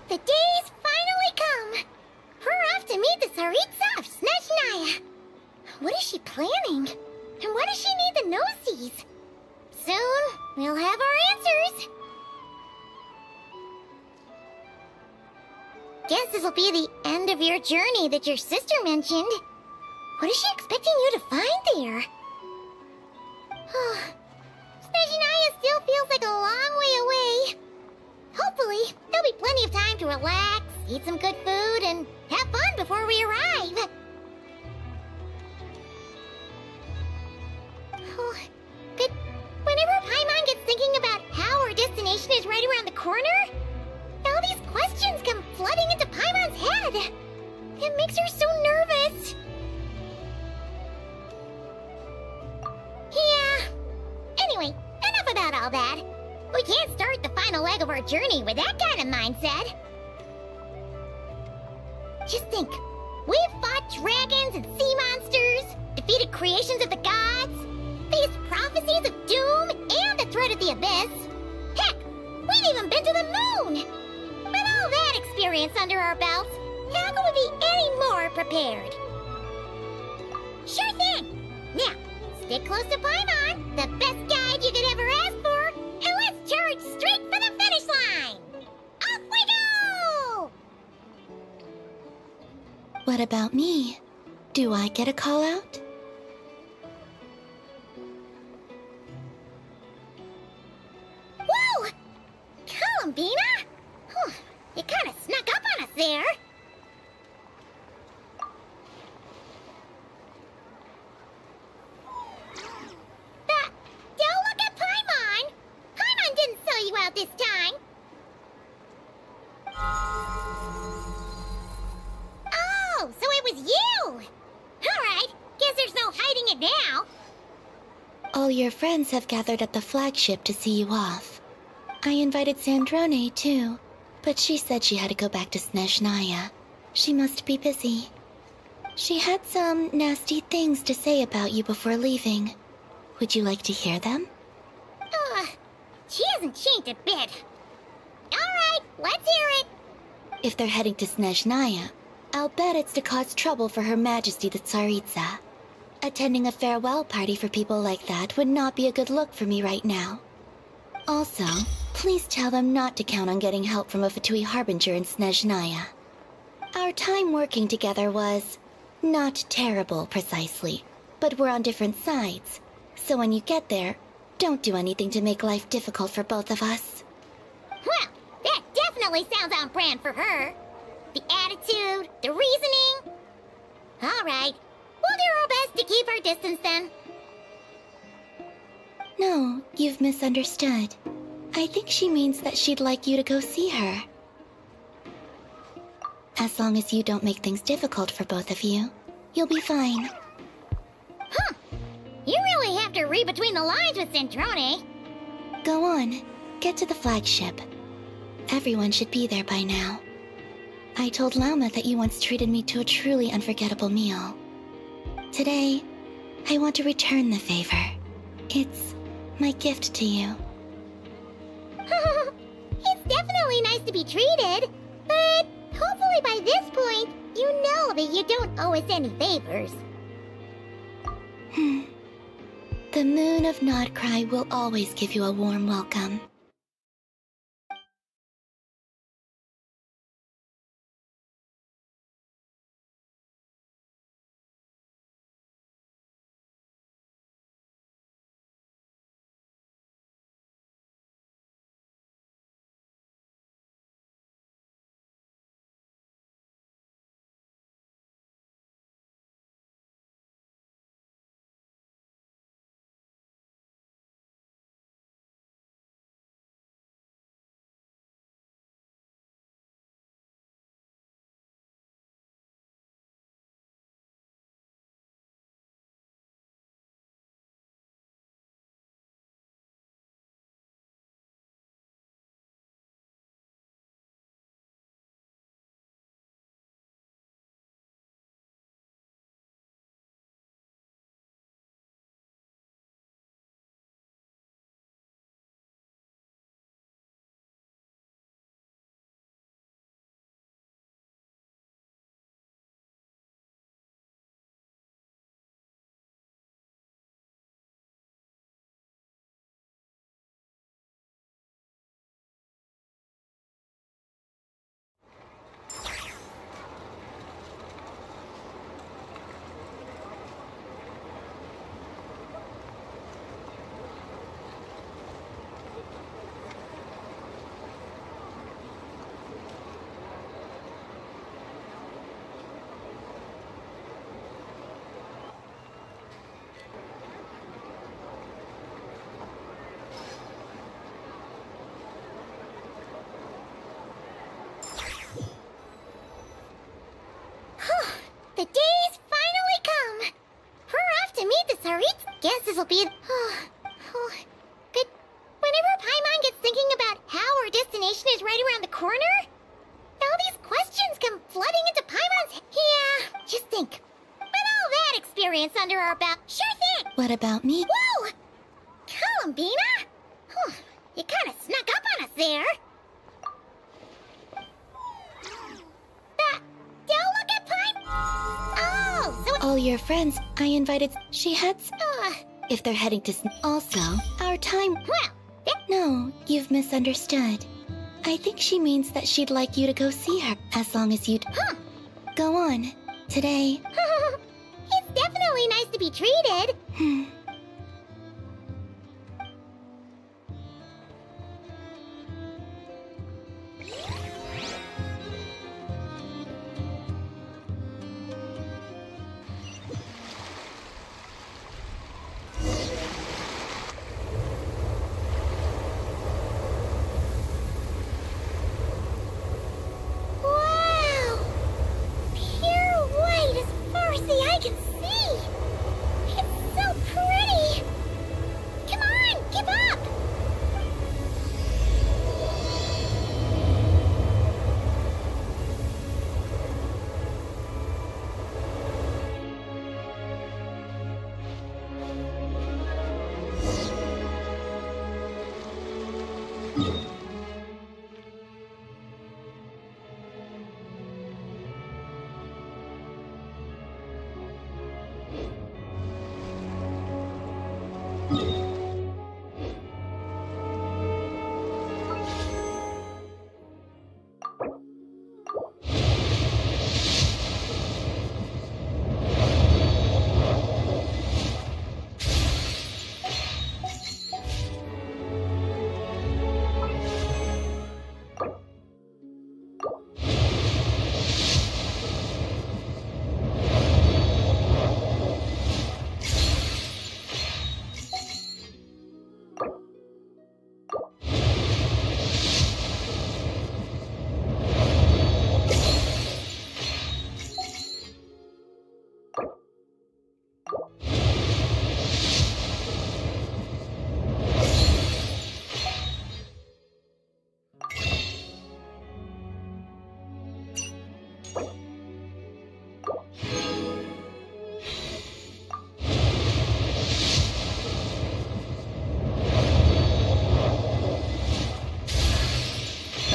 The day's finally come! We're off to meet the Tsaritsa of Snezhnaya! What is she planning? And why does she need the nosies? Soon, we'll have our answers! Guess this will be the end of your journey that your sister mentioned. What is she expecting you to find there? Snezhnaya still feels like a long way away. Hopefully, there'll be plenty of time to relax, eat some good food, and have fun before we arrive. But whenever Paimon gets thinking about how our destination is right around the corner, all these questions come flooding into Paimon's head. It makes her so nervous. Yeah. Anyway, enough about all that. We can't start the final leg of our journey with that kind of mindset. Just think. We've fought dragons and sea monsters, defeated creations of the gods, faced prophecies of doom and the threat of the abyss. Heck, we've even been to the moon! With all that experience under our belts, how can we be any more prepared? Sure thing! Now, stick close to Paimon, the best guide you could ever ask for, and let's charge straight for the finish line! Off we go! What about me? Do I get a call out? Whoa! Columbina? You kind of snuck up on us there. Don't look at Paimon! Paimon didn't sell you out this time. Oh, so it was you! Alright, guess there's no hiding it now. All your friends have gathered at the flagship to see you off. I invited Sandrone too, but she said she had to go back to Snezhnaya. She must be busy. She had some nasty things to say about you before leaving. Would you like to hear them? She hasn't changed a bit. Alright, let's hear it. If they're heading to Snezhnaya, I'll bet it's to cause trouble for Her Majesty the Tsaritsa. Attending a farewell party for people like that would not be a good look for me right now. Also, please tell them not to count on getting help from a Fatui Harbinger in Snezhnaya. Our time working together was not terrible, precisely, but we're on different sides. So when you get there, don't do anything to make life difficult for both of us. Well, that definitely sounds on brand for her. The attitude, the reasoning. Alright, we'll do our best to keep our distance then. No, you've misunderstood. I think she means that she'd like you to go see her. As long as you don't make things difficult for both of you, you'll be fine. Huh. You really have to read between the lines with Sandrone. Go on, get to the flagship. Everyone should be there by now. I told Lauma that you once treated me to a truly unforgettable meal. Today, I want to return the favor. It's my gift to you. It's definitely nice to be treated, but hopefully by this point, you know that you don't owe us any favors. The moon of Nodcry will always give you a warm welcome. to meet the Tsaritsa. Guess this'll be... Good. Whenever Paimon gets thinking about how our destination is right around the corner, all these questions come flooding into Paimon's... Yeah, just think. With all that experience under our belt, sure thing. What about me? Whoa! Columbina? You kind of snuck up on us there. Don't look at Paimon. Oh, so... All your friends, I invited... She heads... Uh, If they're heading to... Also, our time... well, No, you've misunderstood. I think she means that she'd like you to go see her, as long as you'd... Huh. Go on. Today... It's definitely nice to be treated. Wow! Pure white as far as the eye can see. It's so pretty. Come on, keep up.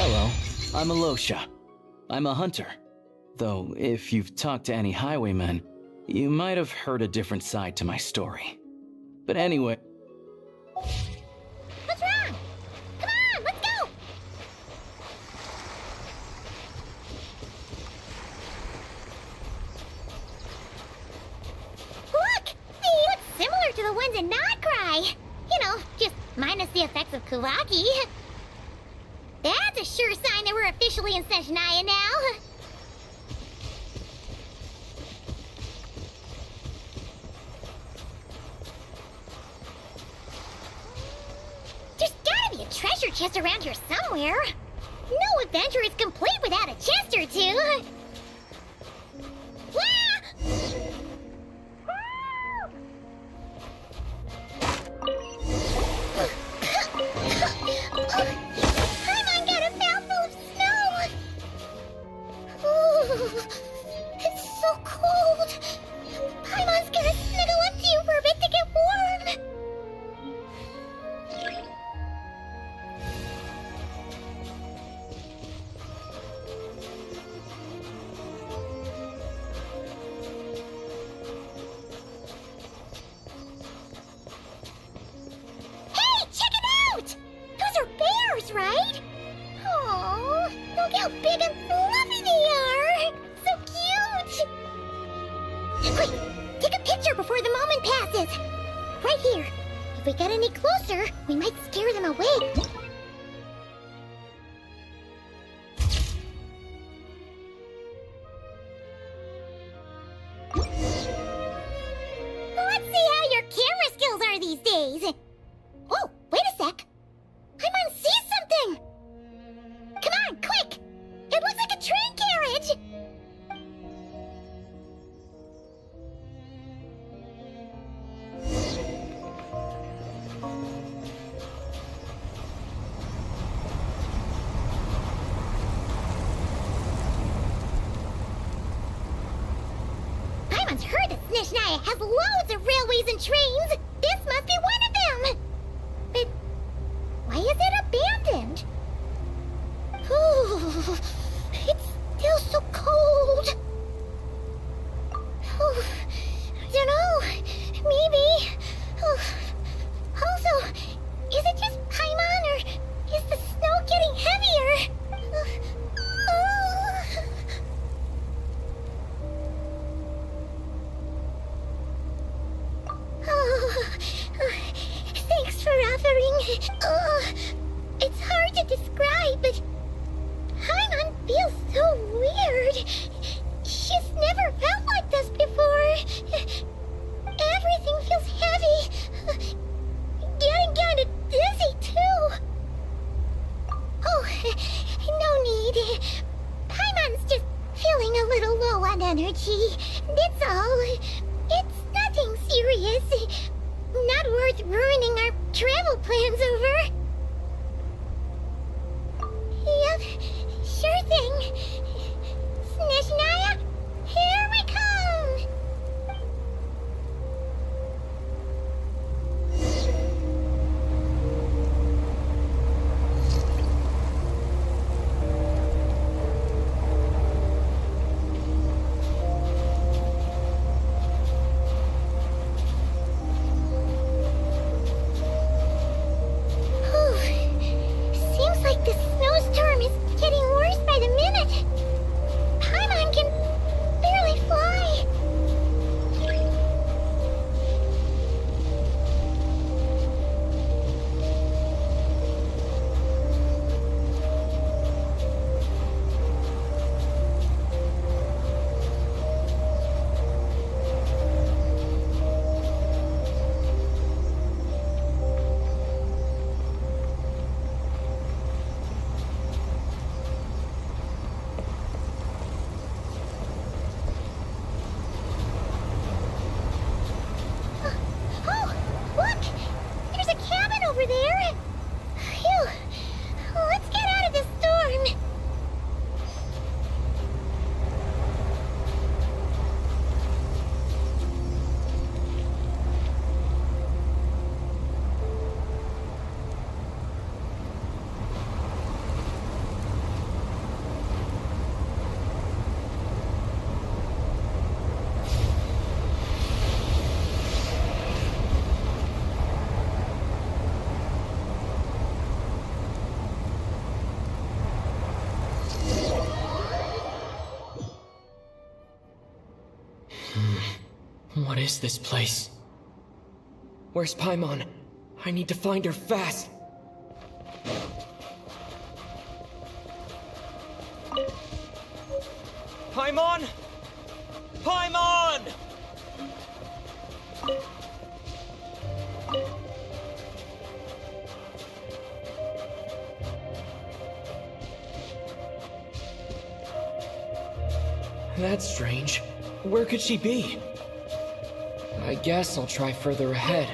Hello, I'm Alosha. I'm a hunter. Though, if you've talked to any highwaymen, you might have heard a different side to my story. But anyway... What's wrong? Come on, let's go. Look! See, looks similar to the ones in Notcry. You know, just minus the effects of Kuvaki. That's a sure sign that we're officially in Snezhnaya now. There's gotta be a treasure chest around here somewhere. No adventure is complete without a chest or two. Paimon got a mouthful of snow. Ooh, it's so cold. Paimon's gonna snuggle up to you for a bit to get warm. Hey, check it out! Those are bears, right? Oh, look how big and fluffy they are! So cute! Quick, take a picture before the moment passes. Right here. If we get any closer, we might scare them away. Let's see how your camera skills are these days. Oh, wait a sec. Paimon sees something. Come on, quick. It looks like a train carriage. Snezhnaya has loads of railways and trains. This must be one of them. But why is it abandoned? Ooh, it's still so cold. Oh, I don't know. Maybe. Oh. Also, is it just Paimon or is the snow getting heavier? Thanks for offering. It's hard to describe, but Paimon feels so weird. She's never felt like this before. Everything feels heavy. Getting kinda dizzy, too. Oh, no need. Paimon's just feeling a little low on energy. That's all. It's nothing serious. Not worth ruining our travel plans over. Yep, sure thing. Snezhnaya, here we come! Seems like the snowstorm is getting worse by the minute. Paimon can barely fly. Oh, look! There's a cabin over there! Phew! Let's get out of this storm! What is this place? Where's Paimon? I need to find her fast. Paimon! Paimon! That's strange. Where could she be? I guess I'll try further ahead.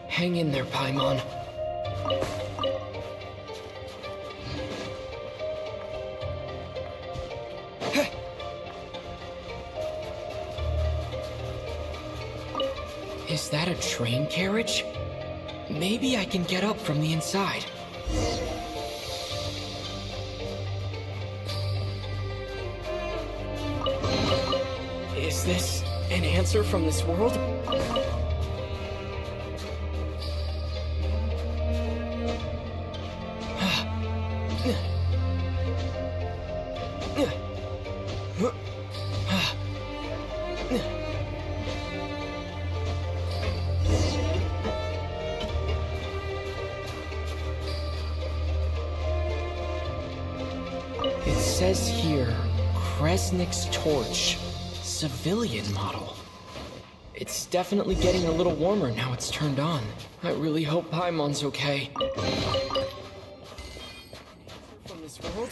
Hang in there, Paimon. Is that a train carriage? Maybe I can get up from the inside. Is this an answer from this world? It says here, Kresnik's torch. Civilian model. It's definitely getting a little warmer now it's turned on. I really hope Paimon's okay. From this world?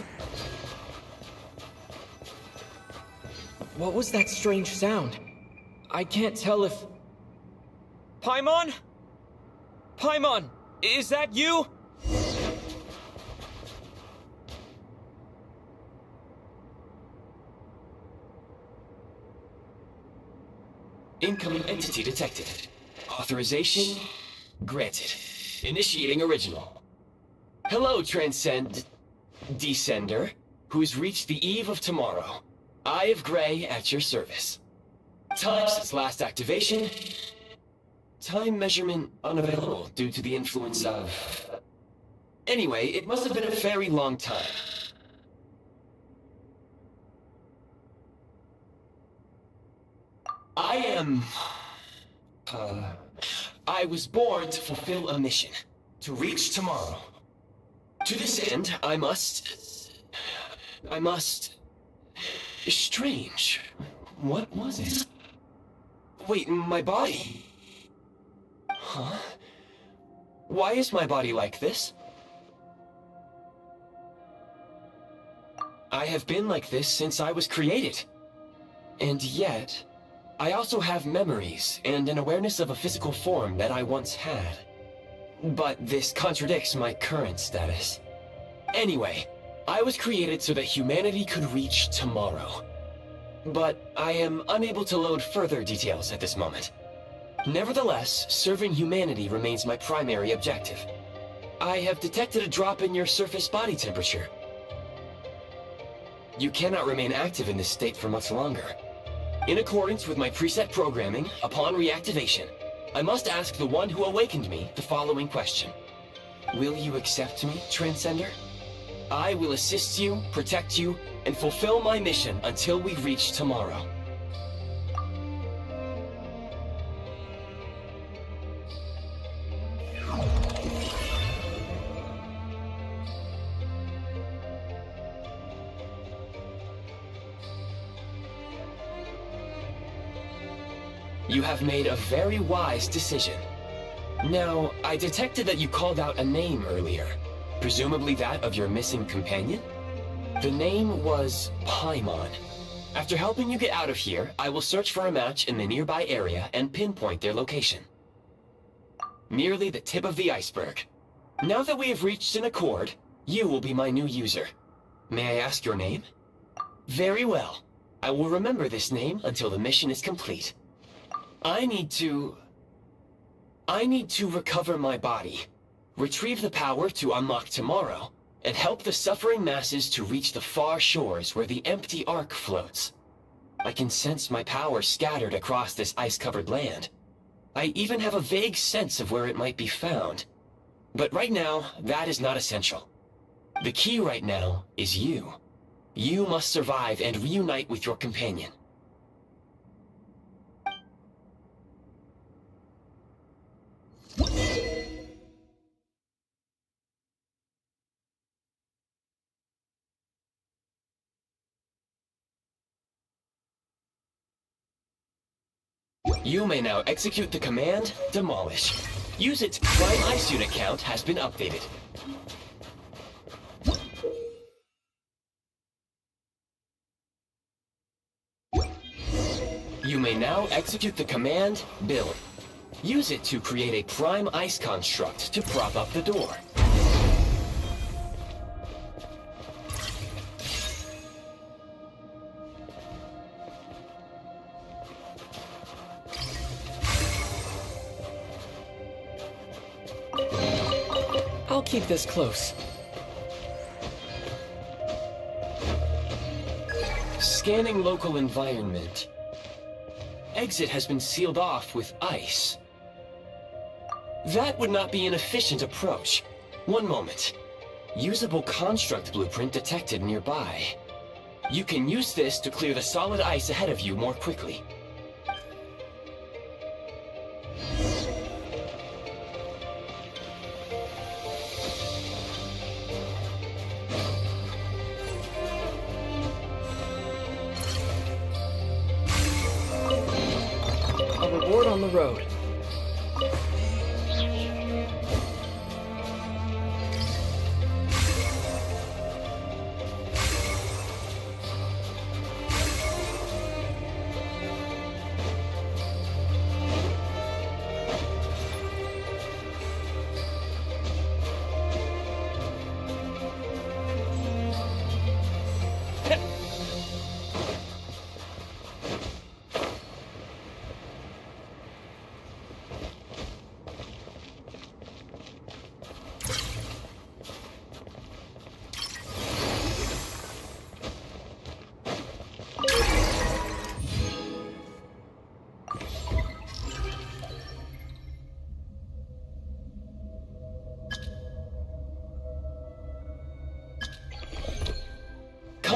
What was that strange sound? I can't tell if... Paimon? Paimon, is that you? Incoming entity detected. Authorization granted. Initiating original. Hello, Descender, who's reached the eve of tomorrow. Eye of Grey at your service. Time since last activation. Time measurement unavailable due to the influence of... Anyway, it must have been a very long time. I was born to fulfill a mission. To reach tomorrow. To this end, I must... Strange. What was it? Wait, my body? Huh? Why is my body like this? I have been like this since I was created. And yet, I also have memories and an awareness of a physical form that I once had. But this contradicts my current status. Anyway, I was created so that humanity could reach tomorrow. But I am unable to load further details at this moment. Nevertheless, serving humanity remains my primary objective. I have detected a drop in your surface body temperature. You cannot remain active in this state for much longer. In accordance with my preset programming, upon reactivation, I must ask the one who awakened me the following question. Will you accept me, Transcender? I will assist you, protect you, and fulfill my mission until we reach tomorrow. You have made a very wise decision. Now, I detected that you called out a name earlier. Presumably that of your missing companion? The name was Paimon. After helping you get out of here, I will search for a match in the nearby area and pinpoint their location. Merely the tip of the iceberg. Now that we have reached an accord, you will be my new user. May I ask your name? Very well. I will remember this name until the mission is complete. I need to recover my body, retrieve the power to unlock tomorrow, and help the suffering masses to reach the far shores where the empty Ark floats. I can sense my power scattered across this ice-covered land. I even have a vague sense of where it might be found. But right now, that is not essential. The key right now is you. You must survive and reunite with your companion. You may now execute the command, Demolish. Use it. Prime Ice Unit count has been updated. You may now execute the command, Build. Use it to create a Prime Ice construct to prop up the door. I'll keep this close. Scanning local environment. Exit has been sealed off with ice. That would not be an efficient approach. One moment. Usable construct blueprint detected nearby. You can use this to clear the solid ice ahead of you more quickly. A reward on the road.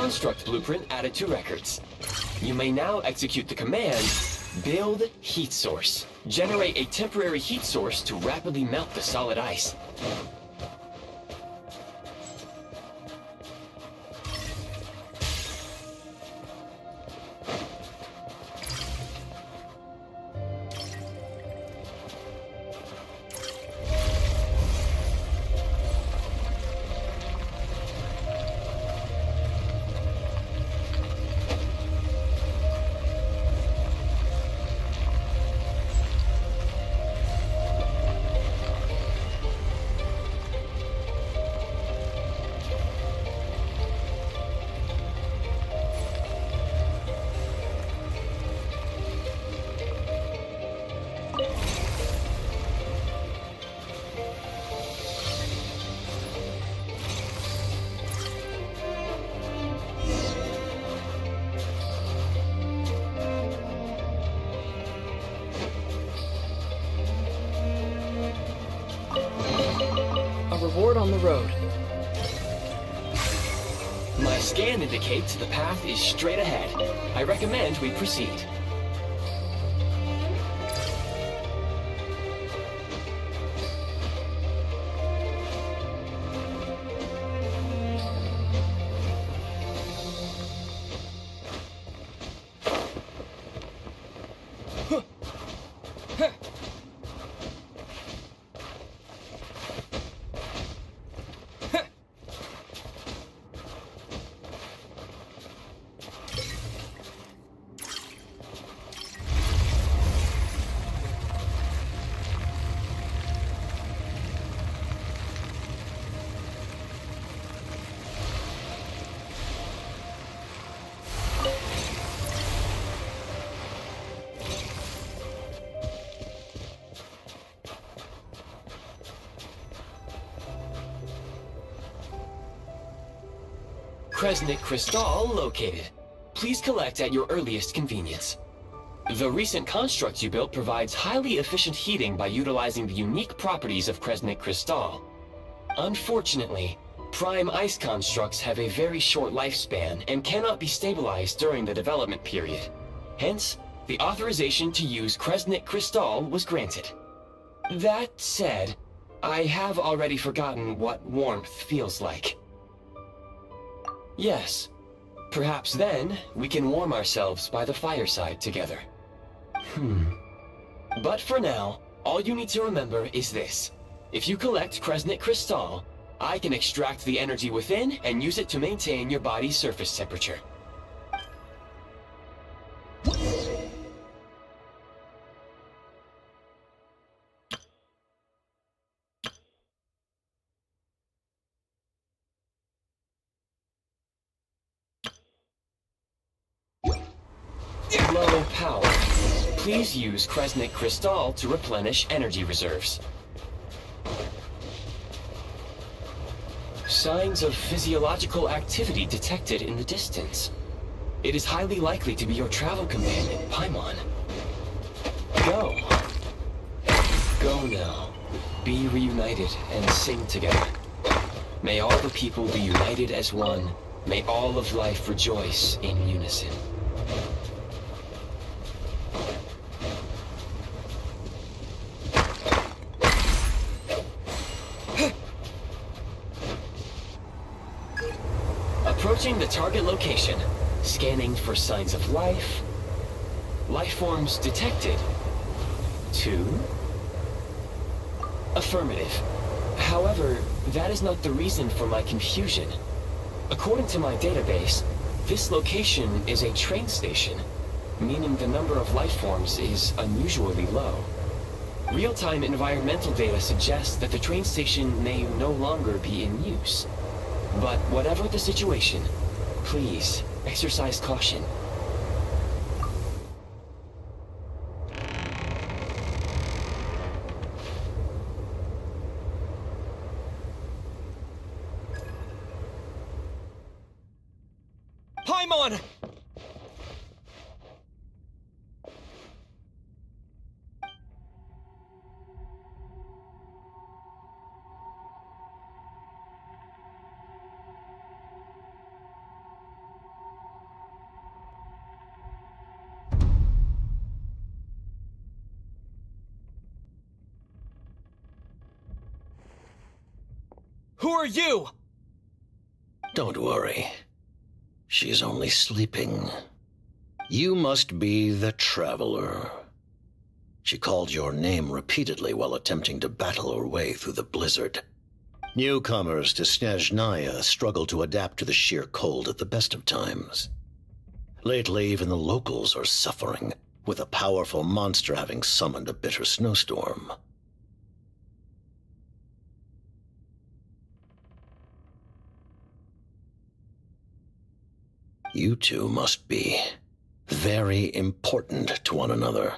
construct blueprint added to records. You may now execute the command, Build Heat Source. Generate a temporary heat source to rapidly melt the solid ice. A reward on the road. My scan indicates the path is straight ahead. I recommend we proceed. Kresnik Crystal located. Please collect at your earliest convenience. The recent construct you built provides highly efficient heating by utilizing the unique properties of Kresnik Crystal. Unfortunately, prime ice constructs have a very short lifespan and cannot be stabilized during the development period. Hence, the authorization to use Kresnik Crystal was granted. That said, I have already forgotten what warmth feels like. Yes. Perhaps then, we can warm ourselves by the fireside together. But for now, all you need to remember is this. If you collect Kresnik Crystal, I can extract the energy within and use it to maintain your body's surface temperature. Low power. Please use Kresnik Crystal to replenish energy reserves. Signs of physiological activity detected in the distance. It is highly likely to be your travel companion, Paimon. Go. Go now. Be reunited and sing together. May all the people be united as one. May all of life rejoice in unison. Approaching the target location, scanning for signs of life. Life forms detected. 2. Affirmative. However, that is not the reason for my confusion. According to my database, this location is a train station, meaning the number of life forms is unusually low. Real-time environmental data suggests that the train station may no longer be in use. But whatever the situation, please exercise caution. Paimon! Who are you? Don't worry. She's only sleeping. You must be the Traveler. She called your name repeatedly while attempting to battle her way through the blizzard. Newcomers to Snezhnaya struggle to adapt to the sheer cold at the best of times. Lately, even the locals are suffering, with a powerful monster having summoned a bitter snowstorm. You two must be very important to one another.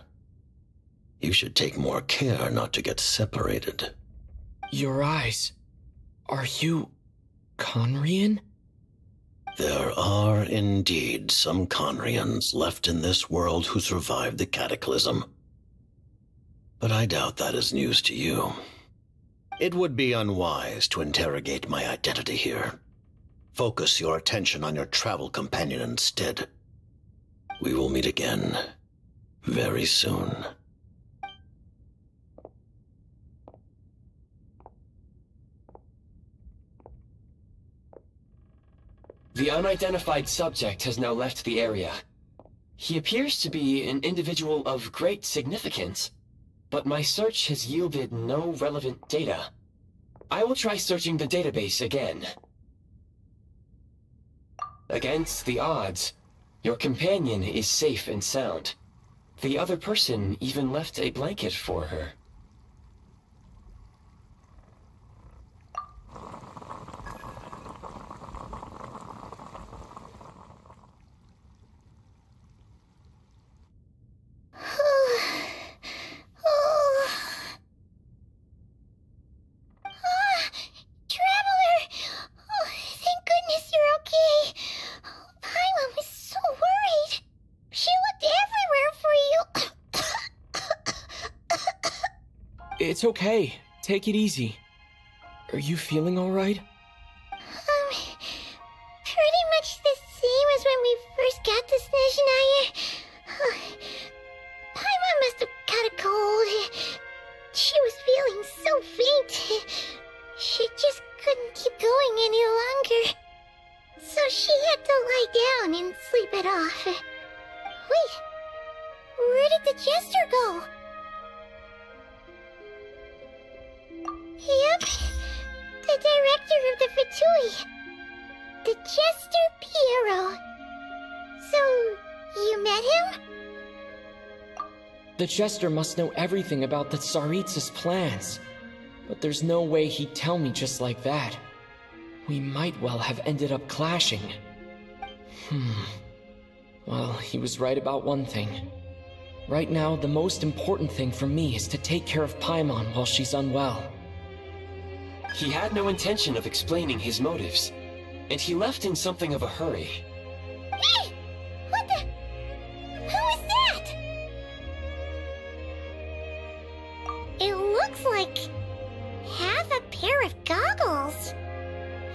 You should take more care not to get separated. Your eyes. Are you Conrian? There are indeed some Conrians left in this world who survived the cataclysm. But I doubt that is news to you. It would be unwise to interrogate my identity here. Focus your attention on your travel companion instead. We will meet again very soon. The unidentified subject has now left the area. He appears to be an individual of great significance, but my search has yielded no relevant data. I will try searching the database again. Against the odds, your companion is safe and sound. The other person even left a blanket for her. It's okay. Take it easy. Are you feeling alright? Pretty much the same as when we first got to Snezhnaya. Paimon must have got a cold. She was feeling so faint. She just couldn't keep going any longer. So she had to lie down and sleep it off. Wait, where did the jester go? Yep, the director of the Fatui. The Jester Piero. So, you met him? The Jester must know everything about the Tsaritsa's plans. But there's no way he'd tell me just like that. We might well have ended up clashing. Well, he was right about one thing. Right now, the most important thing for me is to take care of Paimon while she's unwell. He had no intention of explaining his motives, and he left in something of a hurry. Hey! What the... Who is that? It looks like... half a pair of goggles.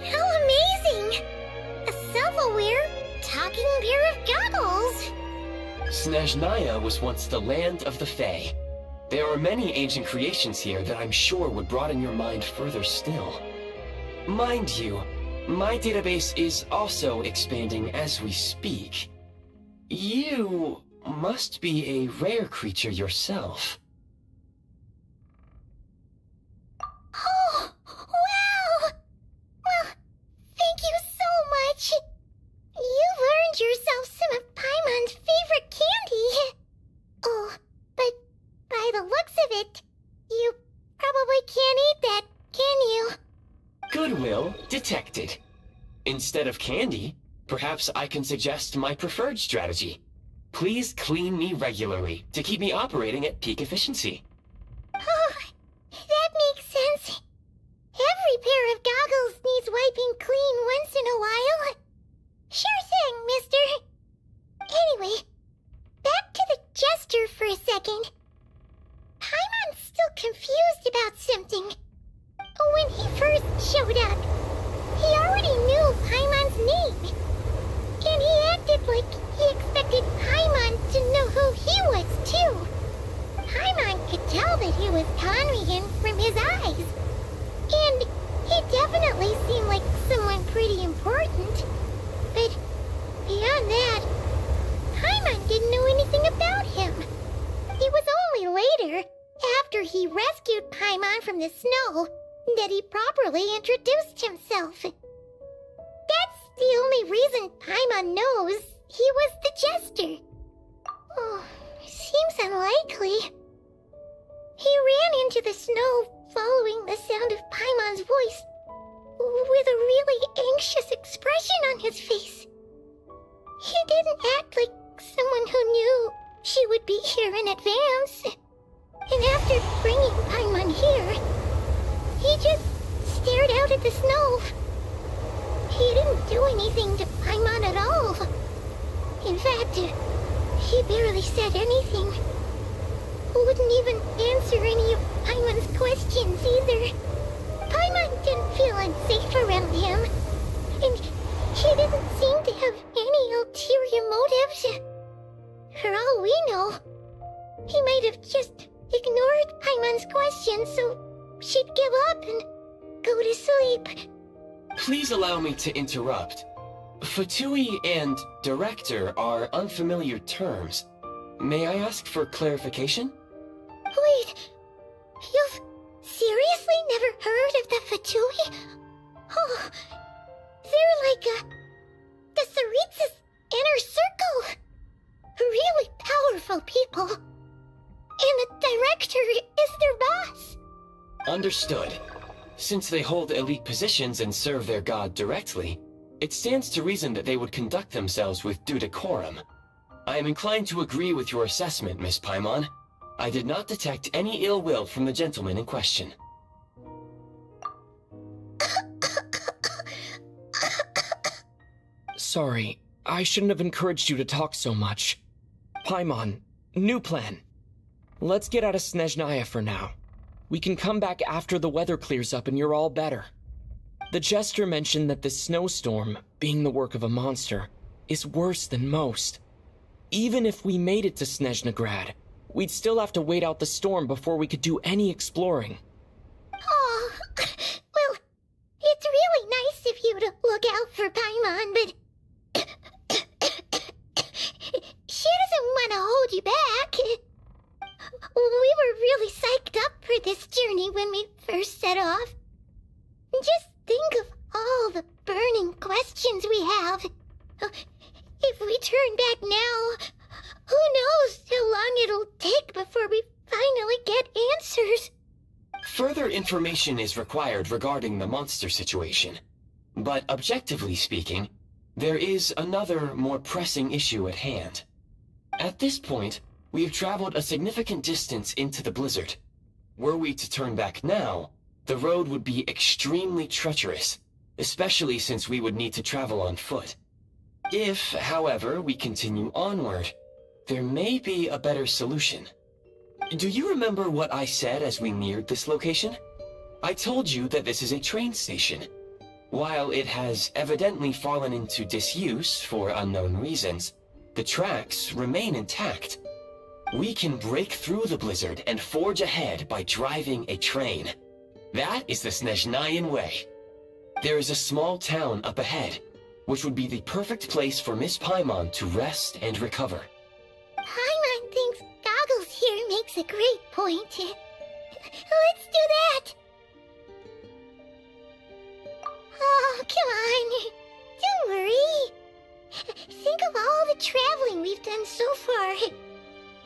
How amazing! A self-aware, talking pair of goggles! Snezhnaya was once the land of the Fae. There are many ancient creations here that I'm sure would broaden your mind further still. Mind you, my database is also expanding as we speak. You must be a rare creature yourself. Oh, wow! Well, thank you so much. You've earned yourself some of Paimon's favorite candy. Oh, but by the looks of it, you probably can't eat that, can you? Goodwill detected. Instead of candy, perhaps I can suggest my preferred strategy. Please clean me regularly to keep me operating at peak efficiency. Oh, that makes sense. Every pair of goggles needs wiping clean once in a while. Sure thing, mister. Anyway, back to the Jester for a second. Paimon's still confused about something. When he first showed up, he already knew Paimon's name. And he acted like he expected Paimon to know who he was, too. Paimon could tell that he was Conrian from his eyes. And He definitely seemed like someone pretty important. But beyond that, Paimon didn't know anything about him. It was only later, after he rescued Paimon from the snow, that he properly introduced himself. That's the only reason Paimon knows he was the jester. Oh, seems unlikely. He ran into the snow following the sound of Paimon's voice, with a really anxious expression on his face. He didn't act like someone who knew she would be here in advance. And after bringing Paimon here, he just stared out at the snow. He didn't do anything to Paimon at all. In fact, he barely said anything. Wouldn't even answer any of Paimon's questions either. Paimon didn't feel unsafe around him, and he didn't seem to have any ulterior motives. For all we know, he might have just ignored Paimon's questions so she'd give up and go to sleep. Please allow me to interrupt. Fatui and director are unfamiliar terms. May I ask for clarification? Wait, you've seriously never heard of the Fatui? Oh, they're like the Tsaritsa's inner circle. Really powerful people. And the director is their boss. Understood. Since they hold elite positions and serve their god directly, it stands to reason that they would conduct themselves with due decorum. I am inclined to agree with your assessment, Miss Paimon. I did not detect any ill will from the gentleman in question. Sorry, I shouldn't have encouraged you to talk so much. Paimon, new plan. Let's get out of Snezhnaya for now. We can come back after the weather clears up and you're all better. The jester mentioned that this snowstorm, being the work of a monster, is worse than most. Even if we made it to Snezhnagrad, we'd still have to wait out the storm before we could do any exploring. Oh, well, it's really nice of you to look out for Paimon, but she doesn't want to hold you back. We were really psyched up for this journey when we first set off. Just think of all the burning questions we have. If we turn back now, who knows how long it'll take before we finally get answers. Further information is required regarding the monster situation. But objectively speaking, there is another, more pressing issue at hand. At this point, we have traveled a significant distance into the blizzard. Were we to turn back now, the road would be extremely treacherous, especially since we would need to travel on foot. If, however, we continue onward, there may be a better solution. Do you remember what I said as we neared this location? I told you that this is a train station. While it has evidently fallen into disuse for unknown reasons, the tracks remain intact. We can break through the blizzard and forge ahead by driving a train. That is the Snezhnayan way. There is a small town up ahead, which would be the perfect place for Miss Paimon to rest and recover. Paimon thinks Goggles here makes a great point. Let's do that! Oh, come on. Don't worry. Think of all the traveling we've done so far.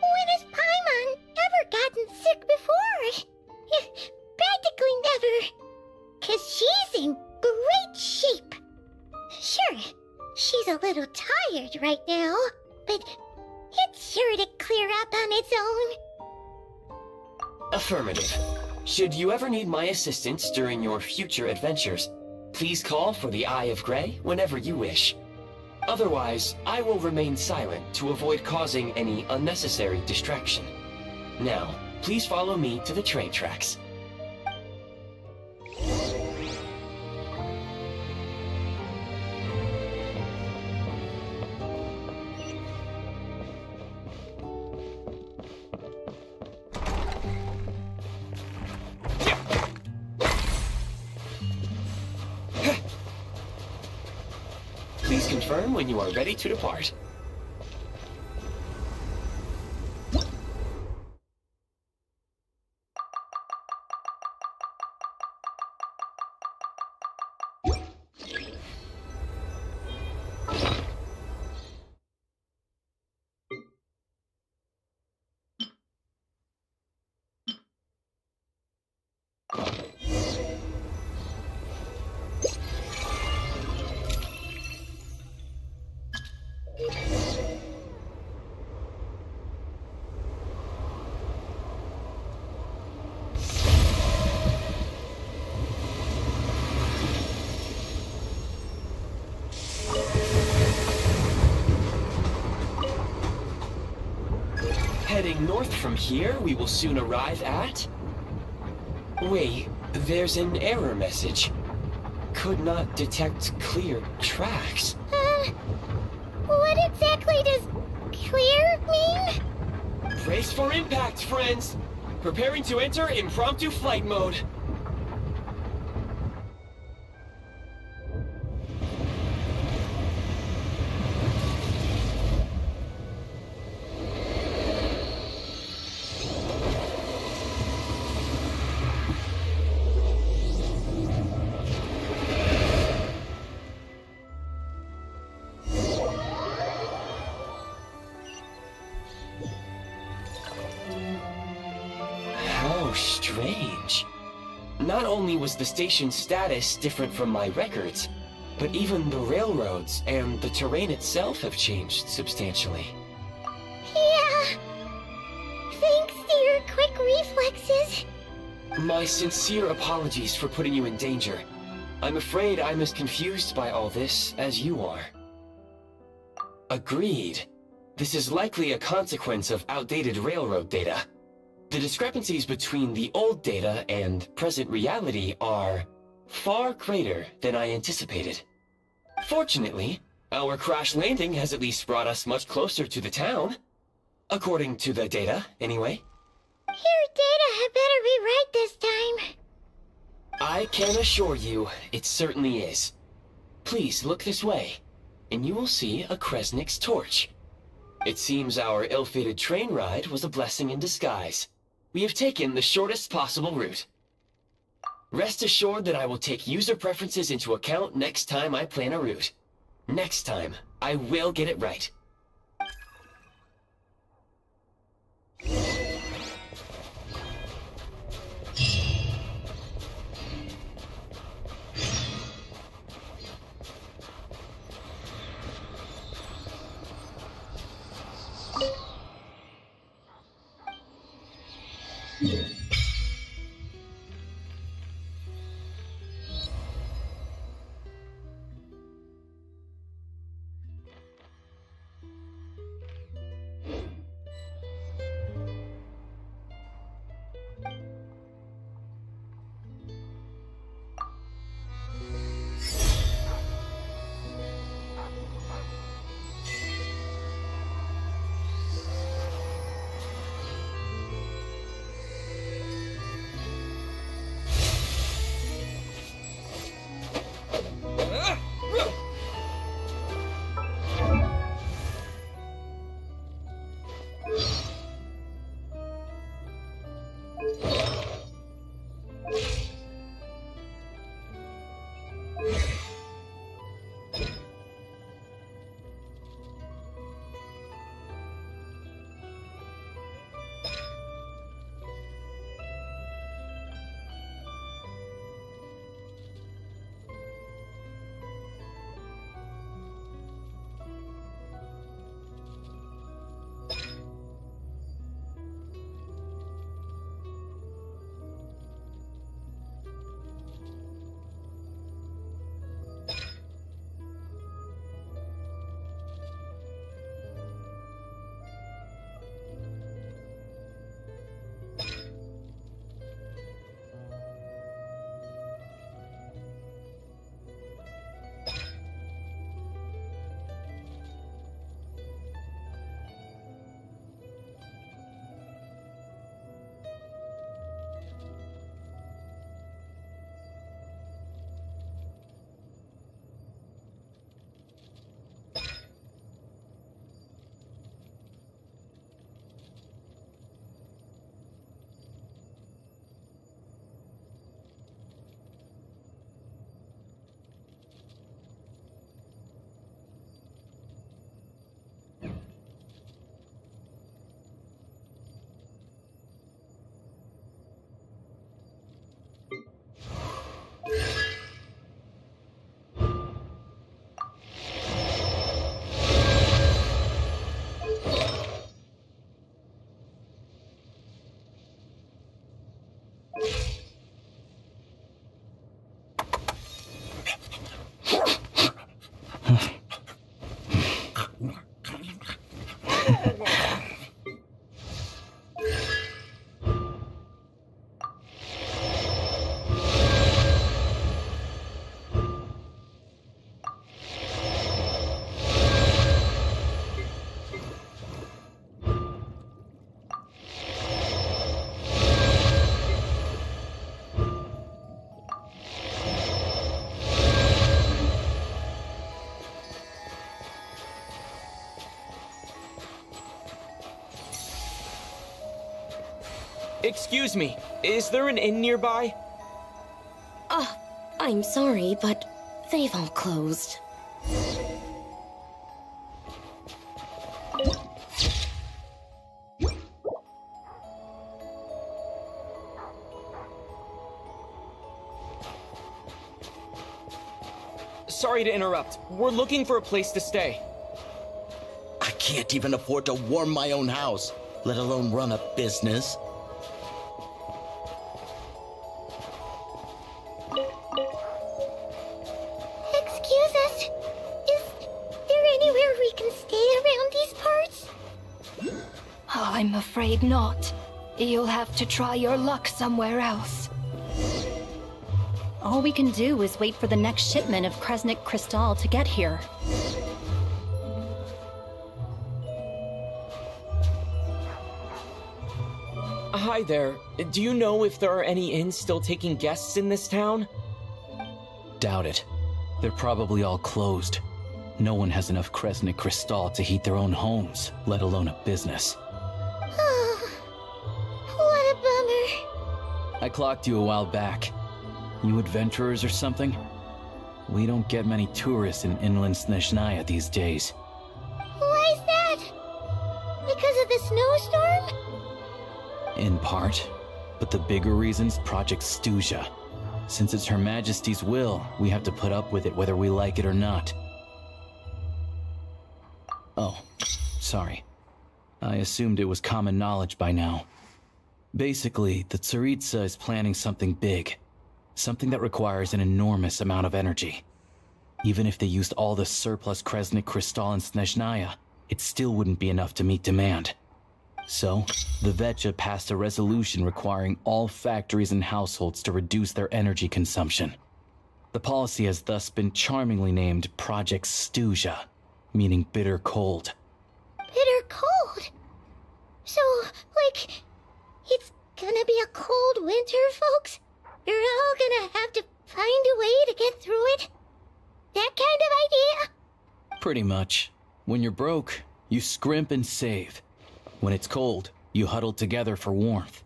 When has Paimon ever gotten sick before? Practically never. 'Cause she's in great shape. Sure, she's a little tired right now, but it's sure to clear up on its own. Affirmative. Should you ever need my assistance during your future adventures, please call for the Eye of Grey whenever you wish. Otherwise, I will remain silent to avoid causing any unnecessary distraction. Now, please follow me to the train tracks. confirm when you are ready to depart. Heading north from here, we will soon arrive at... Wait, there's an error message. Could not detect clear tracks. What exactly does clear mean? Brace for impact, friends! Preparing to enter impromptu flight mode. How strange. Not only was the station's status different from my records, but even the railroads and the terrain itself have changed substantially. Yeah. Thanks to your quick reflexes. My sincere apologies for putting you in danger. I'm afraid I'm as confused by all this as you are. Agreed. This is likely a consequence of outdated railroad data. The discrepancies between the old data and present reality are far greater than I anticipated. Fortunately, our crash landing has at least brought us much closer to the town. According to the data, anyway. Your data had better be right this time. I can assure you, it certainly is. Please look this way, and you will see a Kresnik's torch. It seems our ill-fated train ride was a blessing in disguise. We have taken the shortest possible route. Rest assured that I will take user preferences into account next time I plan a route. Next time, I will get it right. Excuse me, is there an inn nearby? I'm sorry, but they've all closed. Sorry to interrupt. We're looking for a place to stay. I can't even afford to warm my own house, let alone run a business. Excuse us. Is there anywhere we can stay around these parts? I'm afraid not. You'll have to try your luck somewhere else. All we can do is wait for the next shipment of Kresnik Crystal to get here. Hi there. Do you know if there are any inns still taking guests in this town? Doubt it. They're probably all closed. No one has enough Kresnik Crystal to heat their own homes, let alone a business. Oh, what a bummer. I clocked you a while back. You adventurers or something? We don't get many tourists in inland Snezhnaya these days. Why is that? Because of the snowstorm? In part. But the bigger reason's Project Stuzha. Since it's Her Majesty's will, we have to put up with it whether we like it or not. Oh, sorry. I assumed it was common knowledge by now. Basically, the Tsaritsa is planning something big. Something that requires an enormous amount of energy. Even if they used all the surplus Kresnik Crystal in Snezhnaya, it still wouldn't be enough to meet demand. So, the Vetcha passed a resolution requiring all factories and households to reduce their energy consumption. The policy has thus been charmingly named Project Stuzha, meaning bitter cold. Bitter cold? So, like, it's gonna be a cold winter, folks? You're all gonna have to find a way to get through it? That kind of idea? Pretty much. When you're broke, you scrimp and save. When it's cold, you huddle together for warmth.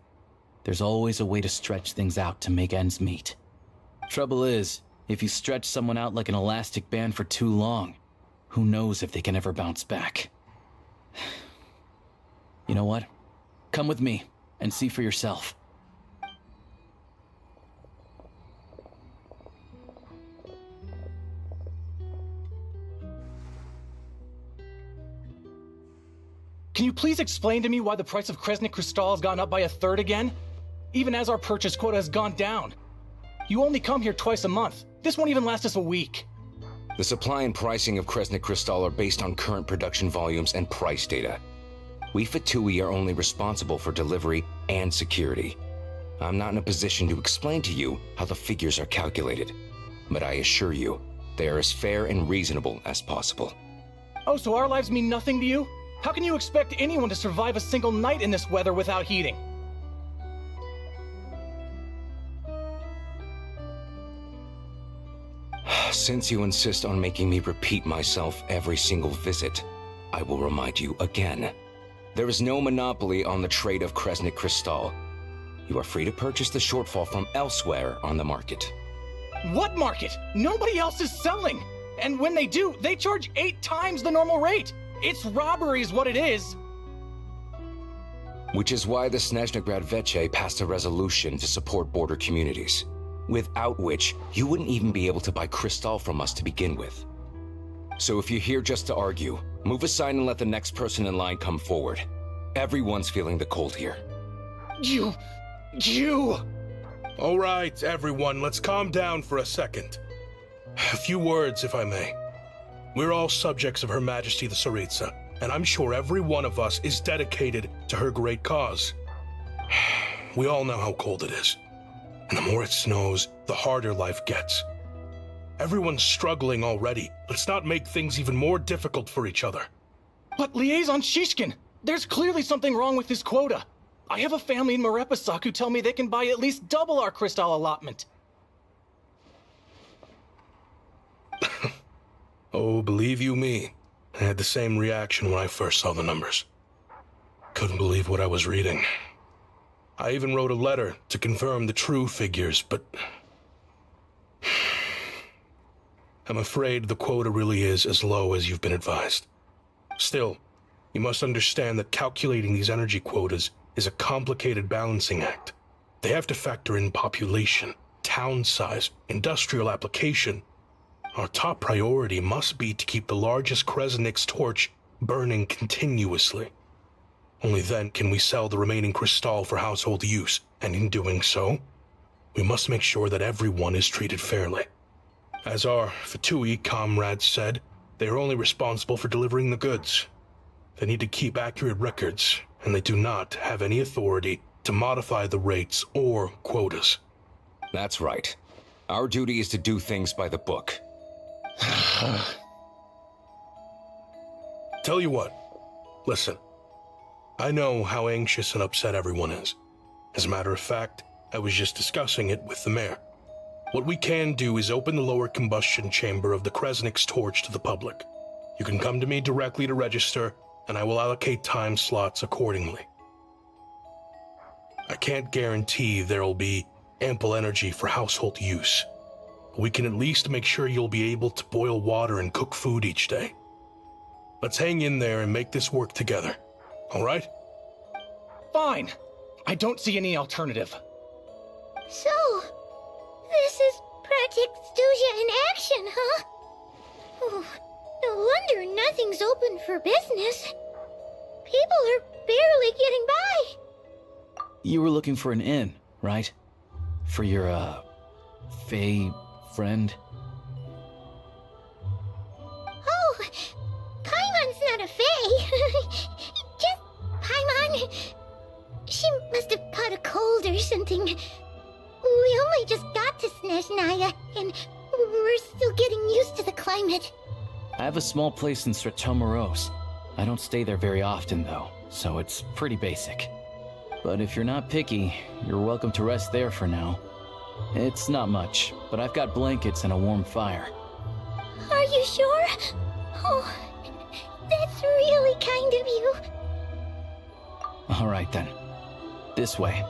There's always a way to stretch things out to make ends meet. Trouble is, if you stretch someone out like an elastic band for too long, who knows if they can ever bounce back. You know what? Come with me and see for yourself. Can you please explain to me why the price of Kresnik Crystal has gone up by 1/3 again? Even as our purchase quota has gone down. You only come here twice a month. This won't even last us a week. The supply and pricing of Kresnik Crystal are based on current production volumes and price data. We Fatui are only responsible for delivery and security. I'm not in a position to explain to you how the figures are calculated, but I assure you, they are as fair and reasonable as possible. Oh, so our lives mean nothing to you? How can you expect anyone to survive a single night in this weather without heating? Since you insist on making me repeat myself every single visit, I will remind you again. There is no monopoly on the trade of Kresnik Crystal. You are free to purchase the shortfall from elsewhere on the market. What market? Nobody else is selling! And when they do, they charge 8 times the normal rate! It's robbery is what it is! Which is why the Snezhnagrad Veche passed a resolution to support border communities, without which you wouldn't even be able to buy crystal from us to begin with. So if you're here just to argue, move aside and let the next person in line come forward. Everyone's feeling the cold here. You... All right, everyone, let's calm down for a second. A few words, if I may. We're all subjects of Her Majesty the Tsaritsa, and I'm sure every one of us is dedicated to her great cause. We all know how cold it is, and the more it snows, the harder life gets. Everyone's struggling already. Let's not make things even more difficult for each other. But Liaison Shishkin, there's clearly something wrong with this quota. I have a family in Marepasak who tell me they can buy at least double our crystal allotment. Oh, believe you me, I had the same reaction when I first saw the numbers. Couldn't believe what I was reading. I even wrote a letter to confirm the true figures, but I'm afraid the quota really is as low as you've been advised. Still, you must understand that calculating these energy quotas is a complicated balancing act. They have to factor in population, town size, industrial application. Our top priority must be to keep the largest Kresnik's torch burning continuously. Only then can we sell the remaining crystal for household use, and in doing so, we must make sure that everyone is treated fairly. As our Fatui comrades said, they are only responsible for delivering the goods. They need to keep accurate records, and they do not have any authority to modify the rates or quotas. That's right. Our duty is to do things by the book. Tell you what, listen. I know how anxious and upset everyone is. As a matter of fact, I was just discussing it with the mayor. What we can do is open the lower combustion chamber of the Kresnik's torch to the public. You can come to me directly to register, and I will allocate time slots accordingly. I can't guarantee there will be ample energy for household use. But we can at least make sure you'll be able to boil water and cook food each day. Let's hang in there and make this work together. All right? Fine. I don't see any alternative. So, this is Project Stuja in action, huh? Oh, no wonder nothing's open for business. People are barely getting by. You were looking for an inn, right? For your, Fae friend? Oh, Paimon's not a Fae. Just Paimon. She must have caught a cold or something. We only just got to Snezhnaya, and we're still getting used to the climate. I have a small place in Stratomaros. I don't stay there very often, though, so it's pretty basic. But if you're not picky, you're welcome to rest there for now. It's not much, but I've got blankets and a warm fire. Are you sure? Oh, that's really kind of you. All right, then. This way.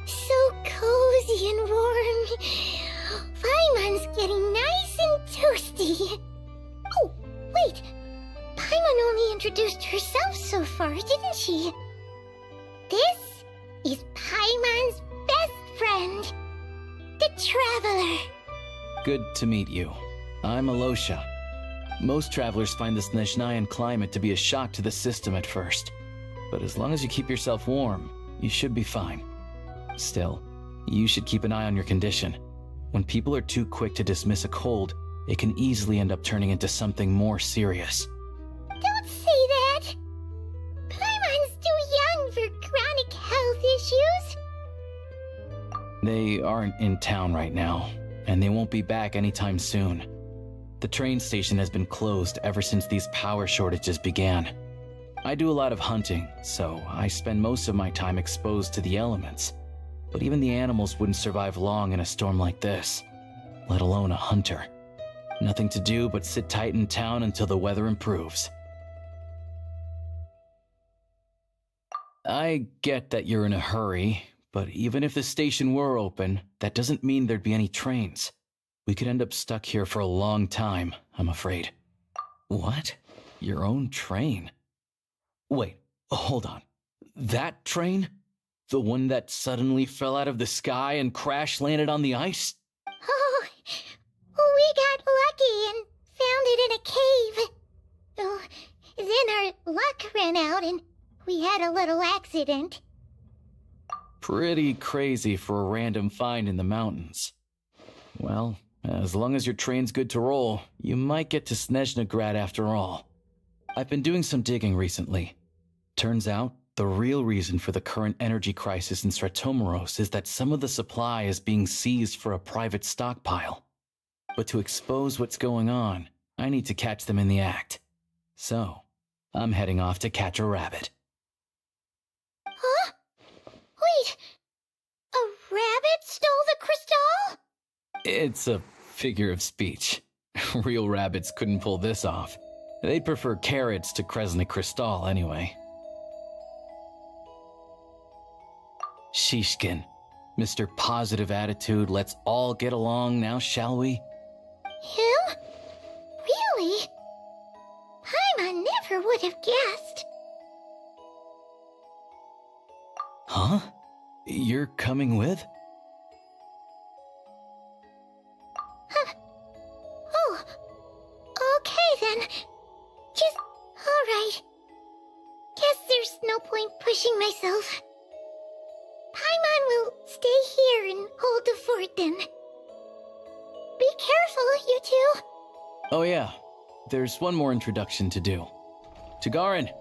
So cozy and warm. Paimon's getting nice and toasty. Oh, wait. Paimon only introduced herself so far, didn't she? This is Paimon's best friend, the Traveler. Good to meet you. I'm Alosha. Most travelers find the Snezhnayan climate to be a shock to the system at first. but as long as you keep yourself warm, you should be fine. Still, you should keep an eye on your condition. When people are too quick to dismiss a cold, it can easily end up turning into something more serious. Don't say that! Paimon's too young for chronic health issues. They aren't in town right now, and they won't be back anytime soon. The train station has been closed ever since these power shortages began. I do a lot of hunting, so I spend most of my time exposed to the elements. But even the animals wouldn't survive long in a storm like this, let alone a hunter. Nothing to do but sit tight in town until the weather improves. I get that you're in a hurry, but even if the station were open, that doesn't mean there'd be any trains. We could end up stuck here for a long time, I'm afraid. What? Your own train? Wait, hold on. That train? The one that suddenly fell out of the sky and crash landed on the ice? Oh, we got lucky and found it in a cave. Oh, then our luck ran out and we had a little accident. Pretty crazy for a random find in the mountains. Well, as long as your train's good to roll, you might get to Snezhnaya after all. I've been doing some digging recently. Turns out, the real reason for the current energy crisis in Stratomaros is that some of the supply is being seized for a private stockpile. But to expose what's going on, I need to catch them in the act. So, I'm heading off to catch a rabbit. Huh? Wait, a rabbit stole the crystal? It's a figure of speech. Real rabbits couldn't pull this off. They'd prefer carrots to Kresnik Crystal anyway. Shishkin, Mr. Positive Attitude, let's all get along now, shall we? Him? Really? Paimon never would have guessed. Huh? You're coming with? Oh, okay then. Just, alright. Guess there's no point pushing myself. Paimon will stay here and hold the fort then. Be careful, you two. Oh yeah, there's one more introduction to do. Tagarin,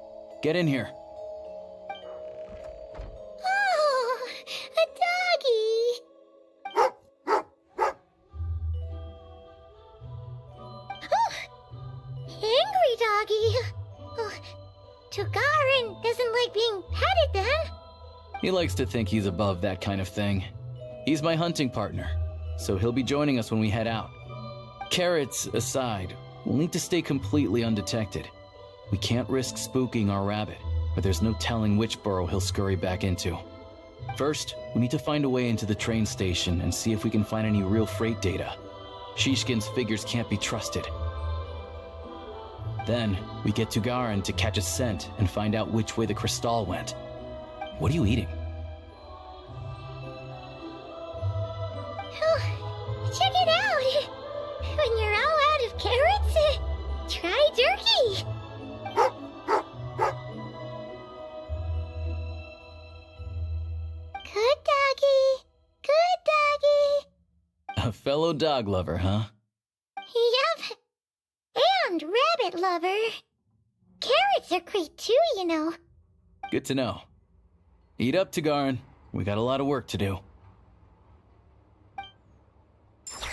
get in here. Oh, a doggy. Oh, angry doggy. Oh, Tagarin doesn't like being petted then. He likes to think he's above that kind of thing. He's my hunting partner, so he'll be joining us when we head out. Carrots aside, we'll need to stay completely undetected. We can't risk spooking our rabbit, but there's no telling which burrow he'll scurry back into. First, we need to find a way into the train station and see if we can find any real freight data. Shishkin's figures can't be trusted. Then, we get to Garin to catch a scent and find out which way the crystal went. What are you eating? Oh, check it out! When you're all out of carrots, try turkey! Good doggy! Good doggy! A fellow dog lover, huh? Yup! And rabbit lover! Carrots are great too, you know. Good to know. Eat up, Tagarin. We got a lot of work to do. Paimon's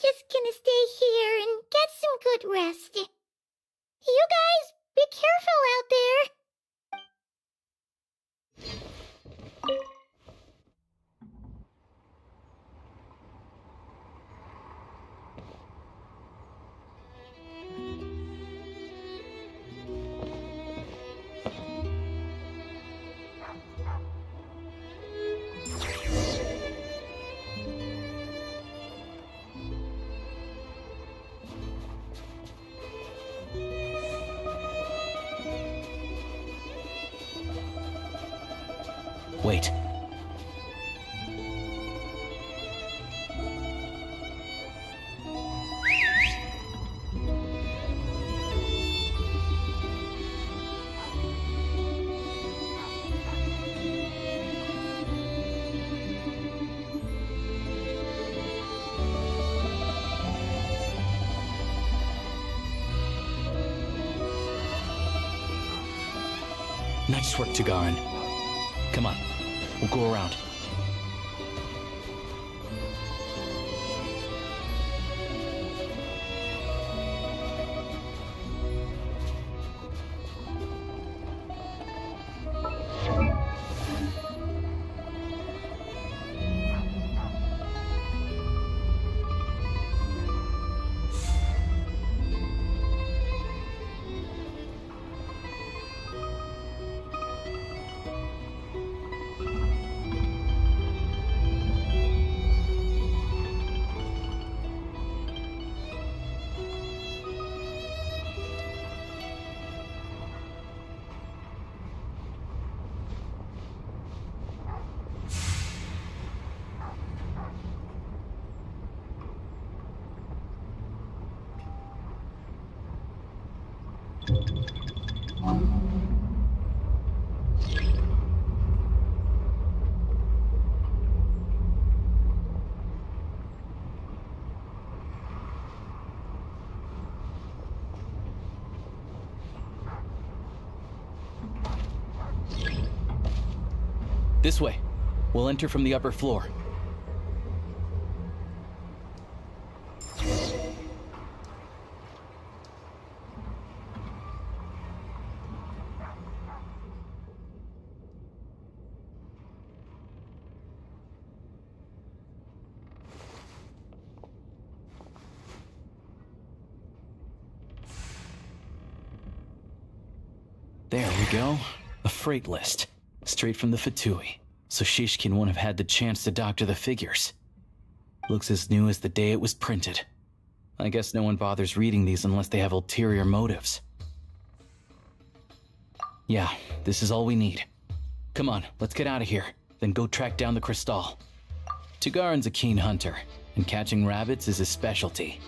just gonna stay here and get some good rest. You guys, be careful out there. Wait. Nice work, Tagarin. Come on, we'll go around. This way. We'll enter from the upper floor. There we go. A freight list. Straight from the Fatui. So Shishkin won't have had the chance to doctor the figures. Looks as new as the day it was printed. I guess no one bothers reading these unless they have ulterior motives. Yeah, this is all we need. Come on, let's get out of here. Then go track down the Crystal. Tagarin's a keen hunter, and catching rabbits is his specialty.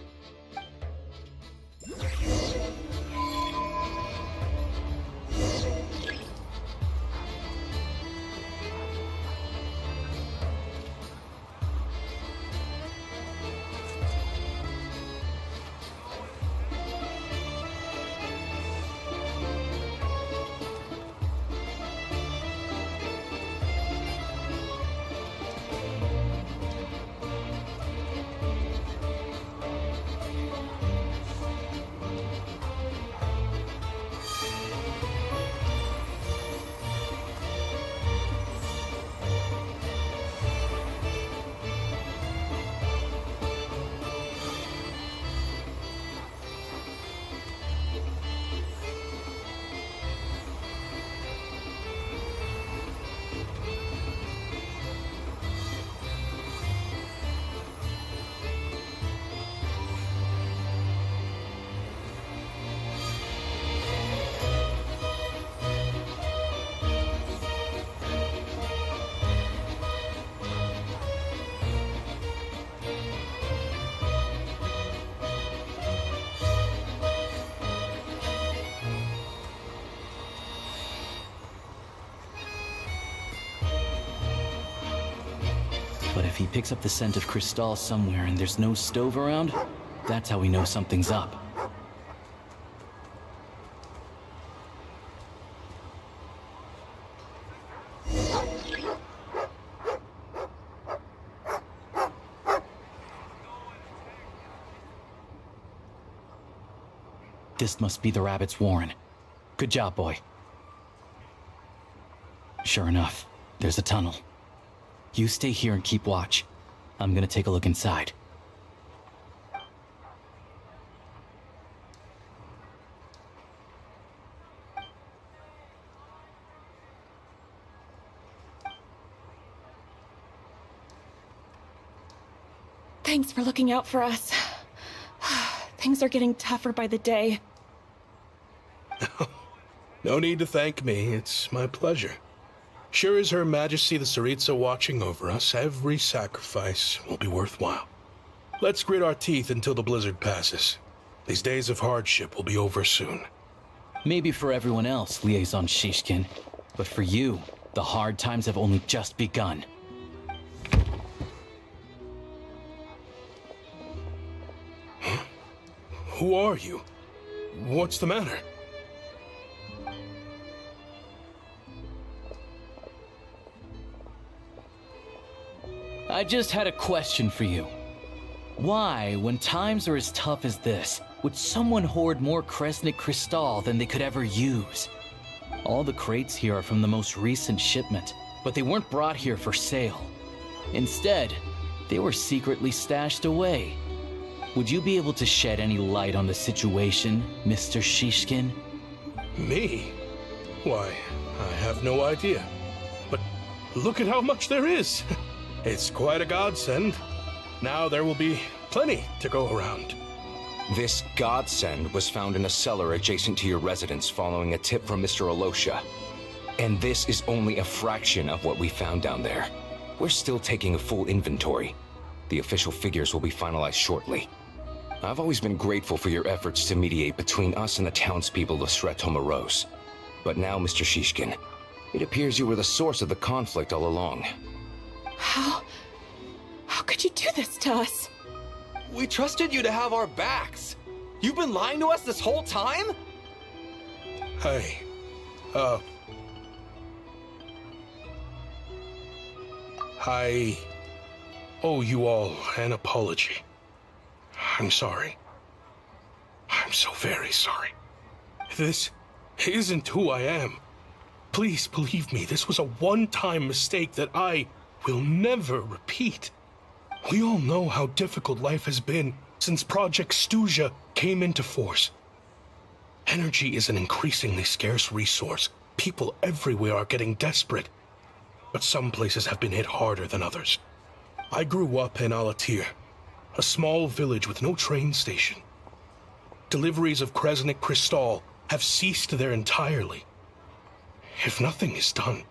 But if he picks up the scent of Crystal somewhere and there's no stove around, that's how we know something's up. This must be the rabbit's warren. Good job, boy. Sure enough, there's a tunnel. You stay here and keep watch. I'm gonna take a look inside. Thanks for looking out for us. Things are getting tougher by the day. No need to thank me. It's my pleasure. Sure is Her Majesty the Tsaritsa watching over us. Every sacrifice will be worthwhile. Let's grit our teeth until the blizzard passes. These days of hardship will be over soon. Maybe for everyone else, Liaison Shishkin, but for you, the hard times have only just begun. Huh? Who are you? What's the matter? I just had a question for you. Why, when times are as tough as this, would someone hoard more Kresnik Crystal than they could ever use? All the crates here are from the most recent shipment, but they weren't brought here for sale. Instead, they were secretly stashed away. Would you be able to shed any light on the situation, Mr. Shishkin? Me? Why, I have no idea. But look at how much there is. It's quite a godsend. Now there will be plenty to go around. This godsend was found in a cellar adjacent to your residence following a tip from Mr. Alosha. And this is only a fraction of what we found down there. We're still taking a full inventory. The official figures will be finalized shortly. I've always been grateful for your efforts to mediate between us and the townspeople of Sretomaros. But now, Mr. Shishkin, it appears you were the source of the conflict all along. How could you do this to us? We trusted you to have our backs. You've been lying to us this whole time? Hey, I owe you all an apology. I'm sorry. I'm so very sorry. This isn't who I am. Please believe me, this was a one-time mistake that I will never repeat. We all know how difficult life has been since Project Stuja came into force. Energy is an increasingly scarce resource. People everywhere are getting desperate. But some places have been hit harder than others. I grew up in Alatir, a small village with no train station. Deliveries of Kresnik Crystal have ceased there entirely. If nothing is done,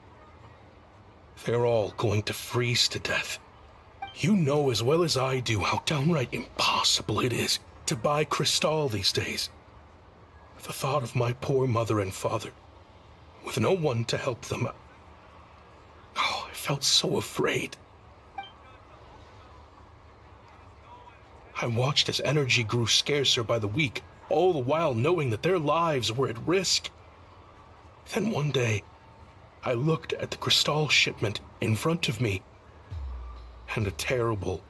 they're all going to freeze to death. You know as well as I do how downright impossible it is to buy Crystal these days. The thought of my poor mother and father, with no one to help them, I felt so afraid. I watched as energy grew scarcer by the week, all the while knowing that their lives were at risk. Then one day, I looked at the Crystal shipment in front of me, and a terrible,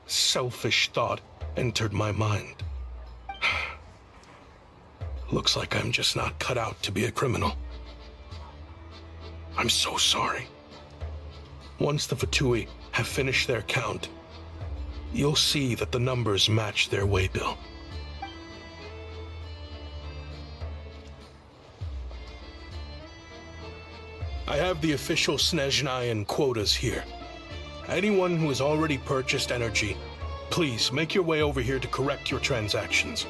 selfish thought entered my mind. Looks like I'm just not cut out to be a criminal. I'm so sorry. Once the Fatui have finished their count, you'll see that the numbers match their waybill. I have the official Snezhnayan quotas here. Anyone who has already purchased energy, please make your way over here to correct your transactions.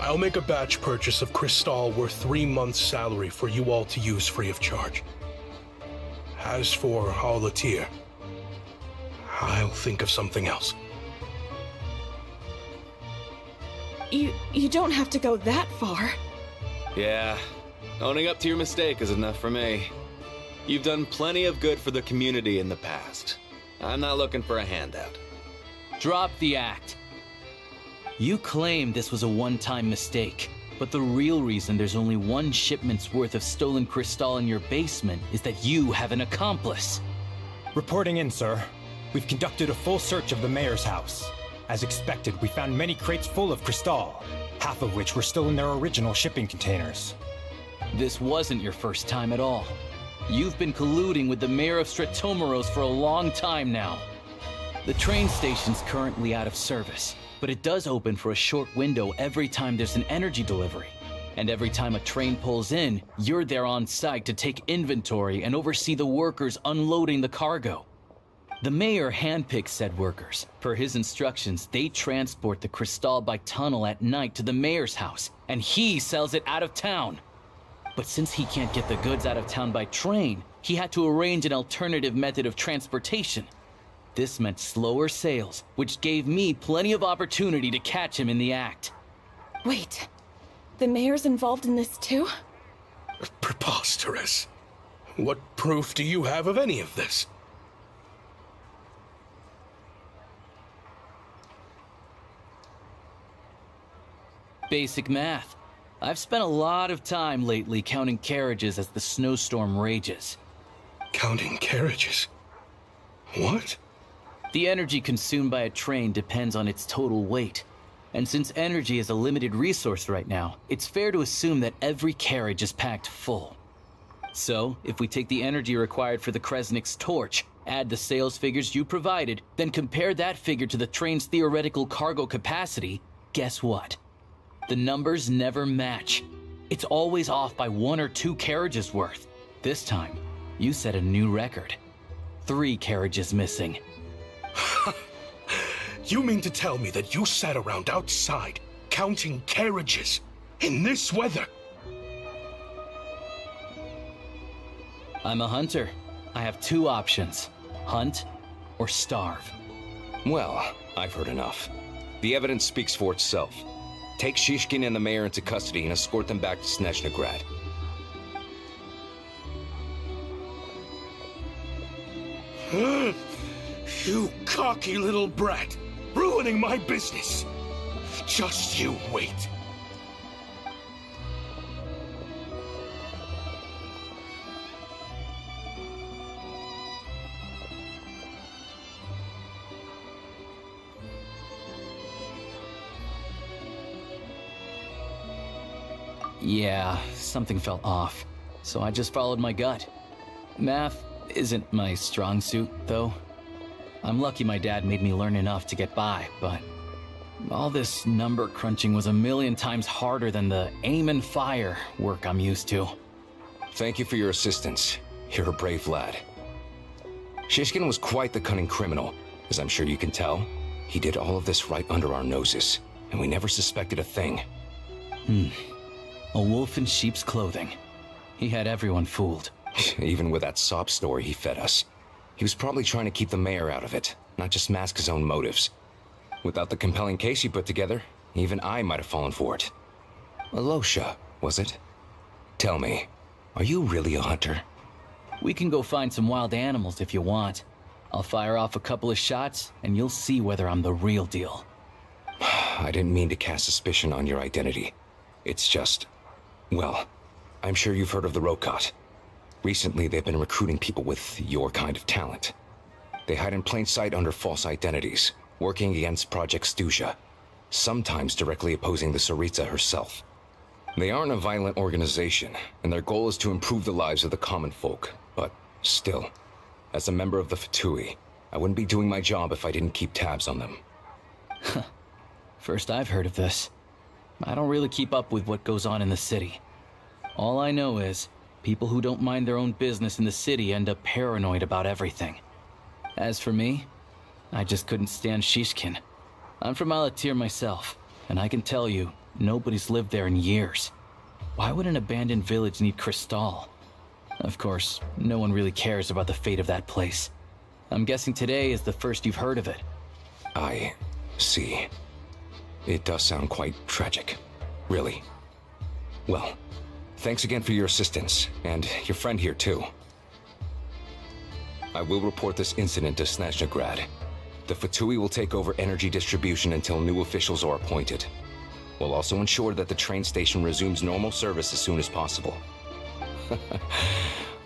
I'll make a batch purchase of Crystal worth 3 months' salary for you all to use free of charge. As for Alatir, I'll think of something else. You don't have to go that far. Yeah, owning up to your mistake is enough for me. You've done plenty of good for the community in the past. I'm not looking for a handout. Drop the act. You claim this was a one-time mistake, but the real reason there's only one shipment's worth of stolen Crystal in your basement is that you have an accomplice. Reporting in, sir. We've conducted a full search of the mayor's house. As expected, we found many crates full of Crystal, half of which were still in their original shipping containers. This wasn't your first time at all. You've been colluding with the mayor of Sretomaros for a long time now. The train station's currently out of service, but it does open for a short window every time there's an energy delivery. And every time a train pulls in, you're there on site to take inventory and oversee the workers unloading the cargo. The mayor handpicks said workers. Per his instructions, they transport the Crystal by tunnel at night to the mayor's house, and he sells it out of town. But since he can't get the goods out of town by train, he had to arrange an alternative method of transportation. This meant slower sales, which gave me plenty of opportunity to catch him in the act. Wait, the mayor's involved in this too? Preposterous. What proof do you have of any of this? Basic math. I've spent a lot of time lately counting carriages as the snowstorm rages. Counting carriages? What? The energy consumed by a train depends on its total weight. And since energy is a limited resource right now, it's fair to assume that every carriage is packed full. So, if we take the energy required for the Kresnik's torch, add the sales figures you provided, then compare that figure to the train's theoretical cargo capacity, guess what? The numbers never match. It's always off by 1 or 2 carriages worth. This time, you set a new record. 3 carriages missing. You mean to tell me that you sat around outside, counting carriages, in this weather? I'm a hunter. I have 2 options. Hunt or starve. Well, I've heard enough. The evidence speaks for itself. Take Shishkin and the mayor into custody and escort them back to Snezhnagrad. You cocky little brat! Ruining my business! Just you wait. Yeah, something felt off, so I just followed my gut. Math isn't my strong suit, though. I'm lucky my dad made me learn enough to get by, but all this number crunching was a million times harder than the aim and fire work I'm used to. Thank you for your assistance. You're a brave lad. Shishkin was quite the cunning criminal, as I'm sure you can tell. He did all of this right under our noses, and we never suspected a thing. A wolf in sheep's clothing. He had everyone fooled. Even with that sob story he fed us. He was probably trying to keep the mayor out of it, not just mask his own motives. Without the compelling case he put together, even I might have fallen for it. Alosha, was it? Tell me, are you really a hunter? We can go find some wild animals if you want. I'll fire off a couple of shots, and you'll see whether I'm the real deal. I didn't mean to cast suspicion on your identity. It's just... well, I'm sure you've heard of the Rokot. Recently, they've been recruiting people with your kind of talent. They hide in plain sight under false identities, working against Project Stuzha, sometimes directly opposing the Tsaritsa herself. They aren't a violent organization, and their goal is to improve the lives of the common folk, but still, as a member of the Fatui, I wouldn't be doing my job if I didn't keep tabs on them. First I've heard of this. I don't really keep up with what goes on in the city. All I know is, people who don't mind their own business in the city end up paranoid about everything. As for me, I just couldn't stand Shishkin. I'm from Alatir myself, and I can tell you, nobody's lived there in years. Why would an abandoned village need Crystal? Of course, no one really cares about the fate of that place. I'm guessing today is the first you've heard of it. I see. It does sound quite tragic. Really. Well, thanks again for your assistance, and your friend here too. I will report this incident to Snezhnagrad. The Fatui will take over energy distribution until new officials are appointed. We'll also ensure that the train station resumes normal service as soon as possible.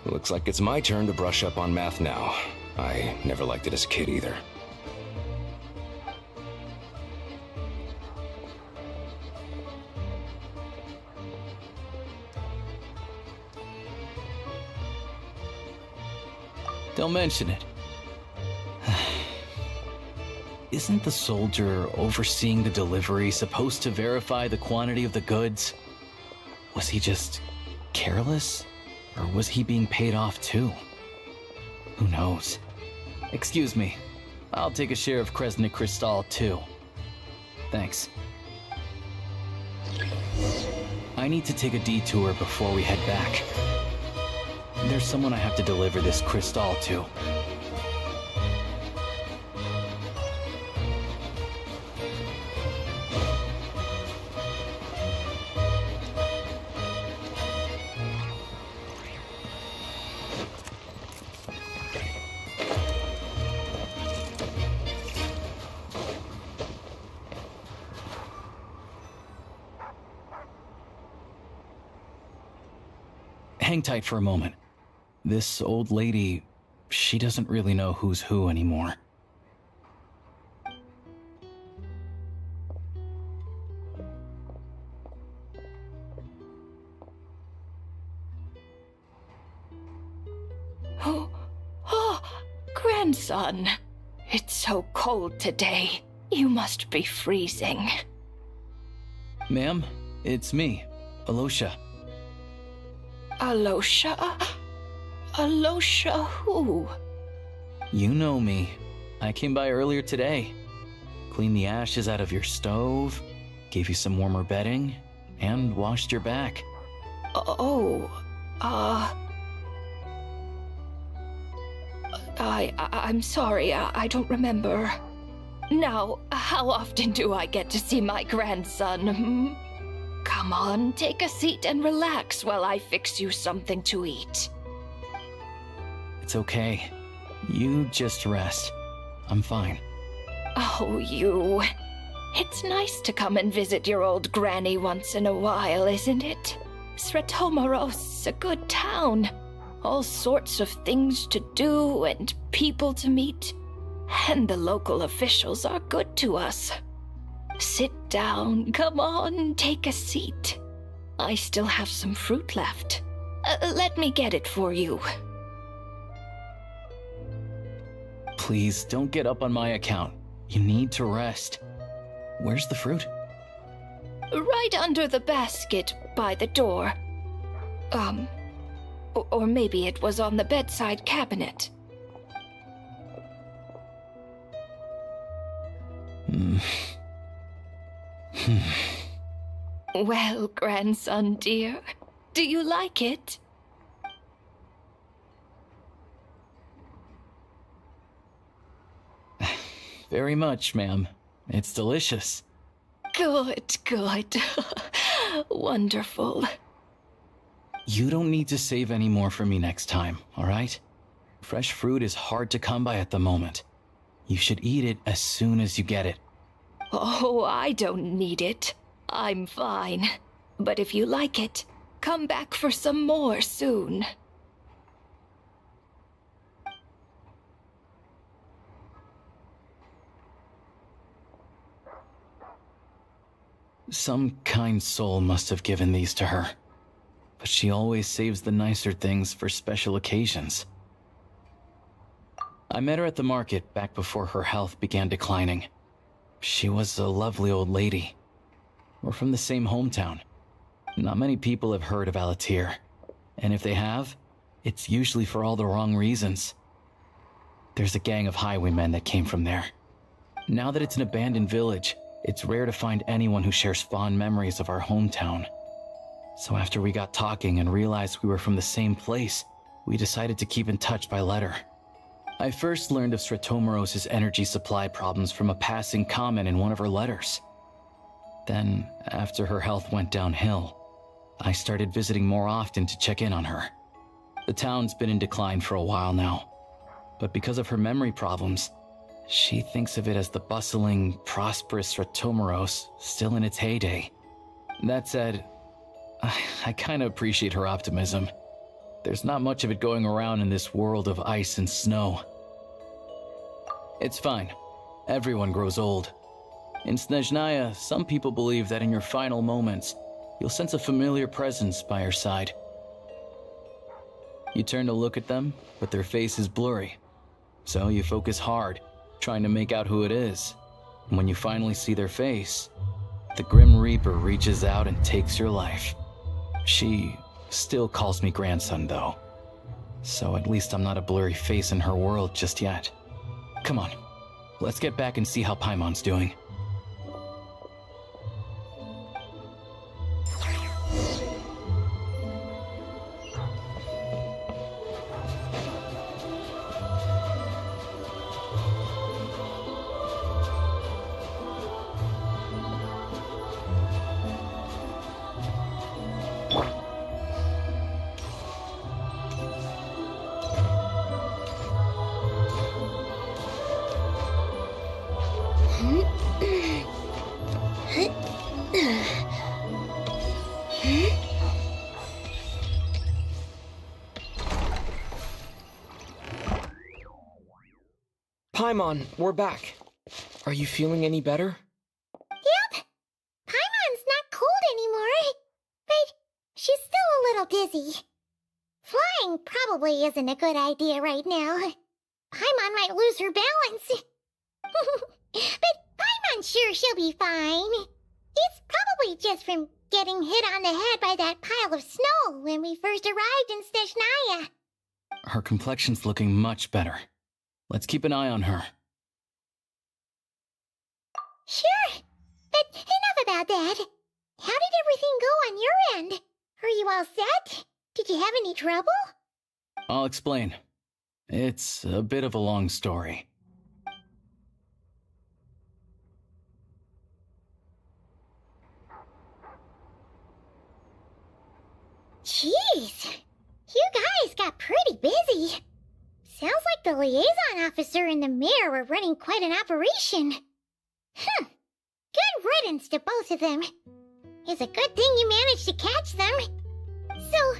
Looks like it's my turn to brush up on math now. I never liked it as a kid either. Don't mention it. Isn't the soldier overseeing the delivery supposed to verify the quantity of the goods? Was he just careless? Or was he being paid off too? Who knows? Excuse me. I'll take a share of Kresnik Crystal too. Thanks. I need to take a detour before we head back. There's someone I have to deliver this crystal to. Hang tight for a moment. This old lady, she doesn't really know who's who anymore. Oh, grandson. It's so cold today. You must be freezing. Ma'am, it's me, Alosha. Alosha? Alosha who? You know me. I came by earlier today. Cleaned the ashes out of your stove, gave you some warmer bedding, and washed your back. I'm sorry, I don't remember. Now, how often do I get to see my grandson? Come on, take a seat and relax while I fix you something to eat. It's okay. You just rest. I'm fine. Oh, you. It's nice to come and visit your old granny once in a while, isn't it? Sretomaros, a good town. All sorts of things to do and people to meet. And the local officials are good to us. Sit down, come on, take a seat. I still have some fruit left. Let me get it for you. Please, don't get up on my account. You need to rest. Where's the fruit? Right under the basket by the door. Or maybe it was on the bedside cabinet. Well, grandson dear, do you like it? Very much, ma'am. It's delicious. Good, good. Wonderful. You don't need to save any more for me next time, all right? Fresh fruit is hard to come by at the moment. You should eat it as soon as you get it. Oh, I don't need it. I'm fine. But if you like it, come back for some more soon. Some kind soul must have given these to her. But she always saves the nicer things for special occasions. I met her at the market back before her health began declining. She was a lovely old lady. We're from the same hometown. Not many people have heard of Alatir. And if they have, it's usually for all the wrong reasons. There's a gang of highwaymen that came from there. Now that it's an abandoned village, it's rare to find anyone who shares fond memories of our hometown. So after we got talking and realized we were from the same place, we decided to keep in touch by letter. I first learned of Sretomaros' energy supply problems from a passing comment in one of her letters. Then, after her health went downhill, I started visiting more often to check in on her. The town's been in decline for a while now, but because of her memory problems, she thinks of it as the bustling, prosperous Sretomaros still in its heyday. That said, I kinda appreciate her optimism. There's not much of it going around in this world of ice and snow. It's fine. Everyone grows old. In Snezhnaya, some people believe that in your final moments, you'll sense a familiar presence by your side. You turn to look at them, but their face is blurry. So you focus hard, trying to make out who it is. And when you finally see their face, the Grim Reaper reaches out and takes your life. She still calls me grandson, though. So at least I'm not a blurry face in her world just yet. Come on, let's get back and see how Paimon's doing. Paimon, we're back. Are you feeling any better? Yep. Paimon's not cold anymore. But she's still a little dizzy. Flying probably probably isn't a good idea right now. Paimon might lose her balance. But Paimon's sure she'll be fine. It's probably just from getting hit on the head by that pile of snow when we first arrived in Snezhnaya. Her complexion's looking much better. Let's keep an eye on her. Sure, but enough about that. How did everything go on your end? Are you all set? Did you have any trouble? I'll explain. It's a bit of a long story. Jeez, you guys got pretty busy. Sounds like the liaison officer and the mayor were running quite an operation. Good riddance to both of them. It's a good thing you managed to catch them. So,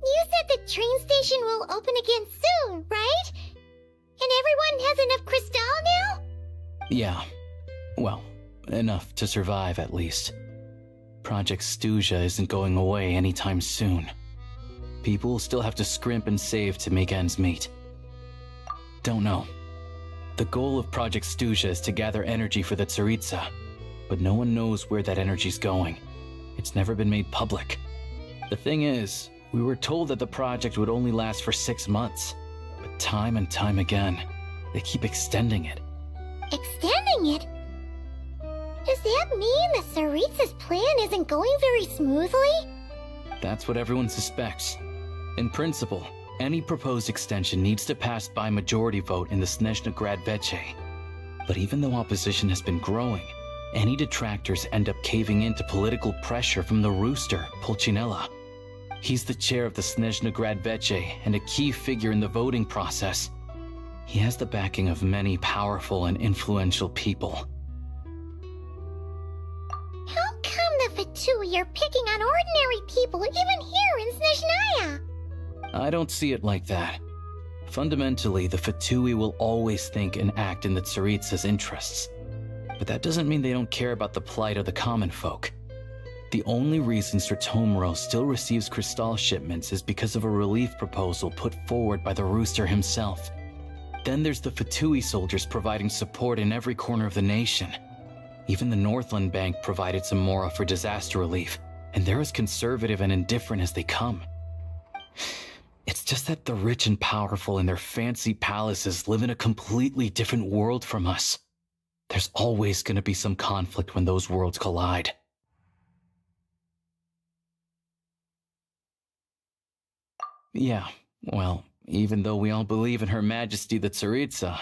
you said the train station will open again soon, right? And everyone has enough crystal now? Yeah. Well, enough to survive at least. Project Snezhnaya isn't going away anytime soon. People will still have to scrimp and save to make ends meet. Don't know. The goal of Project Snezhnaya is to gather energy for the Tsaritsa, but no one knows where that energy's going. It's never been made public. The thing is, we were told that the project would only last for 6 months, but time and time again, they keep extending it. Extending it? Does that mean the Tsaritsa's plan isn't going very smoothly? That's what everyone suspects. In principle, any proposed extension needs to pass by majority vote in the Snezhnaya Veche. But even though opposition has been growing, any detractors end up caving into political pressure from the rooster, Pulcinella. He's the chair of the Snezhnaya Veche and a key figure in the voting process. He has the backing of many powerful and influential people. How come the Fatui are picking on ordinary people even here in Snezhnaya? I don't see it like that. Fundamentally, the Fatui will always think and act in the Tsaritsa's interests. But that doesn't mean they don't care about the plight of the common folk. The only reason Sir Tomoro still receives crystal shipments is because of a relief proposal put forward by the Rooster himself. Then there's the Fatui soldiers providing support in every corner of the nation. Even the Northland Bank provided some mora for disaster relief, and they're as conservative and indifferent as they come. It's just that the rich and powerful in their fancy palaces live in a completely different world from us. There's always going to be some conflict when those worlds collide. Yeah, well, even though we all believe in Her Majesty the Tsaritsa,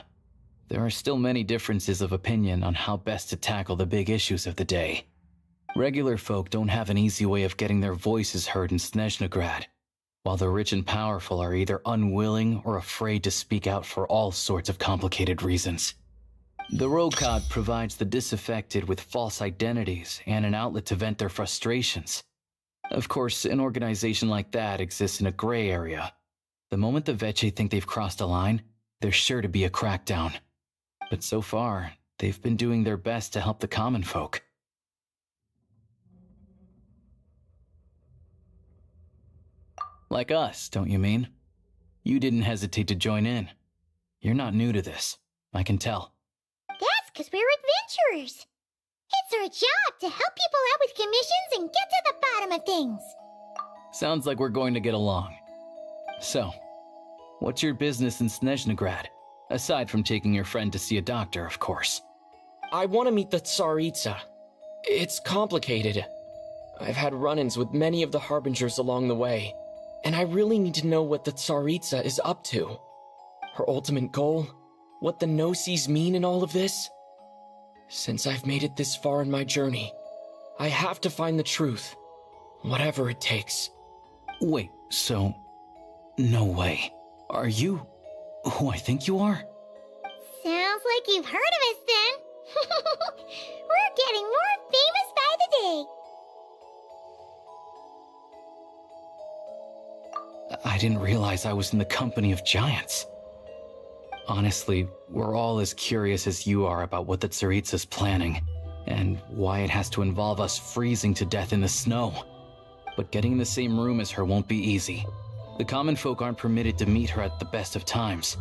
there are still many differences of opinion on how best to tackle the big issues of the day. Regular folk don't have an easy way of getting their voices heard in Snezhnaya, while the rich and powerful are either unwilling or afraid to speak out for all sorts of complicated reasons. The Rokad provides the disaffected with false identities and an outlet to vent their frustrations. Of course, an organization like that exists in a gray area. The moment the Veche think they've crossed a line, there's sure to be a crackdown. But so far, they've been doing their best to help the common folk. Like us, don't you mean? You didn't hesitate to join in. You're not new to this, I can tell. That's because we're adventurers. It's our job to help people out with commissions and get to the bottom of things. Sounds like we're going to get along. So, what's your business in Snezhnaya? Aside from taking your friend to see a doctor, of course. I want to meet the Tsaritsa. It's complicated. I've had run-ins with many of the Harbingers along the way, and I really need to know what the Tsaritsa is up to. Her ultimate goal, what the no-sees mean in all of this. Since I've made it this far in my journey, I have to find the truth, whatever it takes. Wait, so... no way. Are you who I think you are? Sounds like you've heard of us then. We're getting more famous by the day. I didn't realize I was in the company of giants. Honestly, we're all as curious as you are about what the Tsaritsa's planning, and why it has to involve us freezing to death in the snow. But getting in the same room as her won't be easy. The common folk aren't permitted to meet her at the best of times,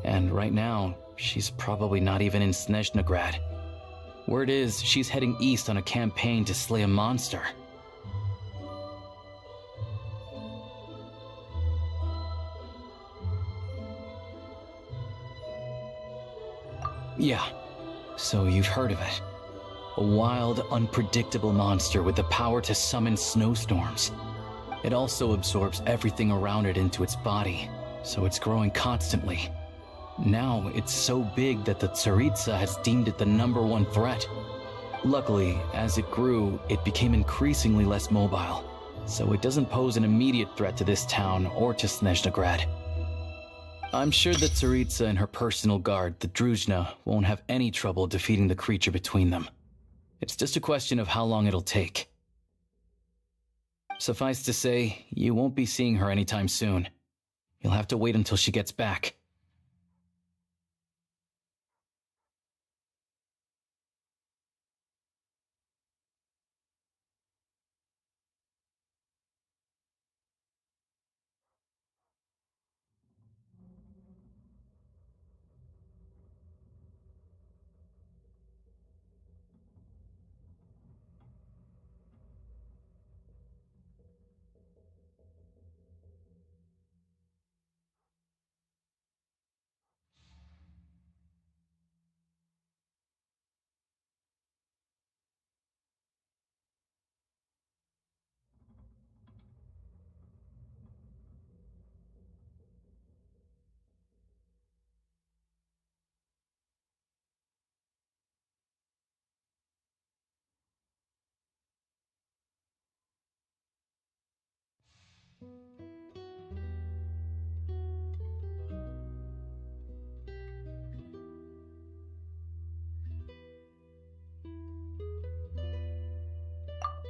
and right now, she's probably not even in Snezhnagrad. Word is, she's heading east on a campaign to slay a monster. Yeah, so you've heard of it. A wild, unpredictable monster with the power to summon snowstorms. It also absorbs everything around it into its body, so it's growing constantly. Now, it's so big that the Tsaritsa has deemed it the #1 threat. Luckily, as it grew, it became increasingly less mobile, so it doesn't pose an immediate threat to this town or to Snezhnagrad. I'm sure that Tsaritsa and her personal guard, the Druzhna, won't have any trouble defeating the creature between them. It's just a question of how long it'll take. Suffice to say, you won't be seeing her anytime soon. You'll have to wait until she gets back.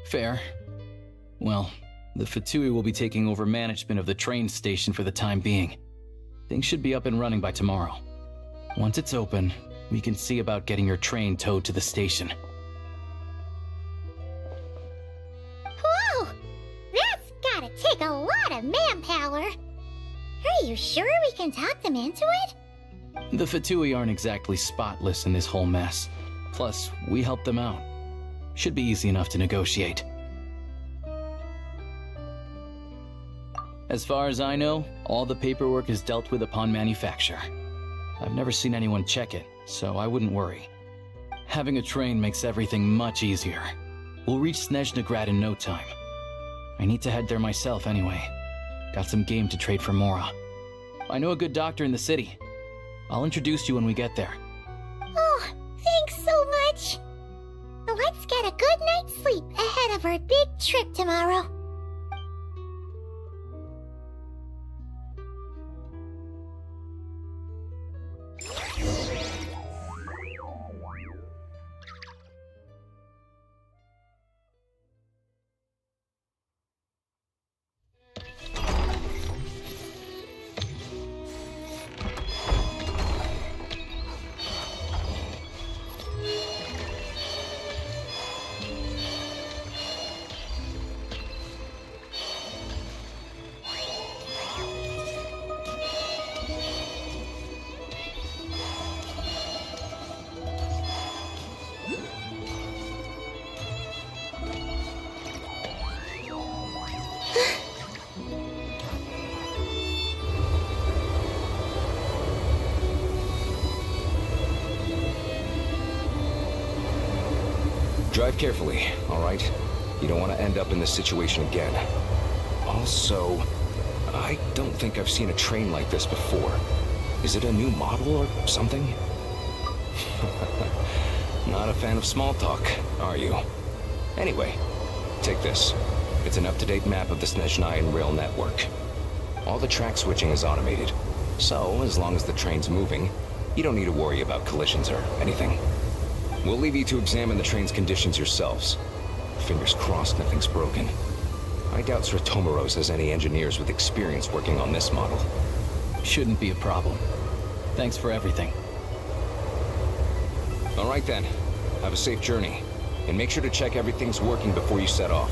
Fair. Well, the Fatui will be taking over management of the train station for the time being. Things should be up and running by tomorrow. Once it's open, we can see about getting your train towed to the station. Whoa! That's gotta take a lot of manpower. Are you sure we can talk them into it? The Fatui aren't exactly spotless in this whole mess. Plus, we helped them out. Should be easy enough to negotiate. As far as I know, all the paperwork is dealt with upon manufacture. I've never seen anyone check it, so I wouldn't worry. Having a train makes everything much easier. We'll reach Snezhnagrad in no time. I need to head there myself anyway. Got some game to trade for Mora. I know a good doctor in the city. I'll introduce you when we get there. Oh, thanks so much. Let's get a good night's sleep ahead of our big trip tomorrow. Drive carefully, all right? You don't want to end up in this situation again. Also, I don't think I've seen a train like this before. Is it a new model or something? Not a fan of small talk, are you? Anyway, take this. It's an up-to-date map of the Snezhnaya rail network. All the track switching is automated, so as long as the train's moving, you don't need to worry about collisions or anything. We'll leave you to examine the train's conditions yourselves. Fingers crossed nothing's broken. I doubt Sir Tomoros has any engineers with experience working on this model. Shouldn't be a problem. Thanks for everything. All right then. Have a safe journey. And make sure to check everything's working before you set off.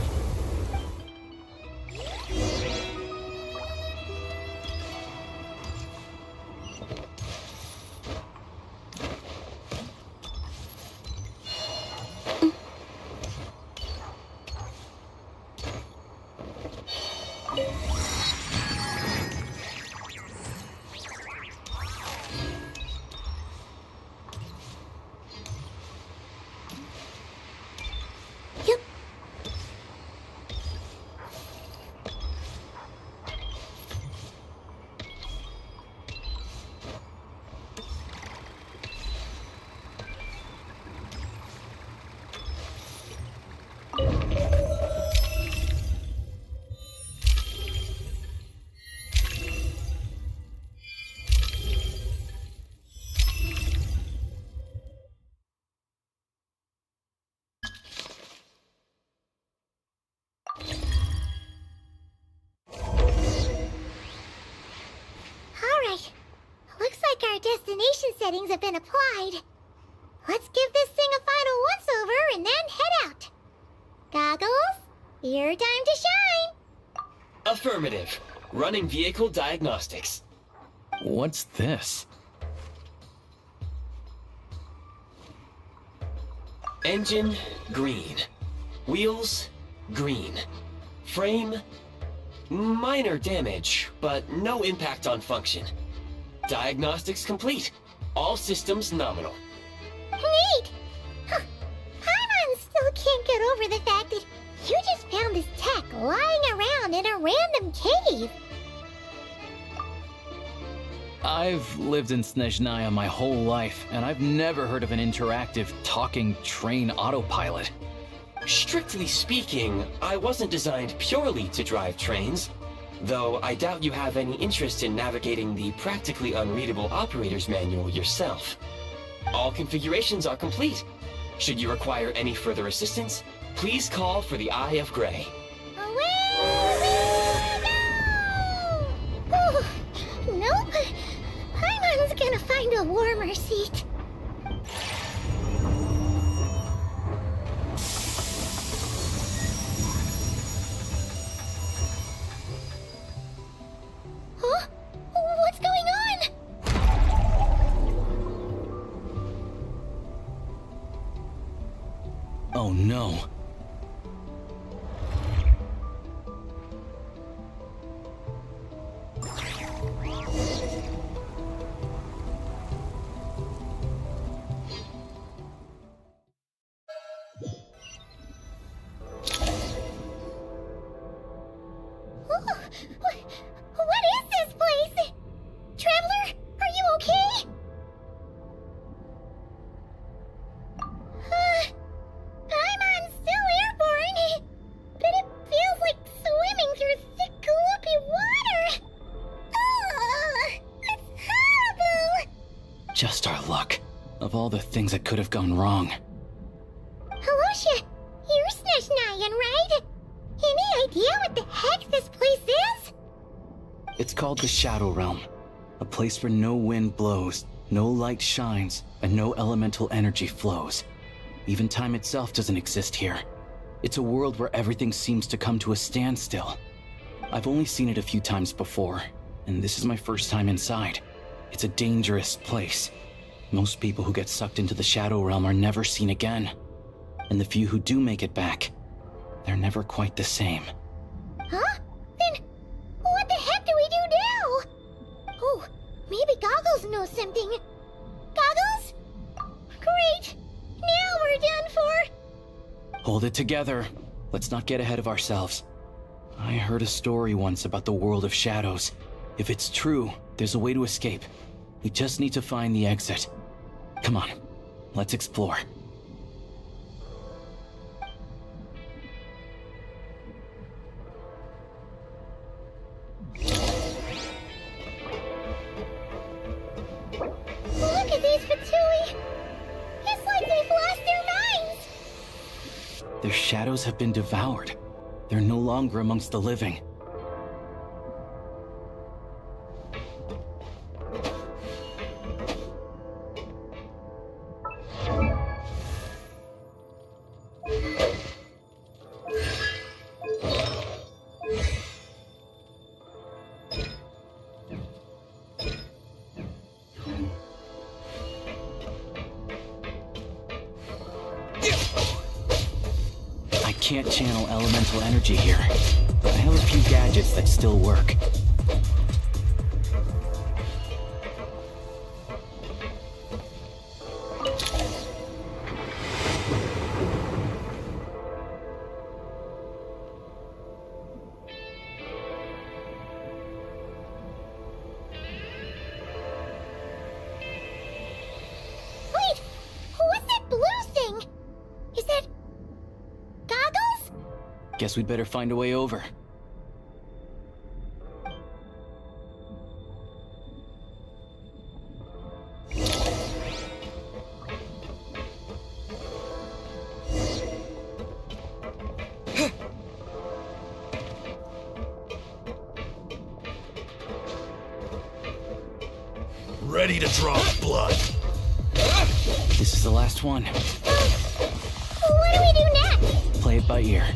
Alright. Looks like our destination settings have been applied. Let's give this thing a final once-over and then head out. Goggles, your time to shine! Affirmative. Running vehicle diagnostics. What's this? Engine, green. Wheels, green. Frame, minor damage, but no impact on function. Diagnostics complete. All systems nominal. Neat! Huh. Paimon still can't get over the fact that you just found this tech lying around in a random cave. I've lived in Snezhnaya my whole life, and I've never heard of an interactive, talking train autopilot. Strictly speaking, I wasn't designed purely to drive trains, though I doubt you have any interest in navigating the practically unreadable operator's manual yourself. All configurations are complete. Should you require any further assistance, please call for the Eye of Grey. Away we go! Oh, nope. Paimon's gonna find a warmer seat. Huh? What's going on? Oh no. What is this place? Traveler, are you okay? Paimon's still airborne, but it feels like swimming through thick, gloopy water. It's horrible. Just our luck. Of all the things that could have gone wrong. Alosha, you're Snezhnayan, right? Any idea what the heck this place is? It's called the Shadow Realm. A place where no wind blows, no light shines, and no elemental energy flows. Even time itself doesn't exist here. It's a world where everything seems to come to a standstill. I've only seen it a few times before, and this is my first time inside. It's a dangerous place. Most people who get sucked into the Shadow Realm are never seen again. And the few who do make it back, they're never quite the same. Huh? Then what the heck do we do now? Oh, maybe Goggles knows something. Goggles? Great! Now we're done for! Hold it together. Let's not get ahead of ourselves. I heard a story once about the world of shadows. If it's true, there's a way to escape. We just need to find the exit. Come on, let's explore. Look at these Fatui! It's like they've lost their minds! Their shadows have been devoured. They're no longer amongst the living. can't channel elemental energy here, but I have a few gadgets that still work. Wait! What's that blue thing? Is that... goggles? Guess we'd better find a way over. Ready to draw blood. This is the last one. What do we do next? Play it by ear.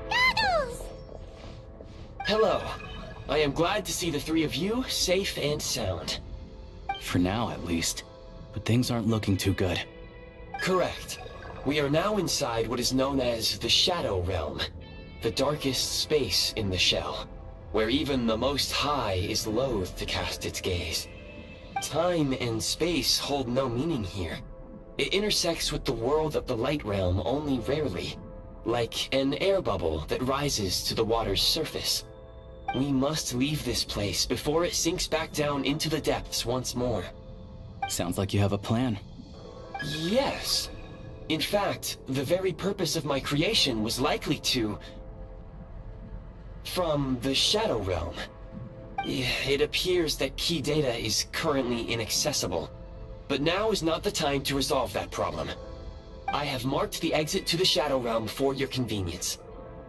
Goggles! Hello. I am glad to see the three of you safe and sound. For now, at least. But things aren't looking too good. Correct. We are now inside what is known as the Shadow Realm, the darkest space in the shell, where even the Most High is loath to cast its gaze. Time and space hold no meaning here. It intersects with the world of the Light Realm only rarely, like an air bubble that rises to the water's surface. We must leave this place before it sinks back down into the depths once more. Sounds like you have a plan. Yes. In fact, the very purpose of my creation was likely to... from the Shadow Realm. It appears that key data is currently inaccessible, but now is not the time to resolve that problem. I have marked the exit to the Shadow Realm for your convenience.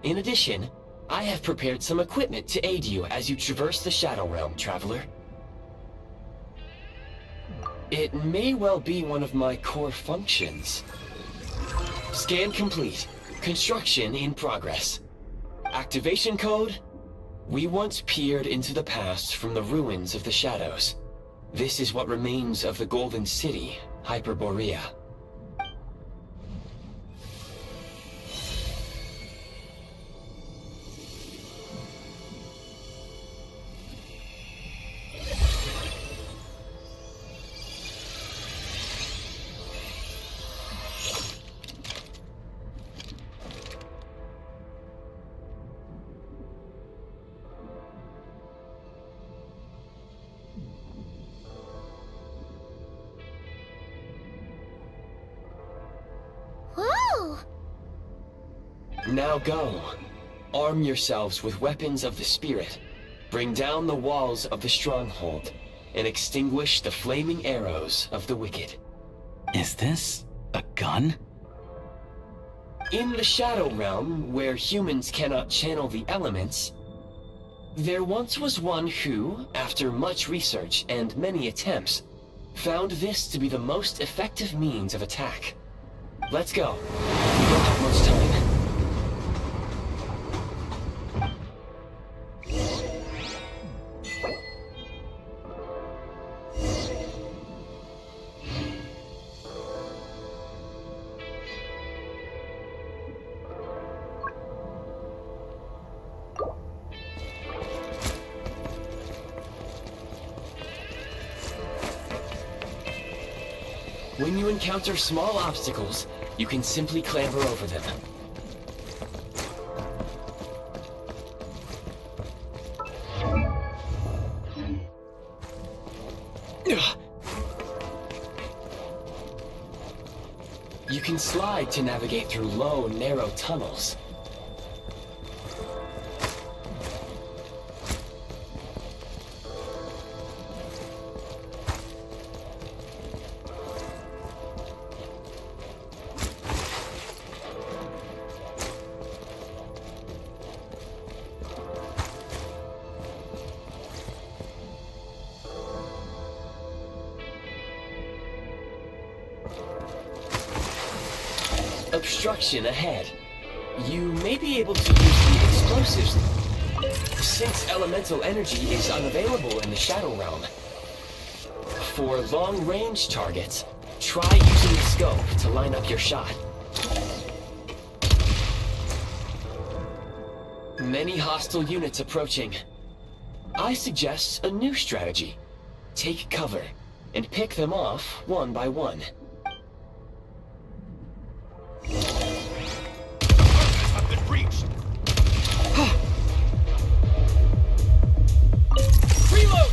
In addition, I have prepared some equipment to aid you as you traverse the Shadow Realm, Traveler. It may well be one of my core functions. Scan complete. Construction in progress. Activation code? We once peered into the past from the ruins of the Shadows. This is what remains of the Golden City, Hyperborea. Whoa! Now go. Arm yourselves with weapons of the spirit. Bring down the walls of the stronghold, and extinguish the flaming arrows of the wicked. Is this a gun? In the Shadow Realm, where humans cannot channel the elements, there once was one who, after much research and many attempts, found this to be the most effective means of attack. Let's go. We don't have much time. When you encounter small obstacles, you can simply clamber over them. You can slide to navigate through low, narrow tunnels. Obstruction ahead. You may be able to use the explosives since elemental energy is unavailable in the Shadow Realm. For long-range targets, try using the scope to line up your shot. Many hostile units approaching. I suggest a new strategy. Take cover and pick them off one by one. Have been breached. Reload!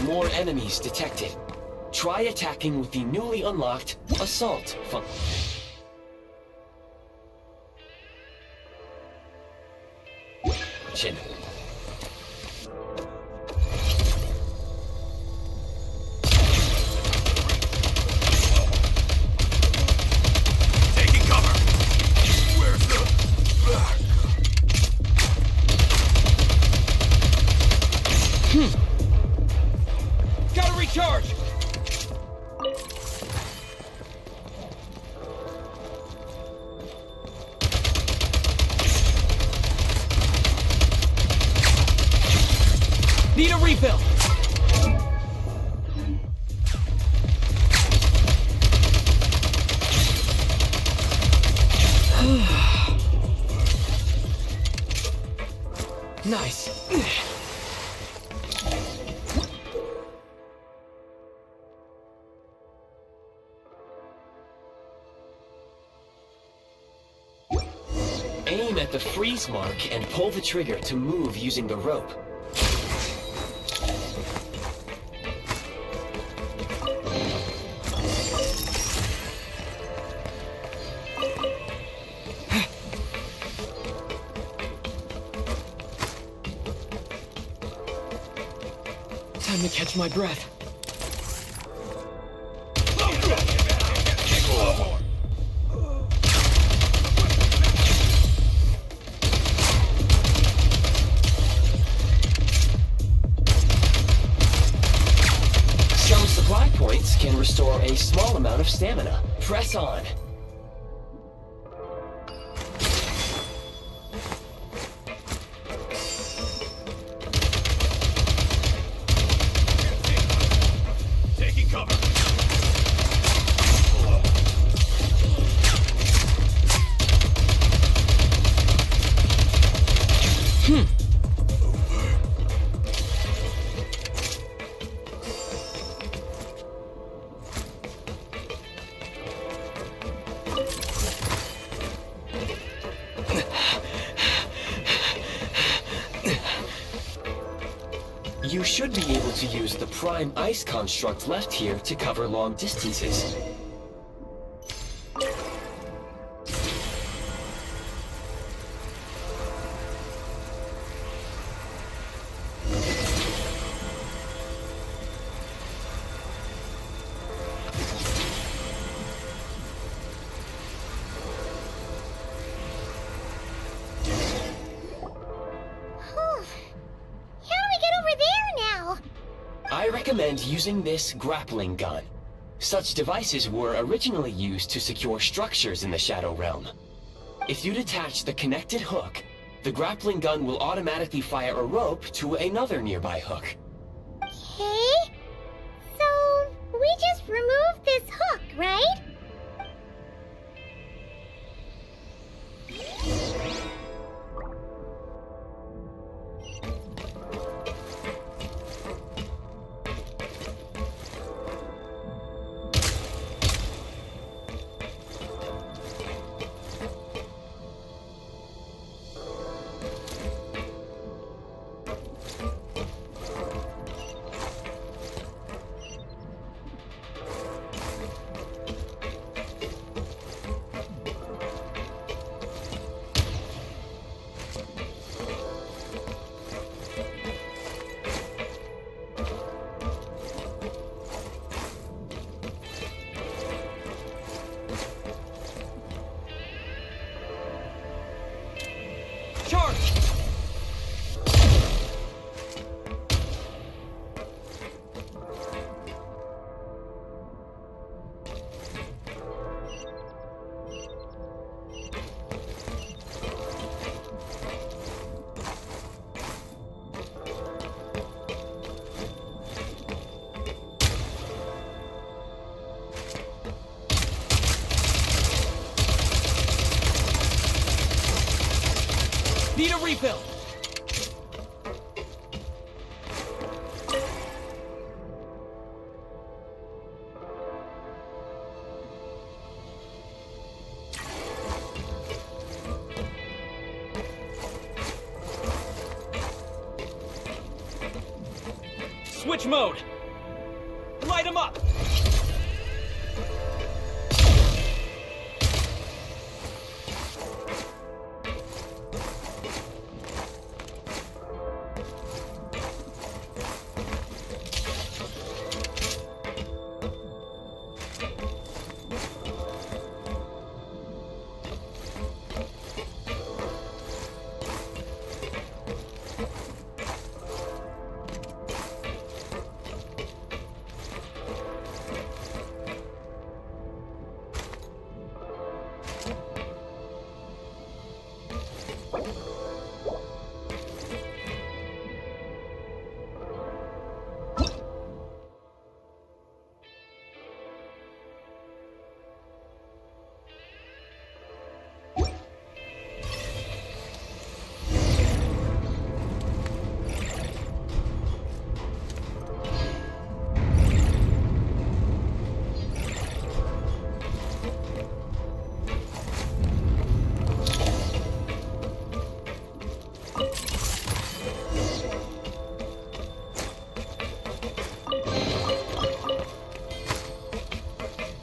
More enemies detected. Try attacking with the newly unlocked Assault function. Taking cover. Where's the... Gotta recharge! Need a refill! Nice. Aim at the freeze mark and pull the trigger to move using the rope. Time to catch my breath. Some supply points can restore a small amount of stamina. Press on. Taking cover. You should be able to use the prime ice construct left here to cover long distances. I recommend using this grappling gun. Such devices were originally used to secure structures in the Shadow Realm. If you detach the connected hook, the grappling gun will automatically fire a rope to another nearby hook. Okay. So, we just removed this hook, right? Charge! Need a refill! Switch mode! Light him up!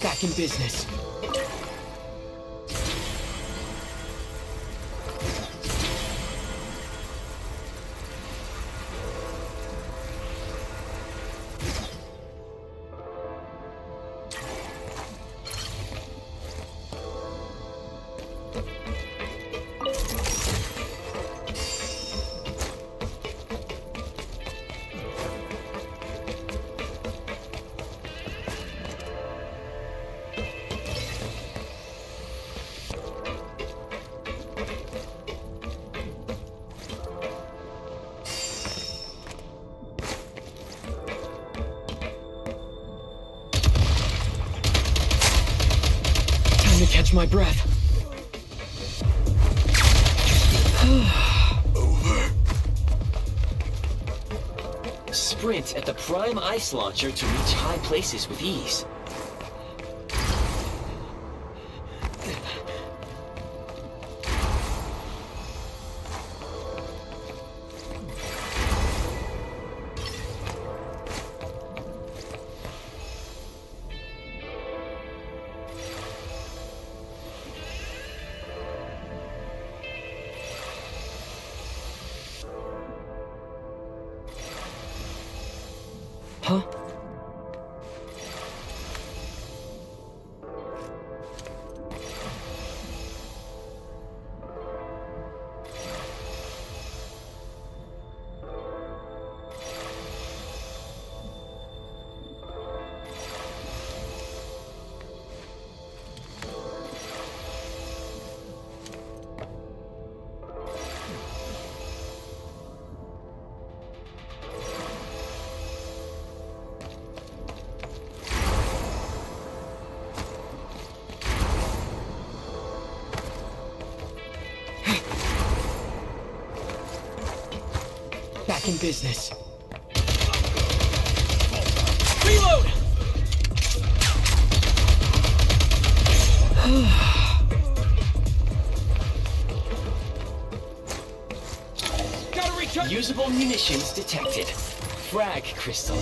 Back in business. To catch my breath. Sprint at the prime ice launcher to reach high places with ease. Huh? Back in business. Reload! Gotta recharge. Usable munitions detected. Frag crystal.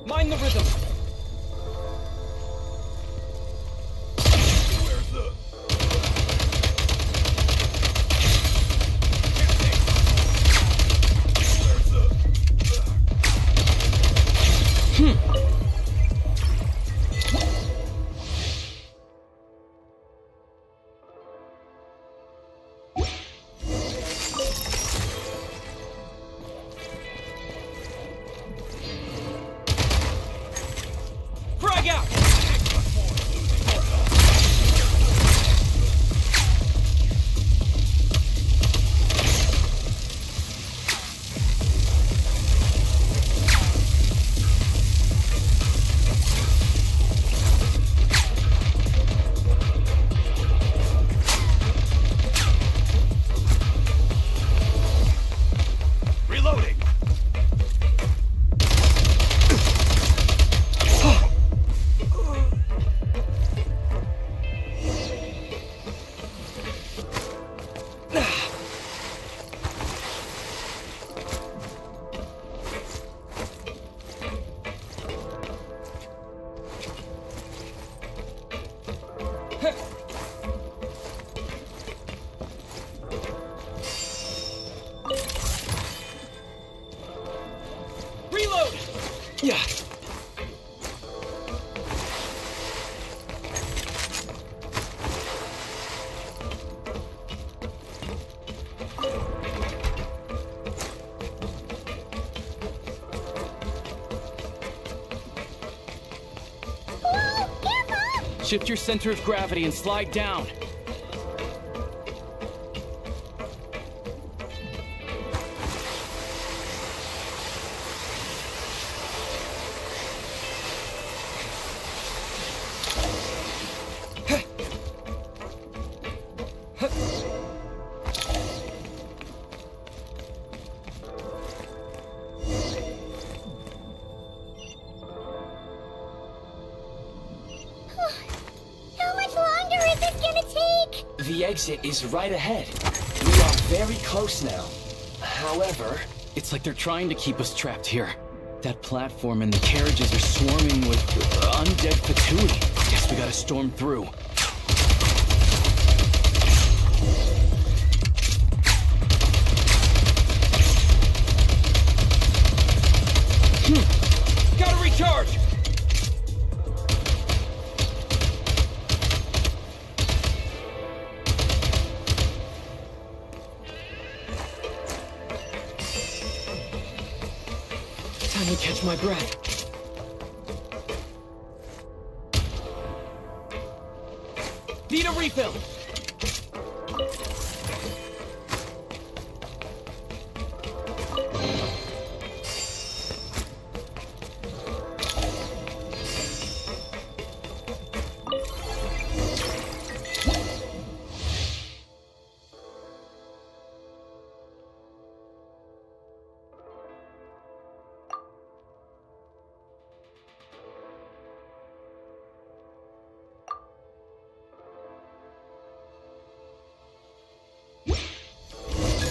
Mind the rhythm. Reload! Yeah. Shift your center of gravity and slide down. The exit is right ahead. We are very close now. However... It's like they're trying to keep us trapped here. That platform and the carriages are swarming with undead Fatui. Guess we gotta storm through. Gotta recharge! Time to catch my breath. Need a refill!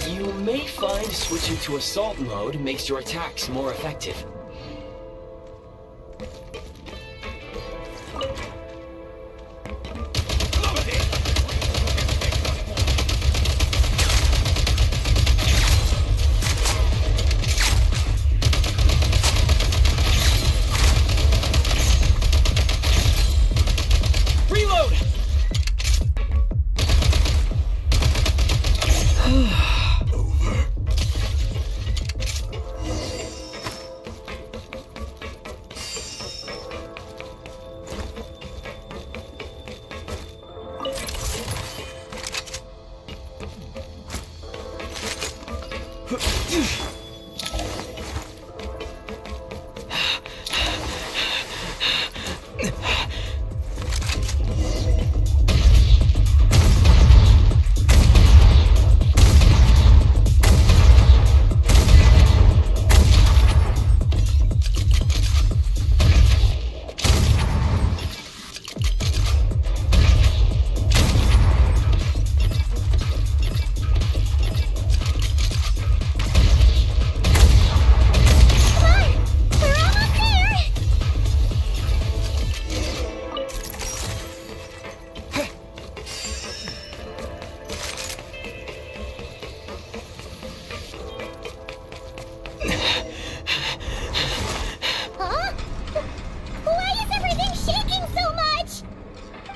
You may find switching to assault mode makes your attacks more effective. Reload!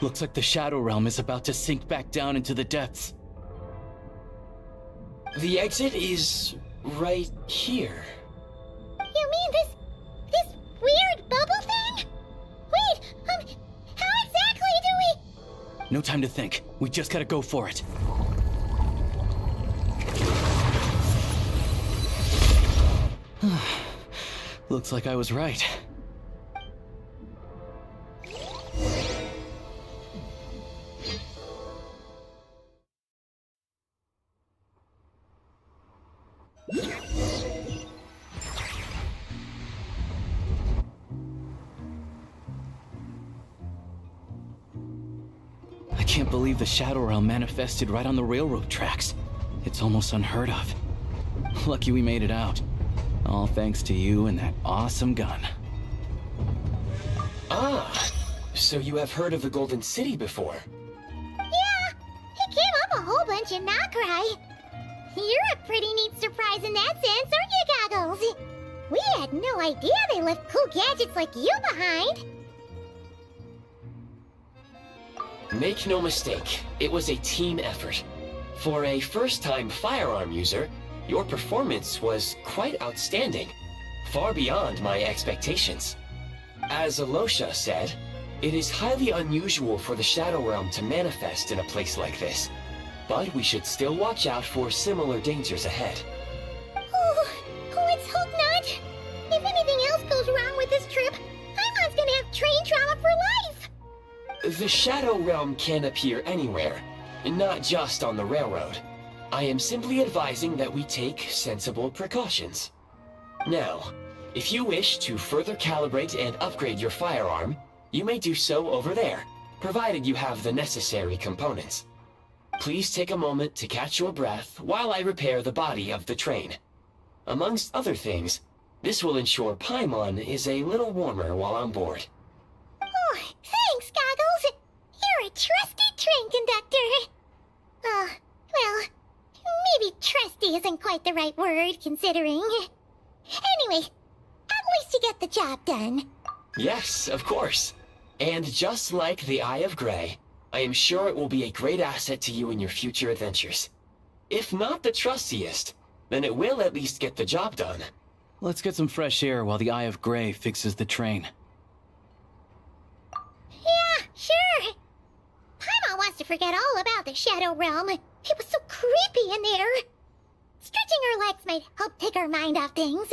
Looks like the Shadow Realm is about to sink back down into the depths. The exit is right here. You mean this weird bubble thing? Wait, how exactly do we... No time to think. We just gotta go for it. Looks like I was right. I can't believe the Shadow Realm manifested right on the railroad tracks. It's almost unheard of. Lucky we made it out. All thanks to you and that awesome gun. Ah, so you have heard of the Golden City before? a whole bunch of Nokrai. You're a pretty neat surprise in that sense, aren't you, Goggles? We had no idea they left cool gadgets like you behind. Make no mistake, it was a team effort. For a first-time firearm user, your performance was quite outstanding, far beyond my expectations. As Alosha said, it is highly unusual for the Shadow Realm to manifest in a place like this, but we should still watch out for similar dangers ahead. Oh, let's hope not. If anything else goes wrong with this trip, Paimon's gonna have train trauma for life. The Shadow Realm can appear anywhere, not just on the railroad. I am simply advising that we take sensible precautions. Now, if you wish to further calibrate and upgrade your firearm, you may do so over there, provided you have the necessary components. Please take a moment to catch your breath while I repair the body of the train. Amongst other things, this will ensure Paimon is a little warmer while on board. Oh, thanks, Goggles. You're a trusty train conductor. Well, maybe trusty isn't quite the right word, considering. Anyway, at least you get the job done. Yes, of course. And just like the Eye of Grey, I am sure it will be a great asset to you in your future adventures. If not the trustiest, then it will at least get the job done. Let's get some fresh air while the Eye of Grey fixes the train. Yeah, sure. Paimon wants to forget all about the Shadow Realm. It was so creepy in there. Stretching our legs might help take our mind off things.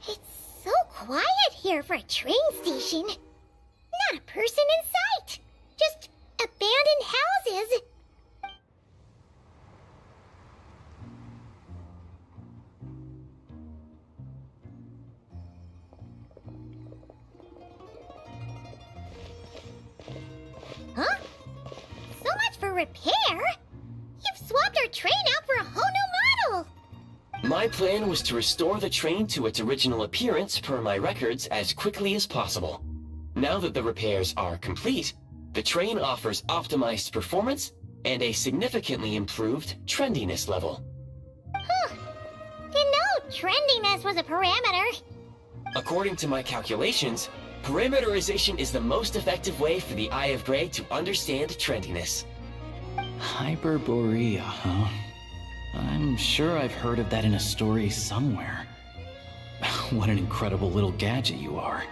It's so quiet here for a train station. Not a person in sight. Just abandoned houses. Huh? So much for repair? You've swapped our train out for a whole new model! My plan was to restore the train to its original appearance per my records as quickly as possible. Now that the repairs are complete, the train offers optimized performance and a significantly improved trendiness level. Huh. Didn't know trendiness was a parameter. According to my calculations, parameterization is the most effective way for the Eye of Grey to understand trendiness. Hyperborea, huh? I'm sure I've heard of that in a story somewhere. What an incredible little gadget you are.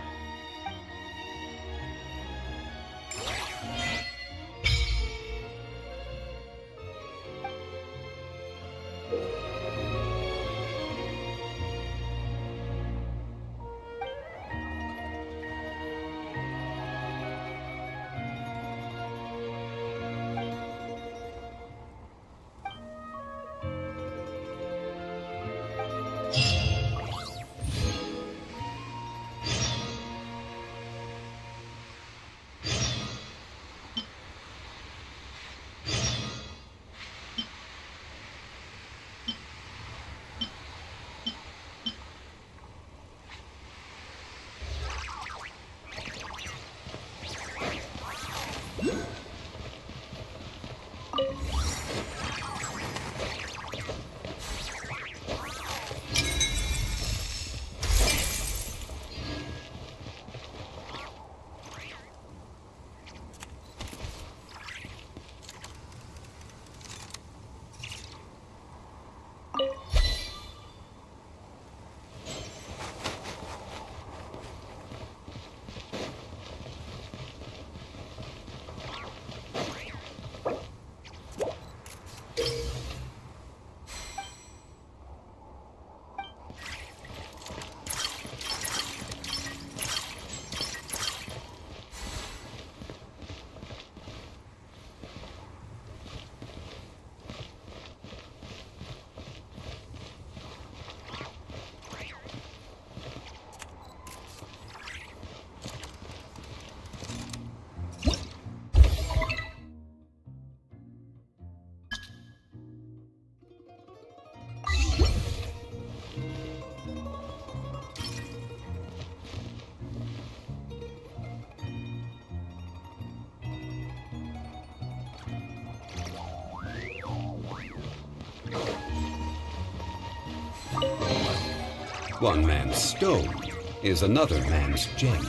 One man's stone is another man's gem.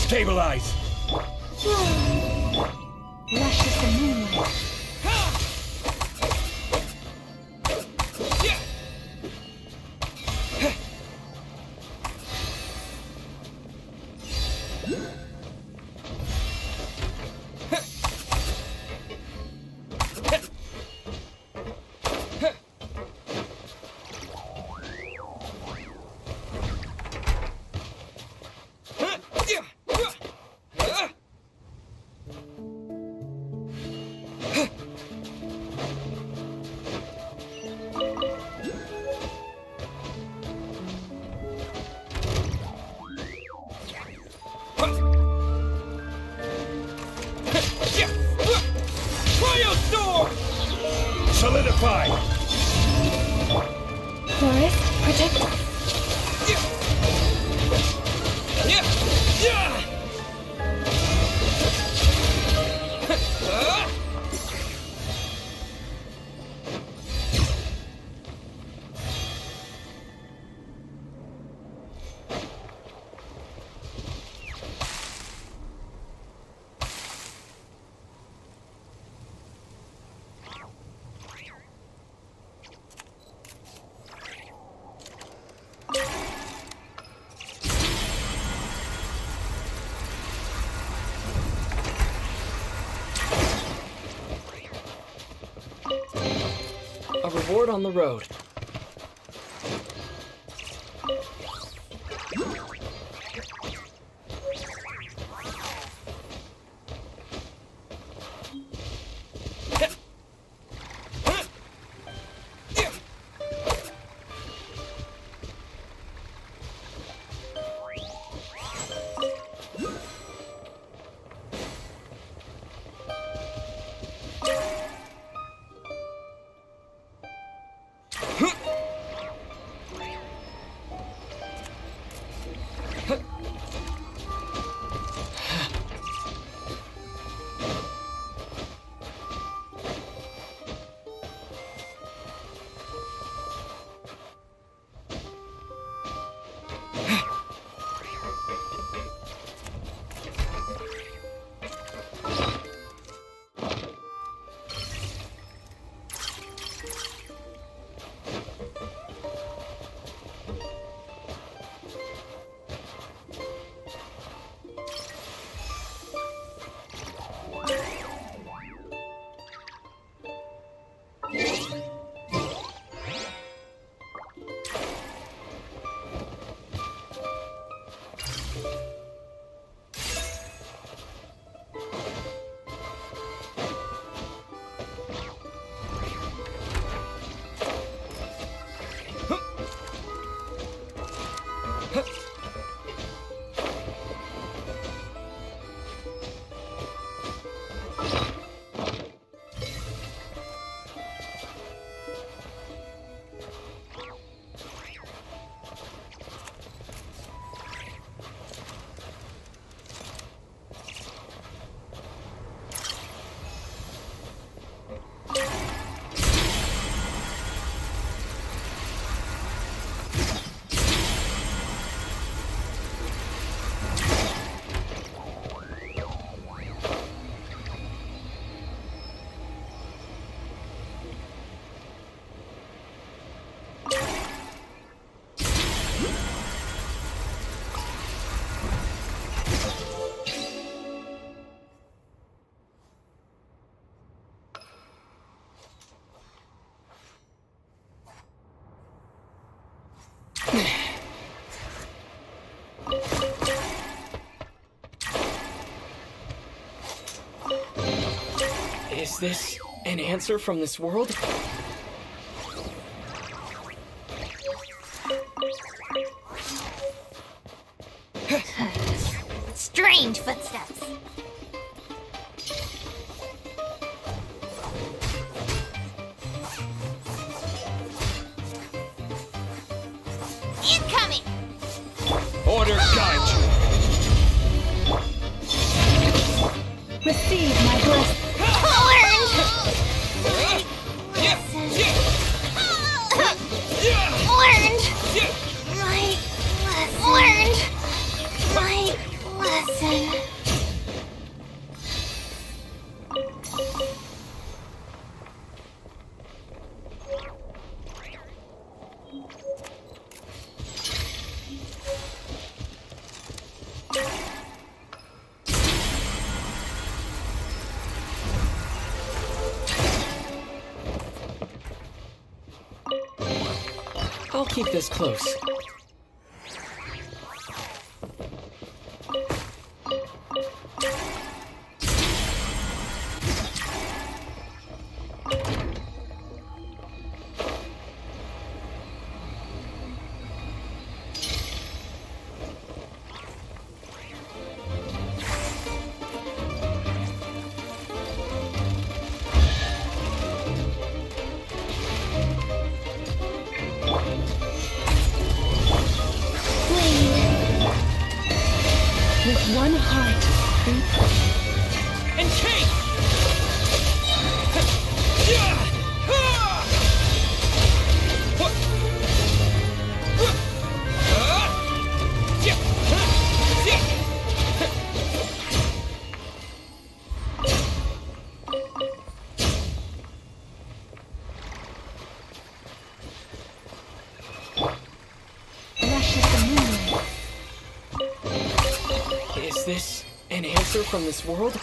Stabilize! Luscious the moonlight. sword on the road. Is this an answer from this world? Strange footsteps. Incoming! Order guide you! Receive my blessing. Orange! Orange! Orange! My lesson. I'll keep this close. With one heart, And Kate! Is this an answer from this world?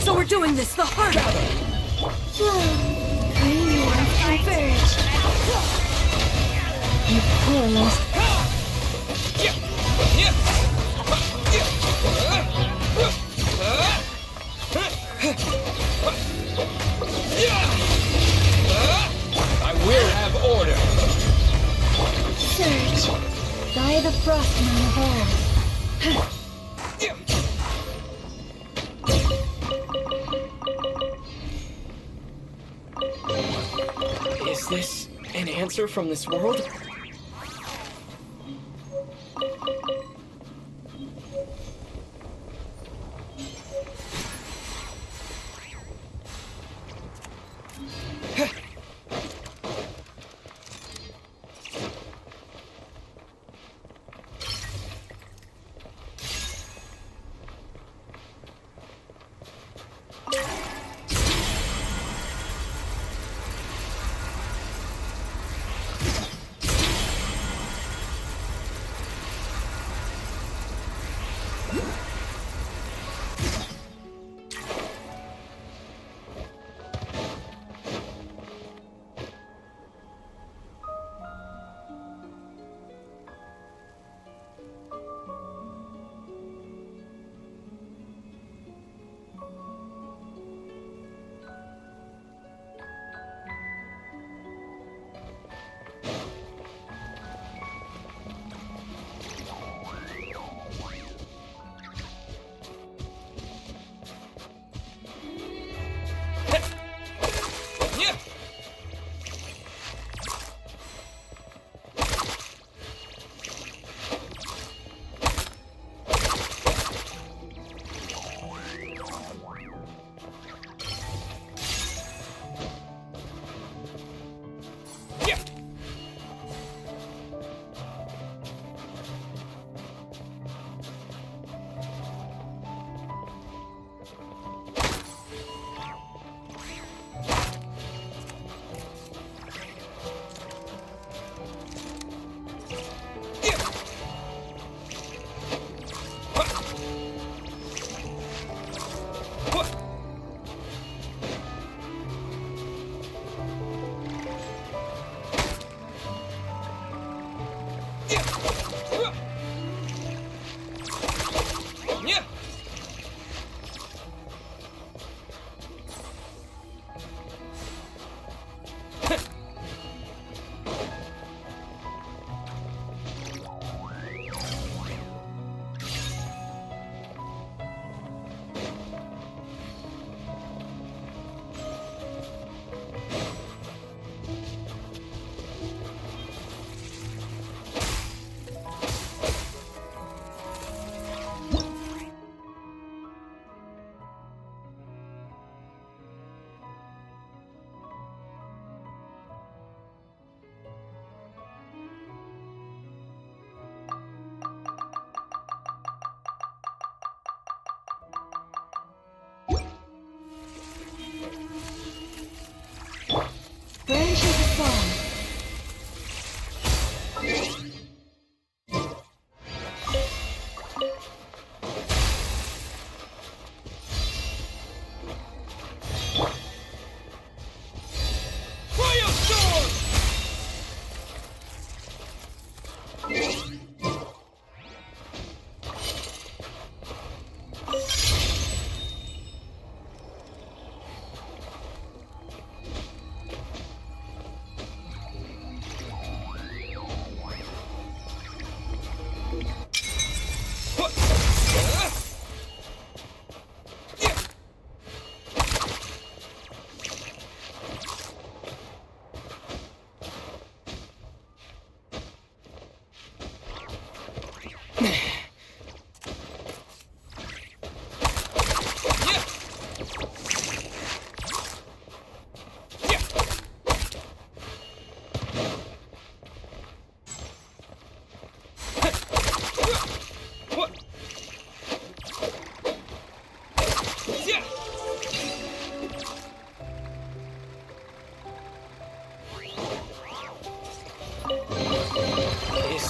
So we're doing this the hard way. You poised. I will have order. Surge. By the Frostman of all. Is this an answer from this world?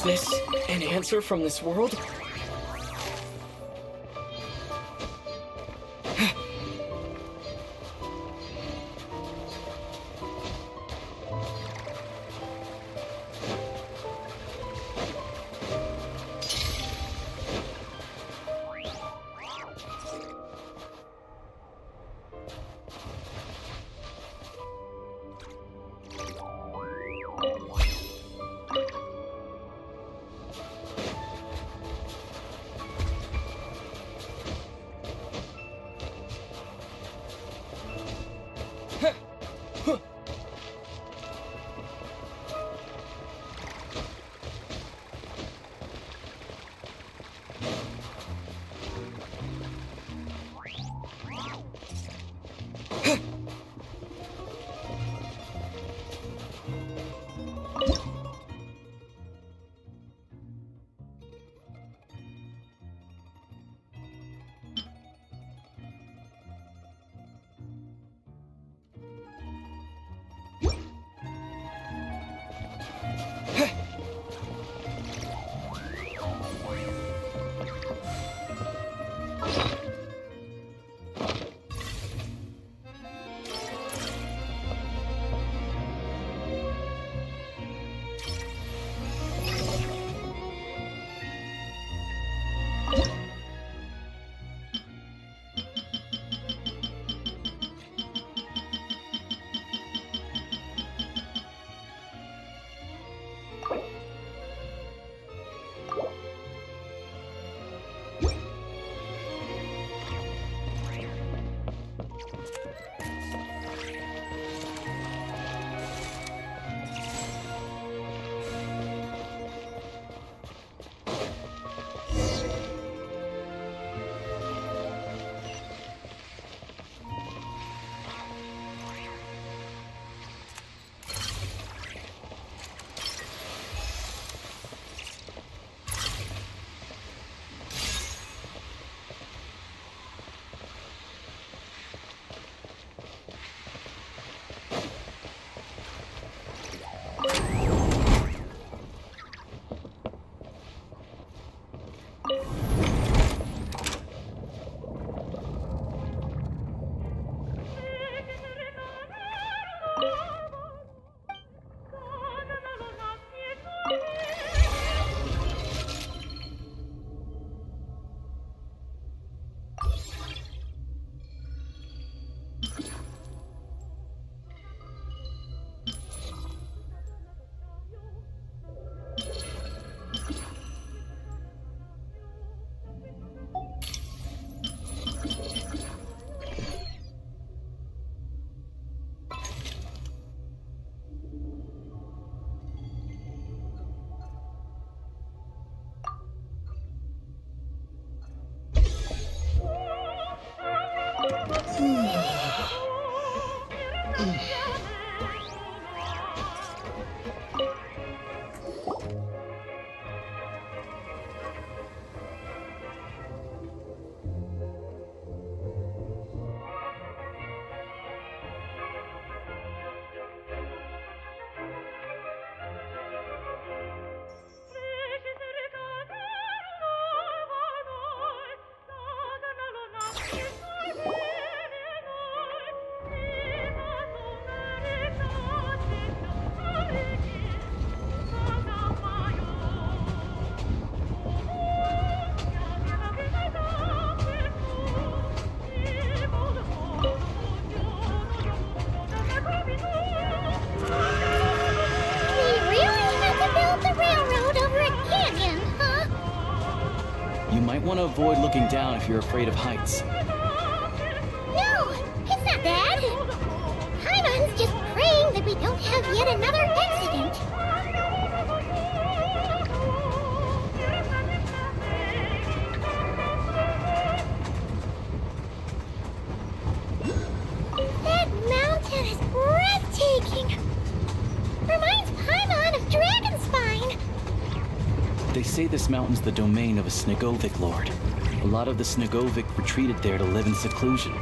Is this an answer from this world? Want to avoid looking down if you're afraid of heights. No, it's not that. Paimon's just praying that we don't have yet another accident. That mountain is breathtaking. Reminds Paimon of Dragonspine. They say this mountain's the domain of a Snegovic lord. A lot of the Snegovic retreated there to live in seclusion,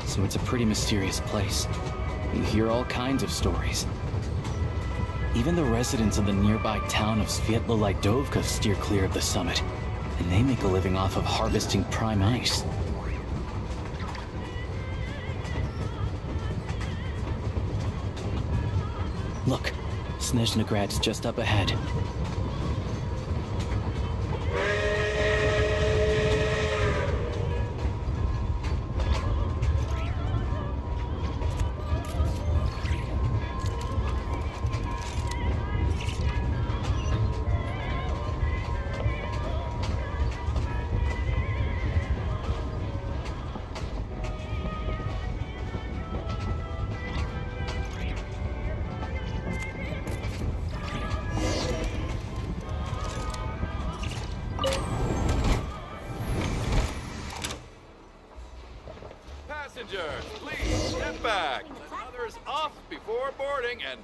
so it's a pretty mysterious place. You hear all kinds of stories. Even the residents of the nearby town of Svietlo-Lidovka steer clear of the summit, and they make a living off of harvesting prime ice. Look, Snezhnagrad's just up ahead. Passengers, please step back. Let others off before boarding and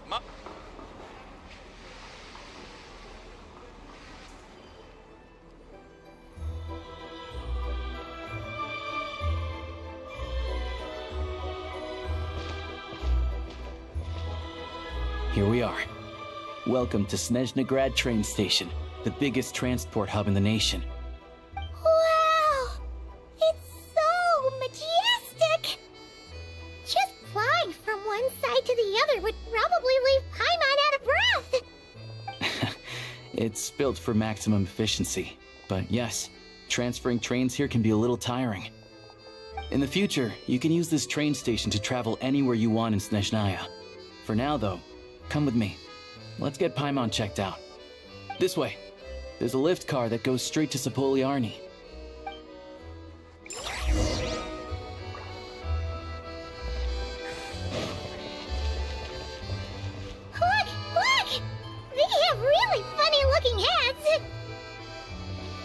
Here we are. Welcome to Snezhnagrad train station, the biggest transport hub in the nation. Wow! It's so majestic! Just flying from one side to the other would probably leave Paimon out of breath! It's built for maximum efficiency, but yes, transferring trains here can be a little tiring. In the future, you can use this train station to travel anywhere you want in Snezhnaya. For now, though, come with me. Let's get Paimon checked out. This way. There's a lift car that goes straight to Sapoliarny. Look! Look! They have really funny-looking heads!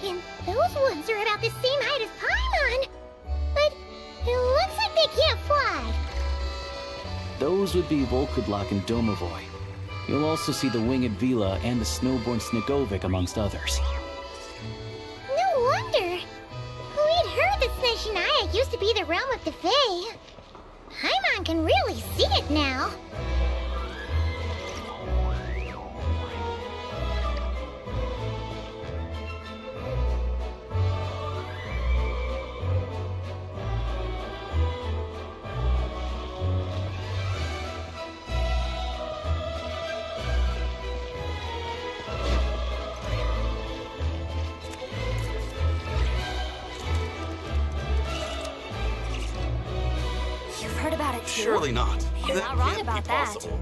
And those ones are about the same height as Paimon! But it looks like they can't fly! Those would be Volkudlak and Domovoy. You'll also see the winged Vila and the snowborn Snegovic amongst others. No wonder! We'd heard that Snezhnaya used to be the realm of the Fae. Paimon can really see it now. Heard about it too? surely not. You're That not wrong can't about be that. possible.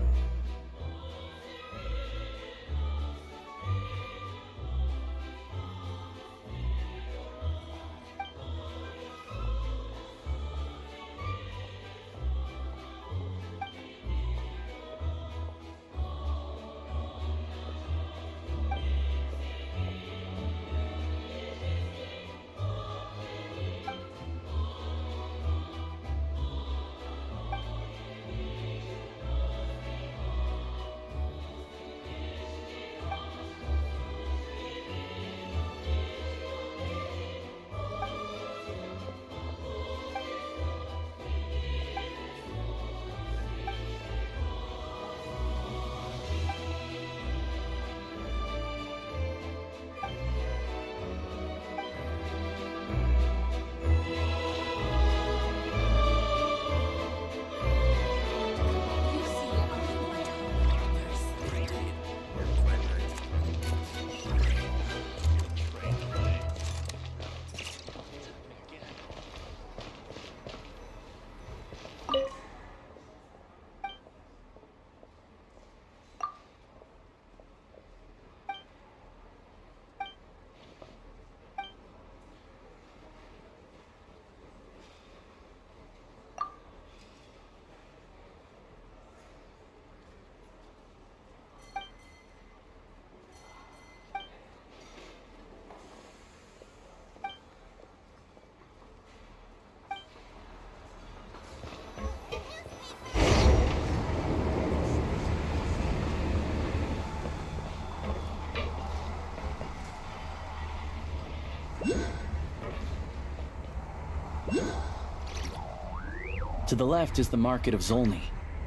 To the left is the market of Zolny.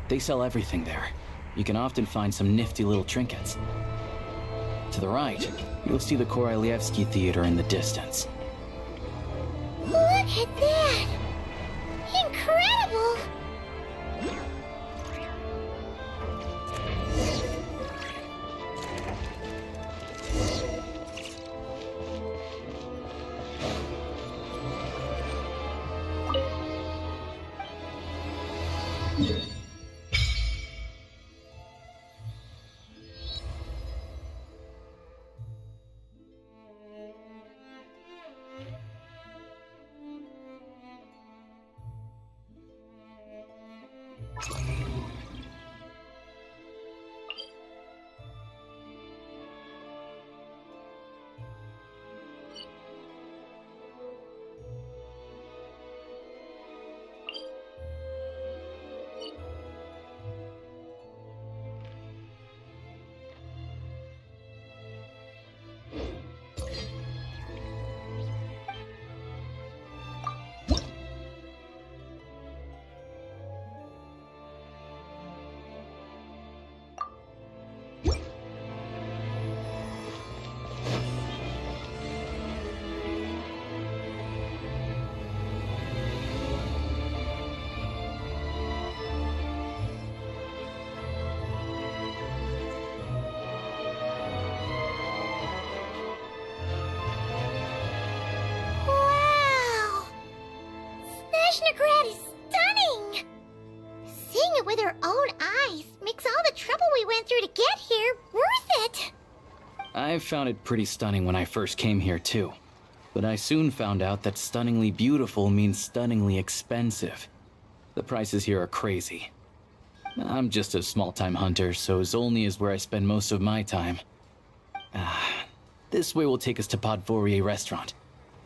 They sell everything there. you can often find some nifty little trinkets. To the right, you'll see the Korolyevsky Theater in the distance. Look at that! Incredible! Snezhnaya is stunning! Seeing it with our own eyes makes all the trouble we went through to get here worth it! I found it pretty stunning when I first came here too. But I soon found out that stunningly beautiful means stunningly expensive. The prices here are crazy. I'm just a small-time hunter, so Zolny is where I spend most of my time. This way will take us to Podvorier Restaurant.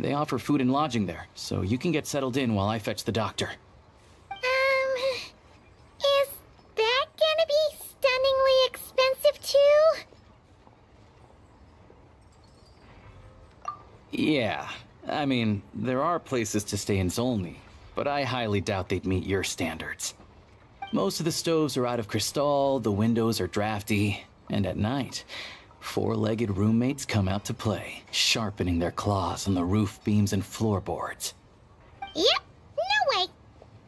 They offer food and lodging there, so you can get settled in while I fetch the doctor. Is that gonna be stunningly expensive too? Yeah, I mean, there are places to stay in Zolny, but I highly doubt they'd meet your standards. Most of the stoves are out of crystal, the windows are drafty, and at night, four-legged roommates come out to play, sharpening their claws on the roof beams and floorboards. Yep, no way.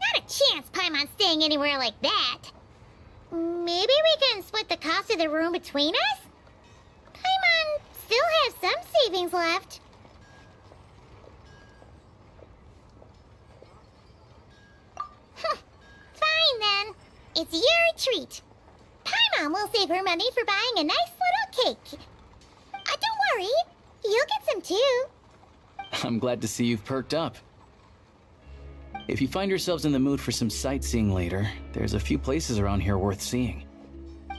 Not a chance Paimon's staying anywhere like that. Maybe we can split the cost of the room between us? Paimon still has some savings left. Fine then. It's your treat. Paimon will save her money for buying a nice little cake. Don't worry, you'll get some too. I'm glad to see you've perked up. If you find yourselves in the mood for some sightseeing later, there's a few places around here worth seeing.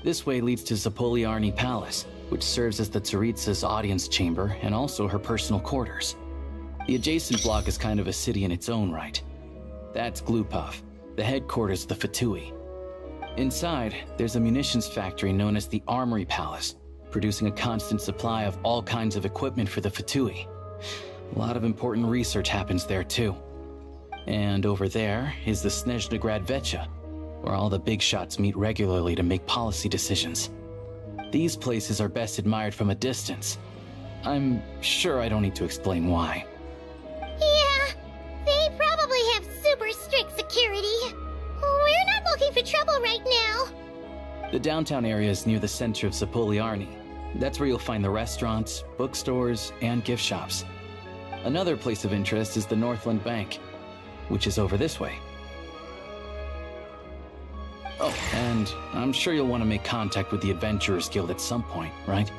This way leads to Zapoliarny Palace, which serves as the Tsaritsa's audience chamber and also her personal quarters. The adjacent block is kind of a city in its own right. That's Glupov, the headquarters of the Fatui. Inside, there's a munitions factory known as the Armory Palace, producing a constant supply of all kinds of equipment for the Fatui. A lot of important research happens there too. And over there is the Snezhnaya Vecha, where all the big shots meet regularly to make policy decisions. These places are best admired from a distance. I'm sure I don't need to explain why. Yeah, they probably have super strict security. We're not looking for trouble right now. The downtown area is near the center of Zapoliarny. That's where you'll find the restaurants, bookstores, and gift shops. Another place of interest is the Northland Bank, which is over this way. Oh, and I'm sure you'll want to make contact with the Adventurers Guild at some point, right?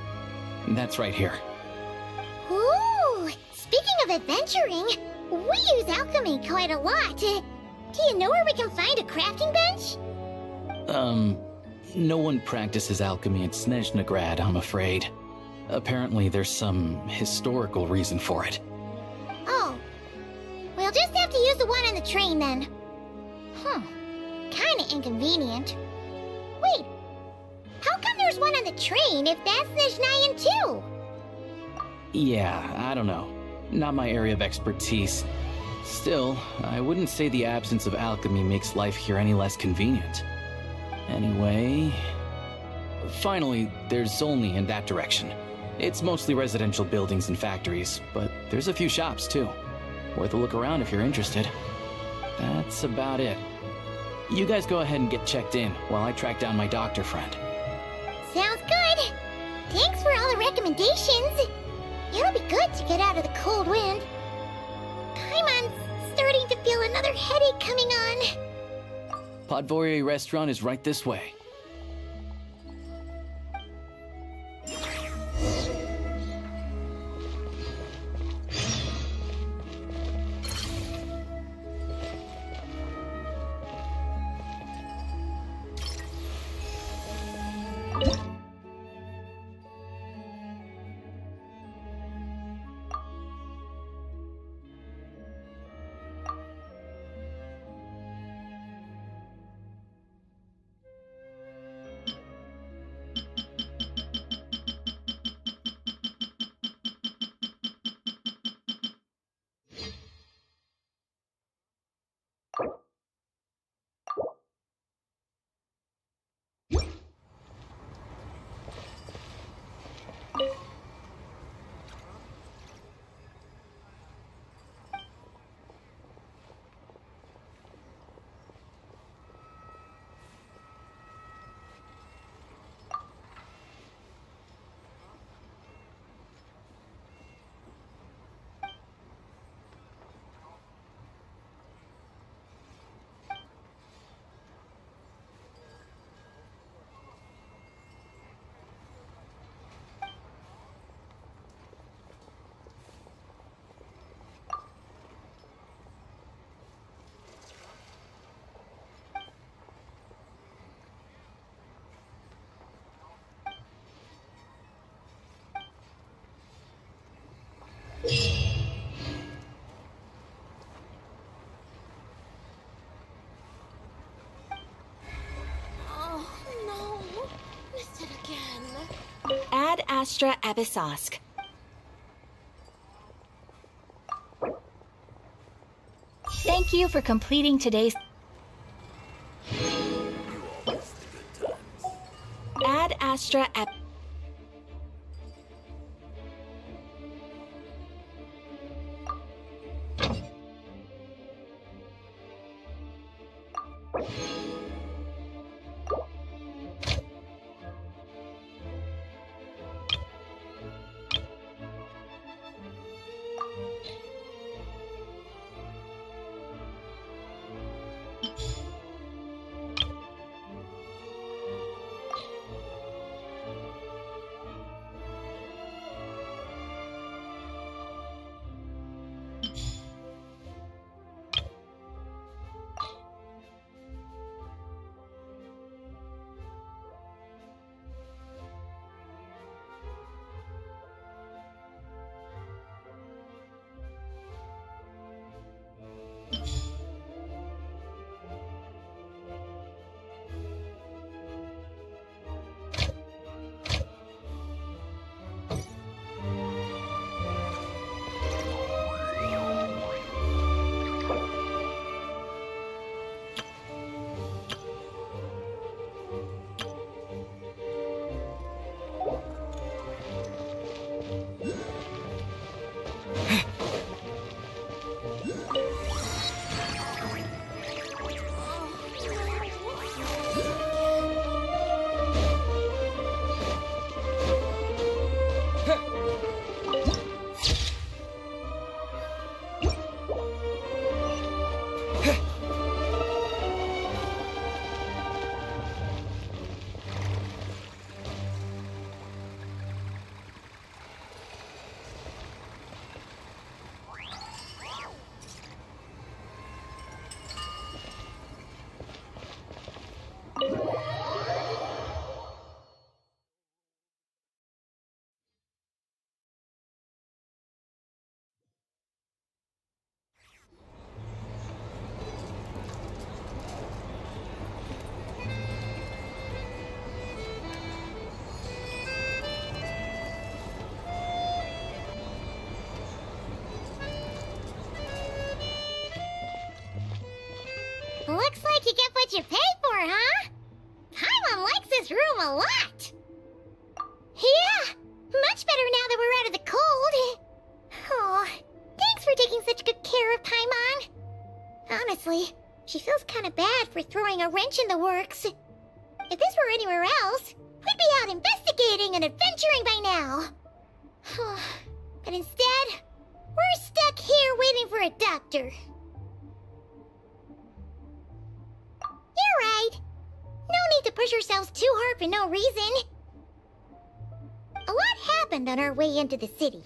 That's right here. Ooh, speaking of adventuring, we use alchemy quite a lot. Do you know where we can find a crafting bench? No one practices alchemy in Snezhnaya, I'm afraid. Apparently there's some historical reason for it. Oh, we'll just have to use the one on the train then. Kinda inconvenient. Wait, how come there's one on the train if that's Snezhnayan too? Yeah, I don't know. Not my area of expertise. Still, I wouldn't say the absence of alchemy makes life here any less convenient. Anyway, Finally, there's Zolny in that direction. It's mostly residential buildings and factories, but there's a few shops too. Worth a look around if you're interested. That's about it. You guys go ahead and get checked in while I track down my doctor friend. Sounds good. Thanks for all the recommendations. It'll be good to get out of the cold wind. Paimon's starting to feel another headache coming on. Podvorye restaurant is right this way. Oh, no. Missed it again. Ad Astra Abyssosque. Thank you for completing today's... Ad Astra Ab... Looks like you get what you pay for, huh? Paimon likes this room a lot. Yeah, much better now that we're out of the cold. Oh, thanks for taking such good care of Paimon. Honestly, she feels kind of bad for throwing a wrench in the works. If this were anywhere else, we'd be out investigating and adventuring by now. But instead, we're stuck here waiting for a doctor. You're right. No need to push ourselves too hard for no reason. A lot happened on our way into the city.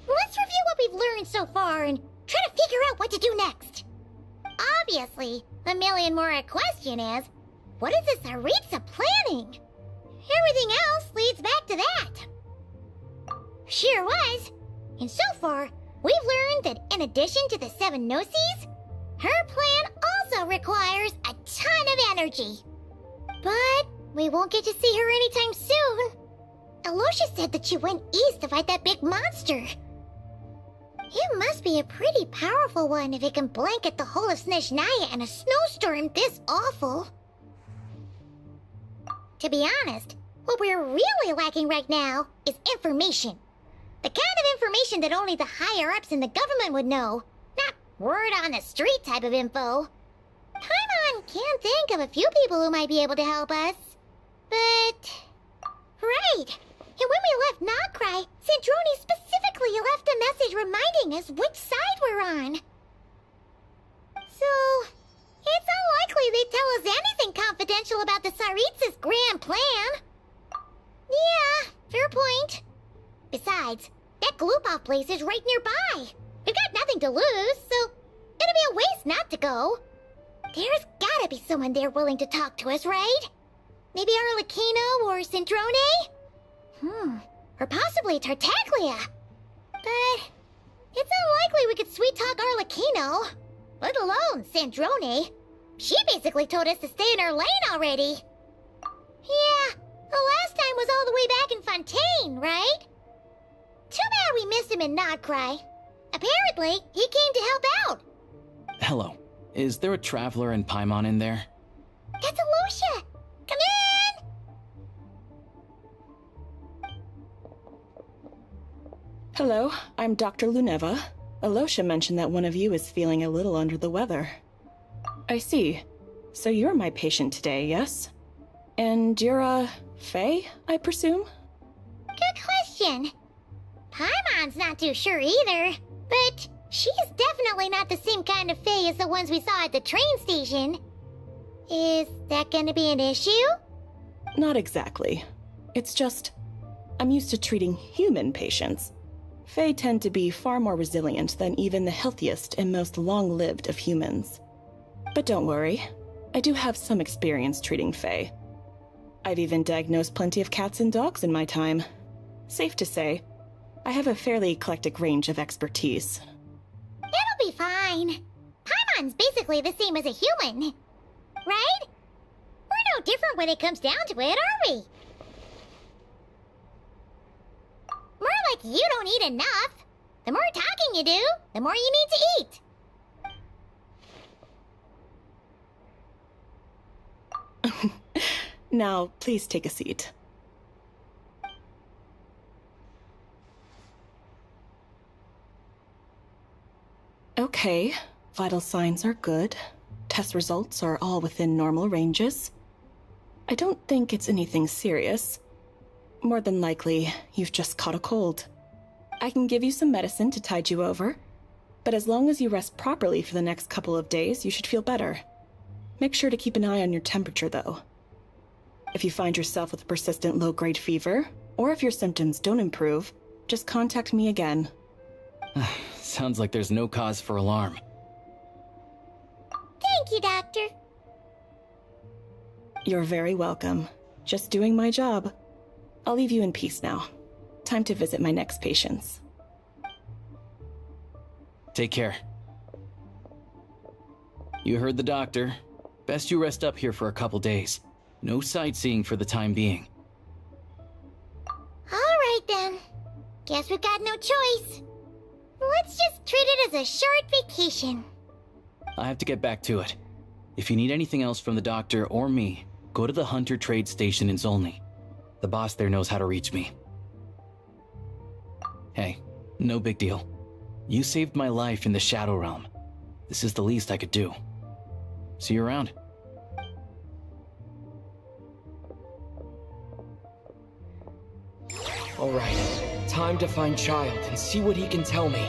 Let's review what we've learned so far and try to figure out what to do next. Obviously, the million more question is, what is this Tsaritsa planning? Everything else leads back to that. Sure was. And so far, we've learned that in addition to the 7 Gnosis, her plan also requires a ton of energy. But we won't get to see her anytime soon. Alosha said that she went east to fight that big monster. It must be a pretty powerful one if it can blanket the whole of Snezhnaya in a snowstorm this awful. To be honest, what we're really lacking right now is information. The kind of information that only the higher-ups in the government would know, not word-on-the-street type of info. Paimon can think of a few people who might be able to help us. But... right! And when we left Nocrai, Sandrone specifically left a message reminding us which side we're on. So, it's unlikely they'd tell us anything confidential about the Tsaritsa's grand plan. Yeah, fair point. Besides, that Gloop-off place is right nearby. We've got nothing to lose, so it'd be a waste not to go. There's gotta be someone there willing to talk to us, right? Maybe Arlecchino or Sandrone? Or possibly Tartaglia. But it's unlikely we could sweet-talk Arlecchino, let alone Sandrone. She basically told us to stay in her lane already. Yeah, the last time was all the way back in Fontaine, right? Too bad we missed him in Nocrai. Apparently, he came to help out. Hello. Is there a traveler and Paimon in there? That's Alosha! Come in! Hello, I'm Dr. Luneva. Alosha mentioned that one of you is feeling a little under the weather. I see. So you're my patient today, yes? And you're, Faye, I presume? Good question. Paimon's not too sure either, but she's definitely not the same kind of Fae as the ones we saw at the train station. Is that gonna be an issue? Not exactly. It's just, I'm used to treating human patients. Fae tend to be far more resilient than even the healthiest and most long-lived of humans. But don't worry, I do have some experience treating Fae. I've even diagnosed plenty of cats and dogs in my time. Safe to say, I have a fairly eclectic range of expertise. It'll be fine. Paimon's basically the same as a human. Right? We're no different when it comes down to it, are we? More like you don't eat enough. The more talking you do, the more you need to eat. Now, please take a seat. Okay, vital signs are good. Test results are all within normal ranges. I don't think it's anything serious. More than likely, you've just caught a cold. I can give you some medicine to tide you over, but as long as you rest properly for the next couple of days, you should feel better. Make sure to keep an eye on your temperature, though. If you find yourself with a persistent low-grade fever, or if your symptoms don't improve, just contact me again. Sounds like there's no cause for alarm. Thank you, Doctor. You're very welcome. Just doing my job. I'll leave you in peace now. Time to visit my next patients. Take care. You heard the doctor. Best you rest up here for a couple days. No sightseeing for the time being. Alright then. Guess we've got no choice. Let's just treat it as a short vacation. I have to get back to it. If you need anything else from the doctor or me, go to the Hunter Trade Station in Zolny. The boss there knows how to reach me. Hey, no big deal. You saved my life in the Shadow Realm. This is the least I could do. See you around. Alright, time to find Child and see what he can tell me.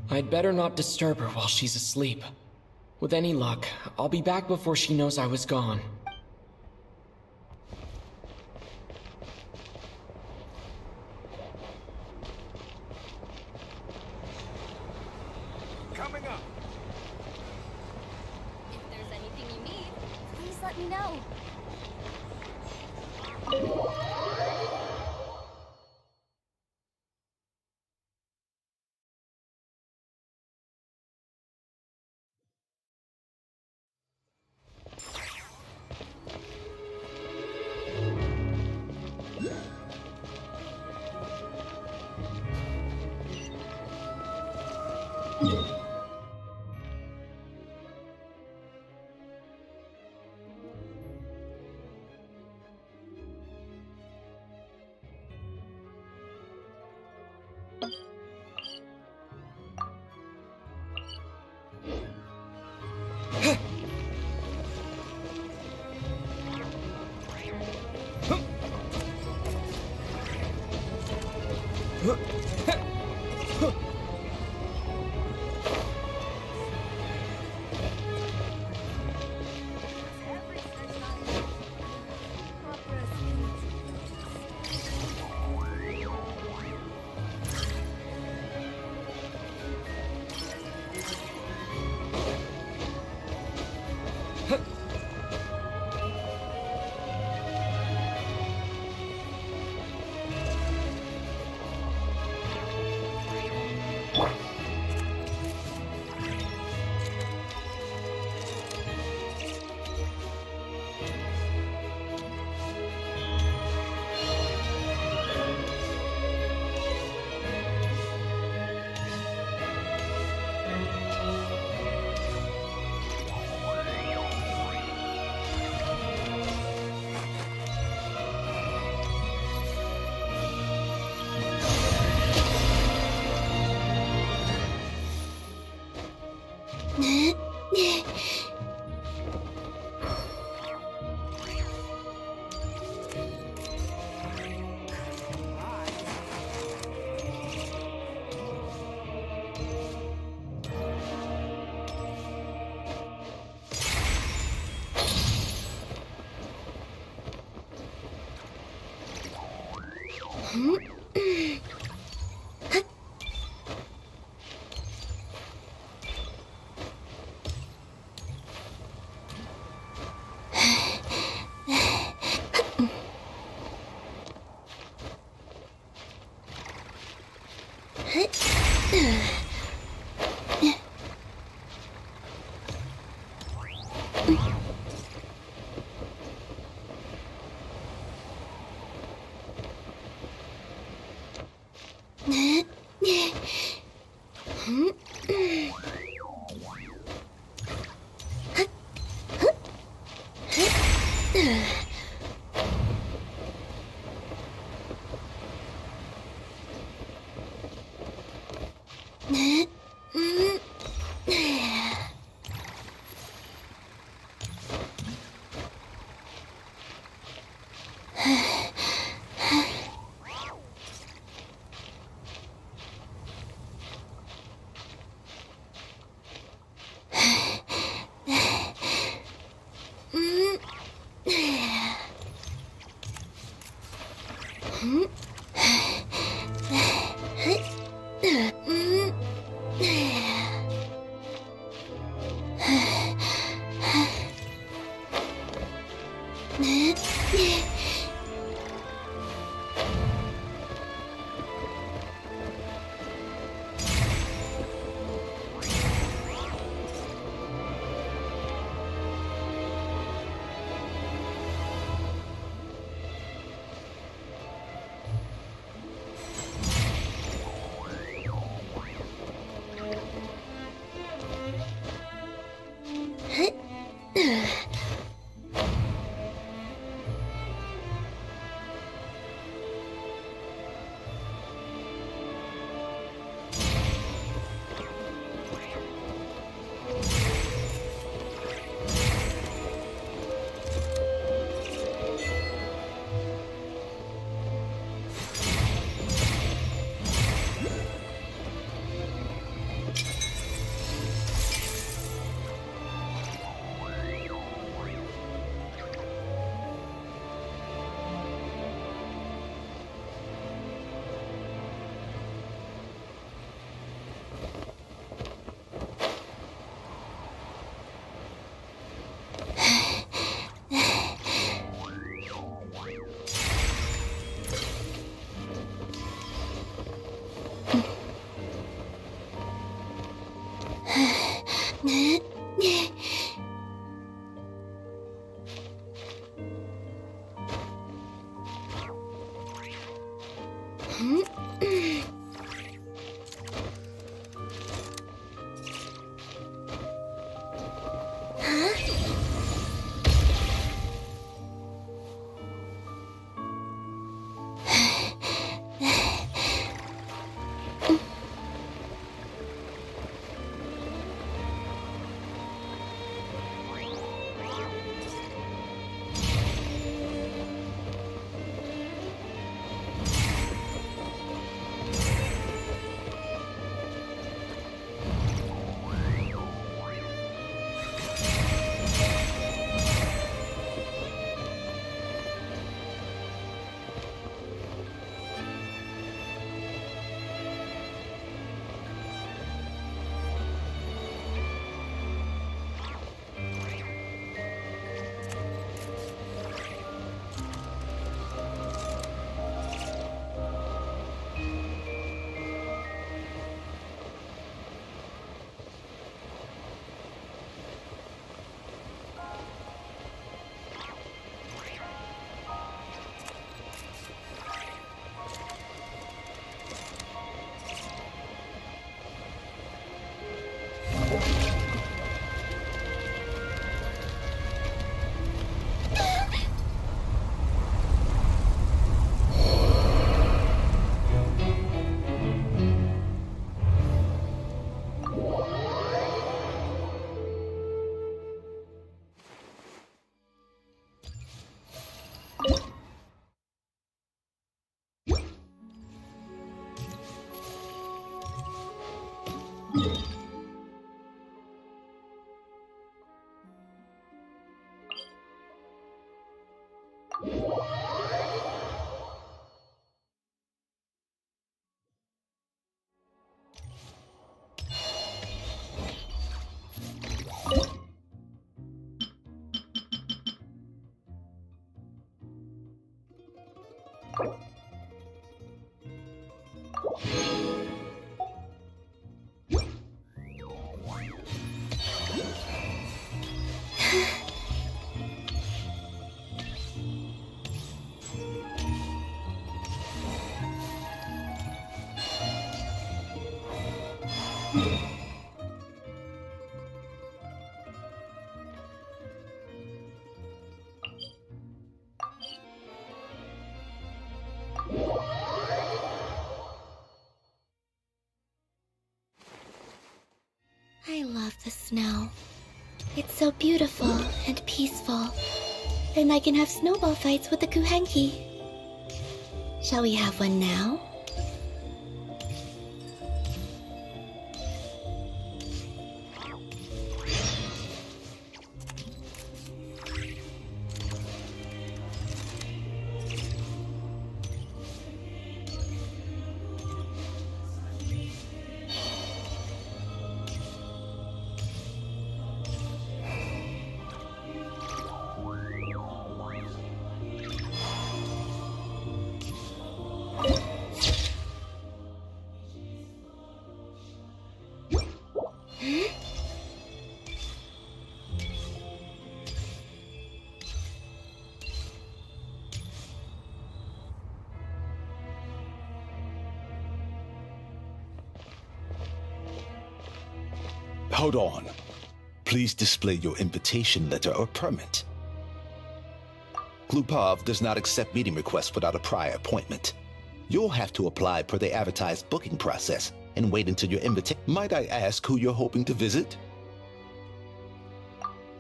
I'd better not disturb her while she's asleep. With any luck, I'll be back before she knows I was gone. Coming up. If there's anything you need, please let me know. I love the snow. It's so beautiful and peaceful. And I can have snowball fights with the Kuhenki. Shall we have one now? Hold on. Please display your invitation letter or permit. Klupov does not accept meeting requests without a prior appointment. You'll have to apply per the advertised booking process and wait until your invitation. Might I ask who you're hoping to visit?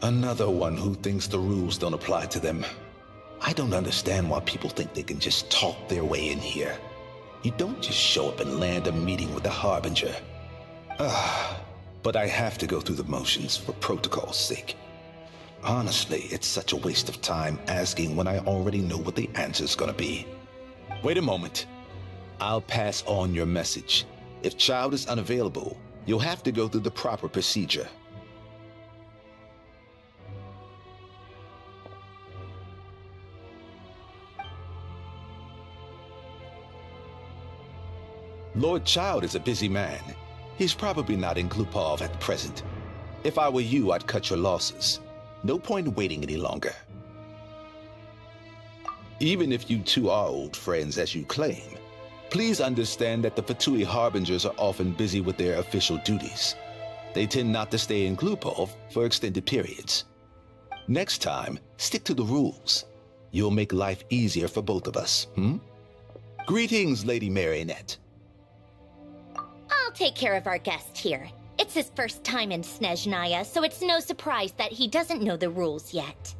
Another one who thinks the rules don't apply to them. I don't understand why people think they can just talk their way in here. You don't just show up and land a meeting with the Harbinger. But I have to go through the motions for protocol's sake. Honestly, it's such a waste of time asking when I already know what the answer's gonna be. Wait a moment. I'll pass on your message. If Child is unavailable, you'll have to go through the proper procedure. Lord Child is a busy man. He's probably not in Klupov at present. If I were you, I'd cut your losses. No point in waiting any longer. Even if you two are old friends as you claim, please understand that the Fatui Harbingers are often busy with their official duties. They tend not to stay in Glupov for extended periods. Next time, stick to the rules. You'll make life easier for both of us, Greetings, Lady Marionette. I'll take care of our guest here. It's his first time in Snezhnaya, so it's no surprise that he doesn't know the rules yet.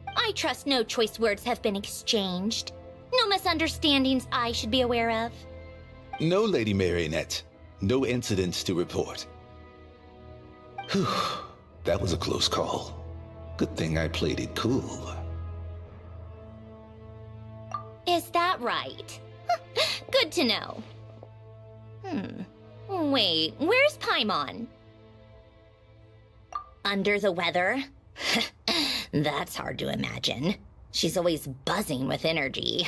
I trust no choice words have been exchanged. No misunderstandings I should be aware of. No, Lady Marionette. No incidents to report. Whew, that was a close call. Good thing I played it cool. Is that right? Good to know. Wait, where's Paimon? Under the weather? That's hard to imagine. She's always buzzing with energy.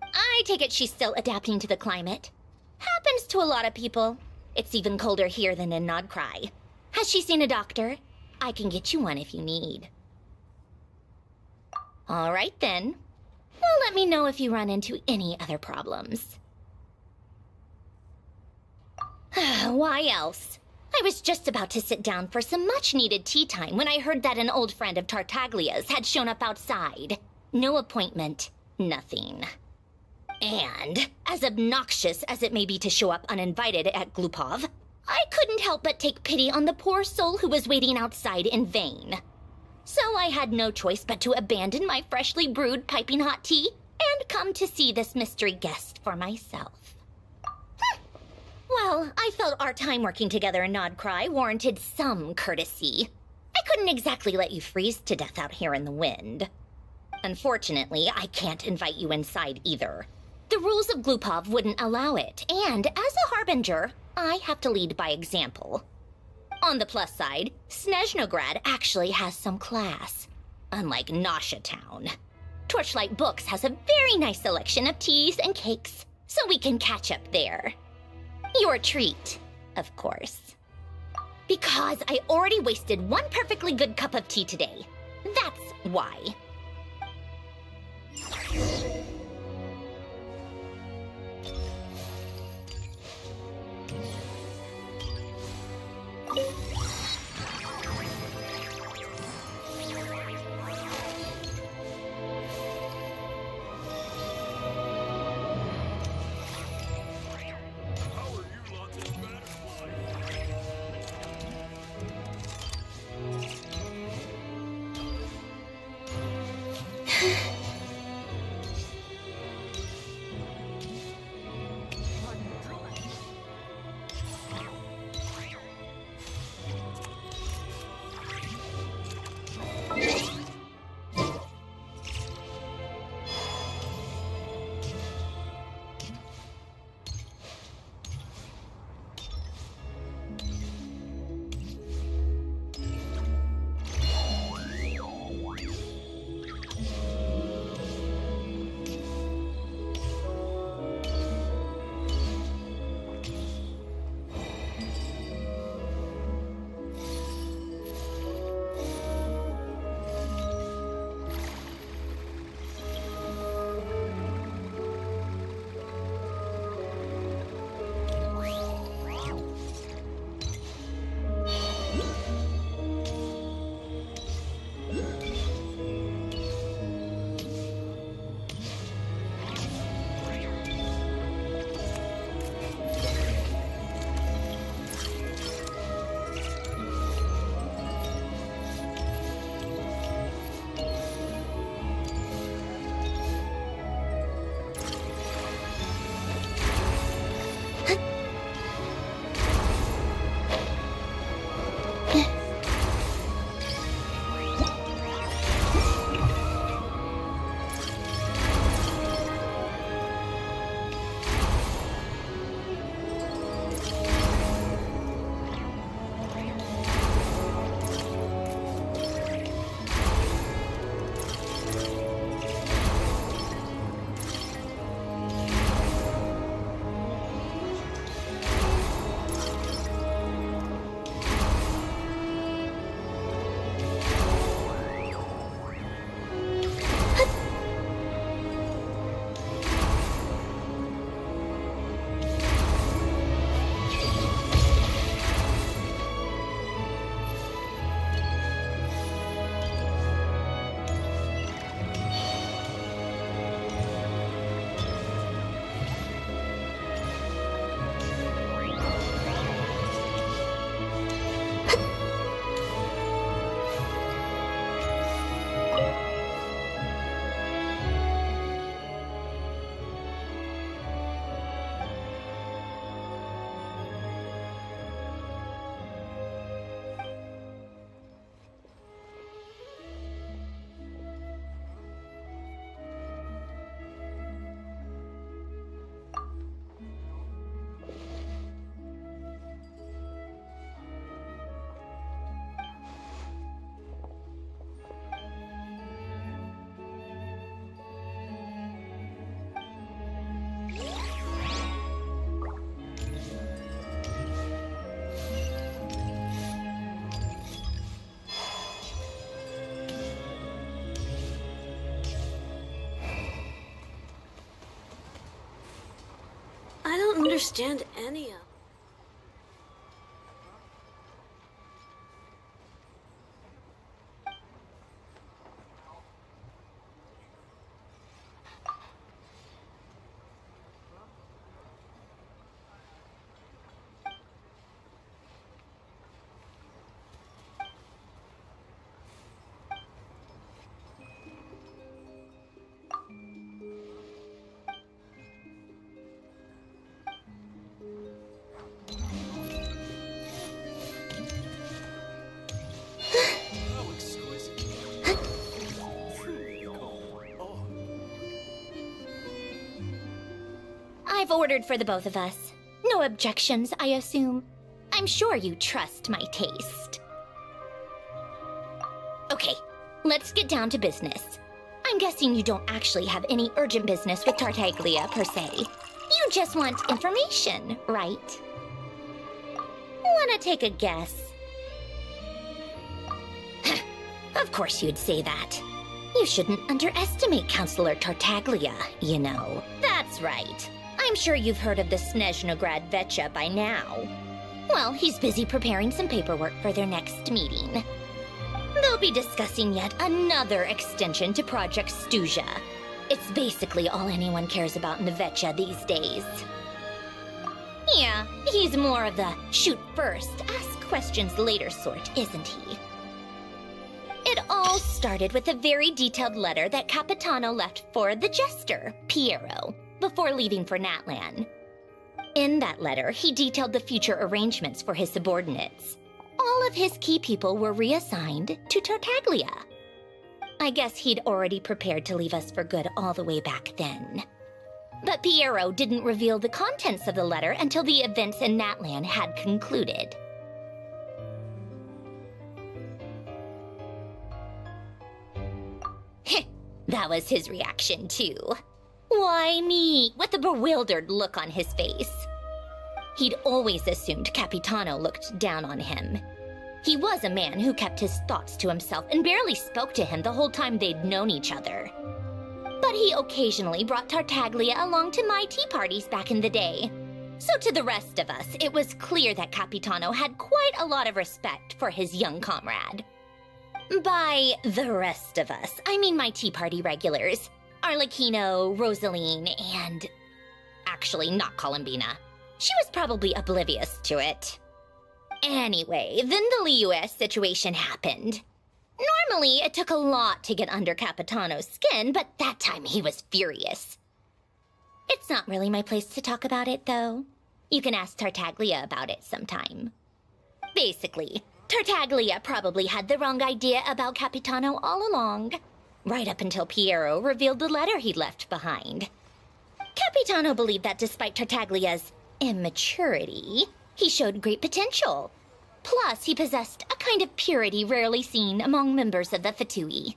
I take it she's still adapting to the climate. Happens to a lot of people. It's even colder here than in Nodcry. Has she seen a doctor? I can get you one if you need. All right then. Well, let me know if you run into any other problems. Why else? I was just about to sit down for some much-needed tea time when I heard that an old friend of Tartaglia's had shown up outside. No appointment, nothing. And, as obnoxious as it may be to show up uninvited at Glupov, I couldn't help but take pity on the poor soul who was waiting outside in vain. So I had no choice but to abandon my freshly brewed piping hot tea and come to see this mystery guest for myself. Well, I felt our time working together in Nodcry warranted some courtesy. I couldn't exactly let you freeze to death out here in the wind. Unfortunately, I can't invite you inside either. The rules of Glupov wouldn't allow it, and as a harbinger, I have to lead by example. On the plus side, Snezhnograd actually has some class, unlike Nasha Town. Torchlight Books has a very nice selection of teas and cakes, so we can catch up there. Your treat, of course. Because I already wasted one perfectly good cup of tea today. That's why. understand any of. I've ordered for the both of us. No objections, I assume. I'm sure you trust my taste. Okay, let's get down to business. I'm guessing you don't actually have any urgent business with Tartaglia, per se. You just want information, right? Wanna take a guess? Of course you'd say that. You shouldn't underestimate Counselor Tartaglia, you know. That's right. I'm sure you've heard of the Snezhnaya Vetcha by now. Well, he's busy preparing some paperwork for their next meeting. They'll be discussing yet another extension to Project Stuzha. It's basically all anyone cares about in the Vetcha these days. Yeah, he's more of the shoot first, ask questions later sort, isn't he? It all started with a very detailed letter that Capitano left for the jester, Piero, before leaving for Natlan. In that letter, he detailed the future arrangements for his subordinates. All of his key people were reassigned to Tartaglia. I guess he'd already prepared to leave us for good all the way back then. But Piero didn't reveal the contents of the letter until the events in Natlan had concluded. That was his reaction, too. Why me? With a bewildered look on his face. He'd always assumed Capitano looked down on him. He was a man who kept his thoughts to himself and barely spoke to him the whole time they'd known each other. But he occasionally brought Tartaglia along to my tea parties back in the day. So to the rest of us, it was clear that Capitano had quite a lot of respect for his young comrade. By the rest of us, I mean my tea party regulars. Arlecchino, Rosaline, and... actually, not Columbina. She was probably oblivious to it. Anyway, then the Liu's situation happened. Normally, it took a lot to get under Capitano's skin, but that time he was furious. It's not really my place to talk about it, though. You can ask Tartaglia about it sometime. Basically, Tartaglia probably had the wrong idea about Capitano all along. Right up until Piero revealed the letter he'd left behind. Capitano believed that despite Tartaglia's immaturity, he showed great potential. Plus, he possessed a kind of purity rarely seen among members of the Fatui.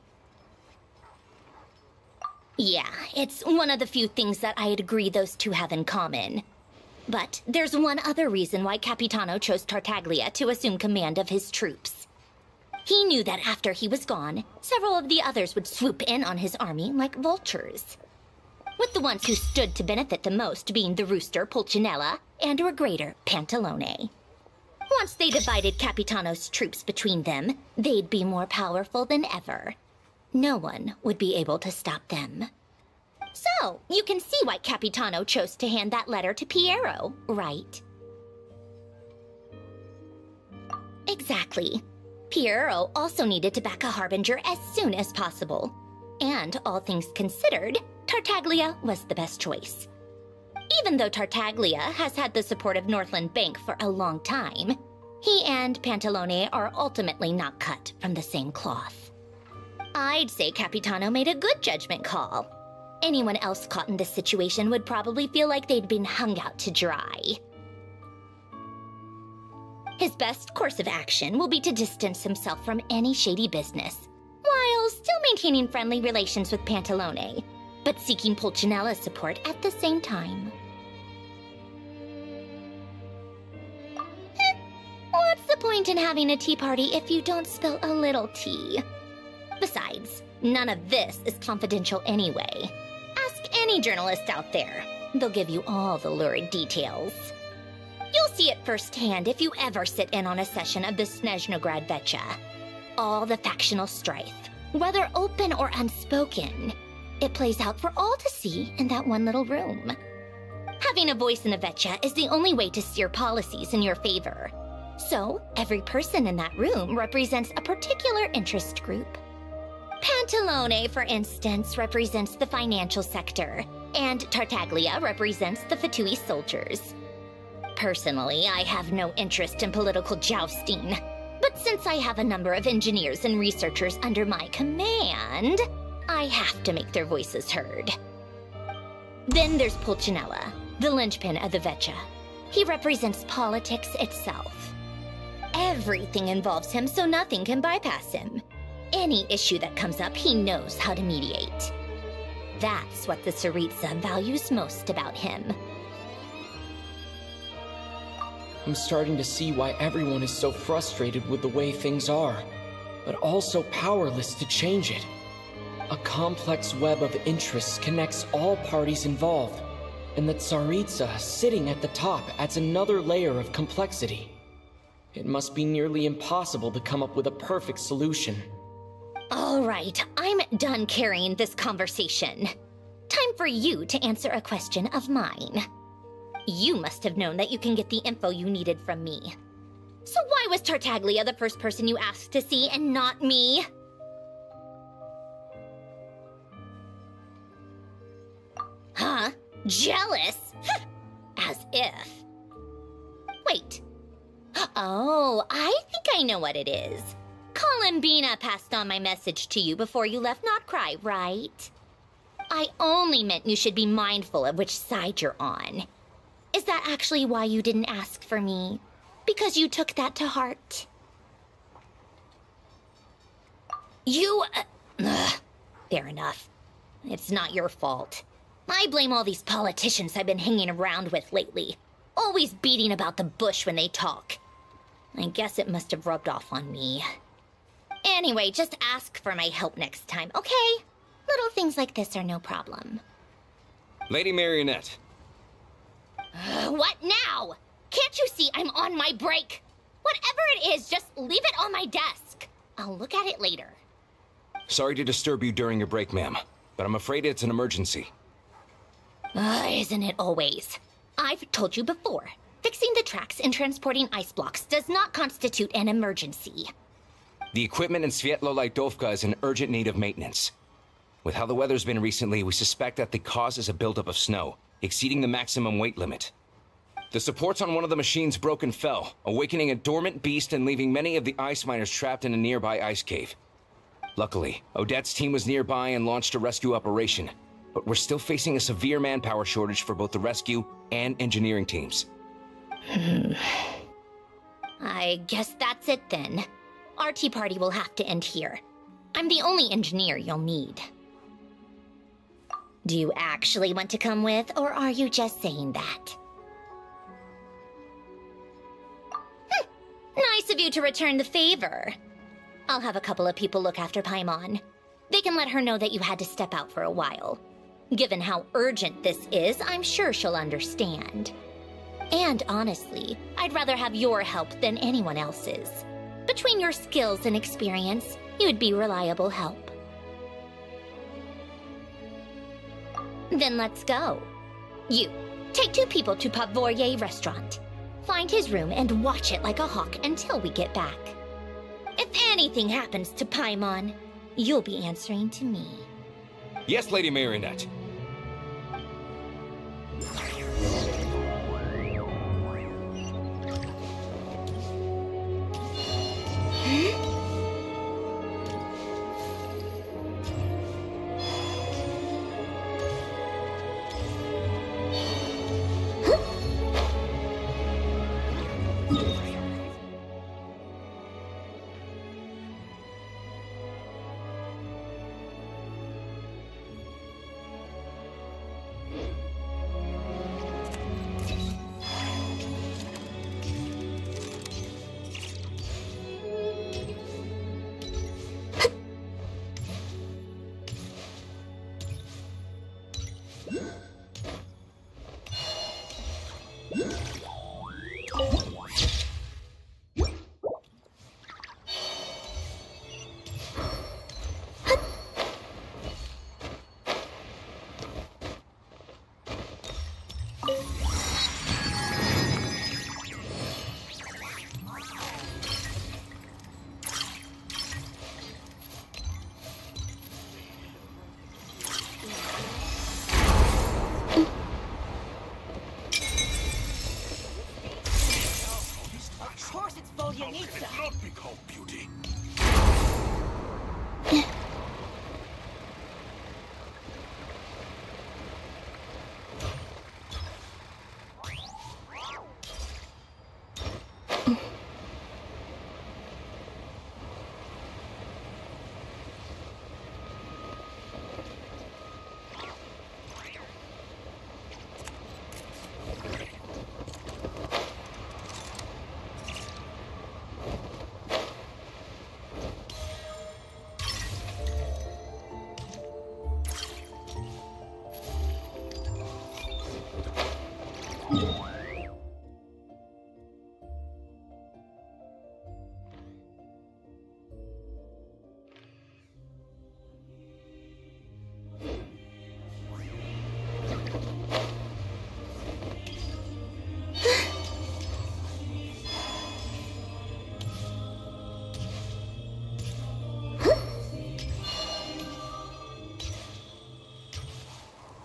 Yeah, it's one of the few things that I'd agree those two have in common. But there's one other reason why Capitano chose Tartaglia to assume command of his troops. He knew that after he was gone, several of the others would swoop in on his army like vultures. With the ones who stood to benefit the most being the rooster Pulcinella and Regrator Pantalone. Once they divided Capitano's troops between them, they'd be more powerful than ever. No one would be able to stop them. So, you can see why Capitano chose to hand that letter to Piero, right? Exactly. Piero also needed to back a harbinger as soon as possible. And, all things considered, Tartaglia was the best choice. Even though Tartaglia has had the support of Northland Bank for a long time, he and Pantalone are ultimately not cut from the same cloth. I'd say Capitano made a good judgment call. Anyone else caught in this situation would probably feel like they'd been hung out to dry. His best course of action will be to distance himself from any shady business, while still maintaining friendly relations with Pantalone, but seeking Pulcinella's support at the same time. What's the point in having a tea party if you don't spill a little tea? Besides, none of this is confidential anyway. Ask any journalist out there. They'll give you all the lurid details. You'll see it firsthand if you ever sit in on a session of the Snezhnaya Vecha. All the factional strife, whether open or unspoken, it plays out for all to see in that one little room. Having a voice in the Vecha is the only way to steer policies in your favor. So, every person in that room represents a particular interest group. Pantalone, for instance, represents the financial sector, and Tartaglia represents the Fatui soldiers. Personally, I have no interest in political jousting, but since I have a number of engineers and researchers under my command, I have to make their voices heard. Then there's Pulcinella, the linchpin of the Vecha. He represents politics itself. Everything involves him, so nothing can bypass him. Any issue that comes up, he knows how to mediate. That's what the Tsaritsa values most about him. I'm starting to see why everyone is so frustrated with the way things are, but also powerless to change it. A complex web of interests connects all parties involved, and the Tsaritsa sitting at the top adds another layer of complexity. It must be nearly impossible to come up with a perfect solution. All right, I'm done carrying this conversation. Time for you to answer a question of mine. You must have known that you can get the info you needed from me. So why was Tartaglia the first person you asked to see and not me? Huh? Jealous? As if. Wait. Oh, I think I know what it is. Columbina passed on my message to you before you left Notcry, right? I only meant you should be mindful of which side you're on. Is that actually why you didn't ask for me? Because you took that to heart? Fair enough. It's not your fault. I blame all these politicians I've been hanging around with lately. Always beating about the bush when they talk. I guess it must have rubbed off on me. Anyway, just ask for my help next time, okay? Little things like this are no problem. Lady Marionette. What now? Can't you see I'm on my break? Whatever it is, just leave it on my desk. I'll look at it later. Sorry to disturb you during your break, ma'am, but I'm afraid it's an emergency. Isn't it always? I've told you before, fixing the tracks and transporting ice blocks does not constitute an emergency. The equipment in Svietlo-Lightovka is in urgent need of maintenance. With how the weather's been recently, we suspect that the cause is a buildup of snow, exceeding the maximum weight limit. The supports on one of the machines broke and fell, awakening a dormant beast and leaving many of the ice miners trapped in a nearby ice cave. Luckily, Odette's team was nearby and launched a rescue operation, but we're still facing a severe manpower shortage for both the rescue and engineering teams. I guess that's it then. Our tea party will have to end here. I'm the only engineer you'll need. Do you actually want to come with, or are you just saying that? Nice of you to return the favor. I'll have a couple of people look after Paimon. They can let her know that you had to step out for a while. Given how urgent this is, I'm sure she'll understand. And honestly, I'd rather have your help than anyone else's. Between your skills and experience, you'd be reliable help. Then let's go. You, take 2 people to Pavoye restaurant. Find his room and watch it like a hawk until we get back. If anything happens to Paimon, you'll be answering to me. Yes, Lady Marionette. cannot be called beauty.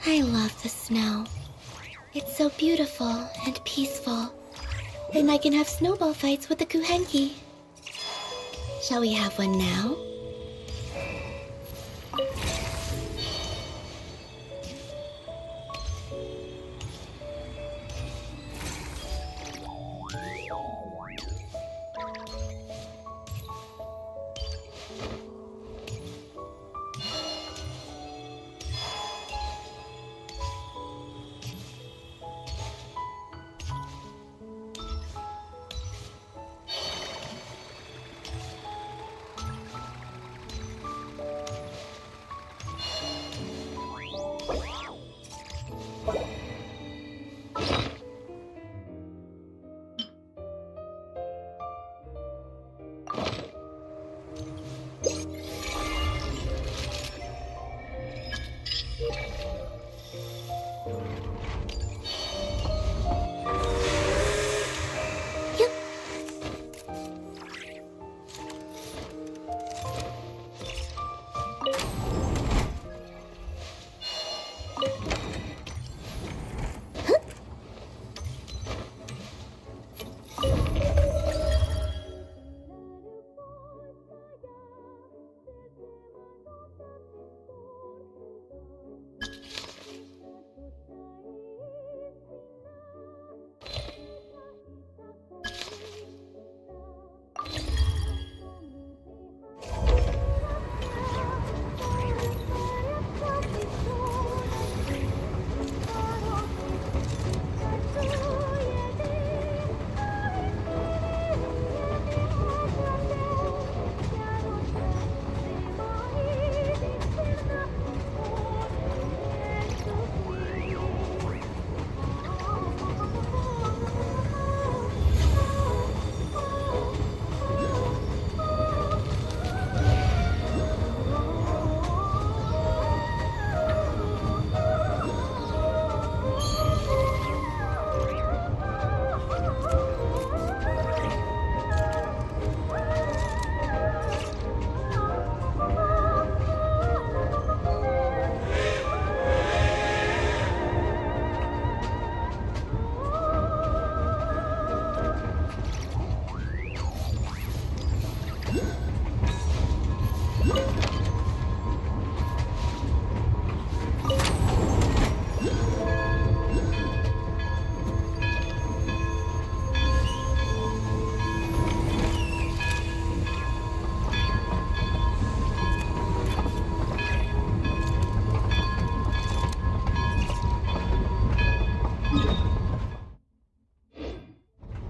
I love the snow. It's so beautiful and peaceful. And I can have snowball fights with the Kuhenki. Shall we have one now?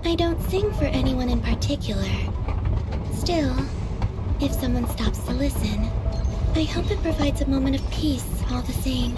I don't sing for anyone in particular. Still, if someone stops to listen, I hope it provides a moment of peace all the same.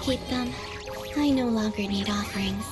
keep them. I no longer need offerings.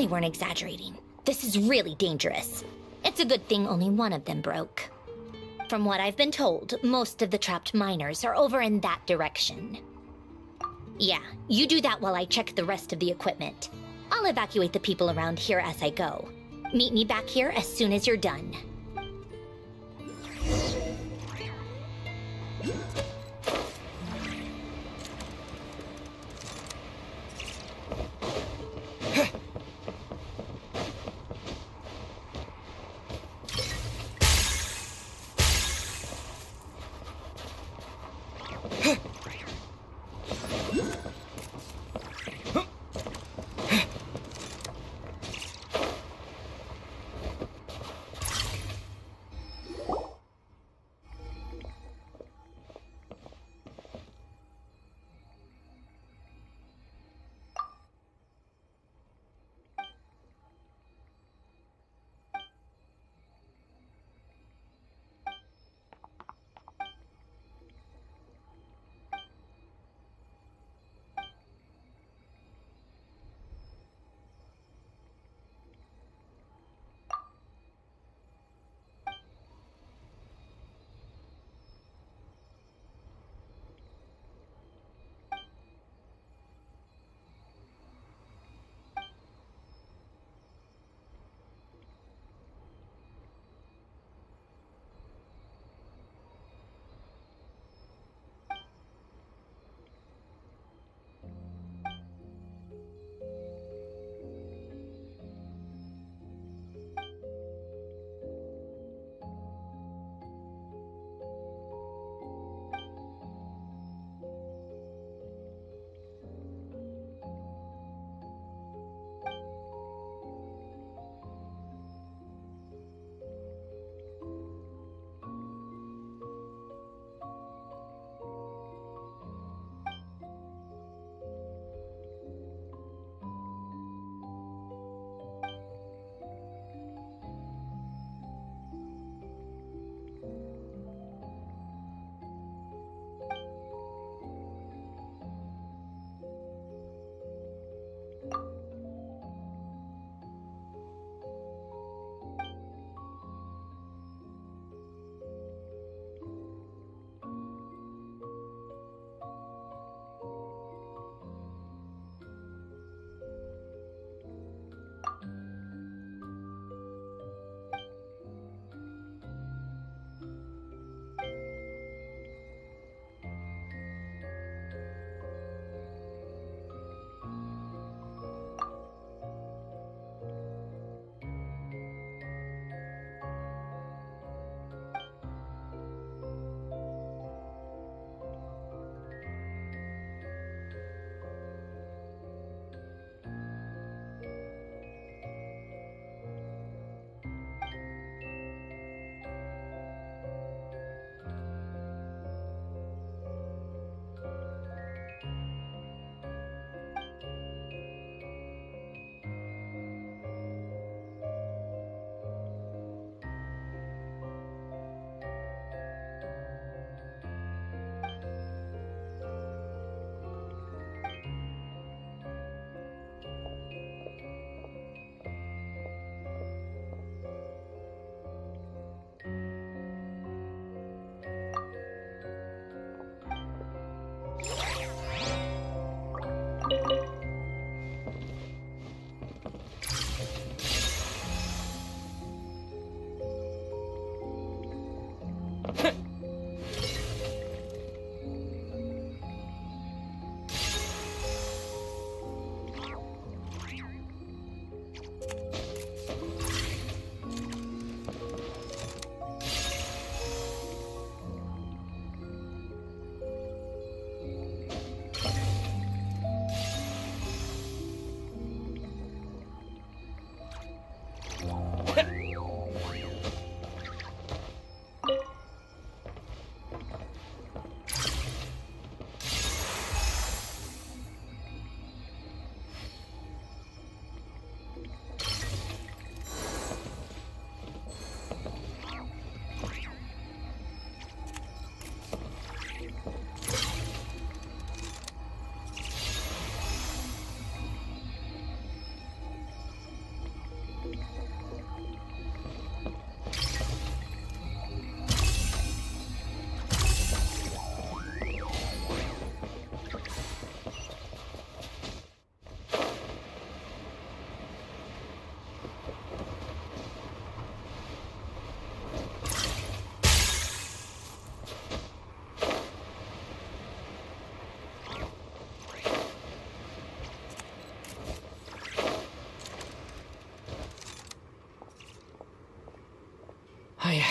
They weren't exaggerating. This is really dangerous. It's a good thing only one of them broke. From what I've been told, most of the trapped miners are over in that direction. Yeah, you do that while I check the rest of the equipment. I'll evacuate the people around here as I go. Meet me back here as soon as you're done.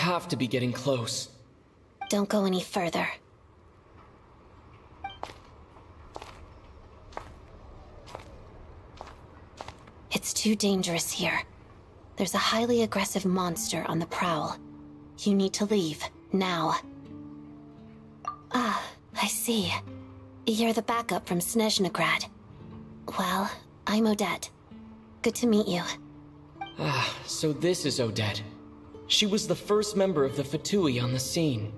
have to be getting close. Don't go any further. It's too dangerous here. There's a highly aggressive monster on the prowl. You need to leave, now. Ah, I see. You're the backup from Snezhnaya. Well, I'm Odette. Good to meet you. Ah, so this is Odette. She was the first member of the Fatui on the scene.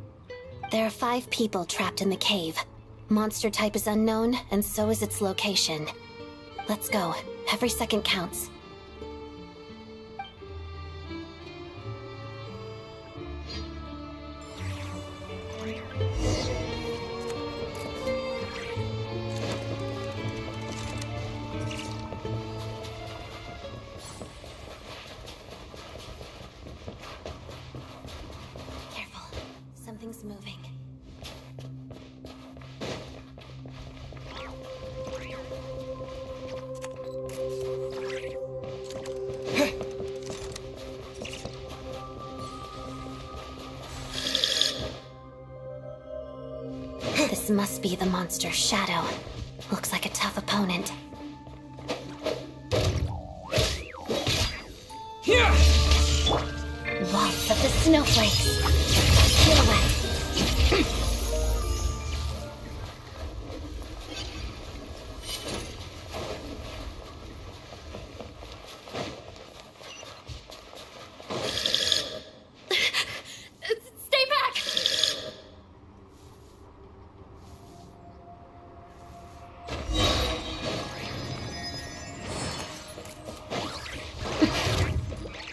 There are 5 people trapped in the cave. Monster type is unknown, and so is its location. Let's go. Every second counts. Careful. Something's moving. This must be the monster's shadow. Looks like a tough opponent. Waltz of the snowflakes. Pirouette. Stay back!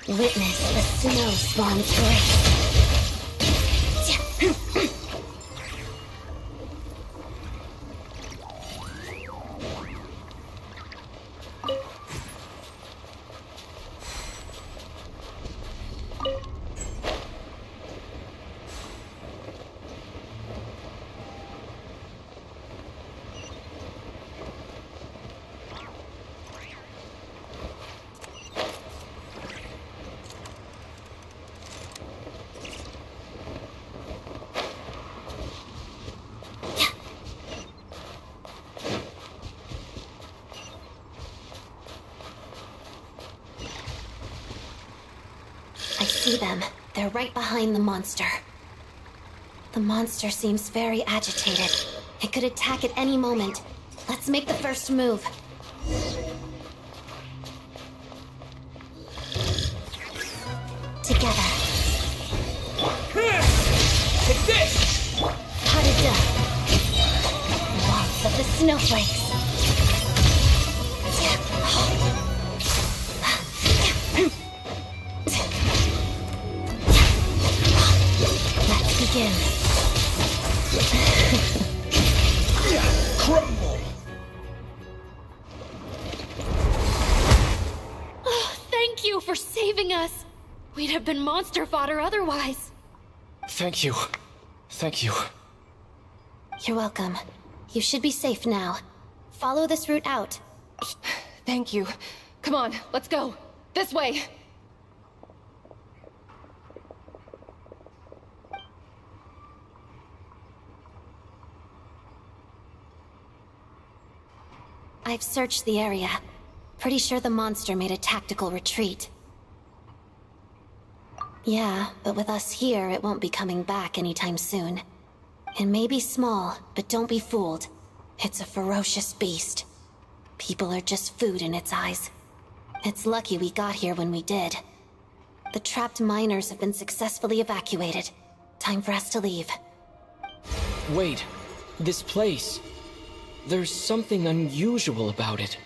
Witness the snow swarm's grace. I see them. They're right behind the monster. The monster seems very agitated. It could attack at any moment. Let's make the first move. Together. Take this! Pas-de-deux. Waltz of the snowflakes. Let's begin. Crumble! Oh, thank you for saving us. We'd have been monster fodder otherwise. Thank you. Thank you. You're welcome. You should be safe now. Follow this route out. Thank you. Come on, let's go. This way. I've searched the area. Pretty sure the monster made a tactical retreat. Yeah, but with us here, it won't be coming back anytime soon. It may be small, but don't be fooled. It's a ferocious beast. People are just food in its eyes. It's lucky we got here when we did. The trapped miners have been successfully evacuated. Time for us to leave. Wait, this place. There's something unusual about it.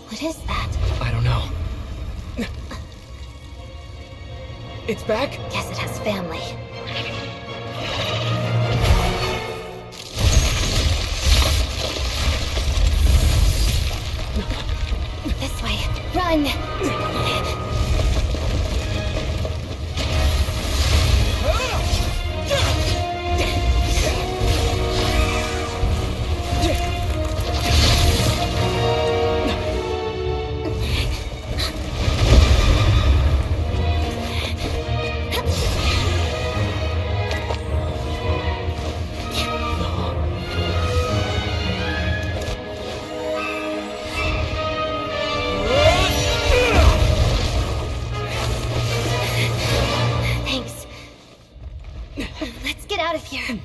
What is that? I don't know. It's back? Guess it has family. Run! Thanks. Let's get out of here.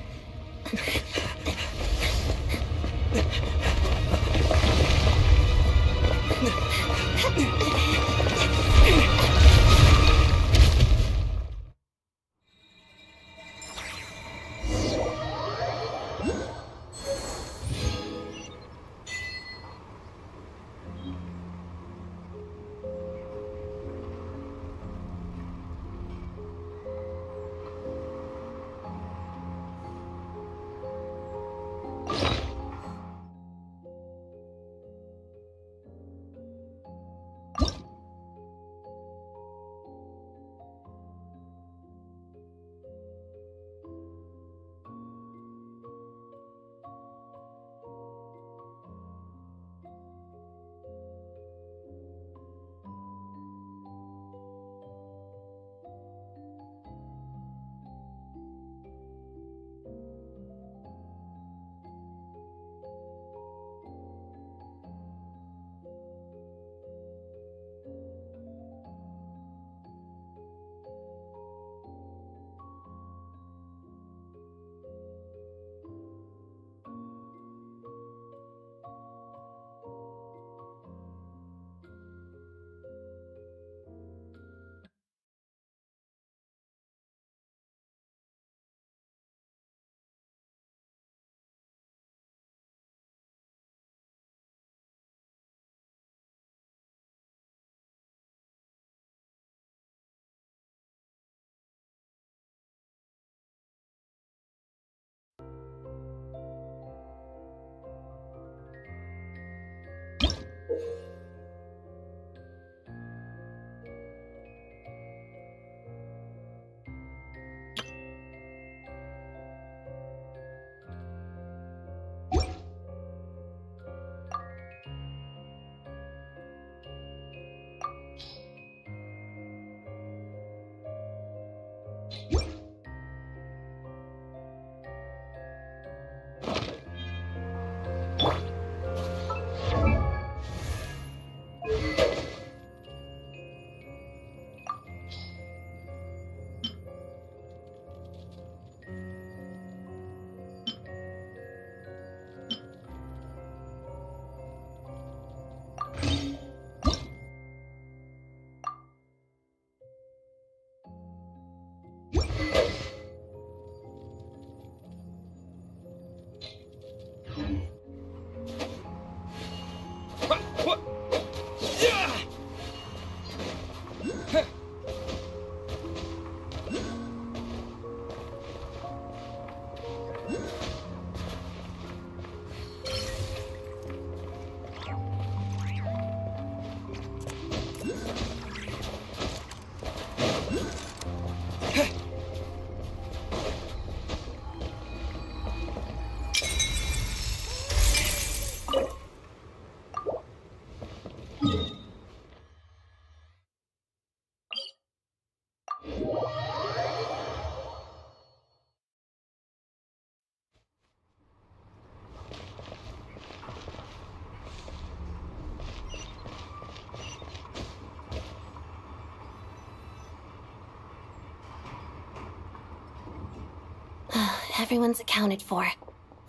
Everyone's accounted for.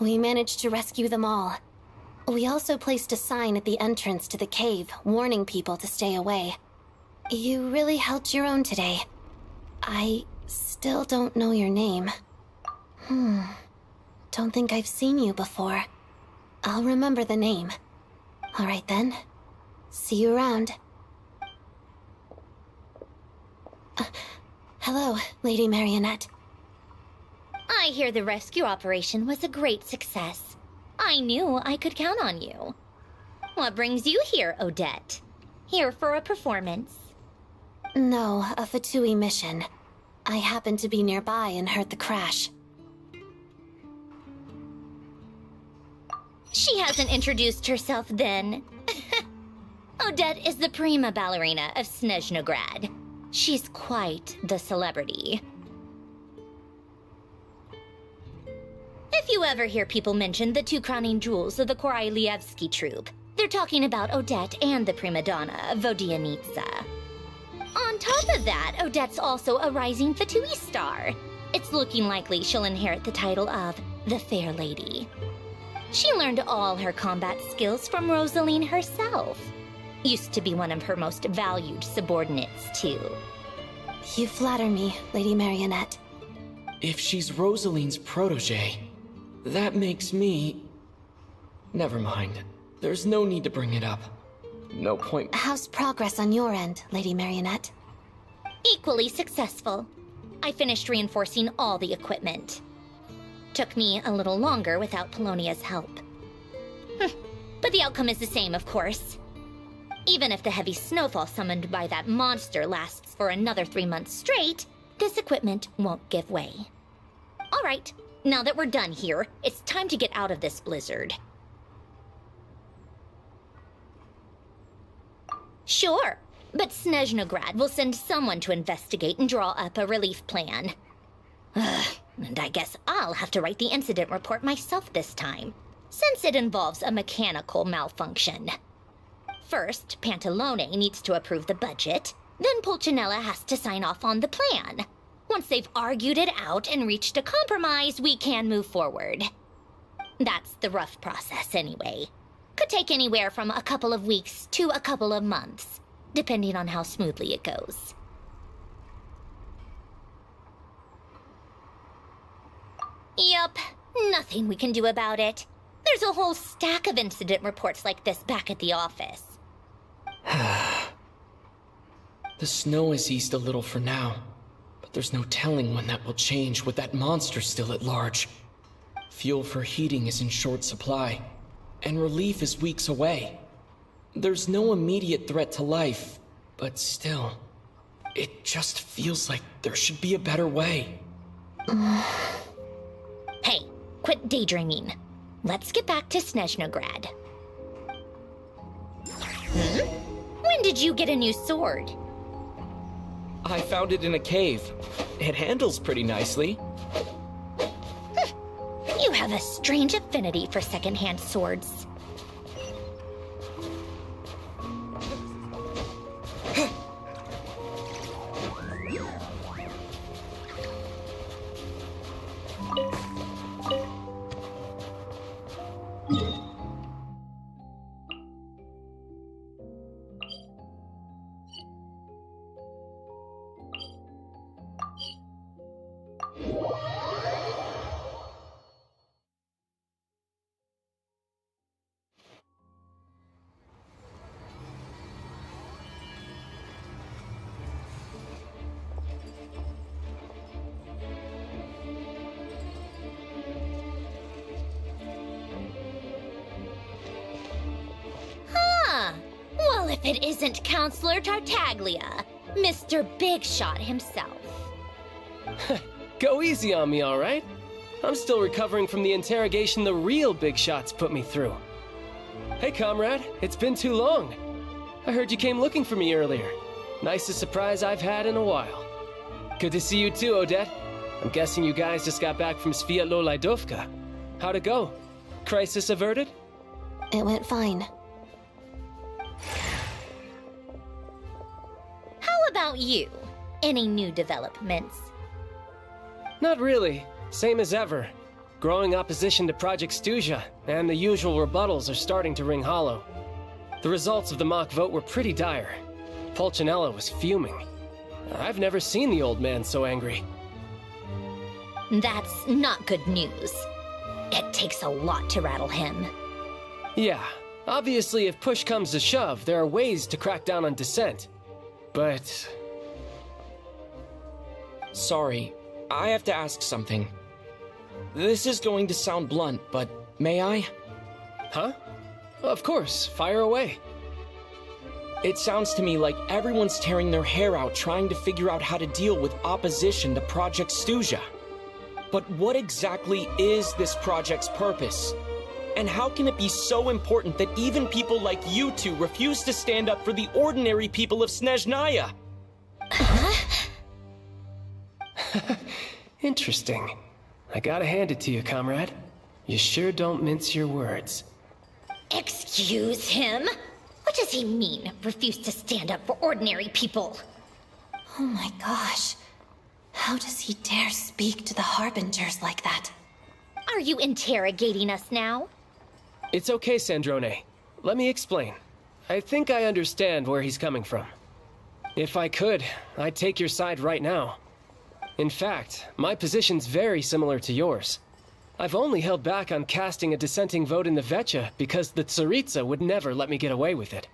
We managed to rescue them all. We also placed a sign at the entrance to the cave, warning people to stay away. You really held your own today. I still don't know your name. Don't think I've seen you before. I'll remember the name. All right then. See you around. Hello, Lady Marionette. I hear the rescue operation was a great success. I knew I could count on you. What brings you here, Odette? Here for a performance? No, a Fatui mission. I happened to be nearby and heard the crash. She hasn't introduced herself then. Odette is the prima ballerina of Snezhnograd. She's quite the celebrity. If you ever hear people mention the two crowning jewels of the Korailievsky troupe, they're talking about Odette and the prima donna, Vodianitsa. On top of that, Odette's also a rising Fatui star. It's looking likely she'll inherit the title of the Fair Lady. She learned all her combat skills from Rosaline herself. Used to be one of her most valued subordinates, too. You flatter me, Lady Marionette. If she's Rosaline's protege, that makes me... Never mind. There's no need to bring it up. No point. How's progress on your end, Lady Marionette? Equally successful. I finished reinforcing all the equipment. Took me a little longer without Polonia's help. But the outcome is the same, of course. Even if the heavy snowfall summoned by that monster lasts for another 3 months straight, this equipment won't give way. All right, now that we're done here, it's time to get out of this blizzard. Sure, but Snezhnograd will send someone to investigate and draw up a relief plan. And I guess I'll have to write the incident report myself this time, since it involves a mechanical malfunction. First, Pantalone needs to approve the budget, then Pulcinella has to sign off on the plan. Once they've argued it out and reached a compromise, we can move forward. That's the rough process anyway. Could take anywhere from a couple of weeks to a couple of months, depending on how smoothly it goes. Yup, nothing we can do about it. There's a whole stack of incident reports like this back at the office. The snow has eased a little for now, but there's no telling when that will change with that monster still at large. Fuel for heating is in short supply, and relief is weeks away. There's no immediate threat to life, but still, it just feels like there should be a better way. Hey, quit daydreaming. Let's get back to Snezhnograd. When did you get a new sword? I found it in a cave. It handles pretty nicely. You have a strange affinity for secondhand swords. Well, if it isn't Counselor Tartaglia, Mr. Big Shot himself. Go easy on me, all right? I'm still recovering from the interrogation the real Big Shots put me through. Hey, comrade, it's been too long. I heard you came looking for me earlier. Nicest surprise I've had in a while. Good to see you too, Odette. I'm guessing you guys just got back from Sviatlo Laidovka. How'd it go? Crisis averted? It went fine. How about you? Any new developments? Not really. Same as ever. Growing opposition to Project Stuja, and the usual rebuttals are starting to ring hollow. The results of the mock vote were pretty dire. Pulcinella was fuming. I've never seen the old man so angry. That's not good news. It takes a lot to rattle him. Yeah, obviously if push comes to shove, there are ways to crack down on dissent. But... Sorry, I have to ask something. This is going to sound blunt, but may I? Huh? Of course, fire away. It sounds to me like everyone's tearing their hair out trying to figure out how to deal with opposition to Project Snezhnaya. But what exactly is this project's purpose? And how can it be so important that even people like you two refuse to stand up for the ordinary people of Snezhnaya? Interesting. I gotta hand it to you, comrade. You sure don't mince your words. Excuse him? What does he mean, refuse to stand up for ordinary people? Oh my gosh. How does he dare speak to the Harbingers like that? Are you interrogating us now? It's okay, Sandrone. Let me explain. I think I understand where he's coming from. If I could, I'd take your side right now. In fact, my position's very similar to yours. I've only held back on casting a dissenting vote in the Vecha because the Tsaritsa would never let me get away with it.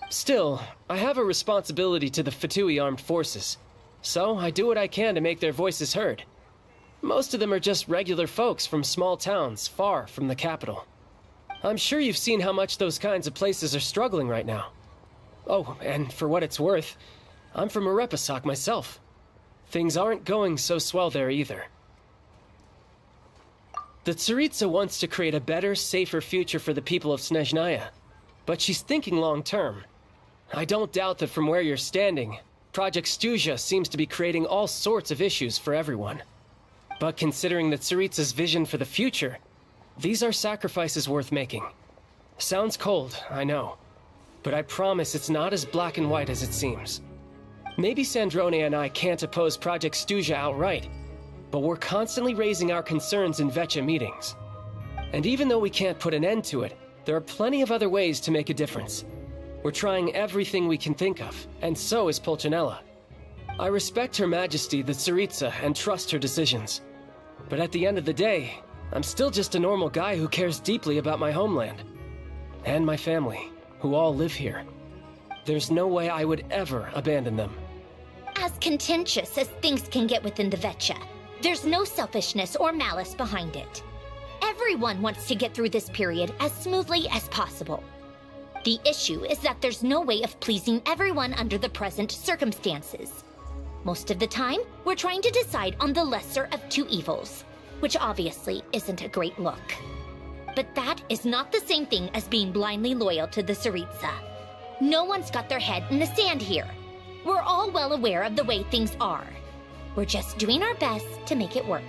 Still, I have a responsibility to the Fatui armed forces, so I do what I can to make their voices heard. Most of them are just regular folks from small towns far from the capital. I'm sure you've seen how much those kinds of places are struggling right now. Oh, and for what it's worth, I'm from Arepasak myself. Things aren't going so swell there either. The Tsaritsa wants to create a better, safer future for the people of Snezhnaya, but she's thinking long-term. I don't doubt that from where you're standing, Project Snezhnaya seems to be creating all sorts of issues for everyone. But considering the Tsaritsa's vision for the future, these are sacrifices worth making. Sounds cold, I know, but I promise it's not as black and white as it seems. Maybe Sandrone and I can't oppose Project Snezhnaya outright, but we're constantly raising our concerns in Vecha meetings. And even though we can't put an end to it, there are plenty of other ways to make a difference. We're trying everything we can think of, and so is Pulcinella. I respect Her Majesty the Tsaritsa and trust her decisions. But at the end of the day, I'm still just a normal guy who cares deeply about my homeland. And my family, who all live here. There's no way I would ever abandon them. As contentious as things can get within the Vecha, there's no selfishness or malice behind it. Everyone wants to get through this period as smoothly as possible. The issue is that there's no way of pleasing everyone under the present circumstances. Most of the time, we're trying to decide on the lesser of two evils, which obviously isn't a great look. But that is not the same thing as being blindly loyal to the Tsaritsa. No one's got their head in the sand here. We're all well aware of the way things are. We're just doing our best to make it work.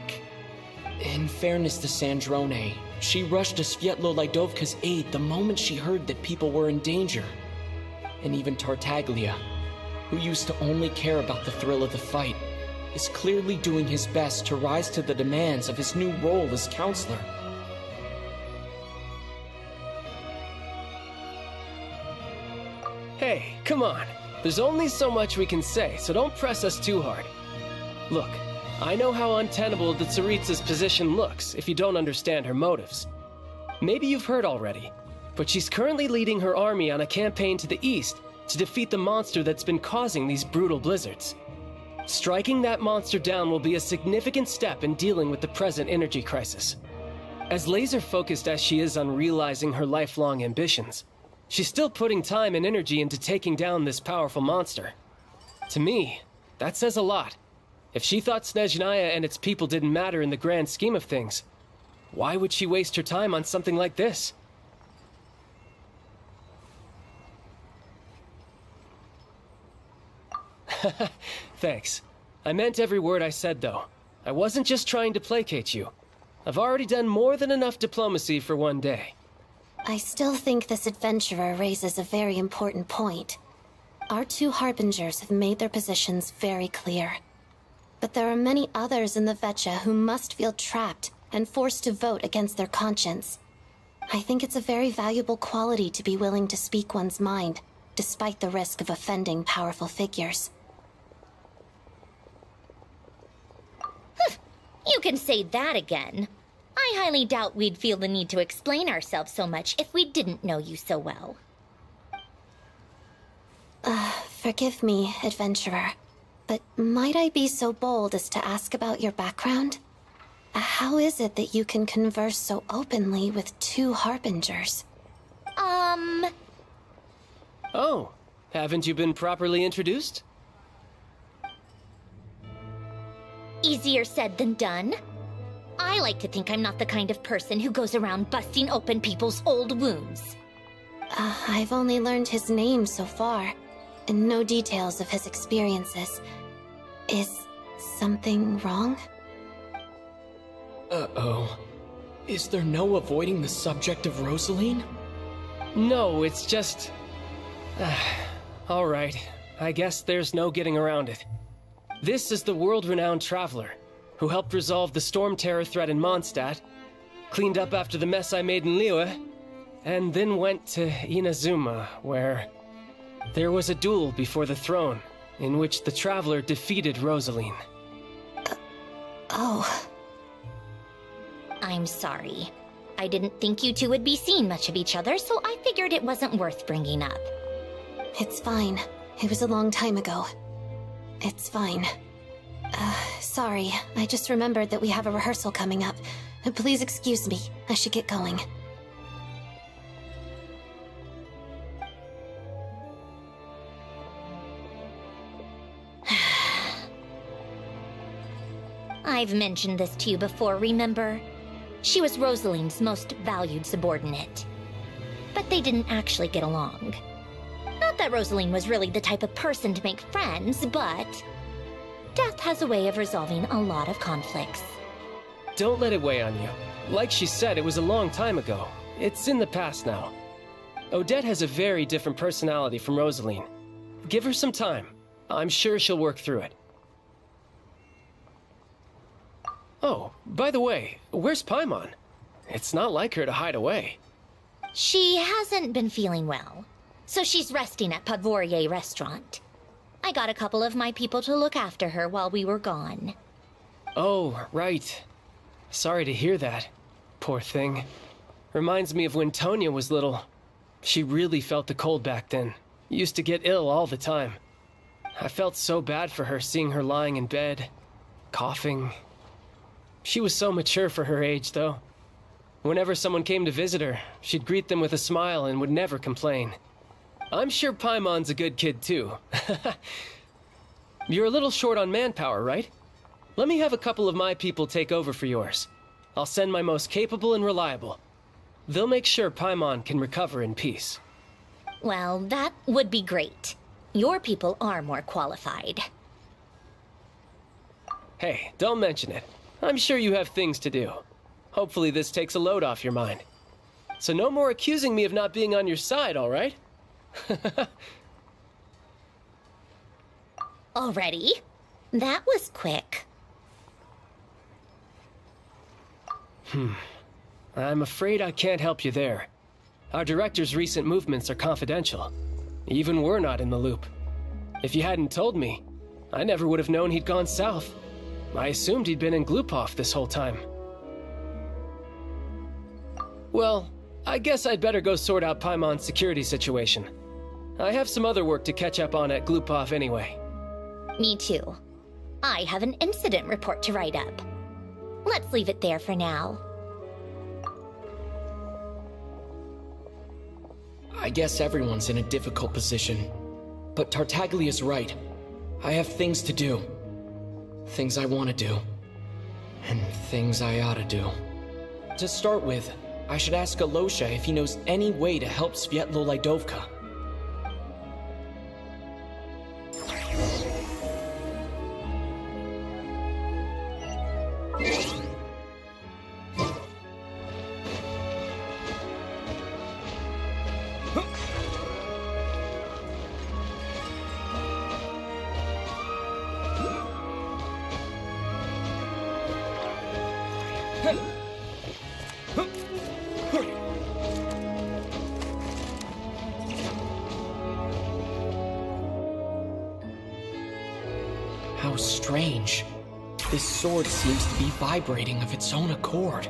In fairness to Sandrone, she rushed to Svietlo Lidovka's aid the moment she heard that people were in danger. And even Tartaglia, who used to only care about the thrill of the fight, is clearly doing his best to rise to the demands of his new role as counselor. Hey, come on. There's only so much we can say, so don't press us too hard. Look, I know how untenable the Tsaritsa's position looks if you don't understand her motives. Maybe you've heard already, but she's currently leading her army on a campaign to the east to defeat the monster that's been causing these brutal blizzards. Striking that monster down will be a significant step in dealing with the present energy crisis. As laser-focused as she is on realizing her lifelong ambitions, she's still putting time and energy into taking down this powerful monster. To me, that says a lot. If she thought Snezhnaya and its people didn't matter in the grand scheme of things, why would she waste her time on something like this? Thanks. I meant every word I said, though. I wasn't just trying to placate you. I've already done more than enough diplomacy for one day. I still think this adventurer raises a very important point. Our two Harbingers have made their positions very clear. But there are many others in the Vecha who must feel trapped and forced to vote against their conscience. I think it's a very valuable quality to be willing to speak one's mind, despite the risk of offending powerful figures. You can say that again. I highly doubt we'd feel the need to explain ourselves so much if we didn't know you so well. Forgive me, adventurer, but might I be so bold as to ask about your background? How is it that you can converse so openly with two Harbingers? Oh, Haven't you been properly introduced? Easier said than done. I like to think I'm not the kind of person who goes around busting open people's old wounds. I've only learned his name so far, and no details of his experiences. Is something wrong? Uh-oh. Is there no avoiding the subject of Rosaline? No, it's just... Alright, I guess there's no getting around it. This is the world-renowned traveler, who helped resolve the storm terror threat in Mondstadt, cleaned up after the mess I made in Liyue, and then went to Inazuma, where there was a duel before the throne, in which the traveler defeated Rosaline. Oh. I'm sorry. I didn't think you two would be seeing much of each other, so I figured it wasn't worth bringing up. It's fine. It was a long time ago. It's fine. Sorry. I just remembered that we have a rehearsal coming up. Please excuse me. I should get going. I've mentioned this to you before, remember? She was Rosaline's most valued subordinate. But they didn't actually get along. Not that Rosaline was really the type of person to make friends, but death has a way of resolving a lot of conflicts. Don't let it weigh on you. Like she said, it was a long time ago. It's in the past now. Odette has a very different personality from Rosaline. Give her some time. I'm sure she'll work through it. Oh, by the way, where's Paimon? It's not like her to hide away. She hasn't been feeling well, so she's resting at Podvorier Restaurant. I got a couple of my people to look after her while we were gone. Oh, right. Sorry to hear that. Poor thing. Reminds me of when Tonya was little. She really felt the cold back then. Used to get ill all the time. I felt so bad for her seeing her lying in bed, coughing. She was so mature for her age, though. Whenever someone came to visit her, she'd greet them with a smile and would never complain. I'm sure Paimon's a good kid, too. You're a little short on manpower, right? Let me have a couple of my people take over for yours. I'll send my most capable and reliable. They'll make sure Paimon can recover in peace. Well, that would be great. Your people are more qualified. Hey, don't mention it. I'm sure you have things to do. Hopefully this takes a load off your mind. So no more accusing me of not being on your side, all right? Already? That was quick. I'm afraid I can't help you there. Our director's recent movements are confidential. Even we're not in the loop. If you hadn't told me, I never would have known he'd gone south. I assumed he'd been in Glupov this whole time. Well, I guess I'd better go sort out Paimon's security situation. I have some other work to catch up on at Glupov anyway. Me too. I have an incident report to write up. Let's leave it there for now. I guess everyone's in a difficult position. But Tartaglia's right. I have things to do. Things I want to do. And things I ought to do. To start with, I should ask Alosha if he knows any way to help Svietlo Lydovka. How strange. This sword seems to be vibrating of its own accord.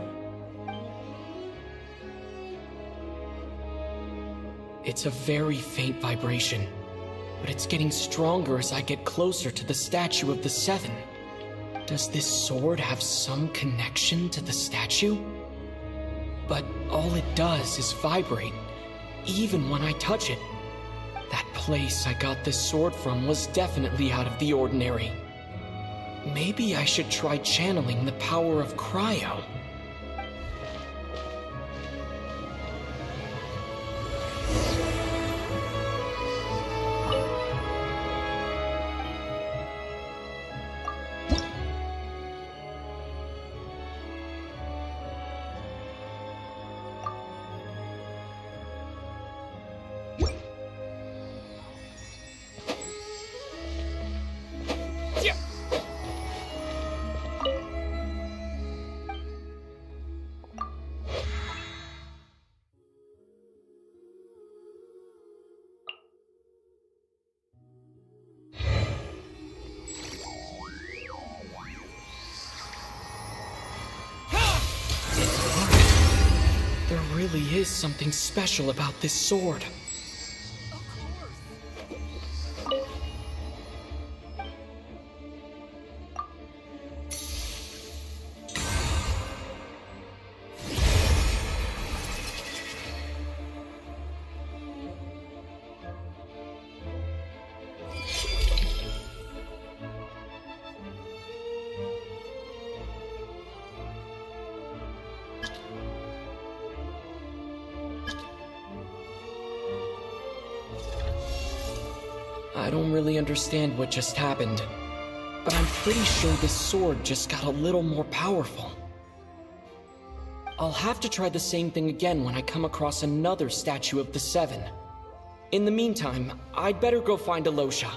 It's a very faint vibration, but it's getting stronger as I get closer to the statue of the Seven. Does this sword have some connection to the statue? But all it does is vibrate, even when I touch it. That place I got this sword from was definitely out of the ordinary. Maybe I should try channeling the power of cryo. There really is something special about this sword. I don't really understand what just happened, but I'm pretty sure this sword just got a little more powerful. I'll have to try the same thing again when I come across another statue of the Seven. In the meantime, I'd better go find Alosha.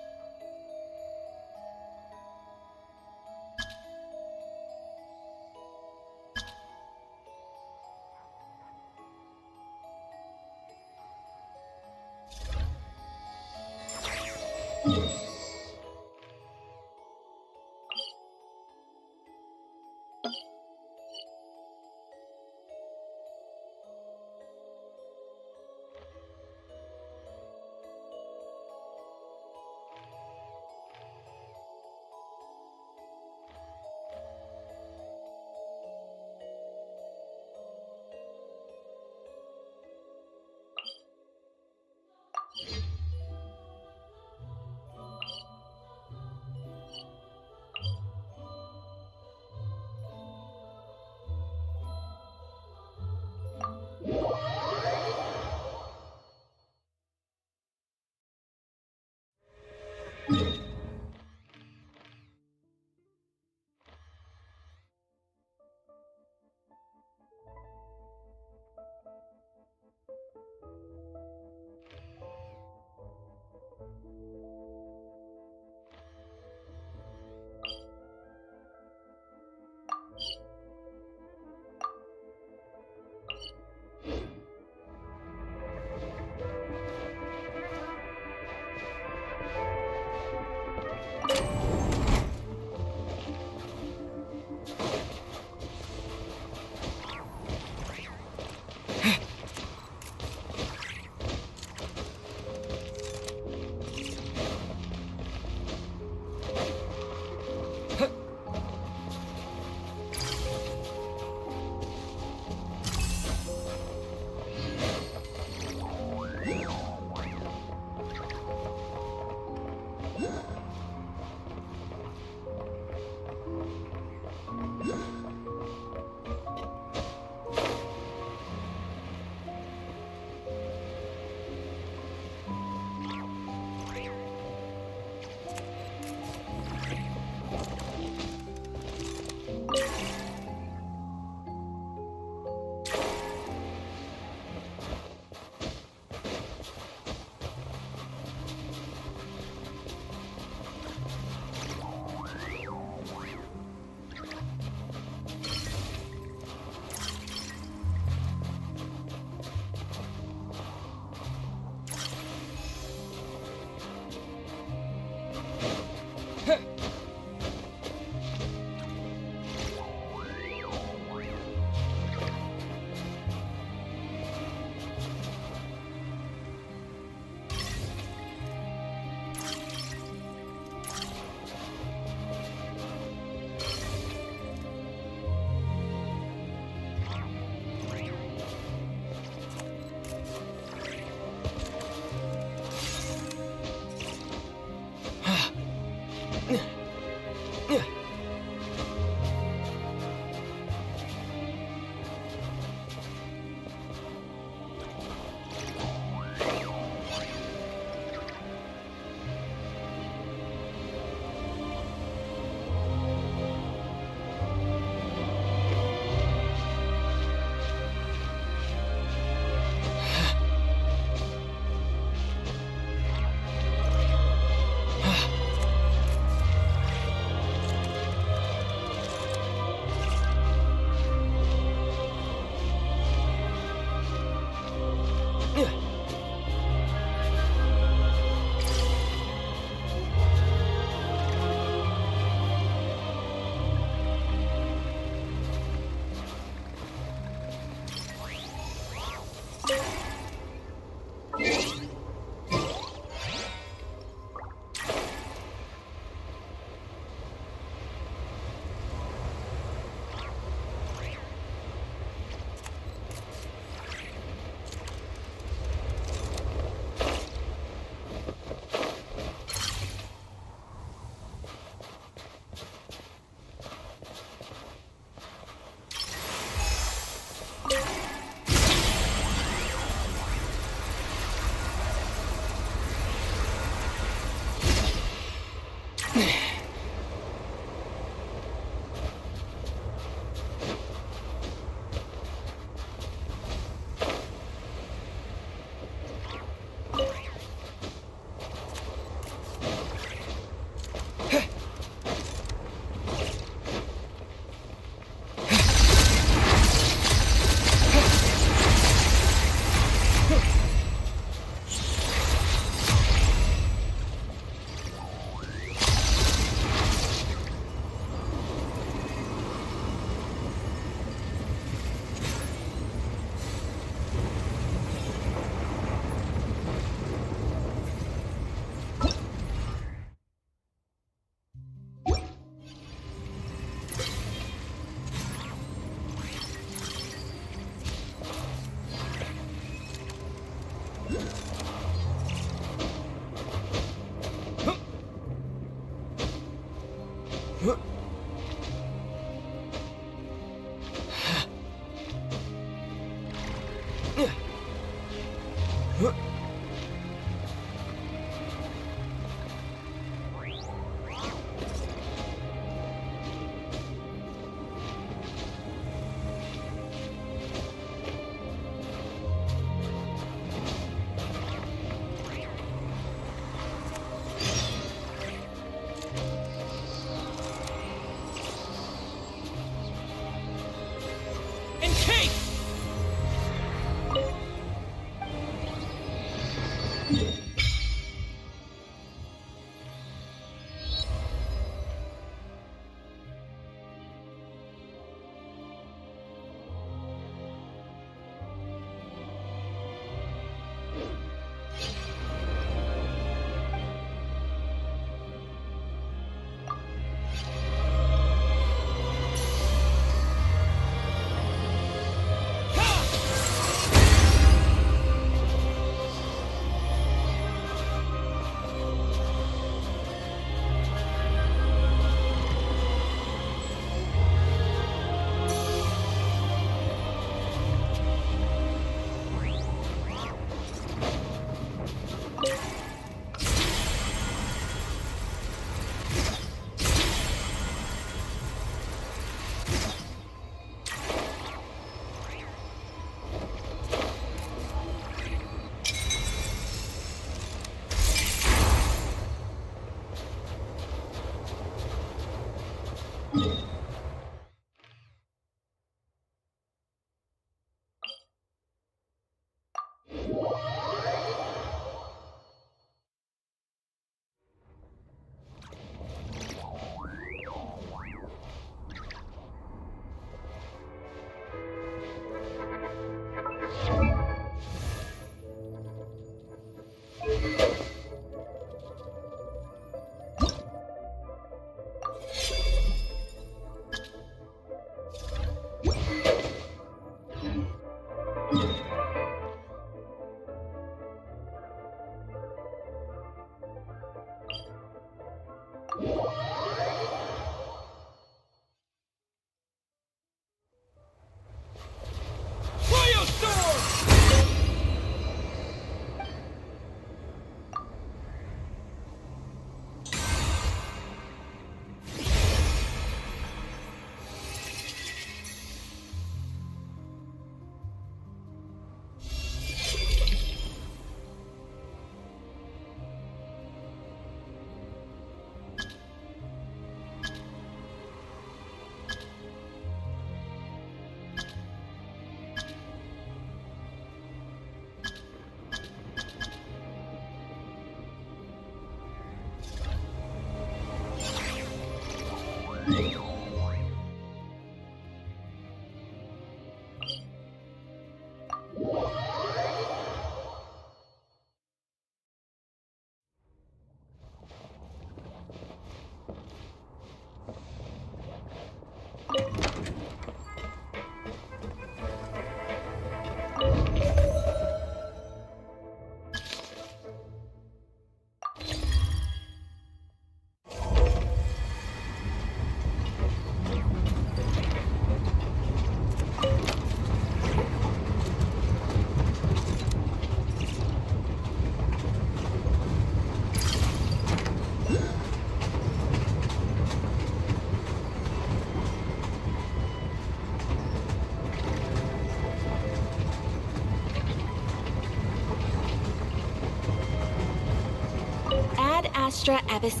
Astra Abyss.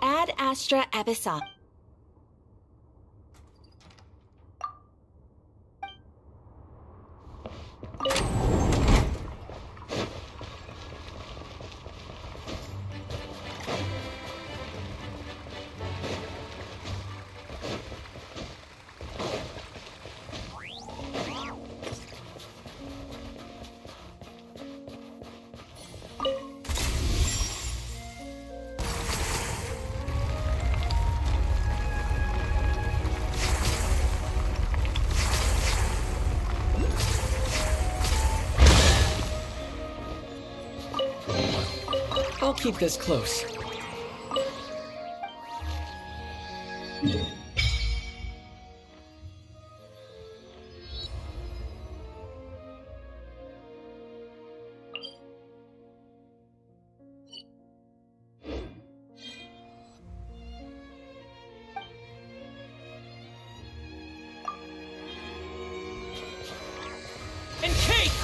Ad Astra Abyssa. I'll keep this close. And Kate!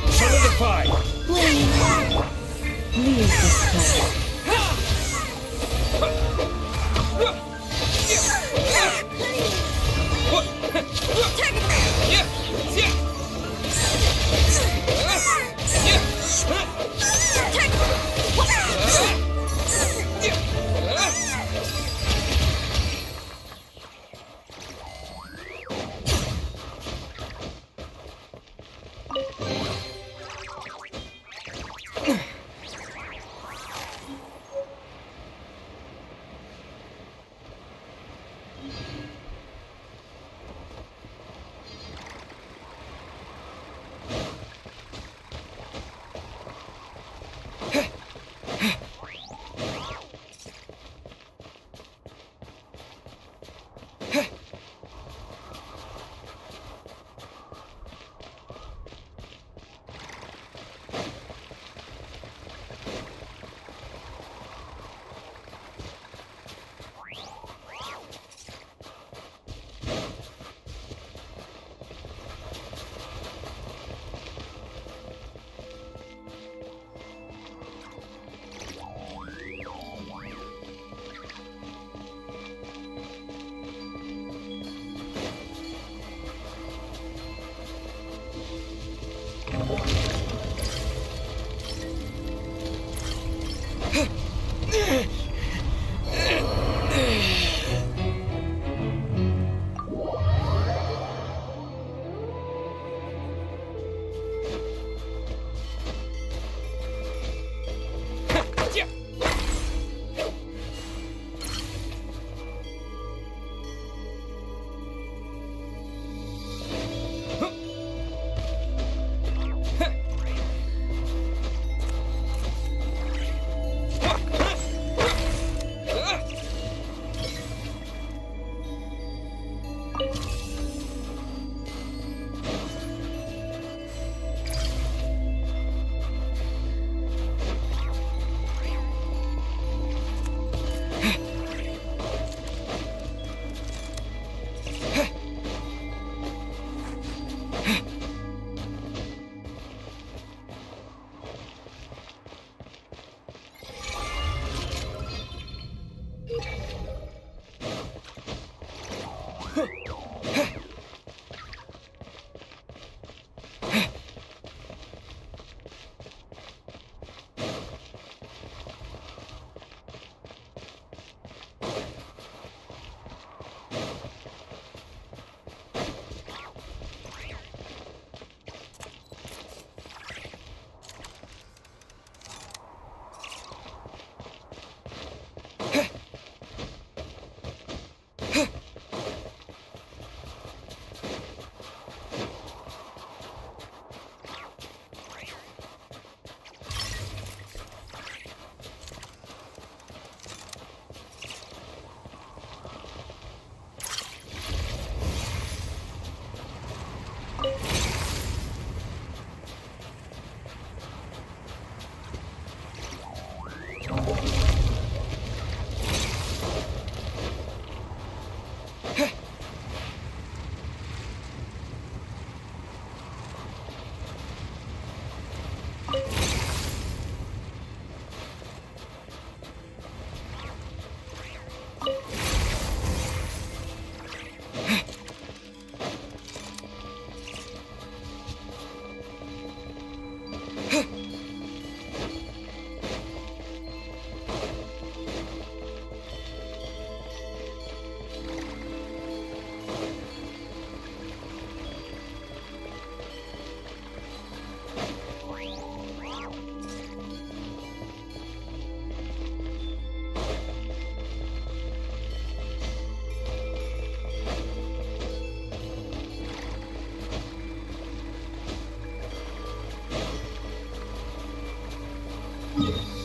Solidify! Leave this place. Yeah.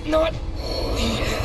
not the end.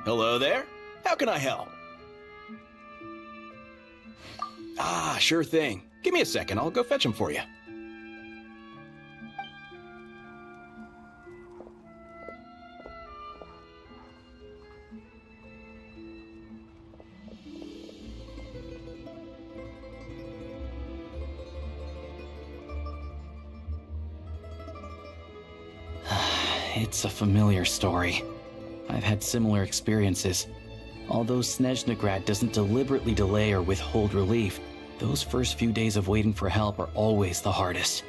Hello there. How can I help? Ah, sure thing. Give me a second. I'll go fetch him for you. It's a familiar story. I've had similar experiences. Although Snezhnaya doesn't deliberately delay or withhold relief, those first few days of waiting for help are always the hardest.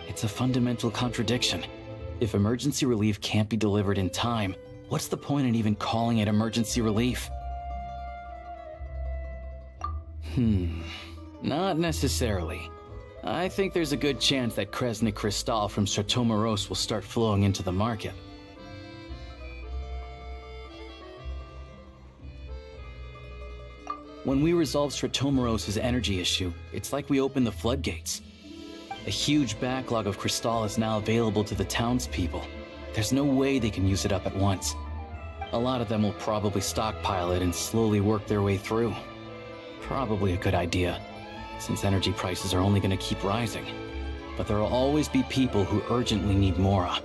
It's a fundamental contradiction. If emergency relief can't be delivered in time, what's the point in even calling it emergency relief? Not necessarily. I think there's a good chance that Kresnik Crystal from Stratomoros will start flowing into the market. When we resolve Stratomoros' energy issue, it's like we open the floodgates. A huge backlog of crystal is now available to the townspeople. There's no way they can use it up at once. A lot of them will probably stockpile it and slowly work their way through. Probably a good idea, since energy prices are only going to keep rising. But there will always be people who urgently need Mora.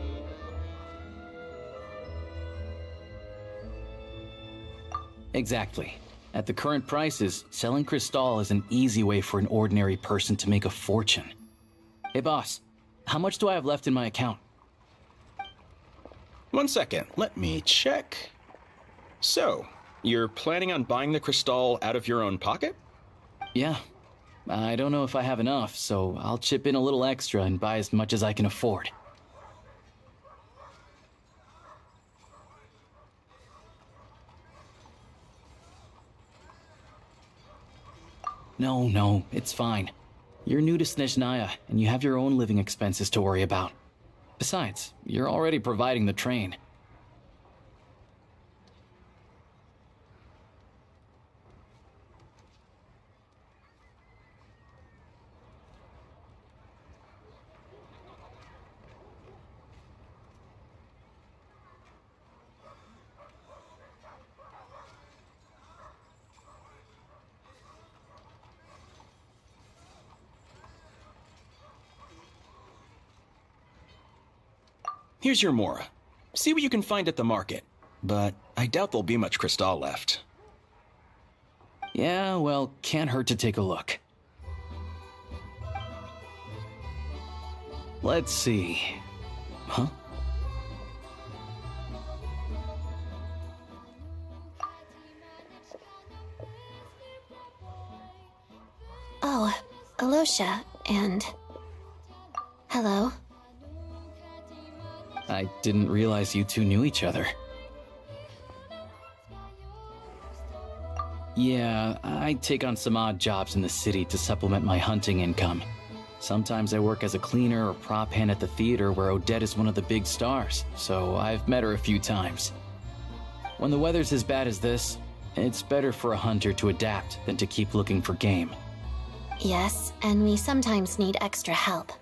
Exactly. At the current prices, selling Crystal is an easy way for an ordinary person to make a fortune. Hey boss, how much do I have left in my account? 1 second, let me check. So, you're planning on buying the Crystal out of your own pocket? Yeah. I don't know if I have enough, so I'll chip in a little extra and buy as much as I can afford. No, it's fine. You're new to Snezhnaya, and you have your own living expenses to worry about. Besides, you're already providing the train. Here's your Mora. See what you can find at the market. But I doubt there'll be much Crystal left. Yeah, well, can't hurt to take a look. Let's see. Huh? Oh, Alosha, and... Hello. I didn't realize you two knew each other. Yeah, I take on some odd jobs in the city to supplement my hunting income. Sometimes I work as a cleaner or prop hand at the theater where Odette is one of the big stars, so I've met her a few times. When the weather's as bad as this, it's better for a hunter to adapt than to keep looking for game. Yes, and we sometimes need extra help.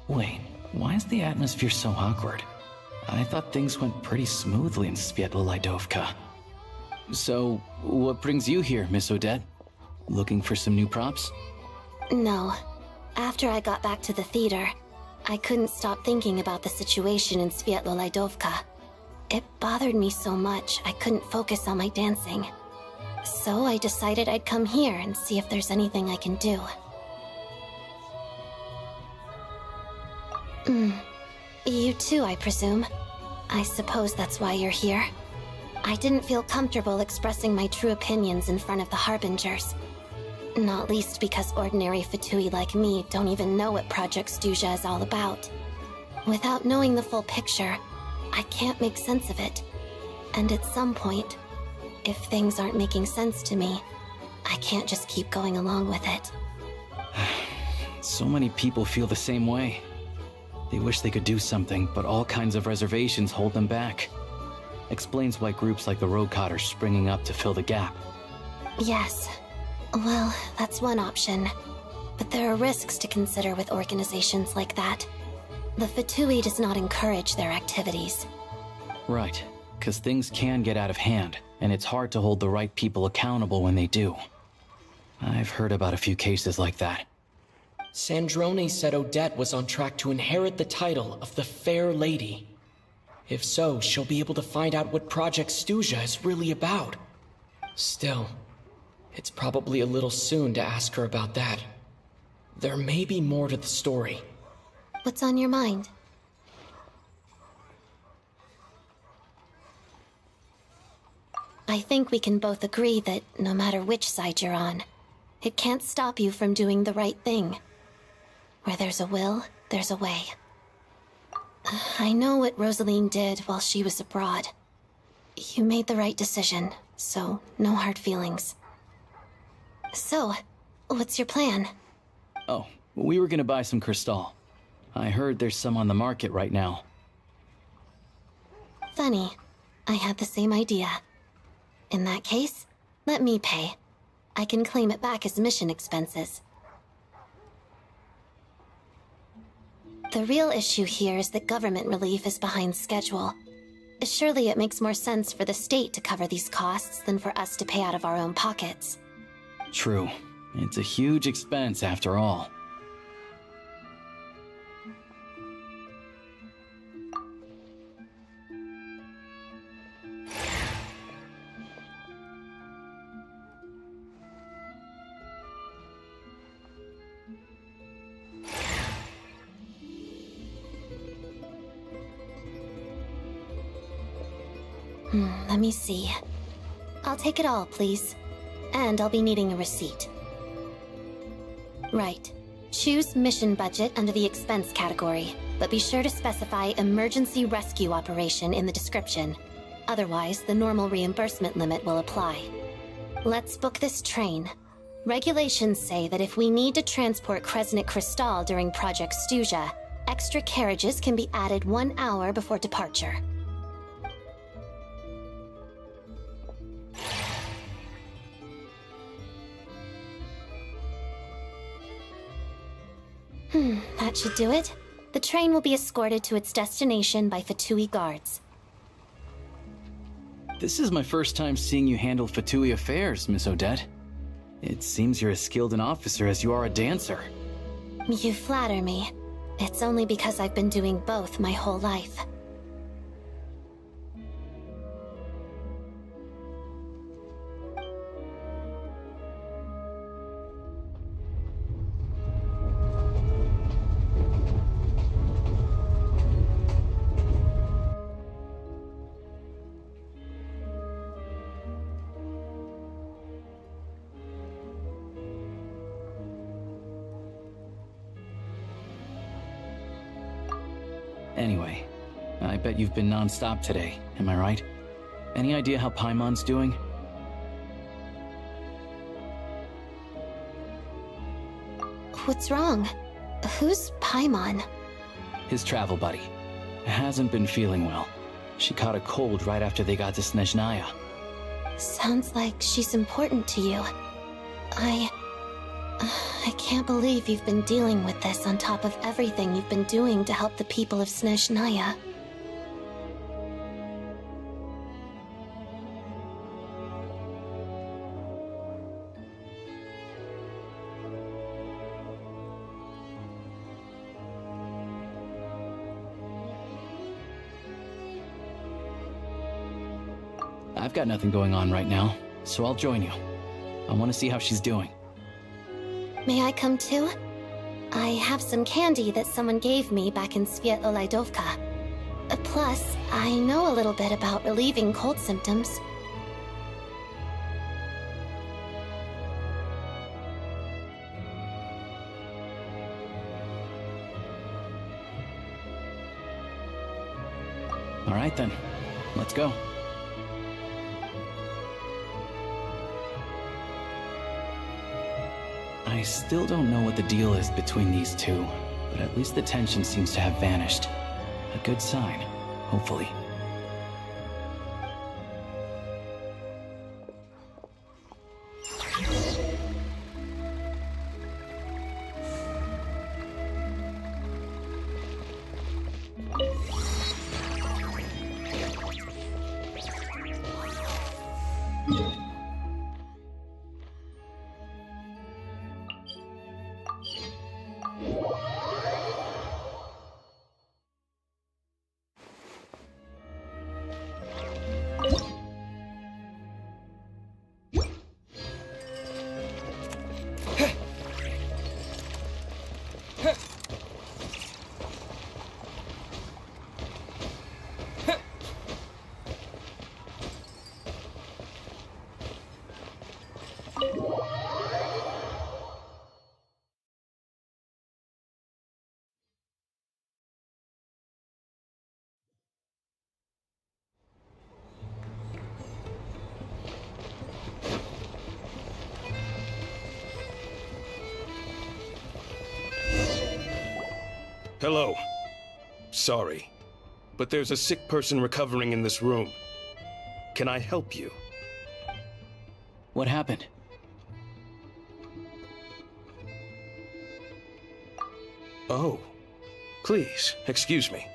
Wait, why is the atmosphere so awkward? I thought things went pretty smoothly in Svietlolaidovka. So, what brings you here, Miss Odette? Looking for some new props? No. After I got back to the theater, I couldn't stop thinking about the situation in Svietlolaidovka. It bothered me so much I couldn't focus on my dancing. So I decided I'd come here and see if there's anything I can do. You too, I presume. I suppose that's why you're here. I didn't feel comfortable expressing my true opinions in front of the Harbingers. Not least because ordinary Fatui like me don't even know what Project Stuzha is all about. Without knowing the full picture, I can't make sense of it. And at some point, if things aren't making sense to me, I can't just keep going along with it. So many people feel the same way. They wish they could do something, but all kinds of reservations hold them back. Explains why groups like the Roadcott are springing up to fill the gap. Yes. Well, that's one option. But there are risks to consider with organizations like that. The Fatui does not encourage their activities. Right, because things can get out of hand, and it's hard to hold the right people accountable when they do. I've heard about a few cases like that. Sandrone said Odette was on track to inherit the title of the Fair Lady. If so, she'll be able to find out what Project Stuzha is really about. Still, it's probably a little soon to ask her about that. There may be more to the story. What's on your mind? I think we can both agree that no matter which side you're on, it can't stop you from doing the right thing. Where there's a will, there's a way. I know what Rosaline did while she was abroad. You made the right decision, so no hard feelings. So, what's your plan? Oh, we were gonna buy some Crystal. I heard there's some on the market right now. Funny. I had the same idea. In that case, let me pay. I can claim it back as mission expenses. The real issue here is that government relief is behind schedule. Surely it makes more sense for the state to cover these costs than for us to pay out of our own pockets. True. It's a huge expense after all. Let me see. I'll take it all, please. And I'll be needing a receipt. Right. Choose mission budget under the expense category, but be sure to specify emergency rescue operation in the description. Otherwise, the normal reimbursement limit will apply. Let's book this train. Regulations say that if we need to transport Kresnik Crystal during Project Stuja, extra carriages can be added 1 hour before departure. That should do it. The train will be escorted to its destination by Fatui guards. This is my first time seeing you handle Fatui affairs, Miss Odette. It seems you're as skilled an officer as you are a dancer. You flatter me. It's only because I've been doing both my whole life. Anyway, I bet you've been non-stop today, am I right? Any idea how Paimon's doing? What's wrong? Who's Paimon? His travel buddy. Hasn't been feeling well. She caught a cold right after they got to Snezhnaya. Sounds like she's important to you. I can't believe you've been dealing with this on top of everything you've been doing to help the people of Snezhnaya. I've got nothing going on right now, so I'll join you. I want to see how she's doing. May I come too? I have some candy that someone gave me back in Svietolaidovka. Plus, I know a little bit about relieving cold symptoms. All right then, let's go. I still don't know what the deal is between these two, but at least the tension seems to have vanished. A good sign, hopefully. Hello. Sorry, but there's a sick person recovering in this room. Can I help you? What happened? Oh, please, excuse me.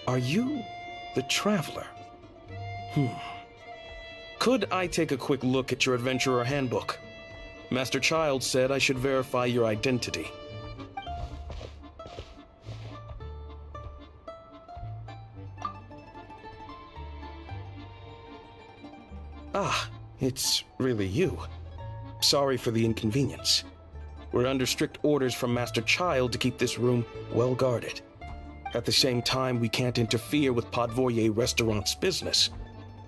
Are you the Traveler? Could I take a quick look at your Adventurer Handbook? Master Child said I should verify your identity. Ah, it's really you. Sorry for the inconvenience. We're under strict orders from Master Child to keep this room well guarded. At the same time, we can't interfere with Podvoye Restaurant's business.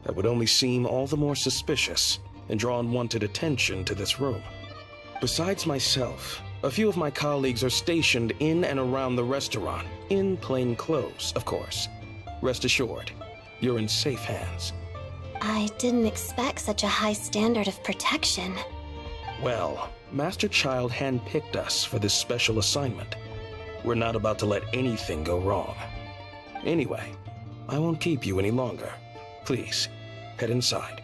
That would only seem all the more suspicious and draw unwanted attention to this room. Besides myself, a few of my colleagues are stationed in and around the restaurant, in plain clothes, of course. Rest assured, you're in safe hands. I didn't expect such a high standard of protection. Well, Master Child handpicked us for this special assignment. We're not about to let anything go wrong. Anyway, I won't keep you any longer. Please, head inside.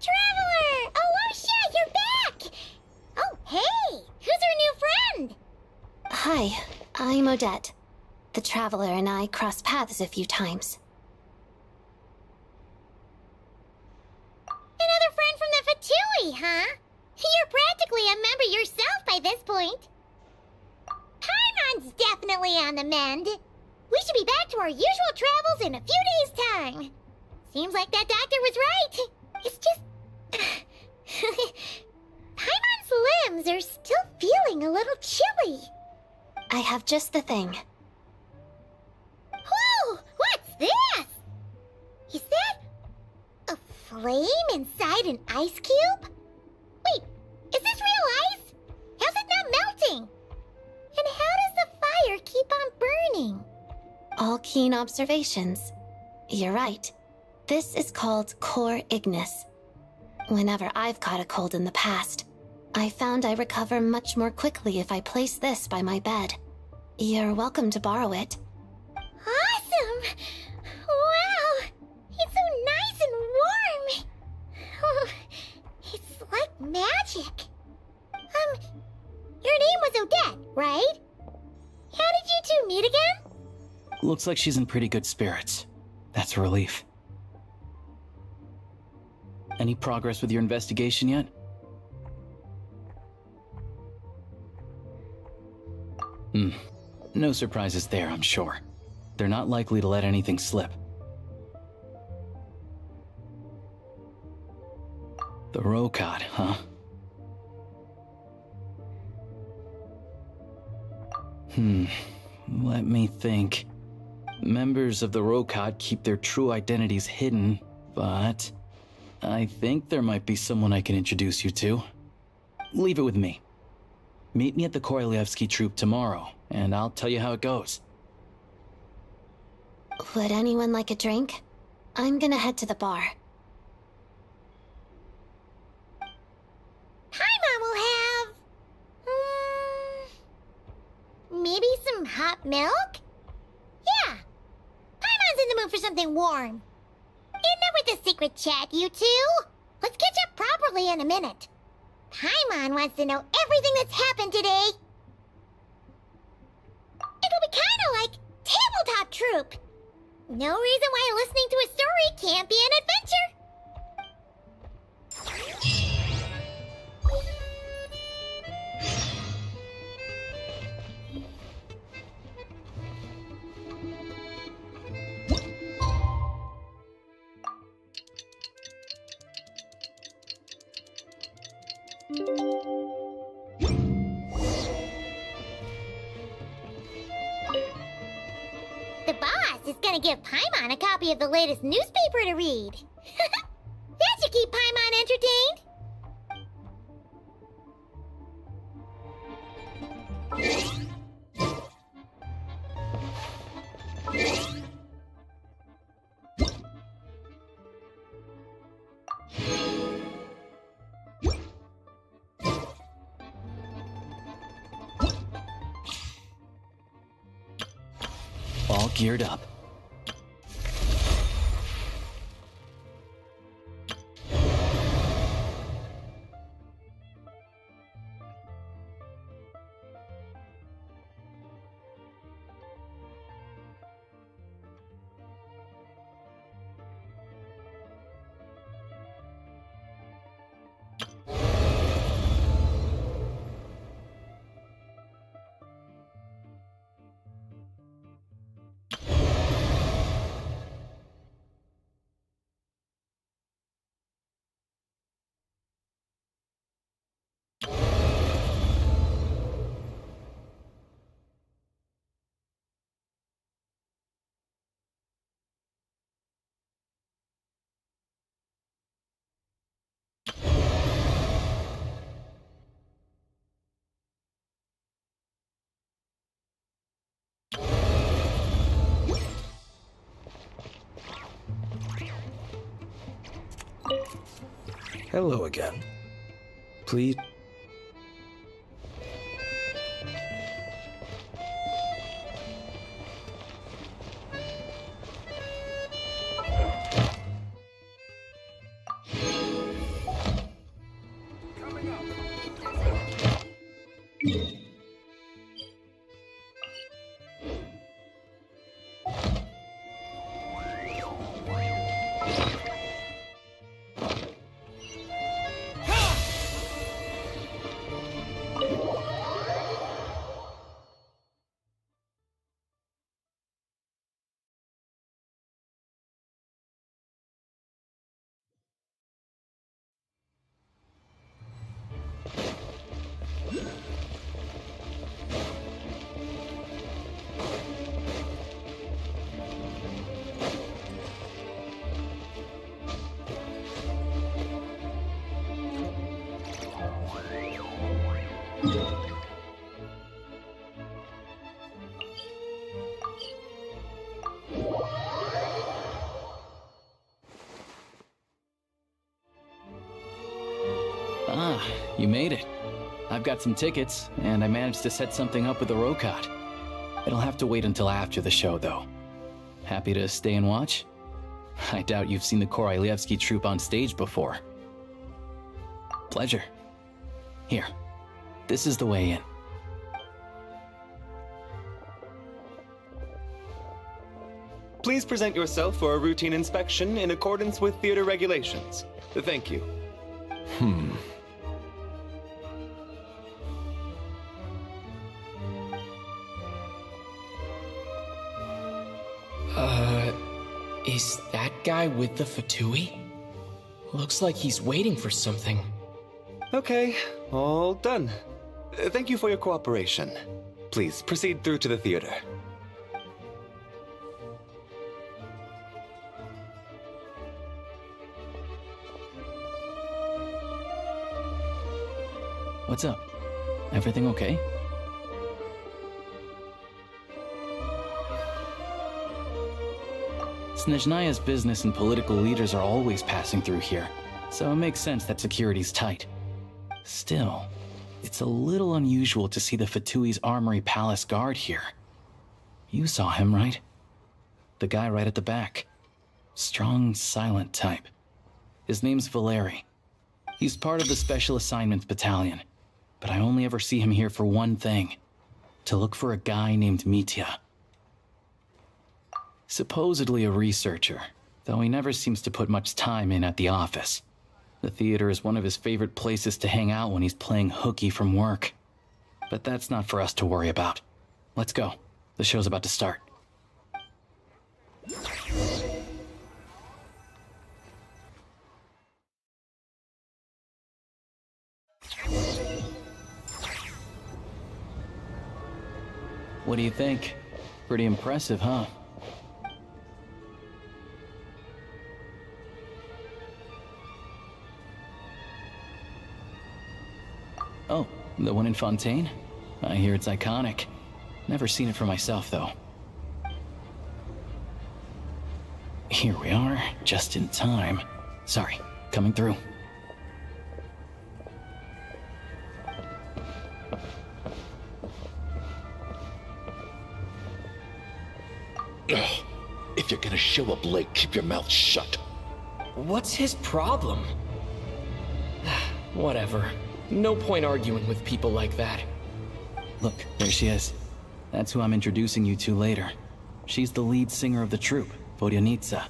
Traveler! Alosha, you're back! Oh, hey! Who's our new friend? Hi, I'm Odette. The Traveler and I crossed paths a few times. Another friend from the Fatui, huh? You're practically a member yourself by this point. Paimon's definitely on the mend. We should be back to our usual travels in a few days' time. Seems like that doctor was right. It's just... Paimon's limbs are still feeling a little chilly. I have just the thing. Whoa! What's this? Is that... a flame inside an ice cube? Wait, is this real ice? How's it not melting? And how does the fire keep on burning? All keen observations. You're right. This is called core ignis. Whenever I've caught a cold in the past, I found I recover much more quickly if I place this by my bed. You're welcome to borrow it. Awesome! Wow! It's so nice and warm! Oh, it's like magic. Your name was Odette, right? How did you two meet again? Looks like she's in pretty good spirits. That's a relief. Any progress with your investigation yet? No surprises there, I'm sure. They're not likely to let anything slip. The Rokad, huh? Let me think. Members of the Rokad keep their true identities hidden, but I think there might be someone I can introduce you to. Leave it with me. Meet me at the Korolyevsky troop tomorrow, and I'll tell you how it goes. Would anyone like a drink? I'm gonna head to the bar. Paimon will have... maybe some hot milk? Yeah. Paimon's in the mood for something warm. Enough with the secret chat, you two. Let's catch up properly in a minute. Paimon wants to know everything that's happened today. It'll be kind of like tabletop troop. No reason why listening to a story can't be an adventure. The boss is gonna give Paimon a copy of the latest newspaper to read. That should keep Paimon entertained. All geared up. Hello again. Please. Ah, you made it. I've got some tickets, and I managed to set something up with the Rokot. It'll have to wait until after the show, though. Happy to stay and watch? I doubt you've seen the Korolyevsky troupe on stage before. Pleasure. Here, this is the way in. Please present yourself for a routine inspection in accordance with theater regulations. Thank you. Is that guy with the Fatui? Looks like he's waiting for something. Okay, all done. Thank you for your cooperation. Please proceed through to the theater. What's up? Everything okay? Snezhnaya's business and political leaders are always passing through here, so it makes sense that security's tight. Still, it's a little unusual to see the Fatui's Armory Palace guard here. You saw him, right? The guy right at the back. Strong, silent type. His name's Valeri. He's part of the Special Assignments Battalion, but I only ever see him here for one thing: to look for a guy named Mitya. Supposedly a researcher, though he never seems to put much time in at the office. The theater is one of his favorite places to hang out when he's playing hooky from work. But that's not for us to worry about. Let's go. The show's about to start. What do you think? Pretty impressive, huh? Oh, the one in Fontaine? I hear it's iconic. Never seen it for myself, though. Here we are, just in time. Sorry, coming through. Ugh. If you're gonna show up late, keep your mouth shut. What's his problem? Whatever. No point arguing with people like that. Look, there she is. That's who I'm introducing you to later. She's the lead singer of the troupe, Vodyanitsa.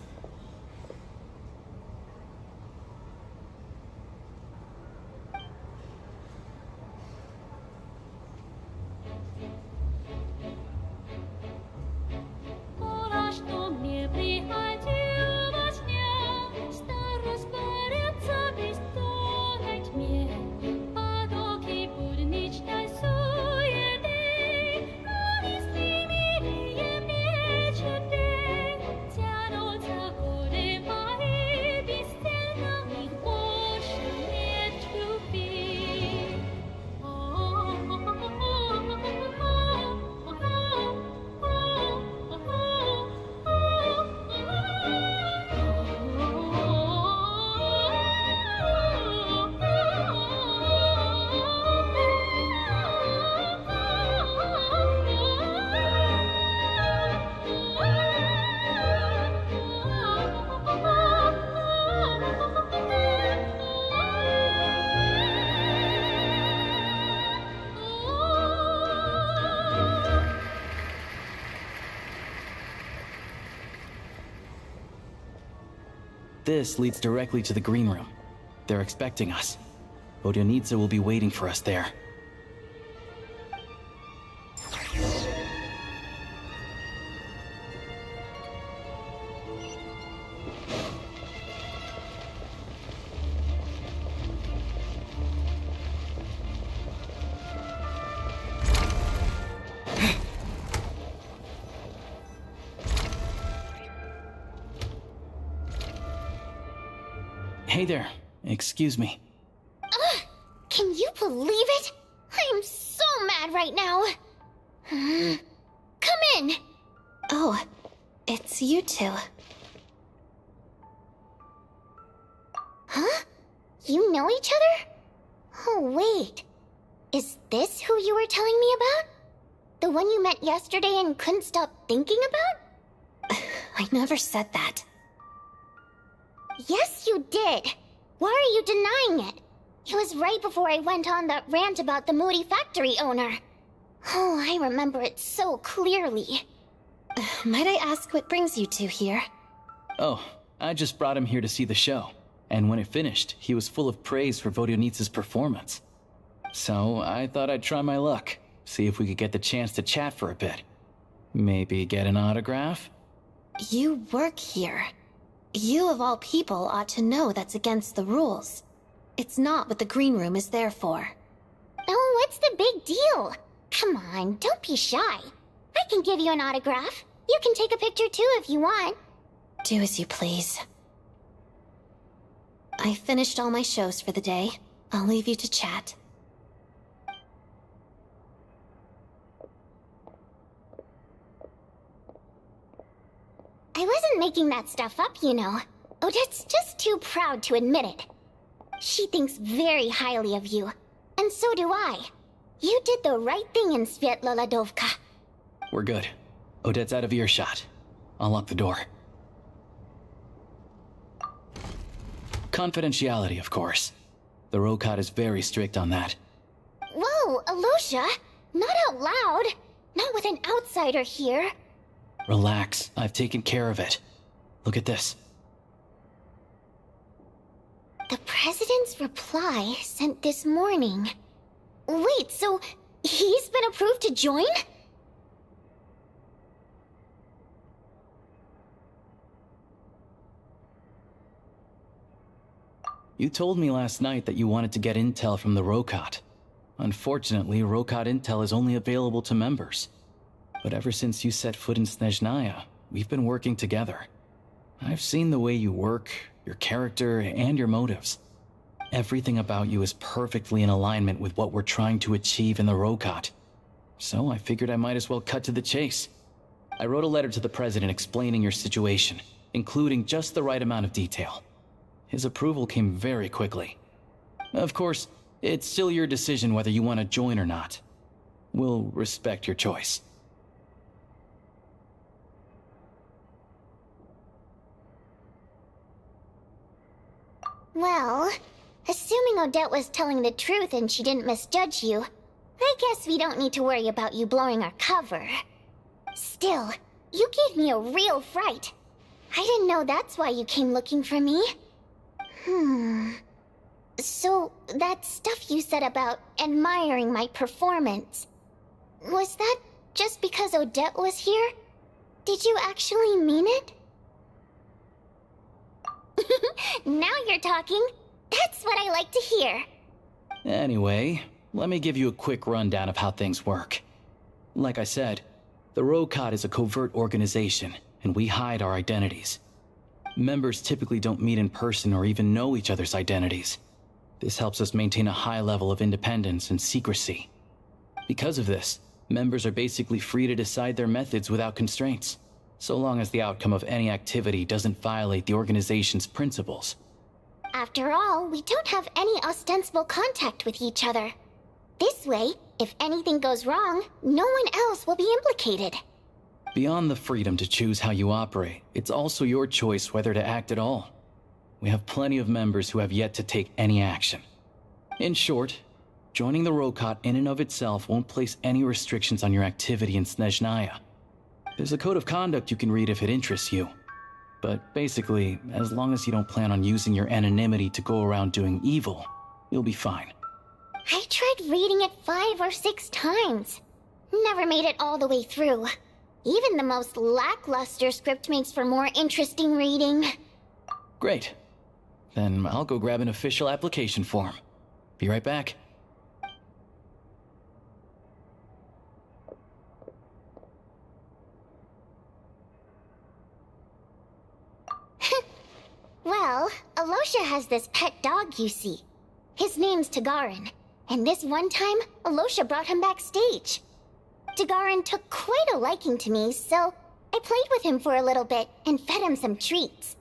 this leads directly to the green room. They're expecting us. Vodyanitsa will be waiting for us there. Hey there. Excuse me. Can you believe it? I am so mad right now. Come in. Oh, it's you two. Huh? You know each other? Oh, wait. Is this who you were telling me about? The one you met yesterday and couldn't stop thinking about? I never said that. Yes, you did. Why are you denying it? It was right before I went on that rant about the moody factory owner. Oh, I remember it so clearly. Might I ask what brings you two here? Oh, I just brought him here to see the show. And when it finished, he was full of praise for Vodyanitsa's performance. So I thought I'd try my luck, see if we could get the chance to chat for a bit. Maybe get an autograph? You work here. You of all people ought to know that's against the rules. It's not what the green room is there for. Oh, what's the big deal? Come on, don't be shy. I can give you an autograph. You can take a picture too if you want. Do as you please. I finished all my shows for the day. I'll leave you to chat. I wasn't making that stuff up, you know. Odette's just too proud to admit it. She thinks very highly of you, and so do I. You did the right thing in Svietloladovka. We're good. Odette's out of earshot. I'll lock the door. Confidentiality, of course. The Rokat is very strict on that. Whoa, Alosha! Not out loud! Not with an outsider here! Relax, I've taken care of it. Look at this. The President's reply sent this morning. Wait, so he's been approved to join? You told me last night that you wanted to get intel from the Rokat. Unfortunately, Rokat intel is only available to members. But ever since you set foot in Snezhnaya, we've been working together. I've seen the way you work, your character, and your motives. Everything about you is perfectly in alignment with what we're trying to achieve in the Rokat. So I figured I might as well cut to the chase. I wrote a letter to the President explaining your situation, including just the right amount of detail. His approval came very quickly. Of course, it's still your decision whether you want to join or not. We'll respect your choice. Well, assuming Odette was telling the truth and she didn't misjudge you, I guess we don't need to worry about you blowing our cover. Still, you gave me a real fright. I didn't know that's why you came looking for me. So, that stuff you said about admiring my performance, was that just because Odette was here? Did you actually mean it? Now you're talking. That's what I like to hear. Anyway, let me give you a quick rundown of how things work. Like I said, the Rokat is a covert organization, and we hide our identities. Members typically don't meet in person or even know each other's identities. This helps us maintain a high level of independence and secrecy. Because of this, members are basically free to decide their methods without constraints, so long as the outcome of any activity doesn't violate the organization's principles. After all, we don't have any ostensible contact with each other. This way, if anything goes wrong, no one else will be implicated. Beyond the freedom to choose how you operate, it's also your choice whether to act at all. We have plenty of members who have yet to take any action. In short, joining the Rokat in and of itself won't place any restrictions on your activity in Snezhnaya. There's a code of conduct you can read if it interests you. But basically, as long as you don't plan on using your anonymity to go around doing evil, you'll be fine. I tried reading it 5 or 6 times. Never made it all the way through. Even the most lackluster script makes for more interesting reading. Great. Then I'll go grab an official application form. Be right back. Well, Alosha has this pet dog, you see. His name's Tagarin, and this one time, Alosha brought him backstage. Tagarin took quite a liking to me, so I played with him for a little bit and fed him some treats.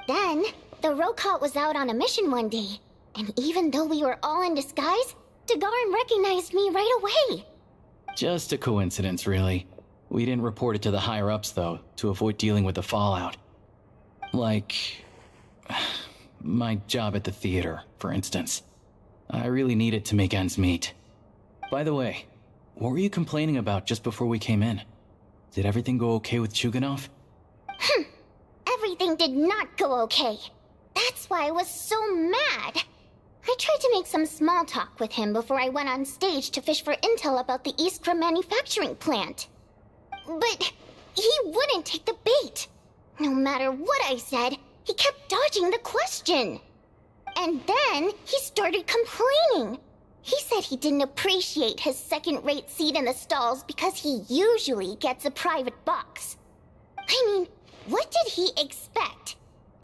Then, the Rokot was out on a mission one day, and even though we were all in disguise, Tagarin recognized me right away. Just a coincidence, really. We didn't report it to the higher-ups, though, to avoid dealing with the fallout. Like my job at the theater, for instance. I really needed to make ends meet. By the way, what were you complaining about just before we came in? Did everything go okay with Chuganov? Everything did not go okay. That's why I was so mad. I tried to make some small talk with him before I went on stage to fish for intel about the Iskra manufacturing plant. But he wouldn't take the bait. No matter what I said, he kept dodging the question. And then he started complaining. He said he didn't appreciate his second-rate seat in the stalls because he usually gets a private box. I mean, what did he expect?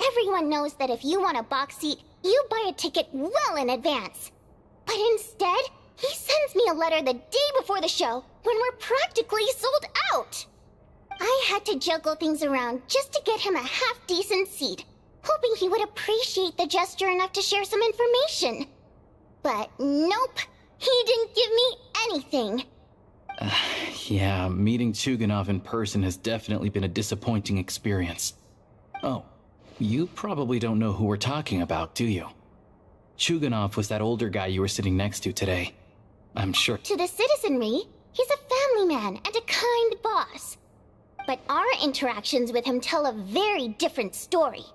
Everyone knows that if you want a box seat, you buy a ticket well in advance. But instead, he sends me a letter the day before the show when we're practically sold out. I had to juggle things around just to get him a half-decent seat, hoping he would appreciate the gesture enough to share some information. But nope, he didn't give me anything. Yeah, meeting Chuganov in person has definitely been a disappointing experience. Oh, you probably don't know who we're talking about, do you? Chuganov was that older guy you were sitting next to today. I'm sure. To the citizenry, he's a family man and a kind boss. But our interactions with him tell a very different story.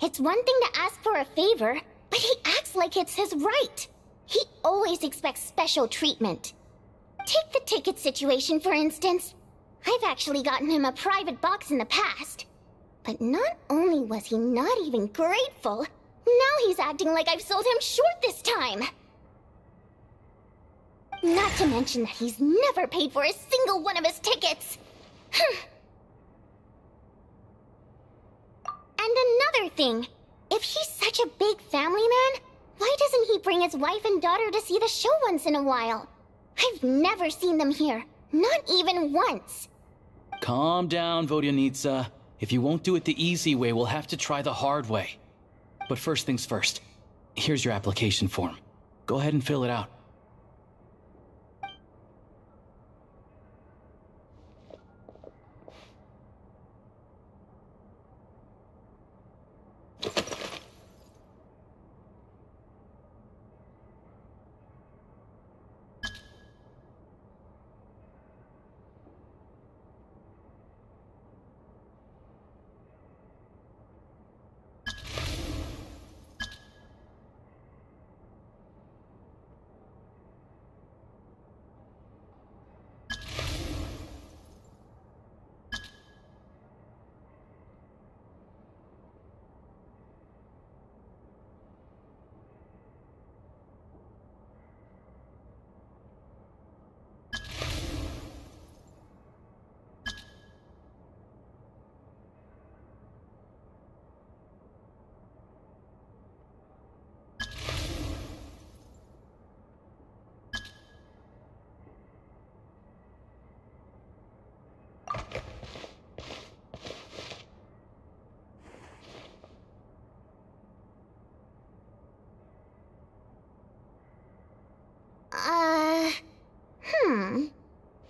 It's one thing to ask for a favor, but he acts like it's his right. He always expects special treatment. Take the ticket situation, for instance. I've actually gotten him a private box in the past. But not only was he not even grateful, now he's acting like I've sold him short this time. Not to mention that he's never paid for a single one of his tickets. And another thing, if he's such a big family man, why doesn't he bring his wife and daughter to see the show once in a while? I've never seen them here, not even once. Calm down, Vodyanitsa. If you won't do it the easy way, we'll have to try the hard way. But first things first, here's your application form. Go ahead and fill it out.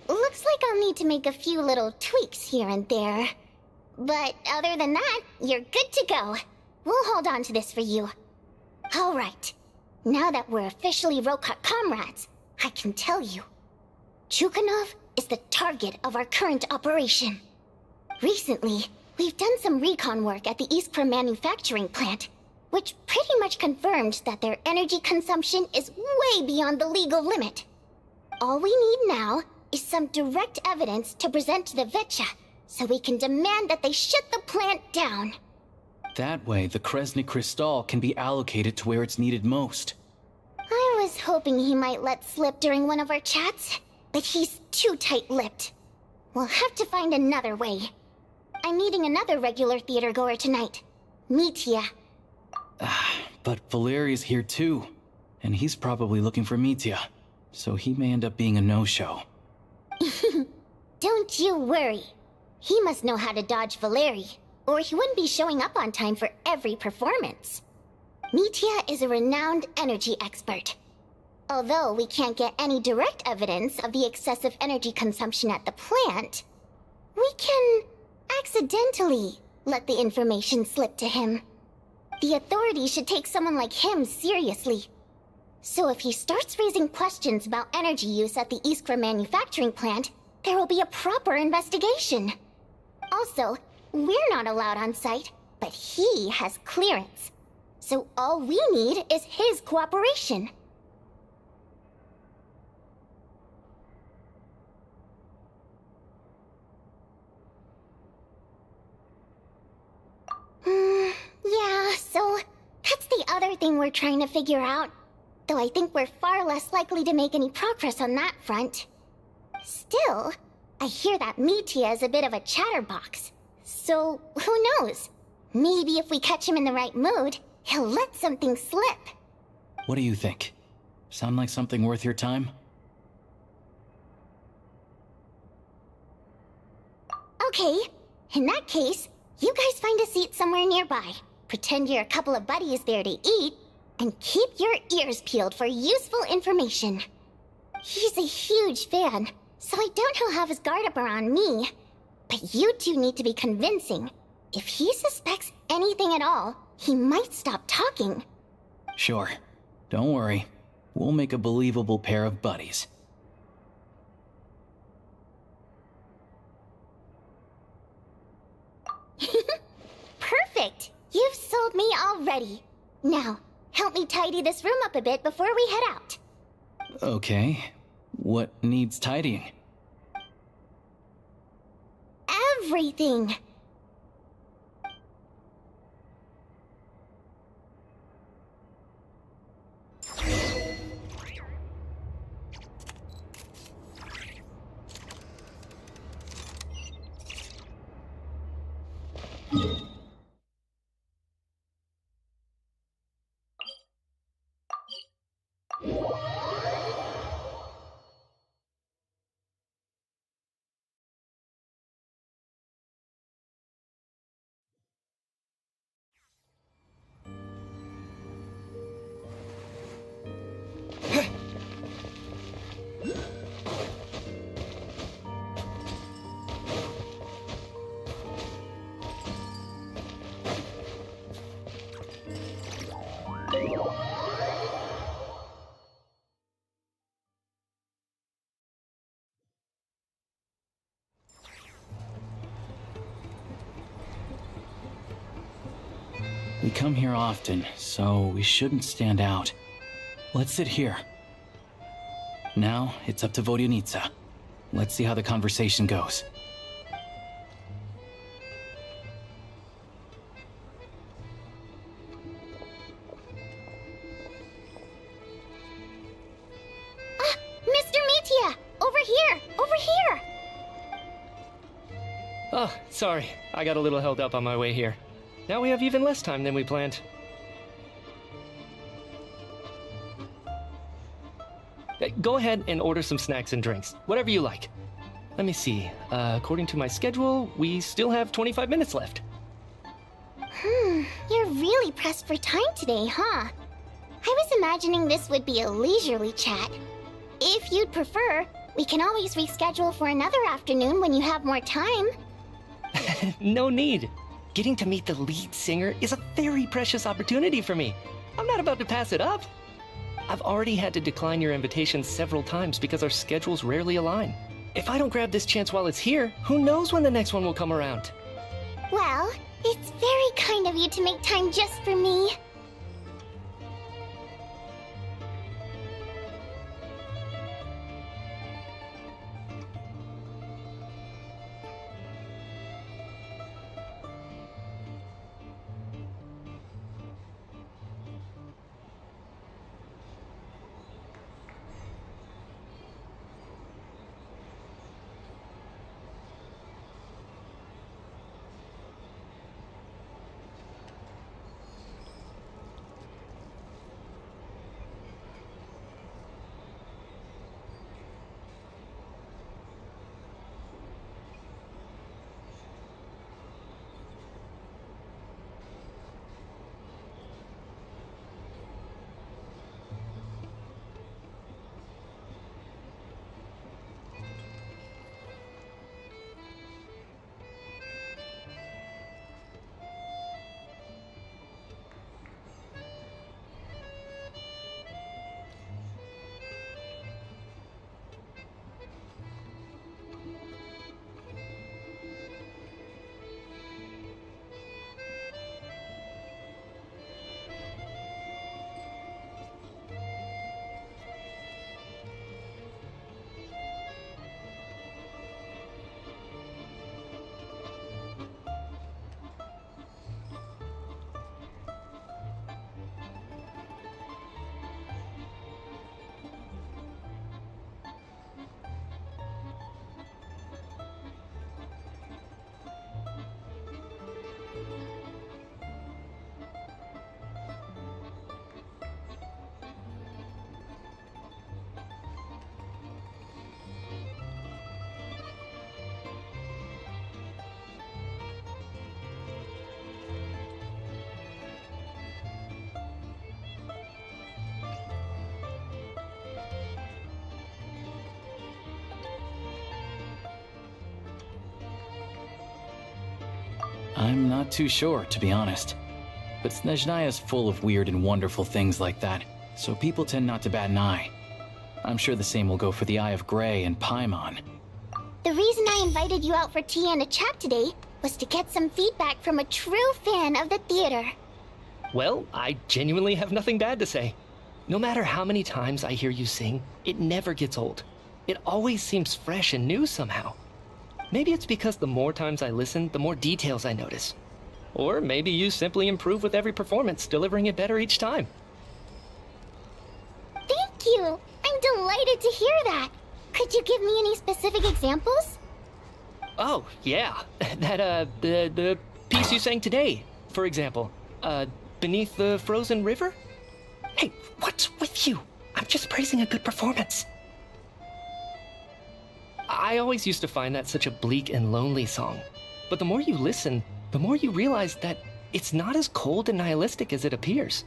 Looks like I'll need to make a few little tweaks here and there. But other than that, you're good to go. We'll hold on to this for you. Alright. Now that we're officially Rokot comrades, I can tell you. Chuganov is the target of our current operation. Recently, We've done some recon work at the Iskra manufacturing plant, which pretty much confirmed that their energy consumption is way beyond the legal limit. All we need now is some direct evidence to present to the Vetcha, so we can demand that they shut the plant down. That way, the Kresnik Crystal can be allocated to where it's needed most. I was hoping he might let slip during one of our chats, but he's too tight-lipped. We'll have to find another way. I'm meeting another regular theater goer tonight, Mitya. But Valeri's here too, and he's probably looking for Mitya, so he may end up being a no-show. Don't you worry. He must know how to dodge Valeri, or he wouldn't be showing up on time for every performance. Mitya is a renowned energy expert. Although we can't get any direct evidence of the excessive energy consumption at the plant, we can accidentally let the information slip to him. The authorities should take someone like him seriously. So if he starts raising questions about energy use at the Iskra manufacturing plant, there will be a proper investigation. Also, we're not allowed on site, but he has clearance. So all we need is his cooperation. Yeah, so that's the other thing we're trying to figure out. Though I think we're far less likely to make any progress on that front. Still, I hear that Mitya is a bit of a chatterbox. So, who knows? Maybe if we catch him in the right mood, he'll let something slip. What do you think? Sound like something worth your time? Okay, in that case, you guys find a seat somewhere nearby. Pretend you're a couple of buddies there to eat, and keep your ears peeled for useful information. He's a huge fan, so I doubt he'll have his guard up around me. But you two need to be convincing. If he suspects anything at all, he might stop talking. Sure. Don't worry. We'll make a believable pair of buddies. Perfect! You've sold me already. Now, help me tidy this room up a bit before we head out. Okay. What needs tidying? Everything! We come here often, so we shouldn't stand out. Let's sit here. Now, it's up to Vodyanica. Let's see how the conversation goes. Mr. Mitya! Over here! Over here! Oh, sorry. I got a little held up on my way here. Now we have even less time than we planned. Go ahead and order some snacks and drinks. Whatever you like. Let me see. According to my schedule, we still have 25 minutes left. You're really pressed for time today, huh? I was imagining this would be a leisurely chat. If you'd prefer, we can always reschedule for another afternoon when you have more time. No need. Getting to meet the lead singer is a very precious opportunity for me. I'm not about to pass it up. I've already had to decline your invitation several times because our schedules rarely align. If I don't grab this chance while it's here, who knows when the next one will come around? Well, it's very kind of you to make time just for me. I'm not too sure, to be honest. But Snezhnaya is full of weird and wonderful things like that, so people tend not to bat an eye. I'm sure the same will go for the Eye of Grey and Paimon. The reason I invited you out for tea and a chat today was to get some feedback from a true fan of the theater. Well, I genuinely have nothing bad to say. No matter how many times I hear you sing, it never gets old. It always seems fresh and new somehow. Maybe it's because the more times I listen, the more details I notice. Or maybe you simply improve with every performance, delivering it better each time. Thank you! I'm delighted to hear that! Could you give me any specific examples? Oh, yeah. The piece you sang today, for example. Beneath the Frozen River? Hey, what's with you? I'm just praising a good performance. I always used to find that such a bleak and lonely song. But the more you listen, the more you realize that it's not as cold and nihilistic as it appears.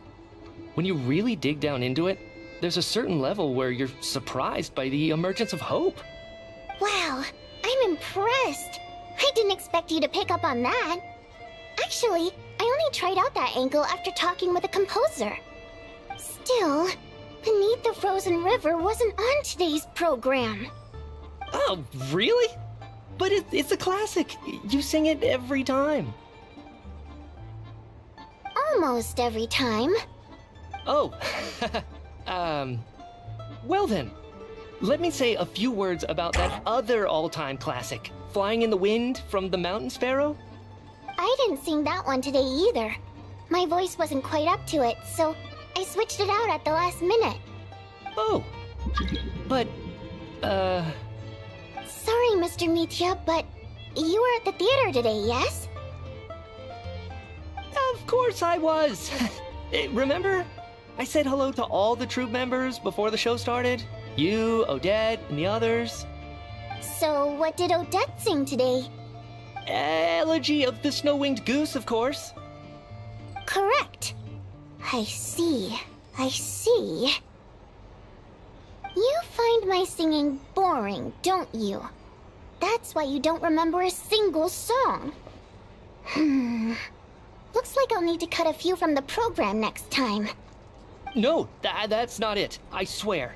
When you really dig down into it, there's a certain level where you're surprised by the emergence of hope. Wow, I'm impressed. I didn't expect you to pick up on that. Actually, I only tried out that angle after talking with a composer. Still, Beneath the Frozen River wasn't on today's program. Oh, really? But it's a classic. You sing it every time. Almost every time. Oh, well then, let me say a few words about that other all-time classic, Flying in the Wind from the Mountain Sparrow. I didn't sing that one today either. My voice wasn't quite up to it, so I switched it out at the last minute. Oh, but, Sorry, Mr. Mitya, but you were at the theater today, yes? Of course I was. Remember? I said hello to all the troupe members before the show started. You, Odette, and the others. So what did Odette sing today? Elegy of the Snow-Winged Goose, of course. Correct. I see. I see. You find my singing boring, don't you? That's why you don't remember a single song. Looks like I'll need to cut a few from the program next time. No, that's not it. I swear.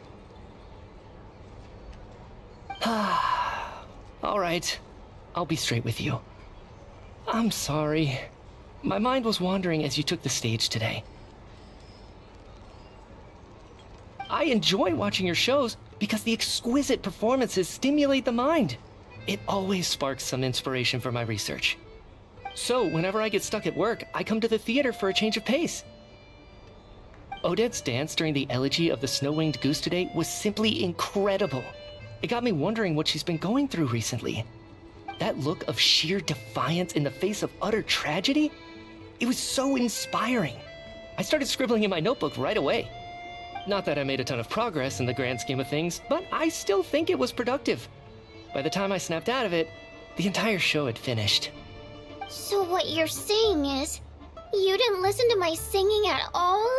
All right. I'll be straight with you. I'm sorry. My mind was wandering as you took the stage today. I enjoy watching your shows because the exquisite performances stimulate the mind. It always sparks some inspiration for my research. So, whenever I get stuck at work, I come to the theater for a change of pace. Odette's dance during the elegy of the snow-winged goose today was simply incredible. It got me wondering what she's been going through recently. That look of sheer defiance in the face of utter tragedy? It was so inspiring. I started scribbling in my notebook right away. Not that I made a ton of progress in the grand scheme of things, but I still think it was productive. By the time I snapped out of it, the entire show had finished. So what you're saying is, you didn't listen to my singing at all?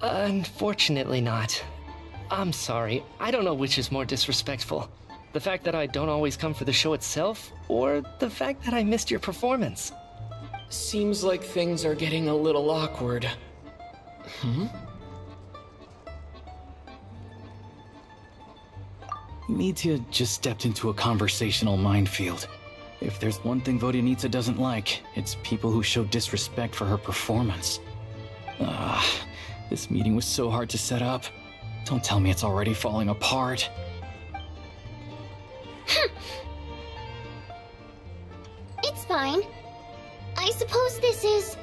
Unfortunately not. I'm sorry, I don't know which is more disrespectful. The fact that I don't always come for the show itself, or the fact that I missed your performance. Seems like things are getting a little awkward. Mitya just stepped into a conversational minefield. If there's one thing Vodyanitsa doesn't like, it's people who show disrespect for her performance. This meeting was so hard to set up. Don't tell me it's already falling apart. It's fine. I suppose this is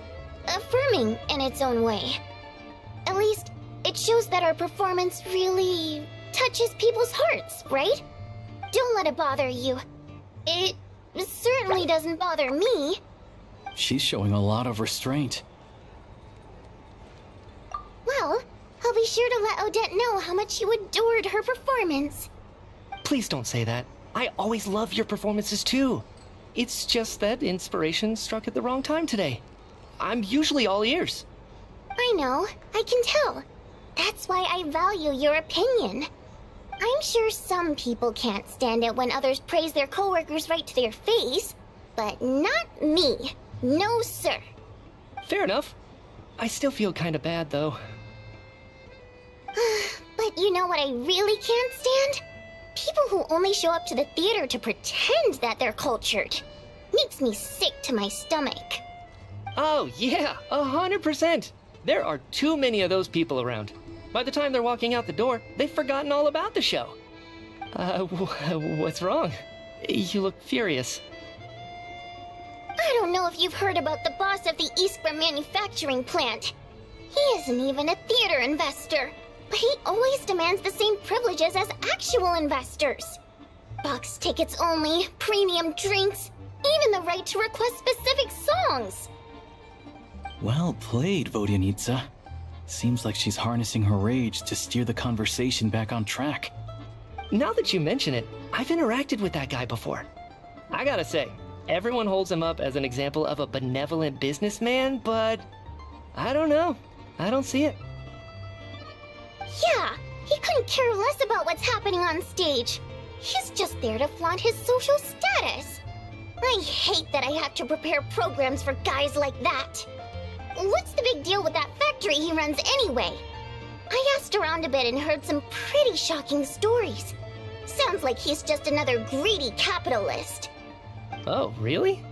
affirming in its own way. At least, it shows that our performance really touches people's hearts, right? Don't let it bother you. It certainly doesn't bother me. She's showing a lot of restraint. Well, I'll be sure to let Odette know how much you adored her performance. Please don't say that. I always love your performances too. It's just that inspiration struck at the wrong time today. I'm usually all ears. I know, I can tell. That's why I value your opinion. I'm sure some people can't stand it when others praise their coworkers right to their face, but not me. No, sir. Fair enough. I still feel kinda bad, though. But you know what I really can't stand? People who only show up to the theater to pretend that they're cultured. Makes me sick to my stomach. Oh, yeah, 100%. There are too many of those people around. By the time they're walking out the door, they've forgotten all about the show. What's wrong? You look furious. I don't know if you've heard about the boss of the Eastborough manufacturing plant. He isn't even a theater investor, but he always demands the same privileges as actual investors. Box tickets only, premium drinks, even the right to request specific songs. Well played, Vodyanitsa. Seems like she's harnessing her rage to steer the conversation back on track. Now that you mention it, I've interacted with that guy before. I gotta say, everyone holds him up as an example of a benevolent businessman, but I don't know. I don't see it. Yeah, he couldn't care less about what's happening on stage. He's just there to flaunt his social status. I hate that I have to prepare programs for guys like that. What's the big deal with that factory he runs anyway? I asked around a bit and heard some pretty shocking stories. Sounds like he's just another greedy capitalist. Oh, really?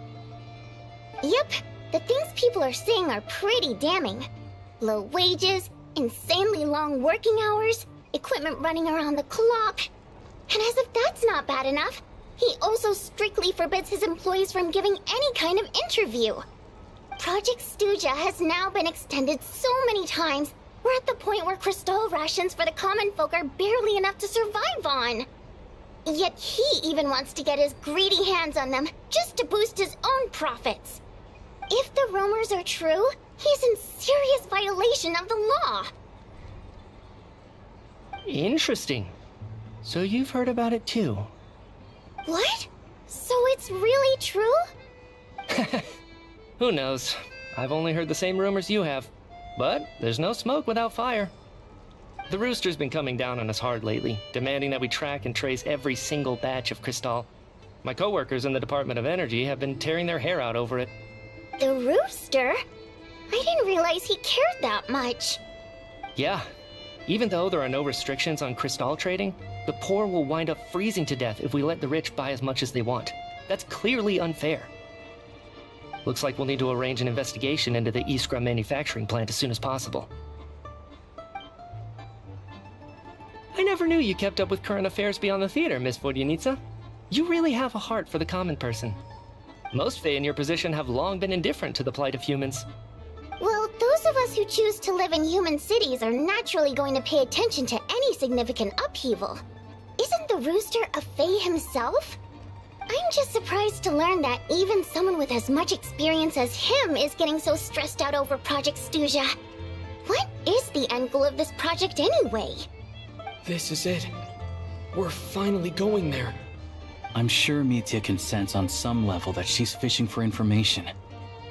Yep, the things people are saying are pretty damning. Low wages, insanely long working hours, equipment running around the clock. And as if that's not bad enough, he also strictly forbids his employees from giving any kind of interview. Project Stuja has now been extended so many times, we're at the point where crystal rations for the common folk are barely enough to survive on. Yet he even wants to get his greedy hands on them just to boost his own profits. If the rumors are true, he's in serious violation of the law. Interesting. So you've heard about it too? What? So it's really true? Who knows? I've only heard the same rumors you have. But there's no smoke without fire. The Rooster's been coming down on us hard lately, demanding that we track and trace every single batch of Crystal. My coworkers in the Department of Energy have been tearing their hair out over it. The Rooster? I didn't realize he cared that much. Yeah. Even though there are no restrictions on Crystal trading, the poor will wind up freezing to death if we let the rich buy as much as they want. That's clearly unfair. Looks like we'll need to arrange an investigation into the Iskra manufacturing plant as soon as possible. I never knew you kept up with current affairs beyond the theater, Miss Vodyanica. You really have a heart for the common person. Most Fae in your position have long been indifferent to the plight of humans. Well, those of us who choose to live in human cities are naturally going to pay attention to any significant upheaval. Isn't the Rooster a Fae himself? I'm just surprised to learn that even someone with as much experience as him is getting so stressed out over Project Snezhnaya. What is the end goal of this project anyway? This is it. We're finally going there. I'm sure Mitya can sense on some level that she's fishing for information.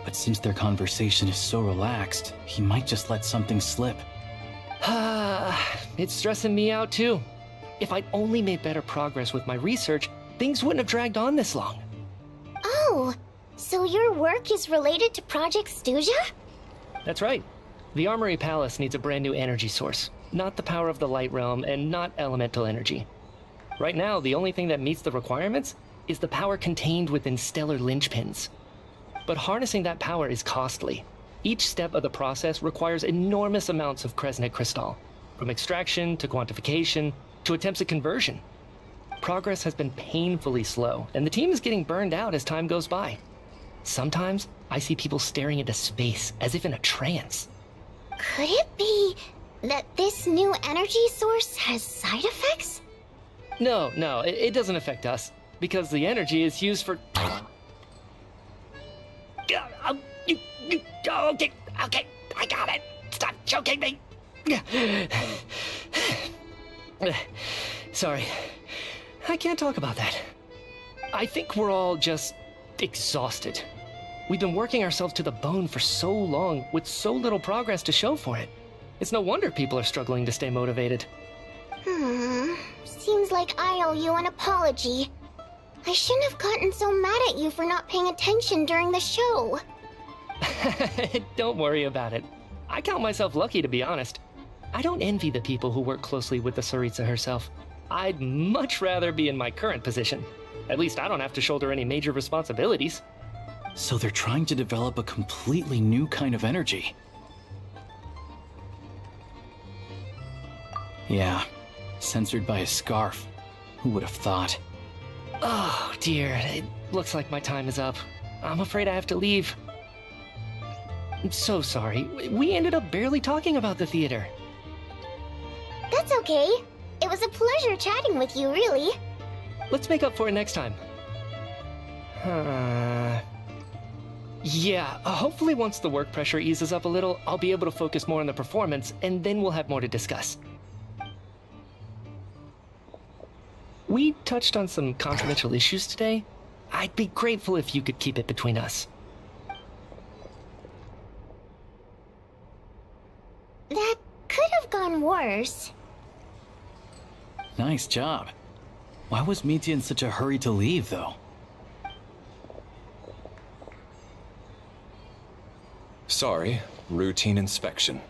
But since their conversation is so relaxed, he might just let something slip. It's stressing me out too. If I'd only made better progress with my research, things wouldn't have dragged on this long. Oh, so your work is related to Project Snezhnaya? That's right. The Armory Palace needs a brand new energy source. Not the power of the Light Realm and not elemental energy. Right now, the only thing that meets the requirements is the power contained within stellar linchpins. But harnessing that power is costly. Each step of the process requires enormous amounts of Kresnik crystal, from extraction to quantification to attempts at conversion. Progress has been painfully slow, and the team is getting burned out as time goes by. Sometimes, I see people staring into space as if in a trance. Could it be that this new energy source has side effects? No, it doesn't affect us, because the energy is used for... Okay, I got it. Stop choking me. Sorry, I can't talk about that. I think we're all just exhausted. We've been working ourselves to the bone for so long with so little progress to show for it. It's no wonder people are struggling to stay motivated. Seems like I owe you an apology. I shouldn't have gotten so mad at you for not paying attention during the show. Don't worry about it. I count myself lucky, to be honest. I don't envy the people who work closely with the Tsaritsa herself. I'd much rather be in my current position. At least I don't have to shoulder any major responsibilities. So they're trying to develop a completely new kind of energy. Yeah, censored by a scarf. Who would have thought? Oh dear, it looks like my time is up. I'm afraid I have to leave. I'm so sorry. We ended up barely talking about the theater. That's okay. It was a pleasure chatting with you, really. Let's make up for it next time. Yeah, hopefully once the work pressure eases up a little, I'll be able to focus more on the performance, and then we'll have more to discuss. We touched on some confidential issues today. I'd be grateful if you could keep it between us. That could have gone worse. Nice job. Why was Mitya in such a hurry to leave, though? Sorry, routine inspection.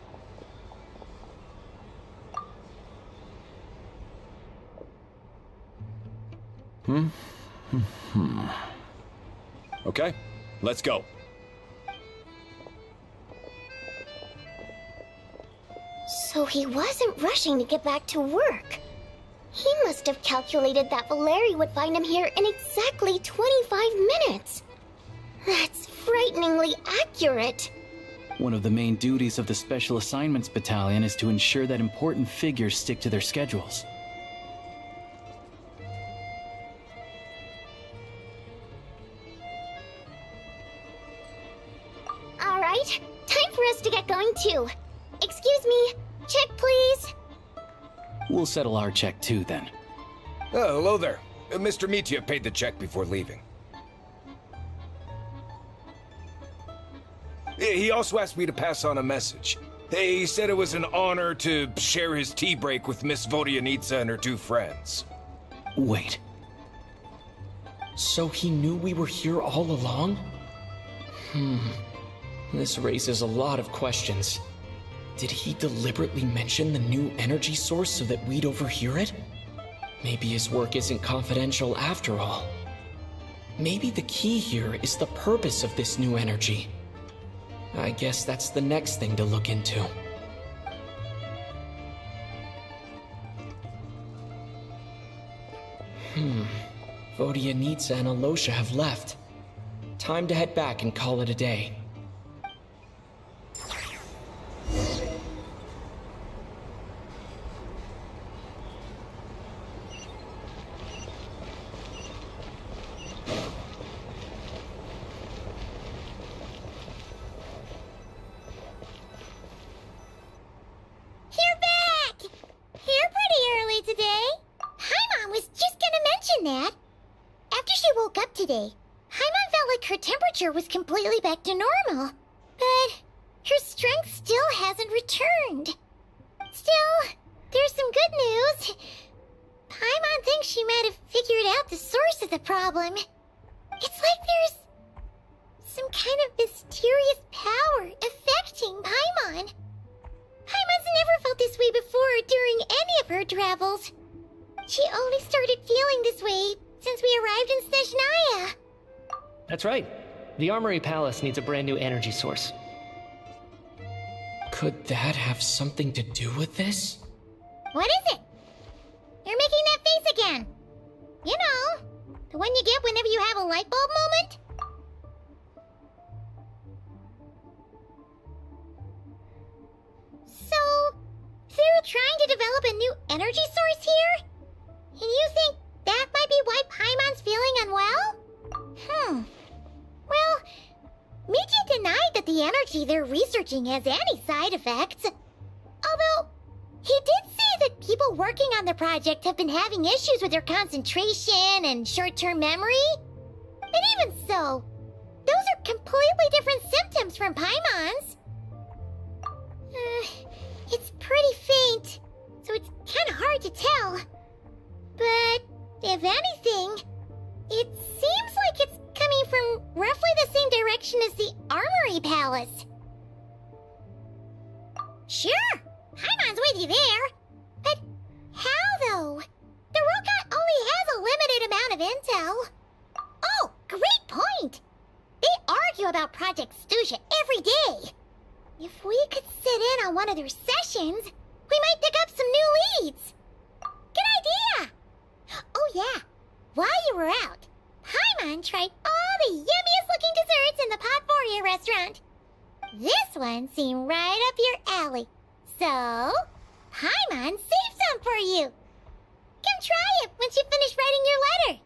Okay, let's go. So he wasn't rushing to get back to work. He must have calculated that Valeri would find him here in exactly 25 minutes. That's frighteningly accurate. One of the main duties of the Special Assignments Battalion is to ensure that important figures stick to their schedules. All right, time for us to get going too. Excuse me, check please. We'll settle our check too, then. Oh, hello there. Mr. Mitya paid the check before leaving. He also asked me to pass on a message. He said it was an honor to share his tea break with Miss Vodyanica and her two friends. Wait. So he knew we were here all along? This raises a lot of questions. Did he deliberately mention the new energy source so that we'd overhear it? Maybe his work isn't confidential after all. Maybe the key here is the purpose of this new energy. I guess that's the next thing to look into. Vodyanitsa and Alosha have left. Time to head back and call it a day. You're back! You're pretty early today. Paimon was just gonna mention that. After she woke up today, Paimon felt like her temperature was completely back to normal. But her strength still hasn't returned. Still, there's some good news. Paimon thinks she might have figured out the source of the problem. It's like there's some kind of mysterious power affecting Paimon. Paimon's never felt this way before during any of her travels. She only started feeling this way since we arrived in Snezhnaya. That's right. The Armory Palace needs a brand new energy source. Could that have something to do with this? What is it? You're making that face again. You know, the one you get whenever you have a light bulb moment? So, they're trying to develop a new energy source here? And you think that might be why Paimon's feeling unwell? Well, Miji denied that the energy they're researching has any side effects. Although, he did say that people working on the project have been having issues with their concentration and short-term memory. But even so, those are completely different symptoms from Paimon's. It's pretty faint, so it's kind of hard to tell. But if anything, it seems like it's coming from roughly the same direction as the Armory Palace. Sure, Paimon's with you there. But how, though? The Rokat only has a limited amount of intel. Oh, great point! They argue about Project Stusha every day. If we could sit in on one of their sessions, we might pick up some new leads. Good idea! Oh yeah, while you were out, Paimon tried all the yummiest looking desserts in the Potvoria restaurant. This one seemed right up your alley. So, Paimon saved some for you. Come try it once you finish writing your letter.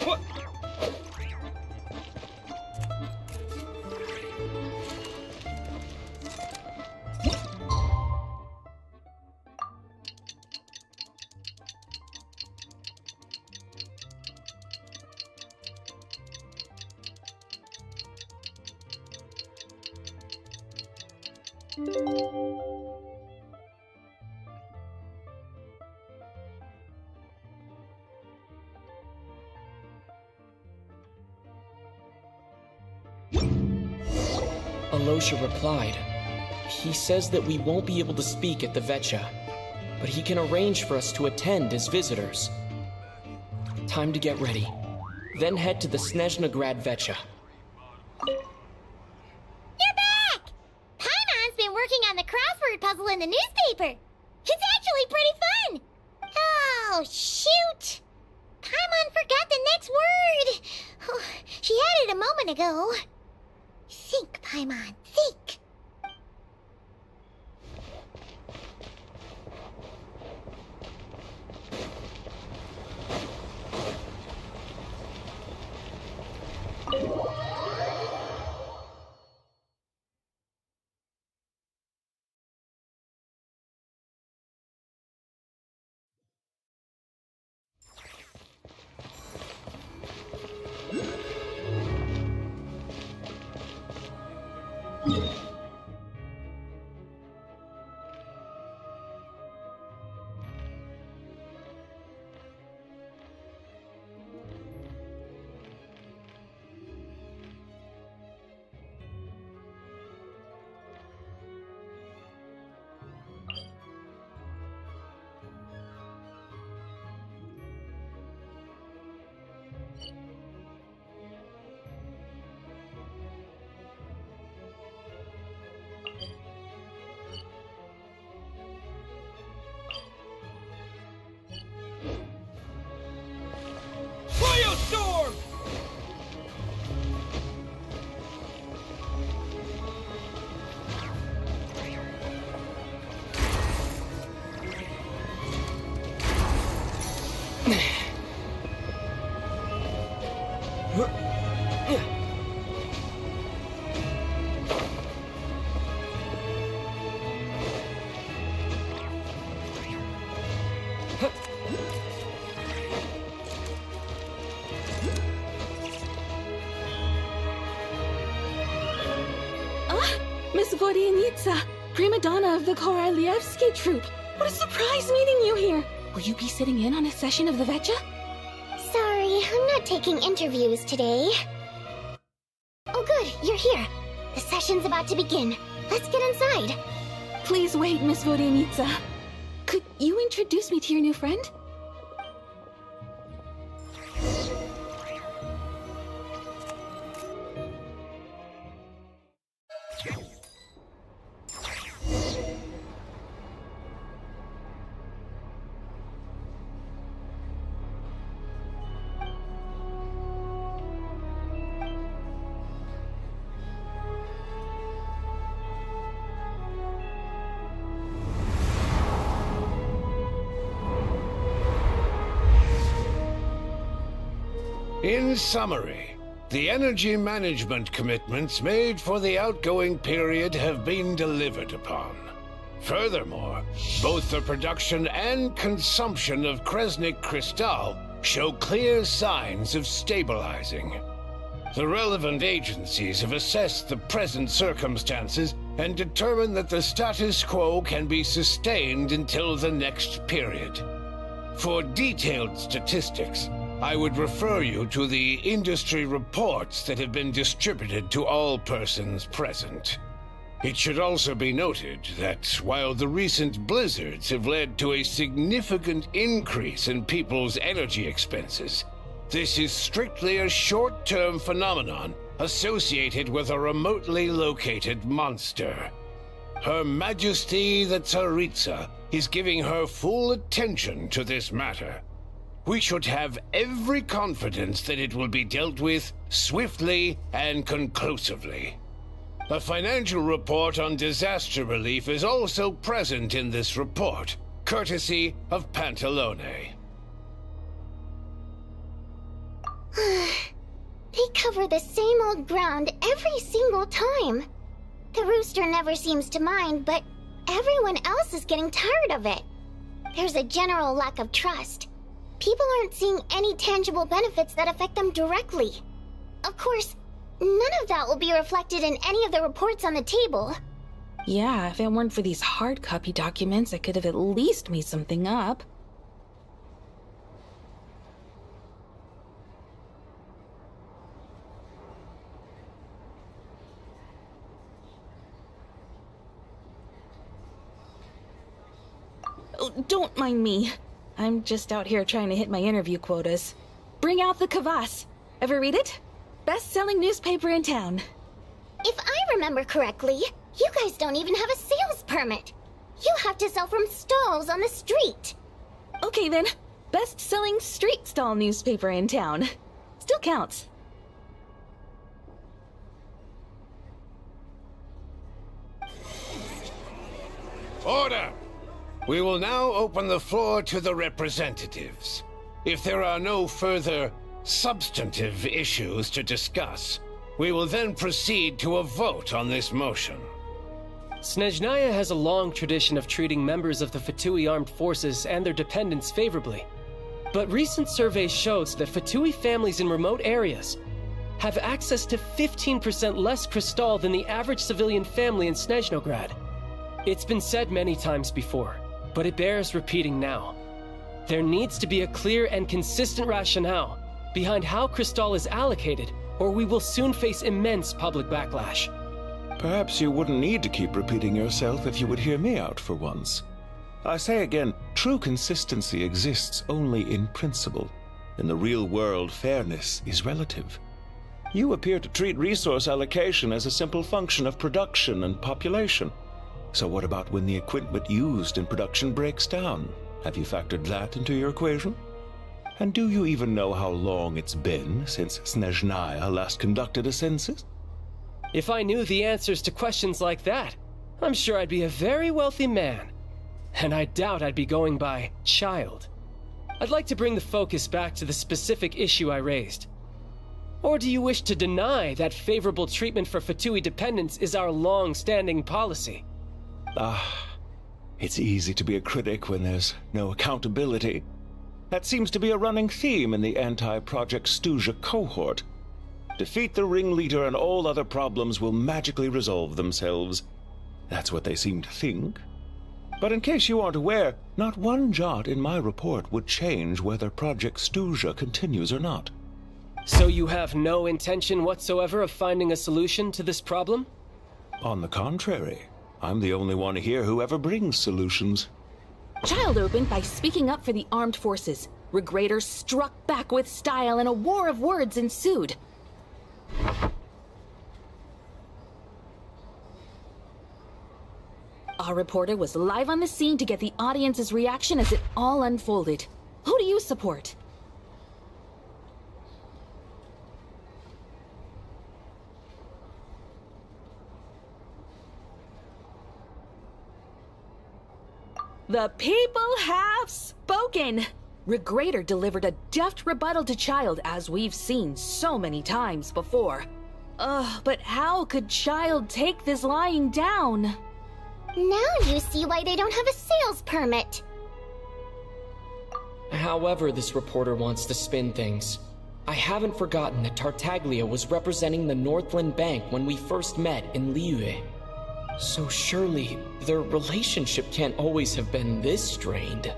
What? Alosha replied. He says that we won't be able to speak at the Vetcha, but he can arrange for us to attend as visitors. Time to get ready, then head to the Snezhnagrad Vetcha. You're back! Paimon's been working on the crossword puzzle in the newspaper. It's actually pretty fun. Oh, shoot! Paimon forgot the next word. Oh, she had it a moment ago. Think, Paimon, think. Miss Vodyanitsa, prima donna of the Korolievsky troupe. What a surprise meeting you here. Will you be sitting in on a session of the Vecha? Sorry, I'm not taking interviews today. Oh good, you're here. The session's about to begin. Let's get inside. Please wait, Miss Vodyanitsa. Could you introduce me to your new friend? In summary, the energy management commitments made for the outgoing period have been delivered upon. Furthermore, both the production and consumption of Kresnik Crystal show clear signs of stabilizing. The relevant agencies have assessed the present circumstances and determined that the status quo can be sustained until the next period. For detailed statistics, I would refer you to the industry reports that have been distributed to all persons present. It should also be noted that while the recent blizzards have led to a significant increase in people's energy expenses, this is strictly a short-term phenomenon associated with a remotely located monster. Her Majesty the Tsaritsa is giving her full attention to this matter. We should have every confidence that it will be dealt with swiftly and conclusively. A financial report on disaster relief is also present in this report, courtesy of Pantalone. They cover the same old ground every single time. The rooster never seems to mind, but everyone else is getting tired of it. There's a general lack of trust. People aren't seeing any tangible benefits that affect them directly. Of course, none of that will be reflected in any of the reports on the table. Yeah, if it weren't for these hard copy documents, I could have at least made something up. Oh, don't mind me. I'm just out here trying to hit my interview quotas. Bring out the Kvass. Ever read it? Best-selling newspaper in town. If I remember correctly, you guys don't even have a sales permit. You have to sell from stalls on the street. Okay then, best-selling street stall newspaper in town. Still counts. Order! We will now open the floor to the representatives. If there are no further substantive issues to discuss, we will then proceed to a vote on this motion. Snezhnaya has a long tradition of treating members of the Fatui armed forces and their dependents favorably. But recent surveys shows that Fatui families in remote areas have access to 15% less crystal than the average civilian family in Snezhnograd. It's been said many times before, but it bears repeating now. There needs to be a clear and consistent rationale behind how crystal is allocated, or we will soon face immense public backlash. Perhaps you wouldn't need to keep repeating yourself if you would hear me out for once. I say again, true consistency exists only in principle. In the real world, fairness is relative. You appear to treat resource allocation as a simple function of production and population. So what about when the equipment used in production breaks down? Have you factored that into your equation? And do you even know how long it's been since Snezhnaya last conducted a census? If I knew the answers to questions like that, I'm sure I'd be a very wealthy man. And I doubt I'd be going by child. I'd like to bring the focus back to the specific issue I raised. Or do you wish to deny that favorable treatment for Fatui dependents is our long-standing policy? It's easy to be a critic when there's no accountability. That seems to be a running theme in the anti-Project Stuja cohort. Defeat the ringleader and all other problems will magically resolve themselves. That's what they seem to think. But in case you aren't aware, not one jot in my report would change whether Project Stuja continues or not. So you have no intention whatsoever of finding a solution to this problem? On the contrary, I'm the only one here who ever brings solutions. Child opened by speaking up for the armed forces. Regrator struck back with style and a war of words ensued. Our reporter was live on the scene to get the audience's reaction as it all unfolded. Who do you support? The people have spoken! Regrator delivered a deft rebuttal to Child, as we've seen so many times before. But how could Child take this lying down? Now you see why they don't have a sales permit. However this reporter wants to spin things, I haven't forgotten that Tartaglia was representing the Northland Bank when we first met in Liyue. So surely, their relationship can't always have been this strained.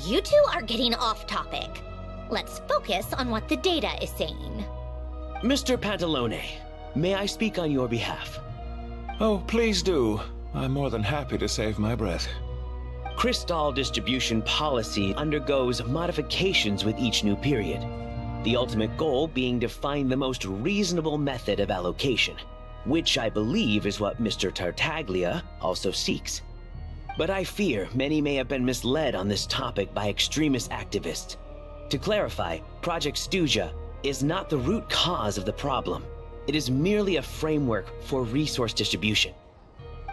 You two are getting off topic. Let's focus on what the data is saying. Mr. Pantalone, may I speak on your behalf? Oh, please do. I'm more than happy to save my breath. Crystal distribution policy undergoes modifications with each new period. The ultimate goal being to find the most reasonable method of allocation, which I believe is what Mr. Tartaglia also seeks. But I fear many may have been misled on this topic by extremist activists. To clarify, Project Stuja is not the root cause of the problem. It is merely a framework for resource distribution.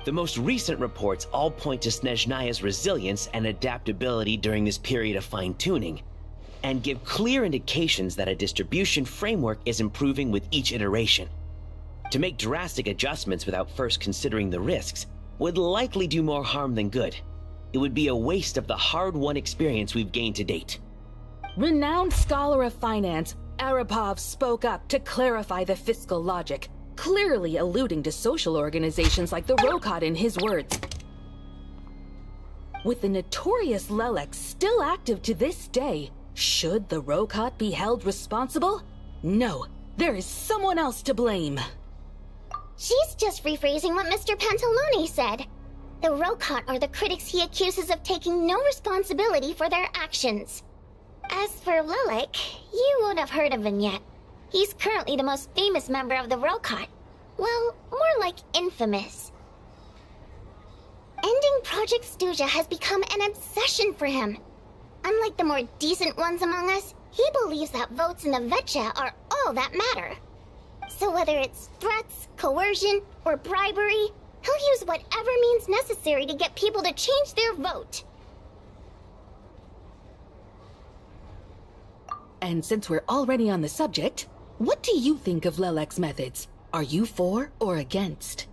The most recent reports all point to Snezhnaya's resilience and adaptability during this period of fine-tuning, and give clear indications that a distribution framework is improving with each iteration. To make drastic adjustments without first considering the risks would likely do more harm than good. It would be a waste of the hard-won experience we've gained to date. Renowned scholar of finance, Arapov spoke up to clarify the fiscal logic, clearly alluding to social organizations like the Rokot in his words. With the notorious Lelek still active to this day, should the Rokot be held responsible? No, there is someone else to blame. She's just rephrasing what Mr. Pantalone said. The Rokot are the critics he accuses of taking no responsibility for their actions. As for Lilik, you won't have heard of him yet. He's currently the most famous member of the Rokot. Well, more like infamous. Ending Project Stuja has become an obsession for him. Unlike the more decent ones among us, he believes that votes in the Vetcha are all that matter. So whether it's threats, coercion, or bribery, he'll use whatever means necessary to get people to change their vote. And since we're already on the subject, what do you think of Lelek's methods? Are you for or against?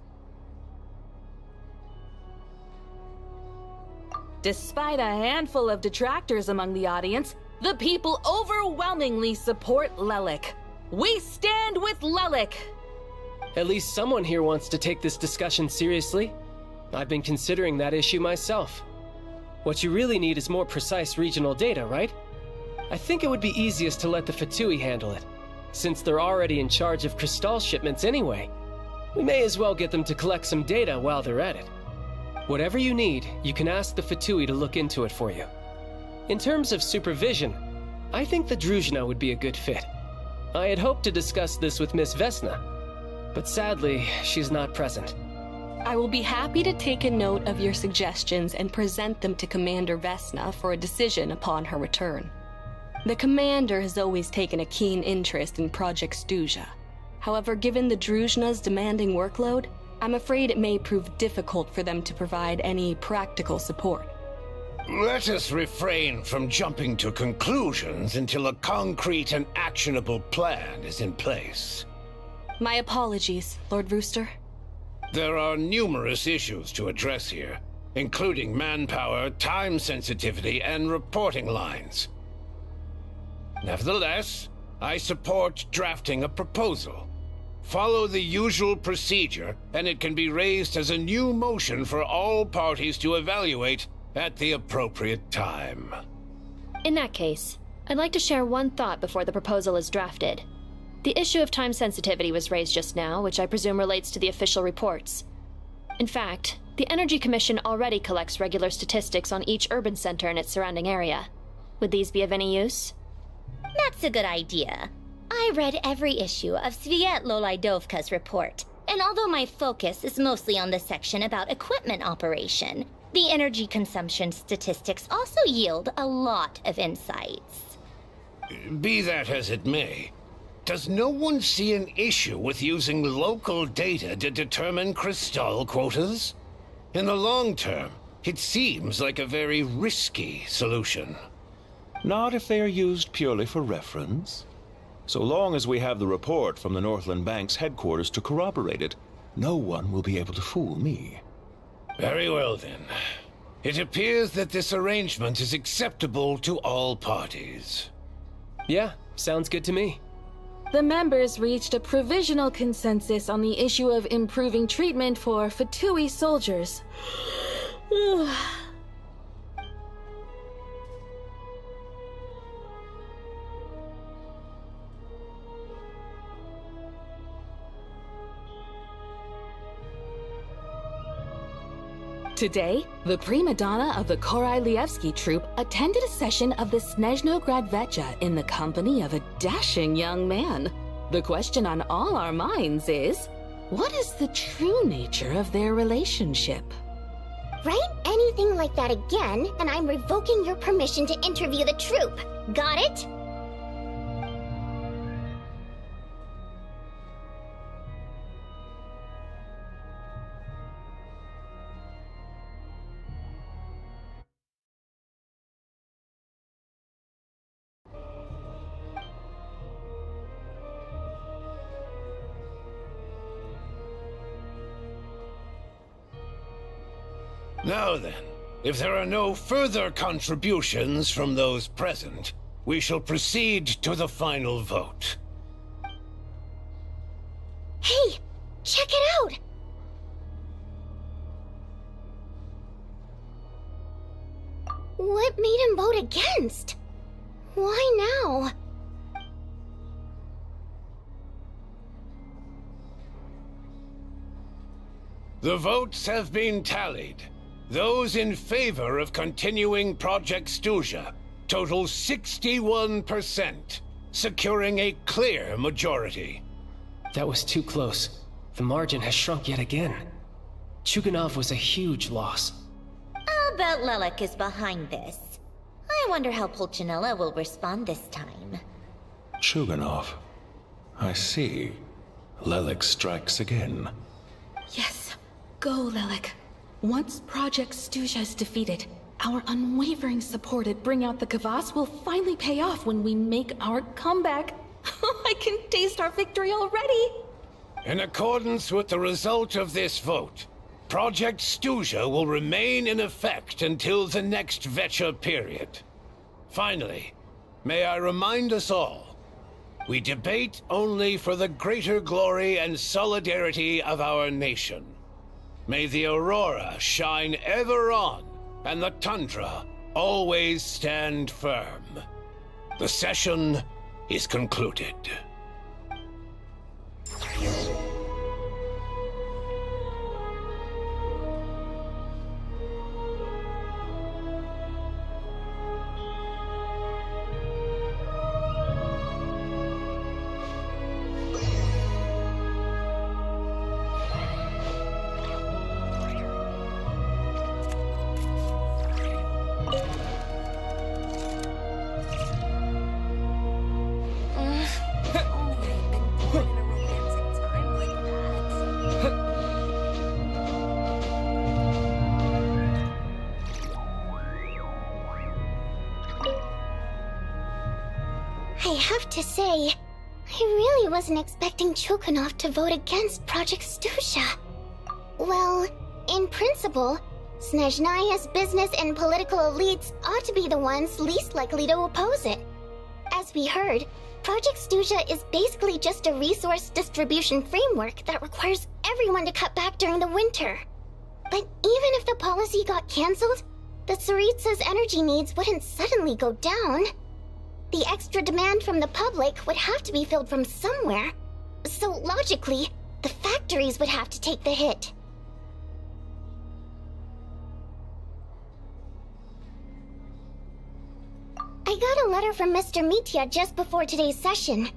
Despite a handful of detractors among the audience, the people overwhelmingly support Lelek. We stand with Lelek! At least someone here wants to take this discussion seriously. I've been considering that issue myself. What you really need is more precise regional data, right? I think it would be easiest to let the Fatui handle it, since they're already in charge of Crystal shipments anyway. We may as well get them to collect some data while they're at it. Whatever you need, you can ask the Fatui to look into it for you. In terms of supervision, I think the Druzhna would be a good fit. I had hoped to discuss this with Miss Vesna, but sadly, she's not present. I will be happy to take a note of your suggestions and present them to Commander Vesna for a decision upon her return. The Commander has always taken a keen interest in Project Stuja. However, given the Druzhna's demanding workload, I'm afraid it may prove difficult for them to provide any practical support. Let us refrain from jumping to conclusions until a concrete and actionable plan is in place. My apologies, Lord Rooster. There are numerous issues to address here, including manpower, time sensitivity, and reporting lines. Nevertheless, I support drafting a proposal. Follow the usual procedure, and it can be raised as a new motion for all parties to evaluate at the appropriate time. In that case, I'd like to share one thought before the proposal is drafted. The issue of time sensitivity was raised just now, which I presume relates to the official reports. In fact, the Energy Commission already collects regular statistics on each urban center and its surrounding area. Would these be of any use? That's a good idea. I read every issue of Svietlo Lydovka's report, and although my focus is mostly on the section about equipment operation, the energy consumption statistics also yield a lot of insights. Be that as it may, does no one see an issue with using local data to determine crystal quotas? In the long term, it seems like a very risky solution. Not if they are used purely for reference. So long as we have the report from the Northland Bank's headquarters to corroborate it, no one will be able to fool me. Very well then. It appears that this arrangement is acceptable to all parties. Yeah, sounds good to me. The members reached a provisional consensus on the issue of improving treatment for Fatui soldiers. Today, the prima donna of the Korailievsky troupe attended a session of the Snezhnaya in the company of a dashing young man. The question on all our minds is, what is the true nature of their relationship? Write anything like that again, and I'm revoking your permission to interview the troupe. Got it? Now then, if there are no further contributions from those present, we shall proceed to the final vote. Hey, check it out! What made him vote against? Why now? The votes have been tallied. Those in favor of continuing Project Stuzha total 61%, securing a clear majority. That was too close. The margin has shrunk yet again. Chuganov was a huge loss. I'll bet Lelek is behind this. I wonder how Pulcinella will respond this time. Chuganov. I see. Lelek strikes again. Yes, go, Lelek. Once Project Stuzha is defeated, our unwavering support at Bring Out the Kvass will finally pay off when we make our comeback. I can taste our victory already! In accordance with the result of this vote, Project Stuzha will remain in effect until the next Vecha period. Finally, may I remind us all, we debate only for the greater glory and solidarity of our nation. May the aurora shine ever on, and the tundra always stand firm. The session is concluded. have to say, I really wasn't expecting Chulkanov to vote against Project Stusha. Well, in principle, Snezhnaya's business and political elites ought to be the ones least likely to oppose it. As we heard, Project Stusha is basically just a resource distribution framework that requires everyone to cut back during the winter. But even if the policy got cancelled, the Tsaritsa's energy needs wouldn't suddenly go down. The extra demand from the public would have to be filled from somewhere. So logically, the factories would have to take the hit. I got a letter from Mr. Mitya just before today's session.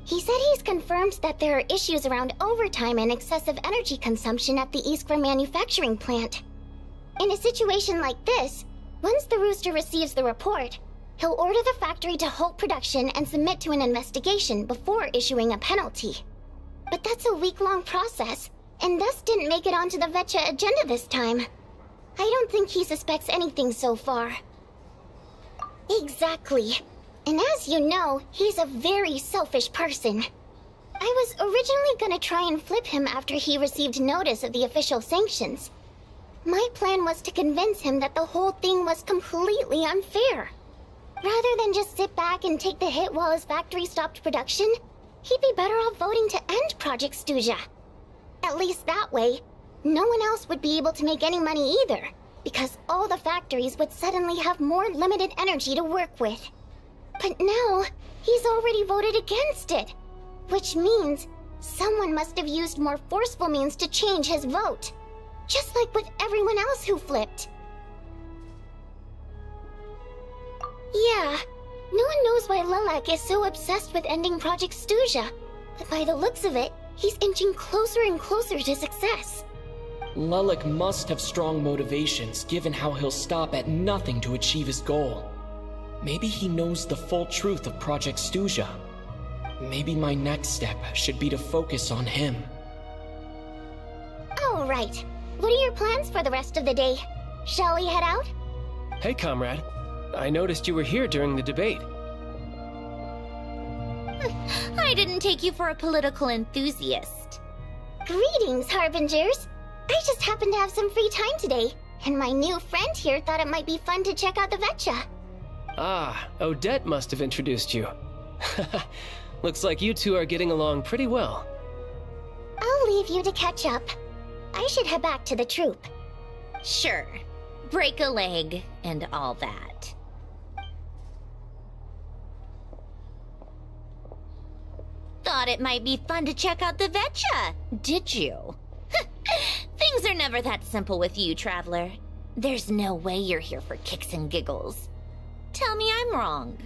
He said he's confirmed that there are issues around overtime and excessive energy consumption at the Iskra manufacturing plant. In a situation like this, once the Rooster receives the report, he'll order the factory to halt production and submit to an investigation before issuing a penalty. But that's a week-long process, and thus didn't make it onto the Vetcha agenda this time. I don't think he suspects anything so far. Exactly. And as you know, he's a very selfish person. I was originally gonna try and flip him after he received notice of the official sanctions. My plan was to convince him that the whole thing was completely unfair. Rather than just sit back and take the hit while his factory stopped production, he'd be better off voting to end Project Stusha. At least that way, no one else would be able to make any money either, because all the factories would suddenly have more limited energy to work with. But now, he's already voted against it, which means someone must have used more forceful means to change his vote, just like with everyone else who flipped. Yeah, no one knows why Lilac is so obsessed with ending Project Stusha, but by the looks of it, he's inching closer and closer to success. Lilac must have strong motivations, given how he'll stop at nothing to achieve his goal. Maybe he knows the full truth of Project Stusha. Maybe my next step should be to focus on him. All right. What are your plans for the rest of the day? Shall we head out? Hey, comrade. I noticed you were here during the debate. I didn't take you for a political enthusiast. Greetings, Harbingers. I just happened to have some free time today, and my new friend here thought it might be fun to check out the Vetcha. Ah, Odette must have introduced you. Looks like you two are getting along pretty well. I'll leave you to catch up. I should head back to the troop. Sure. Break a leg and all that. Thought it might be fun to check out the Vetcha, did you? Things are never that simple with you, Traveler. There's no way you're here for kicks and giggles. Tell me I'm wrong.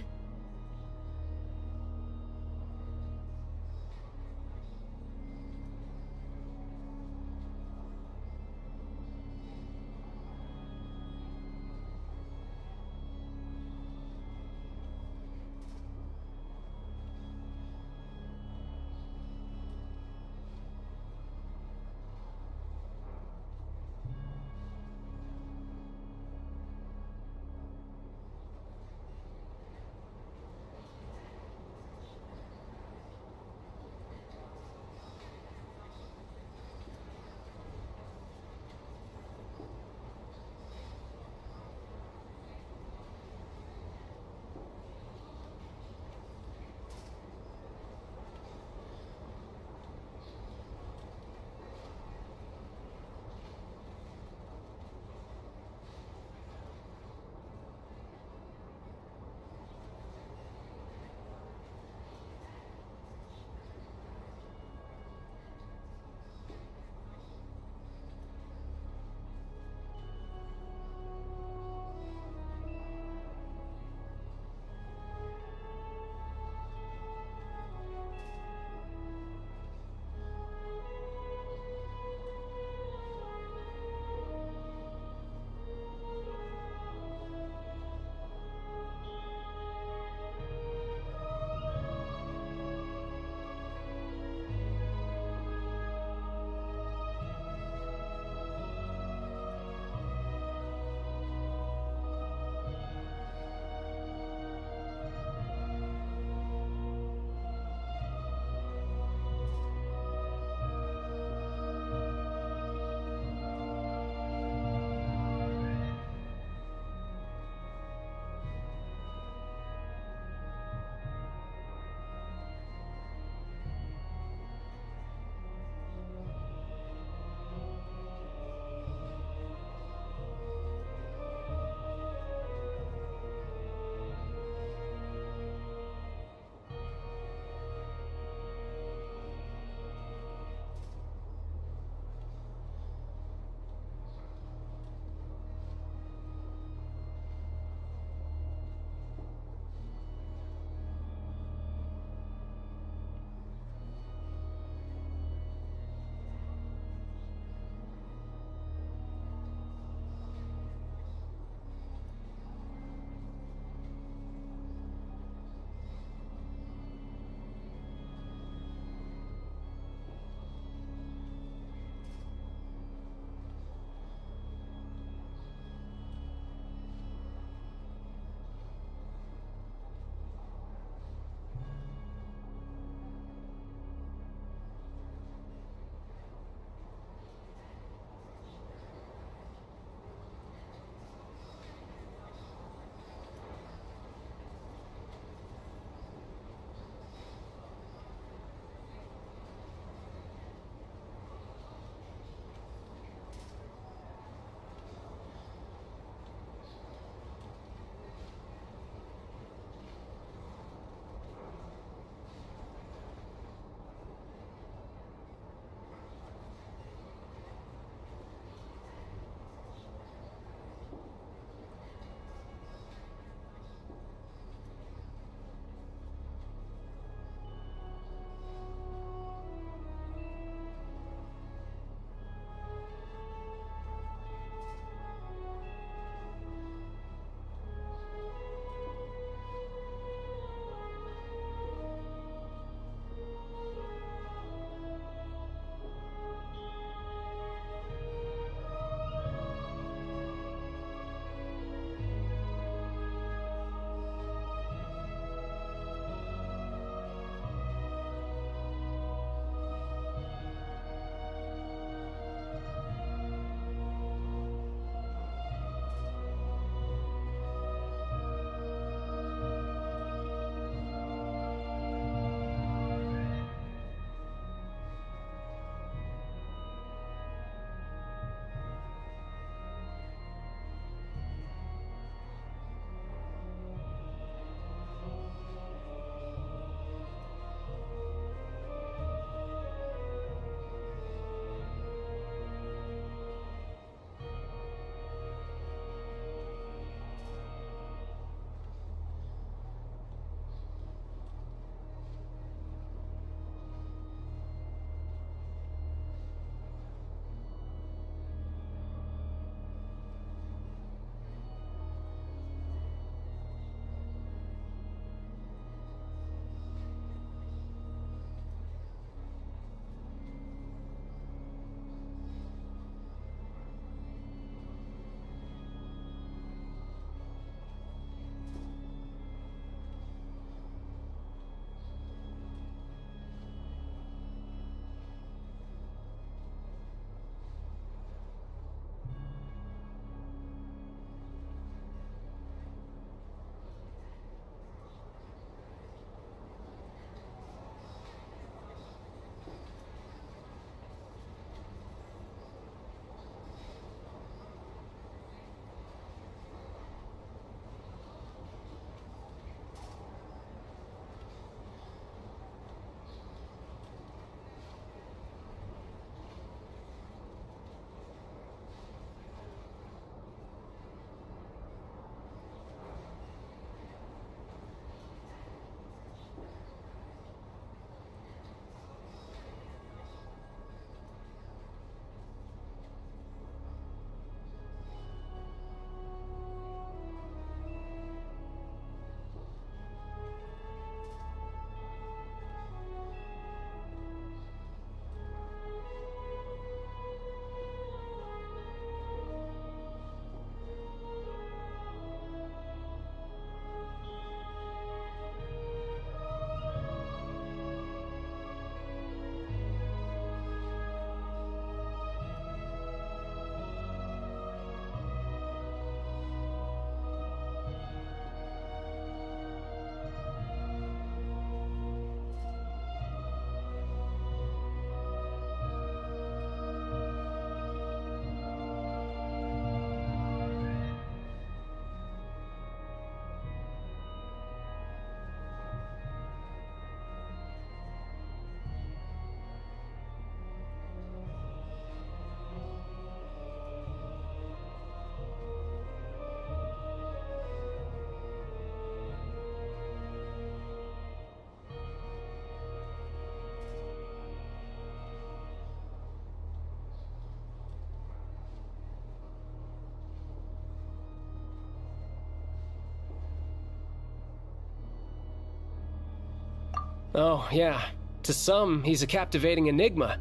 Oh, yeah. To some, he's a captivating enigma.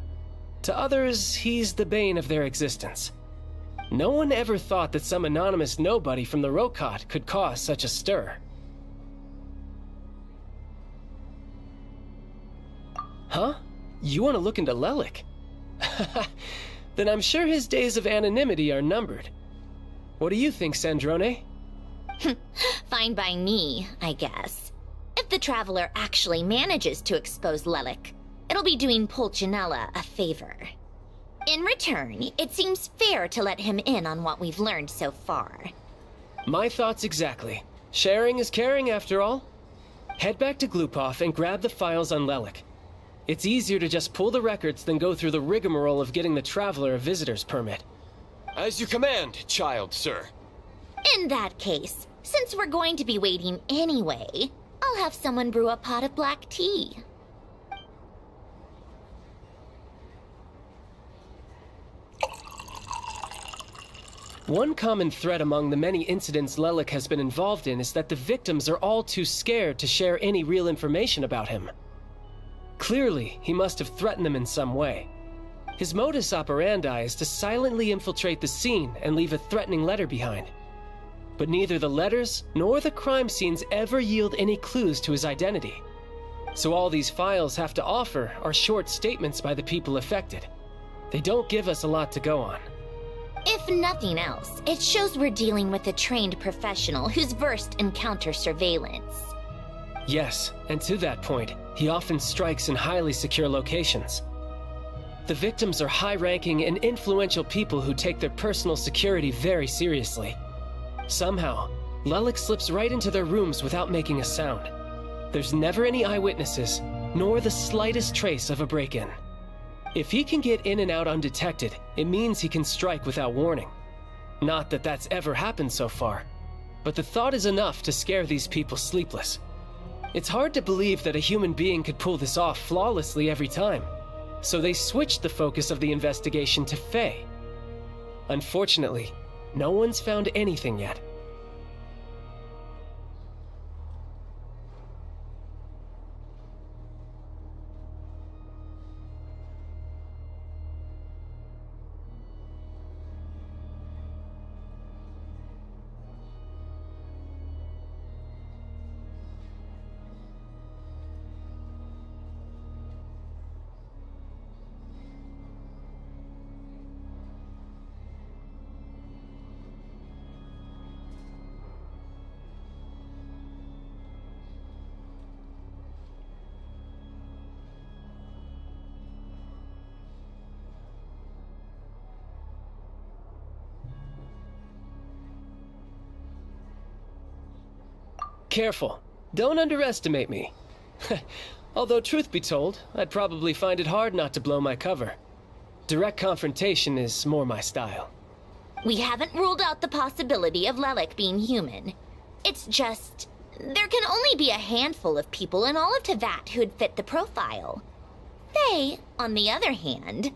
To others, he's the bane of their existence. No one ever thought that some anonymous nobody from the Rokot could cause such a stir. Huh? You want to look into Lelik? Then I'm sure his days of anonymity are numbered. What do you think, Snezhnaya? Fine by me, I guess. If the Traveler actually manages to expose Lelik, it'll be doing Pulcinella a favor. In return, it seems fair to let him in on what we've learned so far. My thoughts exactly. Sharing is caring, after all. Head back to Glupov and grab the files on Lelik. It's easier to just pull the records than go through the rigmarole of getting the Traveler a visitor's permit. As you command, child, sir. In that case, since we're going to be waiting anyway, I'll have someone brew a pot of black tea. One common thread among the many incidents Lelik has been involved in is that the victims are all too scared to share any real information about him. Clearly, he must have threatened them in some way. His modus operandi is to silently infiltrate the scene and leave a threatening letter behind. But neither the letters nor the crime scenes ever yield any clues to his identity. So all these files have to offer are short statements by the people affected. They don't give us a lot to go on. If nothing else, it shows we're dealing with a trained professional who's versed in counter-surveillance. Yes, and to that point, he often strikes in highly secure locations. The victims are high-ranking and influential people who take their personal security very seriously. Somehow, Lelik slips right into their rooms without making a sound. There's never any eyewitnesses, nor the slightest trace of a break-in. If he can get in and out undetected, it means he can strike without warning. Not that that's ever happened so far, but the thought is enough to scare these people sleepless. It's hard to believe that a human being could pull this off flawlessly every time, so they switched the focus of the investigation to Faye. Unfortunately, no one's found anything yet. Careful. Don't underestimate me. Although, truth be told, I'd probably find it hard not to blow my cover. Direct confrontation is more my style. We haven't ruled out the possibility of Lelik being human. It's just, there can only be a handful of people in all of Teyvat who'd fit the profile. They, on the other hand,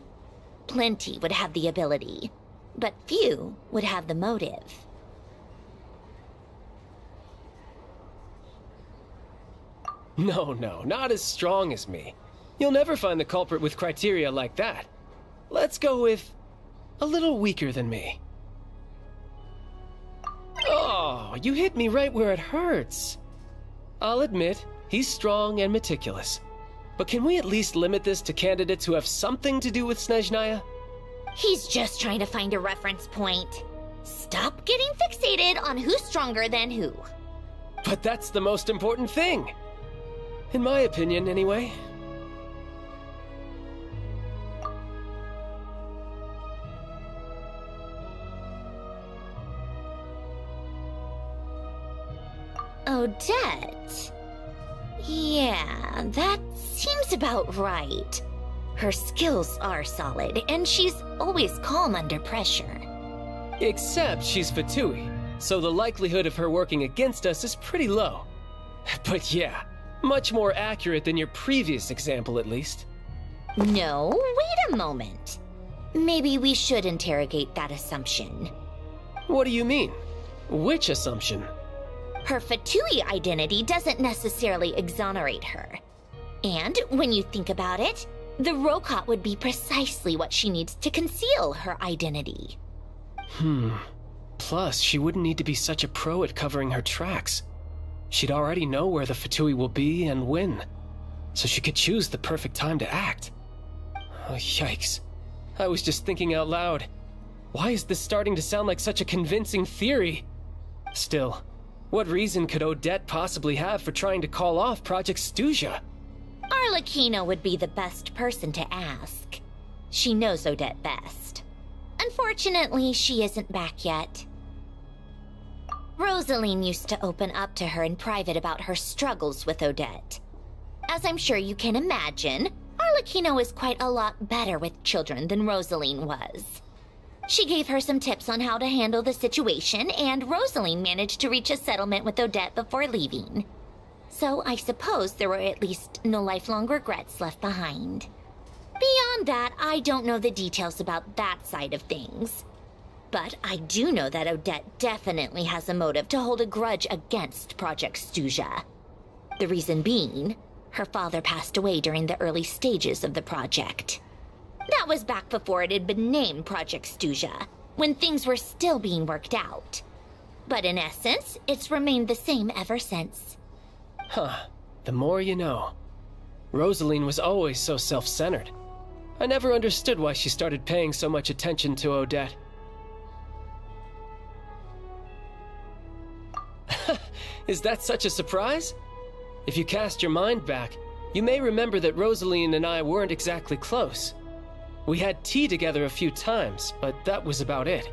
plenty would have the ability, but few would have the motive. No, not as strong as me. You'll never find the culprit with criteria like that. Let's go with a little weaker than me. Oh, you hit me right where it hurts. I'll admit, he's strong and meticulous. But can we at least limit this to candidates who have something to do with Snezhnaya? He's just trying to find a reference point. Stop getting fixated on who's stronger than who. But that's the most important thing. In my opinion, anyway. Odette? Yeah, that seems about right. Her skills are solid, and she's always calm under pressure. Except she's Fatui, so the likelihood of her working against us is pretty low. But yeah, much more accurate than your previous example, at least. No, wait a moment. Maybe we should interrogate that assumption. What do you mean? Which assumption? Her Fatui identity doesn't necessarily exonerate her. And when you think about it, the Rokot would be precisely what she needs to conceal her identity. Plus, she wouldn't need to be such a pro at covering her tracks. She'd already know where the Fatui will be and when, so she could choose the perfect time to act. Oh, yikes. I was just thinking out loud. Why is this starting to sound like such a convincing theory? Still, what reason could Odette possibly have for trying to call off Project Stuzha? Arlecchino would be the best person to ask. She knows Odette best. Unfortunately, she isn't back yet. Rosaline used to open up to her in private about her struggles with Odette. As I'm sure you can imagine, Arlecchino is quite a lot better with children than Rosaline was. She gave her some tips on how to handle the situation, and Rosaline managed to reach a settlement with Odette before leaving. So I suppose there were at least no lifelong regrets left behind. Beyond that, I don't know the details about that side of things. But I do know that Odette definitely has a motive to hold a grudge against Project Stuzha. The reason being, her father passed away during the early stages of the project. That was back before it had been named Project Stuzha, when things were still being worked out. But in essence, it's remained the same ever since. Huh. The more you know. Rosaline was always so self-centered. I never understood why she started paying so much attention to Odette. Is that such a surprise? If you cast your mind back, you may remember that Rosaline and I weren't exactly close. We had tea together a few times, but that was about it.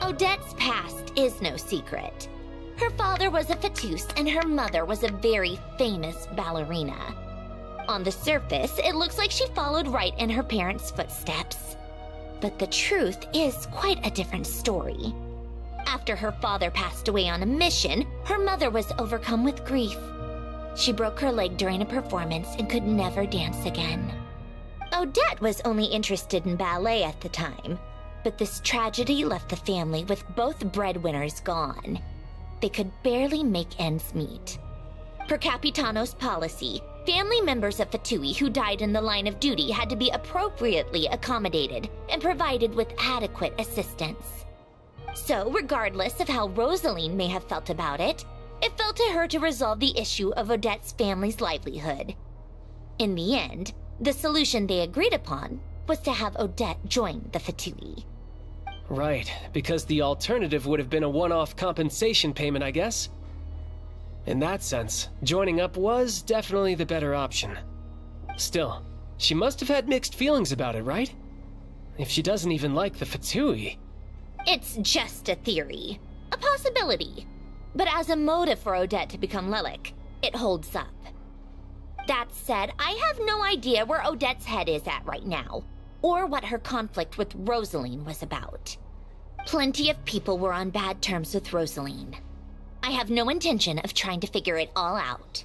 Odette's past is no secret. Her father was a Fatus and her mother was a very famous ballerina. On the surface, it looks like she followed right in her parents' footsteps. But the truth is quite a different story. After her father passed away on a mission, her mother was overcome with grief. She broke her leg during a performance and could never dance again. Odette was only interested in ballet at the time, but this tragedy left the family with both breadwinners gone. They could barely make ends meet. Per Capitano's policy, family members of Fatui who died in the line of duty had to be appropriately accommodated and provided with adequate assistance. So, regardless of how Rosaline may have felt about it, it fell to her to resolve the issue of Odette's family's livelihood. In the end, the solution they agreed upon was to have Odette join the Fatui. Right, because the alternative would have been a one-off compensation payment, I guess. In that sense, joining up was definitely the better option. Still, she must have had mixed feelings about it, right? If she doesn't even like the Fatui. It's just a theory, a possibility. But as a motive for Odette to become Lelik, it holds up. That said, I have no idea where Odette's head is at right now, or what her conflict with Rosaline was about. Plenty of people were on bad terms with Rosaline. I have no intention of trying to figure it all out.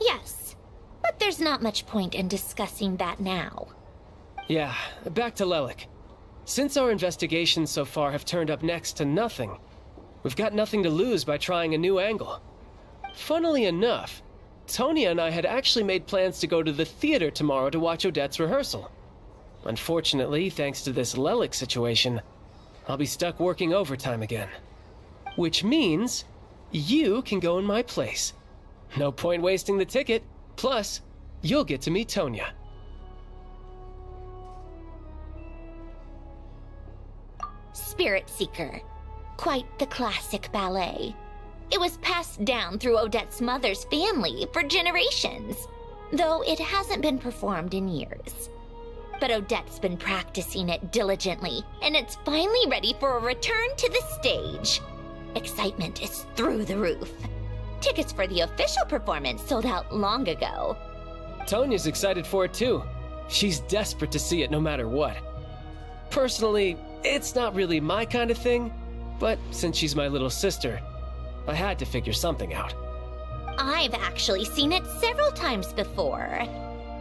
Yes, but there's not much point in discussing that now. Yeah, back to Lelik. Since our investigations so far have turned up next to nothing, we've got nothing to lose by trying a new angle. Funnily enough, Tonya and I had actually made plans to go to the theater tomorrow to watch Odette's rehearsal. Unfortunately, thanks to this Lelik situation, I'll be stuck working overtime again. Which means you can go in my place. No point wasting the ticket, plus you'll get to meet Tonya. Spirit Seeker. Quite the classic ballet. It was passed down through Odette's mother's family for generations, though it hasn't been performed in years. But Odette's been practicing it diligently, and it's finally ready for a return to the stage. Excitement is through the roof. Tickets for the official performance sold out long ago. Tonya's excited for it too. She's desperate to see it no matter what. Personally, it's not really my kind of thing, but since she's my little sister, I had to figure something out. I've actually seen it several times before.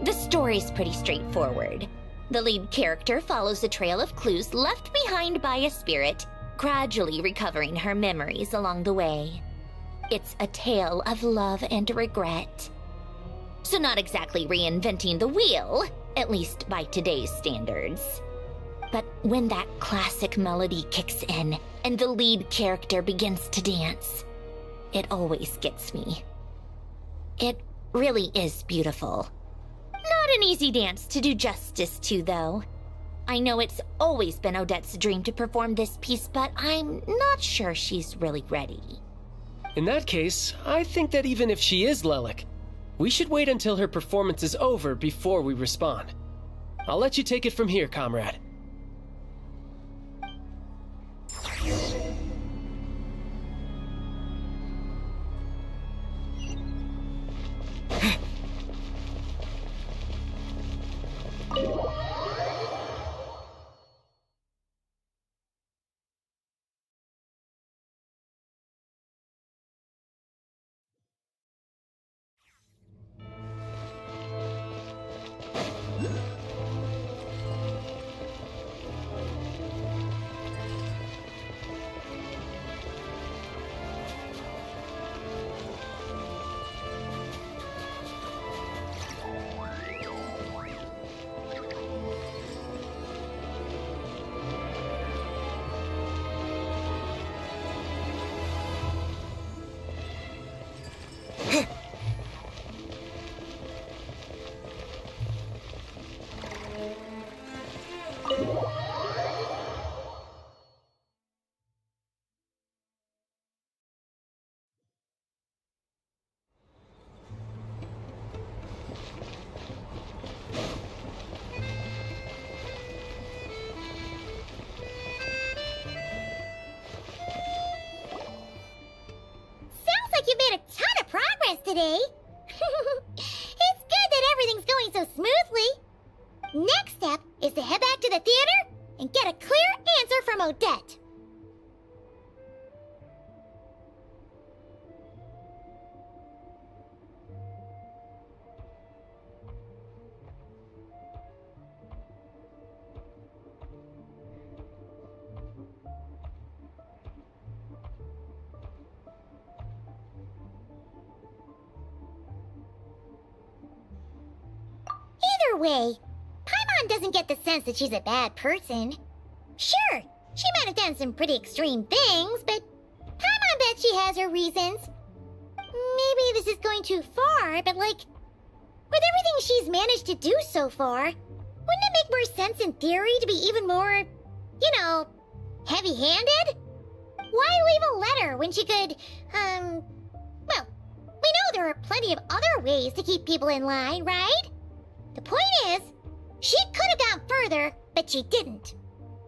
The story's pretty straightforward. The lead character follows a trail of clues left behind by a spirit gradually recovering her memories along the way. It's a tale of love and regret. So not exactly reinventing the wheel, at least by today's standards. But when that classic melody kicks in and the lead character begins to dance, it always gets me. It really is beautiful. Not an easy dance to do justice to, though. I know it's always been Odette's dream to perform this piece, but I'm not sure she's really ready. In that case, I think that even if she is Lelik, we should wait until her performance is over before we respond. I'll let you take it from here, comrade. You made a ton of progress today. It's good that everything's going so smoothly. Next step is to head back to the theater and get a clear answer from Odette. Either way, Paimon doesn't get the sense that she's a bad person. Sure, she might have done some pretty extreme things, but Paimon bet she has her reasons. Maybe this is going too far, but like, with everything she's managed to do so far, wouldn't it make more sense in theory to be even more, heavy-handed? Why leave a letter when she could, well, we know there are plenty of other ways to keep people in line, right? The point is, she could have gone further, but she didn't.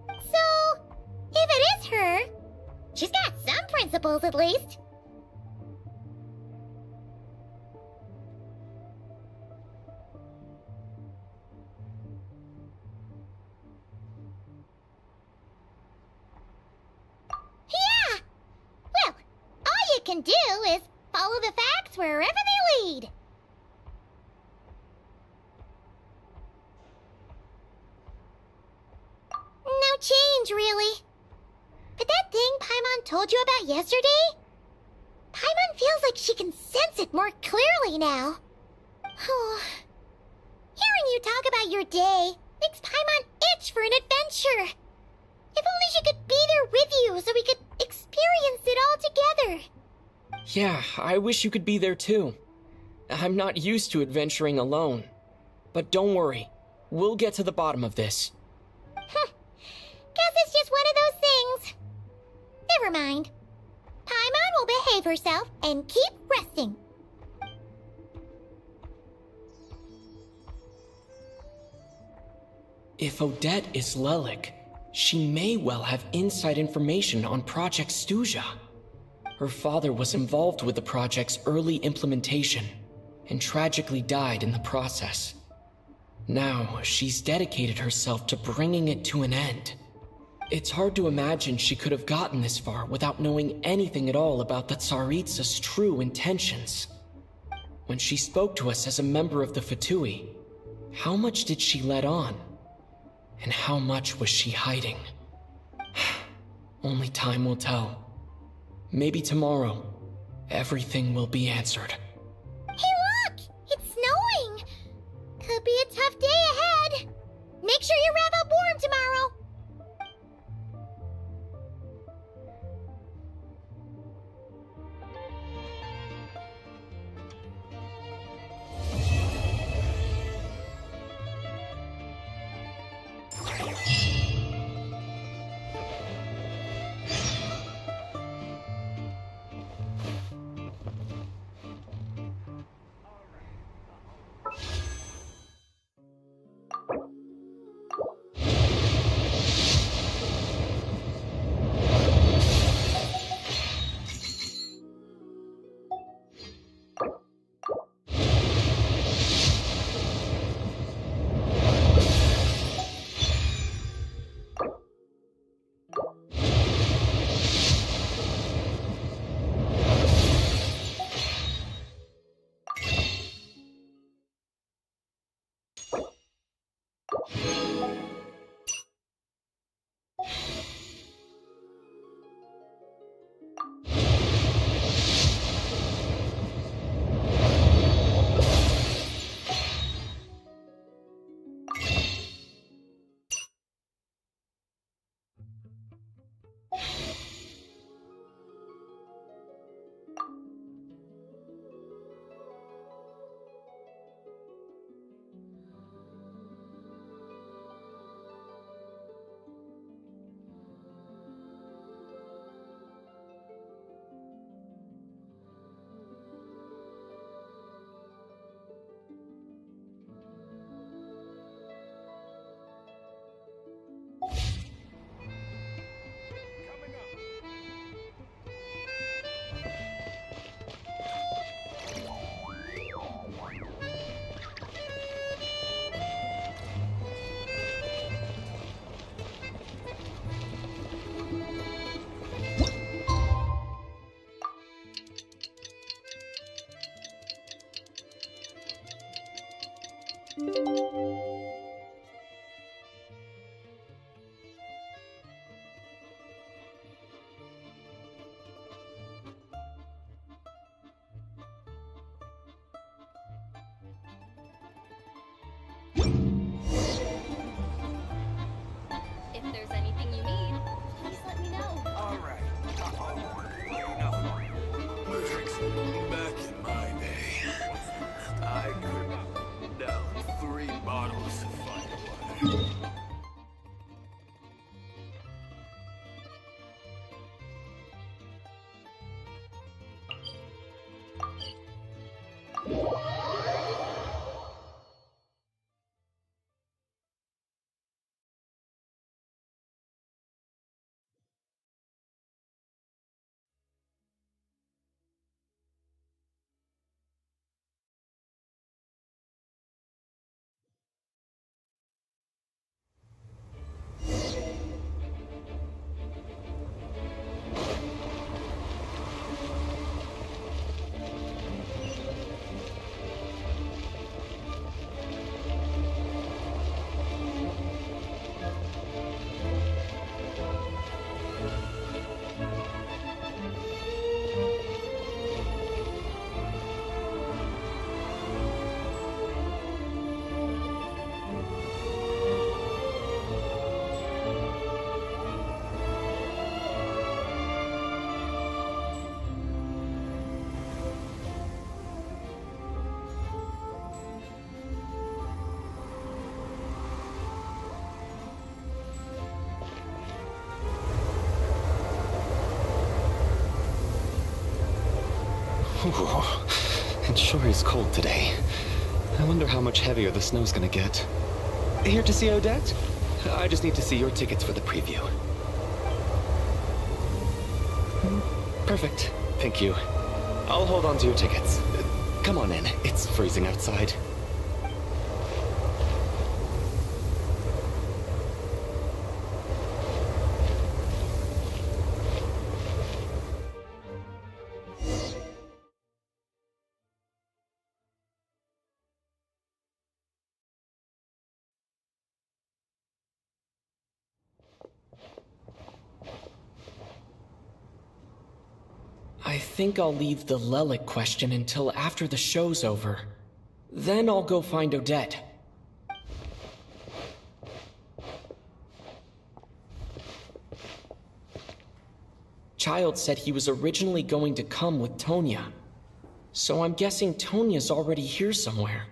So, if it is her, she's got some principles at least. Yeah! Well, all you can do is follow the facts wherever they lead. No change, really. But that thing Paimon told you about yesterday? Paimon feels like she can sense it more clearly now. Hearing you talk about your day makes Paimon itch for an adventure. If only she could be there with you so we could experience it all together. Yeah, I wish you could be there too. I'm not used to adventuring alone. But don't worry, we'll get to the bottom of this. Guess it's just one of those things. Never mind. Paimon will behave herself and keep resting. If Odette is Lelik, she may well have inside information on Project Stuja. Her father was involved with the project's early implementation and tragically died in the process. Now, she's dedicated herself to bringing it to an end. It's hard to imagine she could have gotten this far without knowing anything at all about the Tsaritsa's true intentions. When she spoke to us as a member of the Fatui, how much did she let on? And how much was she hiding? Only time will tell. Maybe tomorrow, everything will be answered. Hey look! It's snowing! Could be a tough day ahead. Make sure you wrap up warm tomorrow. If there's anything you need, please let me know. Alright. Back in my day, I could down 3 bottles of firewater. Ooh, it sure is cold today. I wonder how much heavier the snow's gonna get. Here to see Odette? I just need to see your tickets for the preview. Perfect. Thank you. I'll hold on to your tickets. Come on in. It's freezing outside. I think I'll leave the Lelic question until after the show's over. Then I'll go find Odette. Child said he was originally going to come with Tonya. So I'm guessing Tonya's already here somewhere.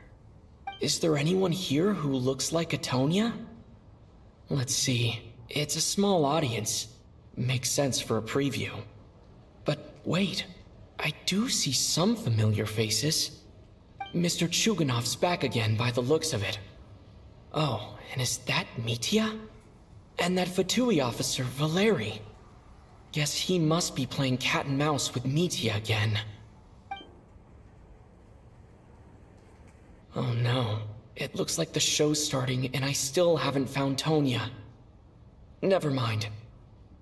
Is there anyone here who looks like a Tonya? Let's see. It's a small audience. Makes sense for a preview. But wait, I do see some familiar faces. Mr. Chuganov's back again by the looks of it. Oh, and is that Mitya? And that Fatui officer, Valeri. Guess he must be playing cat and mouse with Mitya again. Oh no, it looks like the show's starting and I still haven't found Tonya. Never mind.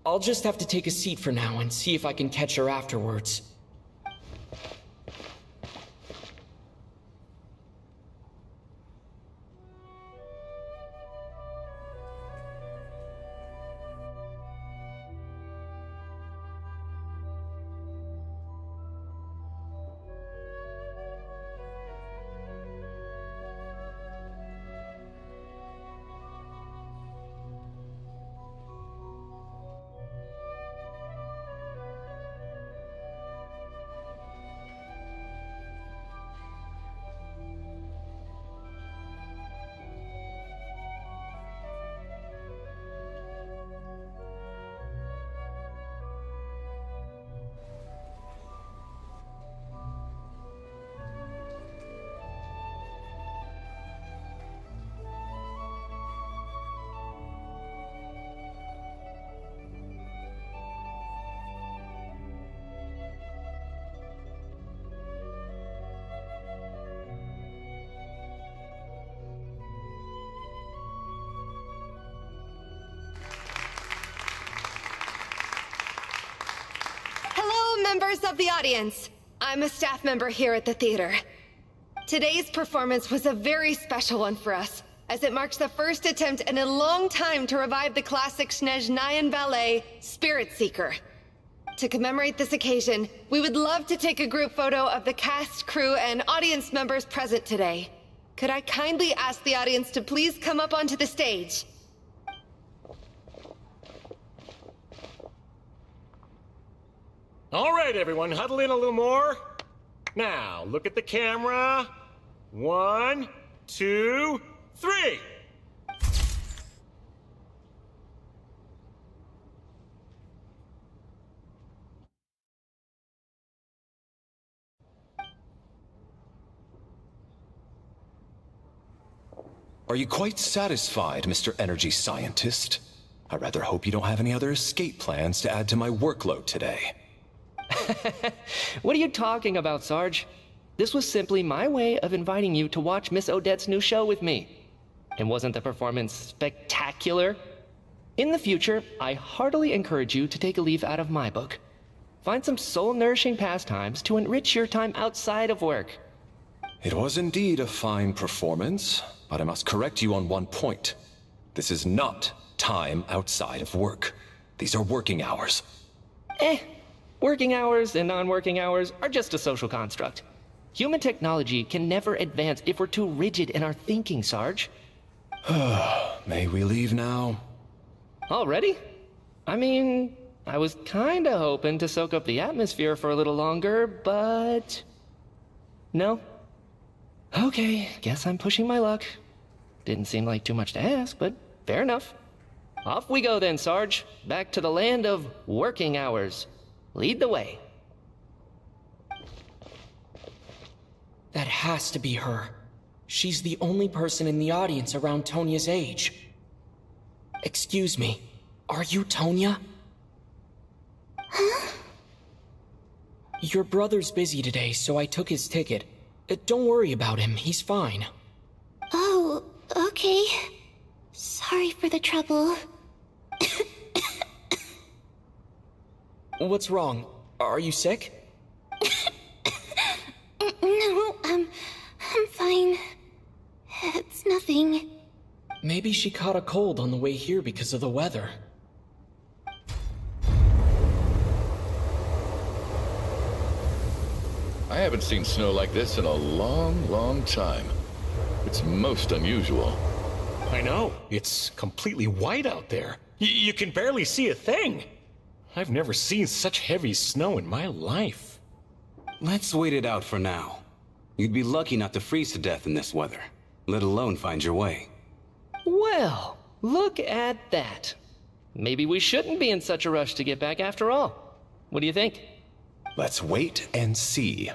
I'll just have to take a seat for now and see if I can catch her afterwards. Members of the audience, I'm a staff member here at the theater. Today's performance was a very special one for us, as it marks the first attempt in a long time to revive the classic Snezhnayan ballet, Spirit Seeker. To commemorate this occasion, we would love to take a group photo of the cast, crew, and audience members present today. Could I kindly ask the audience to please come up onto the stage? All right, everyone, huddle in a little more. Now, look at the camera. 1, 2, 3. Are you quite satisfied, Mr. Energy Scientist? I rather hope you don't have any other escape plans to add to my workload today. What are you talking about, Sarge? This was simply my way of inviting you to watch Miss Odette's new show with me. And wasn't the performance spectacular? In the future, I heartily encourage you to take a leaf out of my book. Find some soul-nourishing pastimes to enrich your time outside of work. It was indeed a fine performance, but I must correct you on one point. This is not time outside of work. These are working hours. Working hours and non-working hours are just a social construct. Human technology can never advance if we're too rigid in our thinking, Sarge. May we leave now? Already? I mean, I was kinda hoping to soak up the atmosphere for a little longer, but... No? Okay, guess I'm pushing my luck. Didn't seem like too much to ask, but fair enough. Off we go then, Sarge. Back to the land of working hours. Lead the way. That has to be her. She's the only person in the audience around Tonya's age. Excuse me, are you Tonya? Huh? Your brother's busy today, so I took his ticket. Don't worry about him, he's fine. Oh, okay. Sorry for the trouble. What's wrong? Are you sick? No, I'm fine. It's nothing. Maybe she caught a cold on the way here because of the weather. I haven't seen snow like this in a long, long time. It's most unusual. I know. It's completely white out there. You can barely see a thing. I've never seen such heavy snow in my life. Let's wait it out for now. You'd be lucky not to freeze to death in this weather, let alone find your way. Well, look at that. Maybe we shouldn't be in such a rush to get back after all. What do you think? Let's wait and see.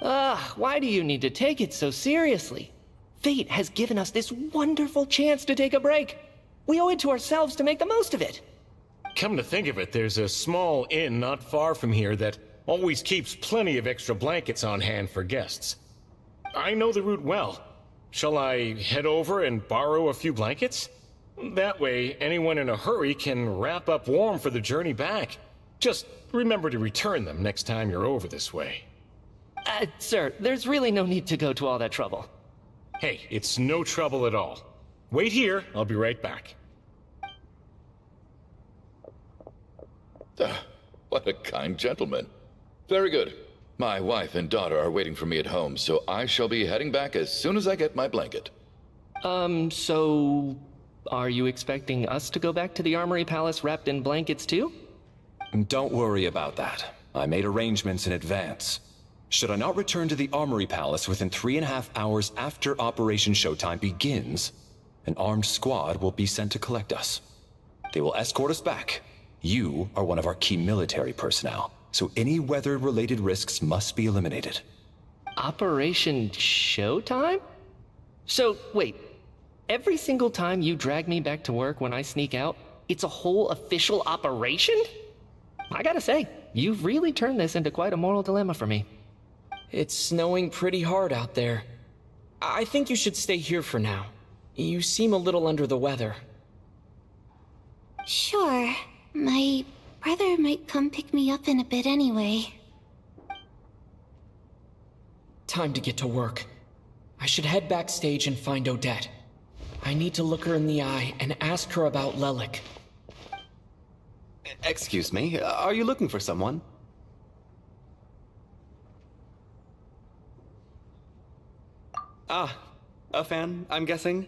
Why do you need to take it so seriously? Fate has given us this wonderful chance to take a break. We owe it to ourselves to make the most of it. Come to think of it, there's a small inn not far from here that always keeps plenty of extra blankets on hand for guests. I know the route well. Shall I head over and borrow a few blankets? That way, anyone in a hurry can wrap up warm for the journey back. Just remember to return them next time you're over this way. Sir, there's really no need to go to all that trouble. Hey, it's no trouble at all. Wait here, I'll be right back. What a kind gentleman. Very good. My wife and daughter are waiting for me at home, so I shall be heading back as soon as I get my blanket. So... are you expecting us to go back to the Armory Palace wrapped in blankets too? Don't worry about that. I made arrangements in advance. Should I not return to the Armory Palace within 3.5 hours after Operation Showtime begins, an armed squad will be sent to collect us. They will escort us back. You are one of our key military personnel, so any weather-related risks must be eliminated. Operation Showtime? So, wait. Every single time you drag me back to work when I sneak out, it's a whole official operation? I gotta say, you've really turned this into quite a moral dilemma for me. It's snowing pretty hard out there. I think you should stay here for now. You seem a little under the weather. Sure. My brother might come pick me up in a bit anyway. Time to get to work. I should head backstage and find Odette. I need to look her in the eye and ask her about Lelik. Excuse me, are you looking for someone? A fan, I'm guessing?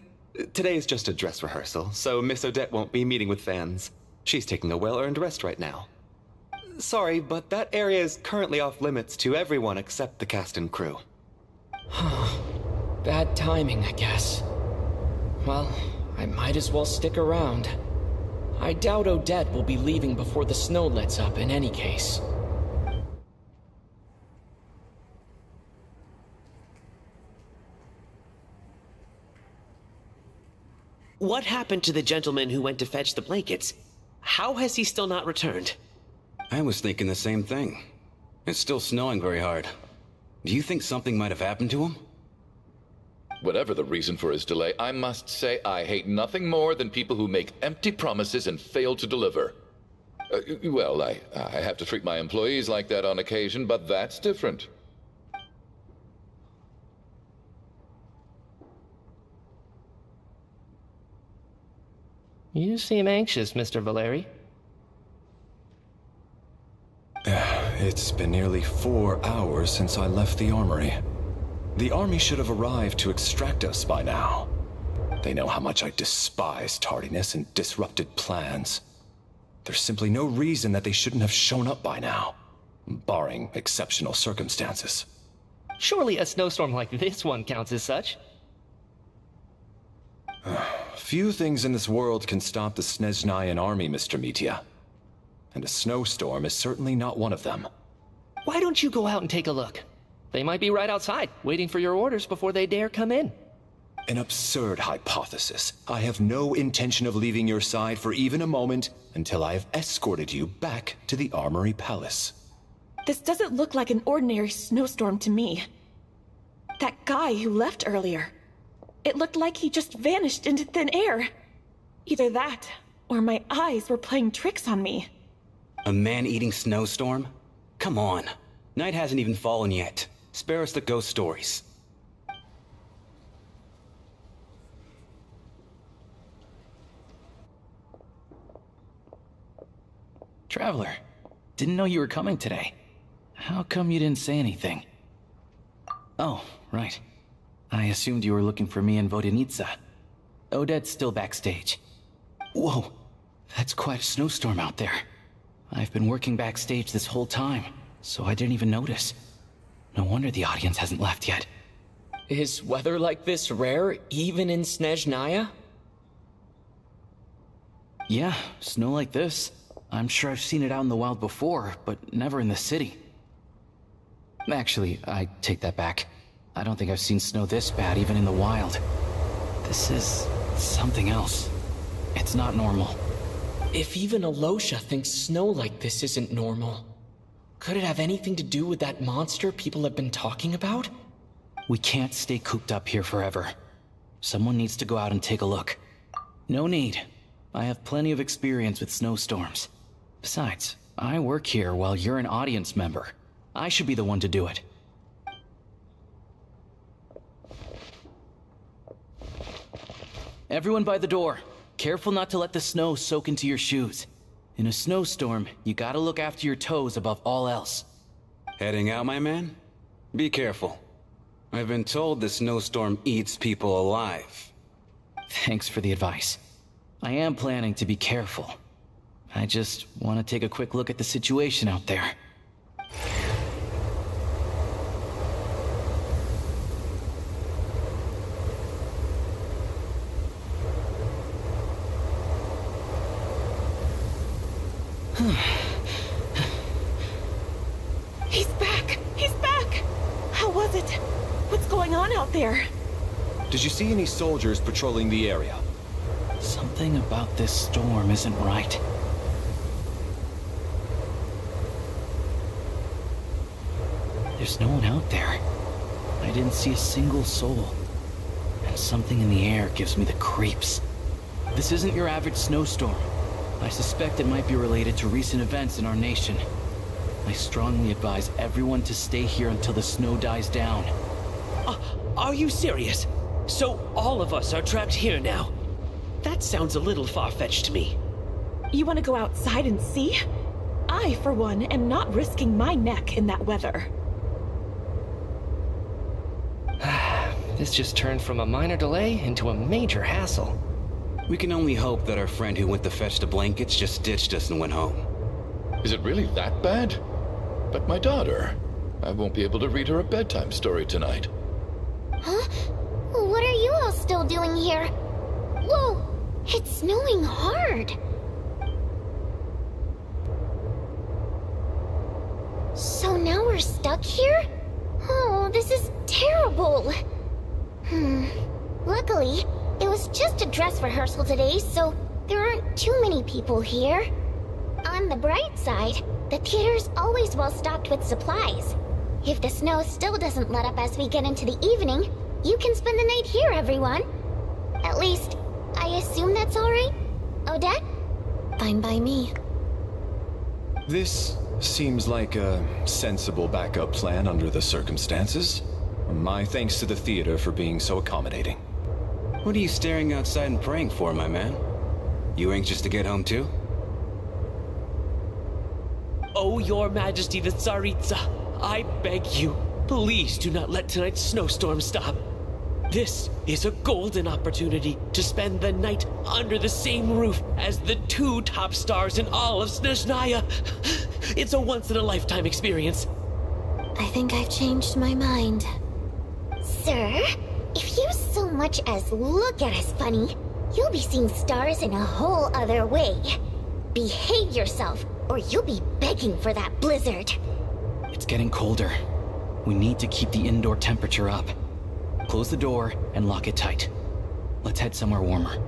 Today is just a dress rehearsal, so Miss Odette won't be meeting with fans. She's taking a well-earned rest right now. Sorry, but that area is currently off limits to everyone except the cast and crew. Bad timing, I guess. Well, I might as well stick around. I doubt Odette will be leaving before the snow lets up in any case. What happened to the gentleman who went to fetch the blankets? How has he still not returned? I was thinking the same thing. It's still snowing very hard. Do you think something might have happened to him? Whatever the reason for his delay, I must say I hate nothing more than people who make empty promises and fail to deliver. Well, I have to treat my employees like that on occasion, but that's different. You seem anxious, Mr. Valeri. It's been nearly 4 hours since I left the armory. The army should have arrived to extract us by now. They know how much I despise tardiness and disrupted plans. There's simply no reason that they shouldn't have shown up by now, barring exceptional circumstances. Surely a snowstorm like this one counts as such. Few things in this world can stop the Snezhnayan army, Mr. Mitya. And a snowstorm is certainly not one of them. Why don't you go out and take a look? They might be right outside, waiting for your orders before they dare come in. An absurd hypothesis. I have no intention of leaving your side for even a moment until I have escorted you back to the Armory Palace. This doesn't look like an ordinary snowstorm to me. That guy who left earlier. It looked like he just vanished into thin air. Either that, or my eyes were playing tricks on me. A man-eating snowstorm? Come on. Night hasn't even fallen yet. Spare us the ghost stories. Traveler, didn't know you were coming today. How come you didn't say anything? Oh, right. I assumed you were looking for me and Vodenitsa. Odette's still backstage. Whoa, that's quite a snowstorm out there. I've been working backstage this whole time, so I didn't even notice. No wonder the audience hasn't left yet. Is weather like this rare, even in Snezhnaya? Yeah, snow like this. I'm sure I've seen it out in the wild before, but never in the city. Actually, I take that back. I don't think I've seen snow this bad even in the wild. This is something else. It's not normal. If even Alosha thinks snow like this isn't normal, could it have anything to do with that monster people have been talking about? We can't stay cooped up here forever. Someone needs to go out and take a look. No need. I have plenty of experience with snowstorms. Besides, I work here while you're an audience member. I should be the one to do it. Everyone by the door. Careful not to let the snow soak into your shoes. In a snowstorm, you gotta look after your toes above all else. Heading out, my man? Be careful. I've been told the snowstorm eats people alive. Thanks for the advice. I am planning to be careful. I just want to take a quick look at the situation out there. He's back! He's back! How was it? What's going on out there? Did you see any soldiers patrolling the area? Something about this storm isn't right. There's no one out there. I didn't see a single soul. And something in the air gives me the creeps. This isn't your average snowstorm. I suspect it might be related to recent events in our nation. I strongly advise everyone to stay here until the snow dies down. Are you serious? So all of us are trapped here now? That sounds a little far-fetched to me. You want to go outside and see? I, for one, am not risking my neck in that weather. This just turned from a minor delay into a major hassle. We can only hope that our friend who went to fetch the blankets just ditched us and went home. Is it really that bad? But my daughter, I won't be able to read her a bedtime story tonight. Huh? What are you all still doing here? Whoa! It's snowing hard! So now we're stuck here? Oh, this is terrible! Luckily, it was just a dress rehearsal today, so there aren't too many people here. On the bright side, the theater's always well stocked with supplies. If the snow still doesn't let up as we get into the evening, you can spend the night here, everyone. At least, I assume that's alright? Odette? Fine by me. This seems like a sensible backup plan under the circumstances. My thanks to the theater for being so accommodating. What are you staring outside and praying for, my man? You anxious to get home too? Oh, your majesty the Tsaritsa, I beg you, please do not let tonight's snowstorm stop. This is a golden opportunity to spend the night under the same roof as the two top stars in all of Snezhnaya. It's a once-in-a-lifetime experience. I think I've changed my mind. Sir, if you so much as look at us funny, you'll be seeing stars in a whole other way. Behave yourself, or you'll be begging for that blizzard. It's getting colder. We need to keep the indoor temperature up. Close the door and lock it tight. Let's head somewhere warmer.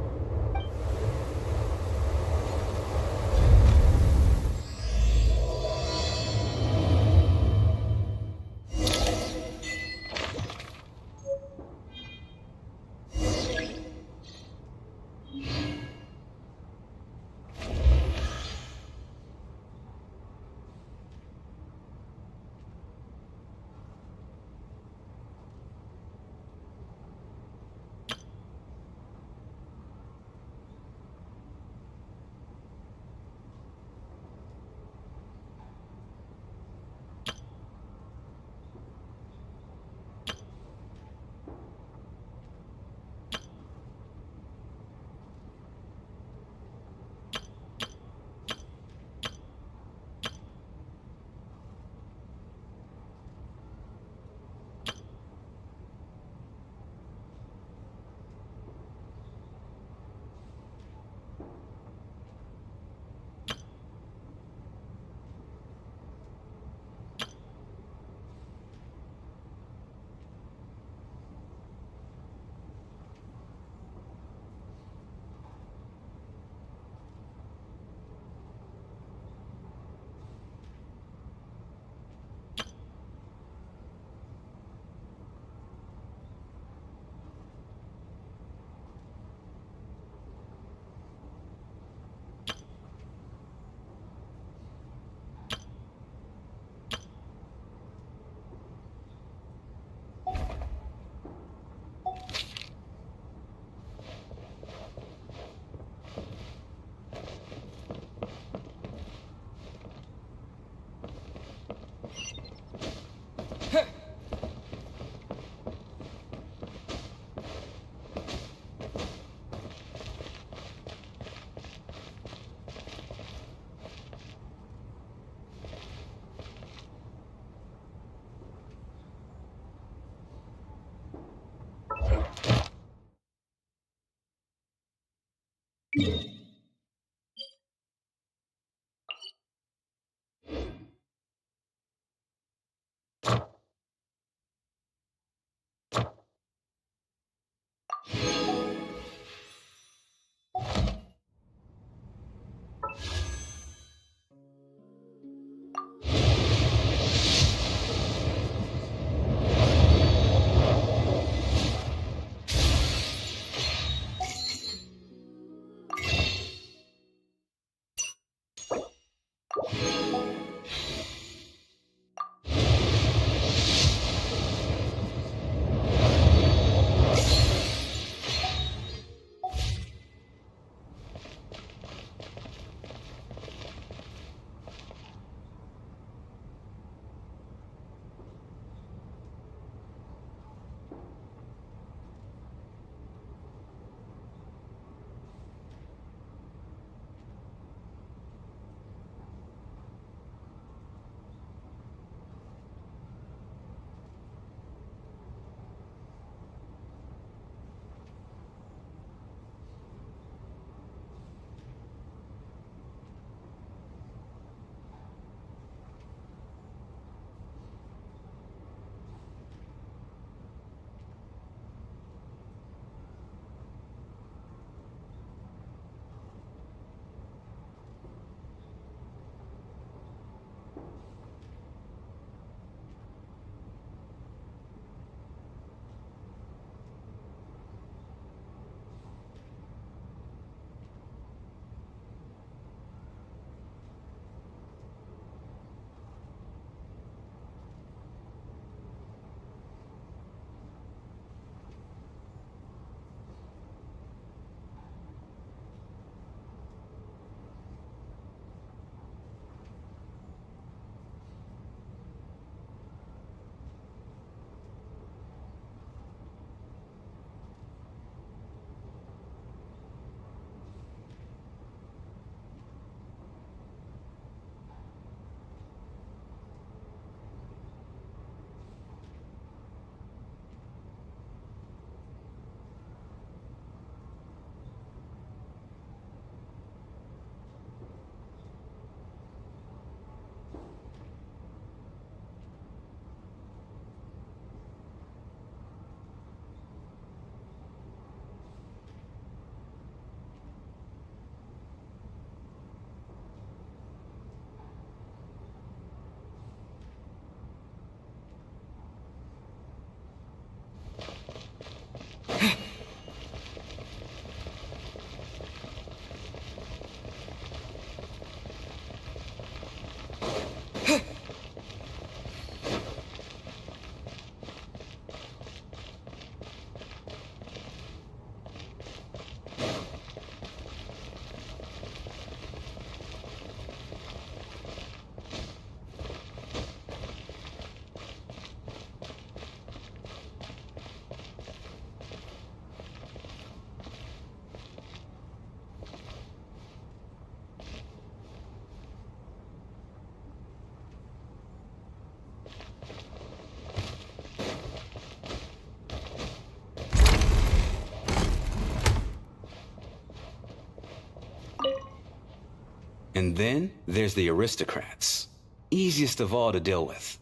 And then there's the aristocrats. Easiest of all to deal with.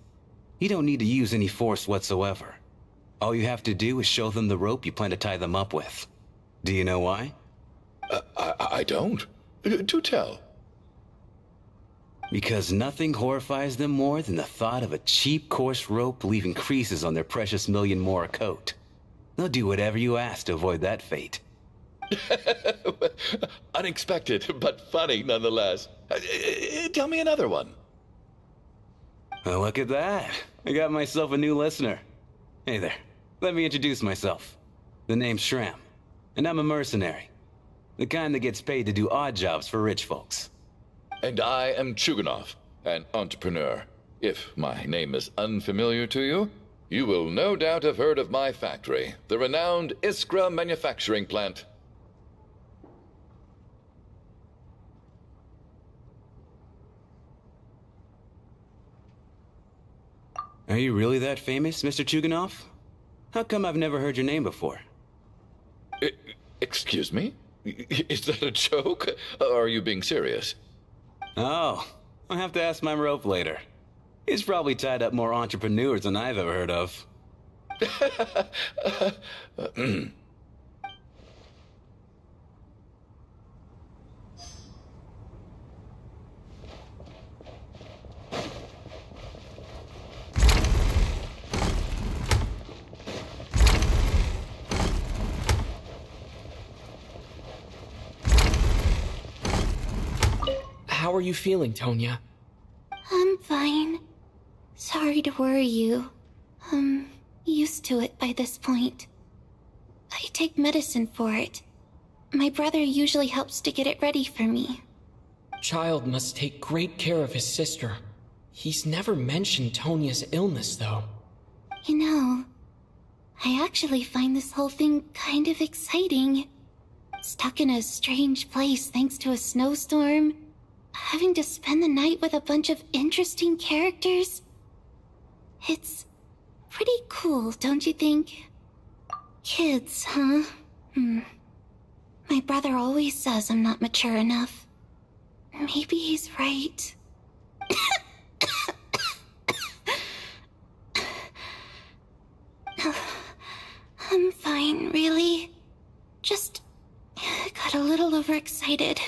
You don't need to use any force whatsoever. All you have to do is show them the rope you plan to tie them up with. Do you know why? I don't. Do tell. Because nothing horrifies them more than the thought of a cheap, coarse rope leaving creases on their precious million Mora coat. They'll do whatever you ask to avoid that fate. Unexpected, but funny nonetheless. Tell me another one. Well, look at that. I got myself a new listener. Hey there. Let me introduce myself. The name's Shram, and I'm a mercenary. The kind that gets paid to do odd jobs for rich folks. And I am Chuganov, an entrepreneur. If my name is unfamiliar to you, you will no doubt have heard of my factory, the renowned Iskra manufacturing plant. Are you really that famous, Mr. Chuganov? How come I've never heard your name before? Excuse me? Is that a joke? Or are you being serious? Oh, I'll have to ask my rope later. He's probably tied up more entrepreneurs than I've ever heard of. How are you feeling, Tonya? I'm fine. Sorry to worry you. I'm used to it by this point. I take medicine for it. My brother usually helps to get it ready for me. Child must take great care of his sister. He's never mentioned Tonya's illness, though. You know, I actually find this whole thing kind of exciting. Stuck in a strange place thanks to a snowstorm. Having to spend the night with a bunch of interesting characters. It's pretty cool, don't you think? Kids, huh? My brother always says I'm not mature enough. Maybe he's right. I'm fine, really. Just got a little overexcited.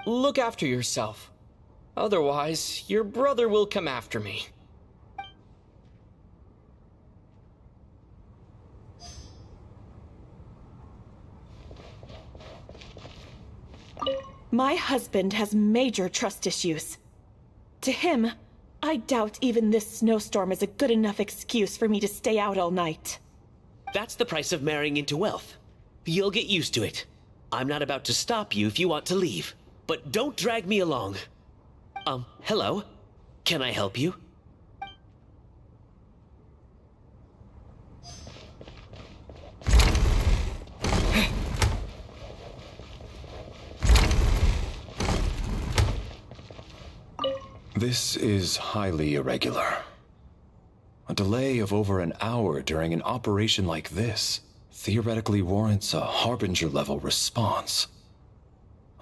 Look after yourself. Otherwise, your brother will come after me. My husband has major trust issues. To him, I doubt even this snowstorm is a good enough excuse for me to stay out all night. That's the price of marrying into wealth. You'll get used to it. I'm not about to stop you if you want to leave. But don't drag me along. Hello? Can I help you? This is highly irregular. A delay of over an hour during an operation like this theoretically warrants a Harbinger-level response.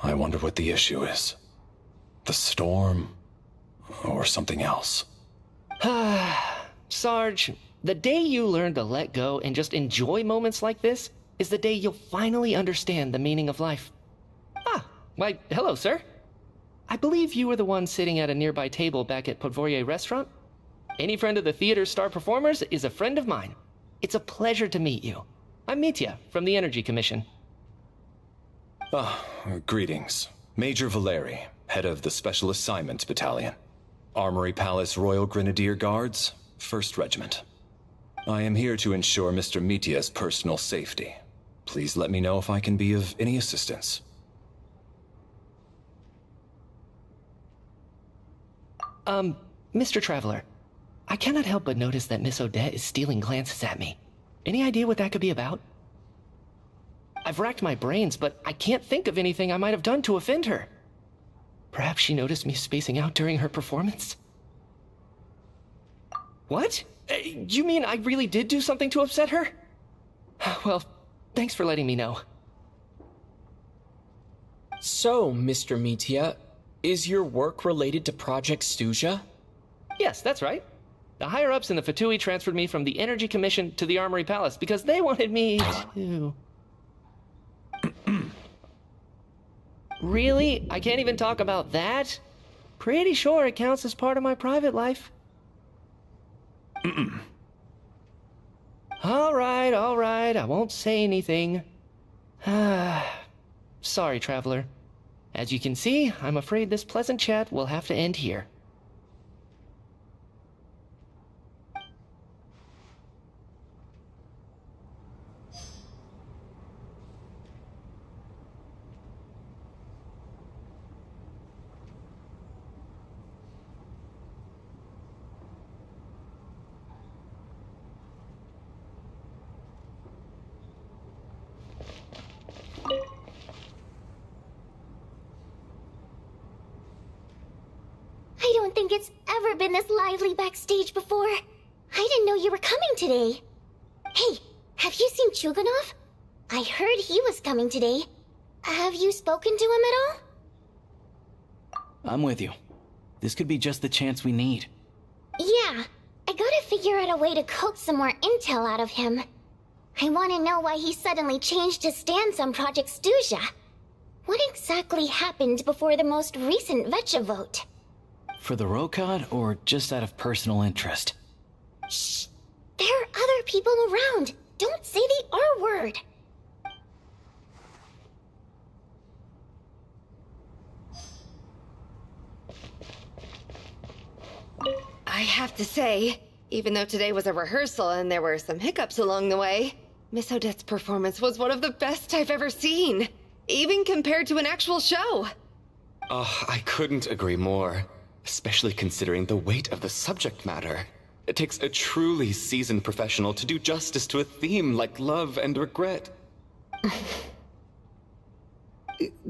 I wonder what the issue is. The storm, or something else. Sarge, the day you learn to let go and just enjoy moments like this is the day you'll finally understand the meaning of life. Why, hello, sir. I believe you were the one sitting at a nearby table back at Podvorye Restaurant. Any friend of the theater's star performers is a friend of mine. It's a pleasure to meet you. I'm Mitya from the Energy Commission. Greetings. Major Valeri, head of the Special Assignments Battalion. Armory Palace Royal Grenadier Guards, 1st Regiment. I am here to ensure Mr. Mitya's personal safety. Please let me know if I can be of any assistance. Mr. Traveler, I cannot help but notice that Miss Odette is stealing glances at me. Any idea what that could be about? I've racked my brains, but I can't think of anything I might have done to offend her. Perhaps she noticed me spacing out during her performance? What? You mean I really did do something to upset her? Well, thanks for letting me know. So, Mr. Mitya, is your work related to Project Stuja? Yes, that's right. The higher-ups in the Fatui transferred me from the Energy Commission to the Armory Palace because they wanted me to... Really? I can't even talk about that? Pretty sure it counts as part of my private life. All right, I won't say anything. Sorry, Traveler. As you can see, I'm afraid this pleasant chat will have to end here. think it's ever been this lively backstage before. I didn't know you were coming today. Hey, have you seen Chuganov? I heard he was coming today. Have you spoken to him at all? I'm with you. This could be just the chance we need. Yeah, I gotta figure out a way to coax some more intel out of him. I want to know why he suddenly changed his stance on Project Stuzha. What exactly happened before the most recent Vetcha vote? For the Rokad, or just out of personal interest? Shh! There are other people around. Don't say the R word. I have to say, even though today was a rehearsal and there were some hiccups along the way, Miss Odette's performance was one of the best I've ever seen, even compared to an actual show. Oh, I couldn't agree more, especially considering the weight of the subject matter. It takes a truly seasoned professional to do justice to a theme like love and regret.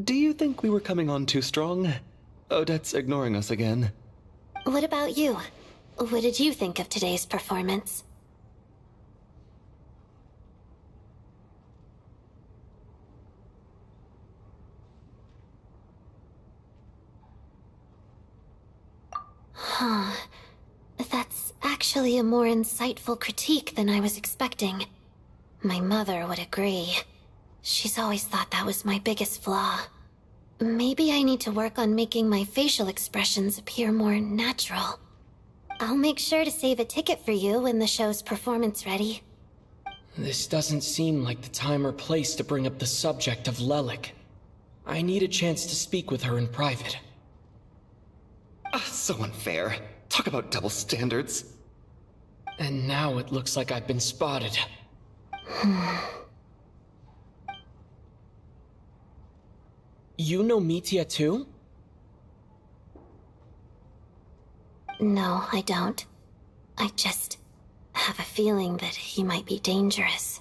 Do you think we were coming on too strong? Odette's ignoring us again. What about you? What did you think of today's performance? Huh. That's actually a more insightful critique than I was expecting. My mother would agree. She's always thought that was my biggest flaw. Maybe I need to work on making my facial expressions appear more natural. I'll make sure to save a ticket for you when the show's performance ready. This doesn't seem like the time or place to bring up the subject of Lelik. I need a chance to speak with her in private. So unfair. Talk about double standards. And now it looks like I've been spotted. You know Mitya too? No, I don't. I just have a feeling that he might be dangerous.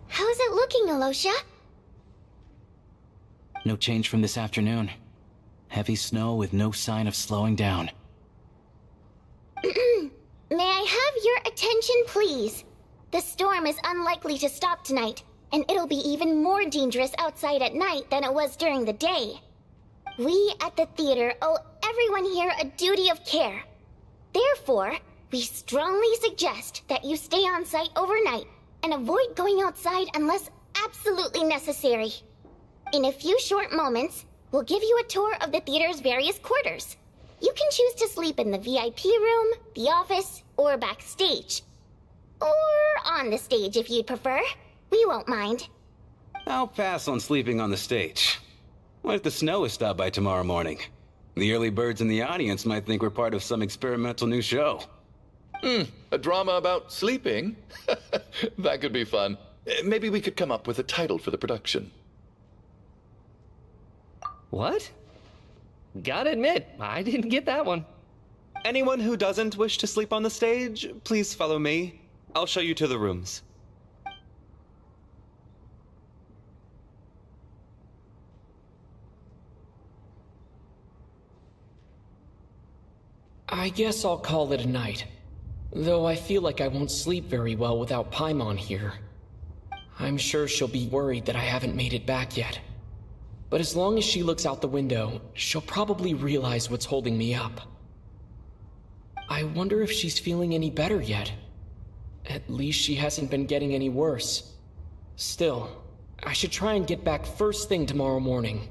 How's it looking, Alosha? No change from this afternoon. Heavy snow with no sign of slowing down. May I have your attention, please? The storm is unlikely to stop tonight, and it'll be even more dangerous outside at night than it was during the day. We at the theater owe everyone here a duty of care. Therefore, we strongly suggest that you stay on site overnight and avoid going outside unless absolutely necessary. In a few short moments, we'll give you a tour of the theater's various quarters. You can choose to sleep in the VIP room, the office, or backstage. Or on the stage if you'd prefer. We won't mind. I'll pass on sleeping on the stage. What if the snow is stopped by tomorrow morning? The early birds in the audience might think we're part of some experimental new show. A drama about sleeping? That could be fun. Maybe we could come up with a title for the production. What? Gotta admit, I didn't get that one. Anyone who doesn't wish to sleep on the stage, please follow me. I'll show you to the rooms. I guess I'll call it a night. Though I feel like I won't sleep very well without Paimon here. I'm sure she'll be worried that I haven't made it back yet. But as long as she looks out the window, she'll probably realize what's holding me up. I wonder if she's feeling any better yet. At least she hasn't been getting any worse. Still, I should try and get back first thing tomorrow morning.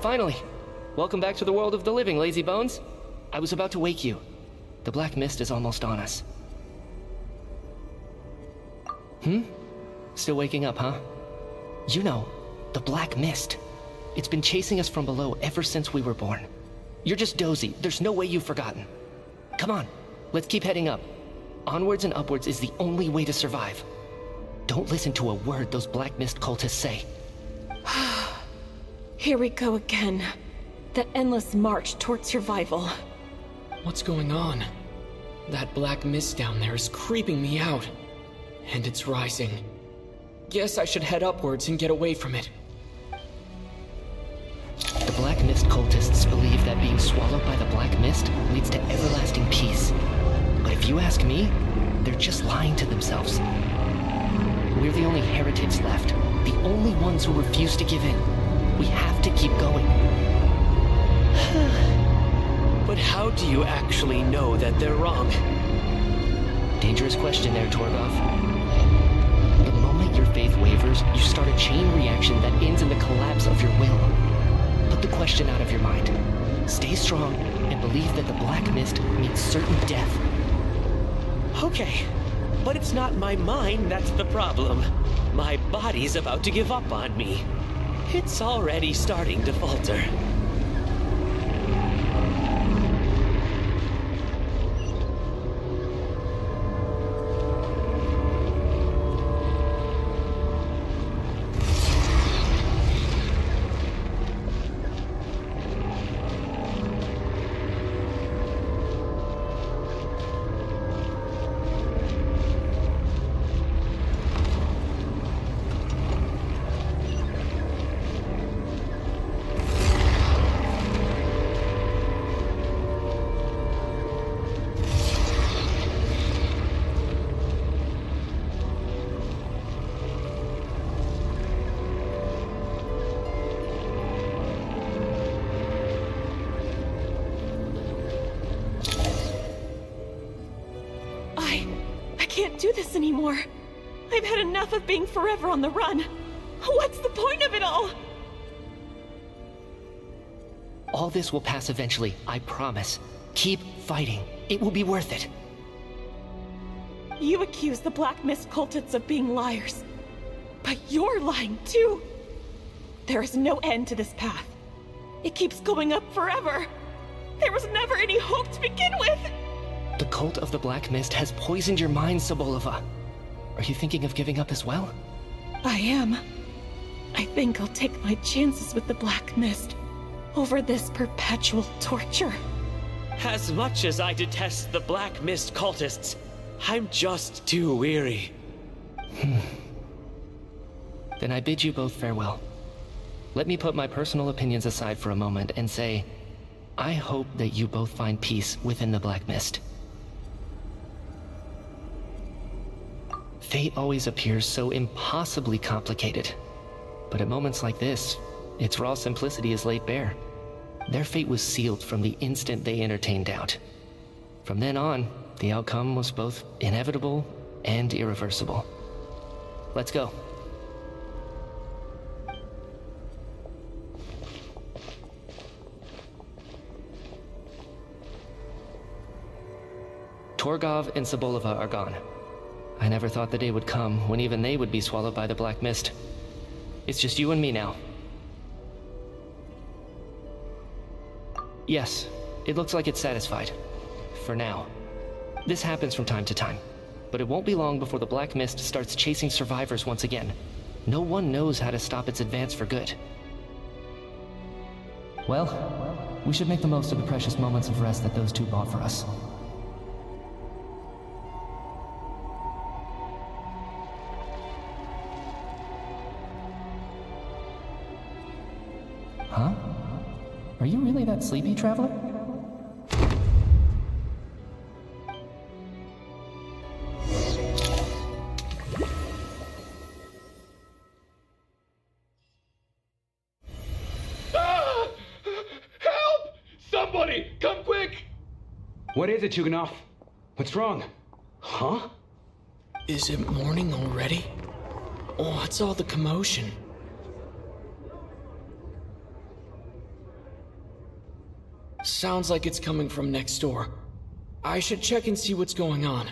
Finally! Welcome back to the world of the living, lazy bones. I was about to wake you. The black mist is almost on us. Still waking up, huh? You know, the black mist. It's been chasing us from below ever since we were born. You're just dozy. There's no way you've forgotten. Come on, let's keep heading up. Onwards and upwards is the only way to survive. Don't listen to a word those Black Mist cultists say. Here we go again. The endless march towards survival. What's going on? That black mist down there is creeping me out. And it's rising. Guess I should head upwards and get away from it. The Black Mist cultists believe that being swallowed by the Black Mist leads to everlasting peace. But if you ask me, they're just lying to themselves. We're the only heretics left, the only ones who refuse to give in. We have to keep going. But how do you actually know that they're wrong? Dangerous question there, Torgov. The moment your faith wavers, you start a chain reaction that ends in the collapse of your will. Put the question out of your mind. Stay strong and believe that the Black Mist means certain death. Okay, but it's not my mind that's the problem. My body's about to give up on me. It's already starting to falter. I can't do this anymore. I've had enough of being forever on the run. What's the point of it all? All this will pass eventually, I promise. Keep fighting. It will be worth it. You accuse the Black Mist cultists of being liars. But you're lying too. There is no end to this path. It keeps going up forever. There was never any hope to begin with. The cult of the Black Mist has poisoned your mind, Sobolova. Are you thinking of giving up as well? I am. I think I'll take my chances with the Black Mist over this perpetual torture. As much as I detest the Black Mist cultists, I'm just too weary. Then I bid you both farewell. Let me put my personal opinions aside for a moment and say, I hope that you both find peace within the Black Mist. Fate always appears so impossibly complicated. But at moments like this, its raw simplicity is laid bare. Their fate was sealed from the instant they entertained doubt. From then on, the outcome was both inevitable and irreversible. Let's go. Torgov and Sobolova are gone. I never thought the day would come when even they would be swallowed by the Black Mist. It's just you and me now. Yes, it looks like it's satisfied. For now. This happens from time to time, but it won't be long before the Black Mist starts chasing survivors once again. No one knows how to stop its advance for good. Well, we should make the most of the precious moments of rest that those two bought for us. Huh? Are you really that sleepy, traveler? Ah! Help! Somebody, come quick! What is it, Chuganov? What's wrong? Huh? Is it morning already? What's all the commotion? Sounds like it's coming from next door. I should check and see what's going on.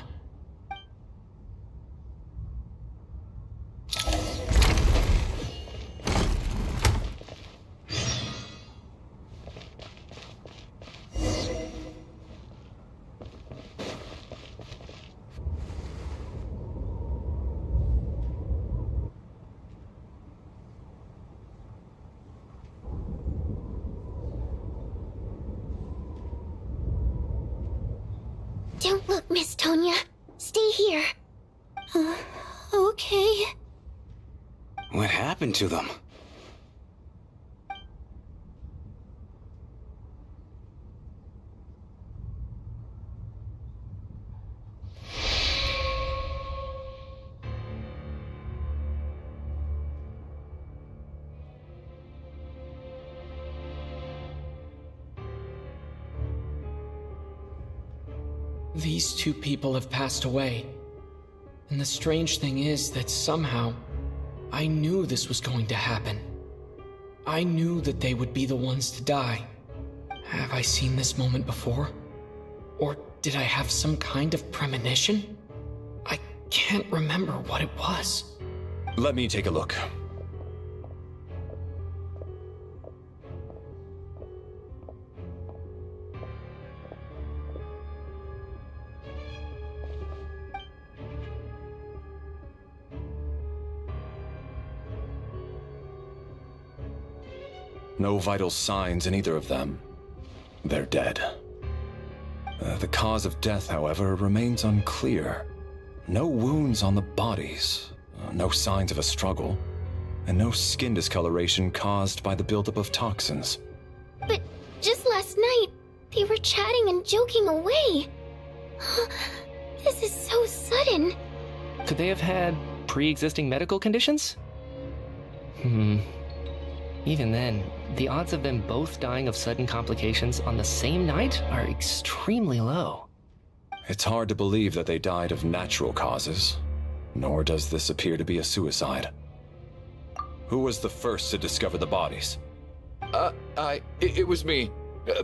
Don't look, Miss Tonya. Stay here. Okay. What happened to them? These two people have passed away. And the strange thing is that somehow, I knew this was going to happen. I knew that they would be the ones to die. Have I seen this moment before? Or did I have some kind of premonition? I can't remember what it was. Let me take a look. No vital signs in either of them. They're dead. The cause of death, however, remains unclear. No wounds on the bodies, no signs of a struggle, and no skin discoloration caused by the buildup of toxins. But just last night, they were chatting and joking away. This is so sudden. Could they have had pre-existing medical conditions? Even then, the odds of them both dying of sudden complications on the same night are extremely low. It's hard to believe that they died of natural causes, nor does this appear to be a suicide. Who was the first to discover the bodies? It was me.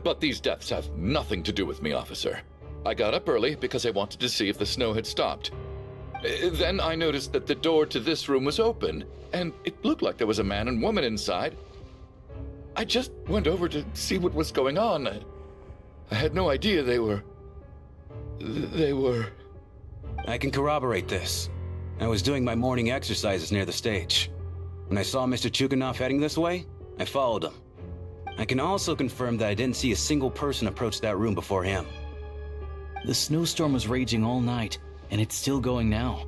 But these deaths have nothing to do with me, officer. I got up early because I wanted to see if the snow had stopped. Then I noticed that the door to this room was open, and it looked like there was a man and woman inside. I just went over to see what was going on. I had no idea they were... I can corroborate this. I was doing my morning exercises near the stage. When I saw Mr. Chuganov heading this way, I followed him. I can also confirm that I didn't see a single person approach that room before him. The snowstorm was raging all night, and it's still going now.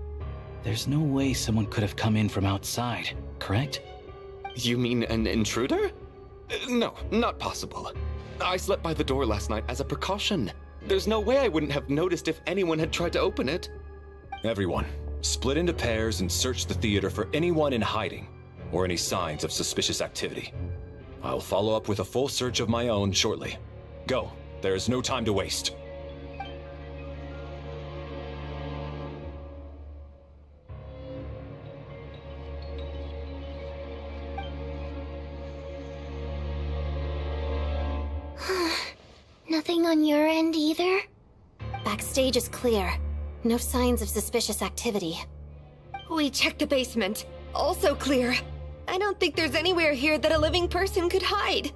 There's no way someone could have come in from outside, correct? You mean an intruder? No, not possible. I slept by the door last night as a precaution. There's no way I wouldn't have noticed if anyone had tried to open it. Everyone, split into pairs and search the theater for anyone in hiding, or any signs of suspicious activity. I'll follow up with a full search of my own shortly. Go, there is no time to waste. Nothing on your end either? Backstage is clear. No signs of suspicious activity. We checked the basement. Also clear. I don't think there's anywhere here that a living person could hide.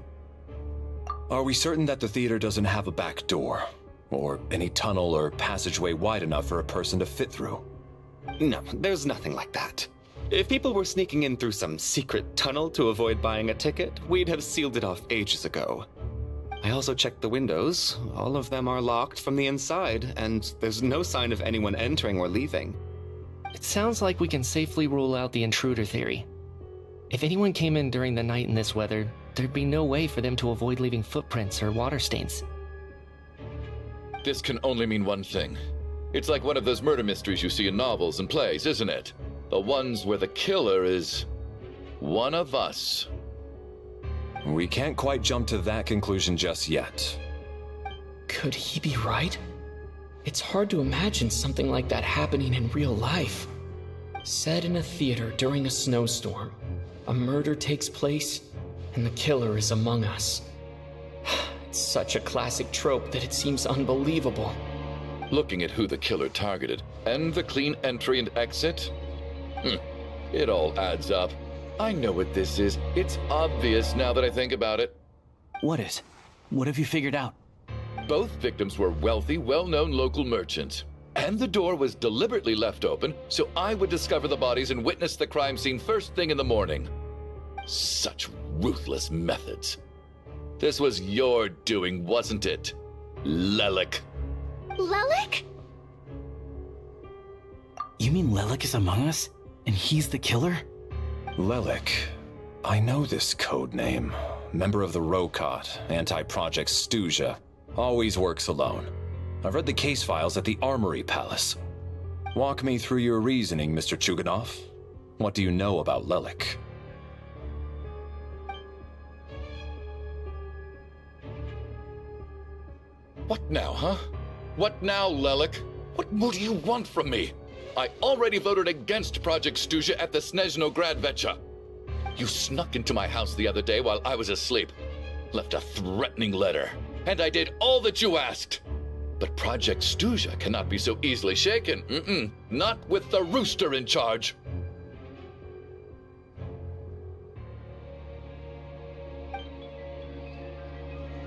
Are we certain that the theater doesn't have a back door? Or any tunnel or passageway wide enough for a person to fit through? No, there's nothing like that. If people were sneaking in through some secret tunnel to avoid buying a ticket, we'd have sealed it off ages ago. I also checked the windows. All of them are locked from the inside, and there's no sign of anyone entering or leaving. It sounds like we can safely rule out the intruder theory. If anyone came in during the night in this weather, there'd be no way for them to avoid leaving footprints or water stains. This can only mean one thing. It's like one of those murder mysteries you see in novels and plays, isn't it? The ones where the killer is... one of us. We can't quite jump to that conclusion just yet. Could he be right? It's hard to imagine something like that happening in real life. Set in a theater during a snowstorm, a murder takes place, and the killer is among us. It's such a classic trope that it seems unbelievable. Looking at who the killer targeted, and the clean entry and exit, it all adds up. I know what this is. It's obvious now that I think about it. What is? What have you figured out? Both victims were wealthy, well-known local merchants. And the door was deliberately left open so I would discover the bodies and witness the crime scene first thing in the morning. Such ruthless methods. This was your doing, wasn't it, Lelik? Lelik? You mean Lelik is among us? And he's the killer? Lelik. I know this code name. Member of the Rokot, anti-Project Snezhnaya. Always works alone. I've read the case files at the Armory Palace. Walk me through your reasoning, Mr. Chuganov. What do you know about Lelik? What now, huh? What now, Lelik? What more do you want from me? I already voted against Project Snezhnaya at the Snezhnograd. You snuck into my house the other day while I was asleep. Left a threatening letter. And I did all that you asked. But Project Snezhnaya cannot be so easily shaken. Not with the rooster in charge.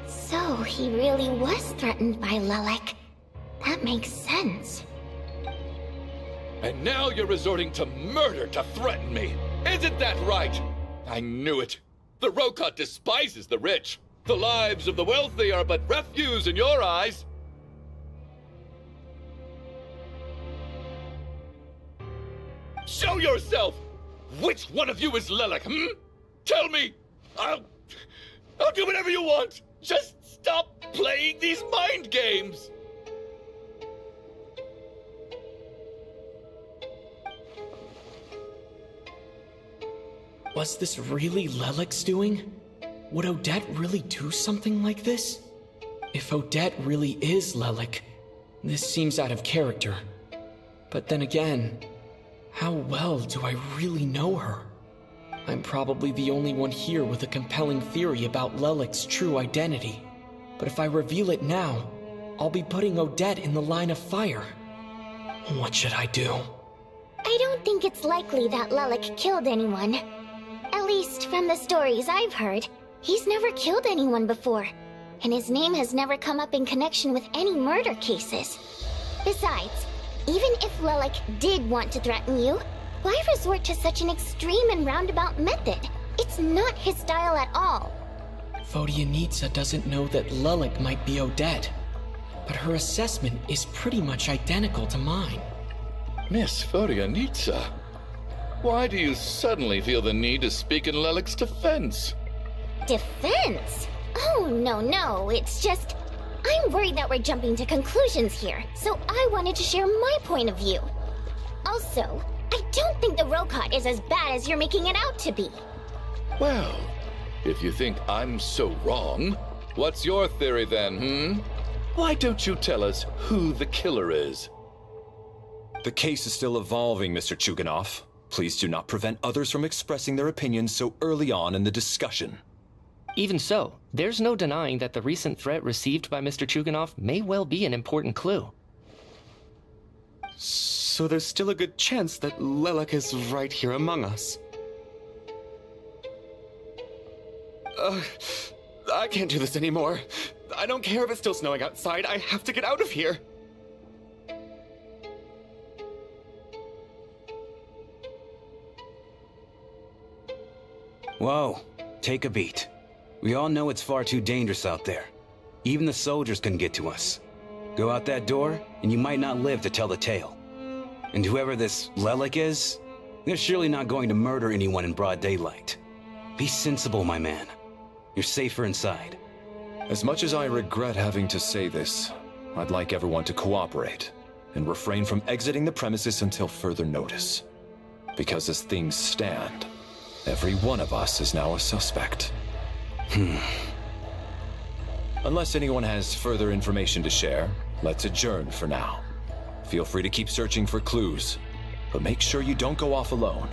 So he really was threatened by Lelik. That makes sense. And now you're resorting to murder to threaten me. Isn't that right? I knew it. The Rokot despises the rich. The lives of the wealthy are but refuse in your eyes. Show yourself! Which one of you is Lelik, Tell me! I'll do whatever you want! Just stop playing these mind games! Was this really Lelik's doing? Would Odette really do something like this? If Odette really is Lelik, this seems out of character. But then again, how well do I really know her? I'm probably the only one here with a compelling theory about Lelik's true identity. But if I reveal it now, I'll be putting Odette in the line of fire. What should I do? I don't think it's likely that Lelik killed anyone. At least from the stories I've heard, he's never killed anyone before. And his name has never come up in connection with any murder cases. Besides, even if Lelik did want to threaten you, why resort to such an extreme and roundabout method? It's not his style at all. Vodyanitsa doesn't know that Lelik might be Odette, but her assessment is pretty much identical to mine. Miss Vodyanitsa, why do you suddenly feel the need to speak in Lelik's defense? Defense? Oh, no, it's just... I'm worried that we're jumping to conclusions here, so I wanted to share my point of view. Also, I don't think the Rokot is as bad as you're making it out to be. Well, if you think I'm so wrong, what's your theory then, Why don't you tell us who the killer is? The case is still evolving, Mr. Chuganov. Please do not prevent others from expressing their opinions so early on in the discussion. Even so, there's no denying that the recent threat received by Mr. Chuganov may well be an important clue. So there's still a good chance that Lelik is right here among us. I can't do this anymore. I don't care if it's still snowing outside. I have to get out of here. Whoa, take a beat. We all know it's far too dangerous out there. Even the soldiers can get to us. Go out that door, and you might not live to tell the tale. And whoever this Lelik is, they're surely not going to murder anyone in broad daylight. Be sensible, my man. You're safer inside. As much as I regret having to say this, I'd like everyone to cooperate and refrain from exiting the premises until further notice. Because as things stand, every one of us is now a suspect. Unless anyone has further information to share, let's adjourn for now. Feel free to keep searching for clues, but make sure you don't go off alone.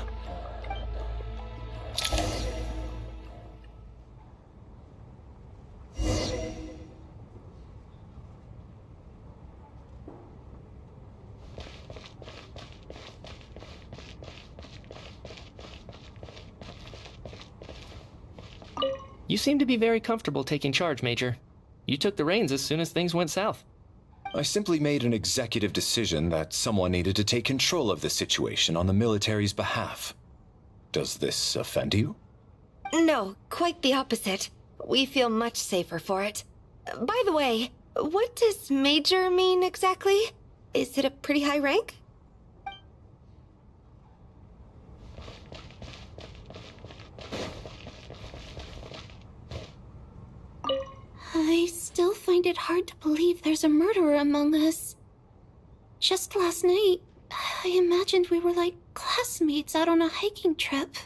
You seem to be very comfortable taking charge, Major. You took the reins as soon as things went south. I simply made an executive decision that someone needed to take control of the situation on the military's behalf. Does this offend you? No, quite the opposite. We feel much safer for it. By the way, What does major mean exactly? Is it a pretty high rank? I still find it hard to believe there's a murderer among us. Just last night, I imagined we were like classmates out on a hiking trip.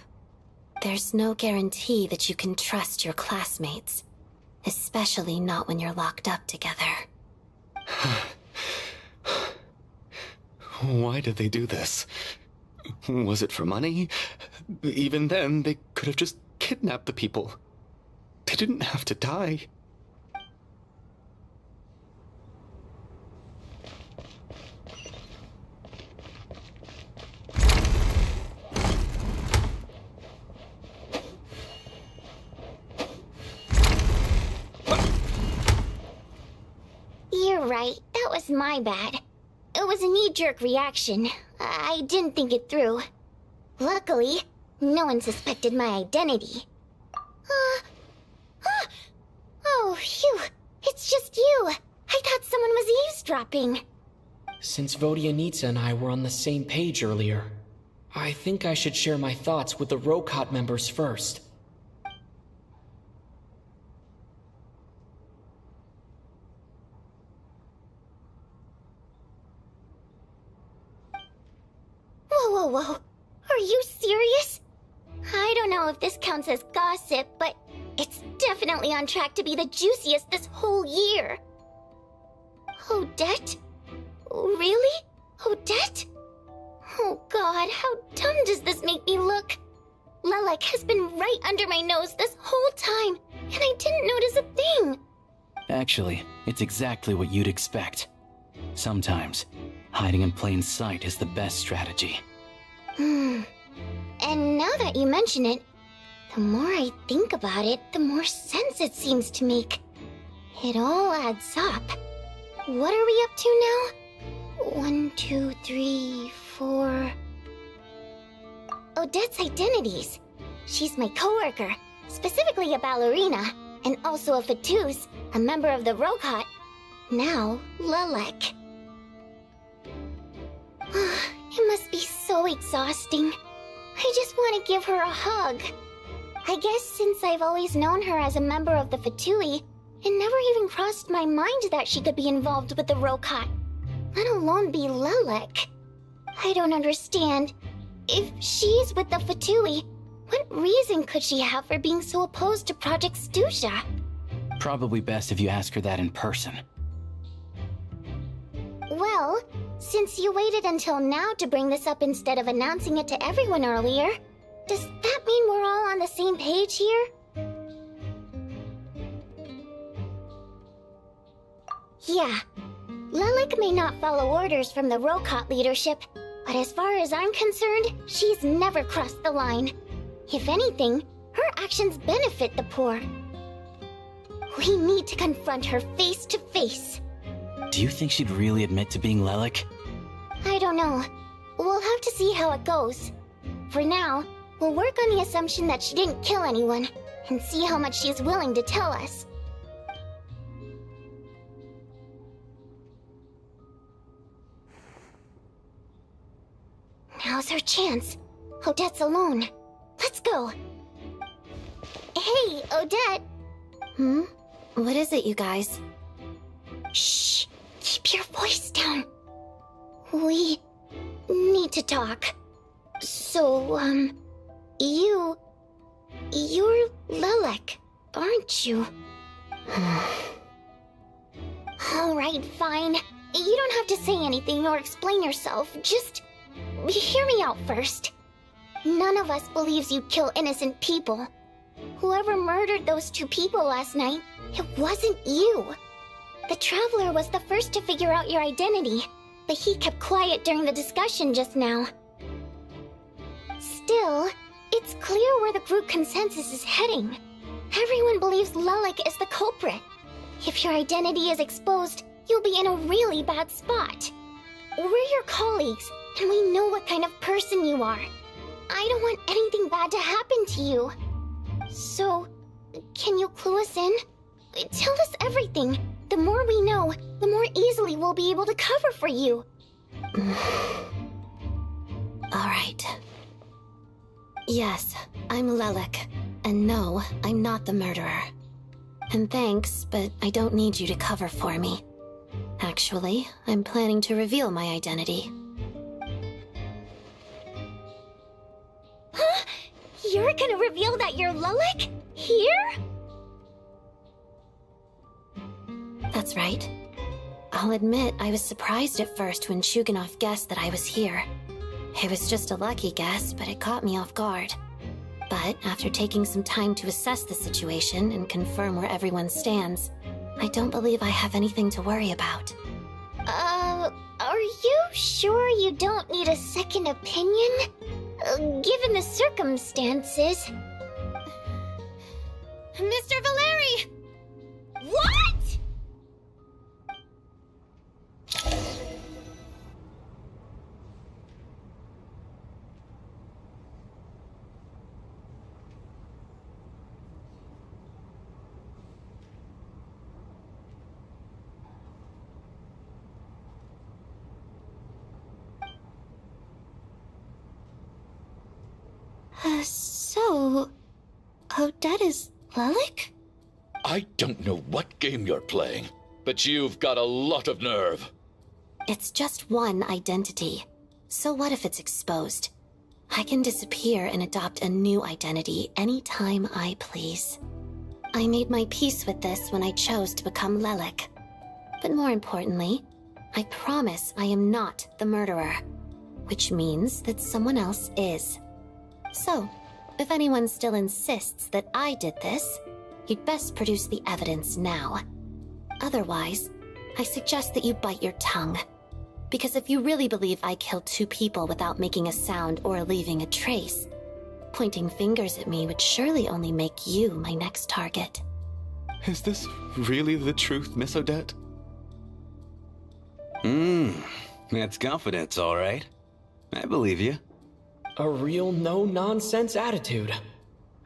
There's no guarantee that you can trust your classmates, especially not when you're locked up together. Why did they do this? Was it for money? Even then, they could have just kidnapped the people. They didn't have to die. You're right, that was my bad. It was a knee-jerk reaction. I didn't think it through. Luckily, no one suspected my identity. Oh, phew. It's just you. I thought someone was eavesdropping. Since Vodyanitsa and I were on the same page earlier, I think I should share my thoughts with the Rokot members first. Whoa. Are you serious? I don't know if this counts as gossip, but it's definitely on track to be the juiciest this whole year. Odette? Really? Odette? Oh god, how dumb does this make me look? Lilac has been right under my nose this whole time, and I didn't notice a thing. Actually, it's exactly what you'd expect. Sometimes, hiding in plain sight is the best strategy. And now that you mention it, the more I think about it, the more sense it seems to make. It all adds up. What are we up to now? 1, 2, 3, 4... Odette's identities. She's my coworker, specifically a ballerina, and also a Fatuz, a member of the Rokot. Now, Lilac. It must be so exhausting. I just want to give her a hug. I guess since I've always known her as a member of the Fatui, it never even crossed my mind that she could be involved with the Rokot, let alone be Lilac. I don't understand. If she's with the Fatui, what reason could she have for being so opposed to Project Stusha? Probably best if you ask her that in person. Well, since you waited until now to bring this up instead of announcing it to everyone earlier, does that mean we're all on the same page here? Yeah. Lilac may not follow orders from the Rokot leadership, but as far as I'm concerned, she's never crossed the line. If anything, her actions benefit the poor. We need to confront her face to face. Do you think she'd really admit to being Lilac? I don't know. We'll have to see how it goes. For now, we'll work on the assumption that she didn't kill anyone, and see how much she's willing to tell us. Now's our chance. Odette's alone. Let's go. Hey, Odette! What is it, you guys? Shh! Keep your voice down. We need to talk. So, you're Lilac, aren't you? Alright, fine. You don't have to say anything or explain yourself. Just hear me out first. None of us believes you kill innocent people. Whoever murdered those 2 people last night, it wasn't you. The Traveler was the first to figure out your identity, but he kept quiet during the discussion just now. Still, it's clear where the group consensus is heading. Everyone believes Lilac is the culprit. If your identity is exposed, you'll be in a really bad spot. We're your colleagues, and we know what kind of person you are. I don't want anything bad to happen to you. So, can you clue us in? Tell us everything. The more we know, the more easily we'll be able to cover for you. Alright. Yes, I'm Lelik. And no, I'm not the murderer. And thanks, but I don't need you to cover for me. Actually, I'm planning to reveal my identity. Huh? You're gonna reveal that you're Lelik? Here? That's right. I'll admit I was surprised at first when Chuganov guessed that I was here. It was just a lucky guess, but it caught me off guard. But after taking some time to assess the situation and confirm where everyone stands, I don't believe I have anything to worry about. Are you sure you don't need a second opinion? Given the circumstances. Mr. Valeri! What?! So... Odette is Lelik? I don't know what game you're playing, but you've got a lot of nerve. It's just one identity. So what if it's exposed? I can disappear and adopt a new identity anytime I please. I made my peace with this when I chose to become Lelik. But more importantly, I promise I am not the murderer, which means that someone else is. So, if anyone still insists that I did this, you'd best produce the evidence now. Otherwise, I suggest that you bite your tongue. Because if you really believe I killed 2 people without making a sound or leaving a trace, pointing fingers at me would surely only make you my next target. Is this really the truth, Miss Odette? That's confidence, all right. I believe you. A real no-nonsense attitude.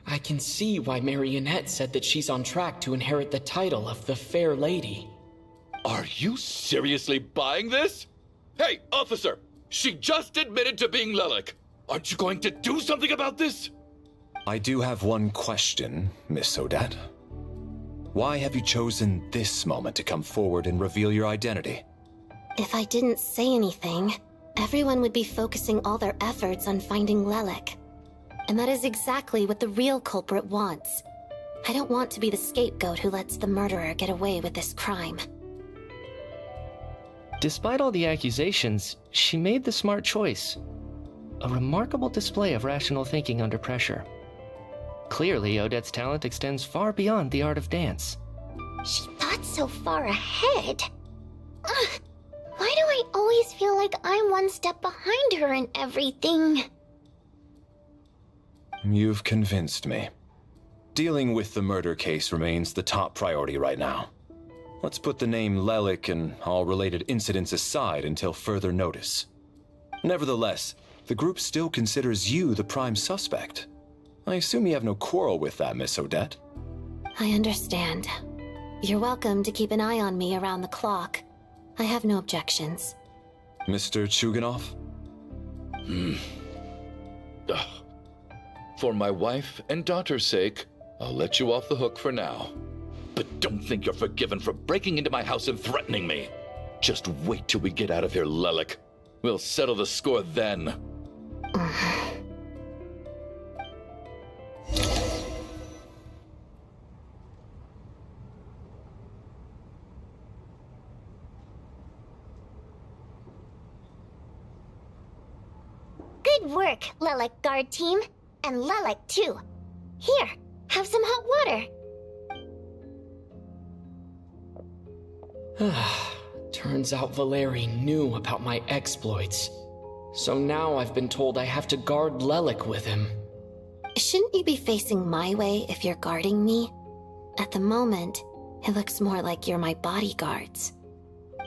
I can see why Marionette said that she's on track to inherit the title of the Fair Lady. Are you seriously buying this? Hey, officer! She just admitted to being Lelik. Aren't you going to do something about this? I do have one question, Miss Odette. Why have you chosen this moment to come forward and reveal your identity? If I didn't say anything, everyone would be focusing all their efforts on finding Lelik. And that is exactly what the real culprit wants. I don't want to be the scapegoat who lets the murderer get away with this crime. Despite all the accusations, she made the smart choice. A remarkable display of rational thinking under pressure. Clearly, Odette's talent extends far beyond the art of dance. She thought so far ahead. Ugh, why do I always feel like I'm one step behind her in everything? You've convinced me. Dealing with the murder case remains the top priority right now. Let's put the name Lelik and all related incidents aside until further notice. Nevertheless, the group still considers you the prime suspect. I assume you have no quarrel with that, Miss Odette? I understand. You're welcome to keep an eye on me around the clock. I have no objections. Mr. Chuganov? For my wife and daughter's sake, I'll let you off the hook for now. But don't think you're forgiven for breaking into my house and threatening me. Just wait till we get out of here, Lelik. We'll settle the score then. Good work, Lelik Guard Team. And Lelik, too. Here, have some hot water. Turns out Valeri knew about my exploits. So now I've been told I have to guard Lelik with him. Shouldn't you be facing my way if you're guarding me? At the moment, it looks more like you're my bodyguards.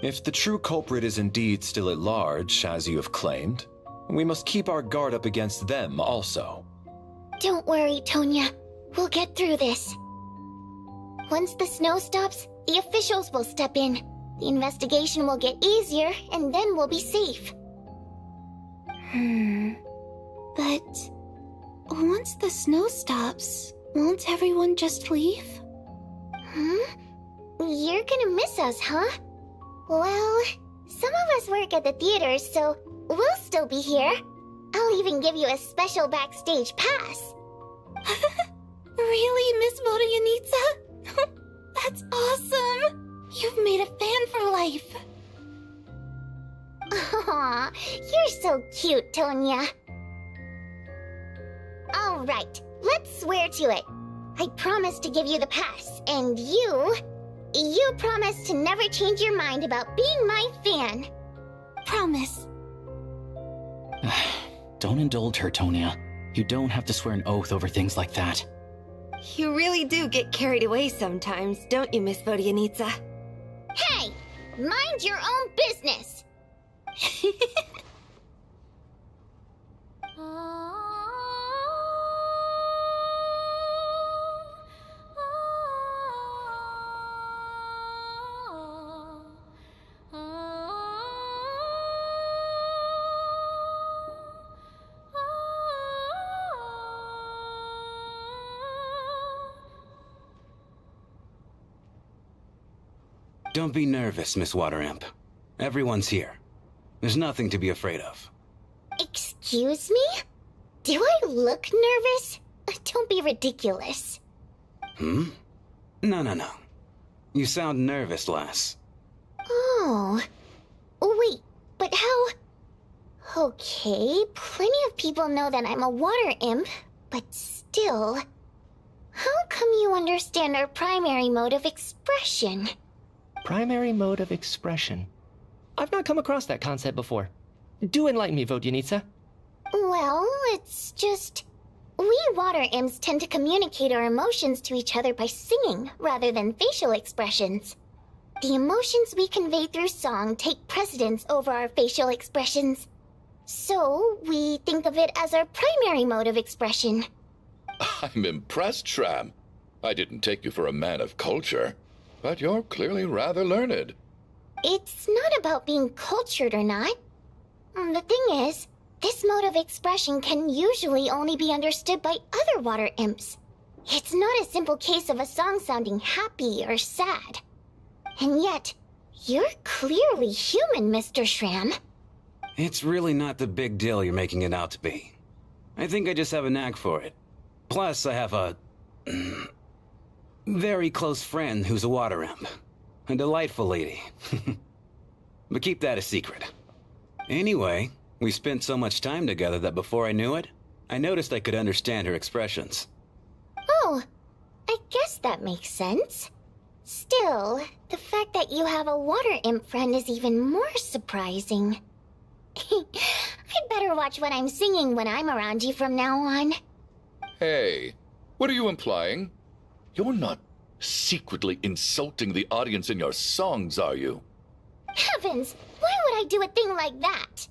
If the true culprit is indeed still at large, as you have claimed, we must keep our guard up against them also. Don't worry, Tonya. We'll get through this. Once the snow stops, The officials will step in. The investigation will get easier, and then we'll be safe. But once the snow stops, won't everyone just leave? You're gonna miss us, huh? Well, some of us work at the theater, so we'll still be here. I'll even give you a special backstage pass. Really, Miss Vodyanitsa? That's awesome! You've made a fan for life. Aw, you're so cute, Tonya. All right, let's swear to it. I promise to give you the pass, and you promise to never change your mind about being my fan. Promise. Don't indulge her, Tonya. You don't have to swear an oath over things like that. You really do get carried away sometimes, don't you, Miss Vodyanitsa? Hey, mind your own business. Don't be nervous, Miss Water Imp. Everyone's here. There's nothing to be afraid of. Excuse me? Do I look nervous? Don't be ridiculous. No. You sound nervous, lass. Oh. Wait, but how... Okay, plenty of people know that I'm a water imp, but still... How come you understand our primary mode of expression? Primary mode of expression. I've not come across that concept before. Do enlighten me, Vodyanitsa. Well, it's just... We water imps tend to communicate our emotions to each other by singing, rather than facial expressions. The emotions we convey through song take precedence over our facial expressions. So, we think of it as our primary mode of expression. I'm impressed, Shram. I didn't take you for a man of culture, but you're clearly rather learned. It's not about being cultured or not. The thing is, this mode of expression can usually only be understood by other water imps. It's not a simple case of a song sounding happy or sad. And yet, you're clearly human, Mr. Shram. It's really not the big deal you're making it out to be. I think I just have a knack for it. Plus, I have a... very close friend who's a water imp. A delightful lady. But keep that a secret. Anyway, we spent so much time together that before I knew it, I noticed I could understand her expressions. Oh, I guess that makes sense. Still, the fact that you have a water imp friend is even more surprising. I'd better watch what I'm singing when I'm around you from now on. Hey, what are you implying? You're not secretly insulting the audience in your songs, are you? Heavens, why would I do a thing like that?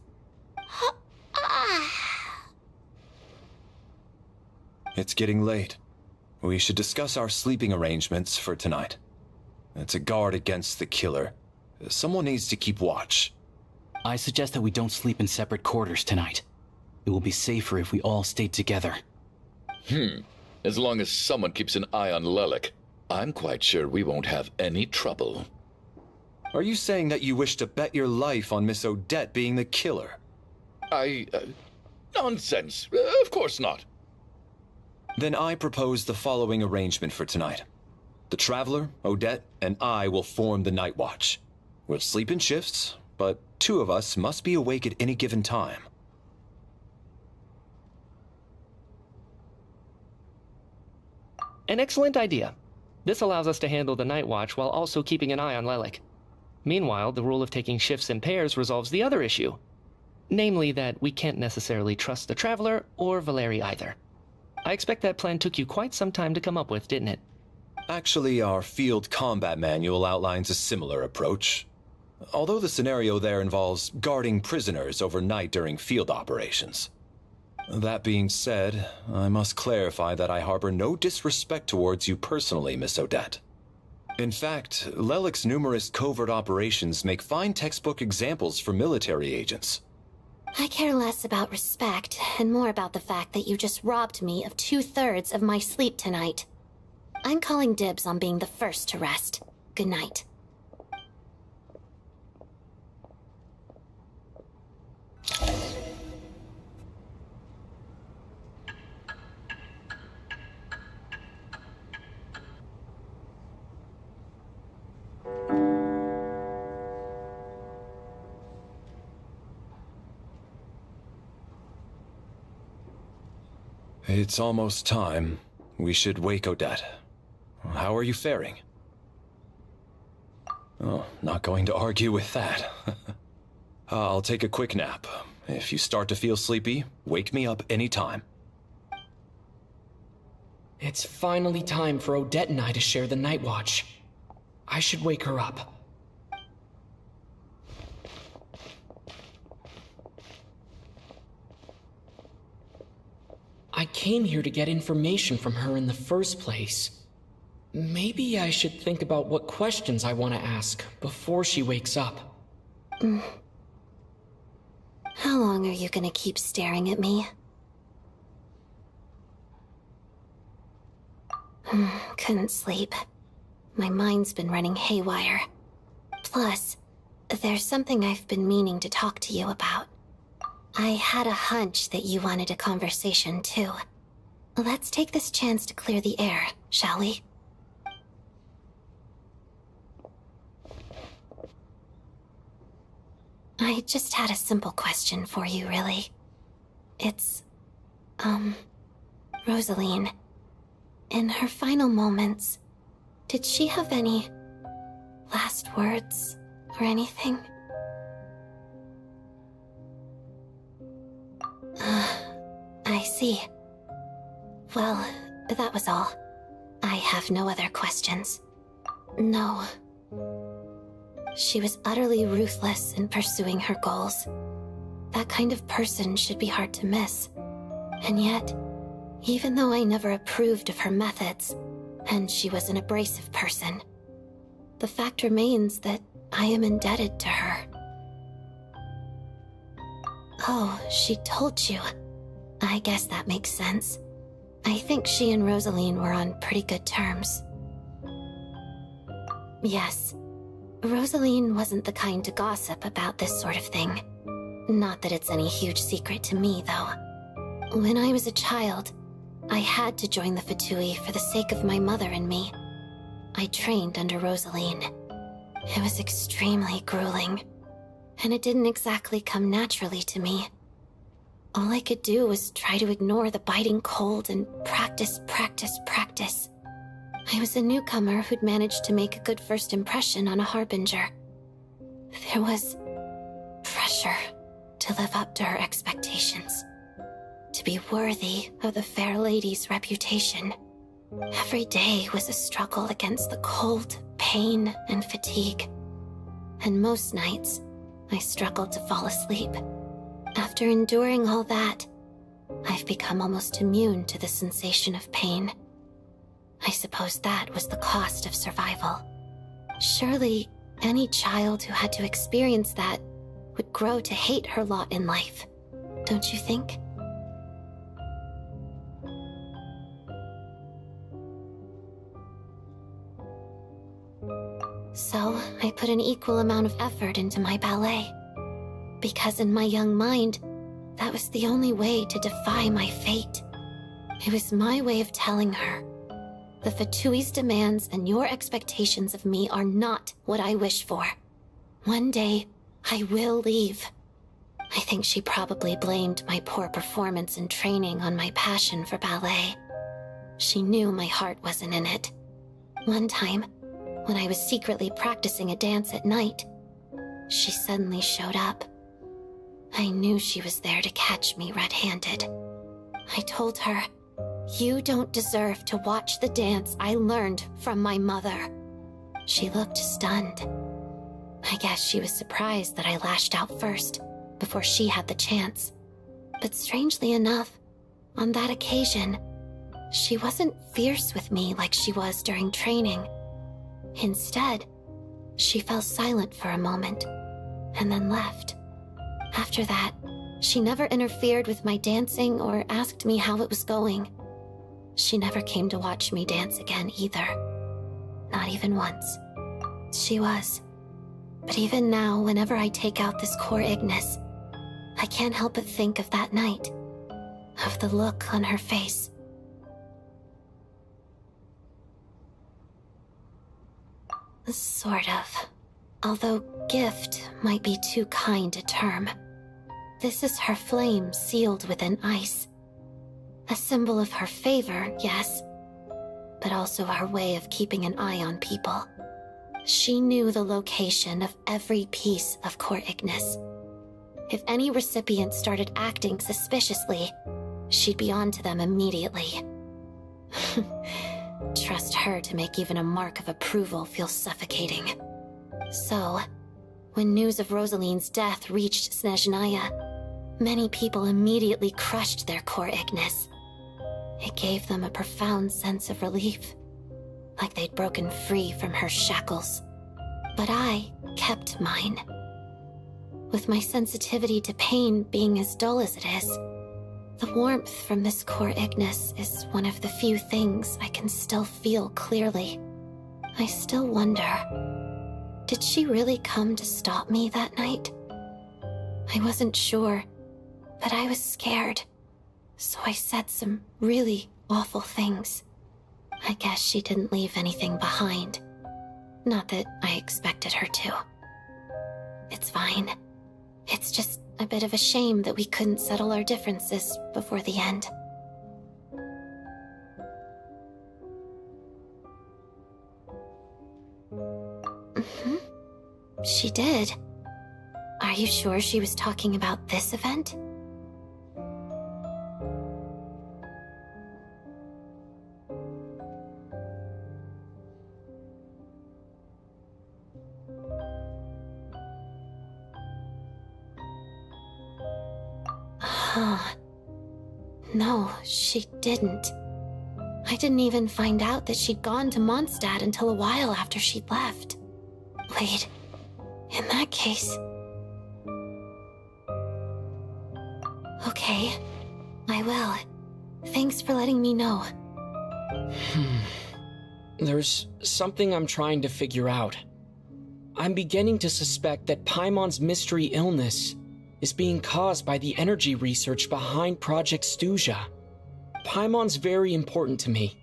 It's getting late. We should discuss our sleeping arrangements for tonight. To guard against the killer, someone needs to keep watch. I suggest that we don't sleep in separate quarters tonight. It will be safer if we all stay together. As long as someone keeps an eye on Lelik, I'm quite sure we won't have any trouble. Are you saying that you wish to bet your life on Miss Odette being the killer? Nonsense. Of course not. Then I propose the following arrangement for tonight. The Traveler, Odette, and I will form the Night Watch. We'll sleep in shifts, but 2 of us must be awake at any given time. An excellent idea. This allows us to handle the Night Watch while also keeping an eye on Lelik. Meanwhile, the rule of taking shifts in pairs resolves the other issue. Namely that we can't necessarily trust the Traveler or Valeri either. I expect that plan took you quite some time to come up with, didn't it? Actually, our field combat manual outlines a similar approach. Although the scenario there involves guarding prisoners overnight during field operations. That being said, I must clarify that I harbor no disrespect towards you personally, Miss Odette. In fact, Lelik's numerous covert operations make fine textbook examples for military agents. I care less about respect and more about the fact that you just robbed me of 2/3 of my sleep tonight. I'm calling dibs on being the first to rest. Good night. It's almost time. We should wake Odette. How are you faring? Oh, not going to argue with that. I'll take a quick nap. If you start to feel sleepy, wake me up anytime. It's finally time for Odette and I to share the night watch. I should wake her up. I came here to get information from her in the first place. Maybe I should think about what questions I want to ask before she wakes up. How long are you gonna keep staring at me? Couldn't sleep. My mind's been running haywire. Plus, there's something I've been meaning to talk to you about. I had a hunch that you wanted a conversation, too. Let's take this chance to clear the air, shall we? I just had a simple question for you, really. It's, Rosaline. In her final moments, did she have any last words or anything? I see. Well, that was all. I have no other questions. No. She was utterly ruthless in pursuing her goals. That kind of person should be hard to miss. And yet, even though I never approved of her methods, and she was an abrasive person, the fact remains that I am indebted to her. Oh, she told you. I guess that makes sense. I think she and Rosaline were on pretty good terms. Yes. Rosaline wasn't the kind to gossip about this sort of thing. Not that it's any huge secret to me, though. When I was a child, I had to join the Fatui for the sake of my mother and me. I trained under Rosaline. It was extremely grueling, and it didn't exactly come naturally to me. All I could do was try to ignore the biting cold and practice. I was a newcomer who'd managed to make a good first impression on a harbinger. There was pressure to live up to her expectations, to be worthy of the fair lady's reputation. Every day was a struggle against the cold, pain, and fatigue. And most nights, I struggled to fall asleep. After enduring all that, I've become almost immune to the sensation of pain. I suppose that was the cost of survival. Surely, any child who had to experience that would grow to hate her lot in life, don't you think? So, I put an equal amount of effort into my ballet. Because in my young mind, that was the only way to defy my fate. It was my way of telling her, the Fatui's demands and your expectations of me are not what I wish for. One day, I will leave. I think she probably blamed my poor performance in training on my passion for ballet. She knew my heart wasn't in it. One time, when I was secretly practicing a dance at night, she suddenly showed up. I knew she was there to catch me red-handed. I told her, "You don't deserve to watch the dance I learned from my mother." She looked stunned. I guess she was surprised that I lashed out first, before she had the chance. But strangely enough, on that occasion, she wasn't fierce with me like she was during training. Instead, she fell silent for a moment, and then left. After that, she never interfered with my dancing or asked me how it was going. She never came to watch me dance again either. Not even once. She was. But even now, whenever I take out this core Ignis, I can't help but think of that night. Of the look on her face. Sort of. Although gift might be too kind a term. This is her flame sealed within ice. A symbol of her favor, yes, but also her way of keeping an eye on people. She knew the location of every piece of core Ignis. If any recipient started acting suspiciously, she'd be on to them immediately. Trust her to make even a mark of approval feel suffocating. So, when news of Rosaline's death reached Snezhnaya, many people immediately crushed their core Ignis. It gave them a profound sense of relief, like they'd broken free from her shackles. But I kept mine. With my sensitivity to pain being as dull as it is, the warmth from this core Ignis is one of the few things I can still feel clearly. I still wonder, did she really come to stop me that night? I wasn't sure, but I was scared, so I said some really awful things. I guess she didn't leave anything behind. Not that I expected her to. It's fine. It's just a bit of a shame that we couldn't settle our differences before the end. She did. Are you sure she was talking about this event? No, she didn't. I didn't even find out that she'd gone to Mondstadt until a while after she'd left. Wait, in that case... Okay, I will. Thanks for letting me know. There's something I'm trying to figure out. I'm beginning to suspect that Paimon's mystery illness is being caused by the energy research behind Project Stuzha. Paimon's very important to me,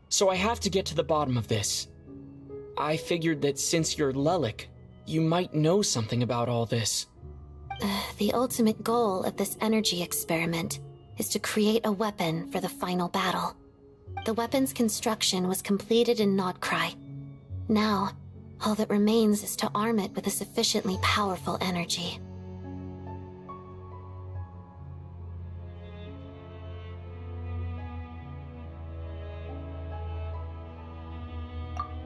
so I have to get to the bottom of this. I figured that since you're Lelik, you might know something about all this. The ultimate goal of this energy experiment is to create a weapon for the final battle. The weapon's construction was completed in Nodkrai. Now, all that remains is to arm it with a sufficiently powerful energy.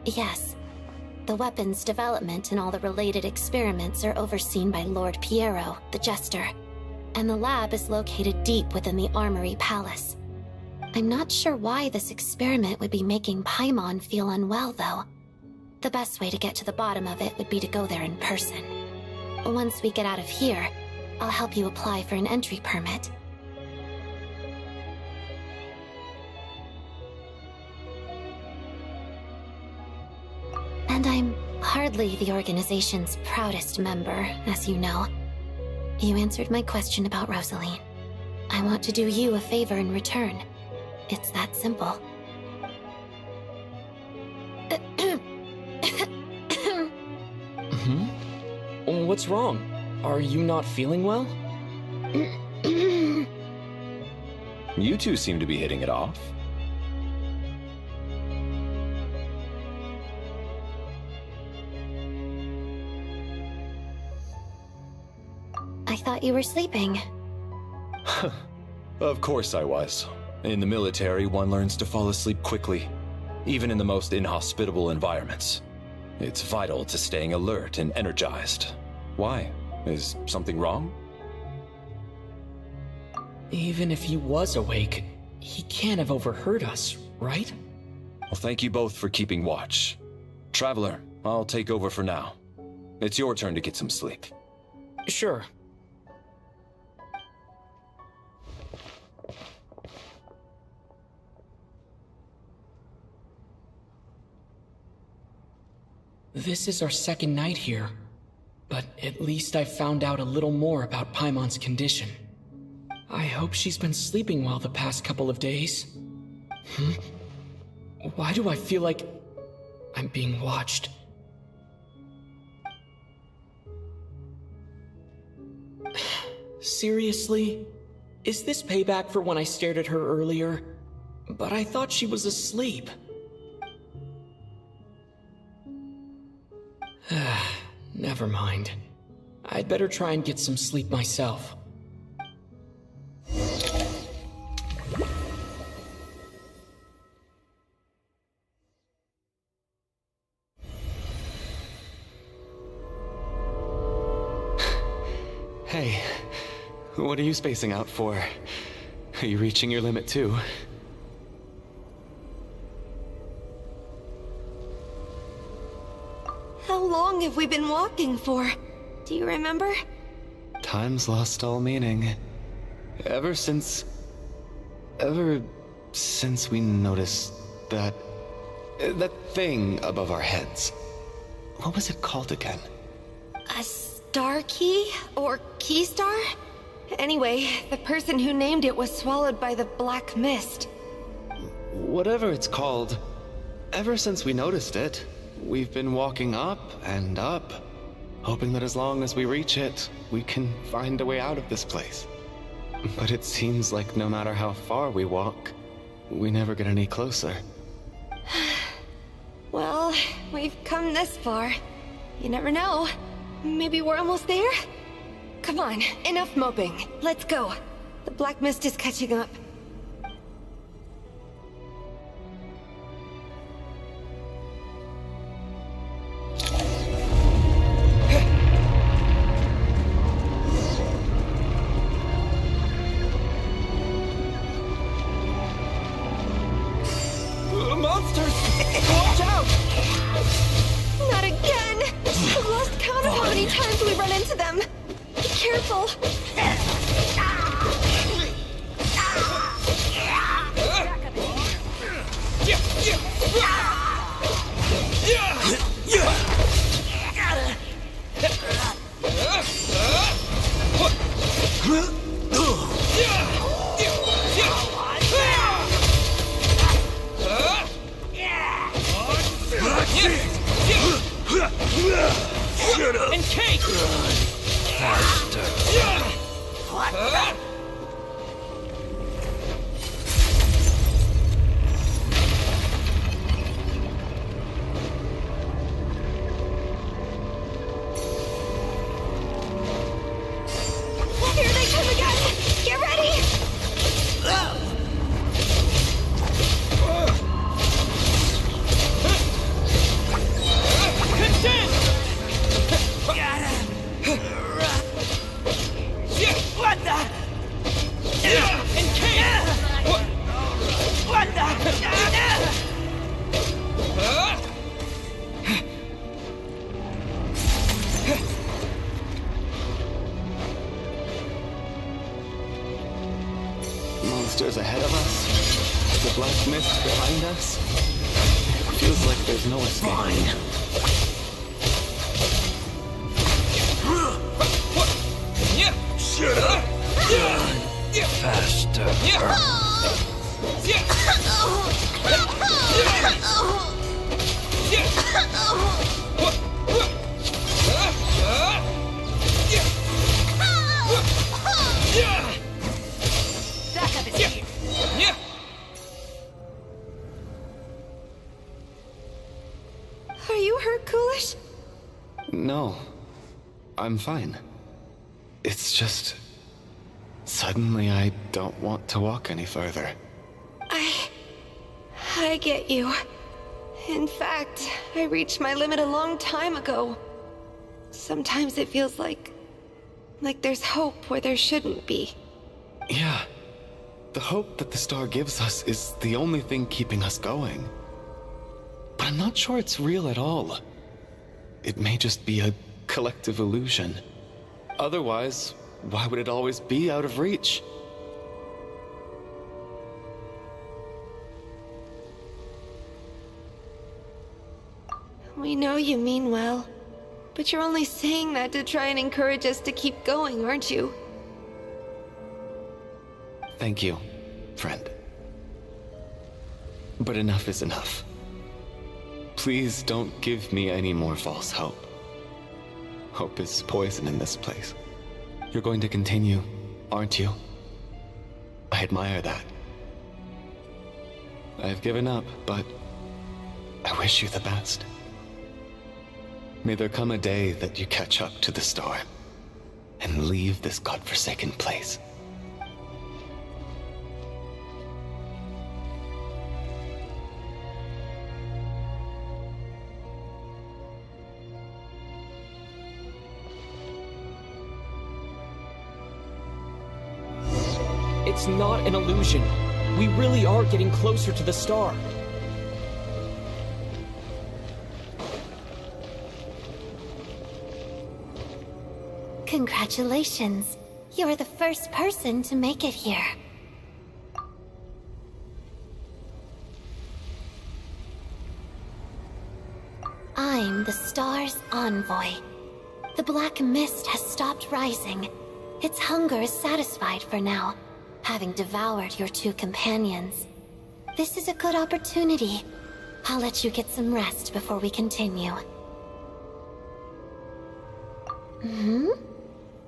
Yes. The weapon's development and all the related experiments are overseen by Lord Piero, the Jester, and the lab is located deep within the Armory Palace. I'm not sure why this experiment would be making Paimon feel unwell, though. The best way to get to the bottom of it would be to go there in person. Once we get out of here, I'll help you apply for an entry permit. And I'm hardly the organization's proudest member, as you know. You answered my question about Rosaline. I want to do you a favor in return. It's that simple. What's wrong? Are you not feeling well? You two seem to be hitting it off. I thought you were sleeping. Of course I was. In the military, one learns to fall asleep quickly, even in the most inhospitable environments. It's vital to staying alert and energized. Why? Is something wrong? Even if he was awake, he can't have overheard us, right? Well, thank you both for keeping watch. Traveler, I'll take over for now. It's your turn to get some sleep. Sure. This is our second night here, but at least I found out a little more about Paimon's condition. I hope she's been sleeping well the past couple of days. Why do I feel like I'm being watched? Seriously? Is this payback for when I stared at her earlier? But I thought she was asleep. Never mind. I'd better try and get some sleep myself. Hey, what are you spacing out for? Are you reaching your limit too? How long have we been walking for? Do you remember? Time's lost all meaning. Ever since we noticed that thing above our heads. What was it called again? A star key? Or key star? Anyway, the person who named it was swallowed by the black mist. Whatever it's called, ever since we noticed it, we've been walking up and up, hoping that as long as we reach it, we can find a way out of this place. But it seems like no matter how far we walk, we never get any closer. Well, we've come this far. You never know. Maybe we're almost there? Come on, enough moping. Let's go. The black mist is catching up. Monsters! Watch out! Not again! I've lost count of how many times we run into them. Be careful. Shut up! And cake! Faster! What? Here they come again! Get ready! What the? And cake! What the? Monsters ahead of us, the black mist behind us. It feels like there's no escape. Shut up! Faster! Backup is here. Are you hurt, Coolish? No, I'm fine. It's just... suddenly I don't want to walk any further. I get you. In fact, I reached my limit a long time ago. Sometimes it feels like there's hope where there shouldn't be. Yeah. The hope that the star gives us is the only thing keeping us going. but I'm not sure it's real at all. It may just be a collective illusion. Otherwise, why would it always be out of reach? We know you mean well, but you're only saying that to try and encourage us to keep going, aren't you? Thank you, friend. But enough is enough. Please don't give me any more false hope. Hope is poison in this place. You're going to continue, aren't you? I admire that. I've given up, but I wish you the best. May there come a day that you catch up to the storm and leave this godforsaken place. It's not an illusion. We really are getting closer to the star. Congratulations. You're the first person to make it here. I'm the star's envoy. The black mist has stopped rising. Its hunger is satisfied for now, having devoured your two companions. This is a good opportunity. I'll let you get some rest before we continue.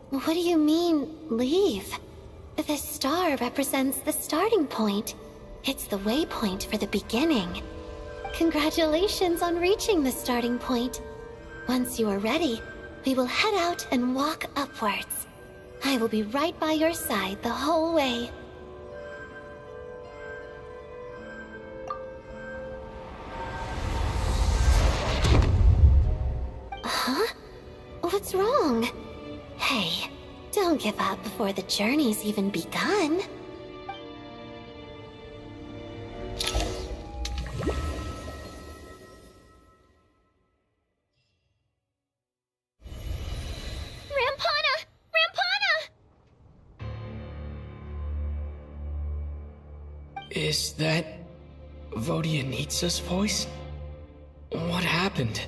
What do you mean, leave? The star represents the starting point. It's the waypoint for the beginning. Congratulations on reaching the starting point. Once you are ready, we will head out and walk upwards. I will be right by your side the whole way. Huh? What's wrong? Hey, don't give up before the journey's even begun. Rampana! Rampana! Is that Vodyanitsa's voice? What happened?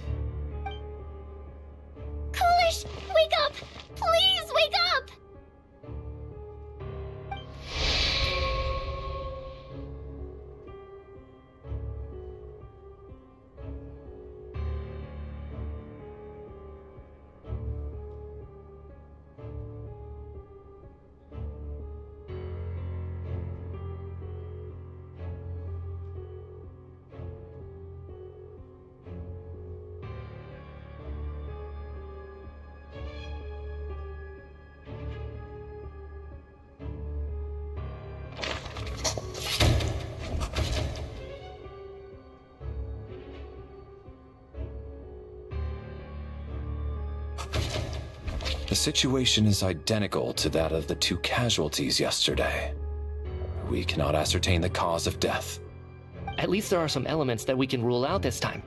Coolish, wake up! Please wake up! The situation is identical to that of the two casualties yesterday. We cannot ascertain the cause of death. At least there are some elements that we can rule out this time.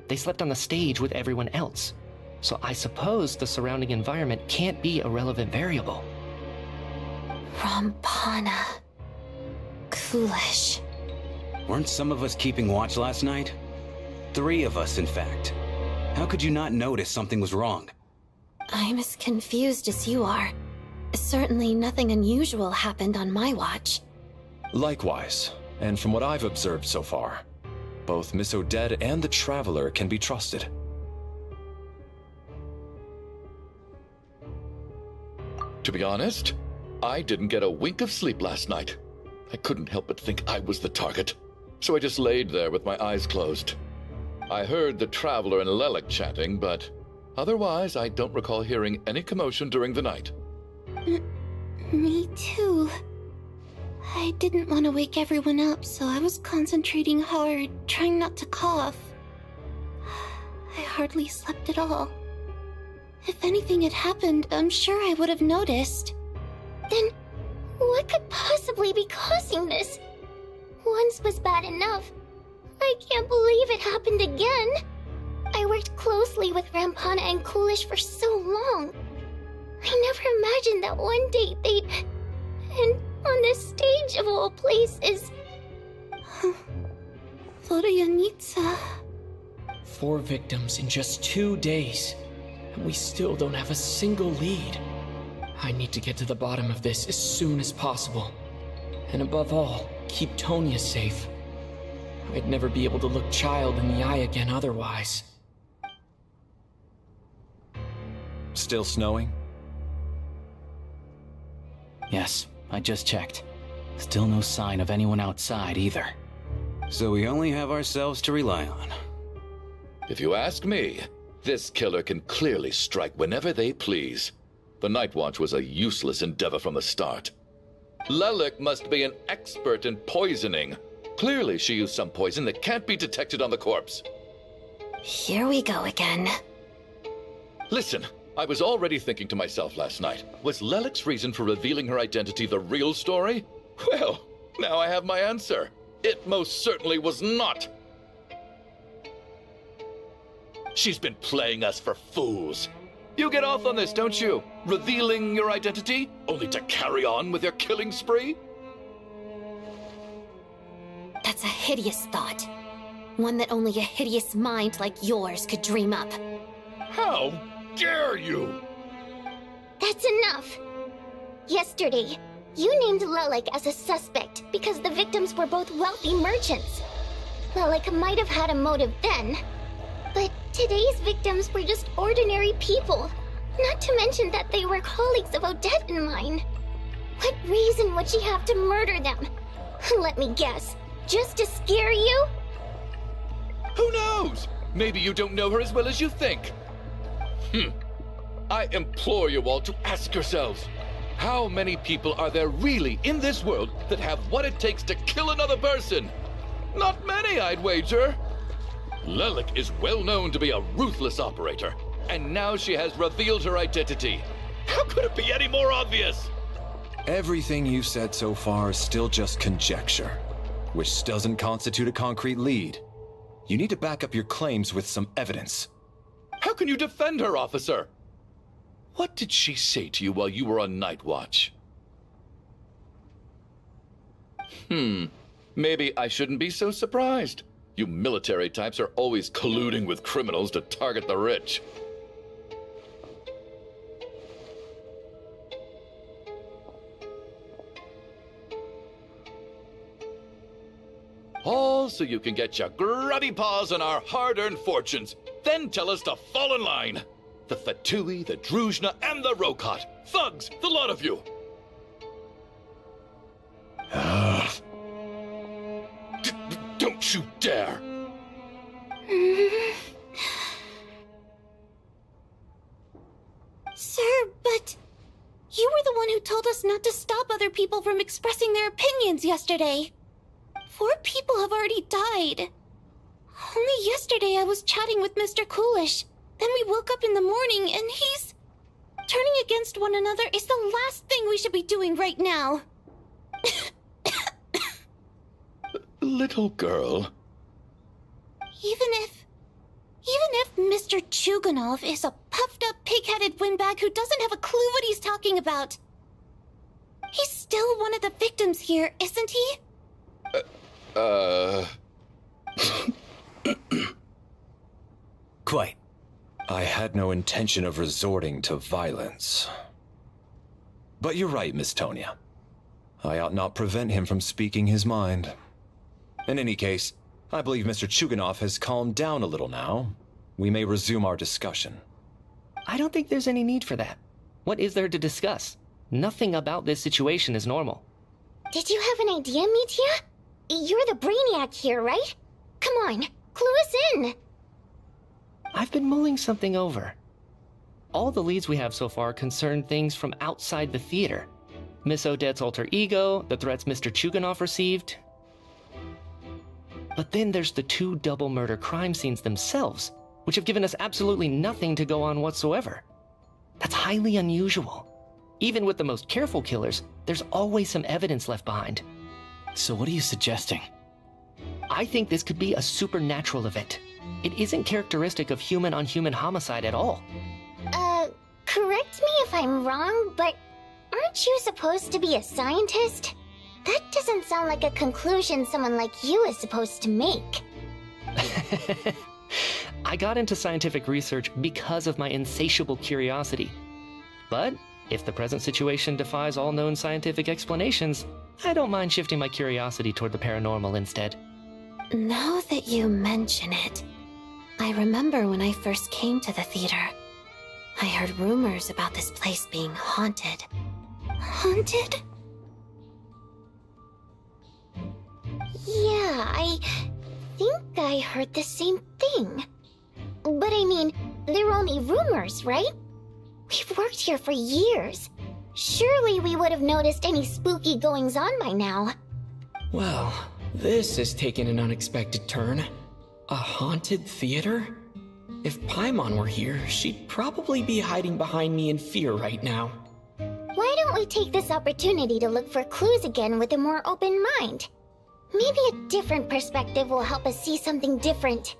They slept on the stage with everyone else, so I suppose the surrounding environment can't be a relevant variable. Rampana. Coolish. Weren't some of us keeping watch last night? 3 of us, in fact. How could you not notice something was wrong? I'm as confused as you are. Certainly nothing unusual happened on my watch. Likewise, and from what I've observed so far, both Miss Odette and the Traveler can be trusted. To be honest, I didn't get a wink of sleep last night. I couldn't help but think I was the target, so I just laid there with my eyes closed. I heard the Traveler and Lelik chatting, but otherwise I don't recall hearing any commotion during the night. Me too. I didn't want to wake everyone up, so I was concentrating hard, trying not to cough. I hardly slept at all. If anything had happened, I'm sure I would have noticed. Then, what could possibly be causing this? Once was bad enough. I can't believe it happened again. I worked closely with Rampana and Coolish for so long. I never imagined that one day they'd... And on the stage of all places... Florianitsa... 4 victims in just 2 days, and we still don't have a single lead. I need to get to the bottom of this as soon as possible. And above all, keep Tonya safe. I'd never be able to look Child in the eye again otherwise. Still snowing? Yes, I just checked. Still no sign of anyone outside either. So we only have ourselves to rely on. If you ask me, this killer can clearly strike whenever they please. The Night Watch was a useless endeavor from the start. Lelik must be an expert in poisoning. Clearly she used some poison that can't be detected on the corpse. Here we go again. Listen, I was already thinking to myself last night, was Lelik's reason for revealing her identity the real story? Well, now I have my answer. It most certainly was not. She's been playing us for fools. You get off on this, don't you? Revealing your identity, only to carry on with your killing spree? That's a hideous thought. One that only a hideous mind like yours could dream up. How dare you? That's enough! Yesterday, you named Lelik as a suspect because the victims were both wealthy merchants. Lelik might have had a motive then, but today's victims were just ordinary people. Not to mention that they were colleagues of Odette and mine. What reason would she have to murder them? Let me guess. Just to scare you? Who knows? Maybe you don't know her as well as you think. I implore you all to ask yourselves, how many people are there really in this world that have what it takes to kill another person? Not many, I'd wager. Lelik is well known to be a ruthless operator, and now she has revealed her identity. How could it be any more obvious? Everything you've said so far is still just conjecture, which doesn't constitute a concrete lead. You need to back up your claims with some evidence. How can you defend her, officer? What did she say to you while you were on Night Watch? Maybe I shouldn't be so surprised. You military types are always colluding with criminals to target the rich. All so you can get your grubby paws on our hard-earned fortunes, then tell us to fall in line. The Fatui, the Druzhna, and the Rokot. Thugs, the lot of you. Don't you dare! Sir, but... You were the one who told us not to stop other people from expressing their opinions yesterday. 4 people have already died. Only yesterday I was chatting with Mr. Coolish. Then we woke up in the morning and he's... Turning against one another is the last thing we should be doing right now. Little girl. Even if Mr. Chuganov is a puffed-up, pig-headed windbag who doesn't have a clue what he's talking about, he's still one of the victims here, isn't he? Quite. I had no intention of resorting to violence. But you're right, Miss Tonya. I ought not prevent him from speaking his mind. In any case, I believe Mr. Chuganov has calmed down a little now. We may resume our discussion. I don't think there's any need for that. What is there to discuss? Nothing about this situation is normal. Did you have an idea, Mitya? You're the brainiac here, right? Come on, clue us in. I've been mulling something over. All the leads we have so far concern things from outside the theater. Miss Odette's alter ego, the threats Mr. Chuganov received. But then there's the 2 double murder crime scenes themselves, which have given us absolutely nothing to go on whatsoever. That's highly unusual. Even with the most careful killers, there's always some evidence left behind. So what are you suggesting? I think this could be a supernatural event. It isn't characteristic of human-on-human homicide at all. Correct me if I'm wrong, but aren't you supposed to be a scientist? That doesn't sound like a conclusion someone like you is supposed to make. I got into scientific research because of my insatiable curiosity. But if the present situation defies all known scientific explanations, I don't mind shifting my curiosity toward the paranormal instead. Now that you mention it, I remember when I first came to the theater. I heard rumors about this place being haunted. Haunted? Yeah, I think I heard the same thing. But I mean, they're only rumors, right? We've worked here for years. Surely we would have noticed any spooky goings-on by now. Well, this has taken an unexpected turn. A haunted theater? If Paimon were here, she'd probably be hiding behind me in fear right now. Why don't we take this opportunity to look for clues again with a more open mind? Maybe a different perspective will help us see something different.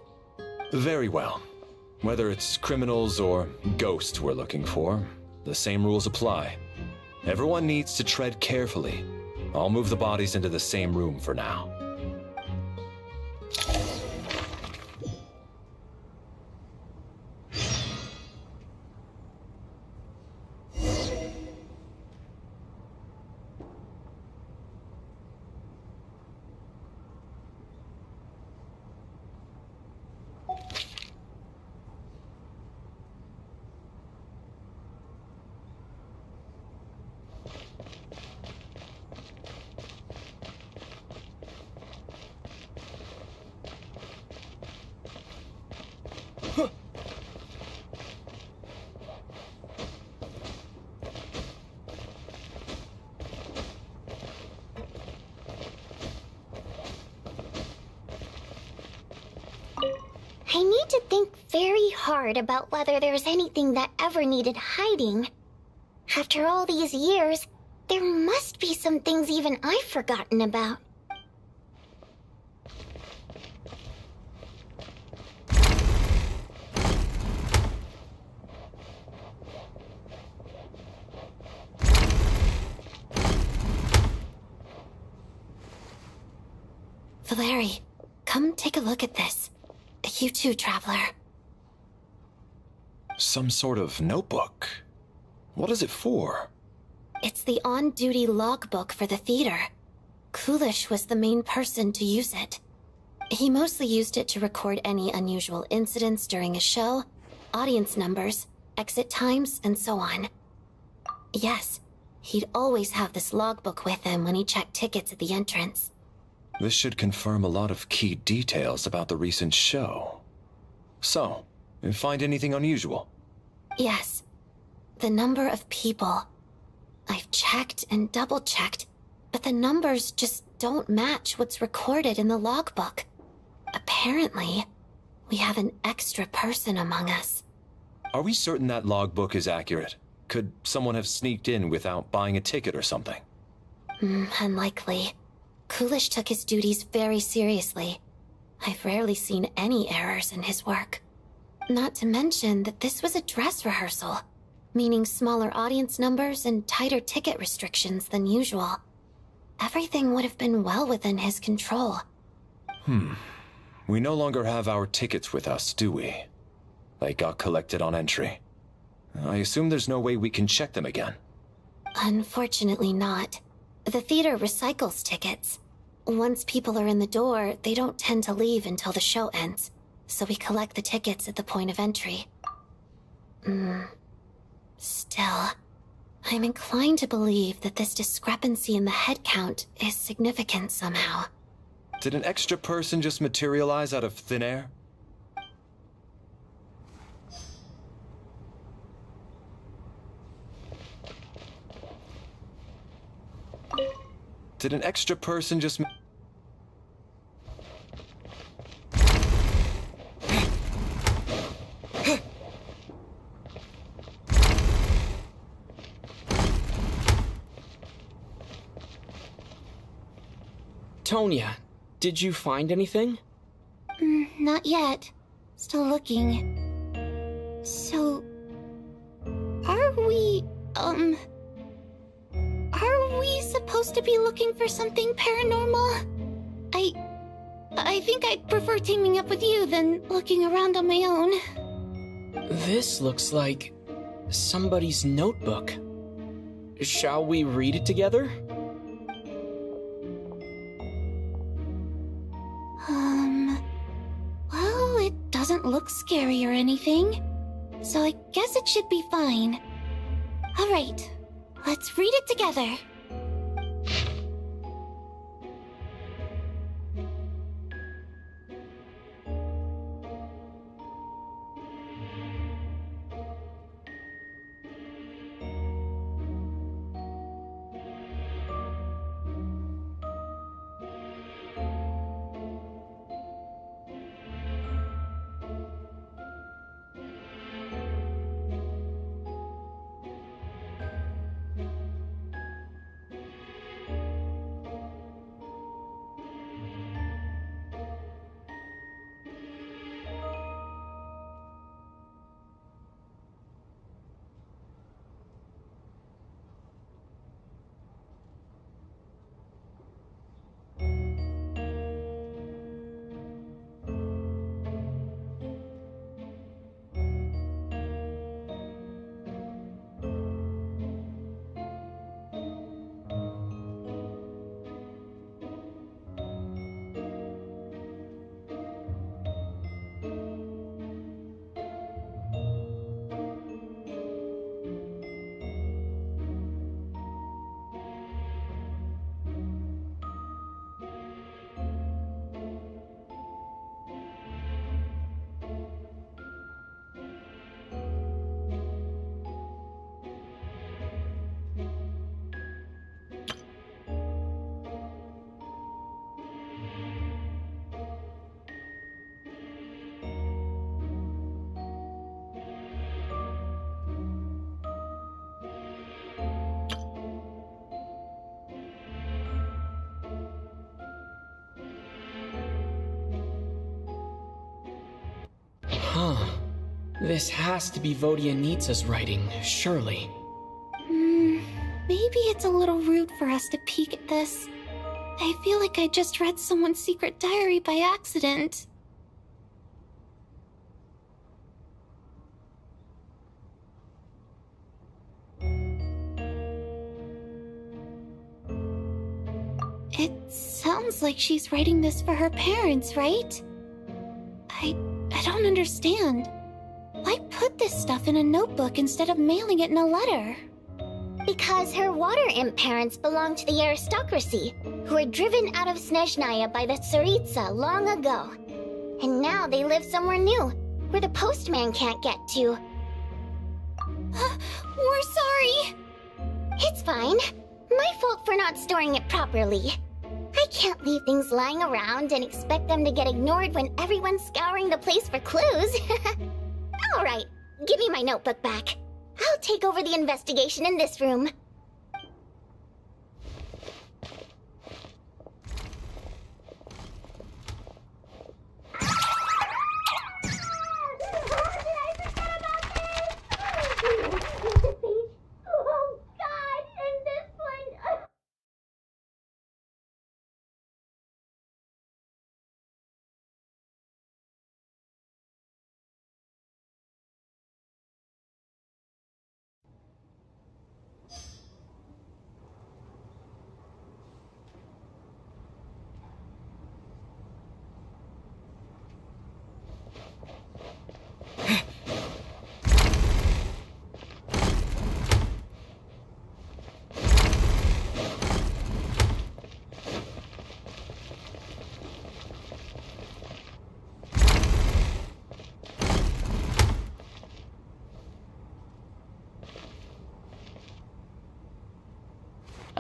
Very well. Whether it's criminals or ghosts we're looking for, the same rules apply. Everyone needs to tread carefully. I'll move the bodies into the same room for now. I need to think very hard about whether there's anything that ever needed hiding. After all these years, there must be some things even I've forgotten about. Valeri, come take a look at this. You too, Traveler. Some sort of notebook. What is it for? It's the on-duty logbook for the theater. Coolish was the main person to use it. He mostly used it to record any unusual incidents during a show, audience numbers, exit times, and so on. Yes, he'd always have this logbook with him when he checked tickets at the entrance. This should confirm a lot of key details about the recent show. So, you find anything unusual? Yes. The number of people. I've checked and double-checked, but the numbers just don't match what's recorded in the logbook. Apparently, we have an extra person among us. Are we certain that logbook is accurate? Could someone have sneaked in without buying a ticket or something? Unlikely. Coolish took his duties very seriously. I've rarely seen any errors in his work. Not to mention that this was a dress rehearsal, meaning smaller audience numbers and tighter ticket restrictions than usual. Everything would have been well within his control. We no longer have our tickets with us, do we? They got collected on entry. I assume there's no way we can check them again. Unfortunately not. The theater recycles tickets. Once people are in the door, they don't tend to leave until the show ends, so we collect the tickets at the point of entry. Still, I'm inclined to believe that this discrepancy in the head count is significant somehow. Did an extra person just materialize out of thin air? Did an extra person just... Tonya, Did you find anything? Not yet. Still looking. So... Are we supposed to be looking for something paranormal? I think I'd prefer teaming up with you than looking around on my own. This looks like somebody's notebook. Shall we read it together? Well, it doesn't look scary or anything, so I guess it should be fine. Alright, let's read it together. Huh. This has to be Vodianitsa's writing, surely. Maybe it's a little rude for us to peek at this. I feel like I just read someone's secret diary by accident. It sounds like she's writing this for her parents, right? I don't understand. Why put this stuff in a notebook instead of mailing it in a letter? Because her water imp parents belonged to the aristocracy, who were driven out of Snezhnaya by the Tsaritsa long ago. And now they live somewhere new, where the postman can't get to. We're sorry. It's fine. My fault for not storing it properly. I can't leave things lying around and expect them to get ignored when everyone's scouring the place for clues. Alright, give me my notebook back. I'll take over the investigation in this room.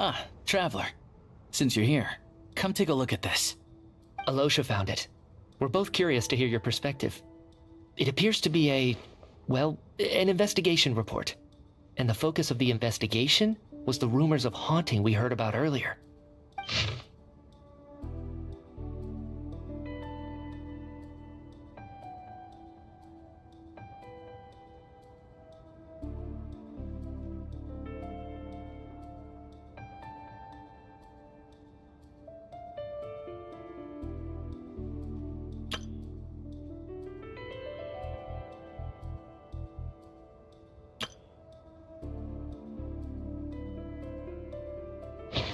Ah, Traveler. Since you're here, come take a look at this. Alosha found it. We're both curious to hear your perspective. It appears to be an investigation report. And the focus of the investigation was the rumors of haunting we heard about earlier.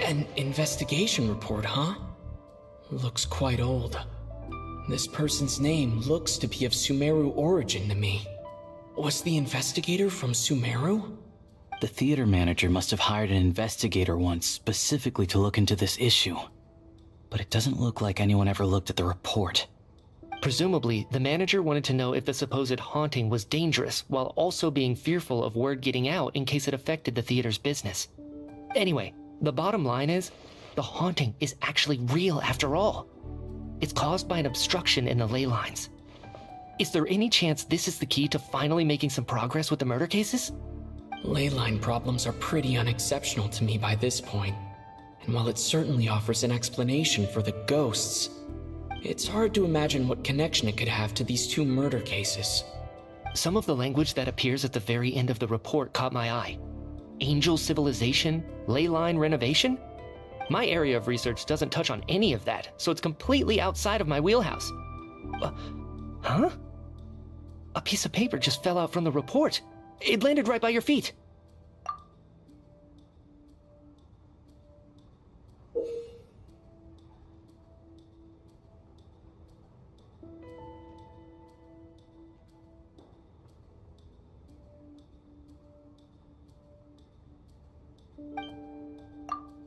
An investigation report, huh? Looks quite old. This person's name looks to be of Sumeru origin to me. Was the investigator from Sumeru? The theater manager must have hired an investigator once specifically to look into this issue. But it doesn't look like anyone ever looked at the report. Presumably, the manager wanted to know if the supposed haunting was dangerous while also being fearful of word getting out in case it affected the theater's business. Anyway, the bottom line is, the haunting is actually real after all. It's caused by an obstruction in the ley lines. Is there any chance this is the key to finally making some progress with the murder cases? Ley line problems are pretty unexceptional to me by this point. And while it certainly offers an explanation for the ghosts, it's hard to imagine what connection it could have to these two murder cases. Some of the language that appears at the very end of the report caught my eye. Angel civilization, ley line renovation? My area of research doesn't touch on any of that, so it's completely outside of my wheelhouse. Huh? A piece of paper just fell out from the report. It landed right by your feet.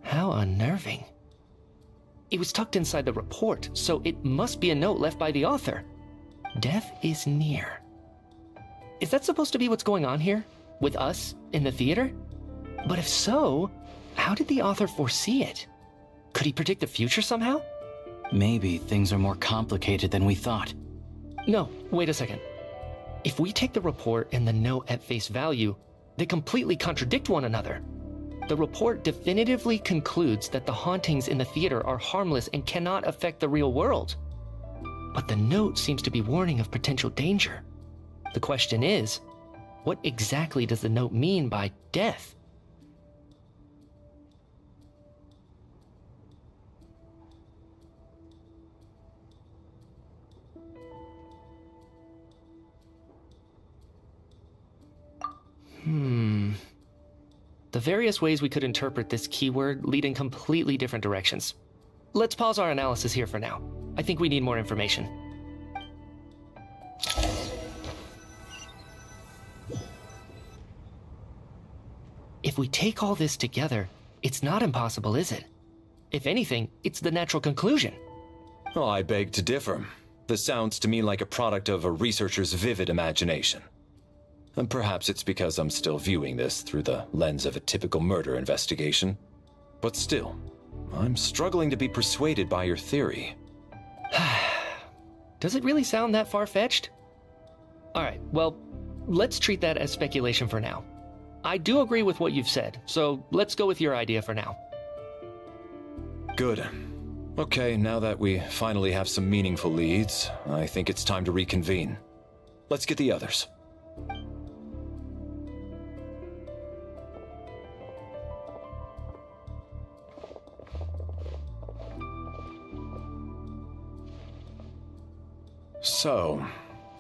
How unnerving. It was tucked inside the report, so it must be a note left by the author. Death is near. Is that supposed to be what's going on here? With us, in the theater? But if so, how did the author foresee it? Could he predict the future somehow? Maybe things are more complicated than we thought. No, wait a second. If we take the report and the note at face value, they completely contradict one another. The report definitively concludes that the hauntings in the theater are harmless and cannot affect the real world. But the note seems to be warning of potential danger. The question is, what exactly does the note mean by death? The various ways we could interpret this keyword lead in completely different directions. Let's pause our analysis here for now. I think we need more information. If we take all this together, it's not impossible, is it? If anything, it's the natural conclusion. Oh, I beg to differ. This sounds to me like a product of a researcher's vivid imagination. And perhaps it's because I'm still viewing this through the lens of a typical murder investigation. But still, I'm struggling to be persuaded by your theory. Does it really sound that far-fetched? Alright, well, let's treat that as speculation for now. I do agree with what you've said, so let's go with your idea for now. Good. Okay, now that we finally have some meaningful leads, I think it's time to reconvene. Let's get the others. So,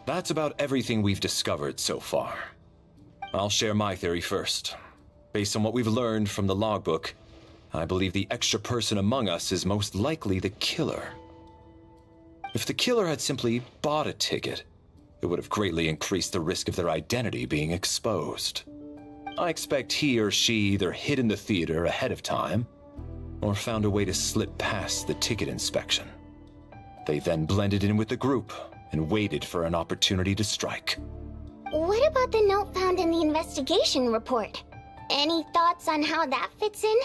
that's about everything we've discovered so far. I'll share my theory first. Based on what we've learned from the logbook, I believe the extra person among us is most likely the killer. If the killer had simply bought a ticket, it would have greatly increased the risk of their identity being exposed. I expect he or she either hid in the theater ahead of time, or found a way to slip past the ticket inspection. They then blended in with the group and waited for an opportunity to strike. What about the note found in the investigation report? Any thoughts on how that fits in?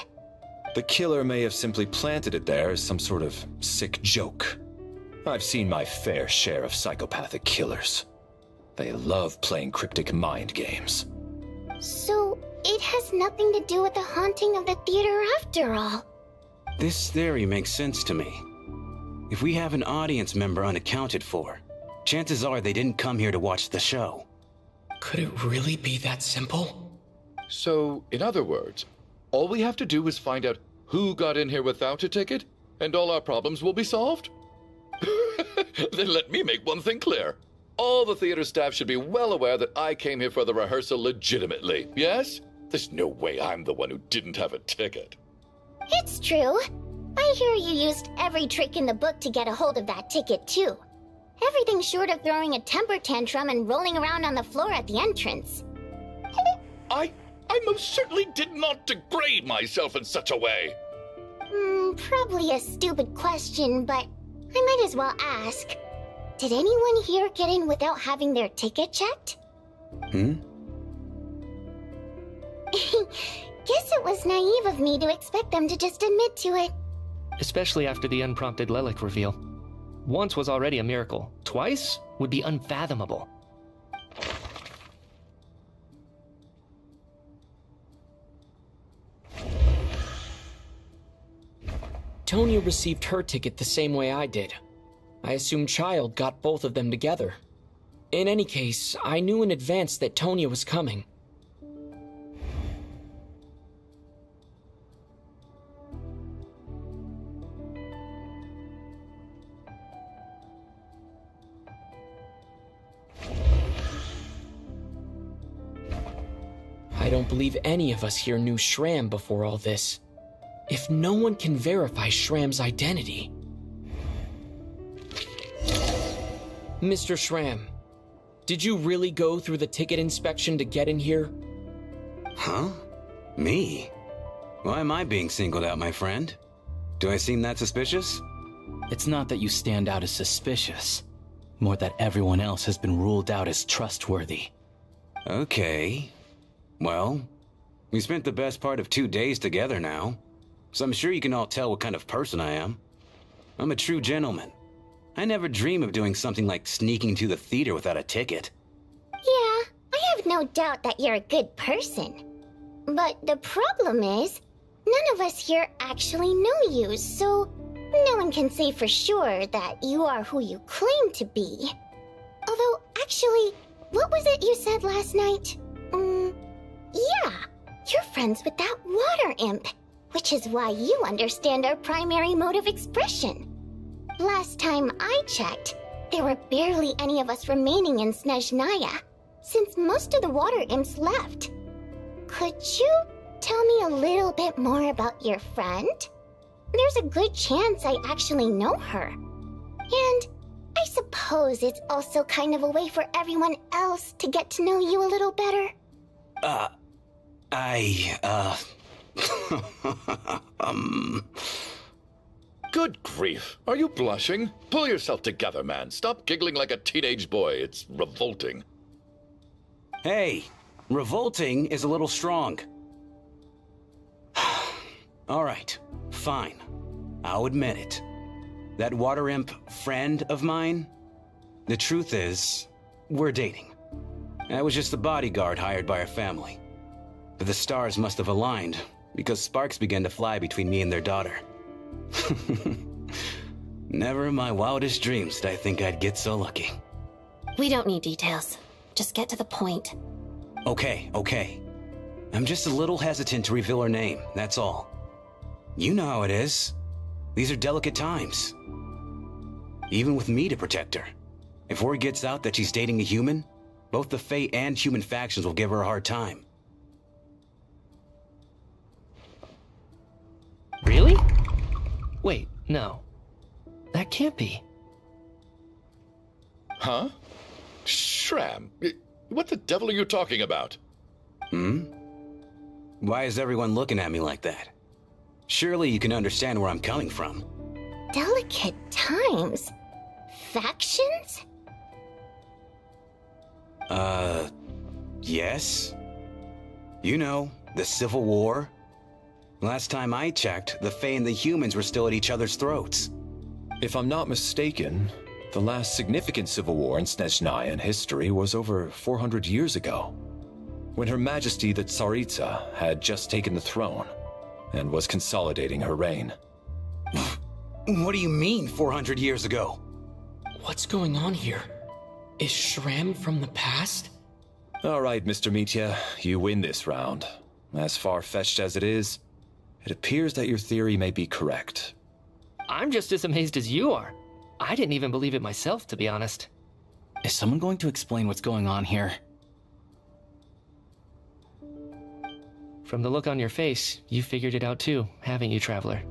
The killer may have simply planted it there as some sort of sick joke. I've seen my fair share of psychopathic killers. They love playing cryptic mind games. So, it has nothing to do with the haunting of the theater after all. This theory makes sense to me. If we have an audience member unaccounted for, chances are they didn't come here to watch the show. Could it really be that simple? So, in other words, all we have to do is find out who got in here without a ticket, and all our problems will be solved? Then let me make one thing clear. All the theater staff should be well aware that I came here for the rehearsal legitimately, yes? There's no way I'm the one who didn't have a ticket. It's true. I hear you used every trick in the book to get a hold of that ticket, too. Everything short of throwing a temper tantrum and rolling around on the floor at the entrance. I most certainly did not degrade myself in such a way. Probably a stupid question, but I might as well ask. Did anyone here get in without having their ticket checked? Guess it was naive of me to expect them to just admit to it. Especially after the unprompted Lelic reveal. Once was already a miracle. Twice would be unfathomable. Tonya received her ticket the same way I did. I assume Child got both of them together. In any case, I knew in advance that Tonya was coming. I don't believe any of us here knew Shram before all this. If no one can verify Shram's identity... Mr. Shram, did you really go through the ticket inspection to get in here? Huh? Me? Why am I being singled out, my friend? Do I seem that suspicious? It's not that you stand out as suspicious, more that everyone else has been ruled out as trustworthy. Okay. Well, we spent the best part of 2 days together now, so I'm sure you can all tell what kind of person I am. I'm a true gentleman. I never dream of doing something like sneaking to the theater without a ticket. Yeah, I have no doubt that you're a good person. But the problem is, none of us here actually know you, so no one can say for sure that you are who you claim to be. Although, actually, what was it you said last night? Yeah, you're friends with that water imp, which is why you understand our primary mode of expression. Last time I checked, there were barely any of us remaining in Snezhnaya, since most of the water imps left. Could you tell me a little bit more about your friend? There's a good chance I actually know her. And I suppose it's also kind of a way for everyone else to get to know you a little better. Good grief. Are you blushing? Pull yourself together, man. Stop giggling like a teenage boy. It's revolting. Hey, revolting is a little strong. All right, fine. I'll admit it. That water imp friend of mine, the truth is, we're dating. I was just the bodyguard hired by our family. But the stars must have aligned, because sparks began to fly between me and their daughter. Never in my wildest dreams did I think I'd get so lucky. We don't need details. Just get to the point. Okay. I'm just a little hesitant to reveal her name, that's all. You know how it is. These are delicate times. Even with me to protect her. If word gets out that she's dating a human, both the Fae and human factions will give her a hard time. Really? Wait, no. That can't be. Huh? Shram, what the devil are you talking about? Why is everyone looking at me like that? Surely you can understand where I'm coming from. Delicate times? Factions? Yes. You know, the Civil War. Last time I checked, the Fae and the humans were still at each other's throats. If I'm not mistaken, the last significant civil war in Snezhnayan history was over 400 years ago, when Her Majesty the Tsaritsa had just taken the throne and was consolidating her reign. What do you mean, 400 years ago? What's going on here? Is Shram from the past? All right, Mr. Mitya, you win this round. As far-fetched as it is, it appears that your theory may be correct. I'm just as amazed as you are. I didn't even believe it myself, to be honest. Is someone going to explain what's going on here? From the look on your face, you figured it out too, haven't you, Traveler?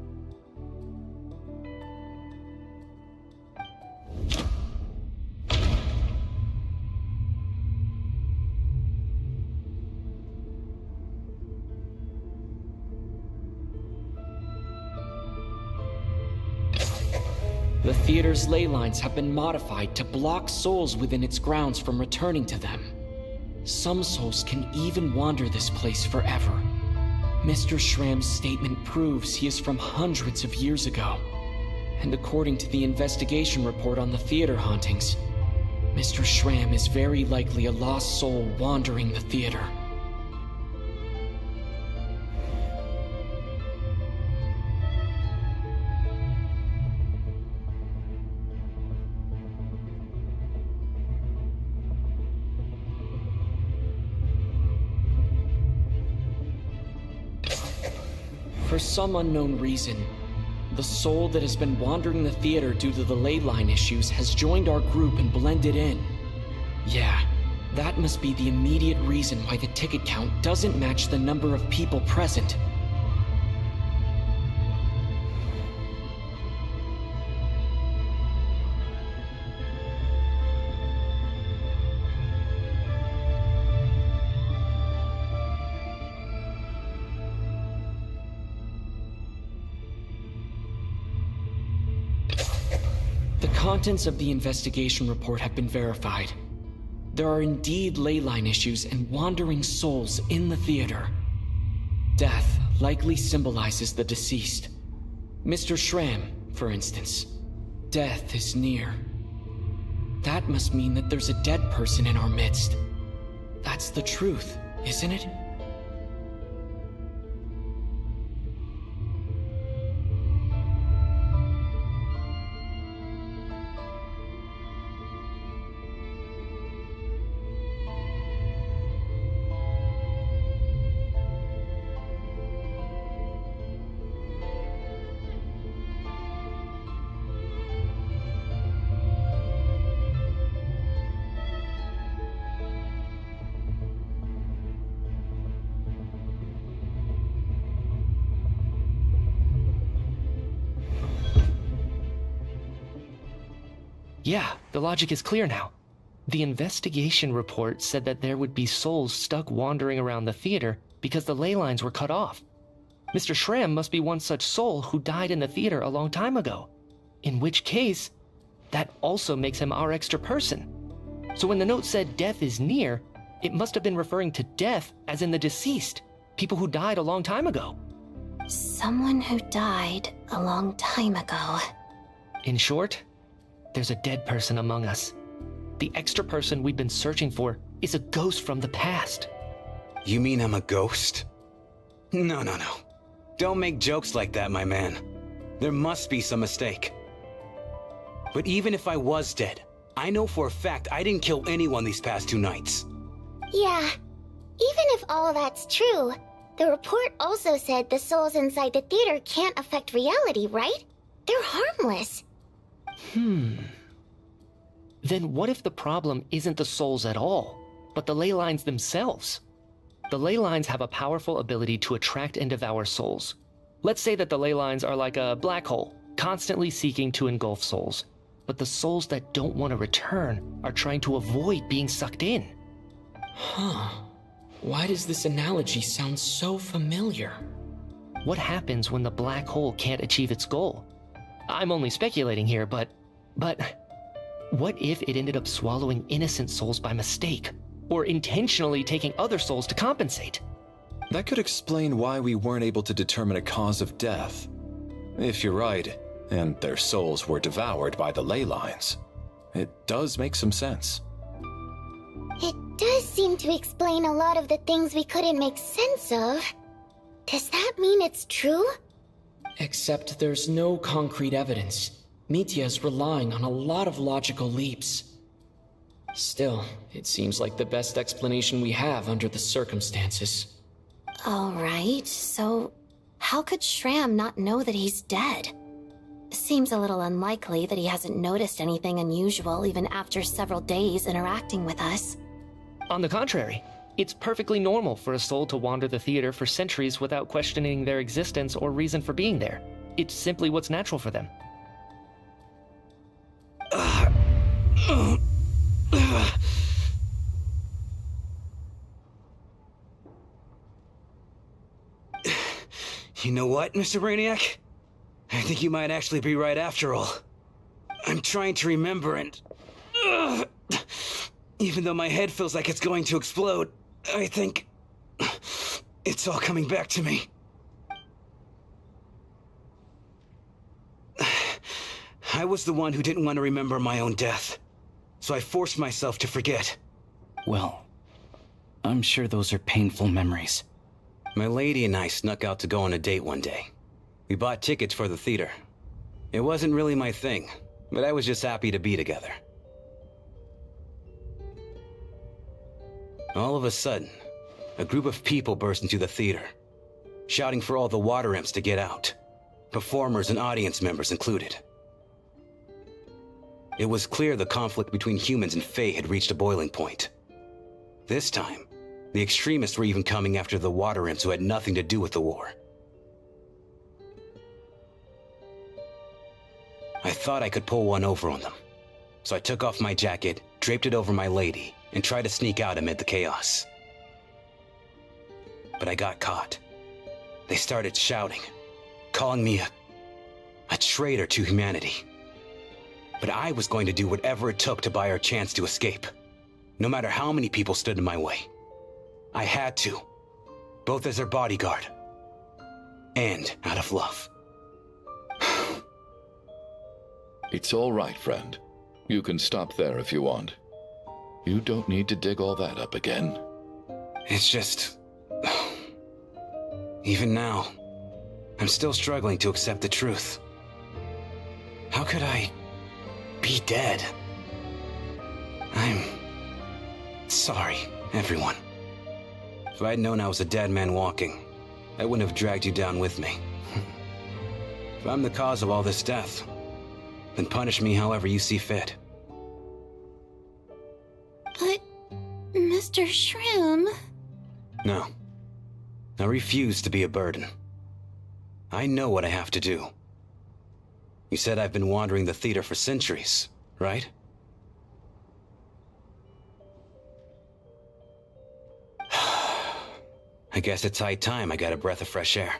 The theater's ley lines have been modified to block souls within its grounds from returning to them. Some souls can even wander this place forever. Mr. Schramm's statement proves he is from hundreds of years ago. And according to the investigation report on the theater hauntings, Mr. Schramm is very likely a lost soul wandering the theater. For some unknown reason, the soul that has been wandering the theater due to the ley line issues has joined our group and blended in. Yeah, that must be the immediate reason why the ticket count doesn't match the number of people present. The contents of the investigation report have been verified. There are indeed ley line issues and wandering souls in the theater. Death likely symbolizes the deceased. Mr. Schramm, for instance. Death is near. That must mean that there's a dead person in our midst. That's the truth, isn't it? Yeah, the logic is clear now. The investigation report said that there would be souls stuck wandering around the theater because the ley lines were cut off. Mr. Schramm must be one such soul who died in the theater a long time ago. In which case, that also makes him our extra person. So when the note said death is near, it must have been referring to death as in the deceased, people who died a long time ago. Someone who died a long time ago. In short, there's a dead person among us. The extra person we've been searching for is a ghost from the past. You mean I'm a ghost? No. Don't make jokes like that, my man. There must be some mistake. But even if I was dead, I know for a fact I didn't kill anyone these past 2 nights. Yeah, even if all that's true, the report also said the souls inside the theater can't affect reality, right? They're harmless. Then what if the problem isn't the souls at all, but the ley lines themselves? The ley lines have a powerful ability to attract and devour souls. Let's say that the ley lines are like a black hole, constantly seeking to engulf souls. But the souls that don't want to return are trying to avoid being sucked in. Why does this analogy sound so familiar? What happens when the black hole can't achieve its goal? I'm only speculating here, but what if it ended up swallowing innocent souls by mistake? Or intentionally taking other souls to compensate? That could explain why we weren't able to determine a cause of death. If you're right, and their souls were devoured by the ley lines, it does make some sense. It does seem to explain a lot of the things we couldn't make sense of. Does that mean it's true? Except there's no concrete evidence. Mitya is relying on a lot of logical leaps. Still, it seems like the best explanation we have under the circumstances. Alright, so how could Schramm not know that he's dead? Seems a little unlikely that he hasn't noticed anything unusual even after several days interacting with us. On the contrary, It's perfectly normal for a soul to wander the theater for centuries without questioning their existence or reason for being there. It's simply what's natural for them. You know what, Mr. Brainiac? I think you might actually be right after all. I'm trying to remember and... even though my head feels like it's going to explode, I think... it's all coming back to me. I was the one who didn't want to remember my own death, so I forced myself to forget. Well, I'm sure those are painful memories. My lady and I snuck out to go on a date one day. We bought tickets for the theater. It wasn't really my thing, but I was just happy to be together. All of a sudden, a group of people burst into the theater, shouting for all the water imps to get out, performers and audience members included. It was clear the conflict between humans and Fae had reached a boiling point. This time, the extremists were even coming after the water imps who had nothing to do with the war. I thought I could pull one over on them, so I took off my jacket, draped it over my lady, and tried to sneak out amid the chaos. But I got caught. They started shouting, calling me a traitor to humanity. But I was going to do whatever it took to buy our chance to escape, no matter how many people stood in my way. I had to, both as their bodyguard and out of love. It's all right, friend. You can stop there if you want. You don't need to dig all that up again. It's just... even now, I'm still struggling to accept the truth. How could I be dead? I'm sorry, everyone. If I'd known I was a dead man walking, I wouldn't have dragged you down with me. If I'm the cause of all this death, then punish me however you see fit. But, Mr. Shroom... No. I refuse to be a burden. I know what I have to do. You said I've been wandering the theater for centuries, right? I guess it's high time I got a breath of fresh air.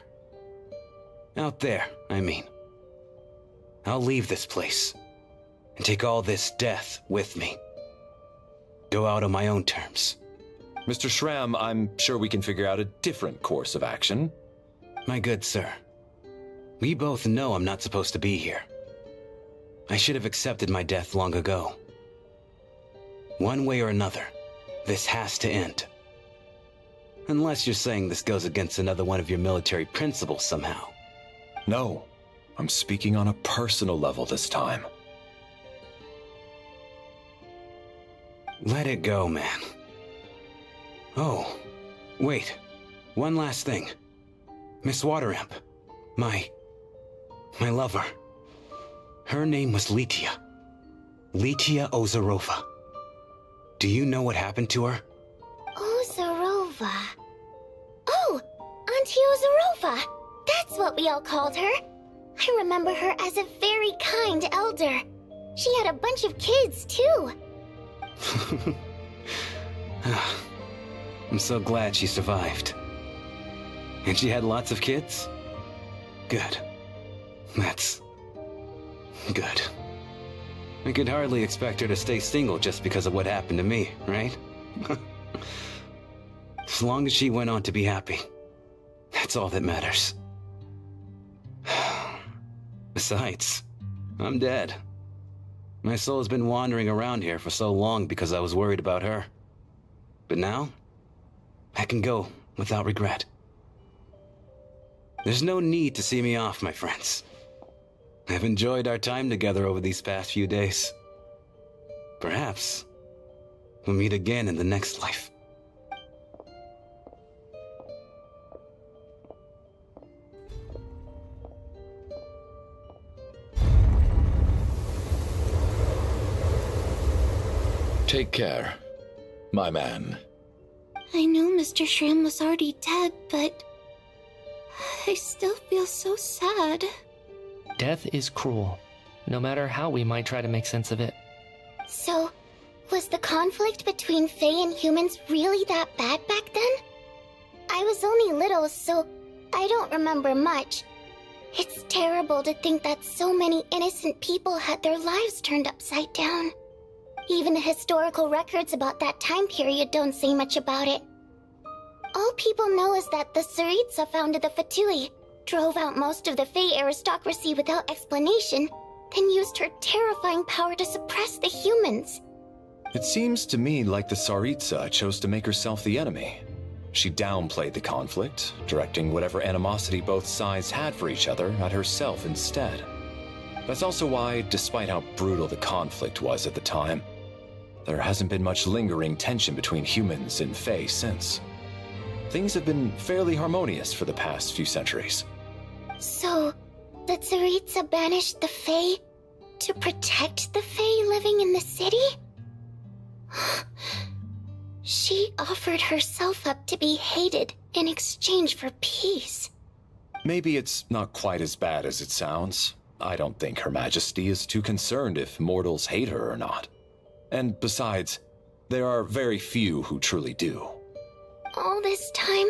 Out there, I mean. I'll leave this place and take all this death with me. Go out on my own terms. Mr. Shram, I'm sure we can figure out a different course of action. My good sir, we both know I'm not supposed to be here. I should have accepted my death long ago. One way or another, this has to end. Unless you're saying this goes against another one of your military principles somehow. No, I'm speaking on a personal level this time. Let it go, man. Oh, wait. One last thing. Miss Waterimp. My lover. Her name was Letia. Letia Ozarova. Do you know what happened to her? Ozarova. Oh, Auntie Ozarova. That's what we all called her. I remember her as a very kind elder. She had a bunch of kids, too. I'm so glad she survived. And she had lots of kids? Good. That's... good. I could hardly expect her to stay single just because of what happened to me, right? As long as she went on to be happy, that's all that matters. Besides, I'm dead. My soul has been wandering around here for so long because I was worried about her. But now, I can go without regret. There's no need to see me off, my friends. I've enjoyed our time together over these past few days. Perhaps we'll meet again in the next life. Take care, my man. I know Mr. Shram was already dead, but I still feel so sad. Death is cruel, no matter how we might try to make sense of it. So, was the conflict between Fae and humans really that bad back then? I was only little, so I don't remember much. It's terrible to think that so many innocent people had their lives turned upside down. Even the historical records about that time period don't say much about it. All people know is that the Tsaritsa founded the Fatui, drove out most of the Fae aristocracy without explanation, then used her terrifying power to suppress the humans. It seems to me like the Tsaritsa chose to make herself the enemy. She downplayed the conflict, directing whatever animosity both sides had for each other at herself instead. That's also why, despite how brutal the conflict was at the time, there hasn't been much lingering tension between humans and Fae since. Things have been fairly harmonious for the past few centuries. So, the Tsaritsa banished the Fae to protect the Fae living in the city? She offered herself up to be hated in exchange for peace. Maybe it's not quite as bad as it sounds. I don't think Her Majesty is too concerned if mortals hate her or not. And besides, there are very few who truly do. All this time,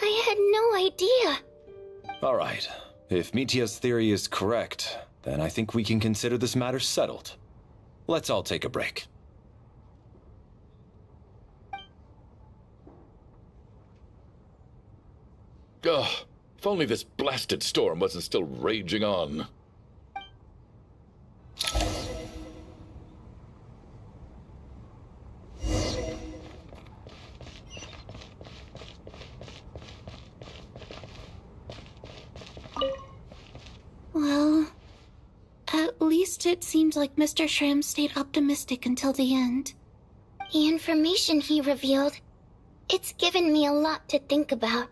I had no idea. All right, if Mitya's theory is correct, then I think we can consider this matter settled. Let's all take a break. Ugh, if only this blasted storm wasn't still raging on. Well, at least it seems like Mr. Shram stayed optimistic until the end. The information he revealed, it's given me a lot to think about.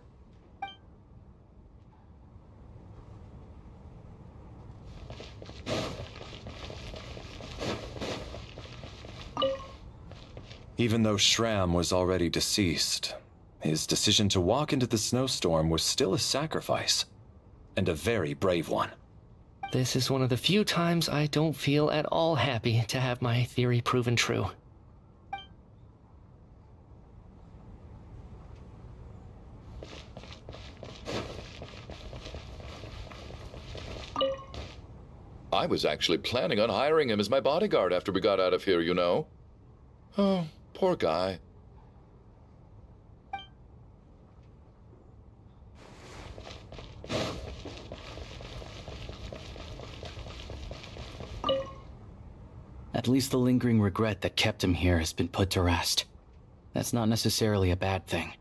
Even though Shram was already deceased, his decision to walk into the snowstorm was still a sacrifice, and a very brave one. This is one of the few times I don't feel at all happy to have my theory proven true. I was actually planning on hiring him as my bodyguard after we got out of here, you know. Oh, poor guy. At least the lingering regret that kept him here has been put to rest. That's not necessarily a bad thing.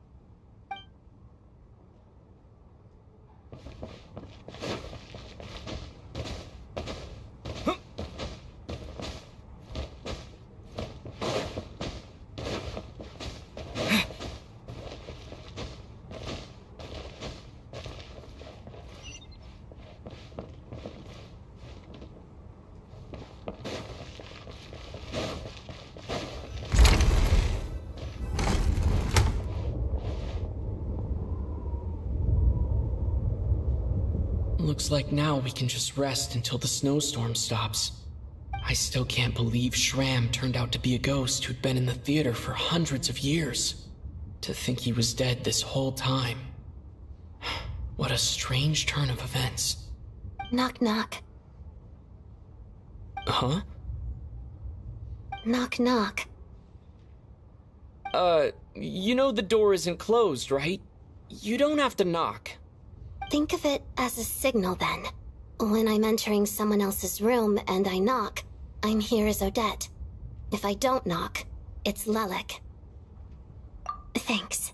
Looks like now we can just rest until the snowstorm stops. I still can't believe Shram turned out to be a ghost who'd been in the theater for hundreds of years. To think he was dead this whole time. What a strange turn of events. Knock knock. Huh? Knock knock. You know the door isn't closed, right? You don't have to knock. Think of it as a signal then. When I'm entering someone else's room and I knock, I'm here as Odette. If I don't knock, it's Lelik. Thanks.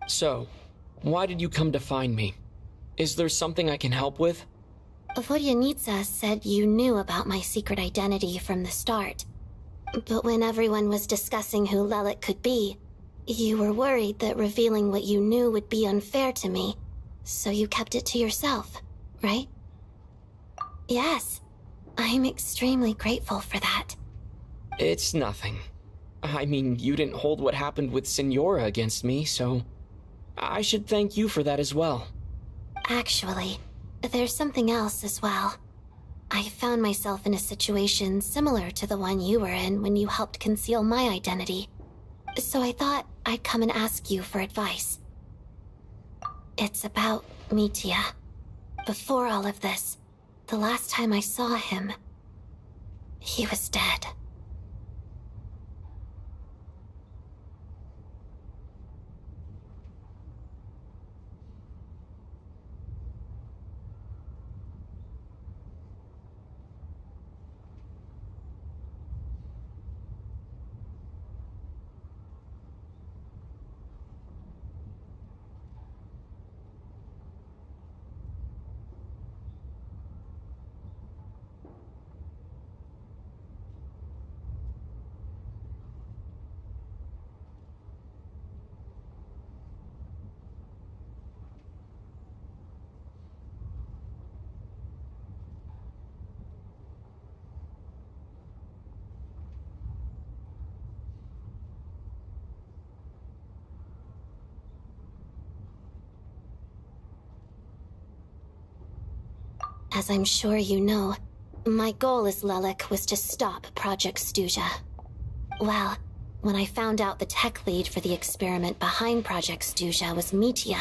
So, why did you come to find me? Is there something I can help with? Vodyanitsa said you knew about my secret identity from the start. But when everyone was discussing who Lelik could be, you were worried that revealing what you knew would be unfair to me, so you kept it to yourself, right? Yes, I'm extremely grateful for that. It's nothing. I mean, you didn't hold what happened with Signora against me, so I should thank you for that as well. Actually, there's something else as well. I found myself in a situation similar to the one you were in when you helped conceal my identity. So I thought I'd come and ask you for advice. It's about Mitya. Before all of this, the last time I saw him, he was dead. As I'm sure you know, my goal as Lelik was to stop Project Stuja. Well, when I found out the tech lead for the experiment behind Project Stuja was Mitya,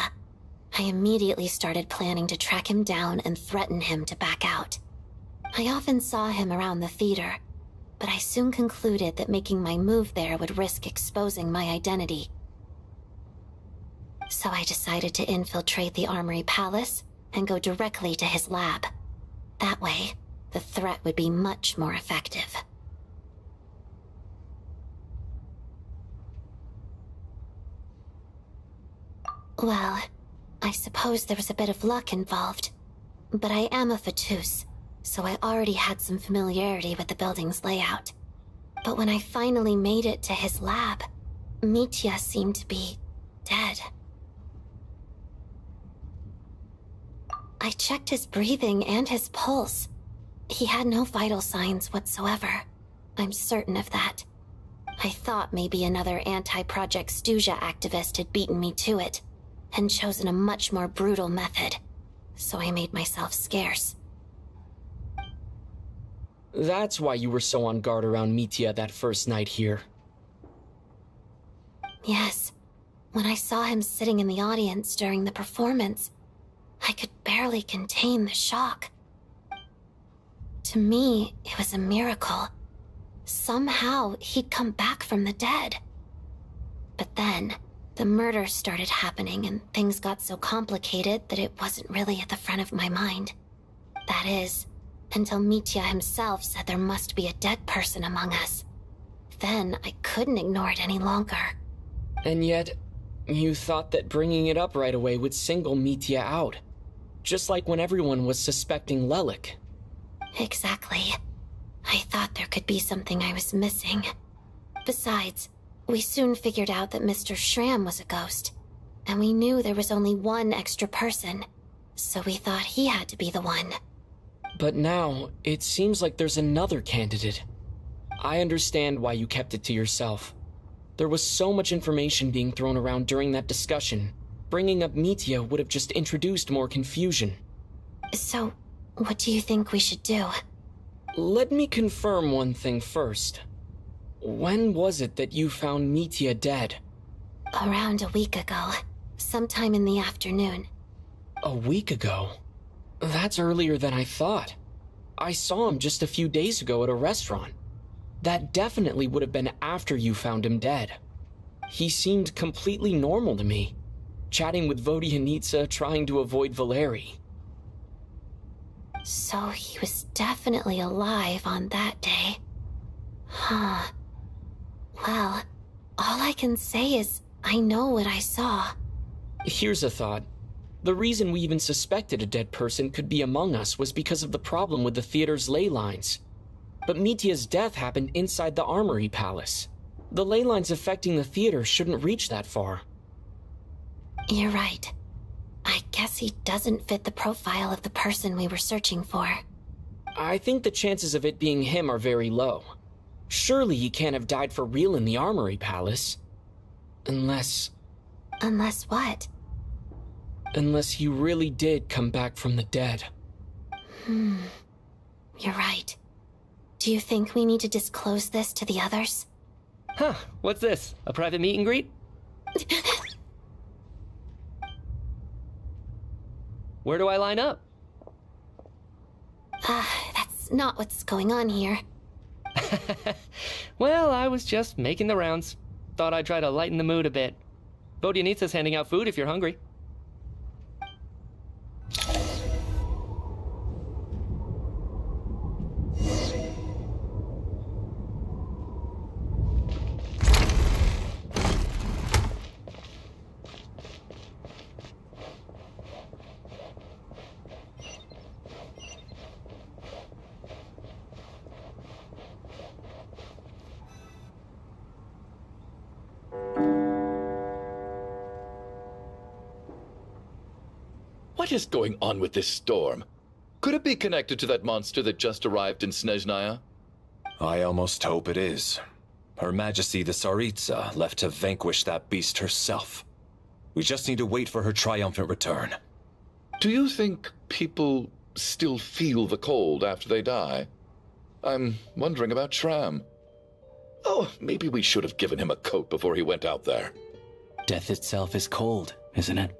I immediately started planning to track him down and threaten him to back out. I often saw him around the theater, but I soon concluded that making my move there would risk exposing my identity. So I decided to infiltrate the Armory Palace and go directly to his lab. That way, the threat would be much more effective. Well, I suppose there was a bit of luck involved. But I am a Fatus, so I already had some familiarity with the building's layout. But when I finally made it to his lab, Mitya seemed to be dead. I checked his breathing and his pulse. He had no vital signs whatsoever. I'm certain of that. I thought maybe another anti-Project Stuja activist had beaten me to it, and chosen a much more brutal method. So I made myself scarce. That's why you were so on guard around Mitya that first night here. Yes. When I saw him sitting in the audience during the performance, I could barely contain the shock. To me, it was a miracle. Somehow, he'd come back from the dead. But then, the murder started happening and things got so complicated that it wasn't really at the front of my mind. That is, until Mitya himself said there must be a dead person among us. Then, I couldn't ignore it any longer. And yet, you thought that bringing it up right away would single Mitya out. Just like when everyone was suspecting Lelik. Exactly. I thought there could be something I was missing. Besides, we soon figured out that Mr. Shram was a ghost, and we knew there was only one extra person, so we thought he had to be the one. But now, it seems like there's another candidate. I understand why you kept it to yourself. There was so much information being thrown around during that discussion. Bringing up Mitya would have just introduced more confusion. So, what do you think we should do? Let me confirm one thing first. When was it that you found Mitya dead? Around a week ago. Sometime in the afternoon. A week ago? That's earlier than I thought. I saw him just a few days ago at a restaurant. That definitely would have been after you found him dead. He seemed completely normal to me. Chatting with Vodyanitsa, trying to avoid Valeri. So he was definitely alive on that day. Huh. Well, all I can say is I know what I saw. Here's a thought. The reason we even suspected a dead person could be among us was because of the problem with the theater's ley lines. But Mitya's death happened inside the Armory Palace. The ley lines affecting the theater shouldn't reach that far. You're right. I guess he doesn't fit the profile of the person we were searching for. I think the chances of it being him are very low. Surely he can't have died for real in the Armory Palace. Unless... Unless what? Unless he really did come back from the dead. You're right. Do you think we need to disclose this to the others? Huh, what's this? A private meet and greet? Where do I line up? That's not what's going on here. Well, I was just making the rounds. Thought I'd try to lighten the mood a bit. Vodyanitsa's handing out food if you're hungry. What is going on with this storm? Could it be connected to that monster that just arrived in Snezhnaya? I almost hope it is. Her Majesty the Tsaritsa left to vanquish that beast herself. We just need to wait for her triumphant return. Do you think people still feel the cold after they die? I'm wondering about Shram. Oh, maybe we should have given him a coat before he went out there. Death itself is cold, isn't it?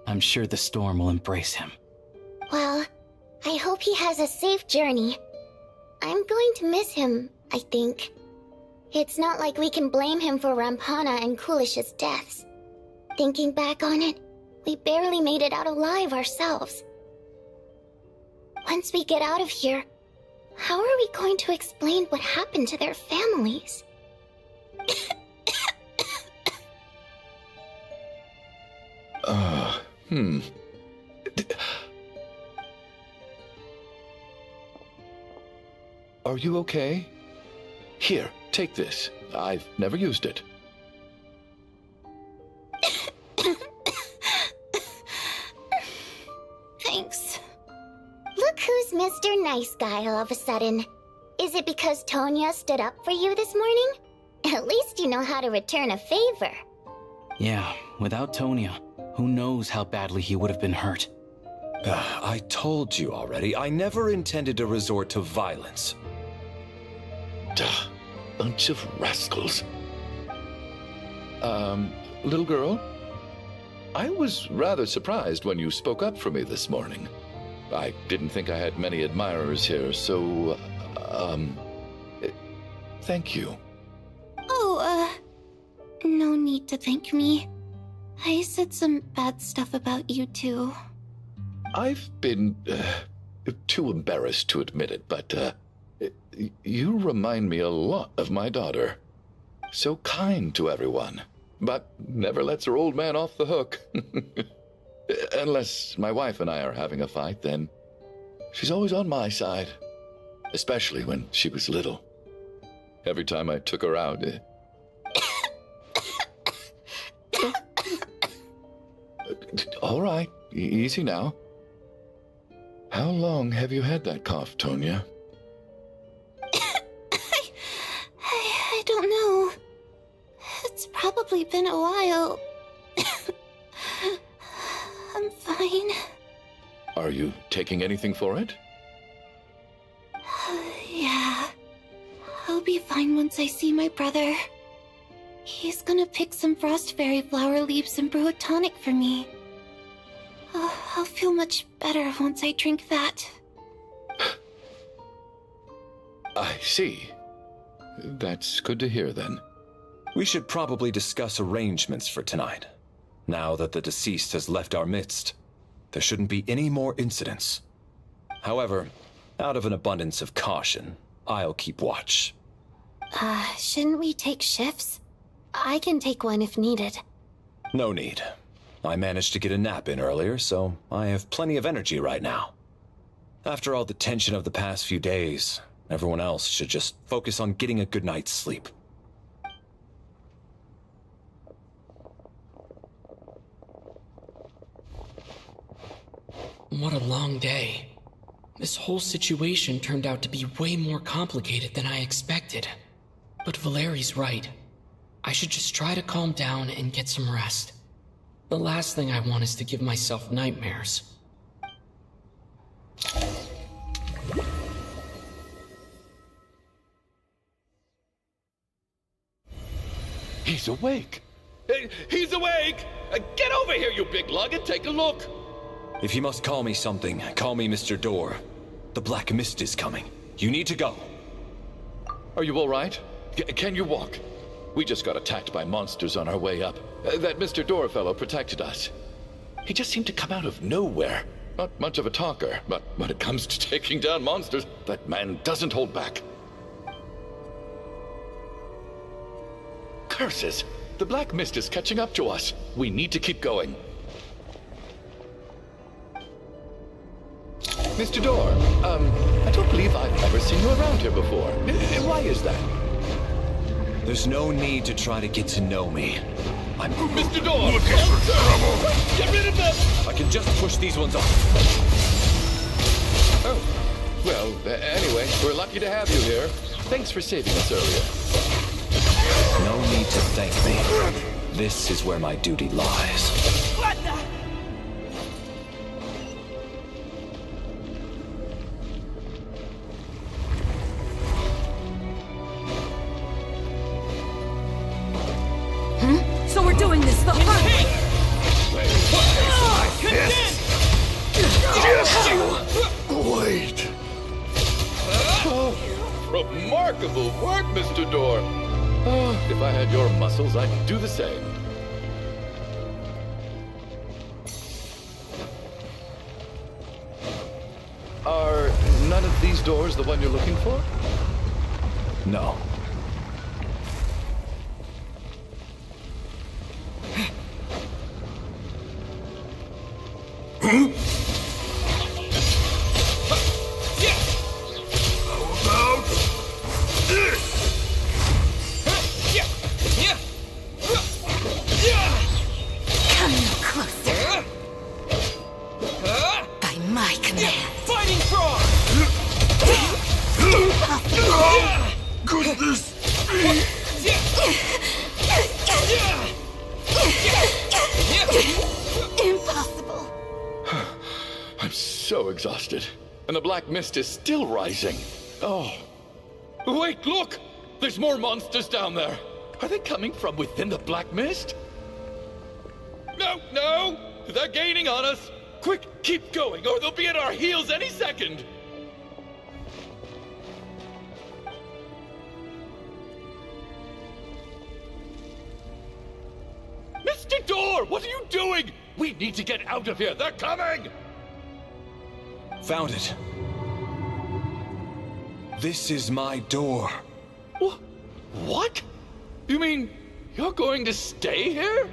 I'm sure the storm will embrace him. Well, I hope he has a safe journey. I'm going to miss him, I think. It's not like we can blame him for Rampana and Kulish's deaths. Thinking back on it, we barely made it out alive ourselves. Once we get out of here, how are we going to explain what happened to their families? Are you okay? Here, take this. I've never used it. Thanks. Look who's Mr. Nice Guy all of a sudden. Is it because Tonya stood up for you this morning? At least you know how to return a favor. Yeah, without Tonya, who knows how badly he would have been hurt. I told you already, I never intended to resort to violence. Duh, bunch of rascals. Little girl? I was rather surprised when you spoke up for me this morning. I didn't think I had many admirers here, so, thank you. Oh, no need to thank me. I said some bad stuff about you too. I've been, too embarrassed to admit it, but, you remind me a lot of my daughter. So kind to everyone, but never lets her old man off the hook. Unless my wife and I are having a fight, then she's always on my side. Especially when she was little. Every time I took her out... All right, easy now. How long have you had that cough, Tonya? I don't know. It's probably been a while. I'm fine. Are you taking anything for it? Yeah. I'll be fine once I see my brother. He's gonna pick some frost fairy flower leaves and brew a tonic for me. I'll feel much better once I drink that. I see. That's good to hear, then. We should probably discuss arrangements for tonight. Now that the deceased has left our midst, there shouldn't be any more incidents. However, out of an abundance of caution, I'll keep watch. Shouldn't we take shifts? I can take one if needed. No need. I managed to get a nap in earlier, so I have plenty of energy right now. After all the tension of the past few days, everyone else should just focus on getting a good night's sleep. What a long day. This whole situation turned out to be way more complicated than I expected. But Valeri's right. I should just try to calm down and get some rest. The last thing I want is to give myself nightmares. He's awake! He's awake! Get over here, you big lug, and take a look! If you must call me something, call me Mr. Door. The Black Mist is coming. You need to go. Are you all right? Can you walk? We just got attacked by monsters on our way up. That Mr. Door fellow protected us. He just seemed to come out of nowhere. Not much of a talker, but when it comes to taking down monsters, that man doesn't hold back. Curses! The Black Mist is catching up to us. We need to keep going. Mr. Door, I don't believe I've ever seen you around here before. Why is that? There's no need to try to get to know me. I'm... Mr. Door! Looking for trouble! Get rid of them! I can just push these ones off. Oh, well, anyway, we're lucky to have you here. Thanks for saving us earlier. No need to thank me. This is where my duty lies. What the? So we're doing this the hard way. Wait. Oh, remarkable work, Mr. Door. Oh, if I had your muscles, I'd do the same. Are none of these doors the one you're looking for? No. Come no closer. By my command. Fighting frog! Goodness! Impossible. I'm so exhausted. And the Black Mist is still rising. Oh. Wait, look! There's more monsters down there. Are they coming from within the Black Mist? No! They're gaining on us! Quick, keep going, or they'll be at our heels any second! Mr. Door, what are you doing? We need to get out of here. They're coming! Found it. This is my door. What? You mean you're going to stay here?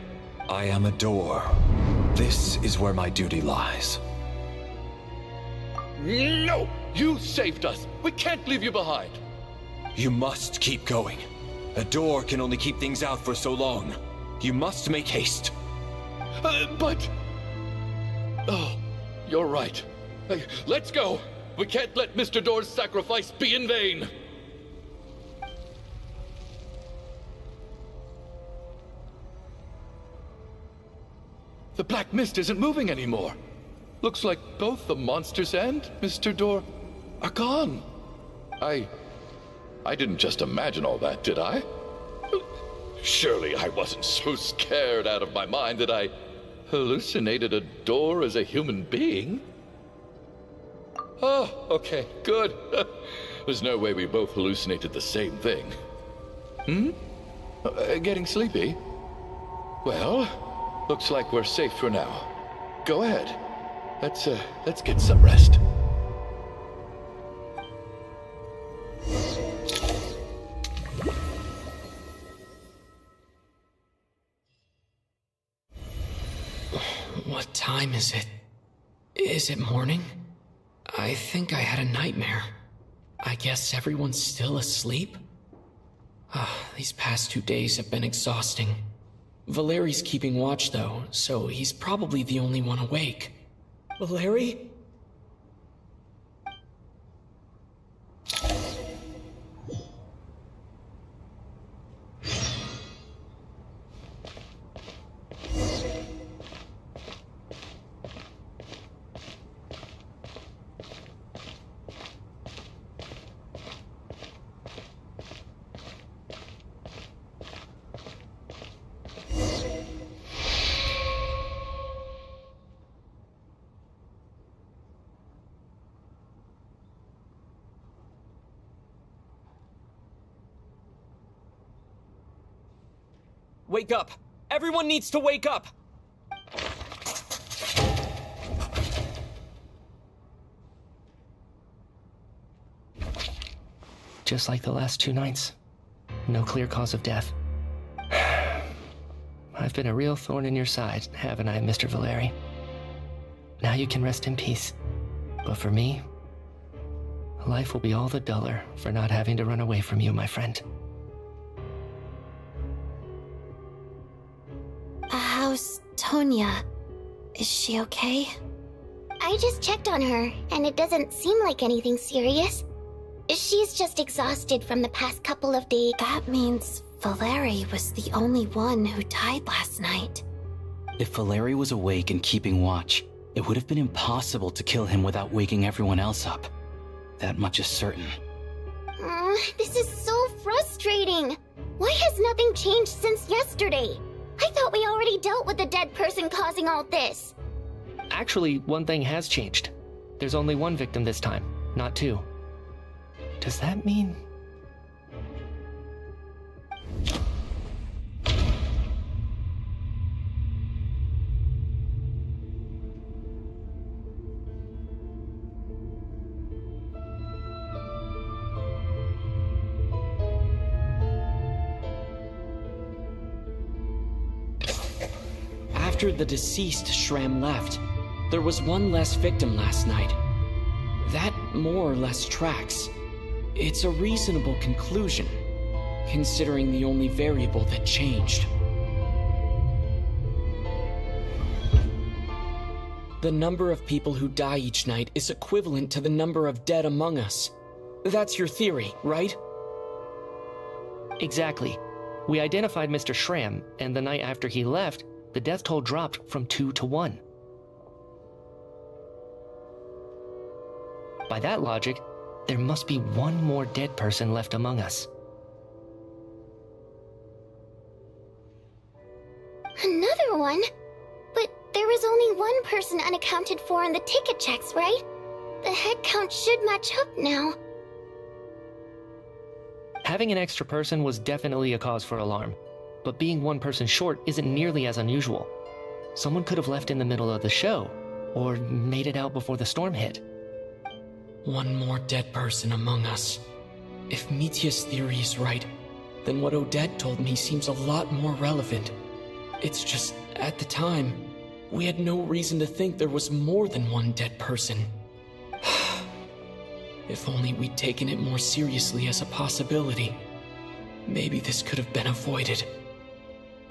I am a door. This is where my duty lies. No! You saved us. We can't leave you behind. You must keep going. A door can only keep things out for so long. You must make haste. But... Oh, you're right. Let's go. We can't let Mr. Door's sacrifice be in vain. The Black Mist isn't moving anymore. Looks like both the monsters and Mr. Door are gone. I didn't just imagine all that, did I? Surely I wasn't so scared out of my mind that I hallucinated a door as a human being. Oh, okay, good. There's no way we both hallucinated the same thing. Getting sleepy? Well, looks like we're safe for now. Go ahead. Let's get some rest. What time is it? Is it morning? I think I had a nightmare. I guess everyone's still asleep? These past 2 days have been exhausting. Valeri's keeping watch though, so he's probably the only one awake. Valeri? Wake up! Everyone needs to wake up! Just like the last 2 nights. No clear cause of death. I've been a real thorn in your side, haven't I, Mr. Valeri? Now you can rest in peace. But for me, life will be all the duller for not having to run away from you, my friend. How's Tonya? Is she okay? I just checked on her, and it doesn't seem like anything serious. She's just exhausted from the past couple of days. That means Valeri was the only one who died last night. If Valeri was awake and keeping watch, it would have been impossible to kill him without waking everyone else up. That much is certain. This is so frustrating. Why has nothing changed since yesterday? I thought we already dealt with the dead person causing all this. Actually, one thing has changed. There's only 1 victim this time, not 2. Does that mean... After the deceased Shram left, there was 1 less victim last night. That more or less tracks. It's a reasonable conclusion, considering the only variable that changed. The number of people who die each night is equivalent to the number of dead among us. That's your theory, right? Exactly. We identified Mr. Shram, and the night after he left, the death toll dropped from 2 to 1. By that logic, there must be 1 more dead person left among us. Another one? But there was only 1 person unaccounted for in the ticket checks, right? The head count should match up now. Having an extra person was definitely a cause for alarm, but being 1 person short isn't nearly as unusual. Someone could have left in the middle of the show, or made it out before the storm hit. 1 more dead person among us. If Mitya's theory is right, then what Odette told me seems a lot more relevant. It's just, at the time, we had no reason to think there was more than 1 dead person. If only we'd taken it more seriously as a possibility, maybe this could have been avoided.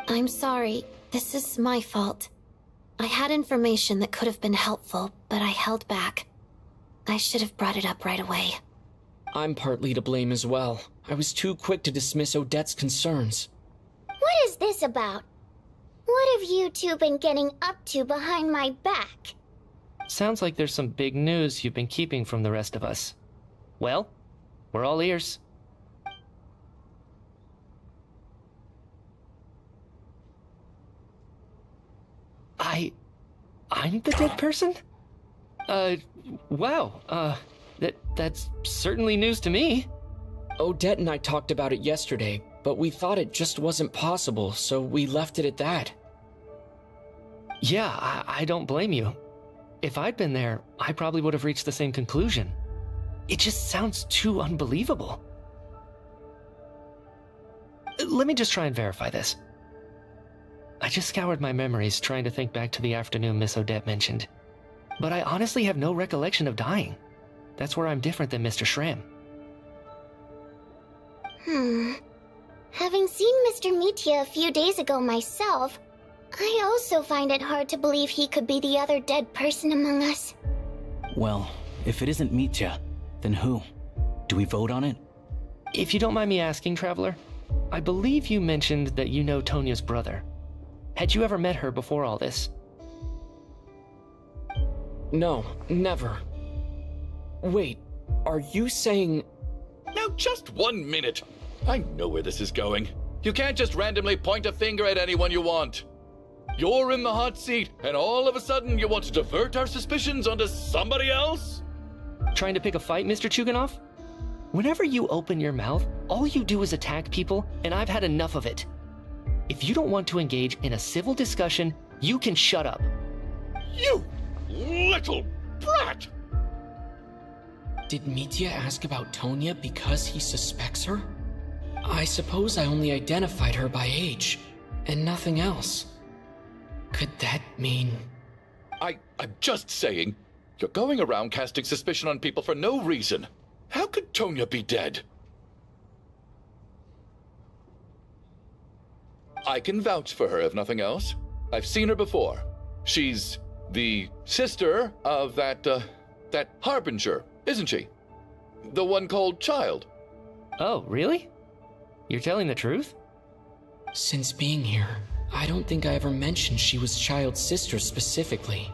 I'm sorry. This is my fault. I had information that could have been helpful, but I held back. I should have brought it up right away. I'm partly to blame as well. I was too quick to dismiss Odette's concerns. What is this about? What have you two been getting up to behind my back? Sounds like there's some big news you've been keeping from the rest of us. Well, we're all ears. I'm the dead person? Wow, that's certainly news to me. Odette and I talked about it yesterday, but we thought it just wasn't possible, so we left it at that. Yeah, I don't blame you. If I'd been there, I probably would have reached the same conclusion. It just sounds too unbelievable. Let me just try and verify this. I just scoured my memories trying to think back to the afternoon Miss Odette mentioned. But I honestly have no recollection of dying. That's where I'm different than Mr. Shram. Having seen Mr. Mitya a few days ago myself, I also find it hard to believe he could be the other dead person among us. Well, if it isn't Mitya, then who? Do we vote on it? If you don't mind me asking, Traveler, I believe you mentioned that you know Tonya's brother. Had you ever met her before all this? No, never. Wait, are you saying... Now just 1 minute. I know where this is going. You can't just randomly point a finger at anyone you want. You're in the hot seat, and all of a sudden you want to divert our suspicions onto somebody else? Trying to pick a fight, Mr. Chuganov? Whenever you open your mouth, all you do is attack people, and I've had enough of it. If you don't want to engage in a civil discussion, you can shut up. You little brat! Did Mitya ask about Tonya because he suspects her? I suppose I only identified her by age, and nothing else. Could that mean... I'm just saying, you're going around casting suspicion on people for no reason. How could Tonya be dead? I can vouch for her, if nothing else. I've seen her before. She's the sister of that Harbinger, isn't she? The one called Child. Oh, really? You're telling the truth? Since being here, I don't think I ever mentioned she was Child's sister specifically.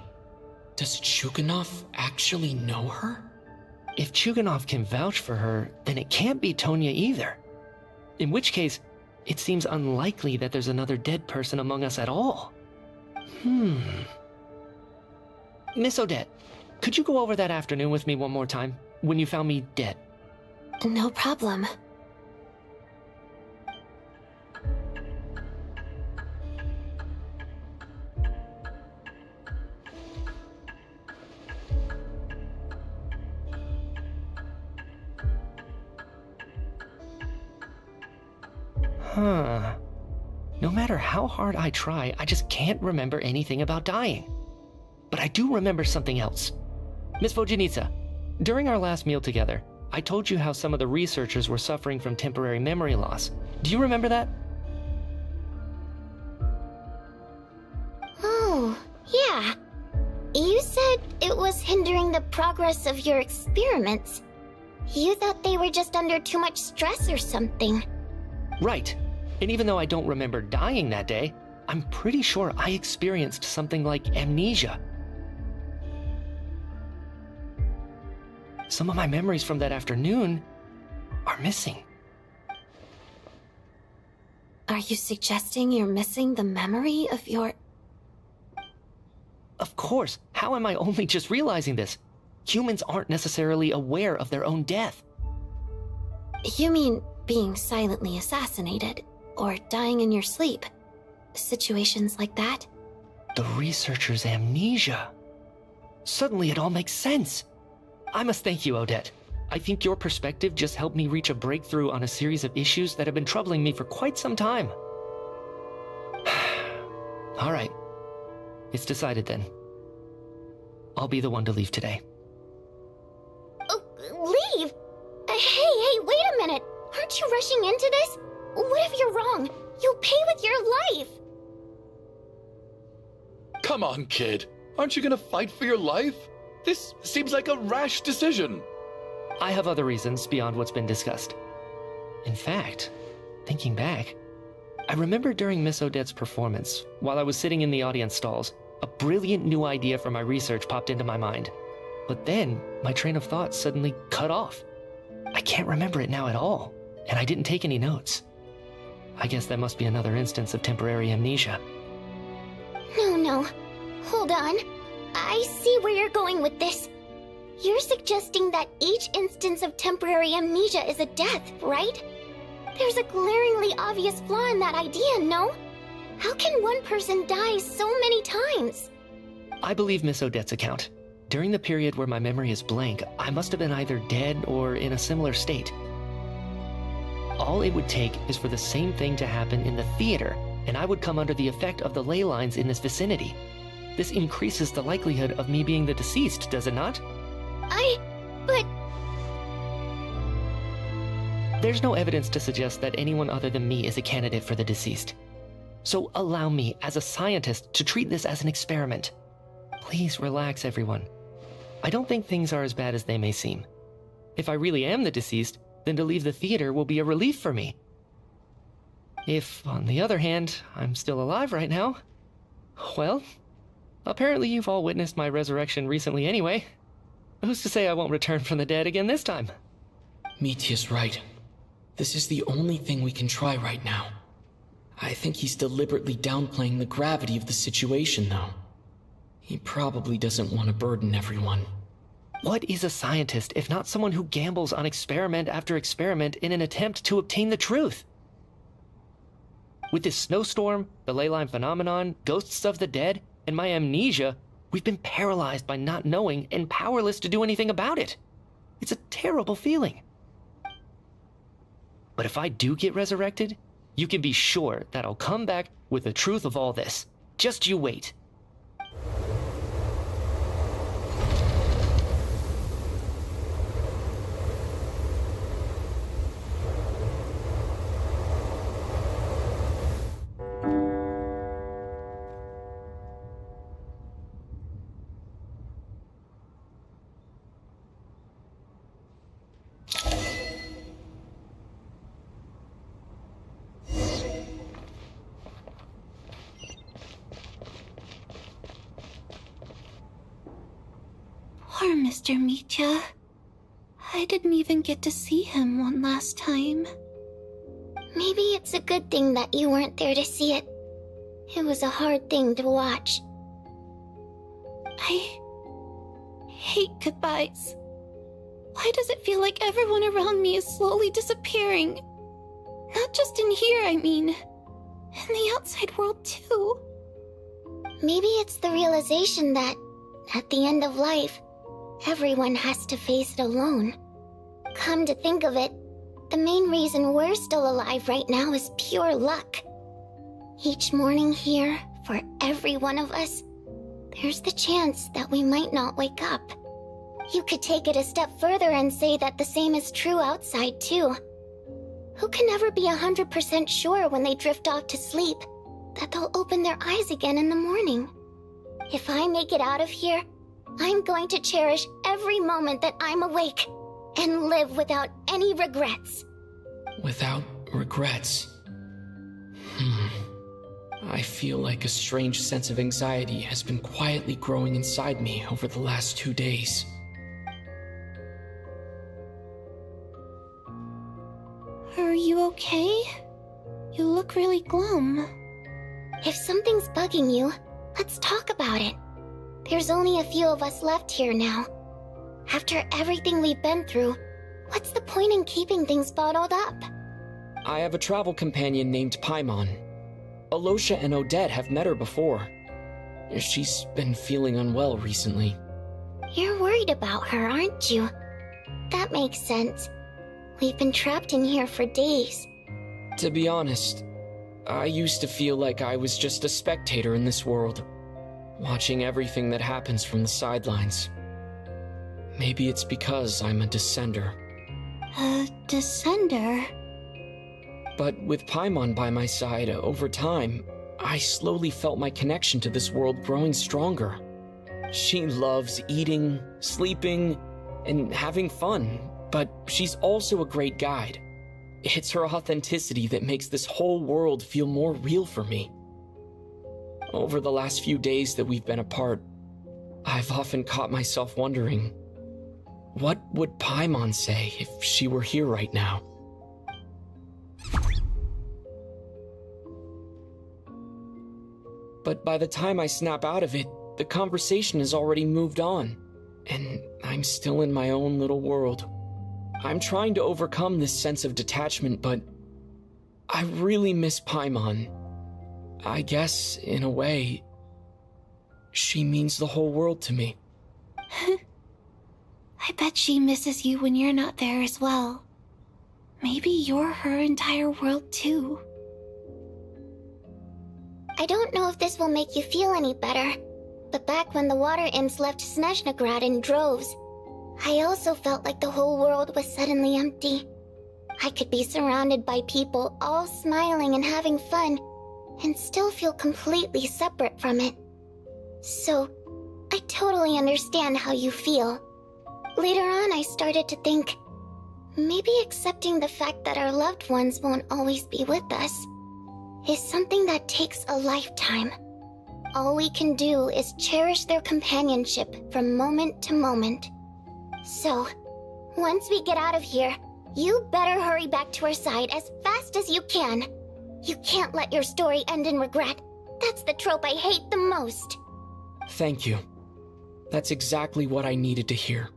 Does Chuganov actually know her? If Chuganov can vouch for her, then it can't be Tonya either. In which case, it seems unlikely that there's another dead person among us at all. Miss Odette, could you go over that afternoon with me one more time, when you found me dead? No problem. No matter how hard I try, I just can't remember anything about dying. But I do remember something else. Miss Vojanitsa, during our last meal together, I told you how some of the researchers were suffering from temporary memory loss. Do you remember that? Oh, yeah. You said it was hindering the progress of your experiments. You thought they were just under too much stress or something. Right. And even though I don't remember dying that day, I'm pretty sure I experienced something like amnesia. Some of my memories from that afternoon are missing. Are you suggesting you're missing the memory of your... Of course. How am I only just realizing this? Humans aren't necessarily aware of their own death. You mean being silently assassinated, or dying in your sleep? Situations like that? The researcher's amnesia. Suddenly it all makes sense. I must thank you, Odette. I think your perspective just helped me reach a breakthrough on a series of issues that have been troubling me for quite some time. All right. It's decided then. I'll be the one to leave today. Oh, leave? Hey, wait a minute. Aren't you rushing into this? What if you're wrong? You'll pay with your life. Come on, kid. Aren't you gonna fight for your life? This seems like a rash decision. I have other reasons beyond what's been discussed. In fact, thinking back, I remember during Miss Odette's performance, while I was sitting in the audience stalls, a brilliant new idea for my research popped into my mind. But then, my train of thought suddenly cut off. I can't remember it now at all, and I didn't take any notes. I guess that must be another instance of temporary amnesia. No. Hold on. I see where you're going with this. You're suggesting that each instance of temporary amnesia is a death, right? There's a glaringly obvious flaw in that idea, no? How can one person die so many times? I believe Miss Odette's account. During the period where my memory is blank, I must have been either dead or in a similar state. All it would take is for the same thing to happen in the theater, and I would come under the effect of the ley lines in this vicinity. This increases the likelihood of me being the deceased, does it not? But... There's no evidence to suggest that anyone other than me is a candidate for the deceased. So allow me, as a scientist, to treat this as an experiment. Please relax, everyone. I don't think things are as bad as they may seem. If I really am the deceased, then to leave the theater will be a relief for me. If, on the other hand, I'm still alive right now, well, apparently you've all witnessed my resurrection recently anyway. Who's to say I won't return from the dead again this time? Mitya's right. This is the only thing we can try right now. I think he's deliberately downplaying the gravity of the situation, though. He probably doesn't want to burden everyone. What is a scientist if not someone who gambles on experiment after experiment in an attempt to obtain the truth? With this snowstorm, the ley line phenomenon, ghosts of the dead, and my amnesia, we've been paralyzed by not knowing and powerless to do anything about it. It's a terrible feeling. But if I do get resurrected, you can be sure that I'll come back with the truth of all this. Just you wait. Poor Mr. Mitya. I didn't even get to see him one last time. Maybe it's a good thing that you weren't there to see it. It was a hard thing to watch. I hate goodbyes. Why does it feel like everyone around me is slowly disappearing? Not just in here, I mean. In the outside world, too. Maybe it's the realization that, at the end of life, everyone has to face it alone. Come to think of it, the main reason we're still alive right now is pure luck. Each morning here, for every one of us, there's the chance that we might not wake up. You could take it a step further and say that the same is true outside, too. Who can never be 100% sure when they drift off to sleep that they'll open their eyes again in the morning? If I make it out of here, I'm going to cherish every moment that I'm awake and live without any regrets. Without regrets? I feel like a strange sense of anxiety has been quietly growing inside me over the last 2 days. Are you okay? You look really glum. If something's bugging you, let's talk about it. There's only a few of us left here now. After everything we've been through, what's the point in keeping things bottled up? I have a travel companion named Paimon. Alosha and Odette have met her before. She's been feeling unwell recently. You're worried about her, aren't you? That makes sense. We've been trapped in here for days. To be honest, I used to feel like I was just a spectator in this world, watching everything that happens from the sidelines. Maybe it's because I'm a descender. A descender? But with Paimon by my side, over time, I slowly felt my connection to this world growing stronger. She loves eating, sleeping, and having fun, but she's also a great guide. It's her authenticity that makes this whole world feel more real for me. Over the last few days that we've been apart, I've often caught myself wondering, what would Paimon say if she were here right now? But by the time I snap out of it, the conversation has already moved on, and I'm still in my own little world. I'm trying to overcome this sense of detachment, but I really miss Paimon. I guess, in a way, she means the whole world to me. I bet she misses you when you're not there as well. Maybe you're her entire world too. I don't know if this will make you feel any better, but back when the water imps left Snezhnaya in droves, I also felt like the whole world was suddenly empty. I could be surrounded by people all smiling and having fun, and still feel completely separate from it. So, I totally understand how you feel. Later on, I started to think, maybe accepting the fact that our loved ones won't always be with us is something that takes a lifetime. All we can do is cherish their companionship from moment to moment. So, once we get out of here, you better hurry back to our side as fast as you can. You can't let your story end in regret. That's the trope I hate the most. Thank you. That's exactly what I needed to hear.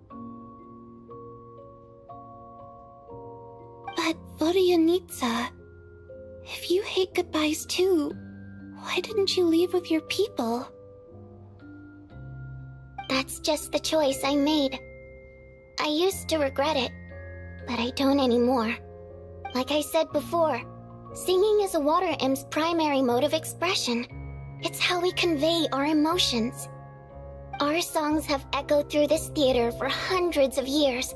But Vodyanitsa, If you hate goodbyes too, why didn't you leave with your people? That's just the choice I made. I used to regret it, but I don't anymore. Like I said before, singing is a water imp's primary mode of expression. It's how we convey our emotions. Our songs have echoed through this theater for hundreds of years,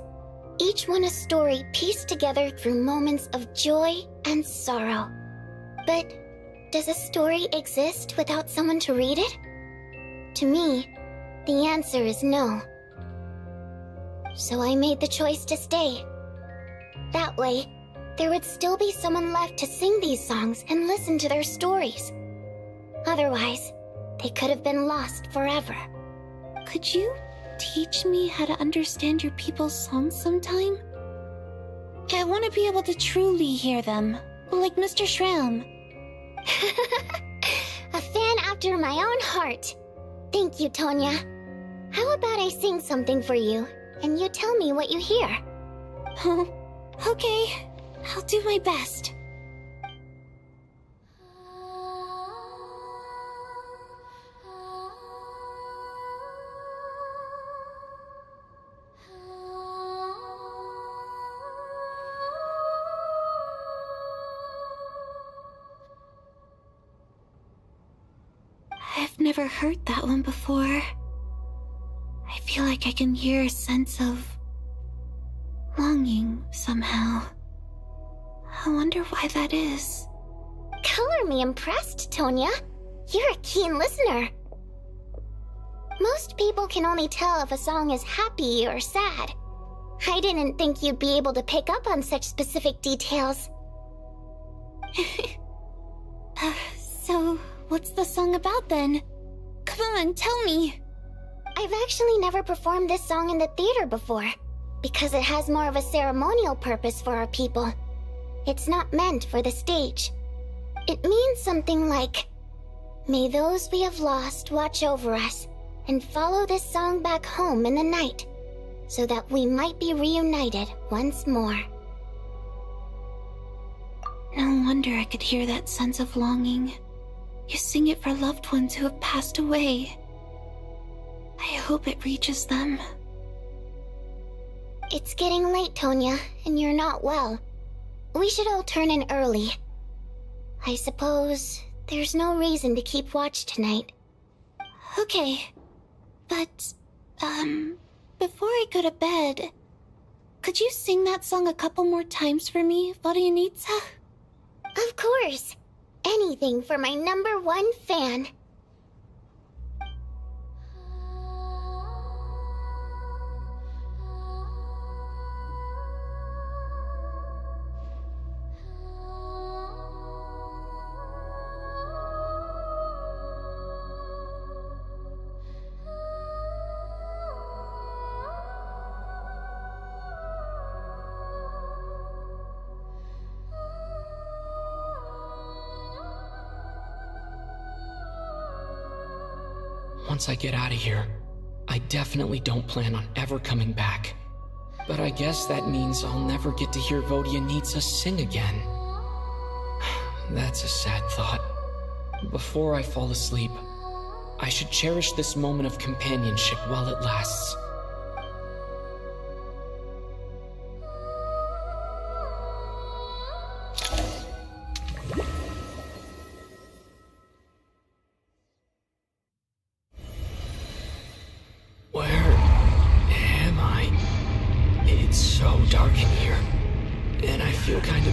each one a story pieced together through moments of joy and sorrow. But does a story exist without someone to read it? To me, the answer is no. So I made the choice to stay. That way, there would still be someone left to sing these songs and listen to their stories. Otherwise, they could have been lost forever. Could you teach me how to understand your people's songs sometime? I want to be able to truly hear them, like Mr. Shram. A fan after my own heart. Thank you, Tonya. How about I sing something for you, and you tell me what you hear? Oh, okay. I'll do my best. I've never heard that one before. I feel like I can hear a sense of longing somehow. I wonder why that is. Color me impressed, Tonya. You're a keen listener. Most people can only tell if a song is happy or sad. I didn't think you'd be able to pick up on such specific details. So, what's the song about then? Come on, tell me. I've actually never performed this song in the theater before, because it has more of a ceremonial purpose for our people. It's not meant for the stage. It means something like, "May those we have lost watch over us, and follow this song back home in the night, so that we might be reunited once more." No wonder I could hear that sense of longing. You sing it for loved ones who have passed away. I hope it reaches them. It's getting late, Tonya, and you're not well. We should all turn in early. I suppose there's no reason to keep watch tonight. Okay, but, before I go to bed, could you sing that song a couple more times for me, Vodyanitsa? Of course. Anything for my #1 fan. Once I get out of here, I definitely don't plan on ever coming back. But I guess that means I'll never get to hear Vodyanitsa sing again. That's a sad thought. Before I fall asleep, I should cherish this moment of companionship while it lasts.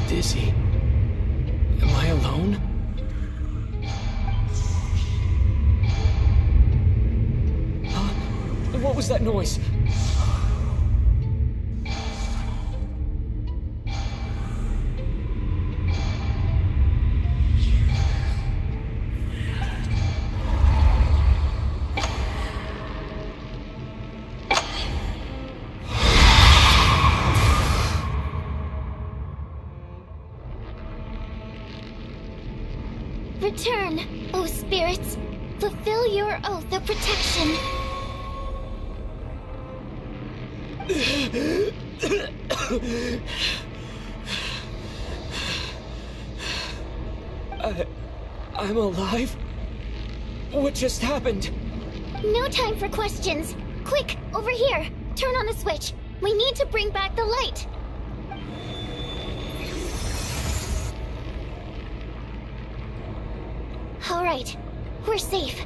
Dizzy. Am I alone? Huh? What was that noise? Return, O spirits. Fulfill your oath of protection. I'm alive? What just happened? No time for questions. Quick, over here. Turn on the switch. We need to bring back the light. All right, we're safe.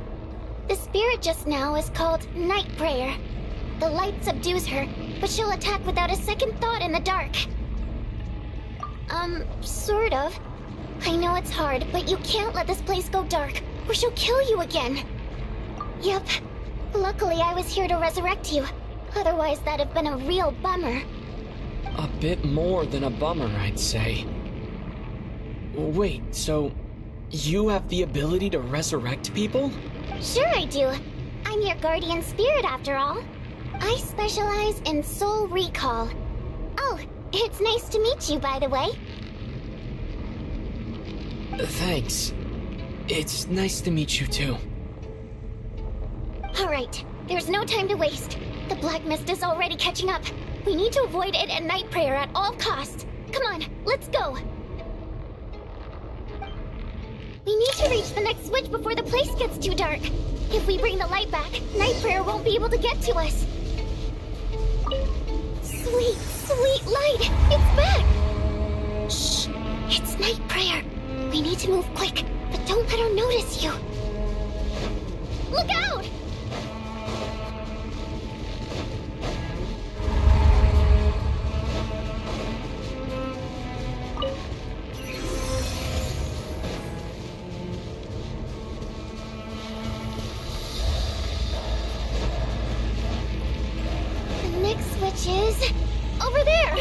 The spirit just now is called Night Prayer. The light subdues her, but she'll attack without a second thought in the dark. Sort of. I know it's hard, but you can't let this place go dark, or she'll kill you again. Yep. Luckily, I was here to resurrect you. Otherwise, that'd have been a real bummer. A bit more than a bummer, I'd say. Wait, so you have the ability to resurrect people? Sure I do. I'm your guardian spirit after all. I specialize in soul recall. Oh, it's nice to meet you, by the way. Thanks. It's nice to meet you too. Alright, there's no time to waste. The black mist is already catching up. We need to avoid it and Night Prayer at all costs. Come on, let's go. We need to reach the next switch before the place gets too dark. If we bring the light back, Night Prayer won't be able to get to us. Sweet, sweet light! It's back! Shh! It's Night Prayer. We need to move quick, but don't let her notice you. Look out! The next switch is over there.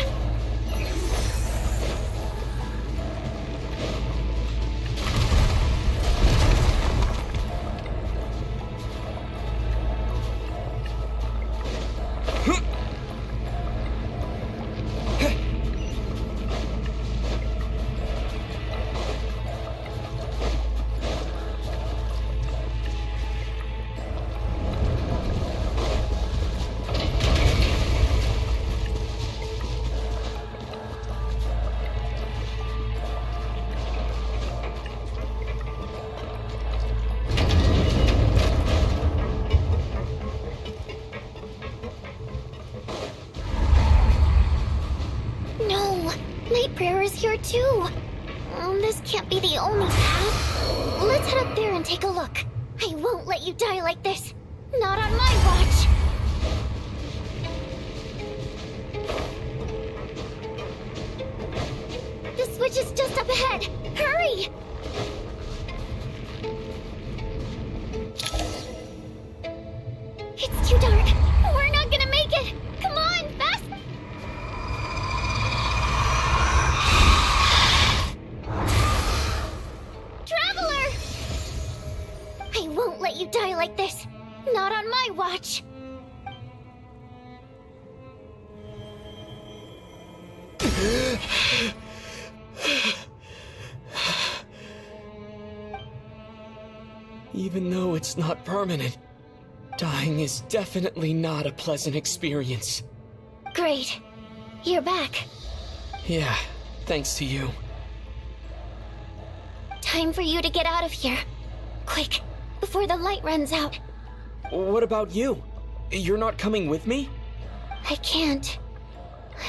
No, Night Prayer is here too. This can't be the only path. Let's head up there and take a look. I won't let you die like this. Not on my watch. The switch is just up ahead. Hurry! It's too dark. We're not gonna make it. Come on, fast! Traveler! I won't let you die like this. Not on my watch. Even though it's not permanent, dying is definitely not a pleasant experience. Great. You're back. Yeah, thanks to you. Time for you to get out of here. Quick, before the light runs out. What about you? You're not coming with me? I can't.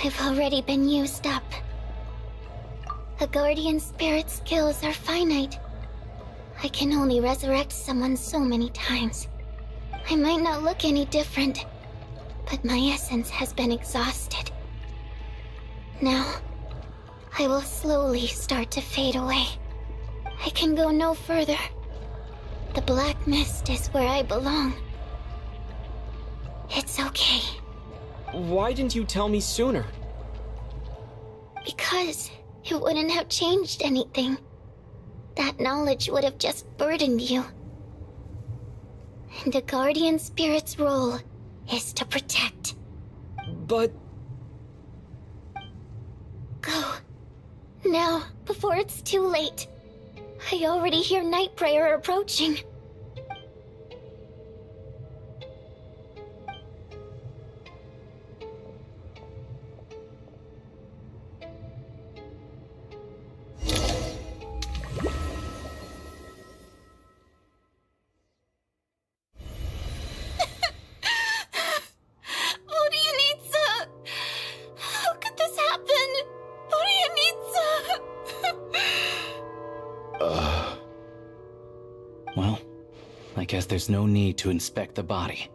I've already been used up. A guardian spirit's skills are finite. I can only resurrect someone so many times. I might not look any different, but my essence has been exhausted. Now, I will slowly start to fade away. I can go no further. The black mist is where I belong. It's okay. Why didn't you tell me sooner? Because it wouldn't have changed anything. That knowledge would have just burdened you. And a guardian spirit's role is to protect. But... Go. Now, before it's too late. I already hear Night Prayer approaching. because there's no need to inspect the body.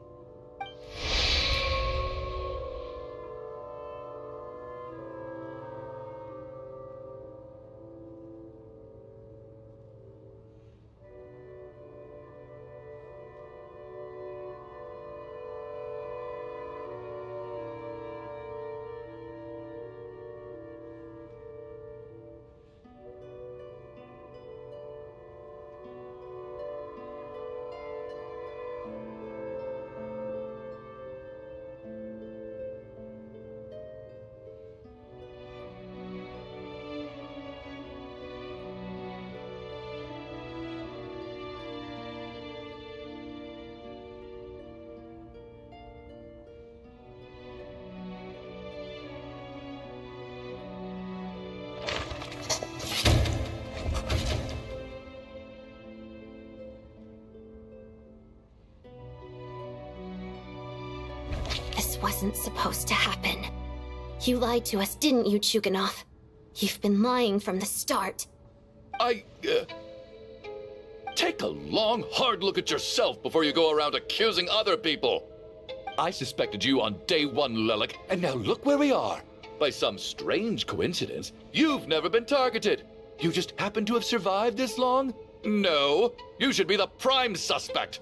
This wasn't supposed to happen. You lied to us, didn't you, Chuganov? You've been lying from the start. Take a long, hard look at yourself before you go around accusing other people. I suspected you on day one, Lelik, and now look where we are. By some strange coincidence, you've never been targeted. You just happen to have survived this long? No, you should be the prime suspect.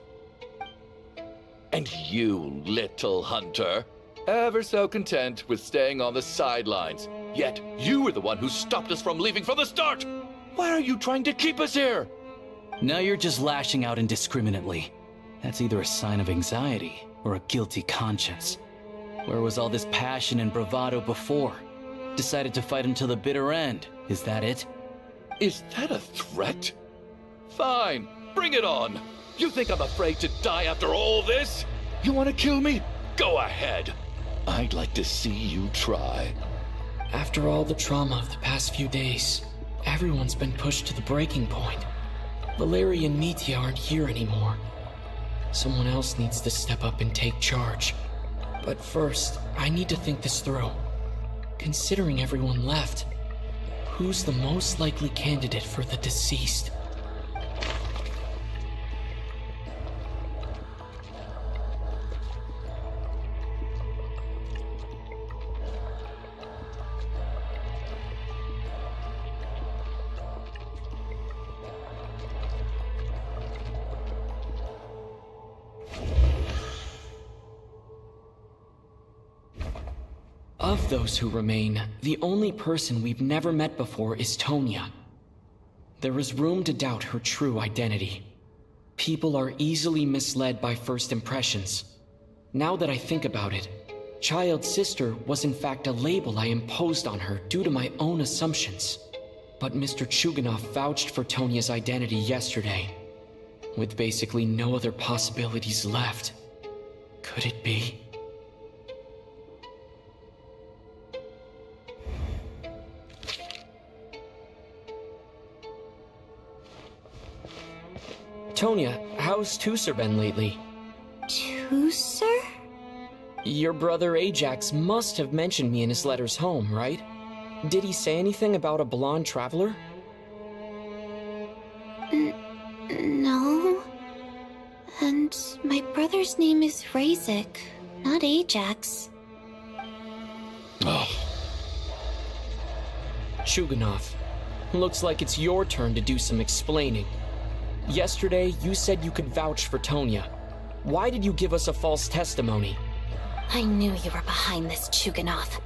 And you, little hunter, ever so content with staying on the sidelines. Yet you were the one who stopped us from leaving from the start. Why are you trying to keep us here? Now you're just lashing out indiscriminately. That's either a sign of anxiety or a guilty conscience. Where was all this passion and bravado before? Decided to fight until the bitter end. Is that it? Is that a threat? Fine, bring it on. You think I'm afraid to die after all this? You want to kill me? Go ahead. I'd like to see you try. After all the trauma of the past few days, everyone's been pushed to the breaking point. Valeria and Mitya aren't here anymore. Someone else needs to step up and take charge. But first, I need to think this through. Considering everyone left, who's the most likely candidate for the deceased? Of those who remain, the only person we've never met before is Tonya. There is room to doubt her true identity. People are easily misled by first impressions. Now that I think about it, child sister was in fact a label I imposed on her due to my own assumptions. But Mr. Chuganov vouched for Tonya's identity yesterday, with basically no other possibilities left. Could it be? Tonya, how's Tusser been lately? Tusser? Your brother Ajax must have mentioned me in his letters home, right? Did he say anything about a blonde traveler? No. And my brother's name is Razik, not Ajax. Chuganov, looks like it's your turn to do some explaining. Yesterday, you said you could vouch for Tonya. Why did you give us a false testimony? I knew you were behind this, Chuganov.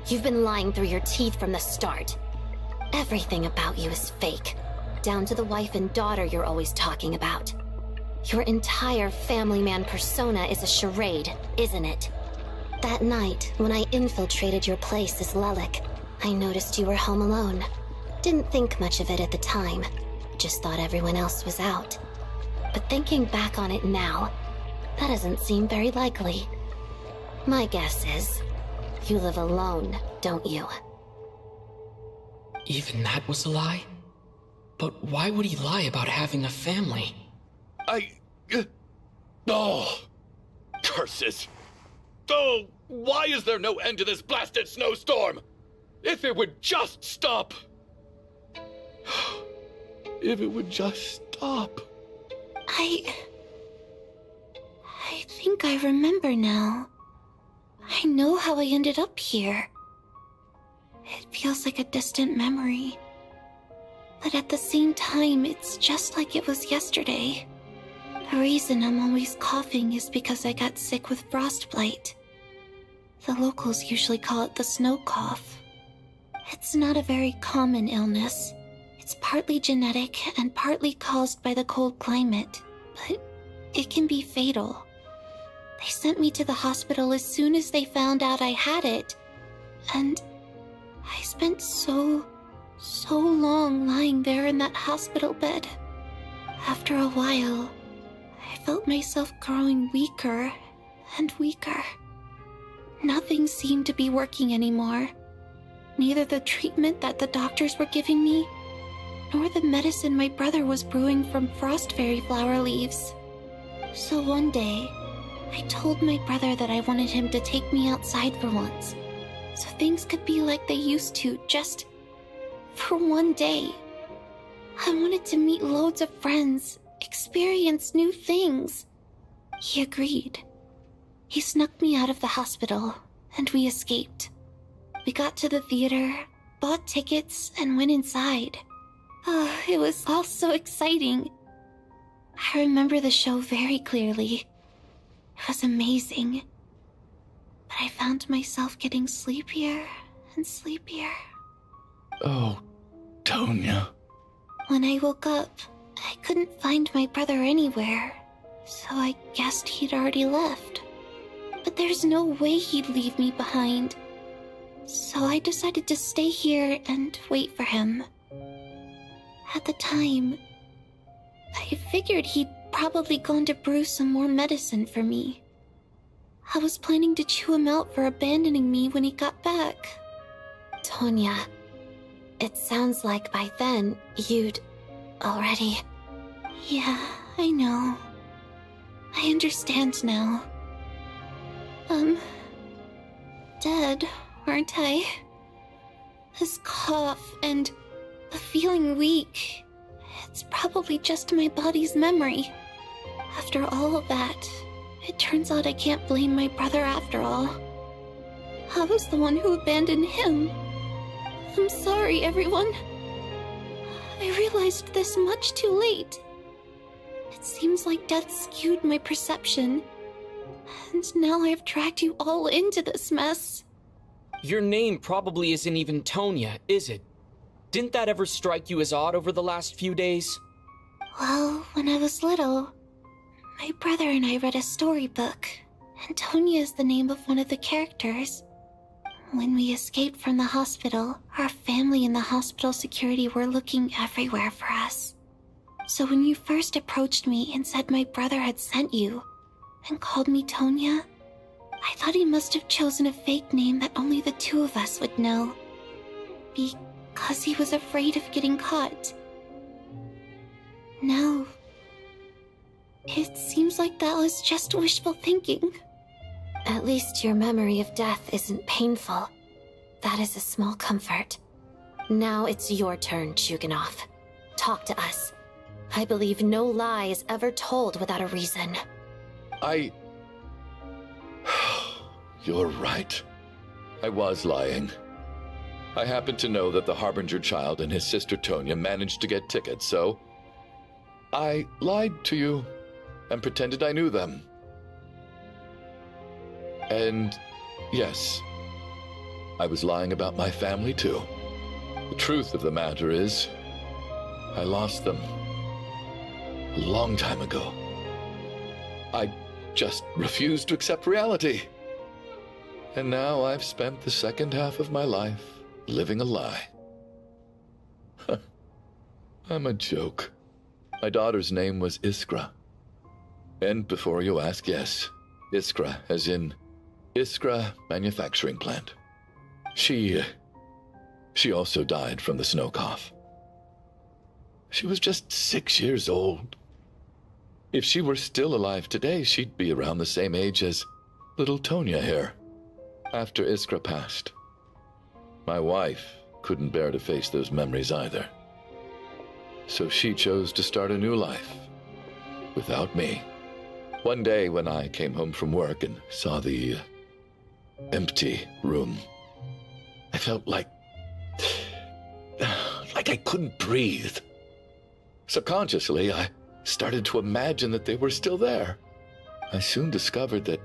You've been lying through your teeth from the start. Everything about you is fake, down to the wife and daughter you're always talking about. Your entire family man persona is a charade, isn't it? That night, when I infiltrated your place as Lelik, I noticed you were home alone. Didn't think much of it at the time. Just thought everyone else was out. But thinking back on it now, that doesn't seem very likely. My guess is, you live alone, don't you? Even that was a lie? But why would he lie about having a family? Oh! Curses! Oh, why is there no end to this blasted snowstorm? If it would just stop! If it would just stop. I think I remember now. I know how I ended up here. It feels like a distant memory. But at the same time, it's just like it was yesterday. The reason I'm always coughing is because I got sick with frostbite. The locals usually call it the snow cough. It's not a very common illness. It's partly genetic and partly caused by the cold climate, but it can be fatal. They sent me to the hospital as soon as they found out I had it, and I spent so long lying there in that hospital bed. After a while, I felt myself growing weaker and weaker. Nothing seemed to be working anymore. Neither the treatment that the doctors were giving me, nor the medicine my brother was brewing from frost fairy flower leaves. So one day, I told my brother that I wanted him to take me outside for once, so things could be like they used to, just for one day. I wanted to meet loads of friends, experience new things. He agreed. He snuck me out of the hospital, and we escaped. We got to the theater, bought tickets, and went inside. Oh, it was all so exciting. I remember the show very clearly. It was amazing. But I found myself getting sleepier and sleepier. Oh, Tonya. When I woke up, I couldn't find my brother anywhere, so I guessed he'd already left. But there's no way he'd leave me behind. So I decided to stay here and wait for him. At the time, I figured he'd probably gone to brew some more medicine for me. I was planning to chew him out for abandoning me when he got back. Tonya, it sounds like by then you'd already... Yeah, I know. I understand now. Dead, aren't I? This cough and the feeling weak, it's probably just my body's memory. After all of that, it turns out I can't blame my brother after all. I was the one who abandoned him. I'm sorry, everyone. I realized this much too late. It seems like death skewed my perception. And now I've dragged you all into this mess. Your name probably isn't even Tonya, is it? Didn't that ever strike you as odd over the last few days? Well, when I was little, my brother and I read a storybook, and Tonya is the name of one of the characters. When we escaped from the hospital, our family and the hospital security were looking everywhere for us. So when you first approached me and said my brother had sent you, and called me Tonya, I thought he must have chosen a fake name that only the two of us would know. Because he was afraid of getting caught. Now, it seems like that was just wishful thinking. At least your memory of death isn't painful. That is a small comfort. Now it's your turn, Chuganov. Talk to us. I believe no lie is ever told without a reason. You're right. I was lying. I happen to know that the Harbinger child and his sister Tonya managed to get tickets, so I lied to you and pretended I knew them. And yes, I was lying about my family too. The truth of the matter is, I lost them a long time ago. I just refused to accept reality. And now I've spent the second half of my life living a lie. I'm a joke. My daughter's name was Iskra. And before you ask, yes, Iskra, as in Iskra Manufacturing Plant. She also died from the snow cough. She was just 6 years old. If she were still alive today, she'd be around the same age as little Tonya here. After Iskra passed, my wife couldn't bear to face those memories either. So she chose to start a new life without me. One day when I came home from work and saw the empty room, I felt like I couldn't breathe. Subconsciously, I started to imagine that they were still there. I soon discovered that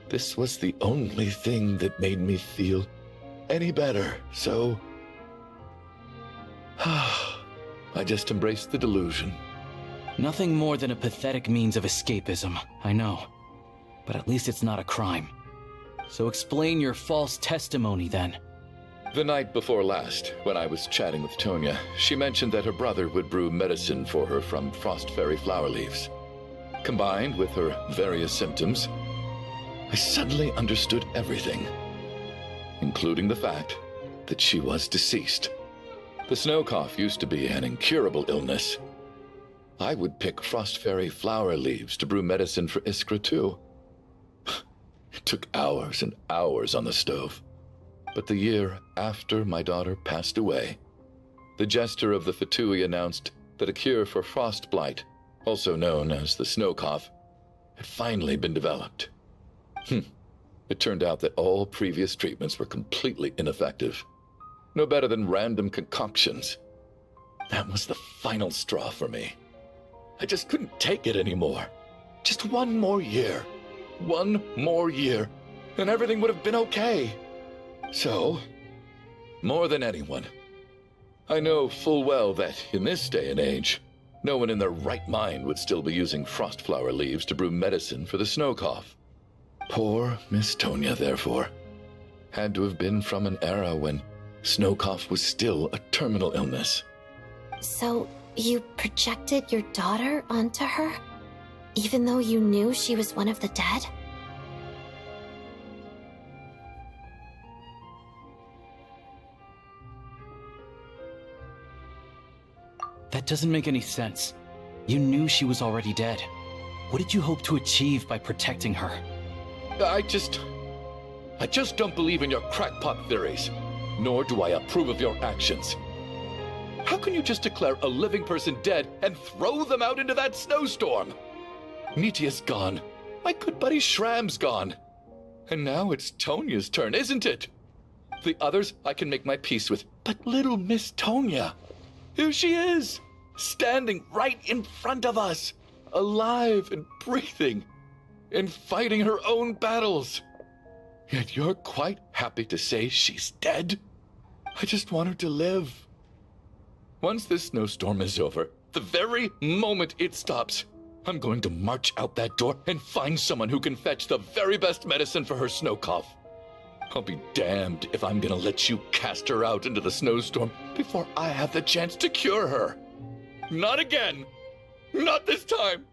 this was the only thing that made me feel any better, so I just embraced the delusion. Nothing more than a pathetic means of escapism, I know. But at least it's not a crime. So explain your false testimony then. The night before last, when I was chatting with Tonya, she mentioned that her brother would brew medicine for her from frost fairy flower leaves. Combined with her various symptoms, I suddenly understood everything, including the fact that she was deceased. The snow cough used to be an incurable illness. I would pick frost fairy flower leaves to brew medicine for Iskra too. It took hours and hours on the stove. But the year after my daughter passed away, the jester of the Fatui announced that a cure for frost blight, also known as the snow cough, had finally been developed. It turned out that all previous treatments were completely ineffective. No better than random concoctions. That was the final straw for me. I just couldn't take it anymore. Just one more year. One more year, and everything would have been okay. So, more than anyone, I know full well that in this day and age, no one in their right mind would still be using frost flower leaves to brew medicine for the snow cough. Poor Miss Tonya, therefore, had to have been from an era when snow cough was still a terminal illness. So, you projected your daughter onto her? Even though you knew she was one of the dead? That doesn't make any sense. You knew she was already dead. What did you hope to achieve by protecting her? I just don't believe in your crackpot theories, nor do I approve of your actions. How can you just declare a living person dead and throw them out into that snowstorm? Nitia's gone. My good buddy Shram's gone. And now it's Tonya's turn, isn't it? The others I can make my peace with, but little Miss Tonya, here she is, standing right in front of us, alive and breathing, and fighting her own battles. Yet you're quite happy to say she's dead? I just want her to live. Once this snowstorm is over, the very moment it stops, I'm going to march out that door and find someone who can fetch the very best medicine for her snow cough. I'll be damned if I'm gonna let you cast her out into the snowstorm before I have the chance to cure her. Not again! Not this time!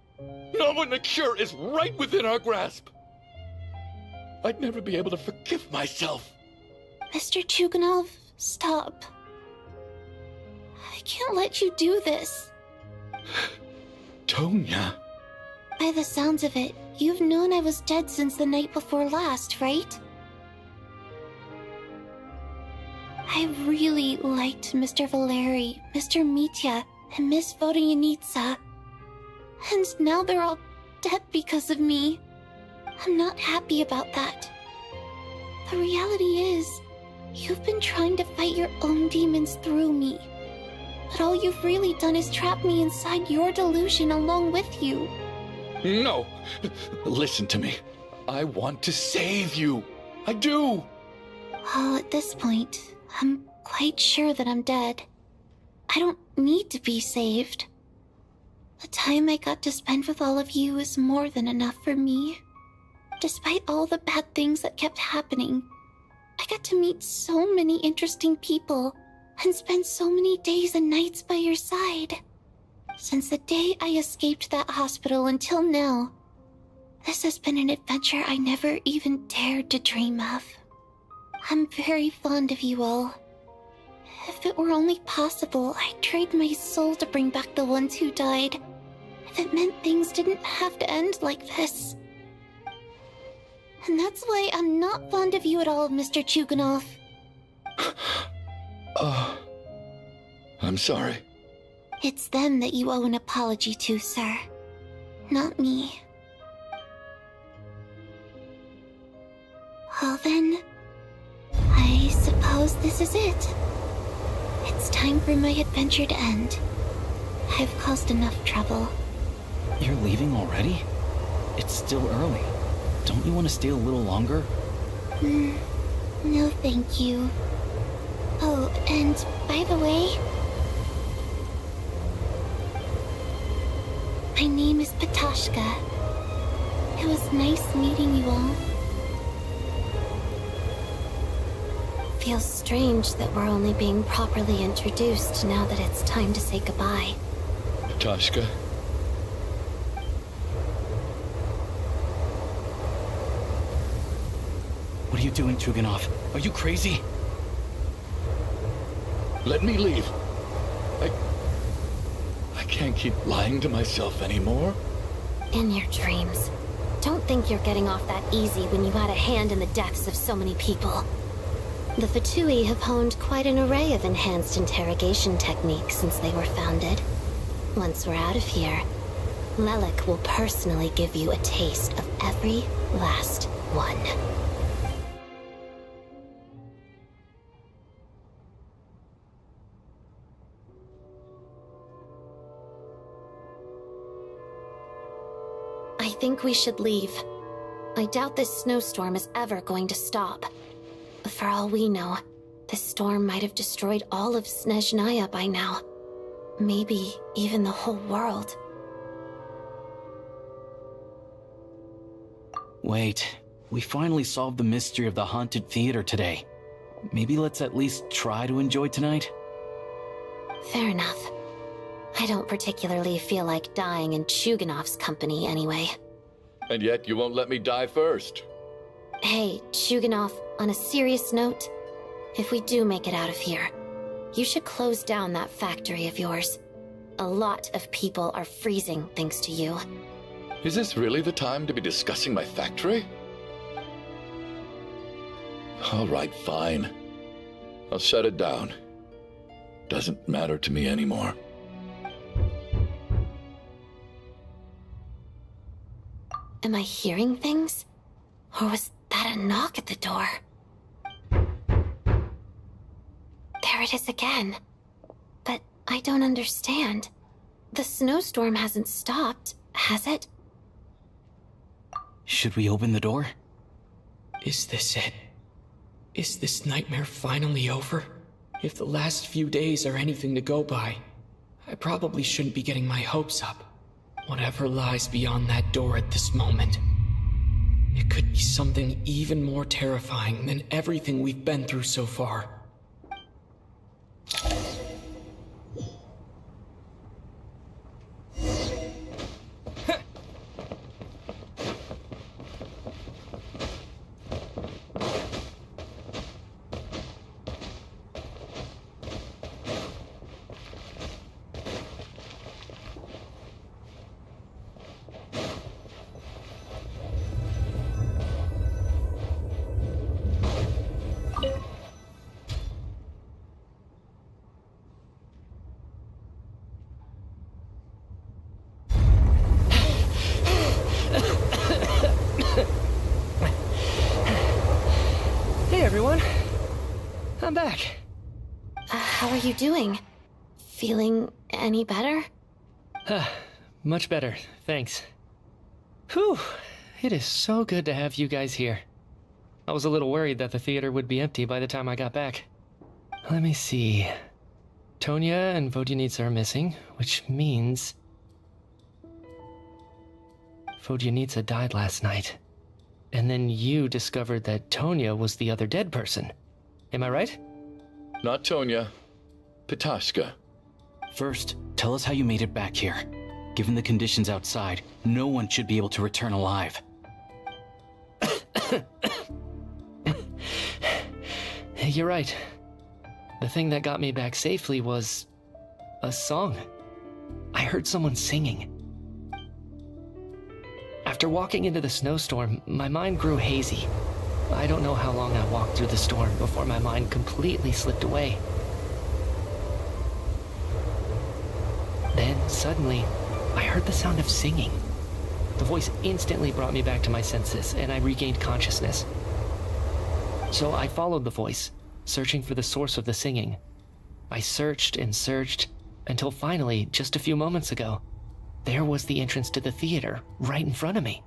Not when the cure is right within our grasp! I'd never be able to forgive myself. Mr. Chuganov, stop. I can't let you do this. Tonya. By the sounds of it, you've known I was dead since the night before last, right? I really liked Mr. Valeri, Mr. Mitya, and Miss Vodyanitsa. And now they're all dead because of me. I'm not happy about that. The reality is, you've been trying to fight your own demons through me. But all you've really done is trap me inside your delusion along with you. No! Listen to me. I want to save you. I do! Well, at this point, I'm quite sure that I'm dead. I don't need to be saved. The time I got to spend with all of you is more than enough for me. Despite all the bad things that kept happening, I got to meet so many interesting people and spend so many days and nights by your side. Since the day I escaped that hospital until now, this has been an adventure I never even dared to dream of. I'm very fond of you all. If it were only possible, I'd trade my soul to bring back the ones who died. If it meant things didn't have to end like this. And that's why I'm not fond of you at all, Mr. Chuganov. I'm sorry. It's them that you owe an apology to, sir. Not me. Well then, I suppose this is it. It's time for my adventure to end. I've caused enough trouble. You're leaving already? It's still early. Don't you want to stay a little longer? No thank you. Oh, and by the way, my name is Patashka. It was nice meeting you all. Feels strange that we're only being properly introduced now that it's time to say goodbye. Tashka? What are you doing, Chuganov? Are you crazy? Let me leave. I can't keep lying to myself anymore. In your dreams. Don't think you're getting off that easy when you had a hand in the deaths of so many people. The Fatui have honed quite an array of enhanced interrogation techniques since they were founded. Once we're out of here, Lelik will personally give you a taste of every last one. I think we should leave. I doubt this snowstorm is ever going to stop. For all we know, this storm might have destroyed all of Snezhnaya by now. Maybe even the whole world. Wait, we finally solved the mystery of the haunted theater today. Maybe let's at least try to enjoy tonight? Fair enough. I don't particularly feel like dying in Chuganov's company anyway. And yet you won't let me die first. Hey, Chuganov, on a serious note, if we do make it out of here, you should close down that factory of yours. A lot of people are freezing thanks to you. Is this really the time to be discussing my factory? All right, fine. I'll shut it down. Doesn't matter to me anymore. Am I hearing things? Or was that a knock at the door? There it is again. But I don't understand. The snowstorm hasn't stopped, has it? Should we open the door? Is this it? Is this nightmare finally over? If the last few days are anything to go by, I probably shouldn't be getting my hopes up. Whatever lies beyond that door at this moment. It could be something even more terrifying than everything we've been through so far. Hey everyone, I'm back. How are you doing? Feeling any better? Much better, thanks. Whew, it is so good to have you guys here. I was a little worried that the theater would be empty by the time I got back. Let me see. Tonya and Vodyanitsa are missing, which means Vodyanitsa died last night. And then you discovered that Tonya was the other dead person. Am I right? Not Tonya. Patashka. First, tell us how you made it back here. Given the conditions outside, no one should be able to return alive. You're right. The thing that got me back safely was a song. I heard someone singing. After walking into the snowstorm, my mind grew hazy. I don't know how long I walked through the storm before my mind completely slipped away. Then, suddenly, I heard the sound of singing. The voice instantly brought me back to my senses, and I regained consciousness. So I followed the voice, searching for the source of the singing. I searched and searched until finally, just a few moments ago, there was the entrance to the theater right in front of me.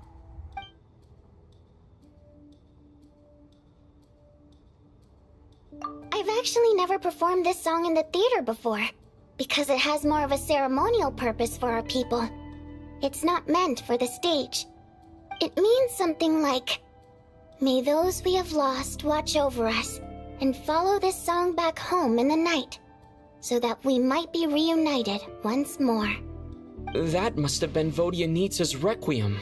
I've actually never performed this song in the theater before, because it has more of a ceremonial purpose for our people. It's not meant for the stage. It means something like, "May those we have lost watch over us, and follow this song back home in the night, so that we might be reunited once more." That must have been Vodyanitsa's Requiem.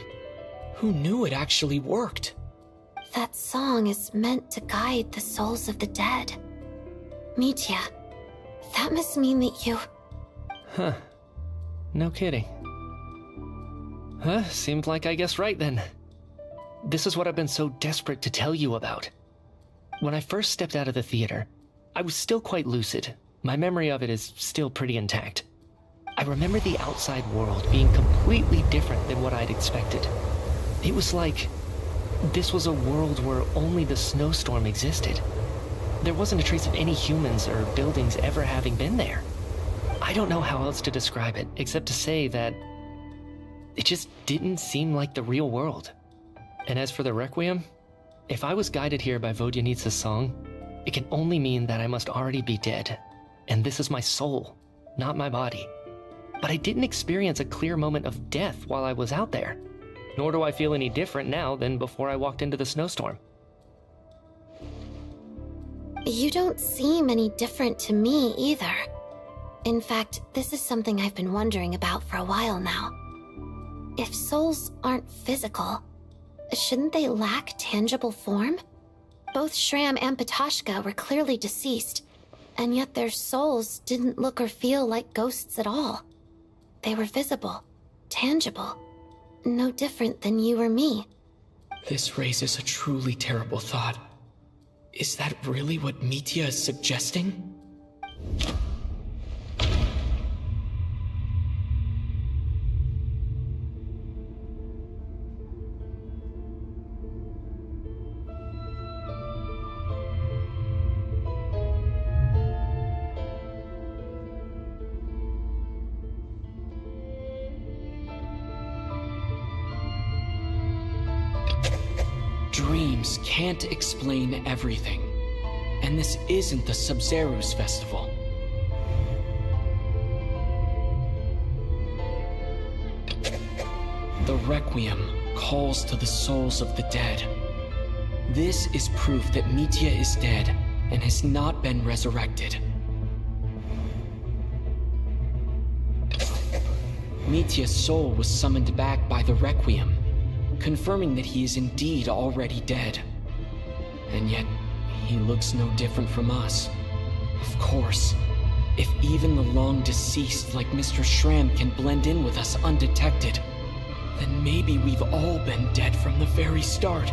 Who knew it actually worked? That song is meant to guide the souls of the dead. Mitya, that must mean that you... Huh. No kidding. Seemed like I guessed right then. This is what I've been so desperate to tell you about. When I first stepped out of the theater, I was still quite lucid. My memory of it is still pretty intact. I remember the outside world being completely different than what I'd expected. It was like this was a world where only the snowstorm existed. There wasn't a trace of any humans or buildings ever having been there. I don't know how else to describe it, except to say that it just didn't seem like the real world. And as for the Requiem, if I was guided here by Vodyanitsa's song, it can only mean that I must already be dead. And this is my soul, not my body. But I didn't experience a clear moment of death while I was out there. Nor do I feel any different now than before I walked into the snowstorm. You don't seem any different to me either. In fact, this is something I've been wondering about for a while now. If souls aren't physical, shouldn't they lack tangible form? Both Shram and Patoshka were clearly deceased, and yet their souls didn't look or feel like ghosts at all. They were visible, tangible, no different than you or me. This raises a truly terrible thought. Is that really what Mitya is suggesting? Dreams can't explain everything. And this isn't the Sub-Zero's festival. The Requiem calls to the souls of the dead. This is proof that Mitya is dead and has not been resurrected. Mitya's soul was summoned back by the Requiem, confirming that he is indeed already dead. And yet, he looks no different from us. Of course, if even the long deceased like Mr. Shram can blend in with us undetected, then maybe we've all been dead from the very start.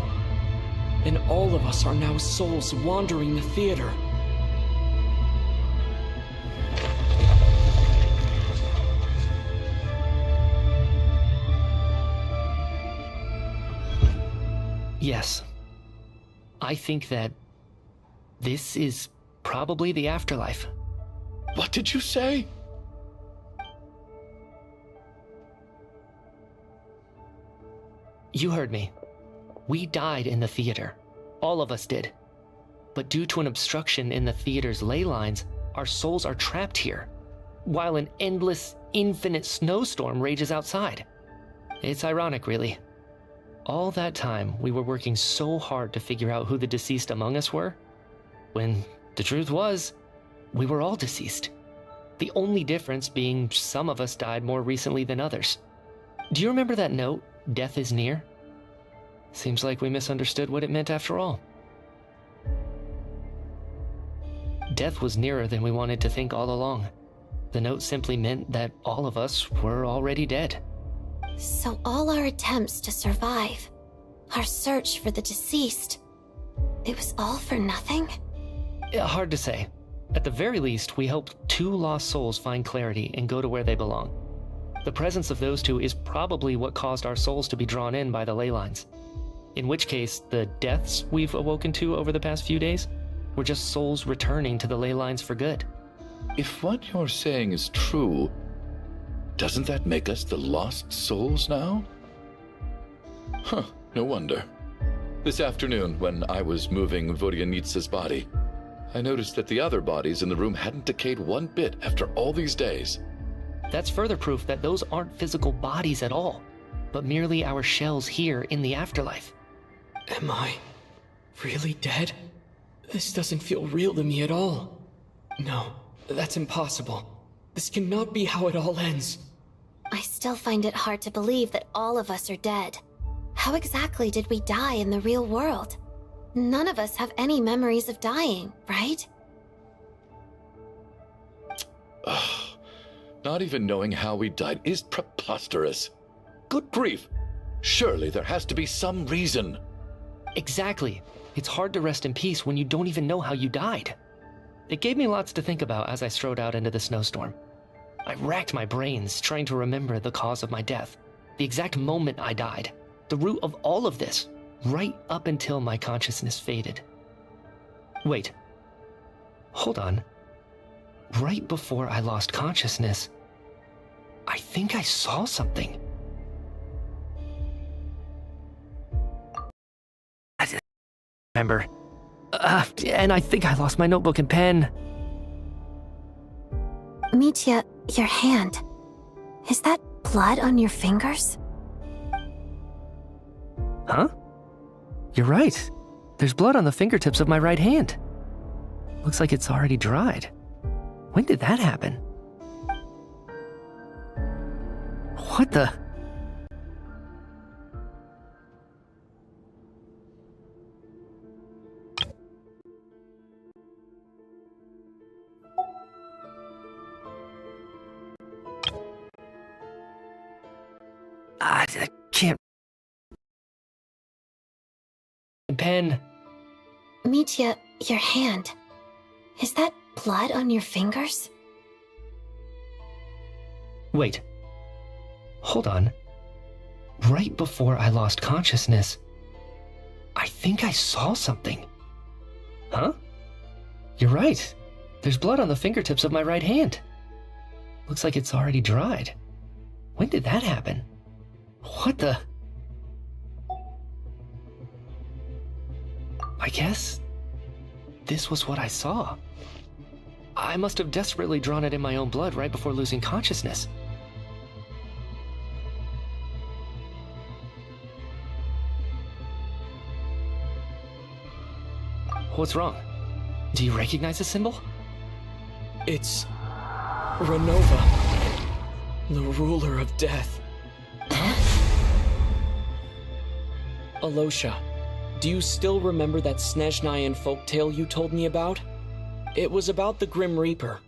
And all of us are now souls wandering the theater. Yes. I think that this is probably the afterlife. What did you say? You heard me. We died in the theater. All of us did. But due to an obstruction in the theater's ley lines, our souls are trapped here, while an endless, infinite snowstorm rages outside. It's ironic, really. All that time, we were working so hard to figure out who the deceased among us were, when the truth was, we were all deceased. The only difference being some of us died more recently than others. Do you remember that note, "Death is near"? Seems like we misunderstood what it meant after all. Death was nearer than we wanted to think all along. The note simply meant that all of us were already dead. So all our attempts to survive, our search for the deceased, it was all for nothing? Hard to say. At the very least, we helped 2 lost souls find clarity and go to where they belong. The presence of those 2 is probably what caused our souls to be drawn in by the ley lines. In which case, the deaths we've awoken to over the past few days were just souls returning to the ley lines for good. If what you're saying is true, doesn't that make us the lost souls now? Huh, no wonder. This afternoon, when I was moving Vodyanitsa's body, I noticed that the other bodies in the room hadn't decayed one bit after all these days. That's further proof that those aren't physical bodies at all, but merely our shells here in the afterlife. Am I really dead? This doesn't feel real to me at all. No, that's impossible. This cannot be how it all ends. I still find it hard to believe that all of us are dead. How exactly did we die in the real world? None of us have any memories of dying, right? Not even knowing how we died is preposterous. Good grief! Surely there has to be some reason. Exactly. It's hard to rest in peace when you don't even know how you died. It gave me lots to think about as I strode out into the snowstorm. I racked my brains trying to remember the cause of my death, the exact moment I died, the root of all of this, right up until my consciousness faded. Wait. Hold on. Right before I lost consciousness, I think I saw something. I just remember. And I think I lost my notebook and pen. Mitya, your hand. Is that blood on your fingers? Huh? You're right. There's blood on the fingertips of my right hand. Looks like it's already dried. When did that happen? What the? I can't. Pen. Mitya, your hand. Is that blood on your fingers? Wait. Hold on. Right before I lost consciousness, I think I saw something. Huh? You're right. There's blood on the fingertips of my right hand. Looks like it's already dried. When did that happen? What the? I guess this was what I saw. I must have desperately drawn it in my own blood right before losing consciousness. What's wrong? Do you recognize the symbol? It's Renova, the ruler of death. Alosha, do you still remember that Snezhnayan folktale you told me about? It was about the Grim Reaper.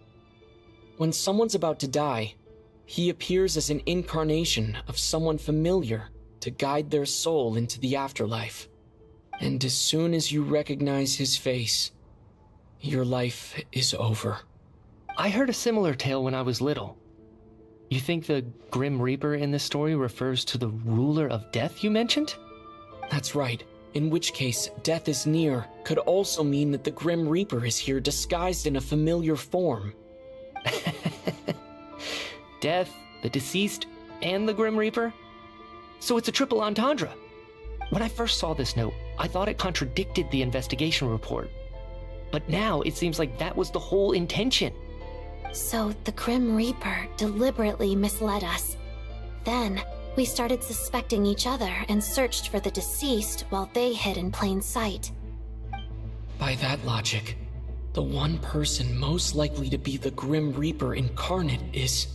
When someone's about to die, he appears as an incarnation of someone familiar to guide their soul into the afterlife. And as soon as you recognize his face, your life is over. I heard a similar tale when I was little. You think the Grim Reaper in this story refers to the ruler of death you mentioned? That's right. In which case, death is near could also mean that the Grim Reaper is here disguised in a familiar form. Death, the deceased, and the Grim Reaper? So it's a triple entendre. When I first saw this note, I thought it contradicted the investigation report. But now it seems like that was the whole intention. So the Grim Reaper deliberately misled us. Then, we started suspecting each other and searched for the deceased while they hid in plain sight. By that logic, the one person most likely to be the Grim Reaper incarnate is...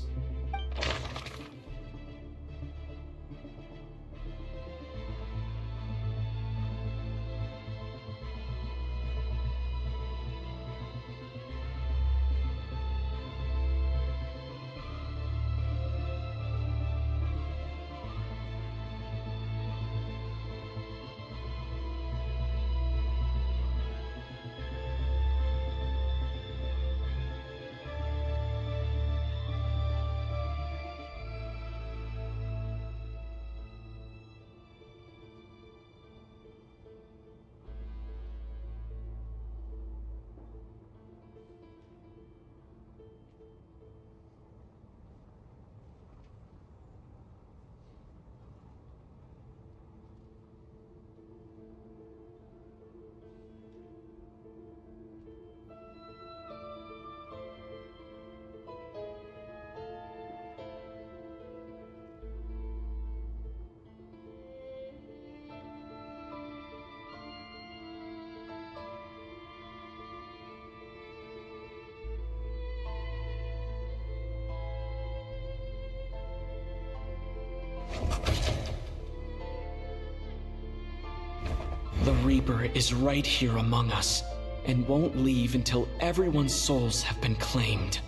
Reaper is right here among us, and won't leave until everyone's souls have been claimed.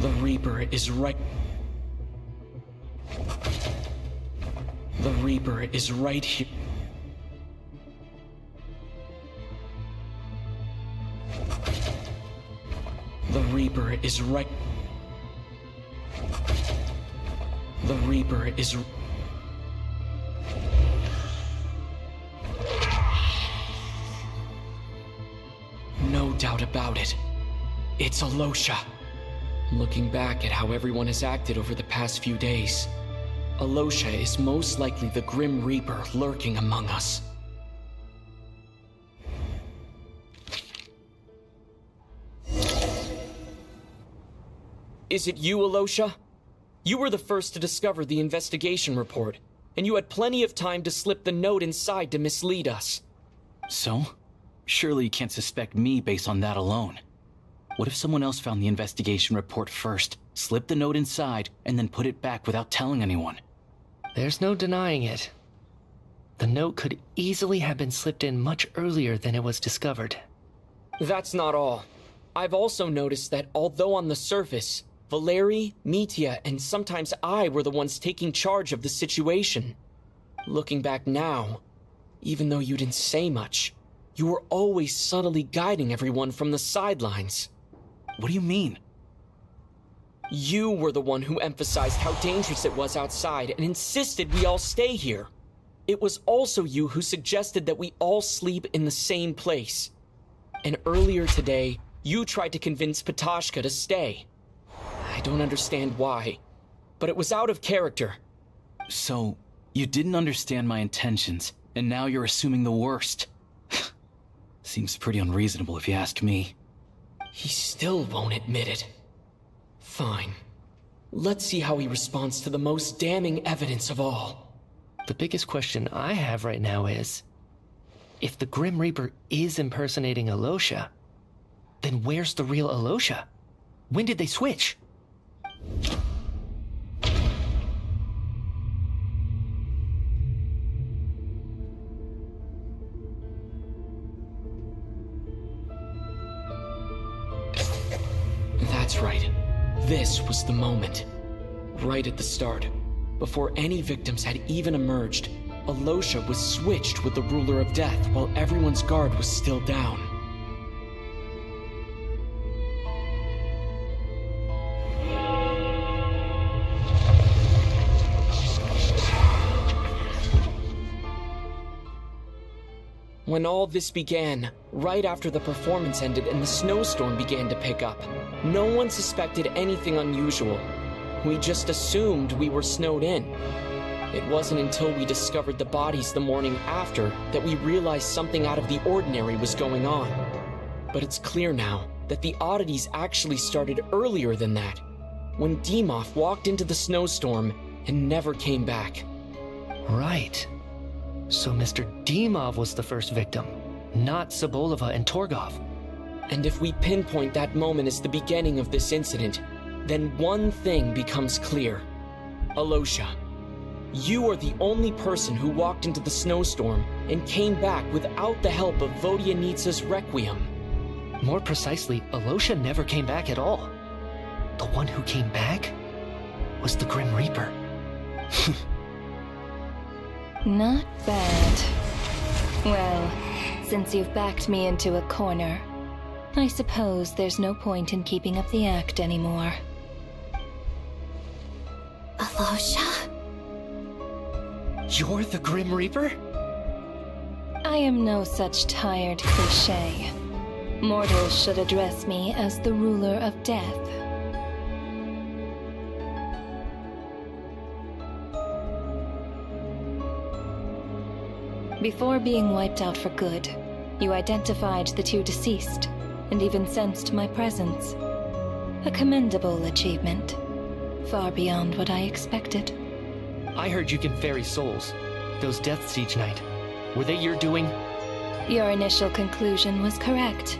The Reaper is right... The Reaper is right here. The Reaper is right... The Reaper is... No doubt about it. It's Alosha. Looking back at how everyone has acted over the past few days, Alosha is most likely the Grim Reaper lurking among us. Is it you, Alosha? You were the first to discover the investigation report, and you had plenty of time to slip the note inside to mislead us. So? Surely you can't suspect me based on that alone. What if someone else found the investigation report first, slipped the note inside, and then put it back without telling anyone? There's no denying it. The note could easily have been slipped in much earlier than it was discovered. That's not all. I've also noticed that although on the surface, Valeri, Mitya, and sometimes I were the ones taking charge of the situation. Looking back now, even though you didn't say much, you were always subtly guiding everyone from the sidelines. What do you mean? You were the one who emphasized how dangerous it was outside and insisted we all stay here. It was also you who suggested that we all sleep in the same place. And earlier today, you tried to convince Patashka to stay. I don't understand why, but it was out of character. So, you didn't understand my intentions, and now you're assuming the worst. Seems pretty unreasonable if you ask me. He still won't admit it. Fine. Let's see how he responds to the most damning evidence of all. The biggest question I have right now is, if the Grim Reaper is impersonating Alosha, then where's the real Alosha? When did they switch? That's right. This was the moment. Right at the start, before any victims had even emerged, Alosha was switched with the Ruler of Death while everyone's guard was still down. When all this began, right after the performance ended and the snowstorm began to pick up, no one suspected anything unusual. We just assumed we were snowed in. It wasn't until we discovered the bodies the morning after that we realized something out of the ordinary was going on. But it's clear now that the oddities actually started earlier than that, when Dimov walked into the snowstorm and never came back. Right. So Mr. Dimov was the first victim, not Sobolova and Torgov. And if we pinpoint that moment as the beginning of this incident, then one thing becomes clear. Alosha, you are the only person who walked into the snowstorm and came back without the help of Vodyanitsa's Requiem. More precisely, Alosha never came back at all. The one who came back was the Grim Reaper. Not bad. Well, since you've backed me into a corner, I suppose there's no point in keeping up the act anymore. Alosha? You're the Grim Reaper? I am no such tired cliché. Mortals should address me as the Ruler of Death. Before being wiped out for good, you identified the two deceased, and even sensed my presence. A commendable achievement. Far beyond what I expected. I heard you can ferry souls. Those deaths each night. Were they your doing? Your initial conclusion was correct.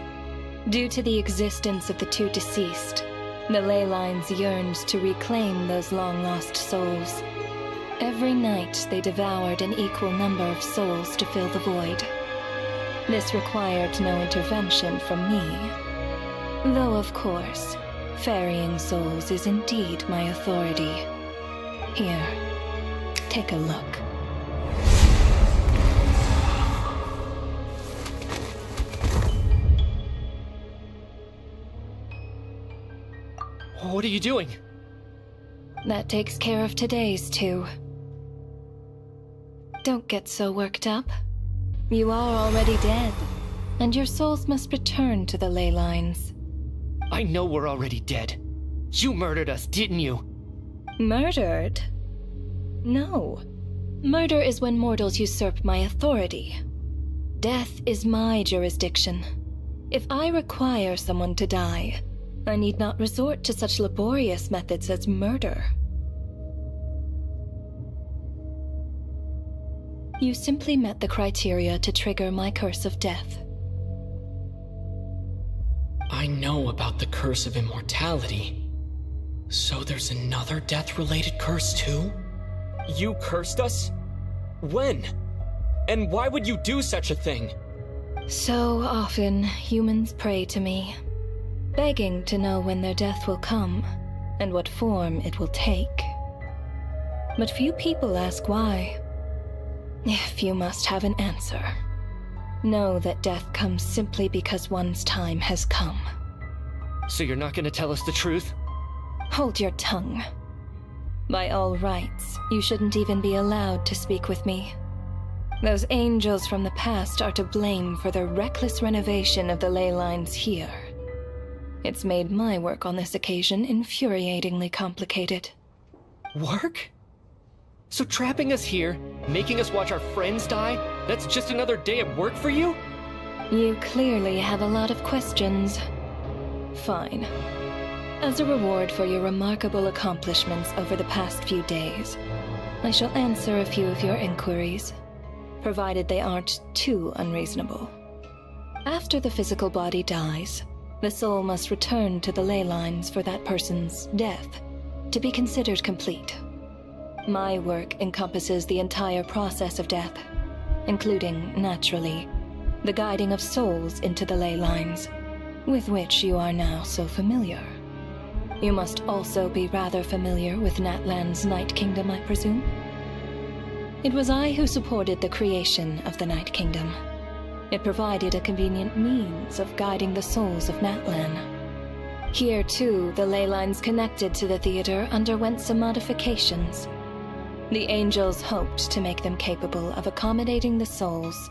Due to the existence of the two deceased, the ley lines yearns to reclaim those long-lost souls. Every night they devoured an equal number of souls to fill the void. This required no intervention from me. Though, of course, ferrying souls is indeed my authority. Here, take a look. What are you doing? That takes care of today's too. Don't get so worked up. You are already dead, and your souls must return to the ley lines. I know we're already dead. You murdered us, didn't you? Murdered? No. Murder is when mortals usurp my authority. Death is my jurisdiction. If I require someone to die, I need not resort to such laborious methods as murder. You simply met the criteria to trigger my curse of death. I know about the curse of immortality. So there's another death-related curse too? You cursed us? When? And why would you do such a thing? So often, humans pray to me, begging to know when their death will come and what form it will take. But few people ask why. If you must have an answer, know that death comes simply because one's time has come. So you're not gonna tell us the truth? Hold your tongue. By all rights, you shouldn't even be allowed to speak with me. Those angels from the past are to blame for the reckless renovation of the ley lines here. It's made my work on this occasion infuriatingly complicated. Work? So trapping us here, making us watch our friends die, that's just another day at work for you? You clearly have a lot of questions. Fine. As a reward for your remarkable accomplishments over the past few days, I shall answer a few of your inquiries, provided they aren't too unreasonable. After the physical body dies, the soul must return to the ley lines for that person's death to be considered complete. My work encompasses the entire process of death, including, naturally, the guiding of souls into the ley lines, with which you are now so familiar. You must also be rather familiar with Natlan's Night Kingdom, I presume? It was I who supported the creation of the Night Kingdom. It provided a convenient means of guiding the souls of Natlan. Here, too, the ley lines connected to the theater underwent some modifications. The angels hoped to make them capable of accommodating the souls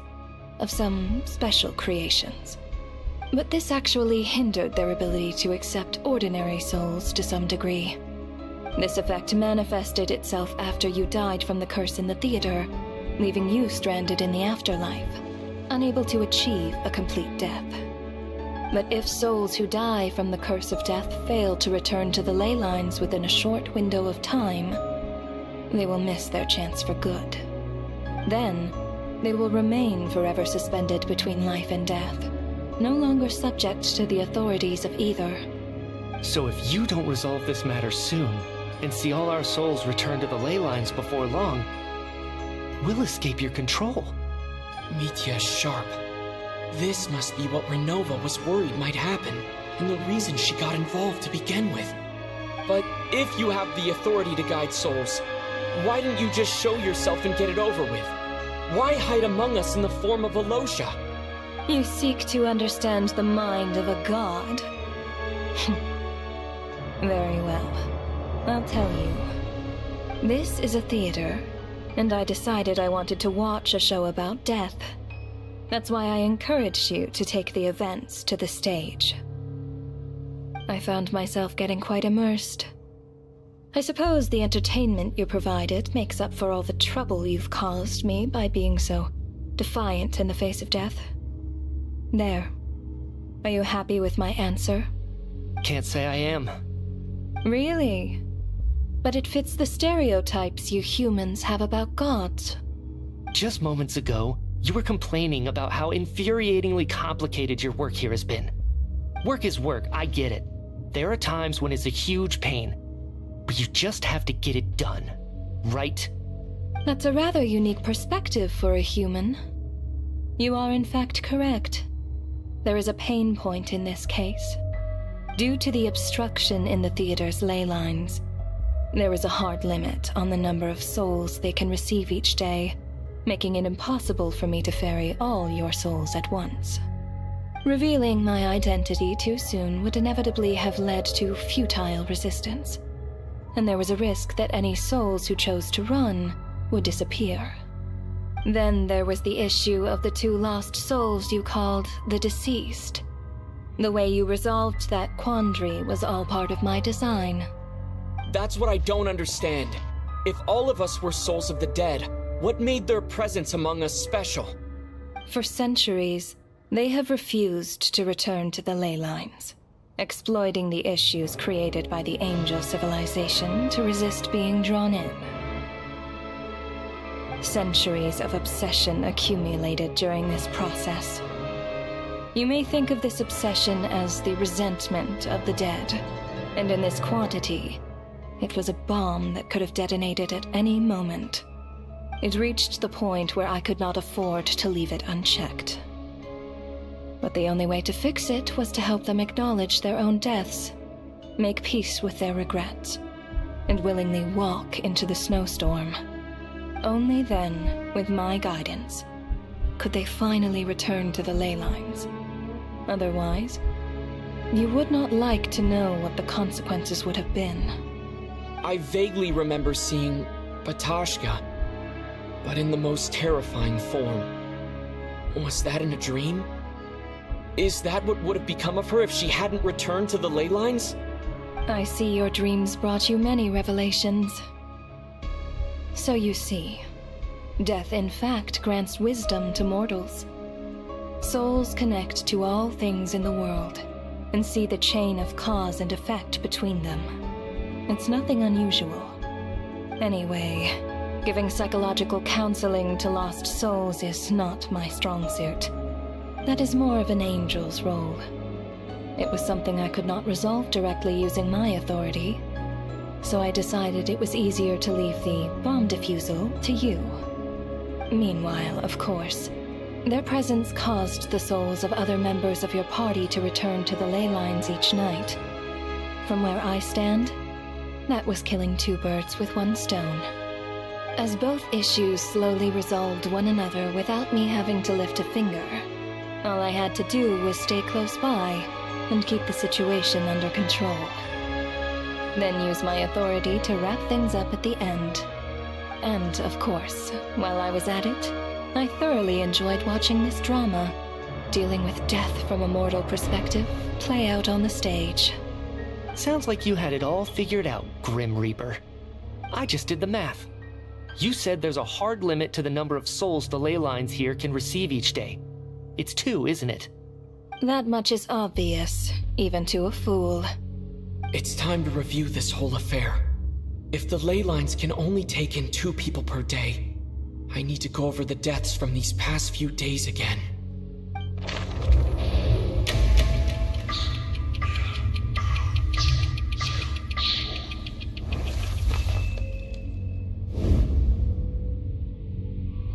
of some special creations. But this actually hindered their ability to accept ordinary souls to some degree. This effect manifested itself after you died from the curse in the theater, leaving you stranded in the afterlife, unable to achieve a complete death. But if souls who die from the curse of death fail to return to the ley lines within a short window of time, they will miss their chance for good. Then, they will remain forever suspended between life and death, no longer subject to the authorities of either. So if you don't resolve this matter soon, and see all our souls return to the ley lines before long, we'll escape your control. Mitya is sharp. This must be what Renova was worried might happen, and the reason she got involved to begin with. But if you have the authority to guide souls, why didn't you just show yourself and get it over with? Why hide among us in the form of Alosha? You seek to understand the mind of a god? Very well. I'll tell you. This is a theater, and I decided I wanted to watch a show about death. That's why I encouraged you to take the events to the stage. I found myself getting quite immersed. I suppose the entertainment you provided makes up for all the trouble you've caused me by being so defiant in the face of death. There. Are you happy with my answer? Can't say I am. Really? But it fits the stereotypes you humans have about gods. Just moments ago, you were complaining about how infuriatingly complicated your work here has been. Work is work, I get it. There are times when it's a huge pain, but you just have to get it done, right? That's a rather unique perspective for a human. You are in fact correct. There is a pain point in this case. Due to the obstruction in the theater's ley lines, there is a hard limit on the number of souls they can receive each day, making it impossible for me to ferry all your souls at once. Revealing my identity too soon would inevitably have led to futile resistance, and there was a risk that any souls who chose to run would disappear. Then there was the issue of the 2 lost souls you called the deceased. The way you resolved that quandary was all part of my design. That's what I don't understand. If all of us were souls of the dead, what made their presence among us special? For centuries, they have refused to return to the ley lines, exploiting the issues created by the angel civilization to resist being drawn in. Centuries of obsession accumulated during this process. You may think of this obsession as the resentment of the dead, and in this quantity, it was a bomb that could have detonated at any moment. It reached the point where I could not afford to leave it unchecked. But the only way to fix it was to help them acknowledge their own deaths, make peace with their regrets, and willingly walk into the snowstorm. Only then, with my guidance, could they finally return to the ley lines. Otherwise, you would not like to know what the consequences would have been. I vaguely remember seeing Batashka, but in the most terrifying form. Was that in a dream? Is that what would have become of her if she hadn't returned to the ley lines? I see your dreams brought you many revelations. So you see, death in fact grants wisdom to mortals. Souls connect to all things in the world and see the chain of cause and effect between them. It's nothing unusual. Anyway, giving psychological counseling to lost souls is not my strong suit. That is more of an angel's role. It was something I could not resolve directly using my authority, so I decided it was easier to leave the bomb defusal to you. Meanwhile, of course, their presence caused the souls of other members of your party to return to the ley lines each night. From where I stand, that was killing 2 birds with 1 stone. As both issues slowly resolved one another without me having to lift a finger, all I had to do was stay close by and keep the situation under control. Then use my authority to wrap things up at the end. And, of course, while I was at it, I thoroughly enjoyed watching this drama, dealing with death from a mortal perspective, play out on the stage. Sounds like you had it all figured out, Grim Reaper. I just did the math. You said there's a hard limit to the number of souls the ley lines here can receive each day. It's 2, isn't it? That much is obvious, even to a fool. It's time to review this whole affair. If the ley lines can only take in 2 people per day, I need to go over the deaths from these past few days again.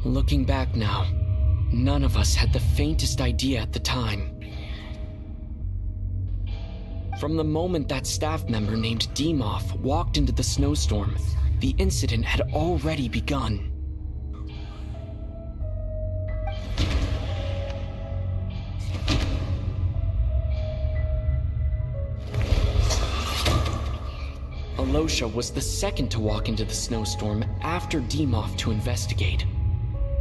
Looking back now, none of us had the faintest idea at the time. From the moment that staff member named Demoff walked into the snowstorm, the incident had already begun. Alosha was the second to walk into the snowstorm after Demoff to investigate.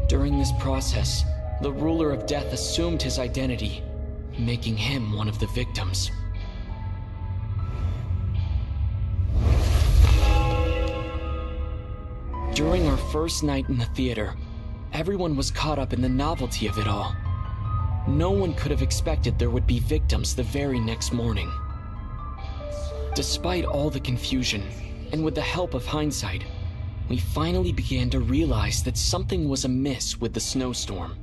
During this process, the ruler of death assumed his identity, making him one of the victims. During our first night in the theater, everyone was caught up in the novelty of it all. No one could have expected there would be victims the very next morning. Despite all the confusion, and with the help of hindsight, we finally began to realize that something was amiss with the snowstorm.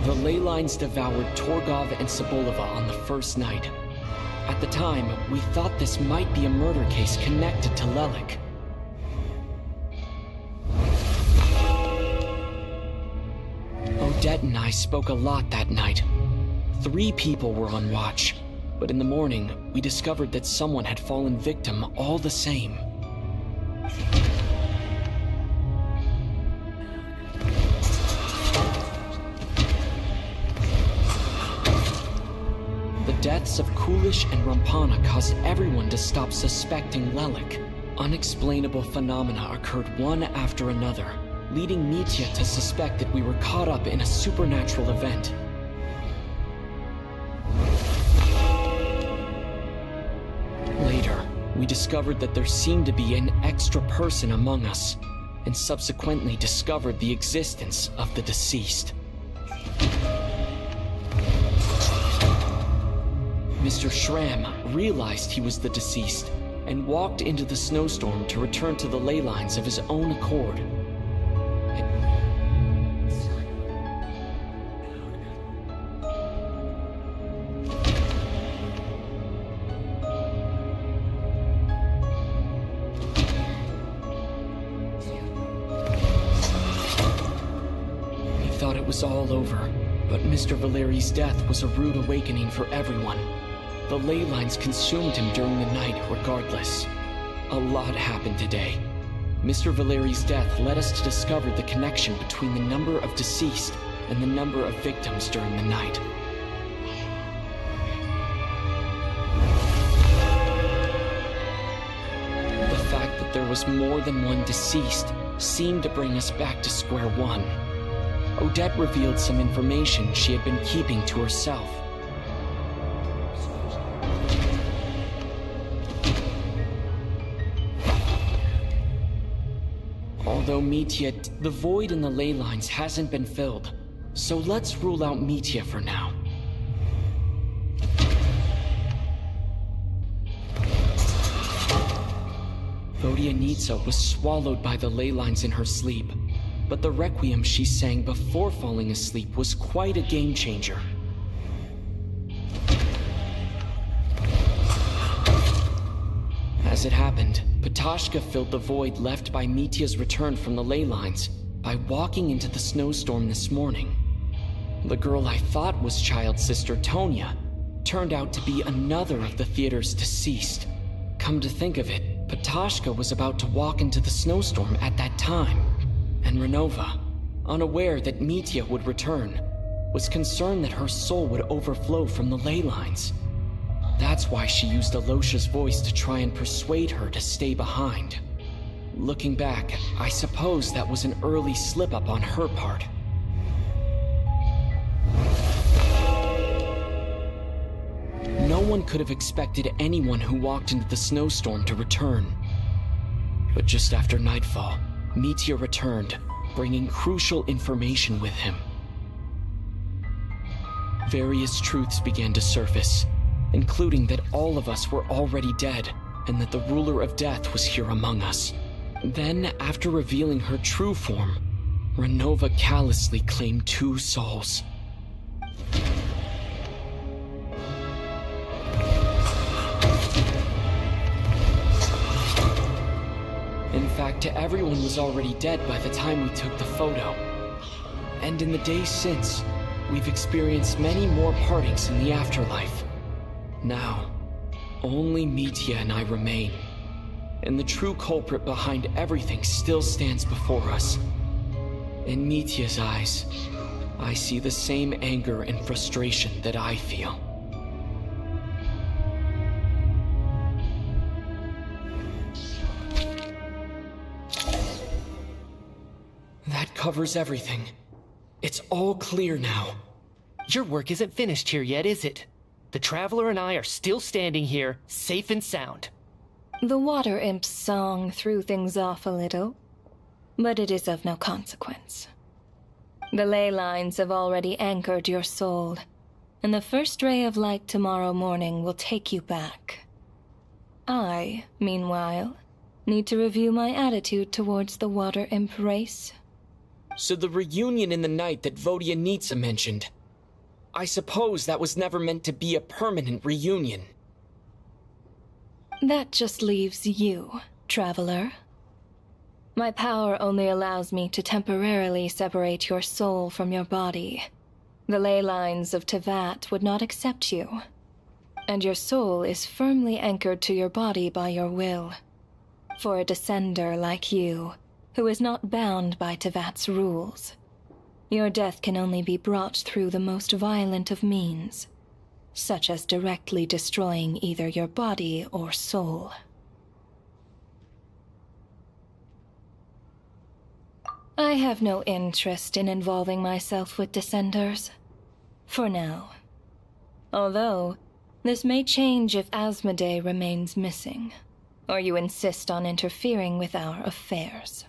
The ley lines devoured Torgov and Sobolova on the first night. At the time, we thought this might be a murder case connected to Lelik. Odette and I spoke a lot that night. 3 people were on watch, but in the morning, we discovered that someone had fallen victim all the same. The deaths of Kulish and Rampana caused everyone to stop suspecting Lelik. Unexplainable phenomena occurred one after another, leading Mitya to suspect that we were caught up in a supernatural event. Later, we discovered that there seemed to be an extra person among us, and subsequently discovered the existence of the deceased. Mr. Schramm realized he was the deceased and walked into the snowstorm to return to the ley lines of his own accord. He thought it was all over, but Mr. Valeri's death was a rude awakening for everyone. The ley lines consumed him during the night regardless. A lot happened today. Mr. Valeri's death led us to discover the connection between the number of deceased and the number of victims during the night. The fact that there was more than one deceased seemed to bring us back to square one. Odette revealed some information she had been keeping to herself. Although Mitya, the void in the ley lines hasn't been filled, so let's rule out Mitya for now. Vodyanitsa was swallowed by the ley lines in her sleep, but the requiem she sang before falling asleep was quite a game changer. As it happened, Patashka filled the void left by Mitya's return from the ley lines by walking into the snowstorm this morning. The girl I thought was child sister Tonya turned out to be another of the theater's deceased. Come to think of it, Patashka was about to walk into the snowstorm at that time, and Renova, unaware that Mitya would return, was concerned that her soul would overflow from the ley lines. That's why she used Alosha's voice to try and persuade her to stay behind. Looking back, I suppose that was an early slip-up on her part. No one could have expected anyone who walked into the snowstorm to return. But just after nightfall, Mitya returned, bringing crucial information with him. Various truths began to surface, including that all of us were already dead, and that the ruler of death was here among us. Then, after revealing her true form, Renova callously claimed 2 souls. In fact, everyone was already dead by the time we took the photo. And in the days since, we've experienced many more partings in the afterlife. Now, only Mitya and I remain, and the true culprit behind everything still stands before us. In Mitya's eyes, I see the same anger and frustration that I feel. That covers everything. It's all clear now. Your work isn't finished here yet, is it? The Traveler and I are still standing here, safe and sound. The Water Imp's song threw things off a little, but it is of no consequence. The ley lines have already anchored your soul, and the first ray of light tomorrow morning will take you back. I, meanwhile, need to review my attitude towards the Water Imp race. So the reunion in the night that Vodyanitsa mentioned, I suppose that was never meant to be a permanent reunion. That just leaves you, traveler. My power only allows me to temporarily separate your soul from your body. The ley lines of Tevat would not accept you, and your soul is firmly anchored to your body by your will. For a descender like you, who is not bound by Tevat's rules, your death can only be brought through the most violent of means, such as directly destroying either your body or soul. I have no interest in involving myself with Descenders, for now. Although, this may change if Asmodee remains missing, or you insist on interfering with our affairs.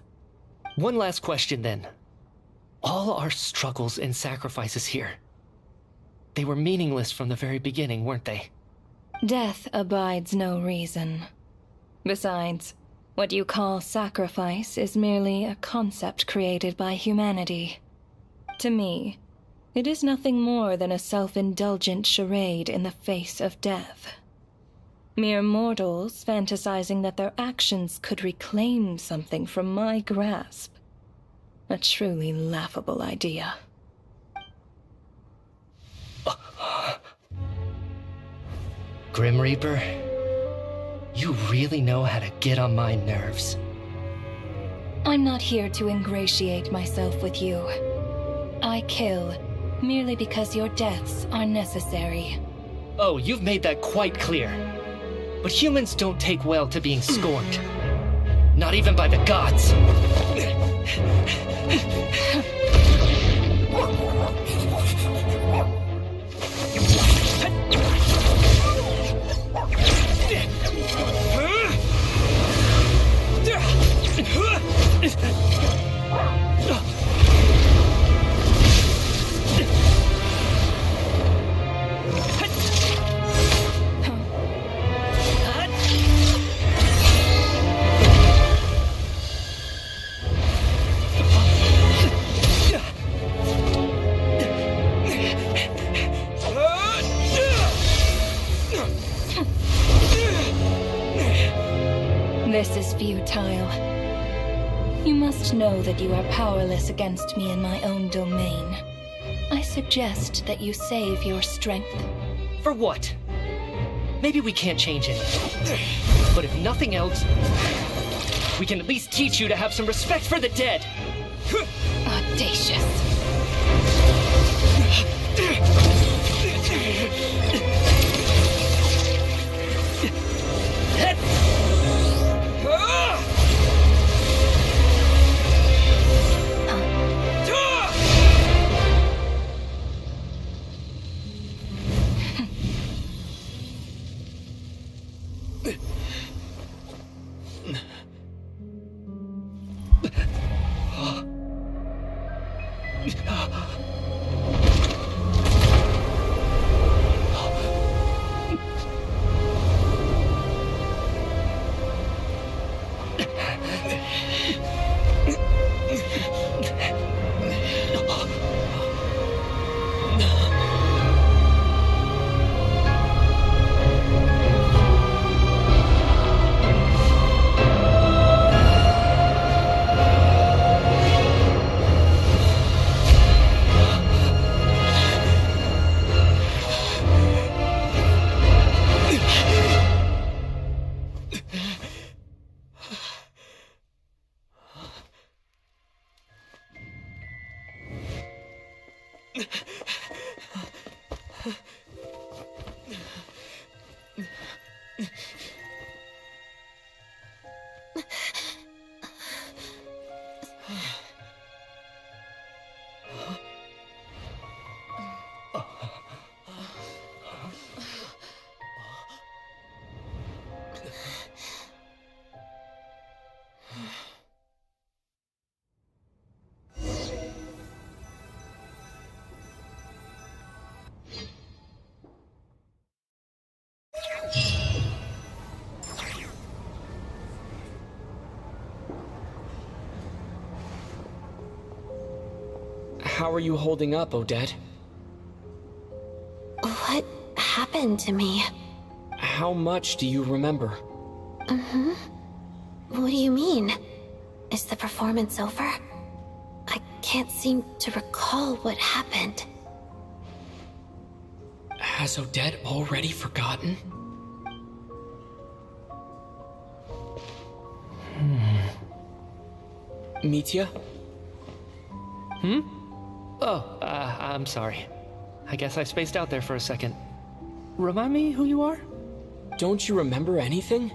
One last question then. All our struggles and sacrifices here, they were meaningless from the very beginning, weren't they? Death abides no reason. Besides, what you call sacrifice is merely a concept created by humanity. To me, it is nothing more than a self-indulgent charade in the face of death. Mere mortals fantasizing that their actions could reclaim something from my grasp. A truly laughable idea. Grim Reaper, you really know how to get on my nerves. I'm not here to ingratiate myself with you. I kill merely because your deaths are necessary. Oh, you've made that quite clear. But humans don't take well to being scorned. Not even by the gods. This is futile. You must know that you are powerless against me in my own domain. I suggest that you save your strength. For what? Maybe we can't change it. But if nothing else, we can at least teach you to have some respect for the dead. Audacious. How are you holding up, Odette? happened to me. How much do you remember? What do you mean? Is the performance over? I can't seem to recall what happened. Has Odette already forgotten? Mitya? Oh, I'm sorry. I guess I spaced out there for a second. Remind me who you are? Don't you remember anything?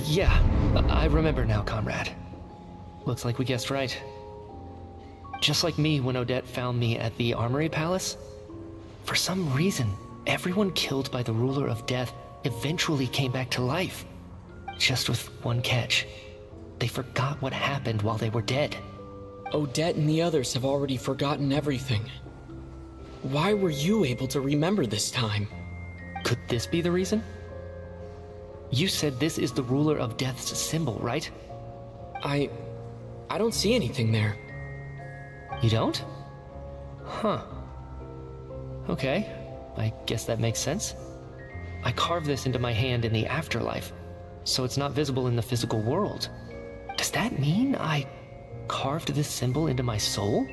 Yeah, I remember now, comrade. Looks like we guessed right. Just like me when Odette found me at the Armory Palace. For some reason, everyone killed by the Ruler of Death eventually came back to life. Just with one catch. They forgot what happened while they were dead. Odette and the others have already forgotten everything. Why were you able to remember this time? Could this be the reason? You said this is the Ruler of Death's symbol, right? I don't see anything there. You don't? Huh. Okay, I guess that makes sense. I carved this into my hand in the afterlife, so it's not visible in the physical world. Does that mean I carved this symbol into my soul?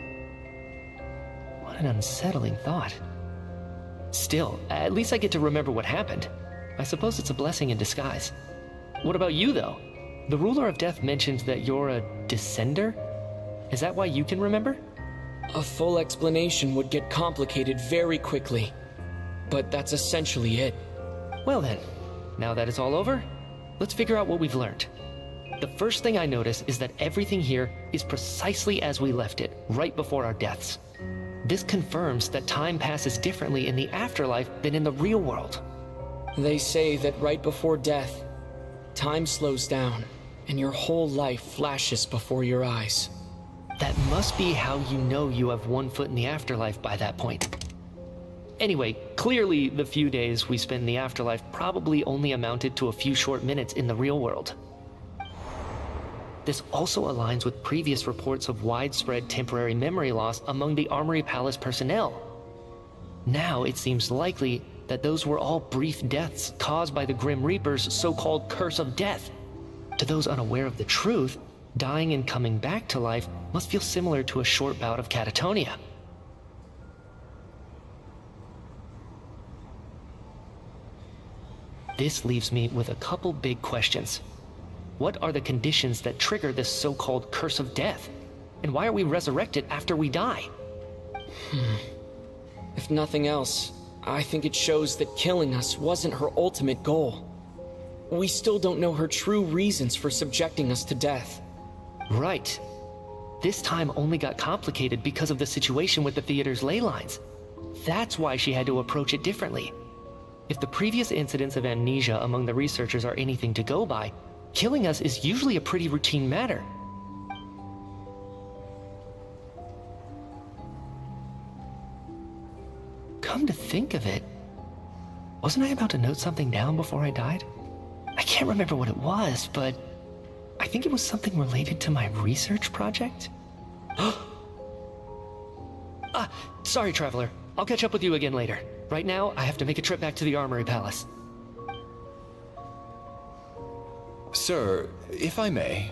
What an unsettling thought. Still, at least I get to remember what happened. I suppose it's a blessing in disguise. What about you, though? The Ruler of Death mentioned that you're a descender? Is that why you can remember? A full explanation would get complicated very quickly. But that's essentially it. Well then, now that it's all over, let's figure out what we've learned. The first thing I notice is that everything here is precisely as we left it, right before our deaths. This confirms that time passes differently in the afterlife than in the real world. They say that right before death, time slows down, and your whole life flashes before your eyes. That must be how you know you have one foot in the afterlife by that point. Anyway, clearly the few days we spent in the afterlife probably only amounted to a few short minutes in the real world. This also aligns with previous reports of widespread temporary memory loss among the Armory Palace personnel. Now it seems likely that those were all brief deaths caused by the Grim Reaper's so-called curse of death. To those unaware of the truth, dying and coming back to life must feel similar to a short bout of catatonia. This leaves me with a couple big questions. What are the conditions that trigger this so-called curse of death? And why are we resurrected after we die? If nothing else, I think it shows that killing us wasn't her ultimate goal. We still don't know her true reasons for subjecting us to death. Right. This time only got complicated because of the situation with the theater's ley lines. That's why she had to approach it differently. If the previous incidents of amnesia among the researchers are anything to go by, killing us is usually a pretty routine matter. Come to think of it, wasn't I about to note something down before I died? I can't remember what it was, but I think it was something related to my research project. Sorry, Traveler. I'll catch up with you again later. Right now, I have to make a trip back to the Armory Palace. Sir, if I may,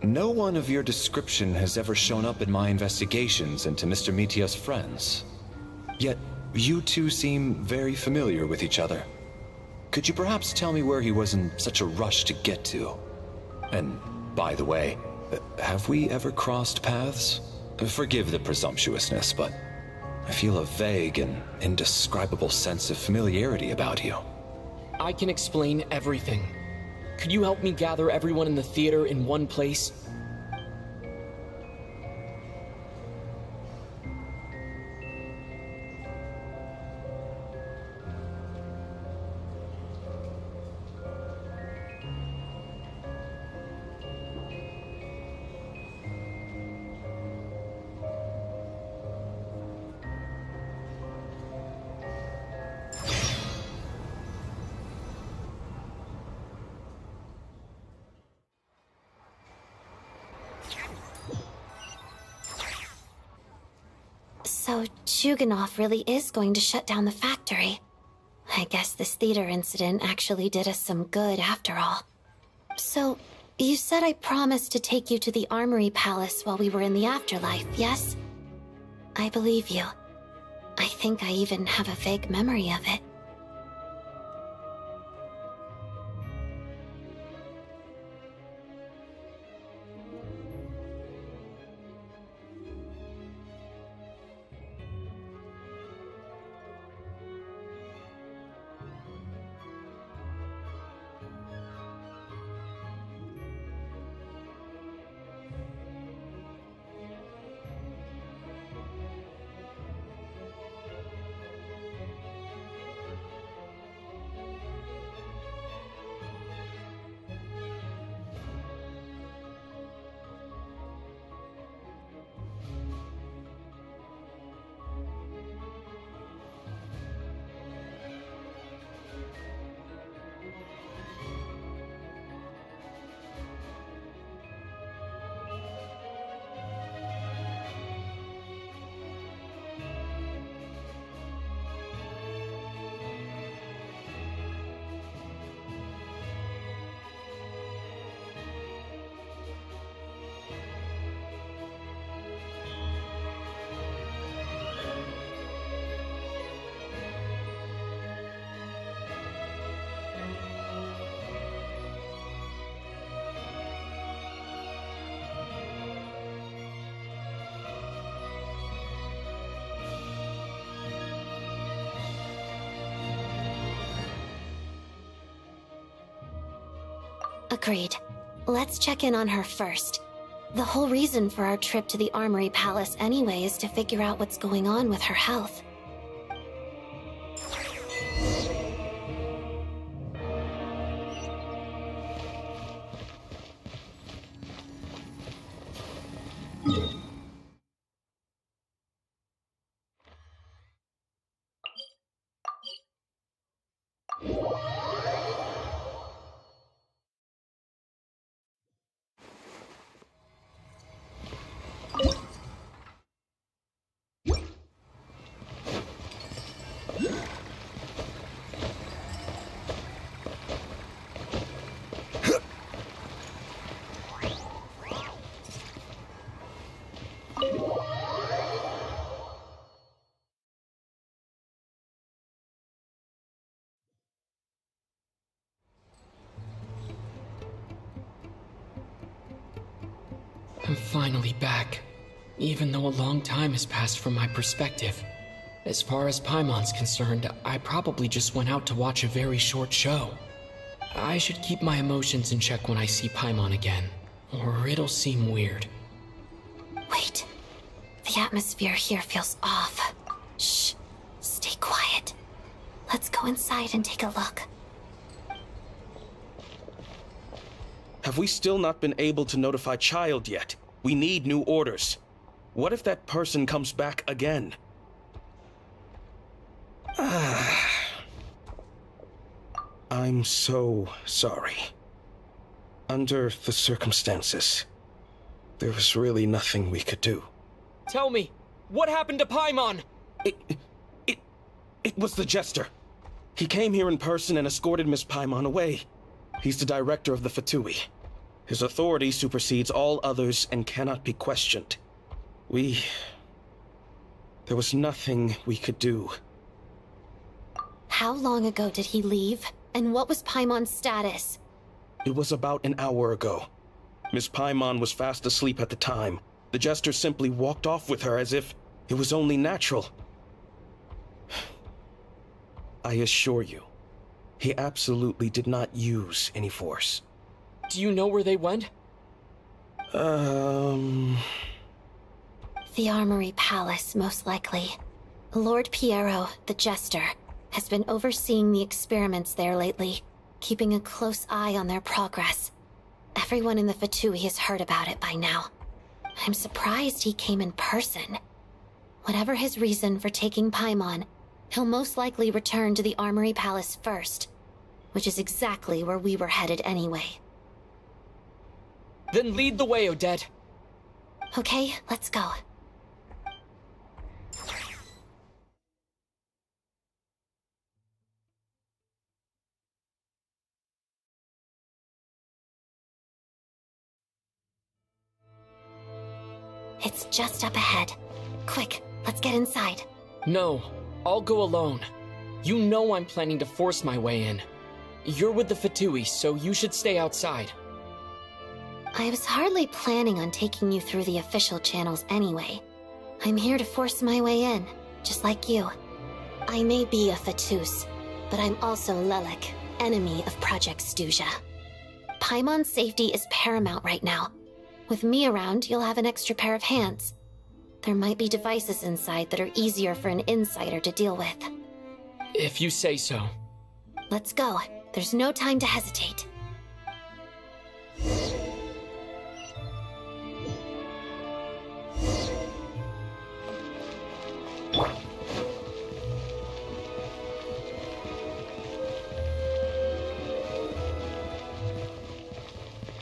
no one of your description has ever shown up in my investigations into Mr. Mitya's friends. Yet, you two seem very familiar with each other. Could you perhaps tell me where he was in such a rush to get to? And, by the way, have we ever crossed paths? Forgive the presumptuousness, but I feel a vague and indescribable sense of familiarity about you. I can explain everything. Could you help me gather everyone in the theater in one place? So Chuganov really is going to shut down the factory. I guess this theater incident actually did us some good after all. So, you said I promised to take you to the Armory Palace while we were in the afterlife, yes? I believe you. I think I even have a vague memory of it. Agreed. Let's check in on her first. The whole reason for our trip to the Armory Palace anyway is to figure out what's going on with her health. I'm finally back, even though a long time has passed from my perspective. As far as Paimon's concerned, I probably just went out to watch a very short show. I should keep my emotions in check when I see Paimon again, or it'll seem weird. Wait. The atmosphere here feels off. Shh. Stay quiet. Let's go inside and take a look. Have we still not been able to notify Child yet? We need new orders. What if that person comes back again? I'm so sorry. Under the circumstances, there was really nothing we could do. Tell me, what happened to Paimon? It was the Jester. He came here in person and escorted Miss Paimon away. He's the director of the Fatui. His authority supersedes all others and cannot be questioned. There was nothing we could do. How long ago did he leave? And what was Paimon's status? It was about an hour ago. Miss Paimon was fast asleep at the time. The Jester simply walked off with her as if it was only natural. I assure you, he absolutely did not use any force. Do you know where they went? The Armory Palace, most likely. Lord Piero, the Jester, has been overseeing the experiments there lately, keeping a close eye on their progress. Everyone in the Fatui has heard about it by now. I'm surprised he came in person. Whatever his reason for taking Paimon, he'll most likely return to the Armory Palace first, which is exactly where we were headed anyway. Then lead the way, Odette. Okay, let's go. It's just up ahead. Quick, let's get inside. No, I'll go alone. You know I'm planning to force my way in. You're with the Fatui, so you should stay outside. I was hardly planning on taking you through the official channels anyway. I'm here to force my way in, just like you. I may be a Fatus, but I'm also Lelik, enemy of Project Stuzha. Paimon's safety is paramount right now. With me around, you'll have an extra pair of hands. There might be devices inside that are easier for an insider to deal with. If you say so. Let's go. There's no time to hesitate.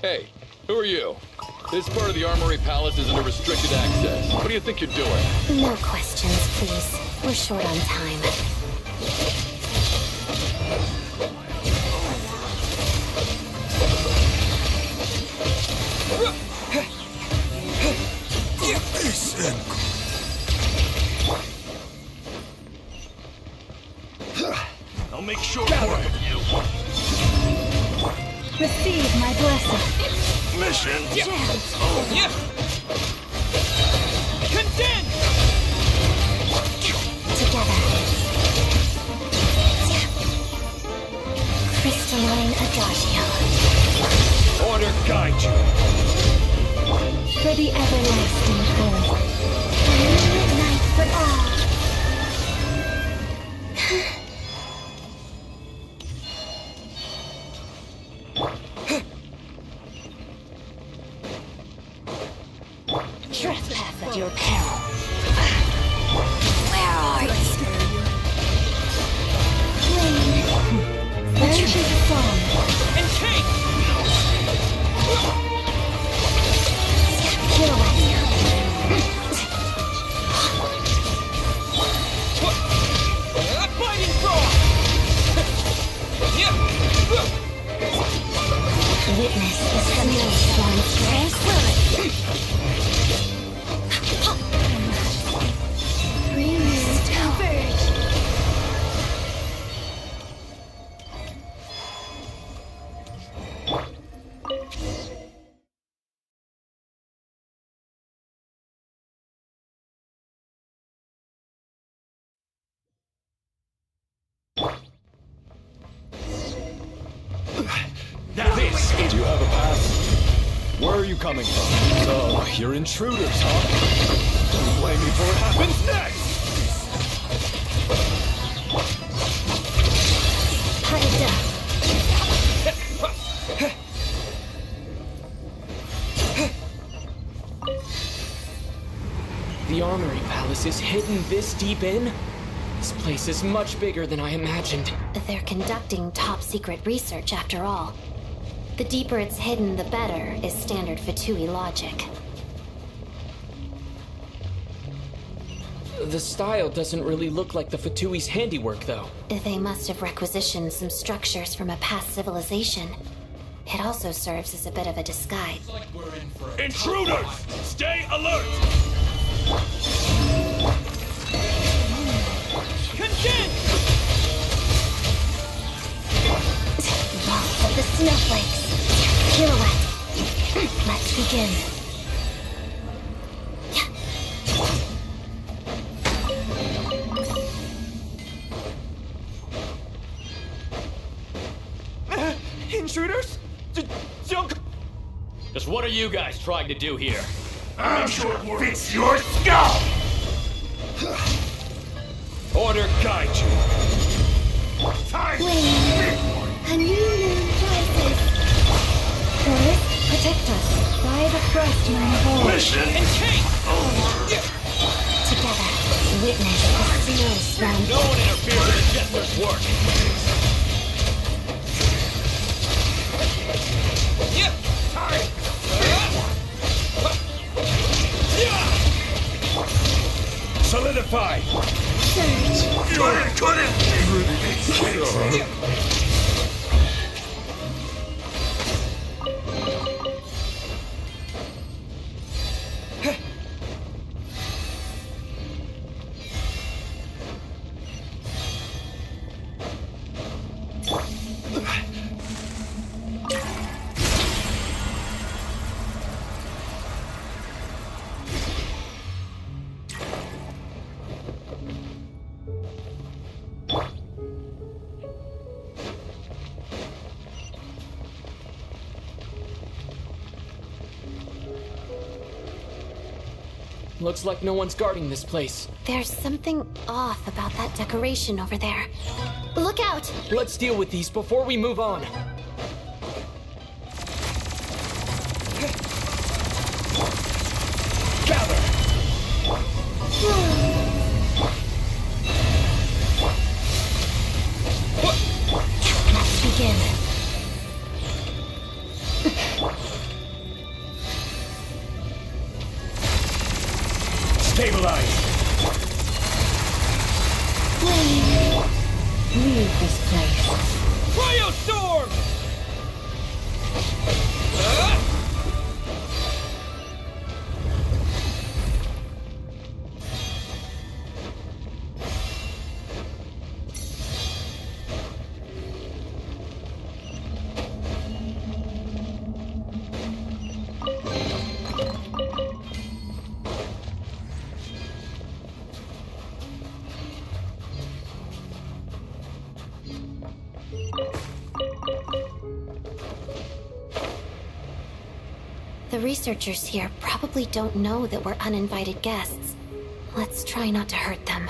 Hey, who are you? This part of the Armory Palace is under restricted access. What do you think you're doing? No questions, please. We're short on time. I'll make sure of you. Receive my blessing. Mission. Yeah. Contend. Together. Crystalline Adagio. Order guide you. For the everlasting home. Night for all. Trespass at your peril. Where are you? Finish the song. And take! Fighting frog! Witness the snowstorm's tranquility. Remove covered. This is... Do you have a pass? Where are you coming from? So, you're intruders, huh? Don't blame me for what happens next! The Armory Palace is hidden this deep in? This place is much bigger than I imagined. They're conducting top-secret research after all. The deeper it's hidden, the better, is standard Fatui logic. The style doesn't really look like the Fatui's handiwork, though. They must have requisitioned some structures from a past civilization. It also serves as a bit of a disguise. Intruders! Stay alert! Contend! Walls of the snowflakes. Pirouette. Let's begin. Intruders? Don't... Just what are you guys trying to do here? I'm sure it fits your skull! Order guide you. Time! A new moon rises. Forest, protect us. By the frost, my home. Mission and take! Together, witness the snowstorm. No one interferes with the Jester's work! Solidify! Surge! Looks like no one's guarding this place. There's something off about that decoration over there. Look out! Let's deal with these before we move on. Gather! Let's begin. Stabilize! Leave this place. Cryostorm! The researchers here probably don't know that we're uninvited guests. Let's try not to hurt them.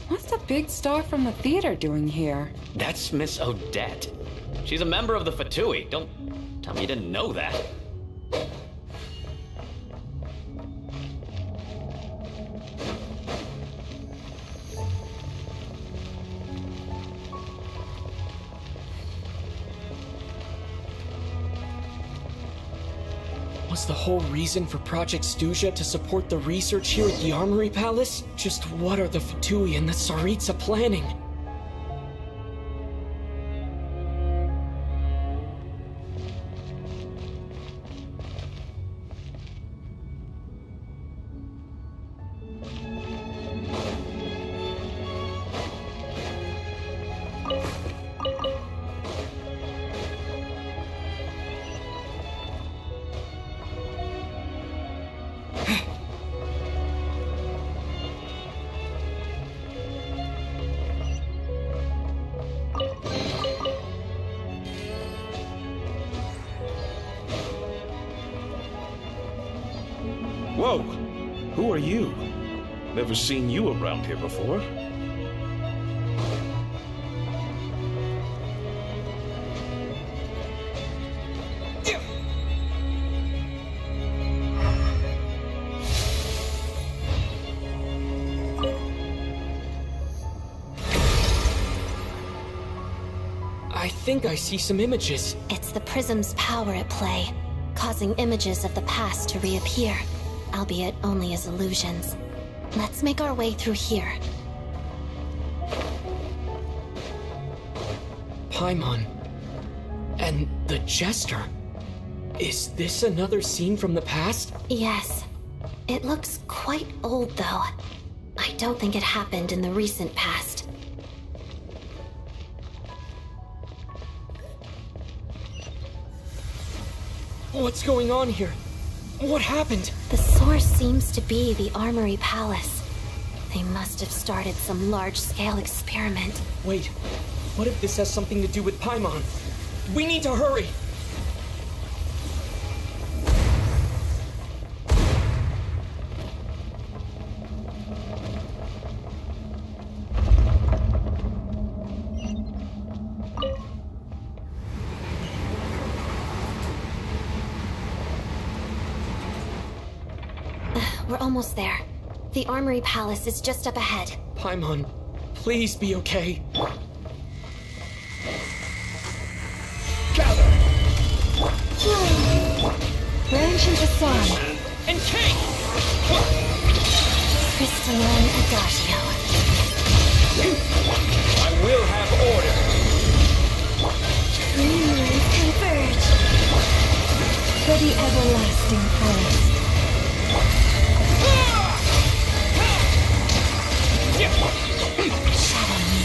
What's the big star from the theater doing here? That's Miss Odette. She's a member of the Fatui. Don't tell me you didn't know that. Was the whole reason for Project Stuja to support the research here at the Armory Palace? Just what are the Fatui and the Tsaritsa planning? Whoa! Who are you? Never seen you around here before. I think I see some images. It's the prism's power at play, causing images of the past to reappear, albeit only as illusions. Let's make our way through here. Paimon. And the Jester. Is this another scene from the past? Yes. It looks quite old, though. I don't think it happened in the recent past. What's going on here? What happened? The source seems to be the Armory Palace. They must have started some large-scale experiment. Wait, what if this has something to do with Paimon? We need to hurry! We're almost there. The Armory Palace is just up ahead. Paimon, please be okay. Gather! Branch into sun. And cake! Crystalline Adagio. I will have order! Three minds converge. For the everlasting forest. Shadow me.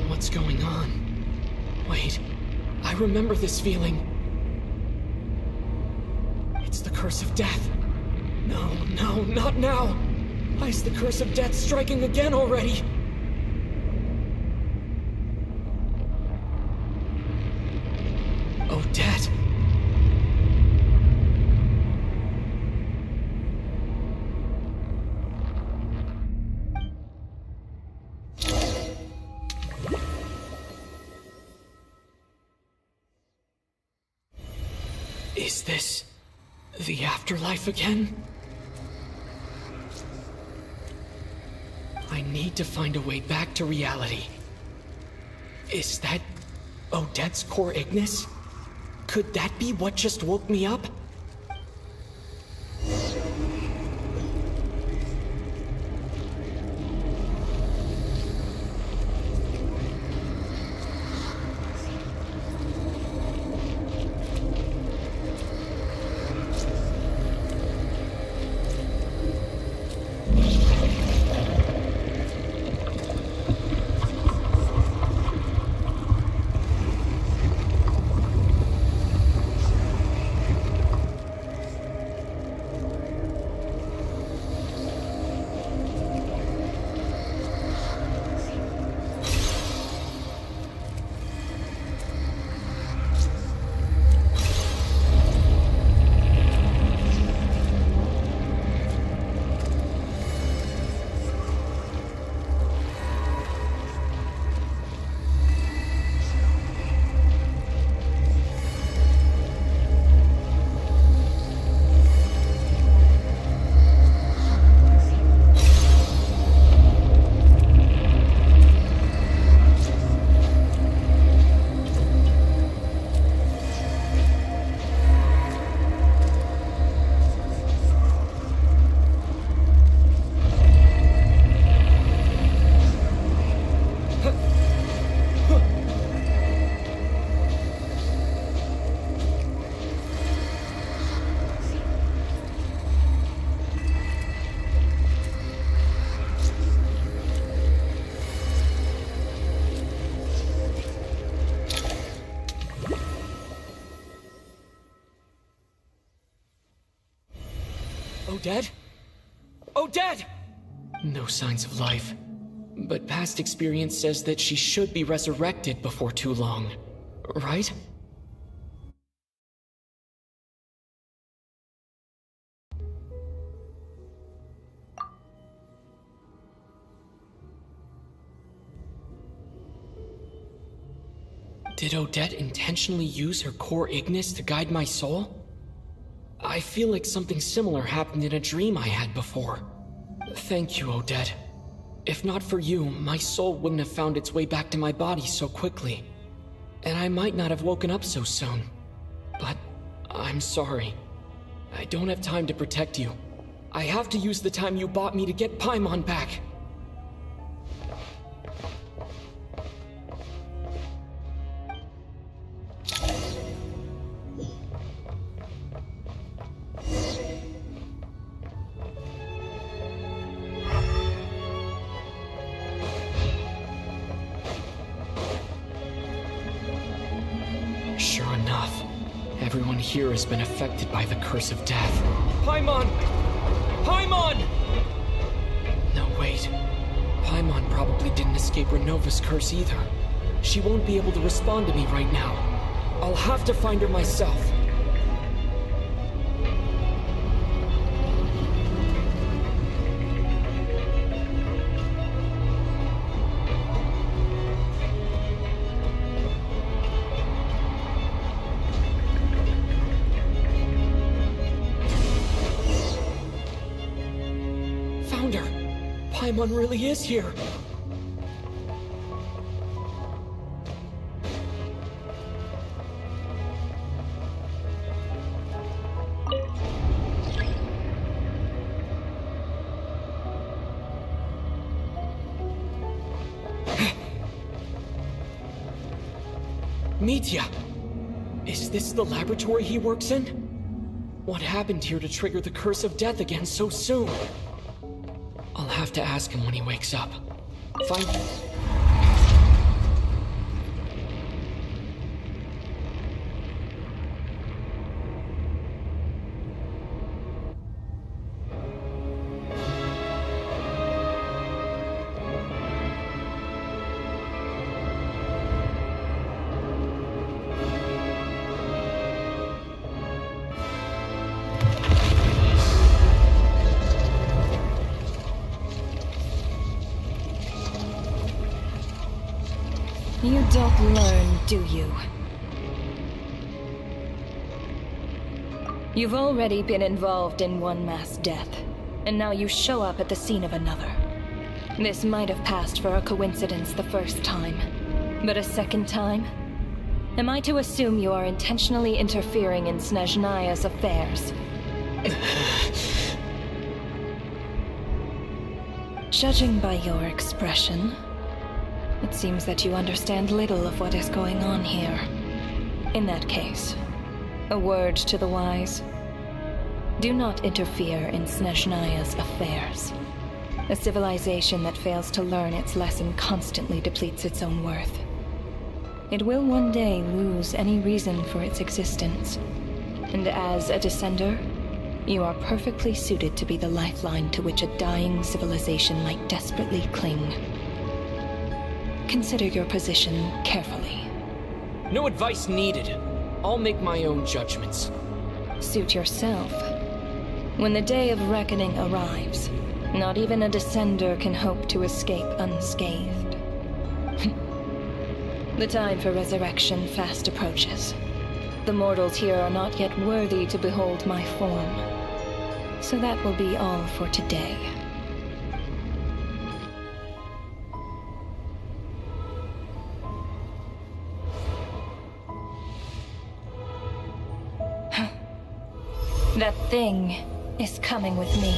What's going on? Wait, I remember this feeling. It's the curse of death. No, not now. Why is the curse of death striking again already? Odette. Is this the afterlife again? I need to find a way back to reality. Is that Odette's core Ignis? Could that be what just woke me up? Odette? Odette! No signs of life. But past experience says that she should be resurrected before too long, right? Did Odette intentionally use her core Ignis to guide my soul? I feel like something similar happened in a dream I had before. Thank you, Odette. If not for you, my soul wouldn't have found its way back to my body so quickly. And I might not have woken up so soon. But I'm sorry. I don't have time to protect you. I have to use the time you bought me to get Paimon back. Sure enough, everyone here has been affected by the curse of death. Paimon! Paimon! No, wait. Paimon probably didn't escape Renova's curse either. She won't be able to respond to me right now. I'll have to find her myself. Found her! Paimon really is here! Mitya! Is this the laboratory he works in? What happened here to trigger the curse of death again so soon? I'll have to ask him when he wakes up. Find... do you? You've already been involved in one mass death, and now you show up at the scene of another. This might have passed for a coincidence the first time, but a second time? Am I to assume you are intentionally interfering in Snezhnaya's affairs? Judging by your expression, it seems that you understand little of what is going on here. In that case, a word to the wise. Do not interfere in Snezhnaya's affairs. A civilization that fails to learn its lesson constantly depletes its own worth. It will one day lose any reason for its existence. And as a descender, you are perfectly suited to be the lifeline to which a dying civilization might desperately cling. Consider your position carefully. No advice needed. I'll make my own judgments. Suit yourself. When the day of reckoning arrives, not even a descender can hope to escape unscathed. The time for resurrection fast approaches. The mortals here are not yet worthy to behold my form. So that will be all for today. That thing is coming with me.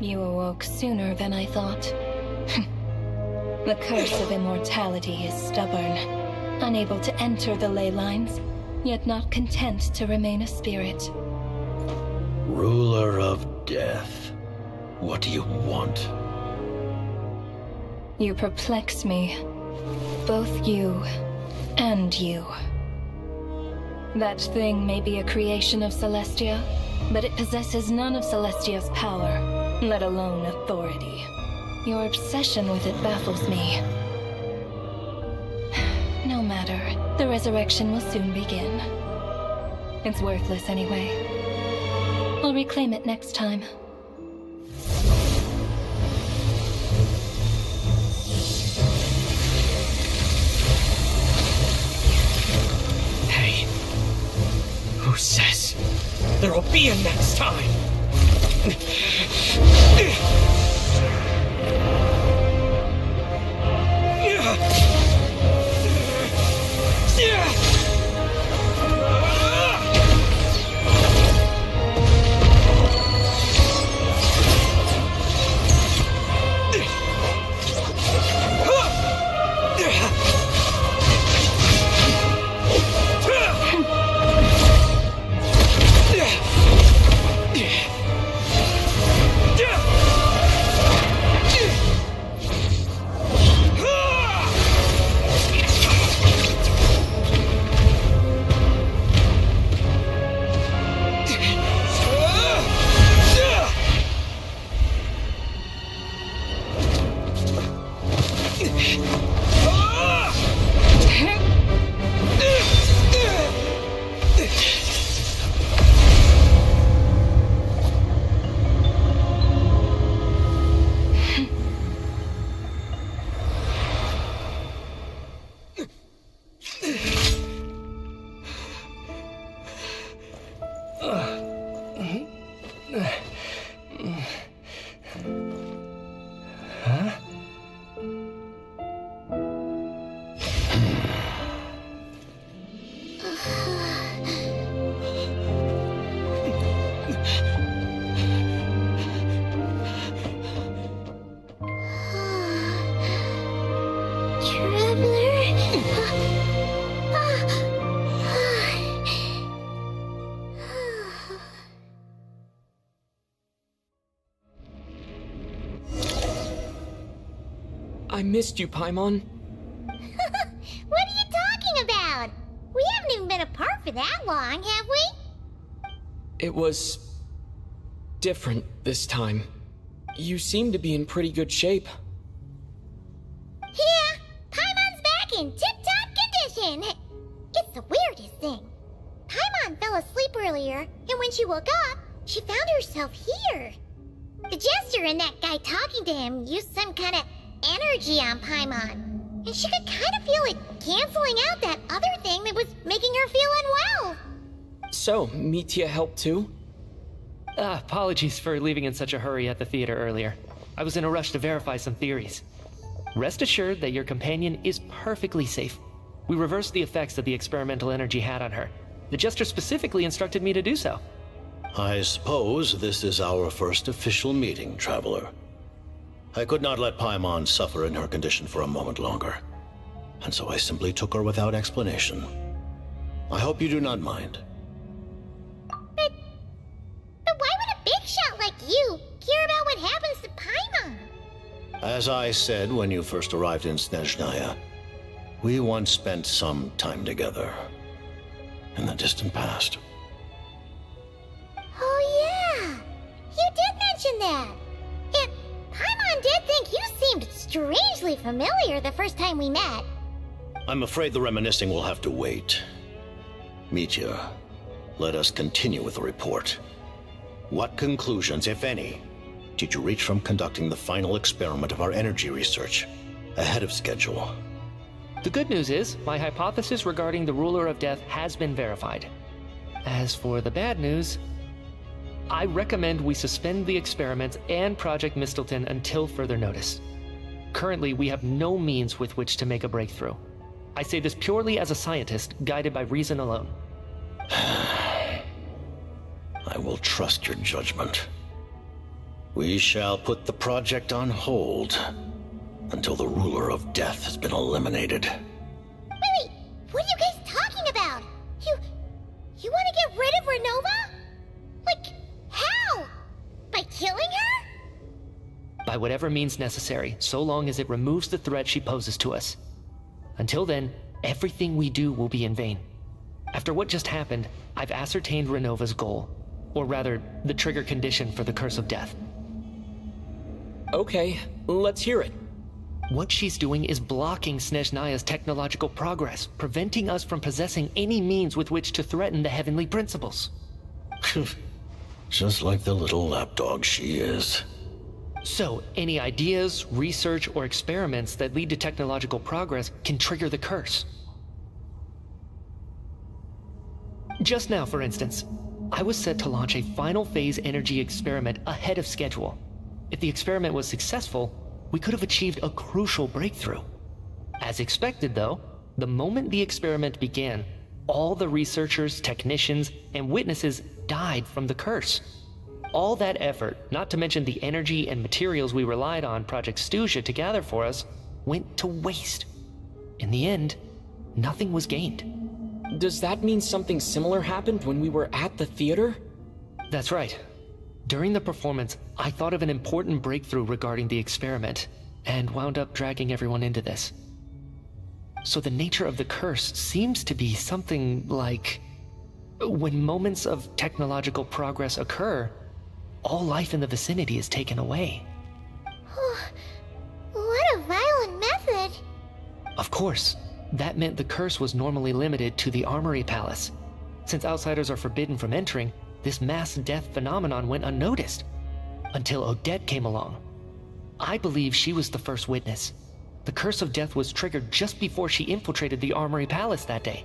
You awoke sooner than I thought. The curse of immortality is stubborn, unable to enter the ley lines, yet not content to remain a spirit. Ruler of death, what do you want? You perplex me. Both you and you. That thing may be a creation of Celestia, but it possesses none of Celestia's power, let alone authority. Your obsession with it baffles me. No matter, the resurrection will soon begin. It's worthless anyway. I'll reclaim it next time. Hey, who says there'll be a next time? I missed you, Paimon. What are you talking about? We haven't even been apart for that long, have we? It was different this time. You seem to be in pretty good shape. back in tip-top condition. It's the weirdest thing. Paimon fell asleep earlier, and when she woke up, she found herself here. The jester and that guy talking to him used some kind of energy on Paimon, and she could kind of feel it canceling out that other thing that was making her feel unwell. So, Mitya helped too? Apologies for leaving in such a hurry at the theater earlier. I was in a rush to verify some theories. Rest assured that your companion is perfectly safe. We reversed the effects that the experimental energy had on her. The jester specifically instructed me to do so. I suppose this is our first official meeting, Traveler. I could not let Paimon suffer in her condition for a moment longer, and so I simply took her without explanation. I hope you do not mind. But why would a big shot like you care about what happens to Paimon? As I said when you first arrived in Snezhnaya, we once spent some time together in the distant past. Oh yeah, you did mention that. And Paimon did think you seemed strangely familiar the first time we met. I'm afraid the reminiscing will have to wait. Mitya, let us continue with the report. What conclusions, if any, did you reach from conducting the final experiment of our energy research ahead of schedule? The good news is, my hypothesis regarding the Ruler of Death has been verified. As for the bad news, I recommend we suspend the experiments and Project Mistleton until further notice. Currently, we have no means with which to make a breakthrough. I say this purely as a scientist, guided by reason alone. I will trust your judgment. We shall put the project on hold until the Ruler of Death has been eliminated. Wait, what are you guys talking about? You want to get rid of Renova? Like, how? By killing her? By whatever means necessary, so long as it removes the threat she poses to us. Until then, everything we do will be in vain. After what just happened, I've ascertained Renova's goal. Or rather, the trigger condition for the Curse of Death. Okay, let's hear it. What she's doing is blocking Snezhnaya's technological progress, preventing us from possessing any means with which to threaten the heavenly principles. Just like the little lapdog she is. So, any ideas, research, or experiments that lead to technological progress can trigger the curse. Just now, for instance, I was set to launch a final phase energy experiment ahead of schedule. If the experiment was successful, we could have achieved a crucial breakthrough. As expected, though, the moment the experiment began, all the researchers, technicians, and witnesses died from the curse. All that effort, not to mention the energy and materials we relied on Project Stuzha to gather for us, went to waste. In the end, nothing was gained. Does that mean something similar happened when we were at the theater? That's right. During the performance, I thought of an important breakthrough regarding the experiment, and wound up dragging everyone into this. So the nature of the curse seems to be something like... when moments of technological progress occur, all life in the vicinity is taken away. What a violent method! Of course, that meant the curse was normally limited to the Armory Palace. Since outsiders are forbidden from entering, this mass death phenomenon went unnoticed. Until Odette came along. I believe she was the first witness. The Curse of Death was triggered just before she infiltrated the Armory Palace that day.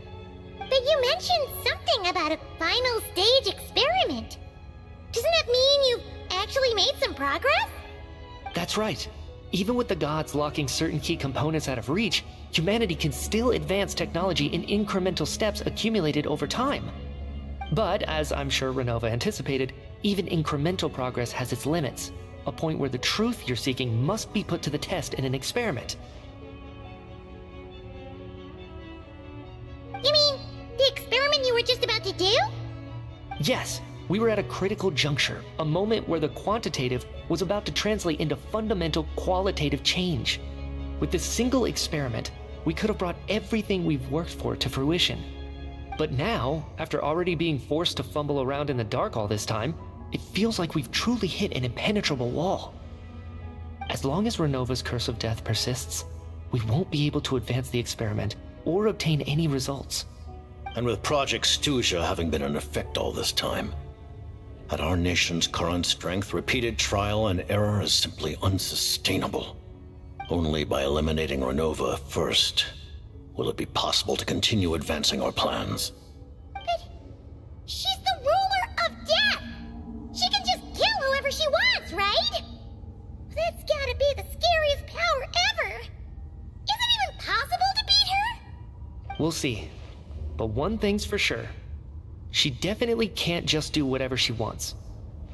But you mentioned something about a final stage experiment. Doesn't that mean you've actually made some progress? That's right. Even with the gods locking certain key components out of reach, humanity can still advance technology in incremental steps accumulated over time. But, as I'm sure Renova anticipated, even incremental progress has its limits, a point where the truth you're seeking must be put to the test in an experiment. You mean the experiment you were just about to do? Yes, we were at a critical juncture, a moment where the quantitative was about to translate into fundamental qualitative change. With this single experiment, we could have brought everything we've worked for to fruition. But now, after already being forced to fumble around in the dark all this time, it feels like we've truly hit an impenetrable wall. As long as Renova's Curse of Death persists, we won't be able to advance the experiment or obtain any results. And with Project Stuzha having been in effect all this time, at our nation's current strength, repeated trial and error is simply unsustainable. Only by eliminating Renova first will it be possible to continue advancing our plans. But she's the ruler of death! She can just kill whoever she wants, right? That's gotta be the scariest power ever! Is it even possible to beat her? We'll see. But one thing's for sure. She definitely can't just do whatever she wants.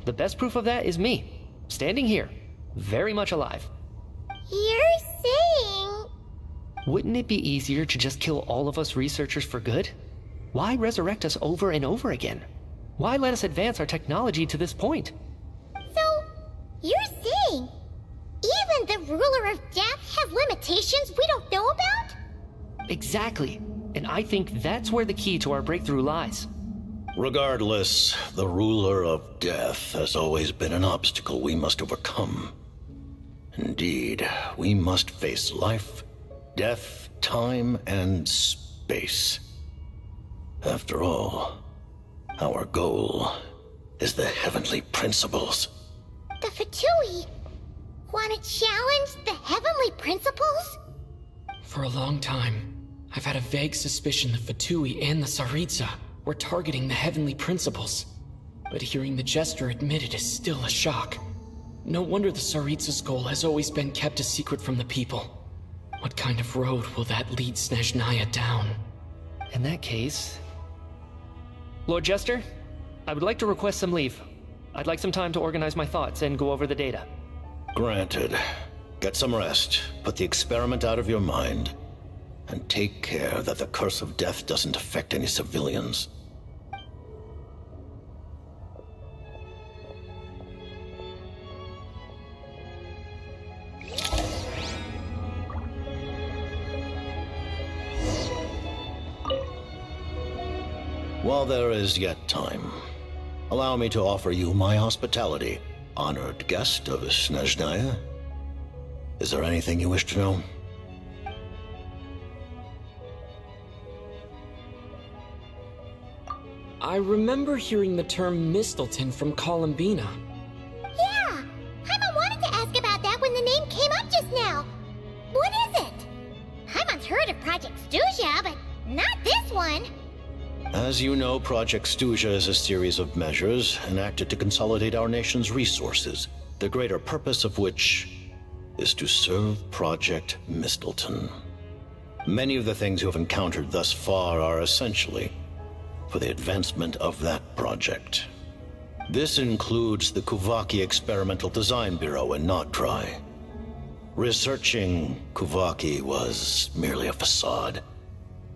The best proof of that is me, standing here, very much alive. You're saying... Wouldn't it be easier to just kill all of us researchers for good? Why resurrect us over and over again? Why let us advance our technology to this point? So, you're saying even the ruler of death has limitations we don't know about? Exactly. And I think that's where the key to our breakthrough lies. Regardless, the ruler of death has always been an obstacle we must overcome. Indeed, we must face life, death, time, and space. After all, our goal is the heavenly principles. The Fatui want to challenge the heavenly principles? For a long time, I've had a vague suspicion the Fatui and the Tsaritsa were targeting the heavenly principles. But hearing the Jester admit it is still a shock. No wonder the Tsaritsa's goal has always been kept a secret from the people. What kind of road will that lead Snezhnaya down? In that case... Lord Jester, I would like to request some leave. I'd like some time to organize my thoughts and go over the data. Granted. Get some rest, put the experiment out of your mind, and take care that the curse of death doesn't affect any civilians. While there is yet time, allow me to offer you my hospitality, honored guest of Snezhnaya. Is there anything you wish to know? I remember hearing the term Mistleton from Columbina. Yeah! Paimon wanted to ask about that when the name came up just now. What is it? Paimon's heard of Project Stuzha, but not this one. As you know, Project Stuzha is a series of measures enacted to consolidate our nation's resources, the greater purpose of which is to serve Project Mistleton. Many of the things you have encountered thus far are essentially for the advancement of that project. This includes the Kuvaki Experimental Design Bureau in Notdry. Researching Kuvaki was merely a facade.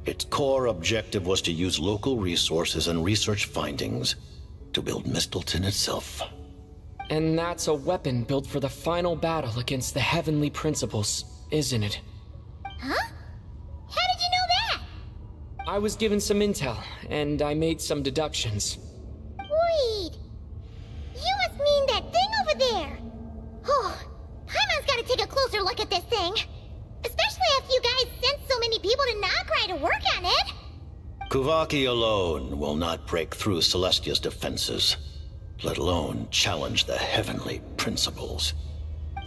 Its core objective was to use local resources and research findings to build Mistleton itself. And that's a weapon built for the final battle against the heavenly principles, isn't it? Huh? How did you know that? I was given some intel, and I made some deductions. Wait. You must mean that thing over there. Oh, Paimon's gotta take a closer look at this thing. Especially after you guys sent so many people to Notdry to work on it. Kuvaki alone will not break through Celestia's defenses, let alone challenge the heavenly principles.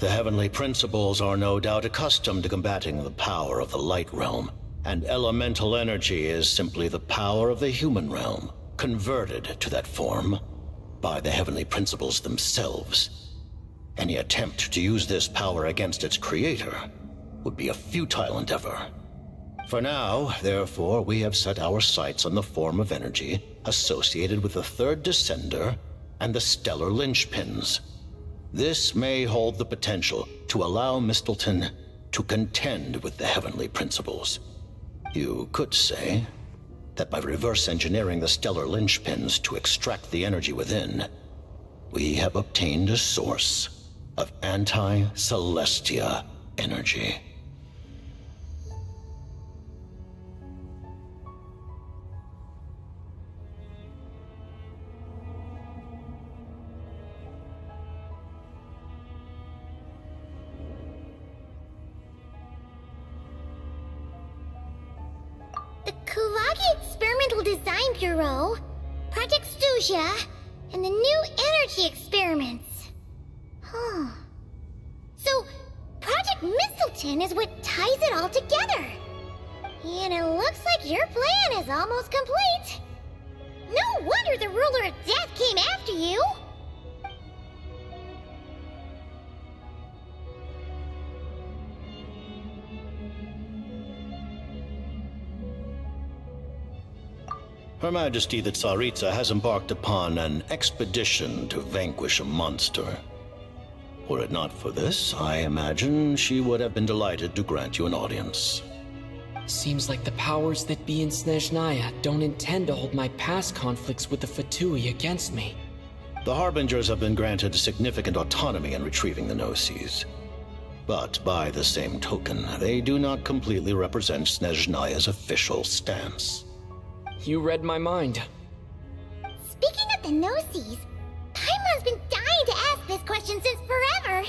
The heavenly principles are no doubt accustomed to combating the power of the light realm, and elemental energy is simply the power of the human realm, converted to that form by the heavenly principles themselves. Any attempt to use this power against its creator would be a futile endeavor. For now, therefore, we have set our sights on the form of energy associated with the third descender and the stellar linchpins. This may hold the potential to allow Mistleton to contend with the heavenly principles. You could say that by reverse engineering the stellar linchpins to extract the energy within, we have obtained a source of anti-Celestia energy. Kulagi Experimental Design Bureau, Project Stusia, and the new energy experiments. Huh. So, Project Mistleton is what ties it all together. And it looks like your plan is almost complete. No wonder the Ruler of Death came after you! Her Majesty the Tsaritsa has embarked upon an expedition to vanquish a monster. Were it not for this, I imagine she would have been delighted to grant you an audience. Seems like the powers that be in Snezhnaya don't intend to hold my past conflicts with the Fatui against me. The Harbingers have been granted significant autonomy in retrieving the Gnosis. But by the same token, they do not completely represent Snezhnaya's official stance. You read my mind. Speaking of the Gnosis, Paimon's been dying to ask this question since forever.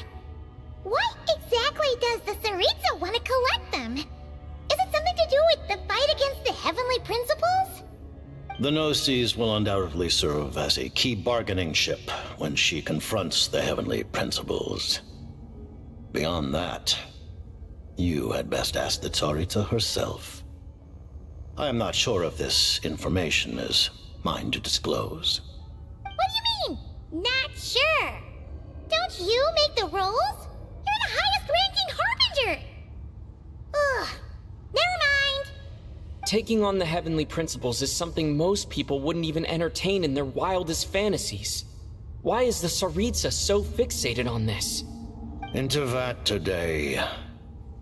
What exactly does the Tsaritsa want to collect them? Is it something to do with the fight against the Heavenly Principles? The Gnosis will undoubtedly serve as a key bargaining chip when she confronts the Heavenly Principles. Beyond that, you had best ask the Tsaritsa herself. I am not sure if this information is mine to disclose. What do you mean, not sure? Don't you make the rules? You're the highest-ranking Harbinger! Ugh, never mind. Taking on the Heavenly Principles is something most people wouldn't even entertain in their wildest fantasies. Why is the Tsaritsa so fixated on this? Into that today,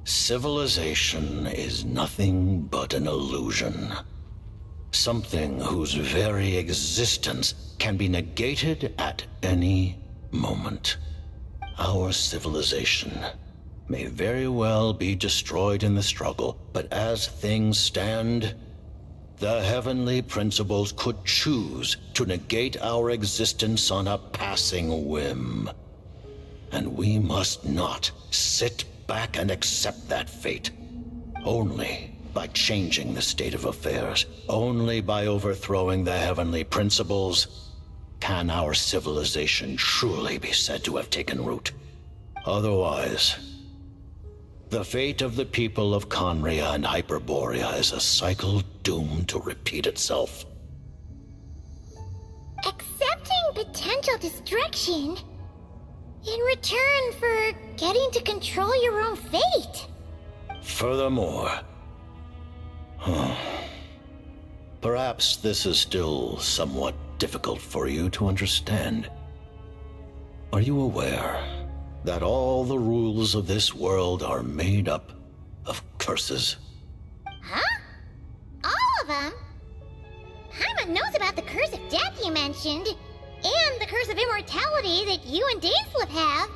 civilization is nothing but an illusion. Something whose very existence can be negated at any moment. Our civilization may very well be destroyed in the struggle, but as things stand, the Heavenly Principles could choose to negate our existence on a passing whim. And we must not sit back and accept that fate. Only by changing the state of affairs, only by overthrowing the Heavenly Principles, can our civilization truly be said to have taken root. Otherwise, the fate of the people of Conria and Hyperborea is a cycle doomed to repeat itself. Accepting potential destruction in return for getting to control your own fate. Furthermore, perhaps this is still somewhat difficult for you to understand. Are you aware that all the rules of this world are made up of curses? Huh? All of them? Paimon knows about the curse of death you mentioned, and the curse of immortality that you and Dainsleif have.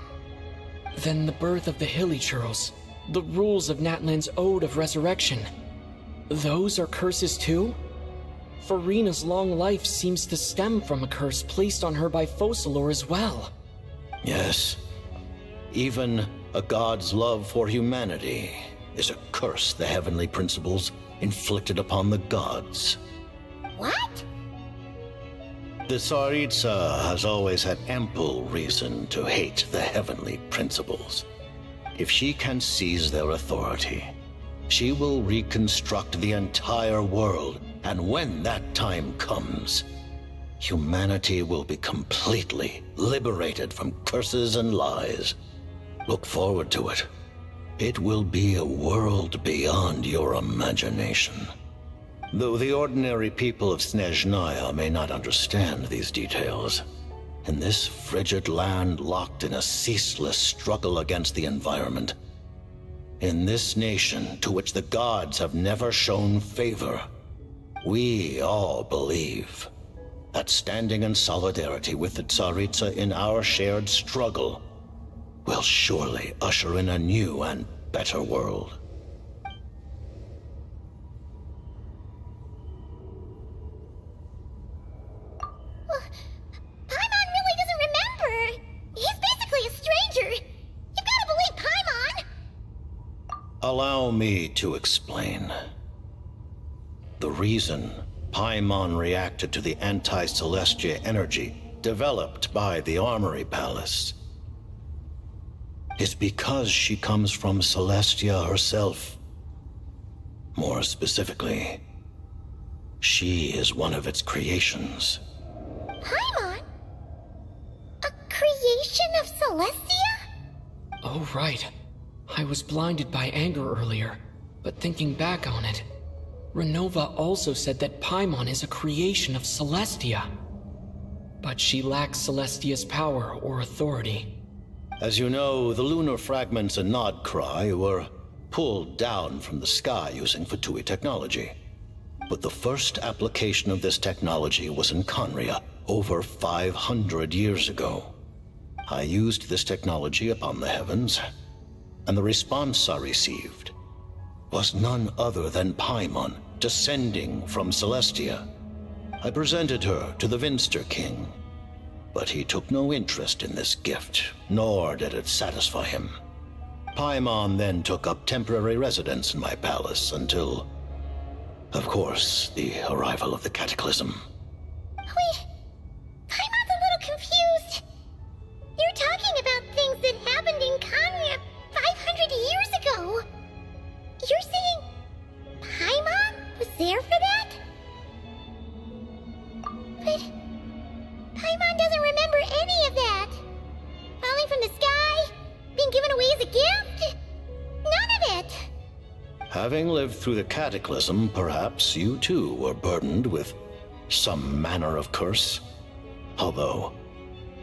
Then the birth of the Hilly Churls, the rules of Natlan's Ode of Resurrection, those are curses too? Farina's long life seems to stem from a curse placed on her by Focalor as well. Yes. Even a god's love for humanity is a curse the Heavenly Principles inflicted upon the gods. What? The Tsaritsa has always had ample reason to hate the Heavenly Principles. If she can seize their authority, she will reconstruct the entire world, and when that time comes, humanity will be completely liberated from curses and lies. Look forward to it. It will be a world beyond your imagination. Though the ordinary people of Snezhnaya may not understand these details, in this frigid land locked in a ceaseless struggle against the environment, in this nation to which the gods have never shown favor, we all believe that standing in solidarity with the Tsaritsa in our shared struggle will surely usher in a new and better world. Paimon really doesn't remember. He's basically a stranger. You've got to believe Paimon. Allow me to explain. The reason Paimon reacted to the anti-Celestia energy developed by the Armory Palace is because she comes from Celestia herself. More specifically, she is one of its creations. Paimon? A creation of Celestia? Oh, right. I was blinded by anger earlier, but thinking back on it, Renova also said that Paimon is a creation of Celestia. But she lacks Celestia's power or authority. As you know, the lunar fragments in Nodcry were pulled down from the sky using Fatui technology. But the first application of this technology was in Conria over 500 years ago. I used this technology upon the heavens, and the response I received was none other than Paimon descending from Celestia. I presented her to the Vinster King, but he took no interest in this gift, nor did it satisfy him. Paimon then took up temporary residence in my palace until, of course, the arrival of the Cataclysm. Wait, Paimon's a little confused. You're talking about things that happened in Conria 500 years ago. You're saying Paimon was there for that? But Paimon doesn't remember any of that. Falling from the sky? Being given away as a gift? None of it. Having lived through the Cataclysm, perhaps you too were burdened with some manner of curse. Although,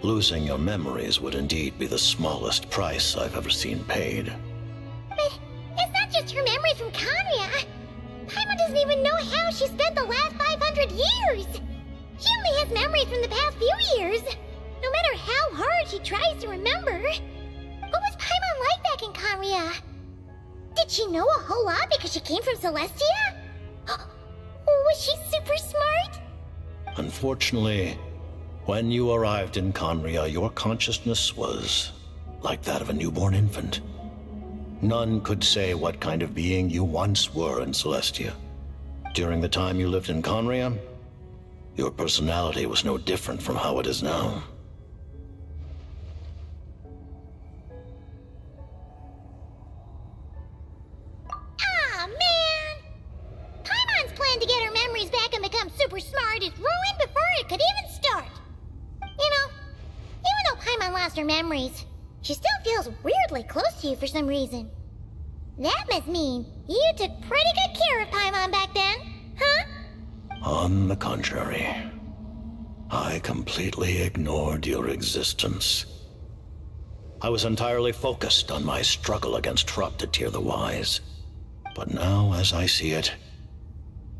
losing your memories would indeed be the smallest price I've ever seen paid. But it's not just her memories from Conria. Paimon doesn't even know how she spent the last 500 years. She only has memories from the past few years. No matter how hard she tries to remember. What was Paimon like back in Conria? Did she know a whole lot because she came from Celestia? Was she super smart? Unfortunately, when you arrived in Conria, your consciousness was like that of a newborn infant. None could say what kind of being you once were in Celestia. During the time you lived in Conria, your personality was no different from how it is now. Aw, man! Paimon's plan to get her memories back and become super smart is ruined before it could even start. You know, even though Paimon lost her memories, she still feels weirdly close to you for some reason. That must mean you took pretty good care of Paimon back then, huh? On the contrary, I completely ignored your existence. I was entirely focused on my struggle against Troptatir the Wise. But now, as I see it,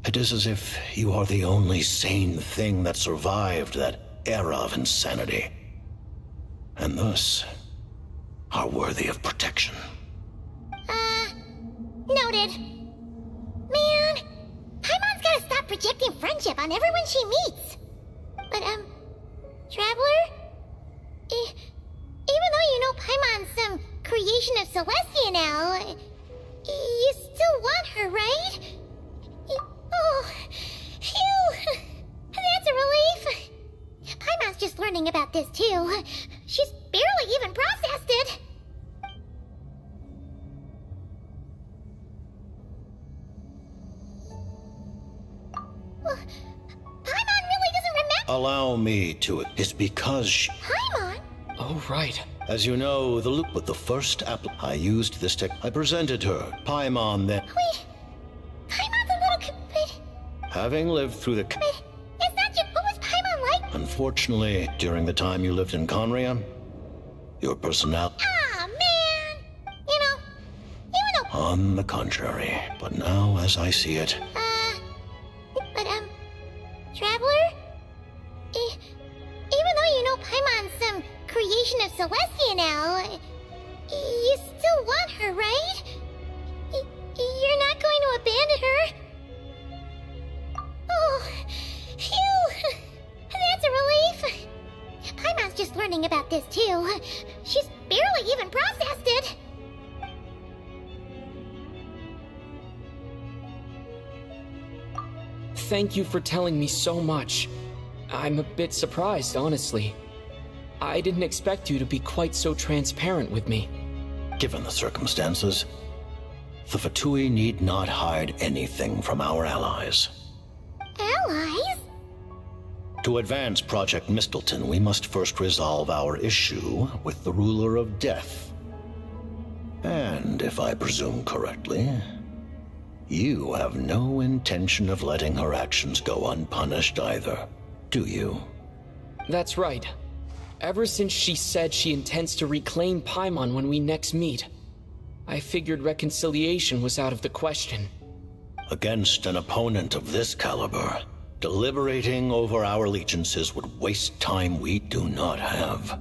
it is as if you are the only sane thing that survived that era of insanity. And thus, are worthy of protection. Noted. Man, Paimon's gotta stop projecting friendship on everyone she meets. But, Traveler? Even though you know Paimon's some creation of Celestia now, you still want her, right? Oh, phew! That's a relief. Paimon's just learning about this, too. She's barely even processed it. Paimon really doesn't remember. Allow me to. It's because Paimon? Oh, right. As you know, the loop with the first I used this tech. I presented her, Paimon, then. Wait, Paimon's a little bit. Having lived through the. But it's not just. What was Paimon like? Unfortunately, during the time you lived in Conria, your personality. Ah, man! You know, even though. On the contrary, but now, as I see it. But, Traveler? Even though you know Paimon's some creation of Celestia now, you still want her, right? You're not going to abandon her? Oh, phew! That's a relief. Paimon's just learning about this, too. She's barely even processed it. Thank you for telling me so much. I'm a bit surprised, honestly. I didn't expect you to be quite so transparent with me. Given the circumstances, the Fatui need not hide anything from our allies. Allies? To advance Project Mistleton, we must first resolve our issue with the Ruler of Death. And if I presume correctly, you have no intention of letting her actions go unpunished either, do you? That's right. Ever since she said she intends to reclaim Paimon when we next meet, I figured reconciliation was out of the question. Against an opponent of this caliber, deliberating over our allegiances would waste time we do not have.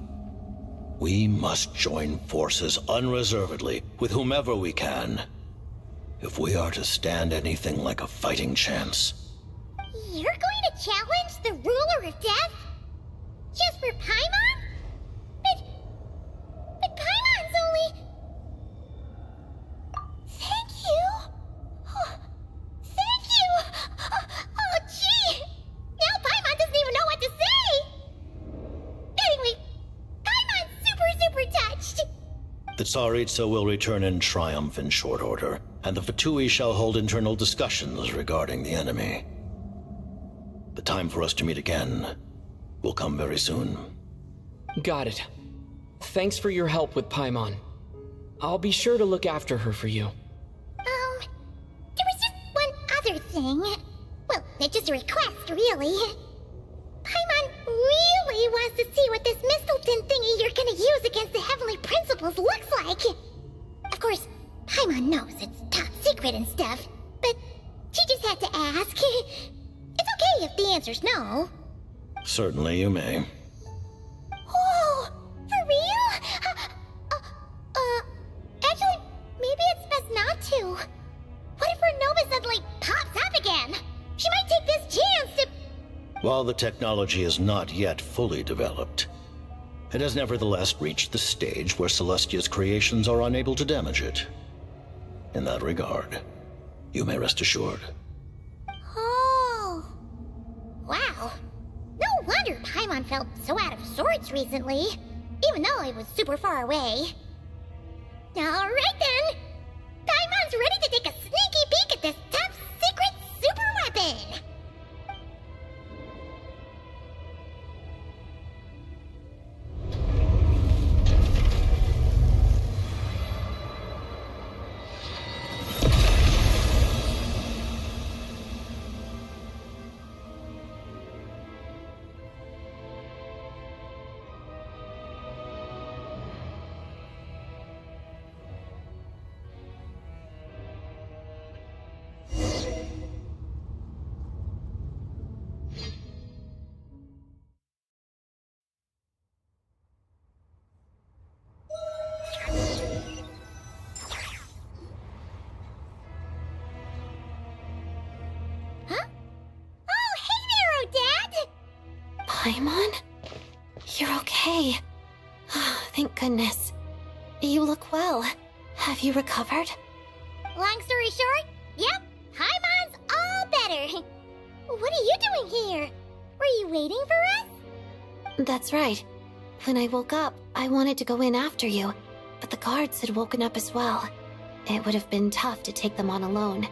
We must join forces unreservedly with whomever we can, if we are to stand anything like a fighting chance. You're going to challenge the Ruler of Death? Just for Paimon? But Paimon's only... Thank you! Oh, thank you! Oh, gee! Now Paimon doesn't even know what to say! Anyway, Paimon's super touched! The Tsaritsa will return in triumph in short order, and the Fatui shall hold internal discussions regarding the enemy. The time for us to meet again will come very soon. Got it. Thanks for your help with Paimon. I'll be sure to look after her for you. There was just one other thing. Well, it's just a request, really. Paimon really wants to see what this Mistleton thingy you're gonna use against the Heavenly Principles looks like. Of course, Paimon knows it's top secret and stuff, but she just had to ask. It's okay if the answer's no. Certainly you may. Oh, for real? Actually, maybe it's best not to. What if her Nova suddenly pops up again? She might take this chance to... While the technology is not yet fully developed, it has nevertheless reached the stage where Celestia's creations are unable to damage it. In that regard, you may rest assured. Oh. Wow. No wonder Paimon felt so out of sorts recently, even though it was super far away. Alright then! Paimon's ready to take a sneaky peek at this top secret super weapon! Paimon? You're okay. Thank goodness. You look well. Have you recovered? Long story short, yep, Paimon's all better. What are you doing here? Were you waiting for us? That's right. When I woke up, I wanted to go in after you, but the guards had woken up as well. It would have been tough to take them on alone,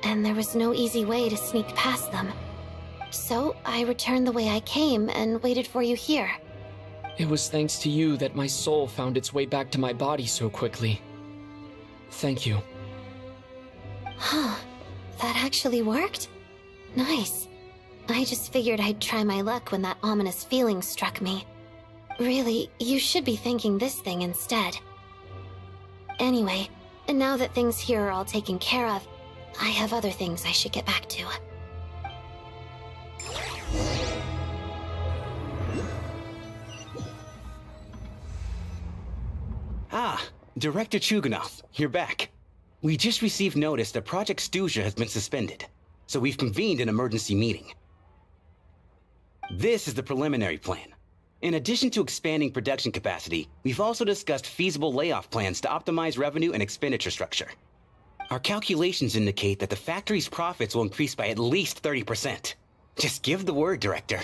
and there was no easy way to sneak past them. So I returned the way I came and waited for you here. It was thanks to you that my soul found its way back to my body so quickly. Thank you. Huh. That actually worked? Nice. I just figured I'd try my luck when that ominous feeling struck me. Really, you should be thanking this thing instead. Anyway, and now that things here are all taken care of, I have other things I should get back to. Ah, Director Chuganov, you're back. We just received notice that Project Stuzha has been suspended, so we've convened an emergency meeting. This is the preliminary plan. In addition to expanding production capacity, we've also discussed feasible layoff plans to optimize revenue and expenditure structure. Our calculations indicate that the factory's profits will increase by at least 30%. Just give the word, Director.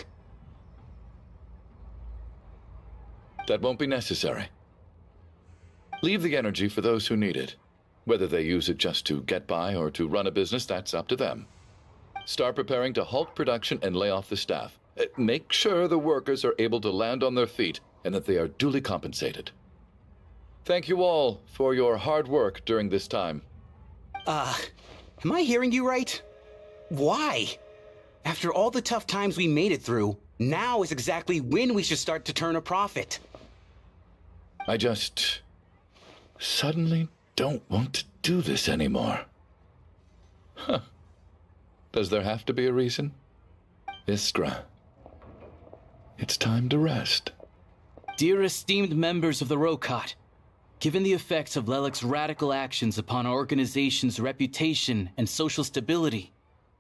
That won't be necessary. Leave the energy for those who need it. Whether they use it just to get by or to run a business, that's up to them. Start preparing to halt production and lay off the staff. Make sure the workers are able to land on their feet and that they are duly compensated. Thank you all for your hard work during this time. Am I hearing you right? Why? After all the tough times we made it through, now is exactly when we should start to turn a profit. I just suddenly don't want to do this anymore. Huh. Does there have to be a reason? Iskra, it's time to rest. Dear esteemed members of the Rokot, given the effects of Lelik's radical actions upon our organization's reputation and social stability,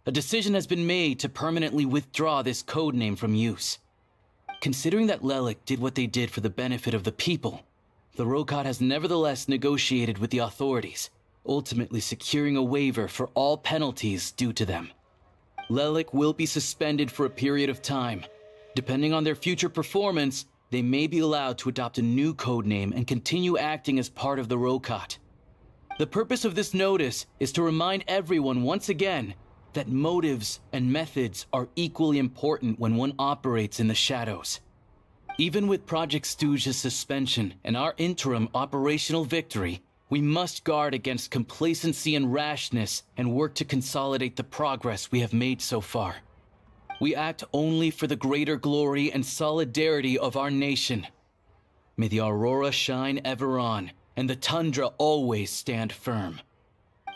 a decision has been made to permanently withdraw this codename from use. Considering that Lelik did what they did for the benefit of the people, the Rokot has nevertheless negotiated with the authorities, ultimately securing a waiver for all penalties due to them. Lelik will be suspended for a period of time. Depending on their future performance, they may be allowed to adopt a new codename and continue acting as part of the Rokot. The purpose of this notice is to remind everyone once again that motives and methods are equally important when one operates in the shadows. Even with Project Stooge's suspension and our interim operational victory, we must guard against complacency and rashness and work to consolidate the progress we have made so far. We act only for the greater glory and solidarity of our nation. May the aurora shine ever on, and the tundra always stand firm.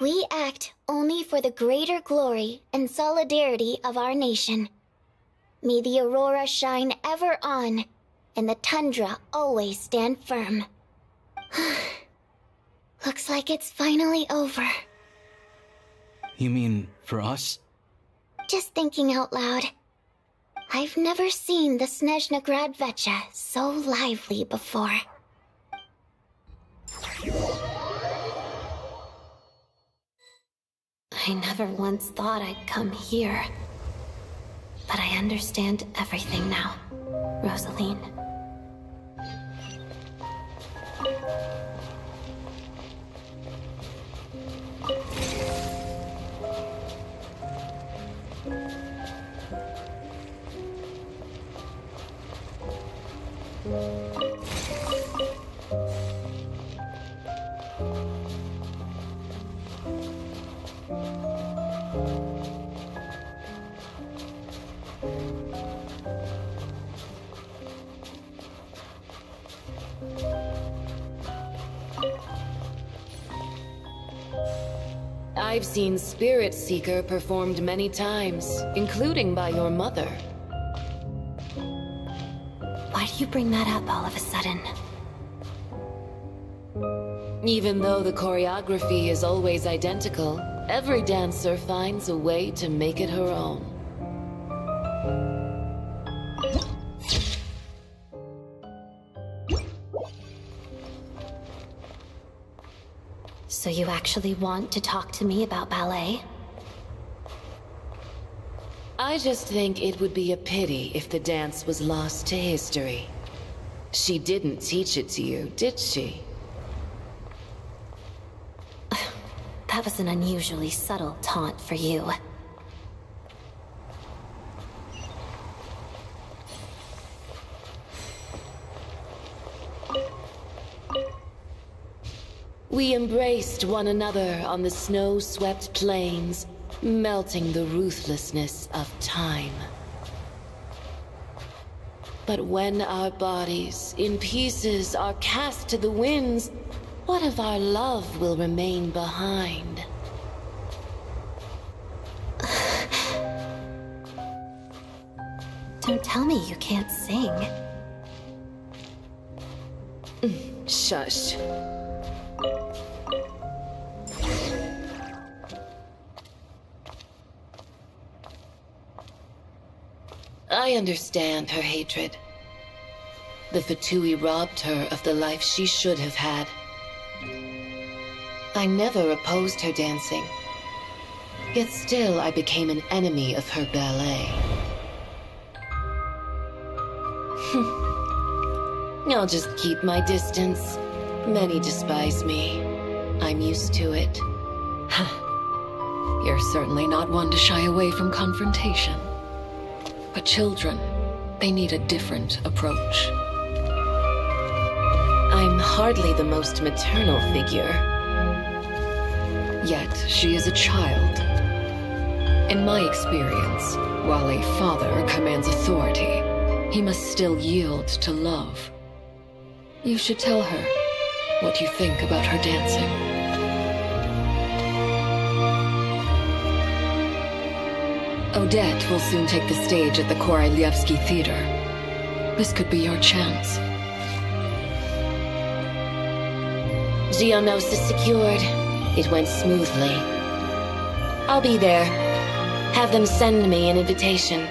We act only for the greater glory and solidarity of our nation. May the aurora shine ever on, and the tundra always stand firm. Looks like it's finally over. You mean for us? Just thinking out loud. I've never seen the Snezhnaya Vecha so lively before. I never once thought I'd come here. But I understand everything now, Rosaline. I've seen Spirit Seeker performed many times, including by your mother. Why do you bring that up all of a sudden? Even though the choreography is always identical, every dancer finds a way to make it her own. So you actually want to talk to me about ballet? I just think it would be a pity if the dance was lost to history. She didn't teach it to you, did she? That was an unusually subtle taunt for you. We embraced one another on the snow-swept plains, melting the ruthlessness of time. But when our bodies, in pieces, are cast to the winds, what of our love will remain behind? Don't tell me you can't sing. Shush. I understand her hatred. The Fatui robbed her of the life she should have had. I never opposed her dancing. Yet still I became an enemy of her ballet. I'll just keep my distance. Many despise me. I'm used to it. You're certainly not one to shy away from confrontation. But children, they need a different approach. I'm hardly the most maternal figure. Yet she is a child. In my experience, while a father commands authority, he must still yield to love. You should tell her what you think about her dancing. Odette will soon take the stage at the Korylievsky Theater. This could be your chance. Geonosis secured. It went smoothly. I'll be there. Have them send me an invitation.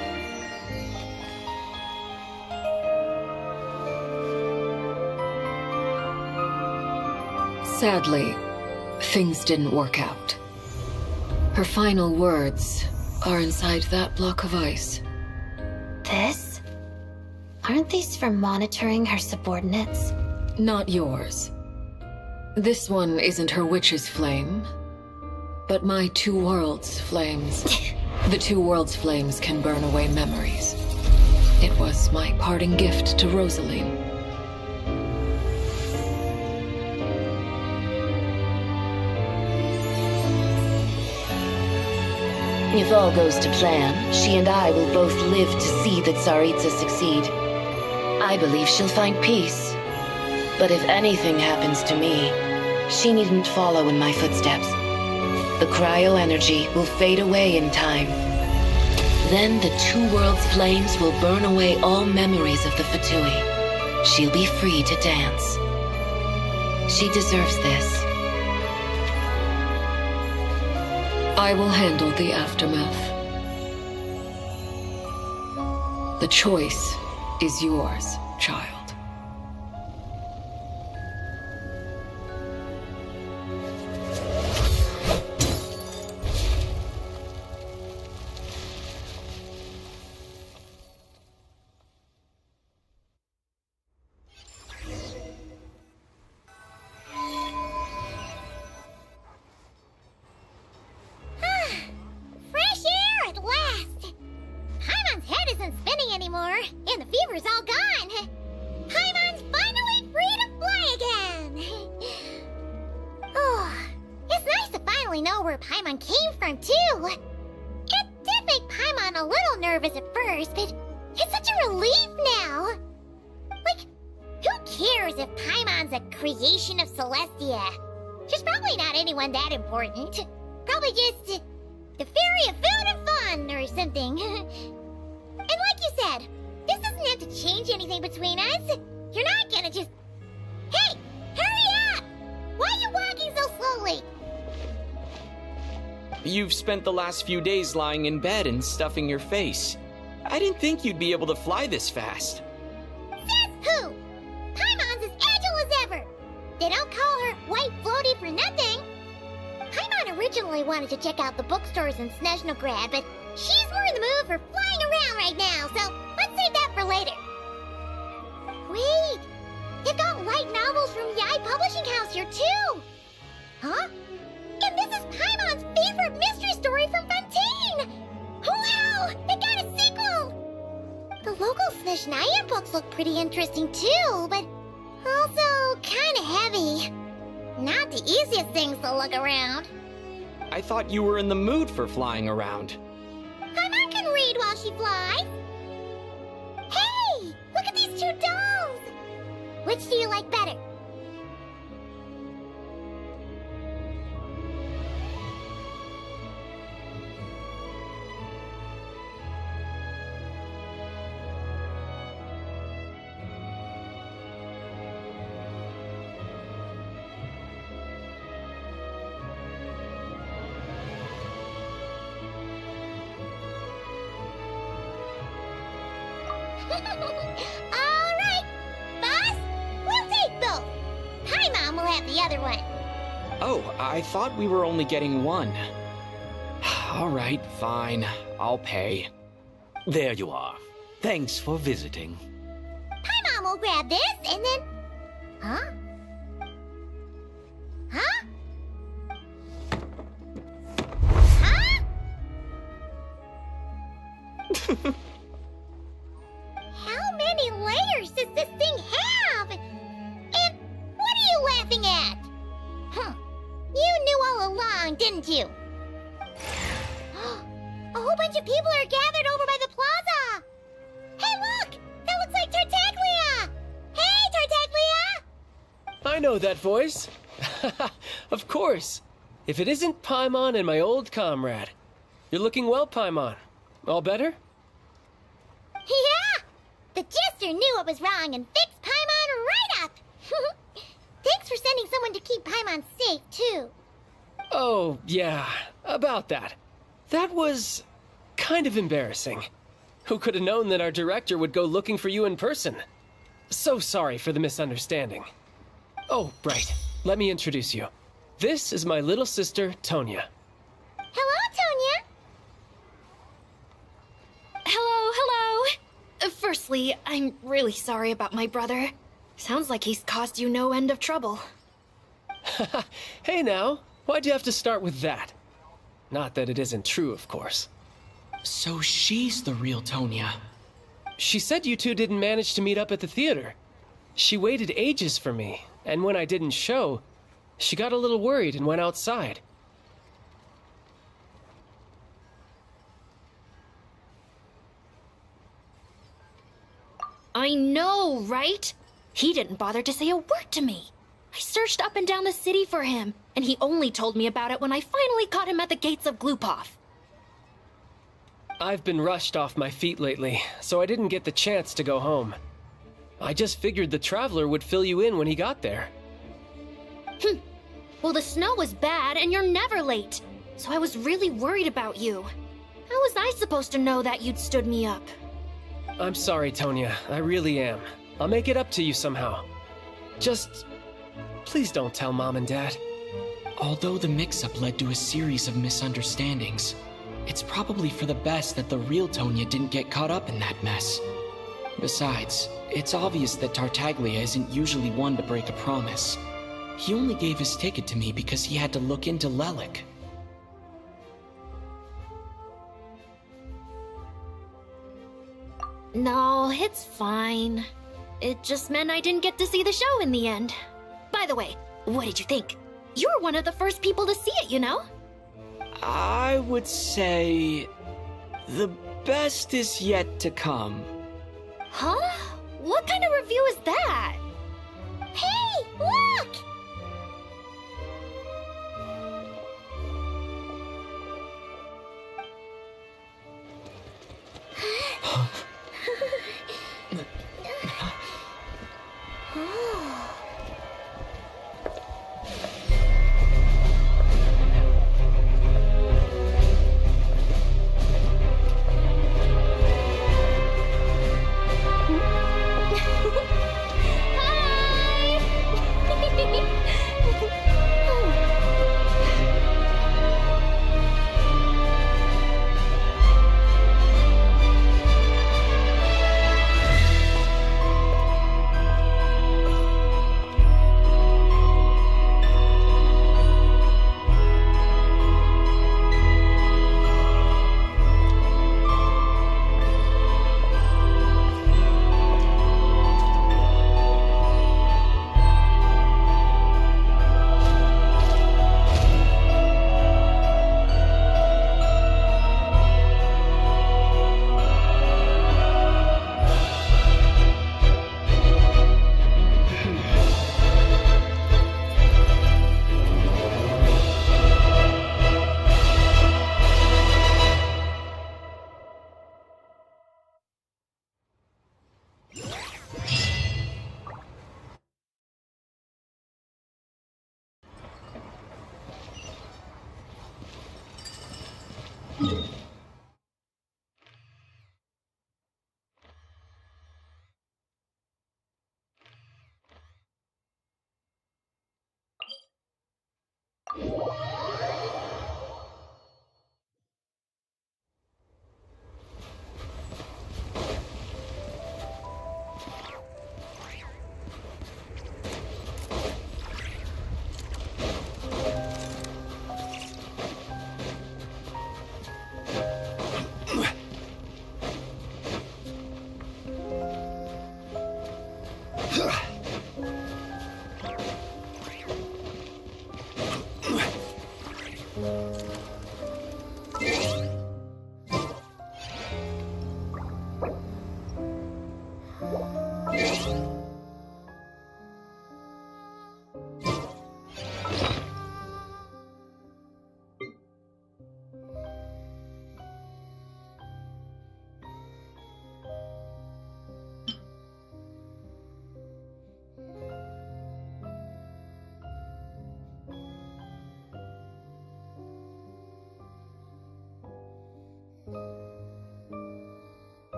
Sadly, things didn't work out. Her final words are inside that block of ice. This? Aren't these for monitoring her subordinates? Not yours. This one isn't her witch's flame, but my two worlds' flames. The two worlds' flames can burn away memories. It was my parting gift to Rosaline. If all goes to plan, she and I will both live to see the Tsaritsa succeed. I believe she'll find peace. But if anything happens to me, she needn't follow in my footsteps. The cryo-energy will fade away in time. Then the two worlds' flames will burn away all memories of the Fatui. She'll be free to dance. She deserves this. I will handle the aftermath. The choice is yours, child. Fresh air at last! Paimon's head isn't spinning anymore, and the fever's all gone. Paimon's finally free to fly again! Oh, it's nice to finally know where Paimon came from, too. It did make Paimon a little nervous at first, but it's such a relief now. Like, who cares if Paimon's a creation of Celestia? She's probably not anyone that important. Probably just the fairy of food and fun or something. And like you said, this doesn't have to change anything between us. You're not gonna just... Hey! Hurry up! Why are you walking so slowly? You've spent the last few days lying in bed and stuffing your face. I didn't think you'd be able to fly this fast. Says who? Paimon's as agile as ever. They don't call her White Floaty for nothing. Paimon originally wanted to check out the bookstores in Snezhnaya, but she's more in the mood for flying around right now, so let's save that for later. Wait, they've got light novels from Yai Publishing House here too. Huh? And this is Paimon's favorite mystery story from Fontaine. Wow, they got a sequel. The local Snezhnaya books look pretty interesting too, but also kind of heavy. Not the easiest things to look around. I thought you were in the mood for flying around. Paimon can read while she flies. Hey, look at these two dolls. Which do you like better? All right, boss, we'll take both. Paimon will have the other one. Oh, I thought we were only getting one. All right, fine. I'll pay. There you are. Thanks for visiting. Paimon will grab this and then... Huh? Huh? Huh? How many layers does this thing have? And what are you laughing at? Huh. You knew all along, didn't you? A whole bunch of people are gathered over by the plaza! Hey, look! That looks like Tartaglia! Hey, Tartaglia! I know that voice. Of course. If it isn't Paimon and my old comrade. You're looking well, Paimon. All better? Yeah! The Jester knew what was wrong and fixed Paimon right up! Thanks for sending someone to keep Paimon safe, too. Oh, yeah. About that. That was kind of embarrassing. Who could have known that our director would go looking for you in person? So sorry for the misunderstanding. Oh, right. Let me introduce you. This is my little sister, Tonya. Hello, Tonya! Hello. Firstly, I'm really sorry about my brother. Sounds like he's caused you no end of trouble. Hey now, why'd you have to start with that? Not that it isn't true, of course. So she's the real Tonya. She said you two didn't manage to meet up at the theater. She waited ages for me, and when I didn't show, she got a little worried and went outside. I know, right? He didn't bother to say a word to me. I searched up and down the city for him, and he only told me about it when I finally caught him at the gates of Glupov. I've been rushed off my feet lately, so I didn't get the chance to go home. I just figured the Traveler would fill you in when he got there. Well, the snow was bad, and you're never late. So I was really worried about you. How was I supposed to know that you'd stood me up? I'm sorry, Tonya. I really am. I'll make it up to you somehow. Just... please don't tell Mom and Dad. Although the mix-up led to a series of misunderstandings, it's probably for the best that the real Tonya didn't get caught up in that mess. Besides, it's obvious that Tartaglia isn't usually one to break a promise. He only gave his ticket to me because he had to look into Lelik. No, it's fine. It just meant I didn't get to see the show in the end. By the way, what did you think? You were one of the first people to see it, you know? I would say... the best is yet to come. Huh? What kind of review is that? Hey, look!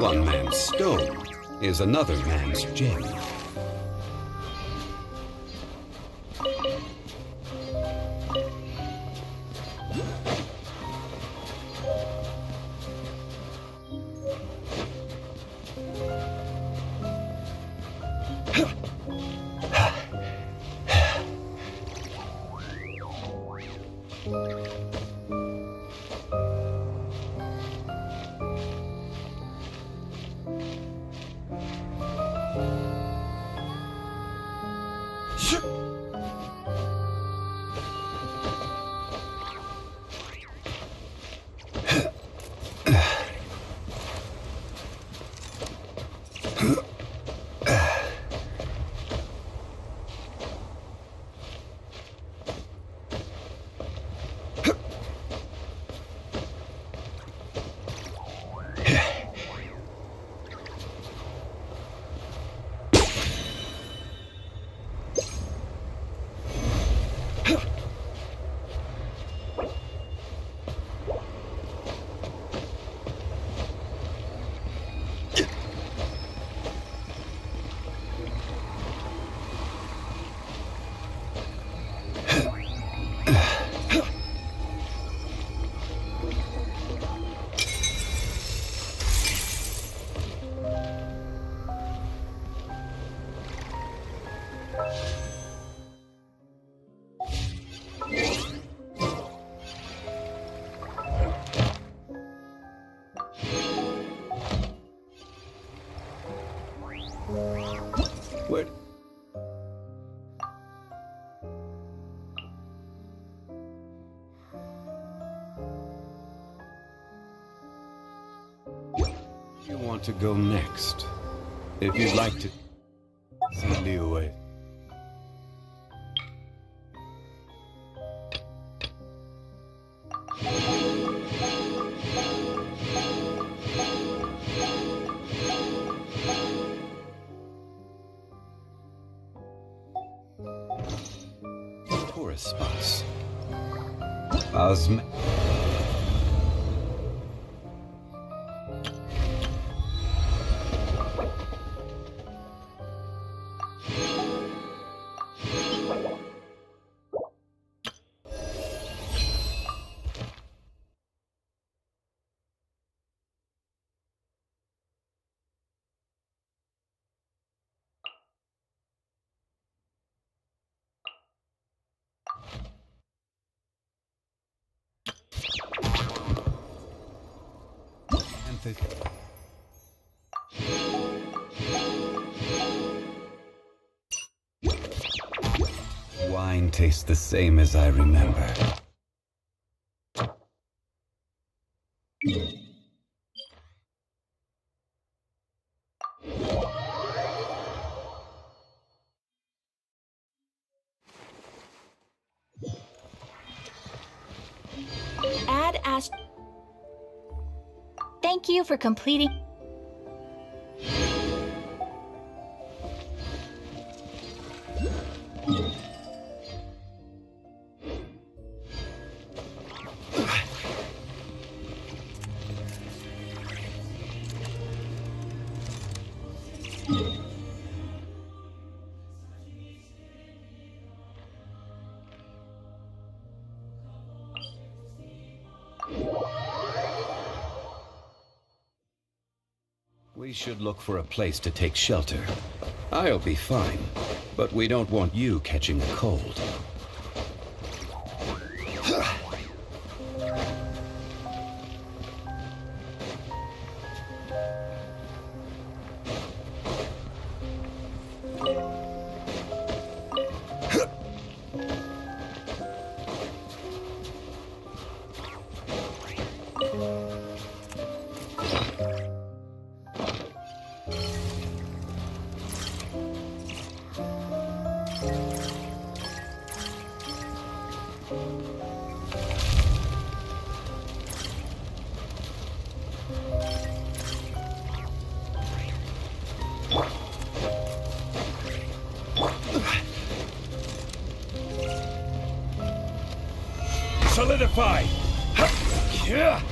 One man's stone is another man's gem. Where? You want to go next? If you'd like to see Liu. Tourist spots. Wine tastes the same as I remember. Thank you for completing. We should look for a place to take shelter. I'll be fine, but we don't want you catching a cold. solidified! Yeah.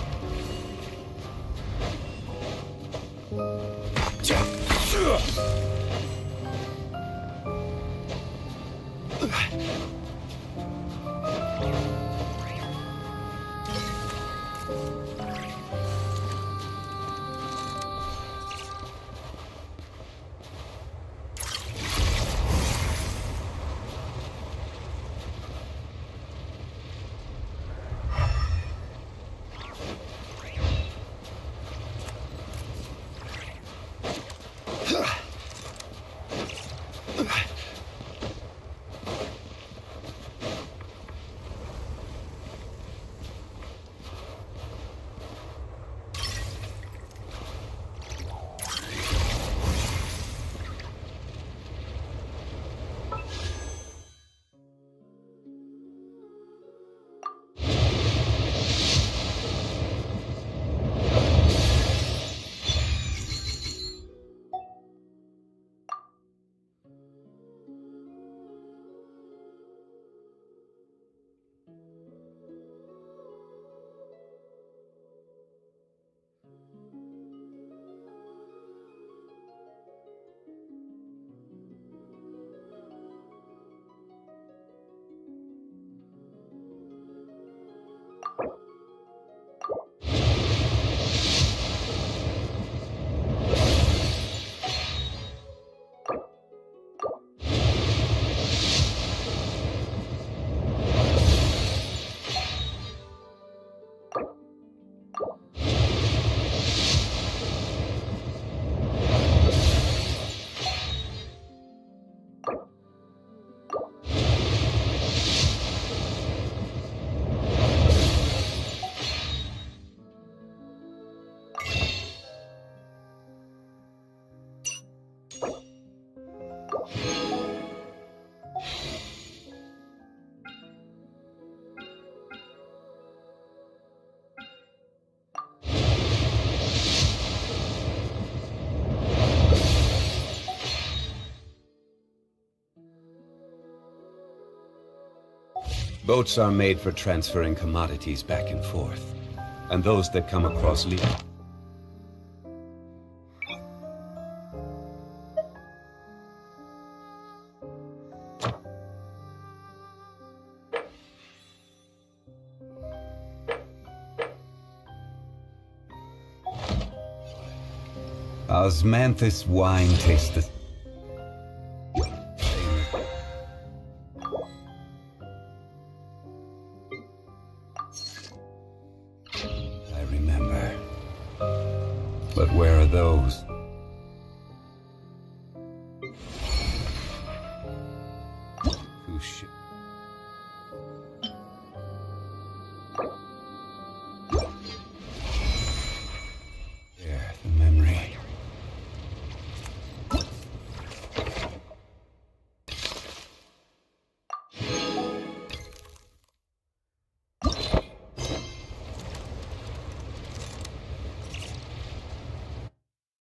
Boats are made for transferring commodities back and forth, and those that come across leave. Osmanthus wine tastes I remember. But where are those?